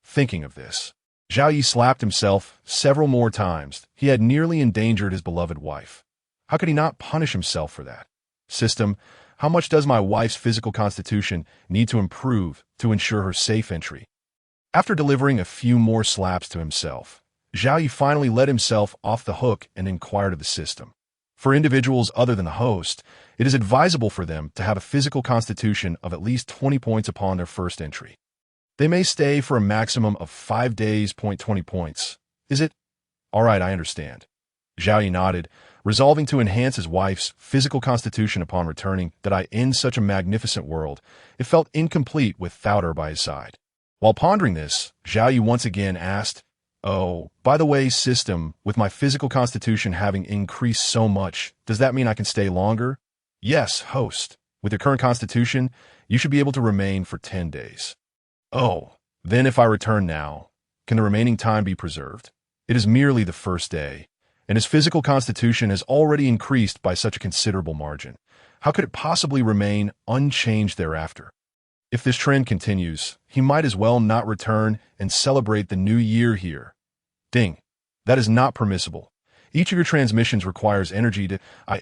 Thinking of this, Zhao Yi slapped himself several more times. He had nearly endangered his beloved wife. How could he not punish himself for that? System, how much does my wife's physical constitution need to improve to ensure her safe entry? After delivering a few more slaps to himself, Zhao Yi finally let himself off the hook and inquired of the system. For individuals other than the host, it is advisable for them to have a physical constitution of at least 20 points upon their first entry. They may stay for a maximum of 5 days. 20 points. Is it? All right, I understand. Zhao Yi nodded, resolving to enhance his wife's physical constitution upon returning. That I in such a magnificent world, it felt incomplete without her by his side. While pondering this, Zhao Yi once again asked, Oh, by the way, system, with my physical constitution having increased so much, does that mean I can stay longer? Yes, host. With your current constitution, you should be able to remain for 10 days. Oh, then if I return now, can the remaining time be preserved? It is merely the first day, and his physical constitution has already increased by such a considerable margin. How could it possibly remain unchanged thereafter? If this trend continues, he might as well not return and celebrate the new year here. Ding. That is not permissible. Each of your transmissions requires energy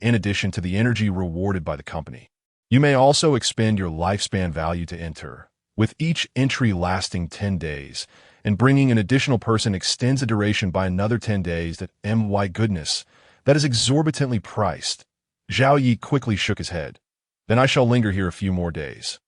in addition to the energy rewarded by the company. You may also expend your lifespan value to enter, with each entry lasting 10 days, and bringing an additional person extends the duration by another 10 days. My goodness, that is exorbitantly priced. Zhao Yi quickly shook his head. Then I shall linger here a few more days.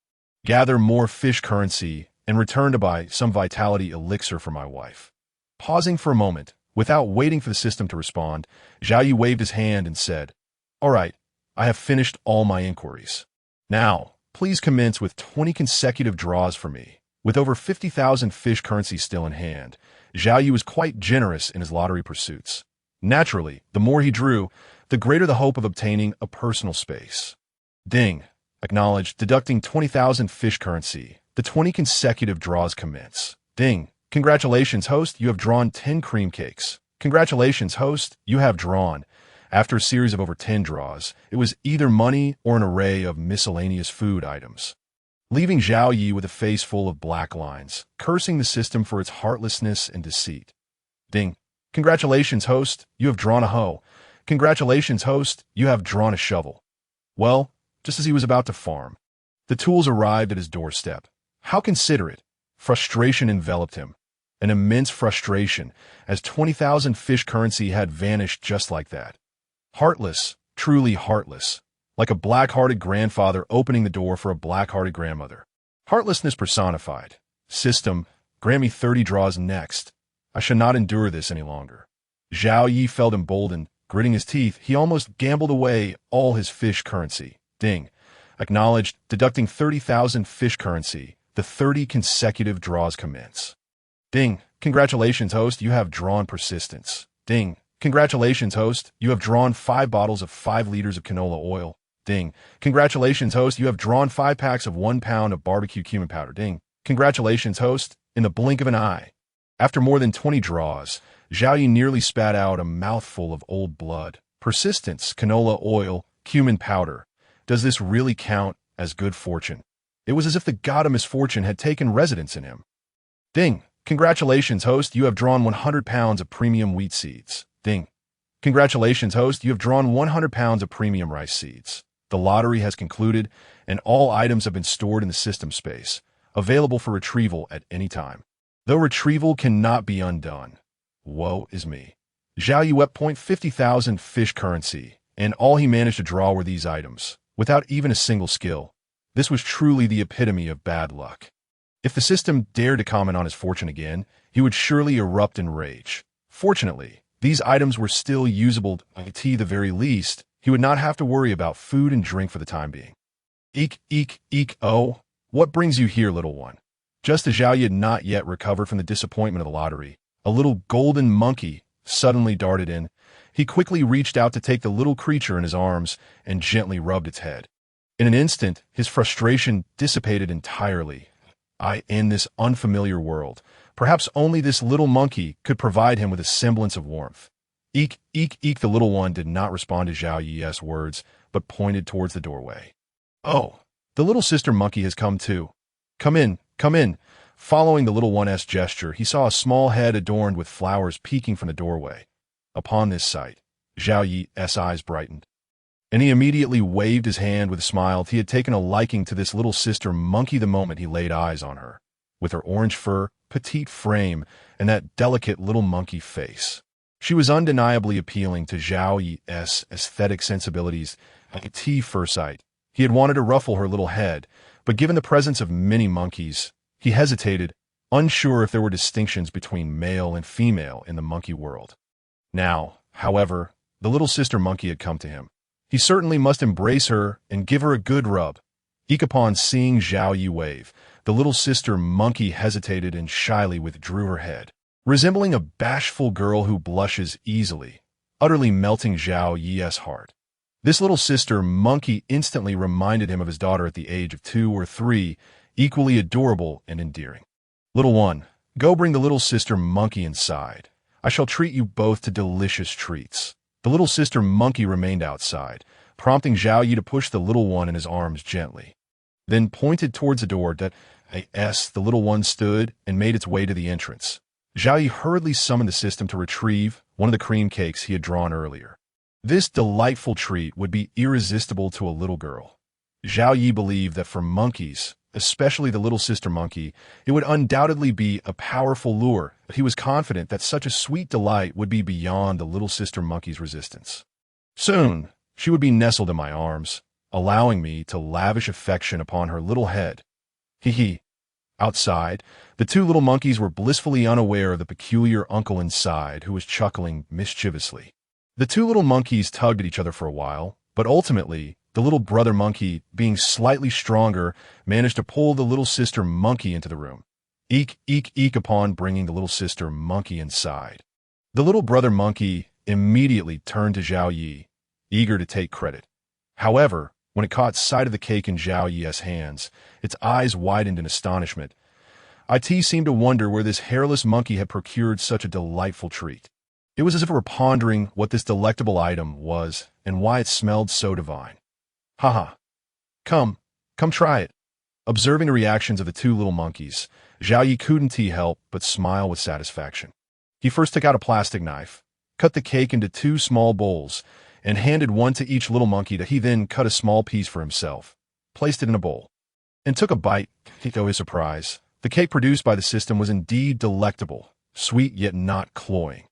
Gather more fish currency, and return to buy some vitality elixir for my wife. Pausing for a moment, without waiting for the system to respond, Zhao Yi waved his hand and said, All right, I have finished all my inquiries. Now, please commence with 20 consecutive draws for me. With over 50,000 fish currency still in hand, Zhao Yi was quite generous in his lottery pursuits. Naturally, the more he drew, the greater the hope of obtaining a personal space. Ding. Acknowledged, deducting 20,000 fish currency. The 20 consecutive draws commence. Ding. Congratulations, host, you have drawn 10 cream cakes. Congratulations, host, you have drawn. After a series of over 10 draws, it was either money or an array of miscellaneous food items. Leaving Zhao Yi with a face full of black lines, cursing the system for its heartlessness and deceit. Ding. Congratulations, host, you have drawn a hoe. Congratulations, host, you have drawn a shovel. Well, just as he was about to farm, the tools arrived at his doorstep. How considerate! Frustration enveloped him. An immense frustration, as 20,000 fish currency had vanished just like that. Heartless, truly heartless, like a black-hearted grandfather opening the door for a black-hearted grandmother. Heartlessness personified. System, grant me 30 draws next. I shall not endure this any longer. Zhao Yi felt emboldened. Gritting his teeth, he almost gambled away all his fish currency. Ding. Acknowledged, deducting 30,000 fish currency. The 30 consecutive draws commence. Ding. Congratulations, host, you have drawn persistence. Ding. Congratulations, host, you have drawn 5 bottles of 5 liters of canola oil. Ding. Congratulations, host, you have drawn 5 packs of 1 pound of barbecue cumin powder. Ding. Congratulations, host, in the blink of an eye. After more than 20 draws, Zhao Yi nearly spat out a mouthful of old blood. Persistence, canola oil, cumin powder. Does this really count as good fortune? It was as if the god of misfortune had taken residence in him. Ding! Congratulations, host, you have drawn 100 pounds of premium wheat seeds. Ding! Congratulations, host, you have drawn 100 pounds of premium rice seeds. The lottery has concluded, and all items have been stored in the system space, available for retrieval at any time. Though retrieval cannot be undone. Woe is me. Zhao Yi wept 50,000 fish currency, and all he managed to draw were these items, without even a single skill. This was truly the epitome of bad luck. If the system dared to comment on his fortune again, he would surely erupt in rage. Fortunately, these items were still usable. At the very least, he would not have to worry about food and drink for the time being. Eek, eek, eek, oh, what brings you here, little one? Just as Zhao Yi had not yet recovered from the disappointment of the lottery, a little golden monkey suddenly darted in. He quickly reached out to take the little creature in his arms and gently rubbed its head. In an instant, his frustration dissipated entirely. In this unfamiliar world, perhaps only this little monkey could provide him with a semblance of warmth. Eek, eek, eek, the little one did not respond to Zhao Yi's words, but pointed towards the doorway. Oh, the little sister monkey has come too. Come in, come in. Following the little one's gesture, he saw a small head adorned with flowers peeking from the doorway. Upon this sight, Zhao Yi's eyes brightened, and he immediately waved his hand with a smile. He had taken a liking to this little sister monkey the moment he laid eyes on her, with her orange fur, petite frame, and that delicate little monkey face. She was undeniably appealing to Zhao Yi's aesthetic sensibilities. At first sight, he had wanted to ruffle her little head, but given the presence of many monkeys, he hesitated, unsure if there were distinctions between male and female in the monkey world. Now, however, the little sister monkey had come to him. He certainly must embrace her and give her a good rub. Upon seeing Zhao Yi wave, the little sister monkey hesitated and shyly withdrew her head, resembling a bashful girl who blushes easily, utterly melting Zhao Yi's heart. This little sister monkey instantly reminded him of his daughter at the age of 2 or 3, equally adorable and endearing. Little one, go bring the little sister monkey inside. I shall treat you both to delicious treats. The little sister monkey remained outside, prompting Zhao Yi to push the little one in his arms gently, then pointed towards the door. The little one stood and made its way to the entrance. Zhao Yi hurriedly summoned the system to retrieve one of the cream cakes he had drawn earlier. This delightful treat would be irresistible to a little girl. Zhao Yi believed that for monkeys, especially the little sister monkey, it would undoubtedly be a powerful lure, but he was confident that such a sweet delight would be beyond the little sister monkey's resistance. Soon, she would be nestled in my arms, allowing me to lavish affection upon her little head. Hee. Outside, the two little monkeys were blissfully unaware of the peculiar uncle inside who was chuckling mischievously. The two little monkeys tugged at each other for a while, but ultimately, the little brother monkey, being slightly stronger, managed to pull the little sister monkey into the room. Eek, eek, eek upon bringing the little sister monkey inside. The little brother monkey immediately turned to Zhao Yi, eager to take credit. However, when it caught sight of the cake in Zhao Yi's hands, its eyes widened in astonishment. It seemed to wonder where this hairless monkey had procured such a delightful treat. It was as if it were pondering what this delectable item was and why it smelled so divine. Haha. Come try it. Observing the reactions of the two little monkeys, Zhao Yi couldn't help but smile with satisfaction. He first took out a plastic knife, cut the cake into 2 small bowls, and handed one to each little monkey. He then cut a small piece for himself, placed it in a bowl, and took a bite. To his surprise, the cake produced by the system was indeed delectable, sweet yet not cloying.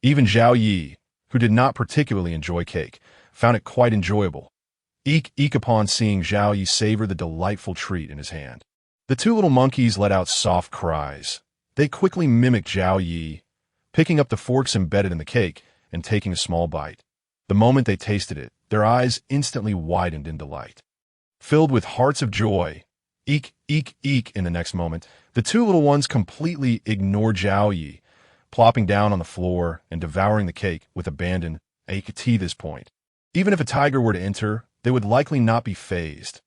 Even Zhao Yi, who did not particularly enjoy cake, found it quite enjoyable. Eek, eek upon seeing Zhao Yi savor the delightful treat in his hand. The two little monkeys let out soft cries. They quickly mimicked Zhao Yi, picking up the forks embedded in the cake and taking a small bite. The moment they tasted it, their eyes instantly widened in delight. Filled with hearts of joy, eek, eek, eek, in the next moment, the two little ones completely ignored Zhao Yi, plopping down on the floor and devouring the cake with abandon. At this point, even if a tiger were to enter, they would likely not be fazed.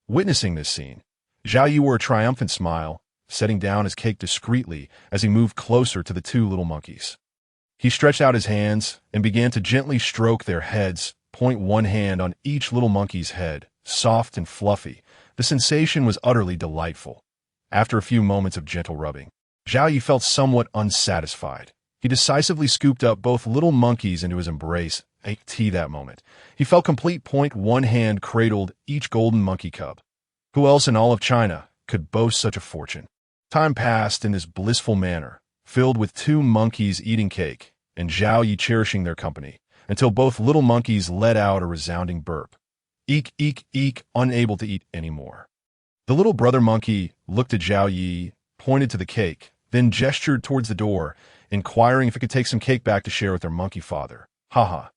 Witnessing this scene, Zhao Yi wore a triumphant smile, setting down his cake discreetly as he moved closer to the two little monkeys. He stretched out his hands and began to gently stroke their heads, point one hand on each little monkey's head, soft and fluffy. The sensation was utterly delightful. After a few moments of gentle rubbing, Zhao Yi felt somewhat unsatisfied. He decisively scooped up both little monkeys into his embrace. That moment, he felt complete. One hand cradled each golden monkey cub. Who else in all of China could boast such a fortune? Time passed in this blissful manner, filled with two monkeys eating cake and Zhao Yi cherishing their company, until both little monkeys let out a resounding burp. Eek, eek, eek, unable to eat anymore. The little brother monkey looked at Zhao Yi, pointed to the cake, then gestured towards the door, inquiring if it could take some cake back to share with their monkey father. Haha.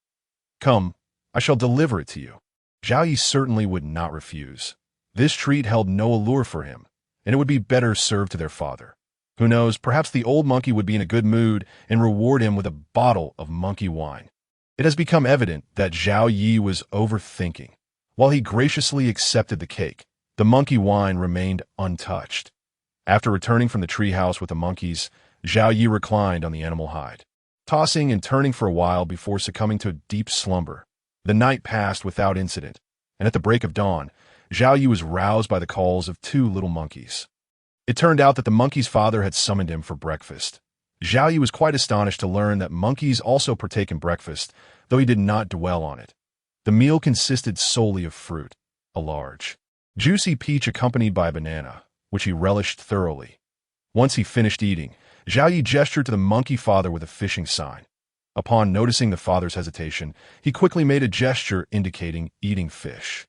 Come, I shall deliver it to you. Zhao Yi certainly would not refuse. This treat held no allure for him, and it would be better served to their father. Who knows, perhaps the old monkey would be in a good mood and reward him with a bottle of monkey wine. It has become evident that Zhao Yi was overthinking. While he graciously accepted the cake, the monkey wine remained untouched. After returning from the treehouse with the monkeys, Zhao Yi reclined on the animal hide, tossing and turning for a while before succumbing to a deep slumber. The night passed without incident, and at the break of dawn, Zhao Yi was roused by the calls of two little monkeys. It turned out that the monkey's father had summoned him for breakfast. Zhao Yi was quite astonished to learn that monkeys also partake in breakfast, though he did not dwell on it. The meal consisted solely of fruit, a large, juicy peach accompanied by a banana, which he relished thoroughly. Once he finished eating, Zhao Yi gestured to the monkey father with a fishing sign. Upon noticing the father's hesitation, he quickly made a gesture indicating eating fish.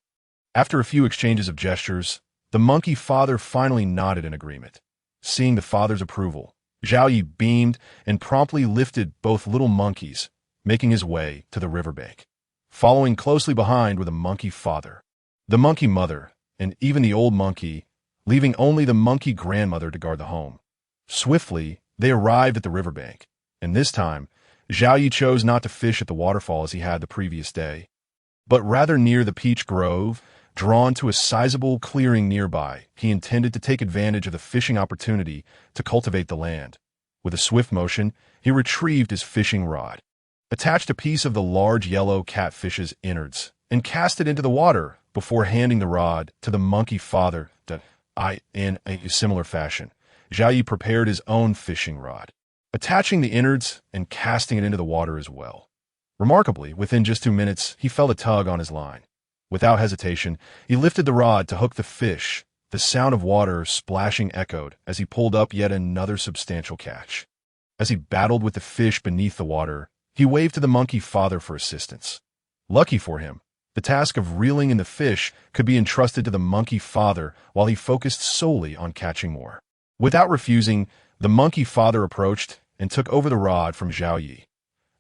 After a few exchanges of gestures, the monkey father finally nodded in agreement. Seeing the father's approval, Zhao Yi beamed and promptly lifted both little monkeys, making his way to the riverbank. Following closely behind were the monkey father, the monkey mother, and even the old monkey, leaving only the monkey grandmother to guard the home. Swiftly, they arrived at the riverbank, and this time, Zhao Yi chose not to fish at the waterfall as he had the previous day, but rather near the peach grove. Drawn to a sizable clearing nearby, he intended to take advantage of the fishing opportunity to cultivate the land. With a swift motion, he retrieved his fishing rod, attached a piece of the large yellow catfish's innards, and cast it into the water before handing the rod to the monkey father. In a similar fashion, Zhao Yi prepared his own fishing rod, attaching the innards and casting it into the water as well. Remarkably, within just 2 minutes, he felt a tug on his line. Without hesitation, he lifted the rod to hook the fish. The sound of water splashing echoed as he pulled up yet another substantial catch. As he battled with the fish beneath the water, he waved to the monkey father for assistance. Lucky for him, the task of reeling in the fish could be entrusted to the monkey father while he focused solely on catching more. Without refusing, the monkey father approached and took over the rod from Zhao Yi.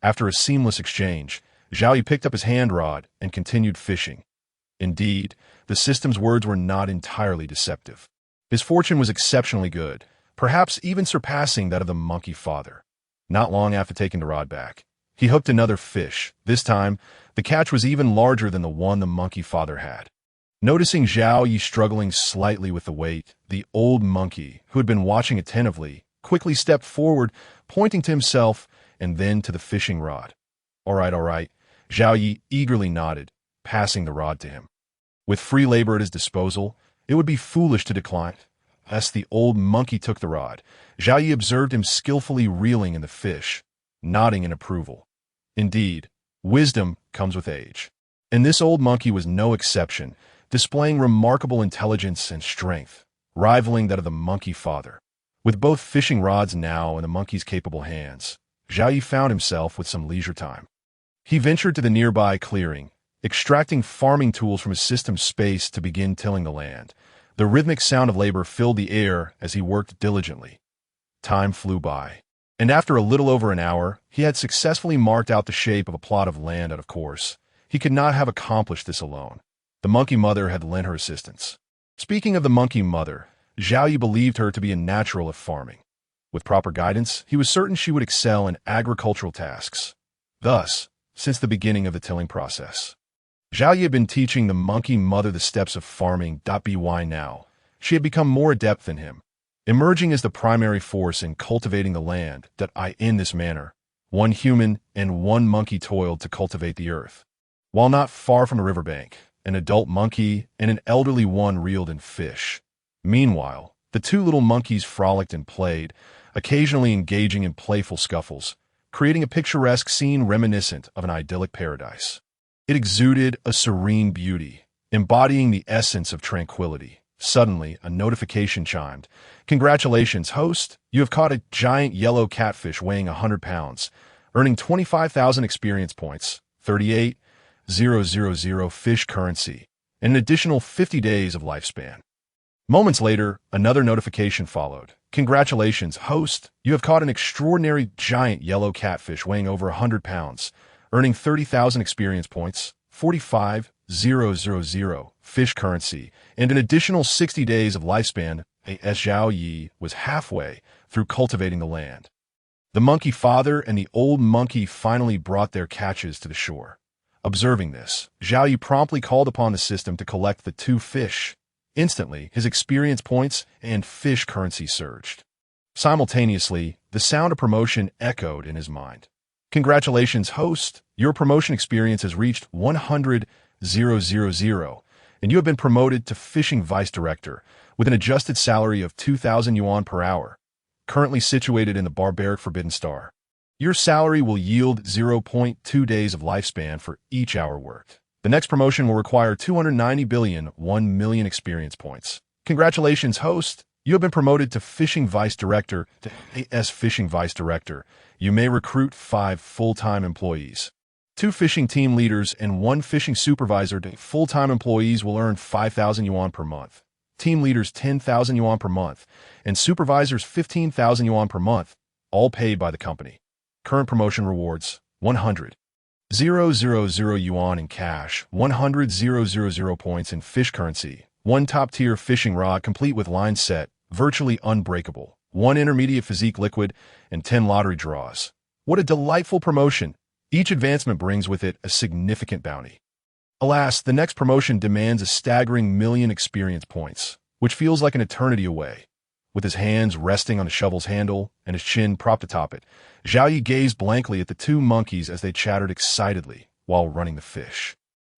After a seamless exchange, Zhao Yi picked up his hand rod and continued fishing. Indeed, the system's words were not entirely deceptive. His fortune was exceptionally good, perhaps even surpassing that of the monkey father. Not long after taking the rod back, he hooked another fish. This time, the catch was even larger than the one the monkey father had. Noticing Zhao Yi struggling slightly with the weight, the old monkey, who had been watching attentively, quickly stepped forward, pointing to himself and then to the fishing rod. All right, Zhao Yi eagerly nodded, passing the rod to him. With free labor at his disposal, it would be foolish to decline. As the old monkey took the rod, Zhao Yi observed him skillfully reeling in the fish, nodding in approval. Indeed, wisdom comes with age. And this old monkey was no exception, displaying remarkable intelligence and strength, rivaling that of the monkey father. With both fishing rods now in the monkey's capable hands, Zhao Yi found himself with some leisure time. He ventured to the nearby clearing, extracting farming tools from his system's space to begin tilling the land. The rhythmic sound of labor filled the air as he worked diligently. Time flew by, and after a little over an hour, he had successfully marked out the shape of a plot of land out of course. He could not have accomplished this alone. The monkey mother had lent her assistance. Speaking of the monkey mother, Zhao Yi believed her to be a natural at farming. With proper guidance, he was certain she would excel in agricultural tasks. Thus, since the beginning of the tilling process, Zhao Yi had been teaching the monkey mother the steps of farming. By now, she had become more adept than him. emerging as the primary force in cultivating the land that in this manner, one human and one monkey toiled to cultivate the earth. While not far from a riverbank, an adult monkey and an elderly one reeled in fish. Meanwhile, the two little monkeys frolicked and played, occasionally engaging in playful scuffles, creating a picturesque scene reminiscent of an idyllic paradise. It exuded a serene beauty, embodying the essence of tranquility. Suddenly, a notification chimed. "Congratulations, host! You have caught a giant yellow catfish weighing 100 pounds, earning 25,000 experience points, 38,000 fish currency, and an additional 50 days of lifespan." Moments later, another notification followed. "Congratulations, host! You have caught an extraordinary giant yellow catfish weighing over 100 pounds, earning 30,000 experience points, 45,000 fish currency, and an additional 60 days of lifespan." As Zhao Yi was halfway through cultivating the land, the monkey father and the old monkey finally brought their catches to the shore. Observing this, Zhao Yi promptly called upon the system to collect the two fish. Instantly, his experience points and fish currency surged. Simultaneously, the sound of promotion echoed in his mind. "Congratulations, host! Your promotion experience has reached 100,000, and you have been promoted to fishing vice director with an adjusted salary of 2,000 yuan per hour, currently situated in the barbaric Forbidden Star. Your salary will yield 0.2 days of lifespan for each hour worked. The next promotion will require 290 billion 1 million experience points. Congratulations, host! You have been promoted to fishing vice director to AS fishing vice director. You may recruit 5 full-time employees. 2 fishing team leaders and 1 fishing supervisor to full-time employees will earn 5,000 yuan per month. Team leaders 10,000 yuan per month, and supervisors 15,000 yuan per month, all paid by the company. Current promotion rewards: 100,000 yuan in cash, 100,000 points in fish currency, 1 top-tier fishing rod complete with line set, virtually unbreakable, 1 intermediate physique liquid, and 10 lottery draws. What a delightful promotion! Each advancement brings with it a significant bounty. Alas, the next promotion demands a staggering million experience points, which feels like an eternity away. With his hands resting on the shovel's handle and his chin propped atop it, Zhao Yi gazed blankly at the 2 monkeys as they chattered excitedly while running the fish.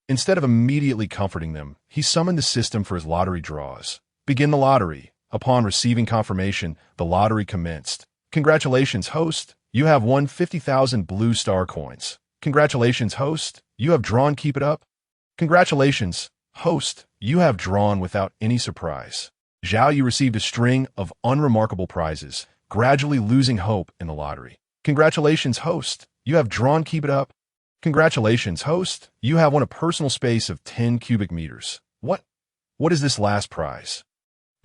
Instead of immediately comforting them, he summoned the system for his lottery draws. "Begin the lottery." Upon receiving confirmation, the lottery commenced. "Congratulations, host! You have won 50,000 blue star coins. Congratulations, host! You have drawn. Keep it up." "Congratulations, host! You have drawn without any surprise." Zhao Yi received a string of unremarkable prizes, gradually losing hope in the lottery. "Congratulations, host! You have drawn. Keep it up." "Congratulations, host! You have won a personal space of 10 cubic meters. What is this last prize?"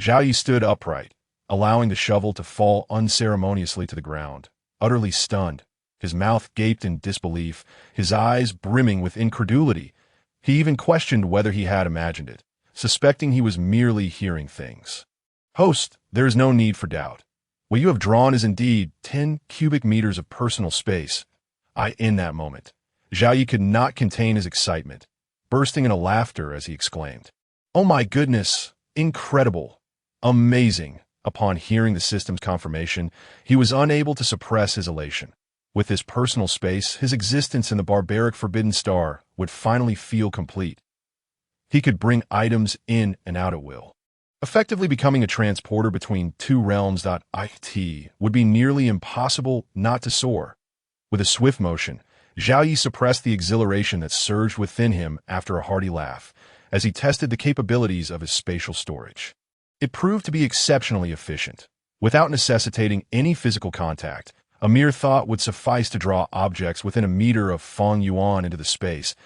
Zhao Yi stood upright, allowing the shovel to fall unceremoniously to the ground, utterly stunned. His mouth gaped in disbelief, his eyes brimming with incredulity. He even questioned whether he had imagined it, suspecting he was merely hearing things. "Host, there is no need for doubt. What you have drawn is indeed 10 cubic meters of personal space." In that moment, Zhao Yi could not contain his excitement, bursting into laughter as he exclaimed, "Oh my goodness! Incredible! Amazing!" Upon hearing the system's confirmation, he was unable to suppress his elation. With his personal space, his existence in the barbaric Forbidden Star would finally feel complete. He could bring items in and out at will. Effectively becoming a transporter between 2 realms. It would be nearly impossible not to soar. With a swift motion, Zhao Yi suppressed the exhilaration that surged within him after a hearty laugh, as he tested the capabilities of his spatial storage. It proved to be exceptionally efficient. Without necessitating any physical contact, a mere thought would suffice to draw objects within a meter of Feng Yuan into the space.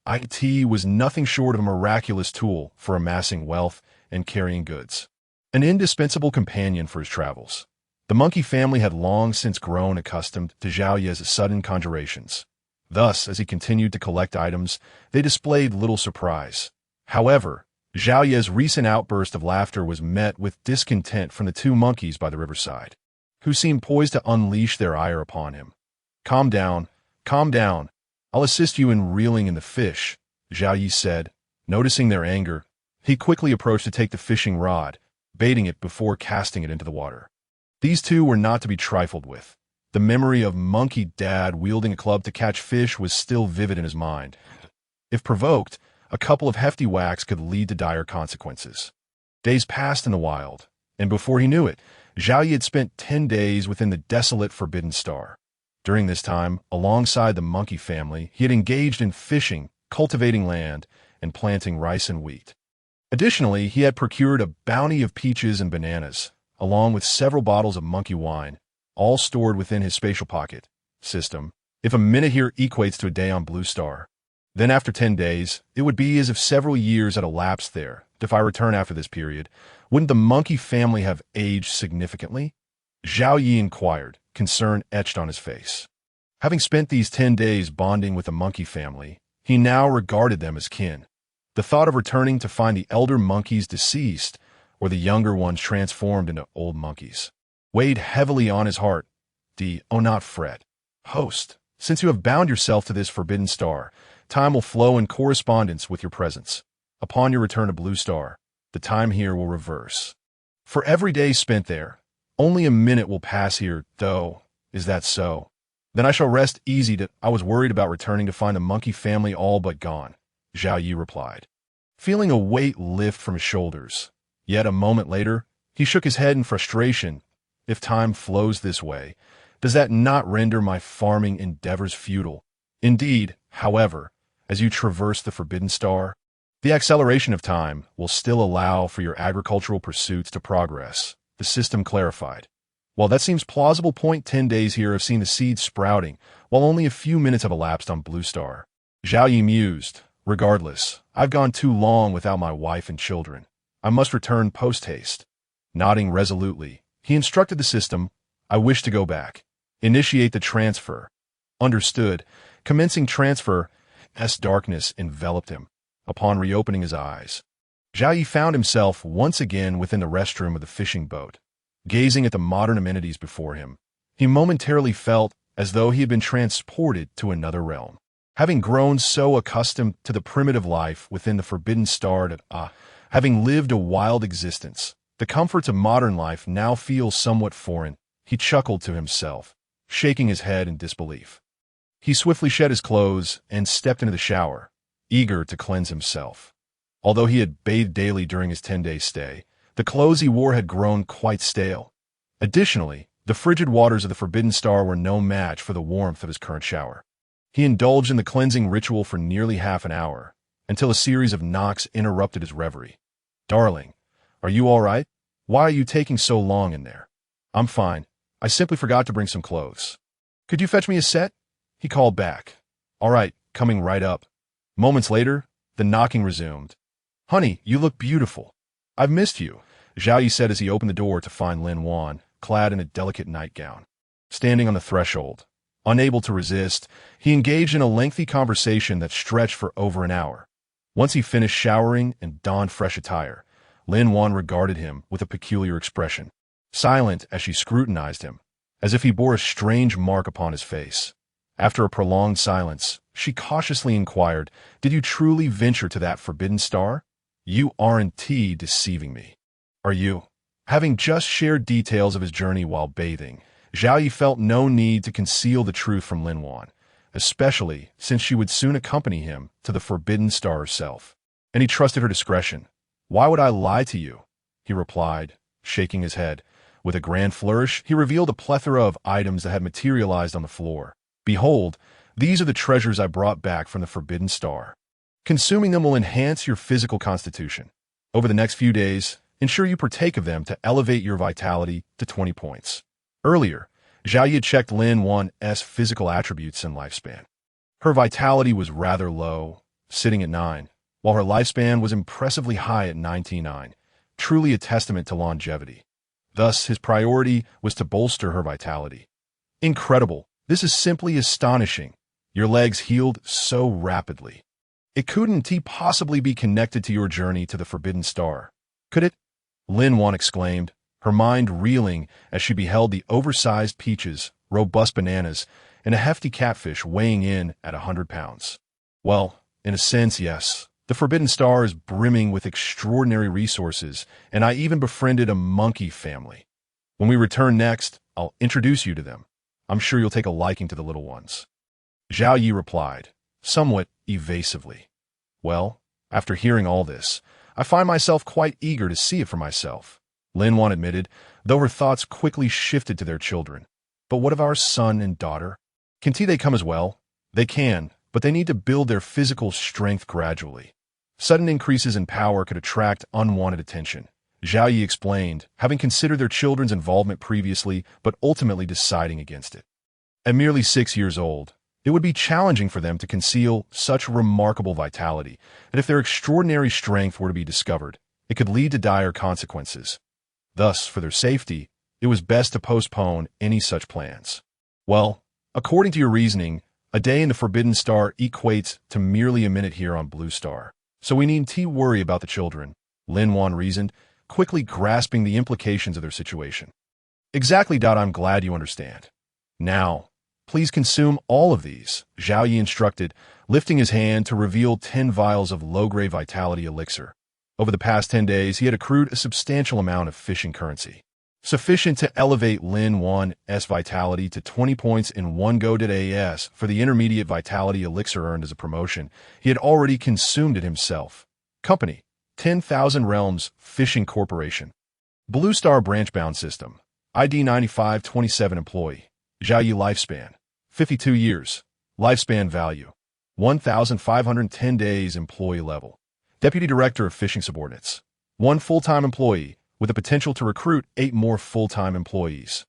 It was nothing short of a miraculous tool for amassing wealth and carrying goods. An indispensable companion for his travels, the monkey family had long since grown accustomed to Zhao Yi's sudden conjurations. Thus, as he continued to collect items, they displayed little surprise. However, Zhao Yi's recent outburst of laughter was met with discontent from the 2 monkeys by the riverside, who seemed poised to unleash their ire upon him. Calm down. I'll assist you in reeling in the fish," Zhao Yi said. Noticing their anger, he quickly approached to take the fishing rod, baiting it before casting it into the water. These two were not to be trifled with. The memory of Monkey Dad wielding a club to catch fish was still vivid in his mind. If provoked, a couple of hefty whacks could lead to dire consequences. Days passed in the wild, and before he knew it, Zhao Yi had spent 10 days within the desolate Forbidden Star. During this time, alongside the monkey family, he had engaged in fishing, cultivating land, and planting rice and wheat. Additionally, he had procured a bounty of peaches and bananas, along with several bottles of monkey wine, all stored within his spatial pocket system. If a minute here equates to a day on Blue Star, then after 10 days, it would be as if several years had elapsed there. If I return after this period, wouldn't the monkey family have aged significantly? Zhao Yi inquired, concern etched on his face. Having spent these 10 days bonding with the monkey family, he now regarded them as kin. The thought of returning to find the elder monkeys deceased or the younger ones transformed into old monkeys weighed heavily on his heart. Oh, not fret. Host, since you have bound yourself to this Forbidden Star, time will flow in correspondence with your presence. Upon your return to Blue Star, the time here will reverse. For every day spent there, only a minute will pass here, though. Is that so? Then I shall rest easy. I was worried about returning to find the monkey family all but gone, Zhao Yi replied, feeling a weight lift from his shoulders. Yet a moment later, he shook his head in frustration. If time flows this way, does that not render my farming endeavors futile? Indeed, however, as you traverse the Forbidden Star, the acceleration of time will still allow for your agricultural pursuits to progress, the system clarified. While that seems plausible, 10 days here have seen the seeds sprouting, while only a few minutes have elapsed on Blue Star. Zhao Yi mused. Regardless, I've gone too long without my wife and children. I must return post-haste. Nodding resolutely, he instructed the system, I wish to go back. Initiate the transfer. Understood. Commencing transfer. Darkness enveloped him. Upon reopening his eyes, Zhao Yi found himself once again within the restroom of the fishing boat. Gazing at the modern amenities before him, he momentarily felt as though he had been transported to another realm. Having grown so accustomed to the primitive life within the Forbidden Star that, having lived a wild existence, the comforts of modern life now feel somewhat foreign. He chuckled to himself, shaking his head in disbelief. He swiftly shed his clothes and stepped into the shower, eager to cleanse himself. Although he had bathed daily during his 10-day stay, the clothes he wore had grown quite stale. Additionally, the frigid waters of the Forbidden Star were no match for the warmth of his current shower. He indulged in the cleansing ritual for nearly half an hour, until a series of knocks interrupted his reverie. Darling, are you all right? Why are you taking so long in there? I'm fine. I simply forgot to bring some clothes. Could you fetch me a set? He called back. All right, coming right up. Moments later, the knocking resumed. Honey, you look beautiful. I've missed you, Zhao Yi said as he opened the door to find Lin Wan, clad in a delicate nightgown. Standing on the threshold, unable to resist, he engaged in a lengthy conversation that stretched for over an hour. Once he finished showering and donned fresh attire, Lin Wan regarded him with a peculiar expression, silent as she scrutinized him, as if he bore a strange mark upon his face. After a prolonged silence, she cautiously inquired, Did you truly venture to that Forbidden Star? You aren't deceiving me, are you? Having just shared details of his journey while bathing, Zhao Yi felt no need to conceal the truth from Lin Wan, especially since she would soon accompany him to the Forbidden Star herself. And he trusted her discretion. Why would I lie to you? He replied, shaking his head. With a grand flourish, he revealed a plethora of items that had materialized on the floor. Behold, these are the treasures I brought back from the Forbidden Star. Consuming them will enhance your physical constitution. Over the next few days, ensure you partake of them to elevate your vitality to 20 points. Earlier, Zhao Yi had checked Lin Wan's physical attributes and lifespan. Her vitality was rather low, sitting at 9, while her lifespan was impressively high at 99, truly a testament to longevity. Thus, his priority was to bolster her vitality. Incredible. This is simply astonishing. Your legs healed so rapidly. It couldn't possibly be connected to your journey to the Forbidden Star, could it? Lin Wan exclaimed, her mind reeling as she beheld the oversized peaches, robust bananas, and a hefty catfish weighing in at 100 pounds. Well, in a sense, yes. The Forbidden Star is brimming with extraordinary resources, and I even befriended a monkey family. When we return next, I'll introduce you to them. I'm sure you'll take a liking to the little ones." Zhao Yi replied, somewhat evasively. "Well, after hearing all this, I find myself quite eager to see it for myself," Lin Wan admitted, though her thoughts quickly shifted to their children. "But what of our son and daughter? Can they come as well?" "They can, but they need to build their physical strength gradually. Sudden increases in power could attract unwanted attention," Zhao Yi explained, having considered their children's involvement previously but ultimately deciding against it. At merely 6 years old, it would be challenging for them to conceal such remarkable vitality, and if their extraordinary strength were to be discovered, it could lead to dire consequences. Thus, for their safety, it was best to postpone any such plans. "Well, according to your reasoning, a day in the Forbidden Star equates to merely a minute here on Blue Star, so we needn't worry about the children," Lin Wan reasoned, quickly grasping the implications of their situation. "Exactly. I'm glad you understand. Now, please consume all of these," Zhao Yi instructed, lifting his hand to reveal 10 vials of low-grade vitality elixir. Over the past 10 days, he had accrued a substantial amount of fishing currency, sufficient to elevate Lin Wan's vitality to 20 points in one go. As for the intermediate vitality elixir earned as a promotion, he had already consumed it himself. Company, 10,000 Realms Fishing Corporation. Blue Star Branch-Bound System. ID 9527 Employee. Zhao Yi Lifespan. 52 years. Lifespan Value. 1,510 days. Employee Level. Deputy Director of Fishing Subordinates. 1 full-time employee, with the potential to recruit 8 more full-time employees.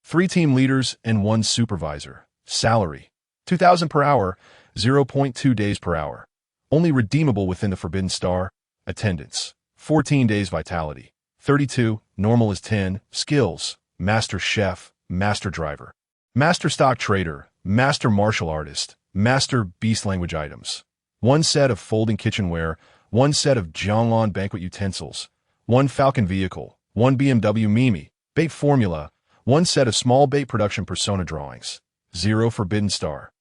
3 team leaders and 1 supervisor. Salary, 2,000 per hour, 0.2 days per hour. Only redeemable within the Forbidden Star. Attendance, 14 days vitality. 32, normal is 10. Skills, Master Chef, Master Driver, Master Stock Trader, Master Martial Artist, Master Beast Language Items. 1 set of folding kitchenware, 1 set of Zhonglong banquet utensils, 1 Falcon vehicle, 1 BMW Mimi, bait formula, 1 set of small bait production persona drawings, 0 Forbidden Star,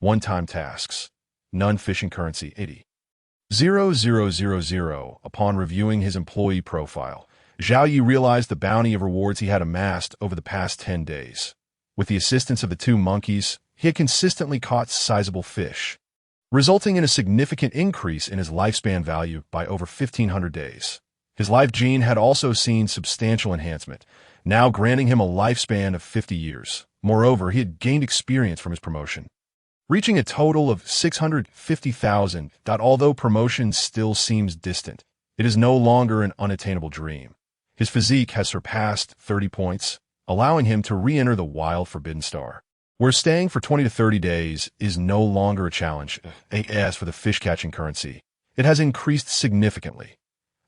1-time tasks, none fishing currency 80. 0000. Upon reviewing his employee profile, Zhao Yi realized the bounty of rewards he had amassed over the past 10 days. With the assistance of the 2 monkeys, he had consistently caught sizable fish, resulting in a significant increase in his lifespan value by over 1,500 days. His life gene had also seen substantial enhancement, now granting him a lifespan of 50 years. Moreover, he had gained experience from his promotion, reaching a total of 650,000. Although promotion still seems distant, it is no longer an unattainable dream. His physique has surpassed 30 points, allowing him to re-enter the wild Forbidden Star, where staying for 20 to 30 days is no longer a challenge. As for the fish-catching currency, it has increased significantly.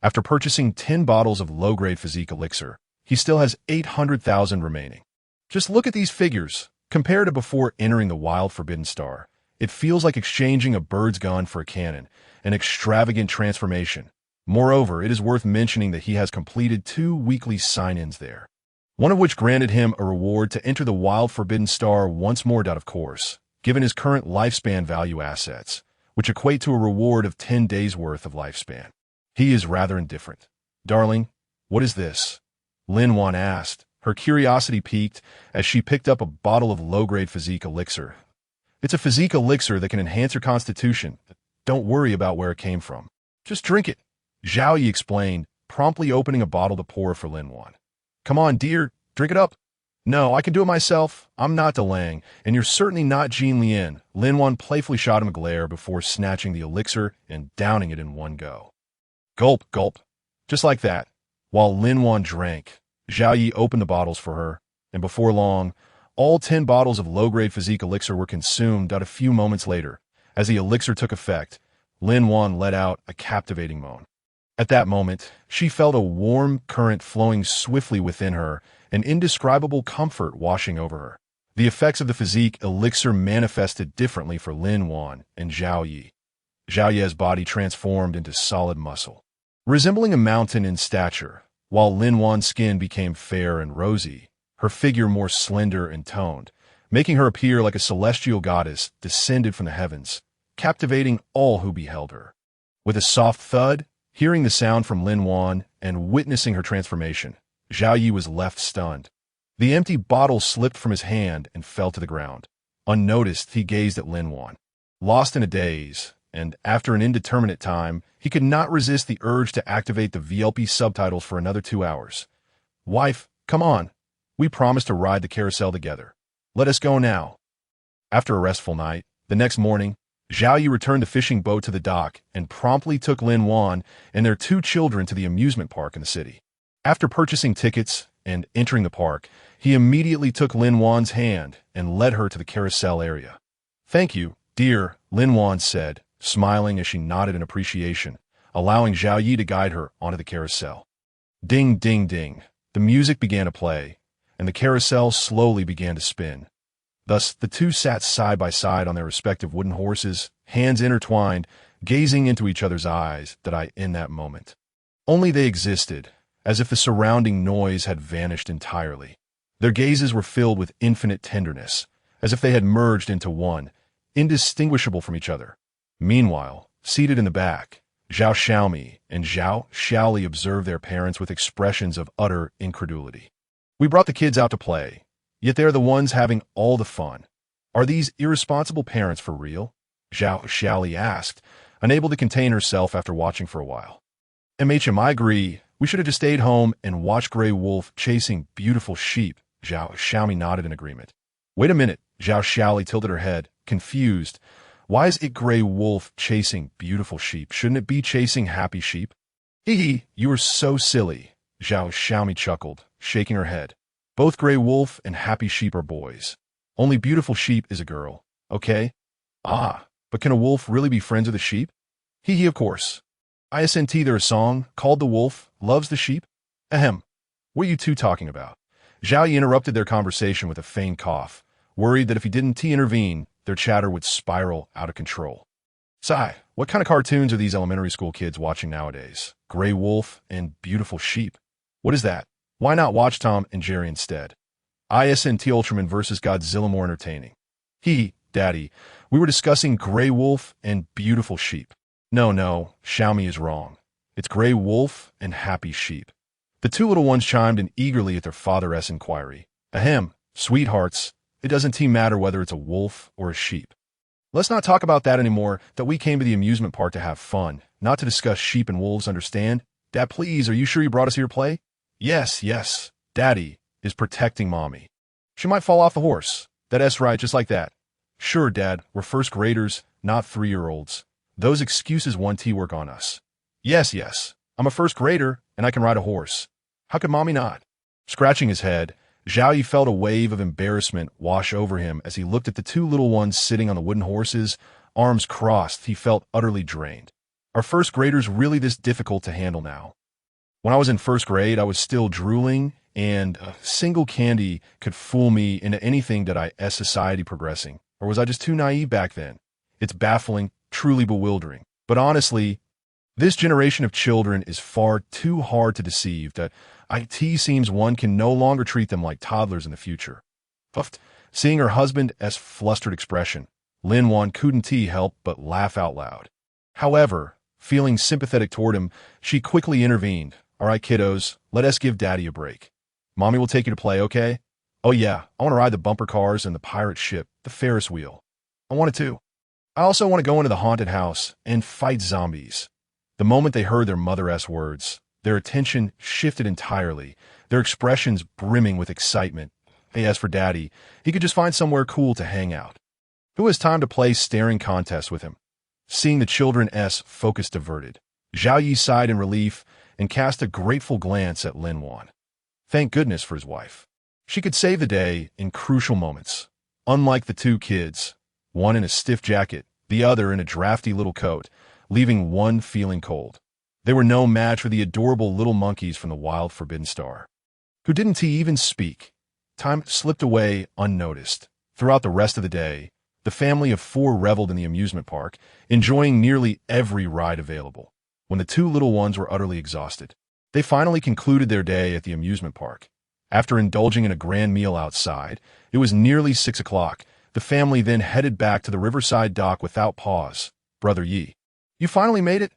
After purchasing 10 bottles of low-grade physique elixir, he still has 800,000 remaining. Just look at these figures. Compared to before entering the wild Forbidden Star, it feels like exchanging a bird's gun for a cannon, an extravagant transformation. Moreover, it is worth mentioning that he has completed 2 weekly sign-ins there, one of which granted him a reward to enter the wild Forbidden Star once more. Of course, given his current lifespan value assets, which equate to a reward of 10 days' worth of lifespan, he is rather indifferent. "Darling, what is this?" Lin Wan asked, her curiosity piqued as she picked up a bottle of low-grade physique elixir. "It's a physique elixir that can enhance your constitution. Don't worry about where it came from. Just drink it," Zhao Yi explained, promptly opening a bottle to pour for Lin Wan. "Come on, dear, drink it up." "No, I can do it myself. I'm not delaying, and you're certainly not Jean Lien." Lin Wan playfully shot him a glare before snatching the elixir and downing it in one go. Gulp, gulp. Just like that. While Lin Wan drank, Zhao Yi opened the bottles for her, and before long, all 10 bottles of low-grade physique elixir were consumed. A few moments later, as the elixir took effect, Lin Wan let out a captivating moan. At that moment, she felt a warm current flowing swiftly within her, an indescribable comfort washing over her. The effects of the physique elixir manifested differently for Lin Wan and Zhao Yi. Zhao Yi's body transformed into solid muscle, resembling a mountain in stature, while Lin Wan's skin became fair and rosy, her figure more slender and toned, making her appear like a celestial goddess descended from the heavens, captivating all who beheld her. With a soft thud, hearing the sound from Lin Wan and witnessing her transformation, Zhao Yi was left stunned. The empty bottle slipped from his hand and fell to the ground. Unnoticed, he gazed at Lin Wan, lost in a daze, and after an indeterminate time, he could not resist the urge to activate the VLP subtitles for another 2 hours. "Wife, come on. We promised to ride the carousel together. Let us go now." After a restful night, the next morning, Zhao Yi returned the fishing boat to the dock and promptly took Lin Wan and their 2 children to the amusement park in the city. After purchasing tickets and entering the park, he immediately took Lin Wan's hand and led her to the carousel area. "Thank you, dear," Lin Wan said, smiling as she nodded in appreciation, allowing Zhao Yi to guide her onto the carousel. Ding, ding, ding. The music began to play, and the carousel slowly began to spin. Thus, the 2 sat side by side on their respective wooden horses, hands intertwined, gazing into each other's eyes in that moment. Only they existed, as if the surrounding noise had vanished entirely. Their gazes were filled with infinite tenderness, as if they had merged into one, indistinguishable from each other. Meanwhile, seated in the back, Zhao Xiaomi and Zhao Xiaoli observed their parents with expressions of utter incredulity. "We brought the kids out to play, yet they're the ones having all the fun. Are these irresponsible parents for real?" Zhao Xiaoli asked, unable to contain herself after watching for a while. I agree. We should have just stayed home and watched Grey Wolf chasing beautiful sheep." Zhao Xiaomi nodded in agreement. "Wait a minute." Zhao Xiaoli tilted her head, confused. "Why is it Grey Wolf chasing beautiful sheep? Shouldn't it be chasing happy sheep?" "Hee, you are so silly," Zhao Xiaomi chuckled, shaking her head. "Both Grey Wolf and happy sheep are boys. Only beautiful sheep is a girl, okay?" "Ah, but can a wolf really be friends with a sheep?" "Hee, of course. Isn't there a song called The Wolf Loves the Sheep?" "Ahem. What are you 2 talking about?" Zhao Yi interrupted their conversation with a feigned cough, worried that if he didn't intervene, their chatter would spiral out of control. "Sigh, what kind of cartoons are these elementary school kids watching nowadays? Grey Wolf and beautiful sheep. What is that? Why not watch Tom and Jerry instead? Isn't Ultraman vs. Godzilla more entertaining?" "Daddy, we were discussing Grey Wolf and beautiful sheep." No, Xiaomi is wrong. It's Grey Wolf and happy sheep." The 2 little ones chimed in eagerly at their father's inquiry. "Ahem, sweethearts, it doesn't matter whether it's a wolf or a sheep. Let's not talk about that anymore, that we came to the amusement park to have fun, not to discuss sheep and wolves, understand? Dad, please, are you sure you brought us here to play?" Yes, Daddy is protecting Mommy. She might fall off the horse. That's right, just like that." "Sure, Dad, we're first graders, not 3-year-olds. Those excuses won't work on us." Yes, I'm a first grader, and I can ride a horse. How could Mommy not?" Scratching his head, Zhao Yi felt a wave of embarrassment wash over him as he looked at the 2 little ones sitting on the wooden horses, arms crossed. He felt utterly drained. Are first graders really this difficult to handle now? When I was in first grade, I was still drooling, and a single candy could fool me into anything as society progressing. Or was I just too naive back then? It's baffling, truly bewildering. But honestly, this generation of children is far too hard to deceive that it seems one can no longer treat them like toddlers in the future. Puffed. Seeing her husband's flustered expression, Lin Wan couldn't help but laugh out loud. However, feeling sympathetic toward him, she quickly intervened. "All right, kiddos, let us give Daddy a break. Mommy will take you to play, okay?" "Oh yeah, I want to ride the bumper cars and the pirate ship, the Ferris wheel. I want it too. I also want to go into the haunted house and fight zombies." The moment they heard their mother's words, their attention shifted entirely, their expressions brimming with excitement. As for Daddy, he could just find somewhere cool to hang out. Who has time to play staring contests with him? Seeing the children's focus diverted, Zhao Yi sighed in relief and cast a grateful glance at Lin Wan. Thank goodness for his wife. She could save the day in crucial moments. Unlike the 2 kids, one in a stiff jacket, the other in a drafty little coat, leaving one feeling cold. They were no match for the adorable little monkeys from the Wild Forbidden Star, who didn't even speak. Time slipped away unnoticed. Throughout the rest of the day, the family of 4 reveled in the amusement park, enjoying nearly every ride available. When the 2 little ones were utterly exhausted, they finally concluded their day at the amusement park. After indulging in a grand meal outside, it was nearly 6 o'clock. The family then headed back to the riverside dock without pause. "Brother Yi, you finally made it?"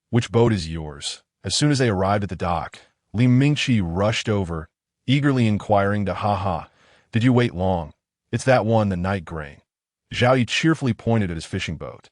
Which boat is yours? As soon as they arrived at the dock, Li Mingqi rushed over, eagerly inquiring to Ha. Did you wait long? It's that one, the night grain. Zhao Yi cheerfully pointed at his fishing boat,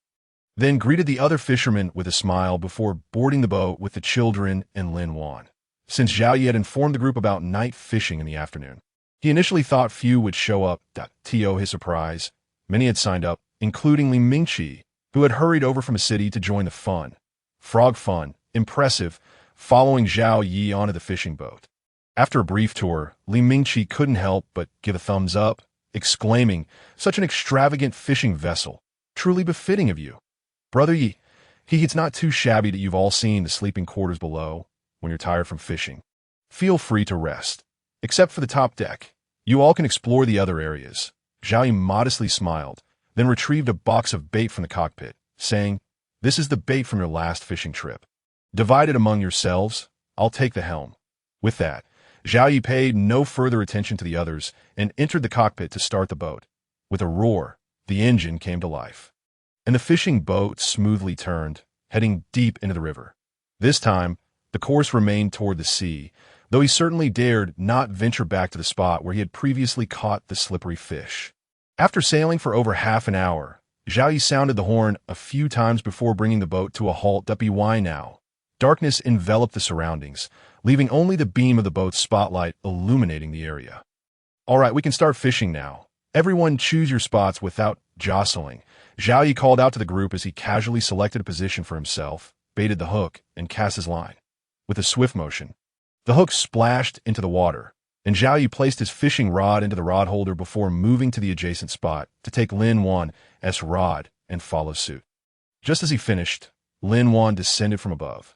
then greeted the other fishermen with a smile before boarding the boat with the children and Lin Wan. Since Zhao Yi had informed the group about night fishing in the afternoon, he initially thought few would show up. To his surprise, many had signed up, including Li Mingqi, who had hurried over from a city to join the fun. Frog fun, impressive, following Zhao Yi onto the fishing boat. After a brief tour, Li Mingqi couldn't help but give a thumbs up, exclaiming, "Such an extravagant fishing vessel, truly befitting of you. Brother Yi, it's not too shabby that you've all seen the sleeping quarters below when you're tired from fishing. Feel free to rest. Except for the top deck, you all can explore the other areas." Zhao Yi modestly smiled, then retrieved a box of bait from the cockpit, saying, "This is the bait from your last fishing trip. Divide it among yourselves. I'll take the helm." With that, Zhao Yi paid no further attention to the others and entered the cockpit to start the boat. With a roar, the engine came to life, and the fishing boat smoothly turned, heading deep into the river. This time, the course remained toward the sea, though he certainly dared not venture back to the spot where he had previously caught the slippery fish. After sailing for over half an hour, Zhao Yi sounded the horn a few times before bringing the boat to a halt. Why now? Darkness enveloped the surroundings, leaving only the beam of the boat's spotlight illuminating the area. "All right, we can start fishing now. Everyone choose your spots without jostling." Zhao Yi called out to the group as he casually selected a position for himself, baited the hook, and cast his line. With a swift motion, the hook splashed into the water, and Zhao Yi placed his fishing rod into the rod holder before moving to the adjacent spot to take Lin Wan's rod and follow suit. Just as he finished, Lin Wan descended from above.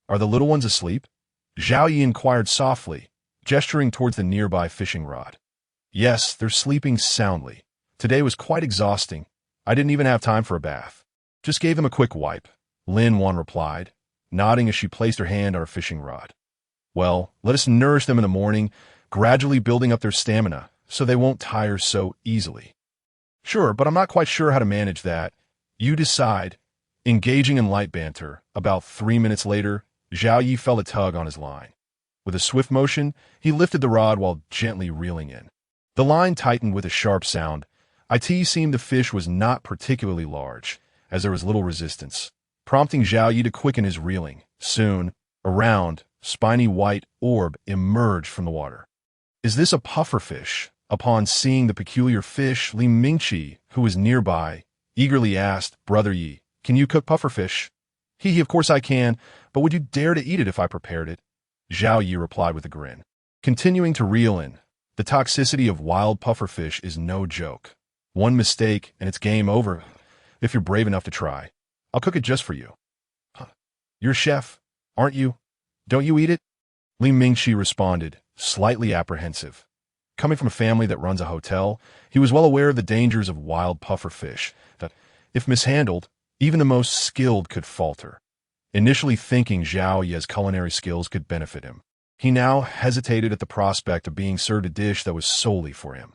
"Are the little ones asleep?" Zhao Yi inquired softly, gesturing towards the nearby fishing rod. "Yes, they're sleeping soundly. Today was quite exhausting. I didn't even have time for a bath. Just gave them a quick wipe," Lin Wan replied, nodding as she placed her hand on her fishing rod. "Well, let us nourish them in the morning, gradually building up their stamina so they won't tire so easily." "Sure, but I'm not quite sure how to manage that. You decide." Engaging in light banter, about 3 minutes later, Zhao Yi felt a tug on his line. With a swift motion, he lifted the rod while gently reeling in. The line tightened with a sharp sound. It seemed the fish was not particularly large, as there was little resistance, prompting Zhao Yi to quicken his reeling. Soon, a round, spiny white orb emerged from the water. "Is this a pufferfish?" Upon seeing the peculiar fish, Li Mingqi, who was nearby, eagerly asked, "Brother Yi, can you cook pufferfish?" Of course I can, but would you dare to eat it if I prepared it?" Zhao Yi replied with a grin, continuing to reel in. The toxicity of wild pufferfish is no joke. One mistake and it's game over if you're brave enough to try. I'll cook it just for you. "Huh. You're a chef, aren't you? Don't you eat it?" Li Mingqi responded, slightly apprehensive. Coming from a family that runs a hotel, he was well aware of the dangers of wild pufferfish, that, if mishandled, even the most skilled could falter. Initially thinking Zhao Yi's culinary skills could benefit him, he now hesitated at the prospect of being served a dish that was solely for him.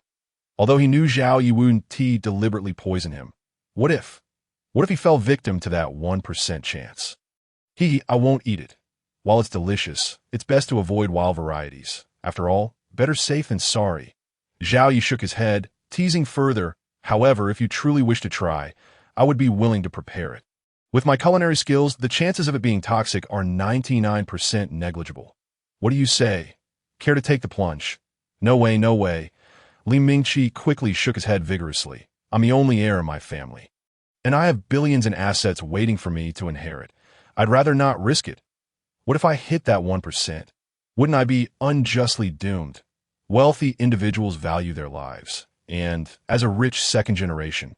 Although he knew Zhao Yi wouldn't deliberately poison him. What if he fell victim to that 1% chance? I won't eat it. While it's delicious, it's best to avoid wild varieties. After all, better safe than sorry. Zhao Yi shook his head, teasing further. "However, if you truly wish to try, I would be willing to prepare it. With my culinary skills, the chances of it being toxic are 99% negligible. What do you say? Care to take the plunge?" "No way, no way." Li Mingqi quickly shook his head vigorously. "I'm the only heir in my family, and I have billions in assets waiting for me to inherit. I'd rather not risk it. What if I hit that 1%? Wouldn't I be unjustly doomed? Wealthy individuals value their lives, and as a rich second generation,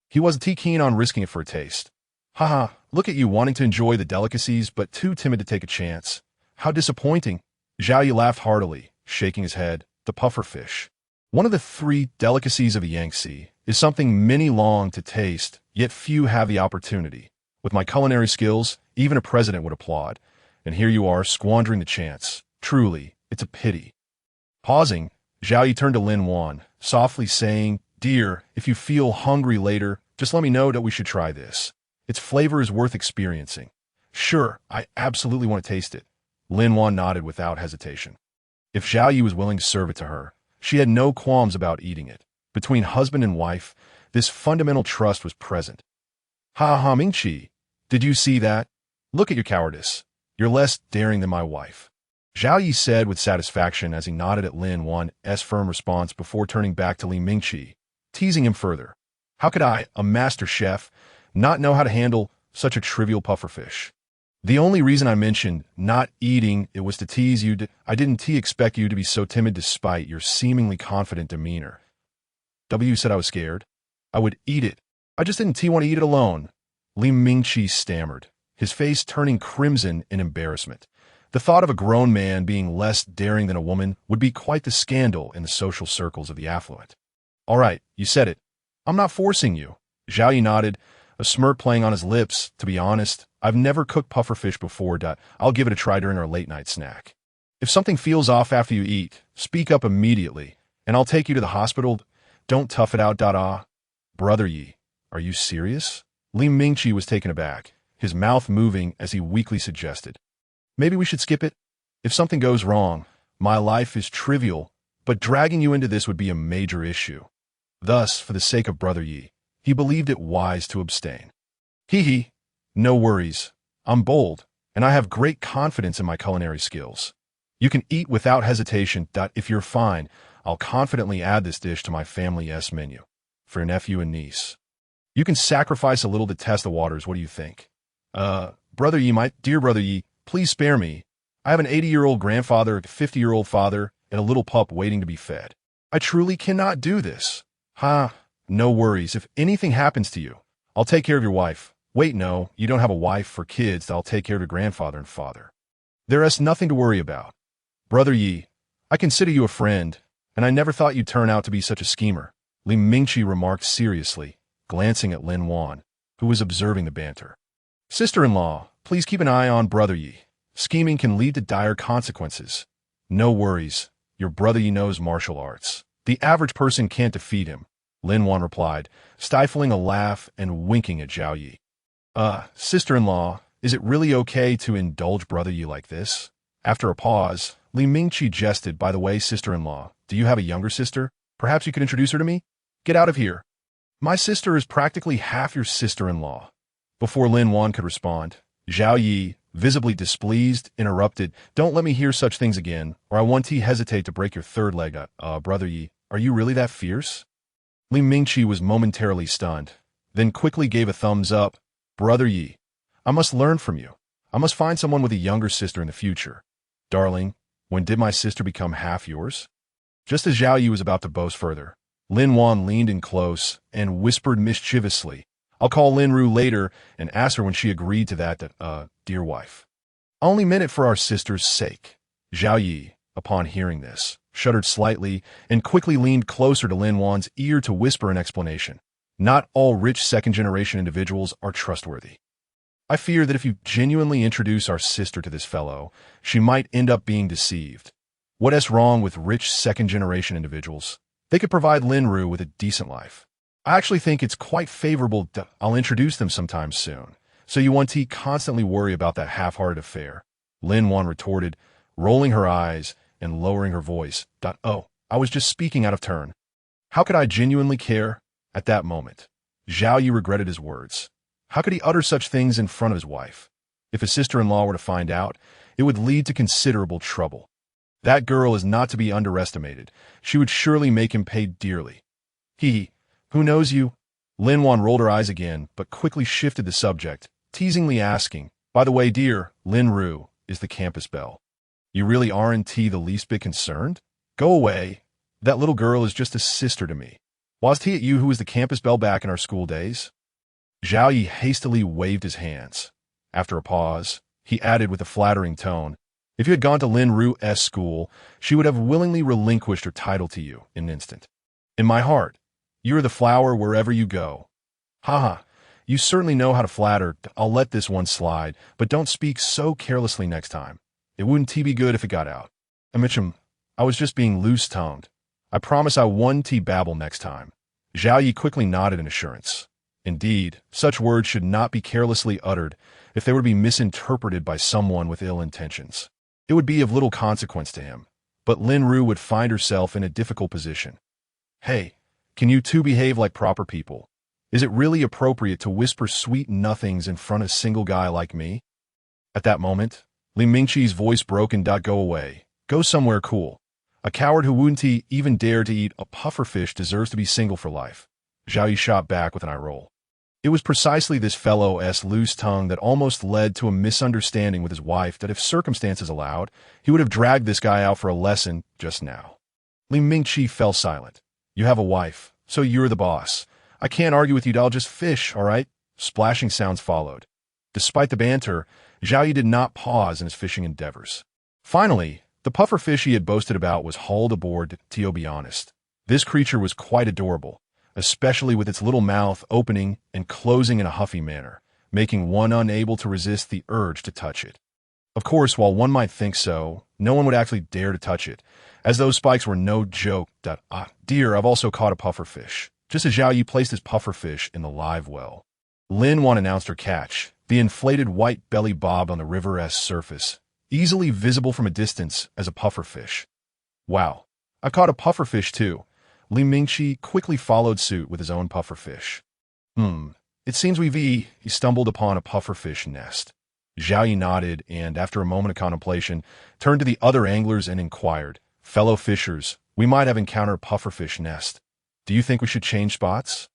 he wasn't too keen on risking it for a taste. Haha, look at you wanting to enjoy the delicacies but too timid to take a chance. How disappointing." Zhao Yi laughed heartily, shaking his head. "The pufferfish, one of the 3 delicacies of the Yangtze, is something many long to taste, yet few have the opportunity. With my culinary skills, even a president would applaud, and here you are squandering the chance. Truly, it's a pity." Pausing, Zhao Yi turned to Lin Wan, softly saying, "Dear, if you feel hungry later, just let me know that we should try this. Its flavor is worth experiencing." Sure, I absolutely want to taste it. Lin Wan nodded without hesitation. If Zhao Yi was willing to serve it to her, she had no qualms about eating it. Between husband and wife, this fundamental trust was present. Ha ha, Mingqi, did you see that? Look at your cowardice. You're less daring than my wife. Zhao Yi said with satisfaction as he nodded at Lin Wan's firm response before turning back to Li Mingqi, teasing him further. How could I, a master chef, not know how to handle such a trivial pufferfish? The only reason I mentioned not eating it was to tease you. I didn't expect you to be so timid despite your seemingly confident demeanor. W said I was scared. I would eat it. I just didn't want to eat it alone. Li Mingqi stammered, his face turning crimson in embarrassment. The thought of a grown man being less daring than a woman would be quite the scandal in the social circles of the affluent. All right, you said it. I'm not forcing you. Zhao Yi nodded, a smirk playing on his lips. To be honest, I've never cooked pufferfish before. I'll give it a try during our late-night snack. If something feels off after you eat, speak up immediately, and I'll take you to the hospital. Don't tough it out. Brother Yi, are you serious? Li Mingqi was taken aback, his mouth moving as he weakly suggested. Maybe we should skip it? If something goes wrong, my life is trivial, but dragging you into this would be a major issue. Thus, for the sake of Brother Yi, he believed it wise to abstain. Hee, no worries. I'm bold, and I have great confidence in my culinary skills. You can eat without hesitation. If you're fine, I'll confidently add this dish to my family's menu. For your nephew and niece. You can sacrifice a little to test the waters. What do you think? Brother Yi, my dear Brother Yi, please spare me. I have an 80-year-old grandfather, a 50-year-old father, and a little pup waiting to be fed. I truly cannot do this. No worries. If anything happens to you, I'll take care of your wife. Wait, no, you don't have a wife or kids. I'll take care of your grandfather and father. There is nothing to worry about. Brother Yi, I consider you a friend, and I never thought you'd turn out to be such a schemer. Li Mingqi remarked seriously, glancing at Lin Wan, who was observing the banter. Sister-in-law, please keep an eye on Brother Yi. Scheming can lead to dire consequences. No worries. Your Brother Yi knows martial arts. The average person can't defeat him, Lin Wan replied, stifling a laugh and winking at Zhao Yi. Sister-in-law, is it really okay to indulge Brother Yi like this? After a pause, Li Mingqi jested, by the way, sister-in-law, do you have a younger sister? Perhaps you could introduce her to me? Get out of here. My sister is practically half your sister-in-law. Before Lin Wan could respond, Zhao Yi, visibly displeased, interrupted, Don't let me hear such things again, or I won't hesitate to break your third leg. Brother Yi, are you really that fierce? Li Mingqi was momentarily stunned, then quickly gave a thumbs up. Brother Yi, I must learn from you. I must find someone with a younger sister in the future. Darling, when did my sister become half yours? Just as Zhao Yi was about to boast further, Lin Wan leaned in close and whispered mischievously, I'll call Lin Ru later and ask her when she agreed to that, dear wife. I only meant it for our sister's sake. Zhao Yi, upon hearing this, shuddered slightly and quickly leaned closer to Lin Wan's ear to whisper an explanation. Not all rich second-generation individuals are trustworthy. I fear that if you genuinely introduce our sister to this fellow, she might end up being deceived. What is wrong with rich second-generation individuals? They could provide Lin Ru with a decent life. I actually think it's quite favorable. I'll introduce them sometime soon, so you won't constantly worry about that half-hearted affair. Lin Wan retorted, rolling her eyes and lowering her voice. Oh, I was just speaking out of turn. How could I genuinely care? At that moment, Zhao Yi regretted his words. How could he utter such things in front of his wife? If his sister-in-law were to find out, it would lead to considerable trouble. That girl is not to be underestimated. She would surely make him pay dearly. Who knows you? Lin Wan rolled her eyes again, but quickly shifted the subject, teasingly asking, By the way, dear, Lin Ru is the campus belle. You really aren't the least bit concerned? Go away. That little girl is just a sister to me. Was it you who was the campus belle back in our school days? Zhao Yi hastily waved his hands. After a pause, he added with a flattering tone, If you had gone to Lin Ru's school, she would have willingly relinquished her title to you in an instant. In my heart, you are the flower wherever you go. You certainly know how to flatter. I'll let this one slide, but don't speak so carelessly next time. It wouldn't be good if it got out. Mitchum, I was just being loose-tongued. I promise I won't babble next time. Zhao Yi quickly nodded in assurance. Indeed, such words should not be carelessly uttered, if they were to be misinterpreted by someone with ill intentions. It would be of little consequence to him, but Lin Ru would find herself in a difficult position. Hey, can you two behave like proper people? Is it really appropriate to whisper sweet nothings in front of a single guy like me? At that moment, Li Mingqi's voice broke and "Go away. Go somewhere cool. A coward who wouldn't even dare to eat a pufferfish deserves to be single for life." Zhao Yi shot back with an eye roll. It was precisely this fellow's loose tongue that almost led to a misunderstanding with his wife that if circumstances allowed, he would have dragged this guy out for a lesson just now. Li Mingqi fell silent. "You have a wife, so you're the boss. I can't argue with you, I'll just fish, all right?" Splashing sounds followed. Despite the banter, Zhao Yi did not pause in his fishing endeavors. Finally, the pufferfish he had boasted about was hauled aboard. To be honest, this creature was quite adorable, especially with its little mouth opening and closing in a huffy manner, making one unable to resist the urge to touch it. Of course, while one might think so, no one would actually dare to touch it, as those spikes were no joke. Dear, I've also caught a pufferfish. Just as Zhao Yi placed his pufferfish in the live well, Lin Wan announced her catch, the inflated white belly bob on the river's surface, easily visible from a distance as a pufferfish. "Wow, I caught a pufferfish too." Li Mingqi quickly followed suit with his own pufferfish. It seems he stumbled upon a pufferfish nest." Zhao Yi nodded and, after a moment of contemplation, turned to the other anglers and inquired, "Fellow fishers, we might have encountered a pufferfish nest. Do you think we should change spots?"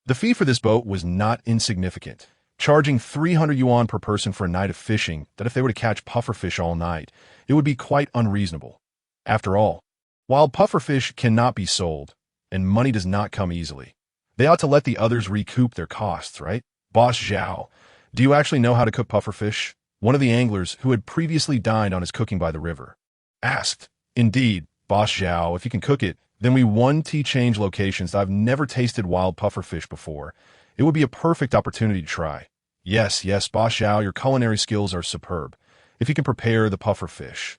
The fee for this boat was not insignificant, charging 300 yuan per person for a night of fishing that if they were to catch pufferfish all night, it would be quite unreasonable. After all, while pufferfish cannot be sold, and money does not come easily, they ought to let the others recoup their costs, right? "Boss Zhao, do you actually know how to cook pufferfish?" One of the anglers, who had previously dined on his cooking by the river, asked. "Indeed, Boss Zhao, if you can cook it, then we change locations. I've never tasted wild pufferfish before. It would be a perfect opportunity to try." Yes, Boss Zhao, your culinary skills are superb. If you can prepare the pufferfish,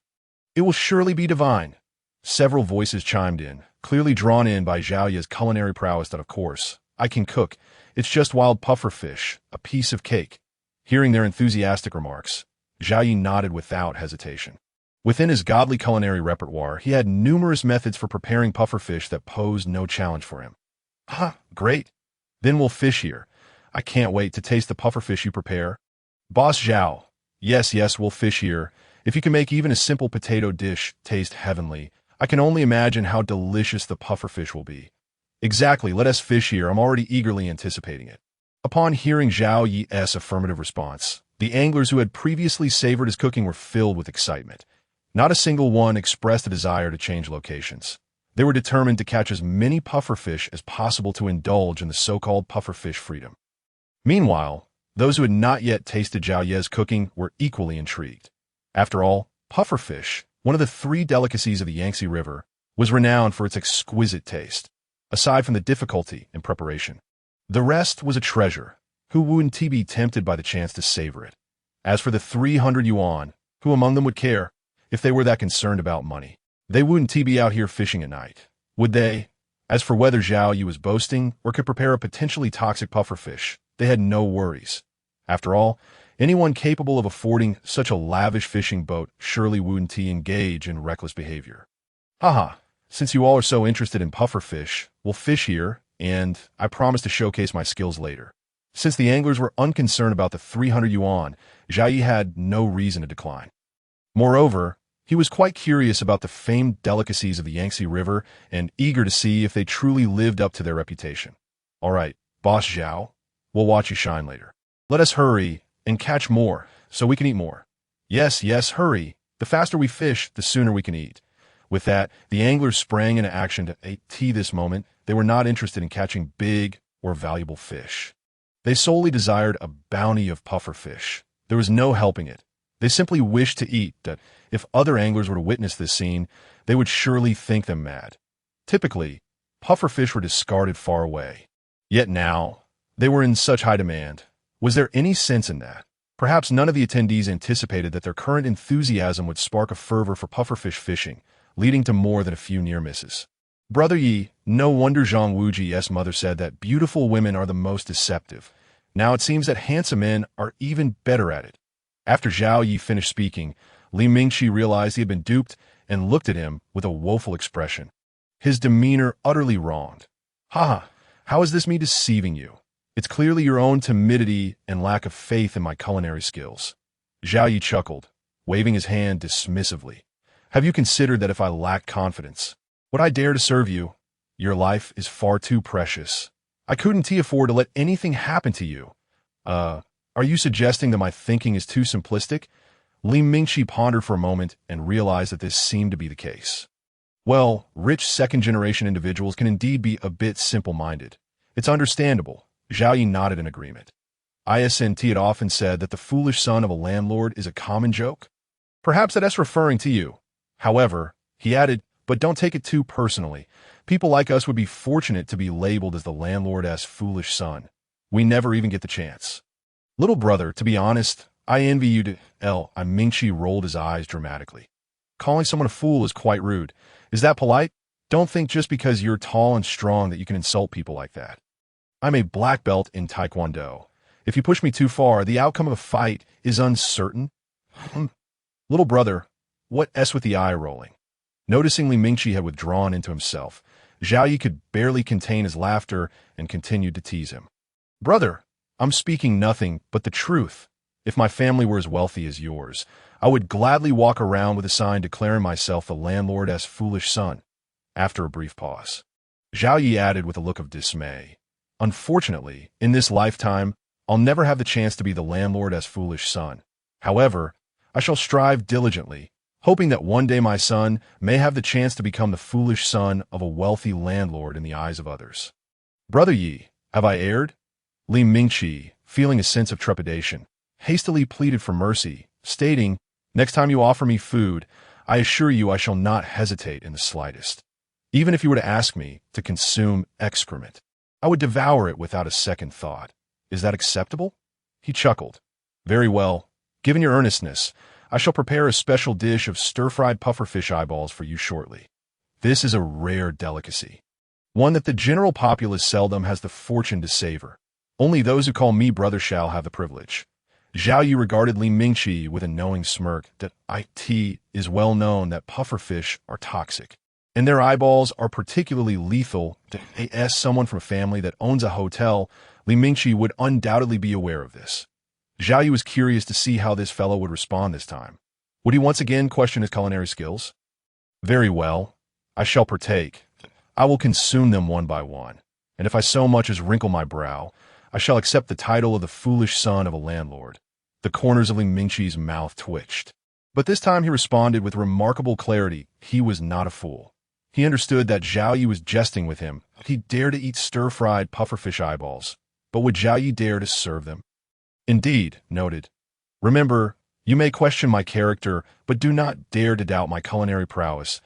it will surely be divine." Several voices chimed in, clearly drawn in by Zhao Yi's culinary prowess that, of course, I can cook. It's just wild pufferfish, a piece of cake. Hearing their enthusiastic remarks, Zhao Yi nodded without hesitation. Within his godly culinary repertoire, he had numerous methods for preparing pufferfish that posed no challenge for him. Great. Then we'll fish here. I can't wait to taste the pufferfish you prepare." "Boss Zhao, yes, we'll fish here. If you can make even a simple potato dish taste heavenly, I can only imagine how delicious the pufferfish will be." "Exactly, let us fish here. I'm already eagerly anticipating it." Upon hearing Zhao Yi's affirmative response, the anglers who had previously savored his cooking were filled with excitement. Not a single one expressed a desire to change locations. They were determined to catch as many pufferfish as possible to indulge in the so-called pufferfish freedom. Meanwhile, those who had not yet tasted Zhao Yi's cooking were equally intrigued. After all, pufferfish, one of the 3 delicacies of the Yangtze River, was renowned for its exquisite taste, aside from the difficulty in preparation. The rest was a treasure. Who wouldn't be tempted by the chance to savor it? As for the 300 yuan, who among them would care? If they were that concerned about money, they wouldn't be out here fishing at night, would they? As for whether Zhao Yi was boasting or could prepare a potentially toxic pufferfish, they had no worries. After all, anyone capable of affording such a lavish fishing boat surely wouldn't engage in reckless behavior. Since you all are so interested in pufferfish, we'll fish here, and I promise to showcase my skills later. Since the anglers were unconcerned about the 300 yuan, Zhao Yi had no reason to decline. Moreover, he was quite curious about the famed delicacies of the Yangtze River and eager to see if they truly lived up to their reputation. "All right, Boss Zhao, we'll watch you shine later. Let us hurry and catch more so we can eat more." Yes, hurry. The faster we fish, the sooner we can eat." With that, the anglers sprang into action to eat this moment. They were not interested in catching big or valuable fish. They solely desired a bounty of pufferfish. There was no helping it. They simply wished to eat that. If other anglers were to witness this scene, they would surely think them mad. Typically, pufferfish were discarded far away. Yet now, they were in such high demand. Was there any sense in that? Perhaps none of the attendees anticipated that their current enthusiasm would spark a fervor for pufferfish fishing, leading to more than a few near misses. "Brother Yi, no wonder Zhang Wuji's mother said that beautiful women are the most deceptive. Now it seems that handsome men are even better at it. After Zhao Yi finished speaking, Li Mingqi realized he had been duped and looked at him with a woeful expression. His demeanor utterly wronged. Ha! How is this me deceiving you? It's clearly your own timidity and lack of faith in my culinary skills. Zhao Yi chuckled, waving his hand dismissively. Have you considered that if I lack confidence, would I dare to serve you? Your life is far too precious. I couldn't afford to let anything happen to you. Are you suggesting that my thinking is too simplistic? Li Mingqi pondered for a moment and realized that this seemed to be the case. Well, rich second-generation individuals can indeed be a bit simple-minded. It's understandable. Zhao Yi nodded in agreement. ISNT had often said that the foolish son of a landlord is a common joke. Perhaps that's referring to you. However, he added, but don't take it too personally. People like us would be fortunate to be labeled as the landlord's foolish son. We never even get the chance. Little brother, to be honest, I envy you to Mingqi rolled his eyes dramatically. Calling someone a fool is quite rude. Is that polite? Don't think just because you're tall and strong that you can insult people like that. I'm a black belt in Taekwondo. If you push me too far, the outcome of a fight is uncertain. Little brother, what S with the eye rolling? Noticing Li Mingqi had withdrawn into himself, Zhao Yi could barely contain his laughter and continued to tease him. Brother, I'm speaking nothing but the truth. If my family were as wealthy as yours, I would gladly walk around with a sign declaring myself the landlord's foolish son. After a brief pause, Zhao Yi added with a look of dismay. Unfortunately, in this lifetime, I'll never have the chance to be the landlord's foolish son. However, I shall strive diligently, hoping that one day my son may have the chance to become the foolish son of a wealthy landlord in the eyes of others. Brother Yi, have I erred? Li Mingqi, feeling a sense of trepidation, hastily pleaded for mercy, stating, next time you offer me food, I assure you I shall not hesitate in the slightest. Even if you were to ask me to consume excrement, I would devour it without a second thought. Is that acceptable? He chuckled. Very well. Given your earnestness, I shall prepare a special dish of stir-fried pufferfish eyeballs for you shortly. This is a rare delicacy, one that the general populace seldom has the fortune to savor. Only those who call me brother shall have the privilege. Zhao Yi regarded Li Mingqi with a knowing smirk that it is well known that pufferfish are toxic, and their eyeballs are particularly lethal. As someone from a family that owns a hotel, Li Mingqi would undoubtedly be aware of this. Zhao Yi was curious to see how this fellow would respond this time. Would he once again question his culinary skills? Very well. I shall partake. I will consume them one by one, and if I so much as wrinkle my brow, I shall accept the title of the foolish son of a landlord. The corners of Li Mingqi's mouth twitched. But this time he responded with remarkable clarity. He was not a fool. He understood that Zhao Yi was jesting with him. He dared to eat stir-fried pufferfish eyeballs. But would Zhao Yi dare to serve them? Indeed, noted. Remember, you may question my character, but do not dare to doubt my culinary prowess.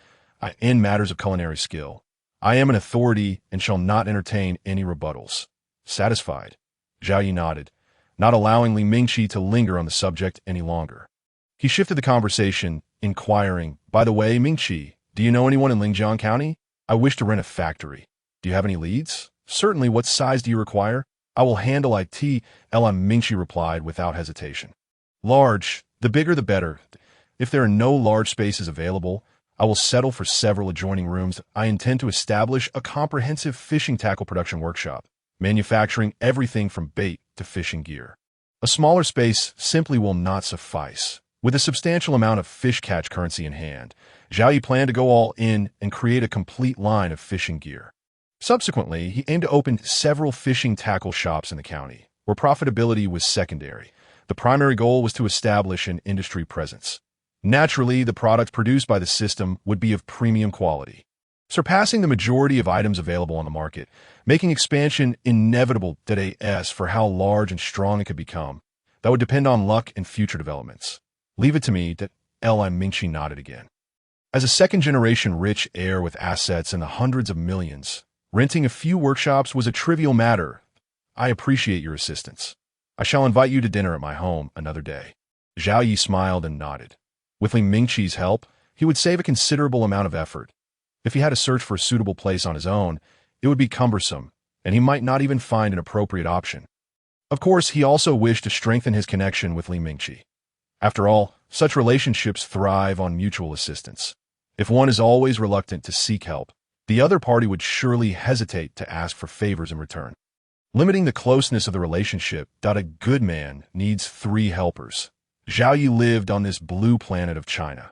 In matters of culinary skill, I am an authority and shall not entertain any rebuttals. Satisfied? Zhao Yi nodded, not allowing Li Mingqi to linger on the subject any longer. He shifted the conversation, inquiring, by the way, Mingqi, do you know anyone in Lingjiang County? I wish to rent a factory. Do you have any leads? Certainly. What size do you require? I will handle it. Mingqi replied without hesitation. Large. The bigger the better. If there are no large spaces available, I will settle for several adjoining rooms. I intend to establish a comprehensive fishing tackle production workshop, manufacturing everything from bait to fishing gear. A smaller space simply will not suffice. With a substantial amount of fish catch currency in hand, Zhao Yi planned to go all in and create a complete line of fishing gear. Subsequently, he aimed to open several fishing tackle shops in the county, where profitability was secondary. The primary goal was to establish an industry presence. Naturally, the products produced by the system would be of premium quality, surpassing the majority of items available on the market, making expansion inevitable. As for how large and strong it could become, that would depend on luck and future developments. Leave it to me. Mingqi nodded again. As a second-generation rich heir with assets in the hundreds of millions, renting a few workshops was a trivial matter. I appreciate your assistance. I shall invite you to dinner at my home another day. Zhao Yi smiled and nodded. With Li Mingqi's help, he would save a considerable amount of effort. If he had to search for a suitable place on his own, it would be cumbersome, and he might not even find an appropriate option. Of course, he also wished to strengthen his connection with Li Mingqi. After all, such relationships thrive on mutual assistance. If one is always reluctant to seek help, the other party would surely hesitate to ask for favors in return. Limiting the closeness of the relationship, a good man needs 3 helpers. Zhao Yi lived on this blue planet of China.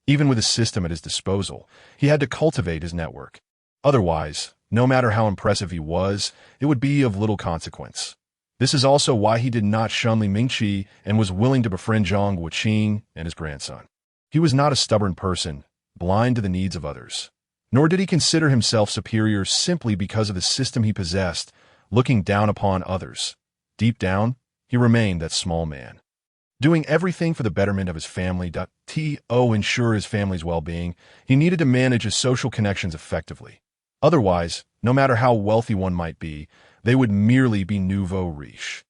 Even with a system at his disposal, he had to cultivate his network. Otherwise, no matter how impressive he was, it would be of little consequence. This is also why he did not shun Li Mingqi and was willing to befriend Zhang Guoqing and his grandson. He was not a stubborn person, blind to the needs of others. Nor did he consider himself superior simply because of the system he possessed, looking down upon others. Deep down, he remained that small man. Doing everything for the betterment of his family to ensure his family's well-being, he needed to manage his social connections effectively. Otherwise, no matter how wealthy one might be, they would merely be nouveau riche.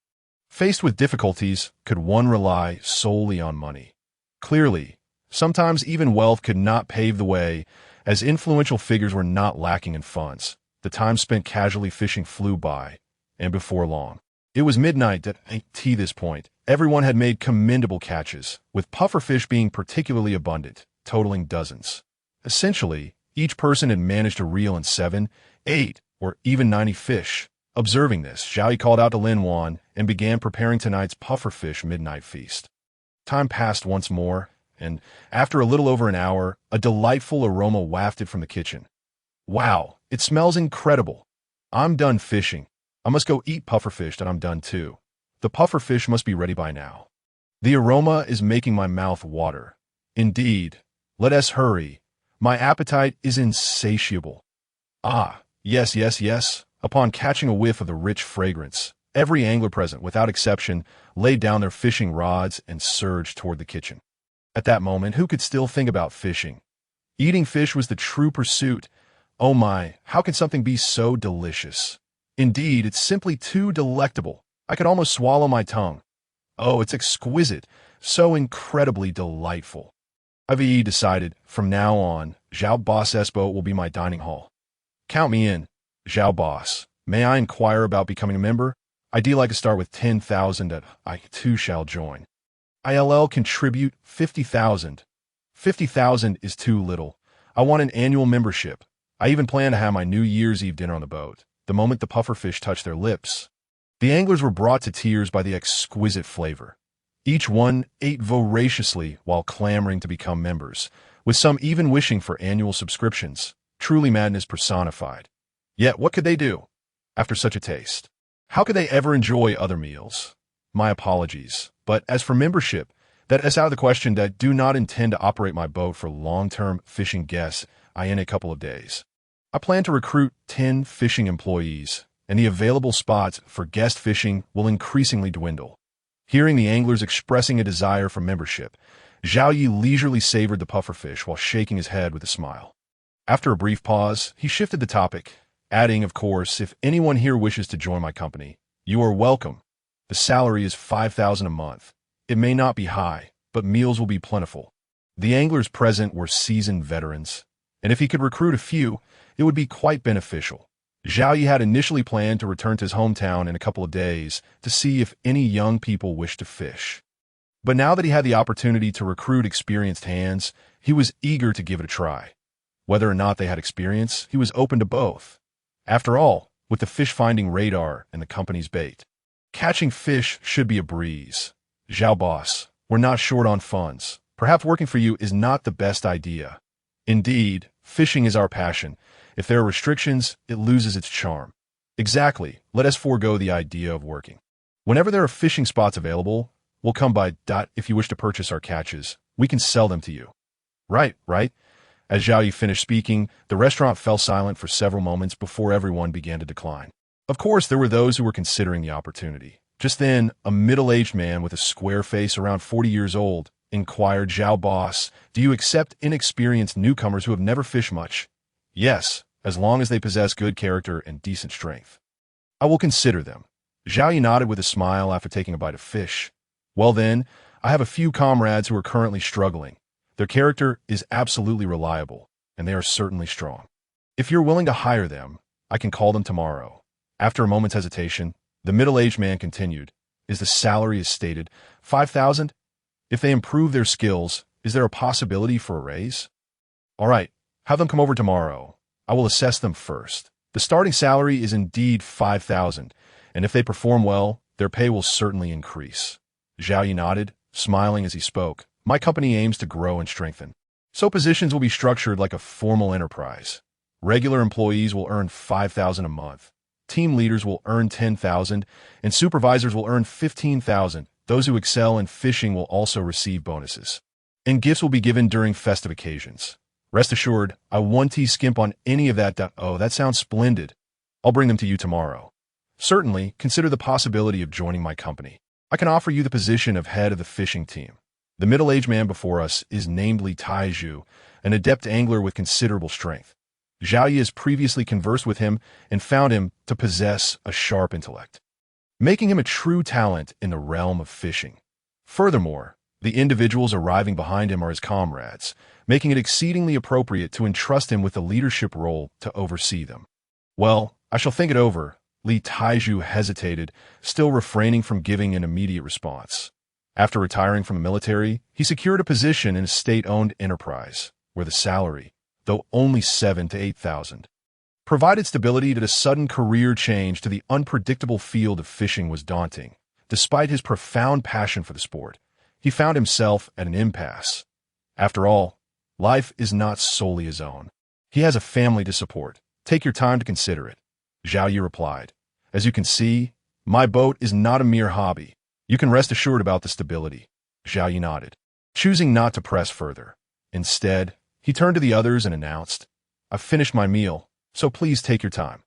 Faced with difficulties, could one rely solely on money? Clearly, sometimes even wealth could not pave the way, as influential figures were not lacking in funds. The time spent casually fishing flew by, and before long, it was midnight at this point. Everyone had made commendable catches, with pufferfish being particularly abundant, totaling dozens. Essentially, each person had managed to reel in 7, 8, or even 90 fish. Observing this, Zhao Yi called out to Lin Wan and began preparing tonight's pufferfish midnight feast. Time passed once more, and after a little over an hour, a delightful aroma wafted from the kitchen. Wow, it smells incredible. I'm done fishing. I must go eat pufferfish and I'm done too. The pufferfish must be ready by now. The aroma is making my mouth water. Indeed. Let us hurry. My appetite is insatiable. Ah, yes, yes, yes. Upon catching a whiff of the rich fragrance, every angler present, without exception, laid down their fishing rods and surged toward the kitchen. At that moment, who could still think about fishing? Eating fish was the true pursuit. Oh my, how can something be so delicious? Indeed, it's simply too delectable. I could almost swallow my tongue. Oh, it's exquisite, so incredibly delightful. I've decided, from now on, Zhao Boss's boat will be my dining hall. Count me in, Zhao Boss. May I inquire about becoming a member? I'd like to start with 10,000 and I too shall join. ILL contribute 50,000. 50,000 is too little. I want an annual membership. I even plan to have my New Year's Eve dinner on the boat, the moment the pufferfish touched their lips. The anglers were brought to tears by the exquisite flavor. Each one ate voraciously while clamoring to become members, with some even wishing for annual subscriptions. Truly madness personified. Yet what could they do? After such a taste, how could they ever enjoy other meals? My apologies, but as for membership, that is out of the question. That do not intend to operate my boat for long-term fishing guests in a couple of days. I plan to recruit 10 fishing employees, and the available spots for guest fishing will increasingly dwindle. Hearing the anglers expressing a desire for membership, Zhao Yi leisurely savored the pufferfish while shaking his head with a smile. After a brief pause, he shifted the topic, adding, of course, if anyone here wishes to join my company, you are welcome. The salary is 5,000 a month. It may not be high, but meals will be plentiful. The anglers present were seasoned veterans, and if he could recruit a few, it would be quite beneficial. Zhao Yi had initially planned to return to his hometown in a couple of days to see if any young people wished to fish. But now that he had the opportunity to recruit experienced hands, he was eager to give it a try. Whether or not they had experience, he was open to both. After all, with the fish-finding radar and the company's bait, catching fish should be a breeze. Zhao Boss, we're not short on funds. Perhaps working for you is not the best idea. Indeed, fishing is our passion. If there are restrictions, it loses its charm. Exactly. Let us forego the idea of working. Whenever there are fishing spots available, we'll come by. If you wish to purchase our catches, we can sell them to you. Right. As Zhao Yi finished speaking, the restaurant fell silent for several moments before everyone began to decline. Of course, there were those who were considering the opportunity. Just then, a middle-aged man with a square face around 40 years old inquired, Zhao Boss, do you accept inexperienced newcomers who have never fished much? Yes, as long as they possess good character and decent strength. I will consider them. Zhao Yi nodded with a smile after taking a bite of fish. Well then, I have a few comrades who are currently struggling. Their character is absolutely reliable, and they are certainly strong. If you're willing to hire them, I can call them tomorrow. After a moment's hesitation, The middle-aged man continued, is the salary as stated 5,000? If they improve their skills, is there a possibility for a raise? All right, have them come over tomorrow. I will assess them first. The starting salary is indeed 5,000, and if they perform well, their pay will certainly increase. Zhao Yi nodded, smiling as he spoke. My company aims to grow and strengthen. So positions will be structured like a formal enterprise. Regular employees will earn 5,000 a month. Team leaders will earn 10,000, and supervisors will earn 15,000. Those who excel in fishing will also receive bonuses. And gifts will be given during festive occasions. Rest assured, I won't skimp on any of that. Oh, that sounds splendid. I'll bring them to you tomorrow. Certainly, consider the possibility of joining my company. I can offer you the position of head of the fishing team. The middle-aged man before us is named Li Taizhu, an adept angler with considerable strength. Zhao Yi has previously conversed with him and found him to possess a sharp intellect, making him a true talent in the realm of fishing. Furthermore, the individuals arriving behind him are his comrades, making it exceedingly appropriate to entrust him with the leadership role to oversee them. Well, I shall think it over. Li Taizhu hesitated, still refraining from giving an immediate response. After retiring from the military, he secured a position in a state-owned enterprise, where the salary, though only 7,000 to 8,000, provided stability. That a sudden career change to the unpredictable field of fishing was daunting. Despite his profound passion for the sport, he found himself at an impasse. After all, life is not solely his own. He has a family to support. Take your time to consider it. Zhao Yi replied, as you can see, my boat is not a mere hobby. You can rest assured about the stability. Zhao Yi nodded, choosing not to press further. Instead, he turned to the others and announced, I've finished my meal, so please take your time.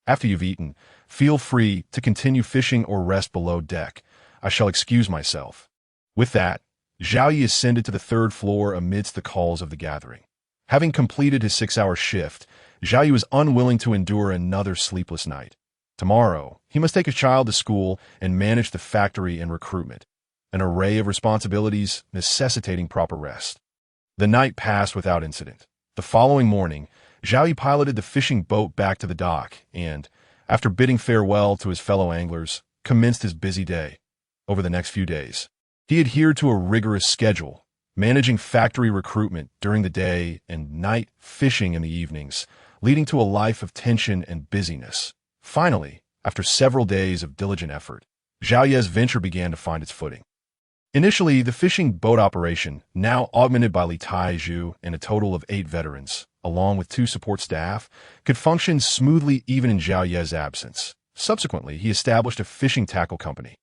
After you've eaten, feel free to continue fishing or rest below deck. I shall excuse myself. With that, Zhao Yi ascended to the third floor amidst the calls of the gathering. Having completed his 6-hour shift, Zhao Yi was unwilling to endure another sleepless night. Tomorrow, he must take his child to school and manage the factory and recruitment, an array of responsibilities necessitating proper rest. The night passed without incident. The following morning, Zhao Yi piloted the fishing boat back to the dock and, after bidding farewell to his fellow anglers, commenced his busy day. Over the next few days, he adhered to a rigorous schedule, managing factory recruitment during the day and night fishing in the evenings, leading to a life of tension and busyness. Finally, after several days of diligent effort, Zhao Yi's venture began to find its footing. Initially, the fishing boat operation, now augmented by Li Taizhu and a total of 8 veterans, along with 2 support staff, could function smoothly even in Zhao Yi's absence. Subsequently, he established a fishing tackle company,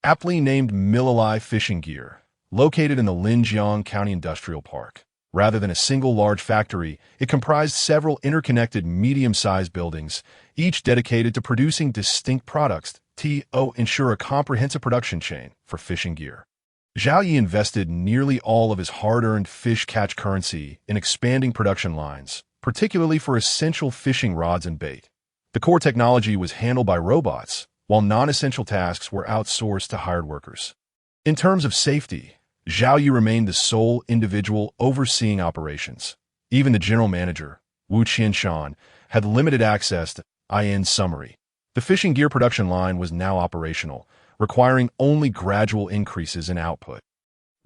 aptly named Multiverse Fishing Gear, located in the Linjiang County Industrial Park. Rather than a single large factory, it comprised several interconnected medium-sized buildings, each dedicated to producing distinct products to ensure a comprehensive production chain for fishing gear. Zhao Yi invested nearly all of his hard-earned fish catch currency in expanding production lines, particularly for essential fishing rods and bait. The core technology was handled by robots, while non-essential tasks were outsourced to hired workers. In terms of safety, Zhao Yi remained the sole individual overseeing operations. Even the general manager, Wu Qianshan, had limited access to akin summary. The fishing gear production line was now operational, requiring only gradual increases in output.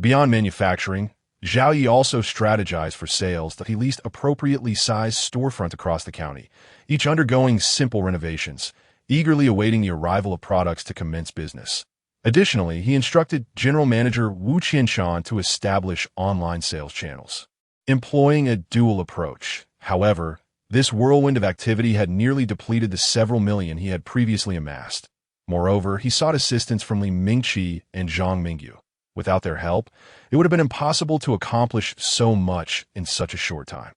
Beyond manufacturing, Zhao Yi also strategized for sales that he leased appropriately sized storefront across the county, each undergoing simple renovations, eagerly awaiting the arrival of products to commence business. Additionally, he instructed General Manager Wu Qianshan to establish online sales channels, employing a dual approach. However, this whirlwind of activity had nearly depleted the several million he had previously amassed. Moreover, he sought assistance from Li Mingqi and Zhang Mingyu. Without their help, it would have been impossible to accomplish so much in such a short time.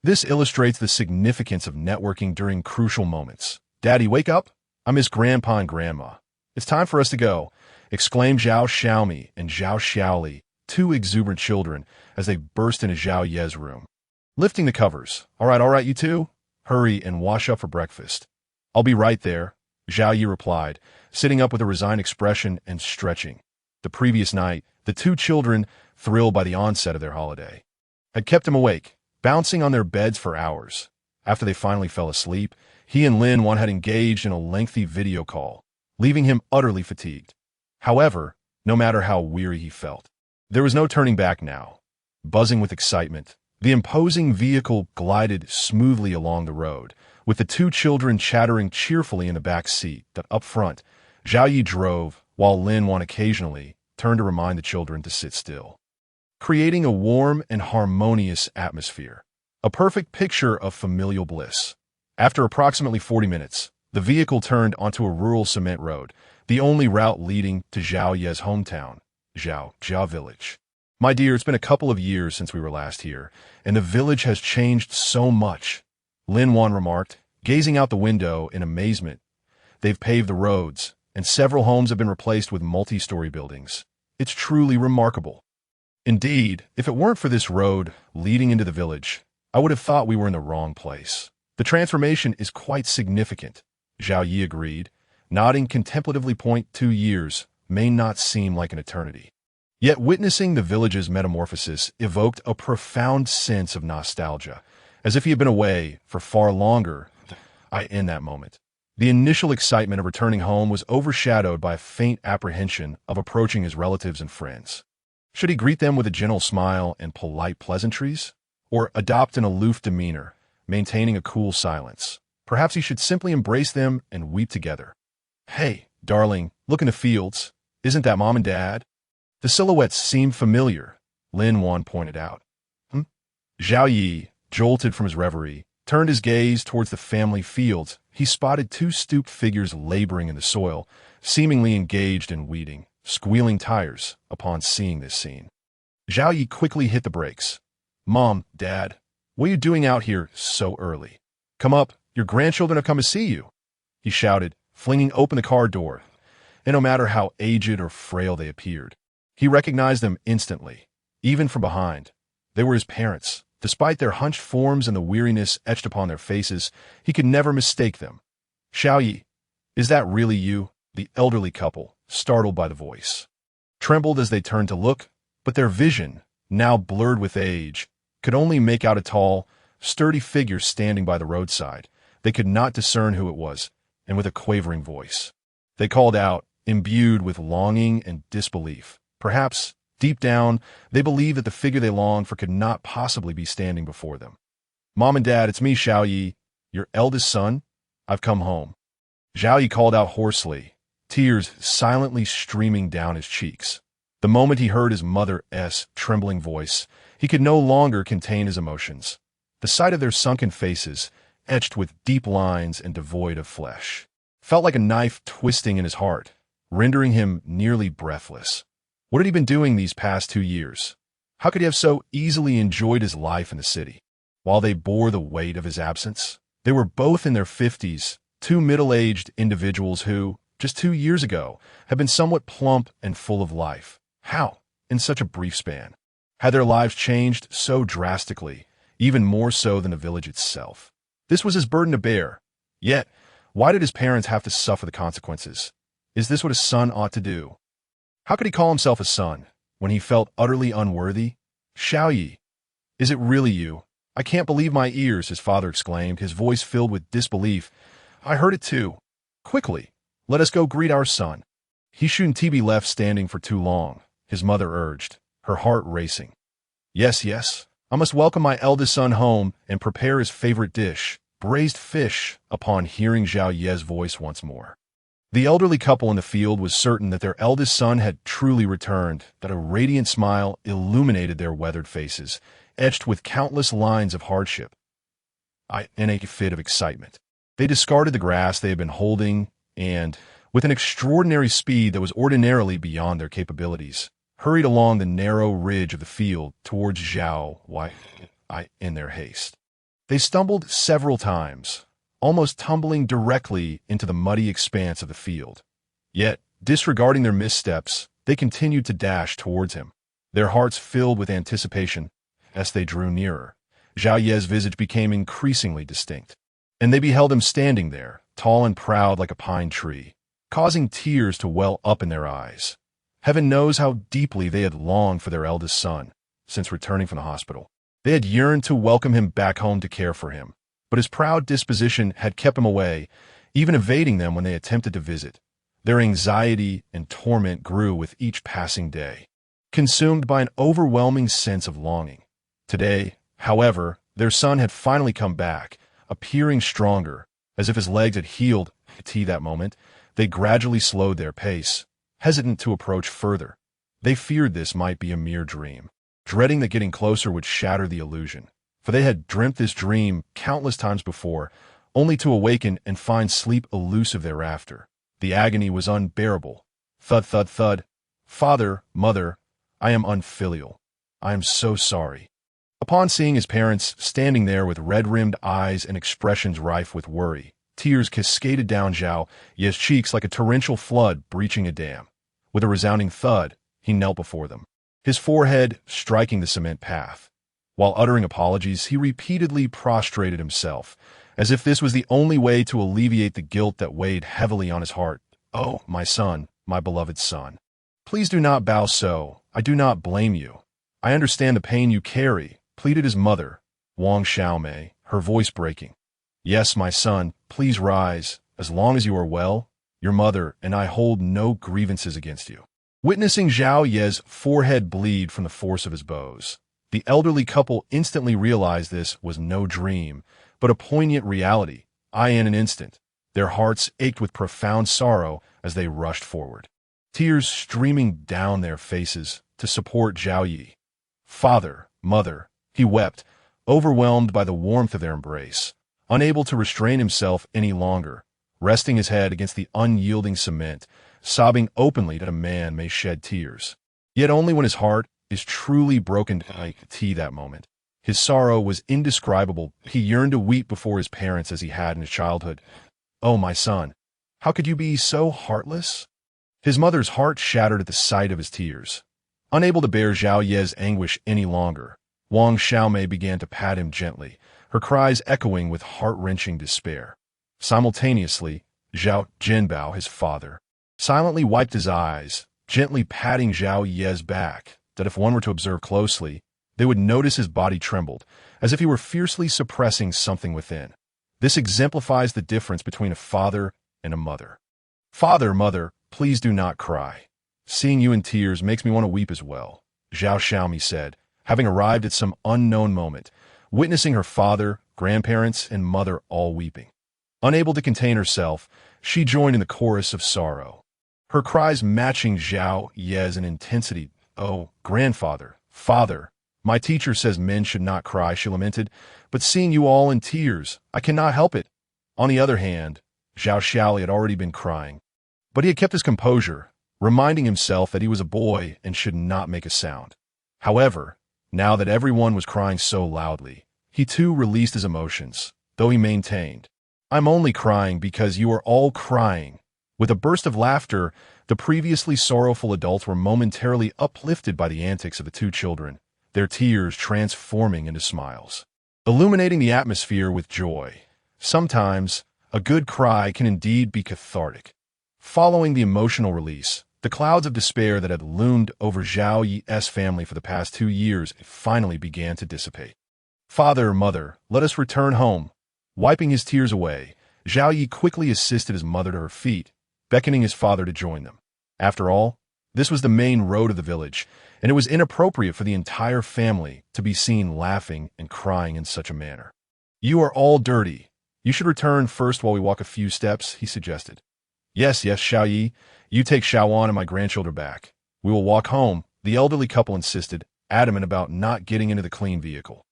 This illustrates the significance of networking during crucial moments. Daddy, wake up! I miss Grandpa and Grandma. It's time for us to go, exclaimed Zhao Xiaomi and Zhao Xiaoli, 2 exuberant children, as they burst into Zhao Ye's room. Lifting the covers. All right, you two. Hurry and wash up for breakfast. I'll be right there, Zhao Yi replied, sitting up with a resigned expression and stretching. The previous night, the 2 children, thrilled by the onset of their holiday, had kept him awake, bouncing on their beds for hours. After they finally fell asleep, he and Lin Wan had engaged in a lengthy video call. leaving him utterly fatigued. However, no matter how weary he felt, there was no turning back now. Buzzing with excitement, the imposing vehicle glided smoothly along the road, with the two children chattering cheerfully in the back seat. Up front, Zhao Yi drove, while Lin Wan occasionally turned to remind the children to sit still, creating a warm and harmonious atmosphere, a perfect picture of familial bliss. After approximately 40 minutes, the vehicle turned onto a rural cement road, the only route leading to Zhao Ye's hometown, Zhao Village. My dear, it's been a couple of years since we were last here, and the village has changed so much, Lin Wan remarked, gazing out the window in amazement. They've paved the roads, and several homes have been replaced with multi-story buildings. It's truly remarkable. Indeed, if it weren't for this road leading into the village, I would have thought we were in the wrong place. The transformation is quite significant, Zhao Yi agreed, nodding contemplatively. 2 years may not seem like an eternity. Yet witnessing the village's metamorphosis evoked a profound sense of nostalgia, as if he had been away for far longer. In that moment, the initial excitement of returning home was overshadowed by a faint apprehension of approaching his relatives and friends. Should he greet them with a gentle smile and polite pleasantries, or adopt an aloof demeanor, maintaining a cool silence? Perhaps he should simply embrace them and weep together. Hey, darling, look in the fields. Isn't that Mom and Dad? The silhouettes seem familiar, Lin Wan pointed out. Zhao Yi, jolted from his reverie, turned his gaze towards the family fields. He spotted two stooped figures laboring in the soil, seemingly engaged in weeding, squealing tires. Upon seeing this scene, Zhao Yi quickly hit the brakes. Mom, Dad, what are you doing out here so early? Come up, your grandchildren have come to see you, he shouted, flinging open the car door. And no matter how aged or frail they appeared, he recognized them instantly, even from behind. They were his parents. Despite their hunched forms and the weariness etched upon their faces, he could never mistake them. Zhao Yi, is that really you? The elderly couple, startled by the voice, trembled as they turned to look, but their vision, now blurred with age, could only make out a tall, sturdy figure standing by the roadside. They could not discern who it was, and with a quavering voice, they called out, imbued with longing and disbelief. Perhaps, deep down, they believed that the figure they longed for could not possibly be standing before them. Mom and Dad, it's me, Zhao Yi, your eldest son. I've come home. Zhao Yi called out hoarsely, tears silently streaming down his cheeks. The moment he heard his mother's trembling voice, he could no longer contain his emotions. The sight of their sunken faces, etched with deep lines and devoid of flesh, felt like a knife twisting in his heart, rendering him nearly breathless. What had he been doing these past 2 years? How could he have so easily enjoyed his life in the city? While they bore the weight of his absence, they were both in their 50s, two middle-aged individuals who, just 2 years ago, had been somewhat plump and full of life. How, in such a brief span, had their lives changed so drastically, even more so than the village itself? This was his burden to bear. Yet, why did his parents have to suffer the consequences? Is this what a son ought to do? How could he call himself a son when he felt utterly unworthy? Zhao Yi, is it really you? I can't believe my ears, his father exclaimed, his voice filled with disbelief. I heard it too. Quickly, let us go greet our son. He shouldn't be left standing for too long, his mother urged, her heart racing. Yes, I must welcome my eldest son home and prepare his favorite dish, braised fish, upon hearing Zhao Ye's voice once more. The elderly couple in the field was certain that their eldest son had truly returned, that a radiant smile illuminated their weathered faces, etched with countless lines of hardship. In a fit of excitement, they discarded the grass they had been holding and, with an extraordinary speed that was ordinarily beyond their capabilities, hurried along the narrow ridge of the field towards Zhao Yi in their haste. They stumbled several times, almost tumbling directly into the muddy expanse of the field. Yet, disregarding their missteps, they continued to dash towards him, their hearts filled with anticipation. As they drew nearer, Zhao Ye's visage became increasingly distinct, and they beheld him standing there, tall and proud like a pine tree, causing tears to well up in their eyes. Heaven knows how deeply they had longed for their eldest son since returning from the hospital. They had yearned to welcome him back home to care for him, but his proud disposition had kept him away, even evading them when they attempted to visit. Their anxiety and torment grew with each passing day, consumed by an overwhelming sense of longing. Today, however, their son had finally come back, appearing stronger, as if his legs had healed. At that moment, they gradually slowed their pace, hesitant to approach further. They feared this might be a mere dream, dreading that getting closer would shatter the illusion, for they had dreamt this dream countless times before, only to awaken and find sleep elusive thereafter. The agony was unbearable. Thud, thud, thud. Father, mother, I am unfilial. I am so sorry. Upon seeing his parents standing there with red-rimmed eyes and expressions rife with worry, tears cascaded down Zhao Ye's cheeks like a torrential flood breaching a dam. With a resounding thud, he knelt before them, his forehead striking the cement path. While uttering apologies, he repeatedly prostrated himself, as if this was the only way to alleviate the guilt that weighed heavily on his heart. "Oh, my son, my beloved son. Please do not bow so. I do not blame you. I understand the pain you carry," pleaded his mother, Wang Xiaomei, her voice breaking. "Yes, my son, please rise. As long as you are well, your mother and I hold no grievances against you." Witnessing Zhao Ye's forehead bleed from the force of his blows, the elderly couple instantly realized this was no dream, but a poignant reality. In an instant, their hearts ached with profound sorrow as they rushed forward, tears streaming down their faces to support Zhao Yi. "Father, mother," he wept, overwhelmed by the warmth of their embrace, unable to restrain himself any longer, resting his head against the unyielding cement, sobbing openly that a man may shed tears, yet only when his heart is truly broken. That moment, his sorrow was indescribable. He yearned to weep before his parents as he had in his childhood. "Oh, my son, how could you be so heartless?" His mother's heart shattered at the sight of his tears. Unable to bear Zhao Ye's anguish any longer, Wang Xiaomei began to pat him gently, her cries echoing with heart-wrenching despair. Simultaneously, Zhao Jinbao, his father, silently wiped his eyes, gently patting Zhao Ye's back, that if one were to observe closely, they would notice his body trembled, as if he were fiercely suppressing something within. This exemplifies the difference between a father and a mother. "Father, mother, please do not cry. Seeing you in tears makes me want to weep as well," Zhao Xiaomi said, having arrived at some unknown moment, witnessing her father, grandparents, and mother all weeping. Unable to contain herself, she joined in the chorus of sorrow, her cries matching Zhao Ye's in intensity. "Oh, grandfather, father, my teacher says men should not cry," she lamented, "but seeing you all in tears, I cannot help it." On the other hand, Zhao Xiaoli had already been crying, but he had kept his composure, reminding himself that he was a boy and should not make a sound. However, now that everyone was crying so loudly, he too released his emotions, though he maintained, "I'm only crying because you are all crying." With a burst of laughter, the previously sorrowful adults were momentarily uplifted by the antics of the two children, their tears transforming into smiles, illuminating the atmosphere with joy. Sometimes, a good cry can indeed be cathartic. Following the emotional release, the clouds of despair that had loomed over Zhao Yi's family for the past 2 years finally began to dissipate. "Father, mother, let us return home." Wiping his tears away, Zhao Yi quickly assisted his mother to her feet, beckoning his father to join them. After all, this was the main road of the village, and it was inappropriate for the entire family to be seen laughing and crying in such a manner. "You are all dirty. You should return first while we walk a few steps," he suggested. Yes, Xiao Yi, you take Xiaowan and my grandchildren back. We will walk home," the elderly couple insisted, adamant about not getting into the clean vehicle.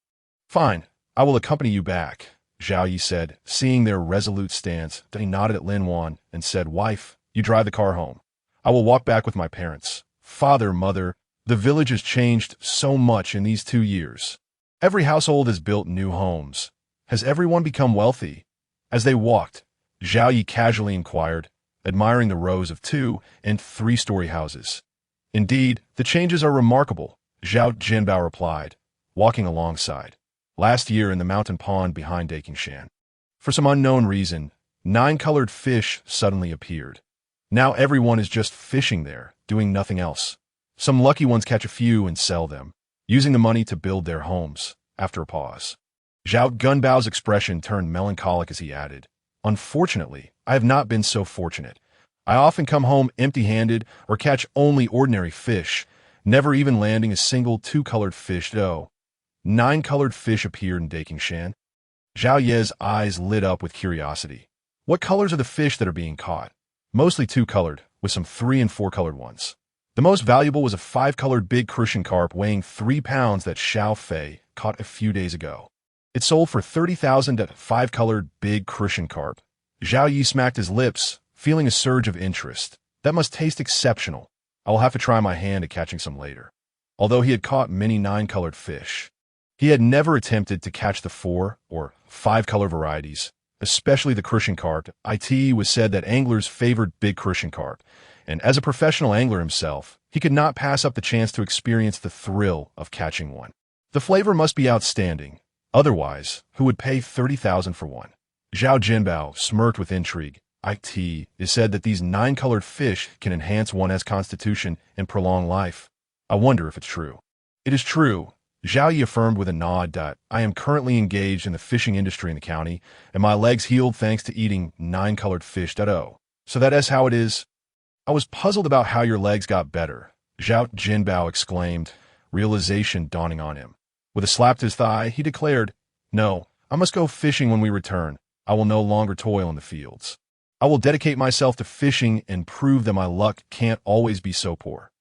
"Fine, I will accompany you back," Zhao Yi said, seeing their resolute stance. Then he nodded at Lin Wan and said, "Wife, you drive the car home. I will walk back with my parents." "Father, mother, the village has changed so much in these 2 years. Every household has built new homes. Has everyone become wealthy?" As they walked, Zhao Yi casually inquired, admiring the rows of 2- and 3-story houses. "Indeed, the changes are remarkable," Zhao Jinbao replied, walking alongside. "Last year in the mountain pond behind Dakingshan, for some unknown reason, 9 colored fish suddenly appeared. Now everyone is just fishing there, doing nothing else. Some lucky ones catch a few and sell them, using the money to build their homes." After a pause, Zhao Gunbao's expression turned melancholic as he added, "Unfortunately, I have not been so fortunate. I often come home empty-handed or catch only ordinary fish, never even landing a single two-colored fish though. 9 colored fish appeared in Dakingshan. Zhao Ye's eyes lit up with curiosity. What colors are the fish that are being caught? Mostly two-colored, with some 3 and 4-colored ones. The most valuable was a 5-colored big crucian carp weighing 3 pounds that Xiao Fei caught a few days ago. It sold for 30,000 at 5-colored big crucian carp. Zhao Yi smacked his lips, feeling a surge of interest. That must taste exceptional. I will have to try my hand at catching some later. Although he had caught many 9-colored fish, he had never attempted to catch the 4 or 5-color varieties, especially the crucian carp. It was said that anglers favored big crucian carp, and as a professional angler himself, he could not pass up the chance to experience the thrill of catching one. The flavor must be outstanding. Otherwise, who would pay 30,000 for one? Zhao Jinbao smirked with intrigue. It is said that these 9-colored fish can enhance one's constitution and prolong life. I wonder if it's true. It is true, Zhao Yi affirmed with a nod. I am currently engaged in the fishing industry in the county, and my legs healed thanks to eating 9-colored fish. So that is how it is. I was puzzled about how your legs got better, Zhao Jinbao exclaimed, realization dawning on him. With a slap to his thigh, he declared, "No, I must go fishing when we return. I will no longer toil in the fields. I will dedicate myself to fishing and prove that my luck can't always be so poor.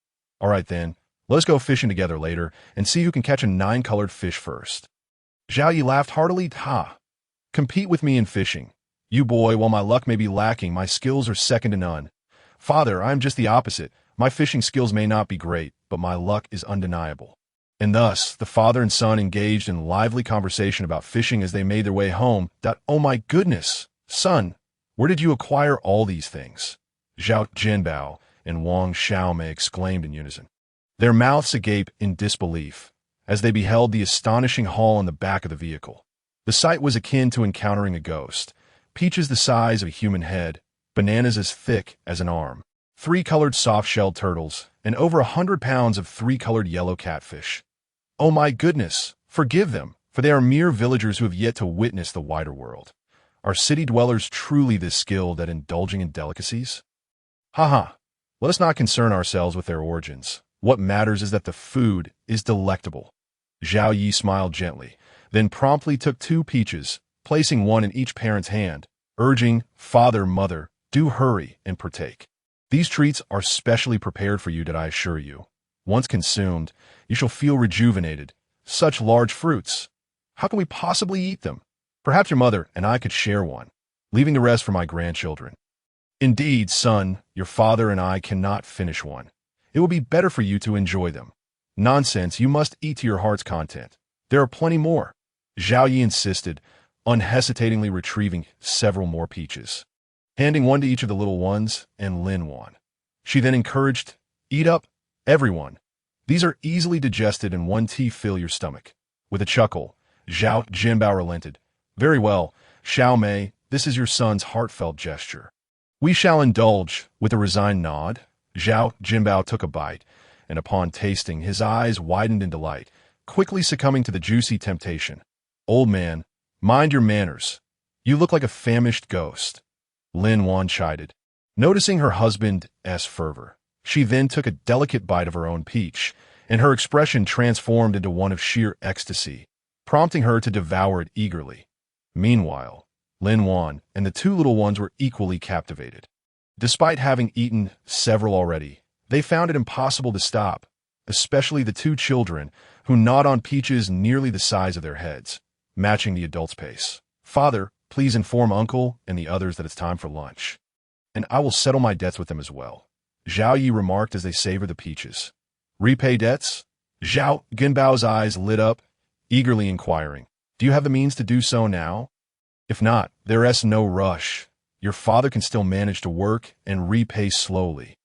All right then, let us go fishing together later and see who can catch a 9-colored fish first." Zhao Yi laughed heartily. Compete with me in fishing. You boy, while my luck may be lacking, my skills are second to none. Father, I am just the opposite. My fishing skills may not be great, but my luck is undeniable. And thus, the father and son engaged in lively conversation about fishing as they made their way home. Oh my goodness, son, where did you acquire all these things? Zhao Jinbao and Wang Xiaomei exclaimed in unison. Their mouths agape in disbelief as they beheld the astonishing haul on the back of the vehicle. The sight was akin to encountering a ghost. Peaches the size of a human head, bananas as thick as an arm, 3-colored soft-shelled turtles, and over 100 pounds of 3-colored yellow catfish. Oh my goodness, forgive them, for they are mere villagers who have yet to witness the wider world. Are city dwellers truly this skilled at indulging in delicacies? Let us not concern ourselves with their origins. What matters is that the food is delectable. Zhao Yi smiled gently, then promptly took 2 peaches, placing one in each parent's hand, urging, "Father, mother, do hurry and partake. These treats are specially prepared for you, I assure you. Once consumed, you shall feel rejuvenated. Such large fruits. How can we possibly eat them? Perhaps your mother and I could share one, leaving the rest for my grandchildren." "Indeed, son, your father and I cannot finish one. It will be better for you to enjoy them." "Nonsense, you must eat to your heart's content. There are plenty more," Zhao Yi insisted, unhesitatingly retrieving several more peaches. Handing one to each of the little ones, and Lin one. She then encouraged, "Eat up, everyone. These are easily digested and one tea fill your stomach." With a chuckle, Zhao Jinbao relented. "Very well, Xiao Mei, this is your son's heartfelt gesture. We shall indulge." With a resigned nod, Zhao Jinbao took a bite, and upon tasting, his eyes widened in delight, quickly succumbing to the juicy temptation. "Old man, mind your manners. You look like a famished ghost," Lin Wan chided. Noticing her husband's fervor, she then took a delicate bite of her own peach, and her expression transformed into one of sheer ecstasy, prompting her to devour it eagerly. Meanwhile, Lin Wan and the 2 little ones were equally captivated. Despite having eaten several already, they found it impossible to stop, especially the 2 children, who gnawed on peaches nearly the size of their heads, matching the adult's pace. "Father, please inform uncle and the others that it's time for lunch, and I will settle my debts with them as well," Zhao Yi remarked as they savored the peaches. "Repay debts?" Zhao Jinbao's eyes lit up, eagerly inquiring, "Do you have the means to do so now? If not, there's no rush. Your father can still manage to work and repay slowly."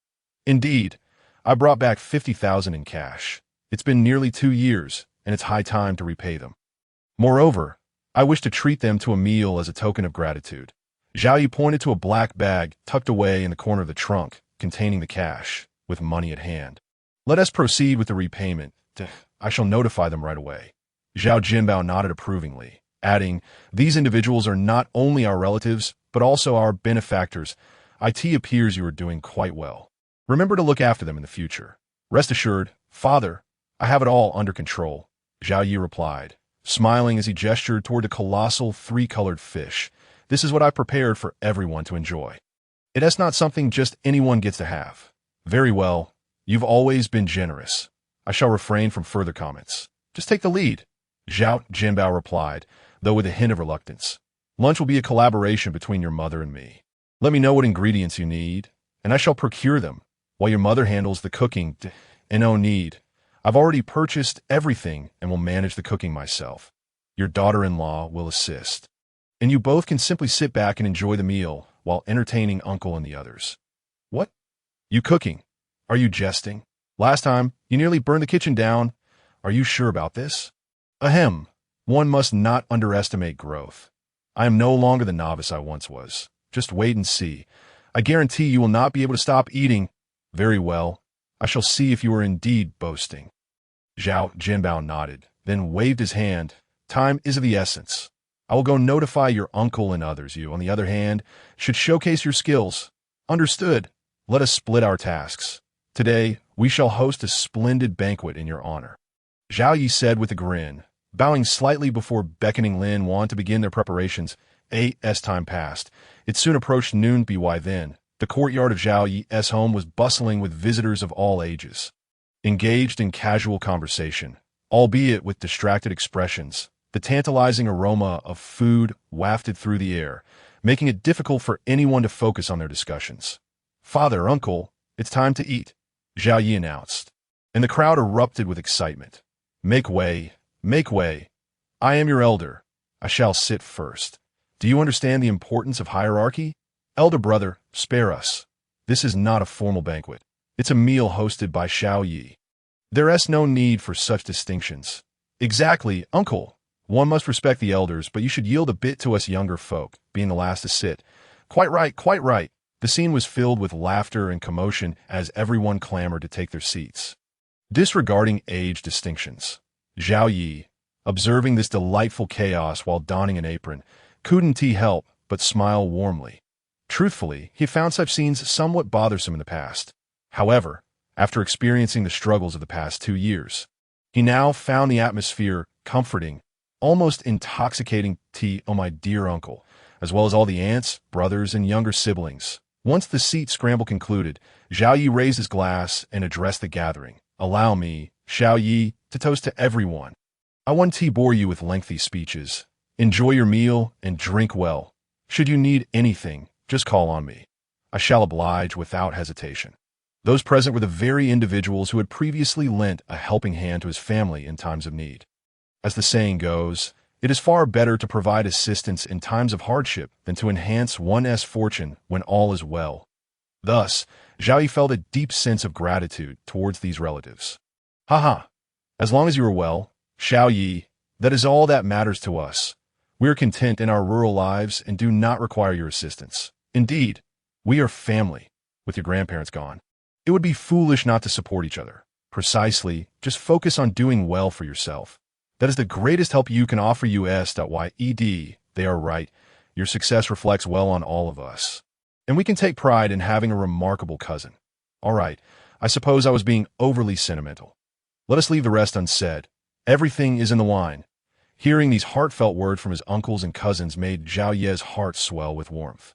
"Indeed, I brought back 50,000 in cash. It's been nearly 2 years, and it's high time to repay them. Moreover, I wish to treat them to a meal as a token of gratitude." Zhao Yi pointed to a black bag tucked away in the corner of the trunk, containing the cash, with money at hand. "Let us proceed with the repayment. I shall notify them right away." Zhao Jinbao nodded approvingly, adding, "These individuals are not only our relatives, but also our benefactors. It appears you are doing quite well. Remember to look after them in the future. Rest assured, Father, I have it all under control, Zhao Yi replied, smiling as he gestured toward the colossal three-colored fish. This is what I prepared for everyone to enjoy. It is not something just anyone gets to have. Very well, you've always been generous. I shall refrain from further comments. Just take the lead, Zhao Jinbao replied, though with a hint of reluctance. Lunch will be a collaboration between your mother and me. Let me know what ingredients you need, and I shall procure them, while your mother handles the cooking. No need. I've already purchased everything and will manage the cooking myself. Your daughter-in-law will assist. And you both can simply sit back and enjoy the meal while entertaining Uncle and the others. What? You cooking? Are you jesting? Last time, you nearly burned the kitchen down. Are you sure about this? Ahem. One must not underestimate growth. I am no longer the novice I once was. Just wait and see. I guarantee you will not be able to stop eating. Very well. I shall see if you are indeed boasting. Zhao Jinbao nodded, then waved his hand. Time is of the essence. I will go notify your uncle and others. You, on the other hand, should showcase your skills. Understood. Let us split our tasks. Today, we shall host a splendid banquet in your honor, Zhao Yi said with a grin, bowing slightly before beckoning Lin Wan to begin their preparations. As time passed, it soon approached noon. By then, the courtyard of Zhao Yi's home was bustling with visitors of all ages, engaged in casual conversation, albeit with distracted expressions. The tantalizing aroma of food wafted through the air, making it difficult for anyone to focus on their discussions. Father, Uncle, it's time to eat, Zhao Yi announced, and the crowd erupted with excitement. Make way, make way. I am your elder. I shall sit first. Do you understand the importance of hierarchy? Elder brother, spare us. This is not a formal banquet. It's a meal hosted by Zhao Yi. There is no need for such distinctions. Exactly, Uncle. One must respect the elders, but you should yield a bit to us younger folk, being the last to sit. Quite right, quite right. The scene was filled with laughter and commotion as everyone clamored to take their seats. Disregarding age distinctions, Zhao Yi, observing this delightful chaos while donning an apron, couldn't help but smile warmly. Truthfully, he found such scenes somewhat bothersome in the past. However, after experiencing the struggles of the past 2 years, he now found the atmosphere comforting, almost intoxicating. Oh, my dear uncle, as well as all the aunts, brothers, and younger siblings. Once the seat scramble concluded, Zhao Yi raised his glass and addressed the gathering. Allow me, Zhao Yi, to toast to everyone. I won't bore you with lengthy speeches. Enjoy your meal and drink well. Should you need anything, just call on me. I shall oblige without hesitation. Those present were the very individuals who had previously lent a helping hand to his family in times of need. As the saying goes, it is far better to provide assistance in times of hardship than to enhance one's fortune when all is well. Thus, Zhao Yi felt a deep sense of gratitude towards these relatives. Haha, as long as you are well, Zhao Yi, that is all that matters to us. We are content in our rural lives and do not require your assistance. Indeed, we are family, with your grandparents gone. It would be foolish not to support each other. Precisely, just focus on doing well for yourself. That is the greatest help you can offer us. They are right. Your success reflects well on all of us. And we can take pride in having a remarkable cousin. All right, I suppose I was being overly sentimental. Let us leave the rest unsaid. Everything is in the wine. Hearing these heartfelt words from his uncles and cousins made Zhao Ye's heart swell with warmth.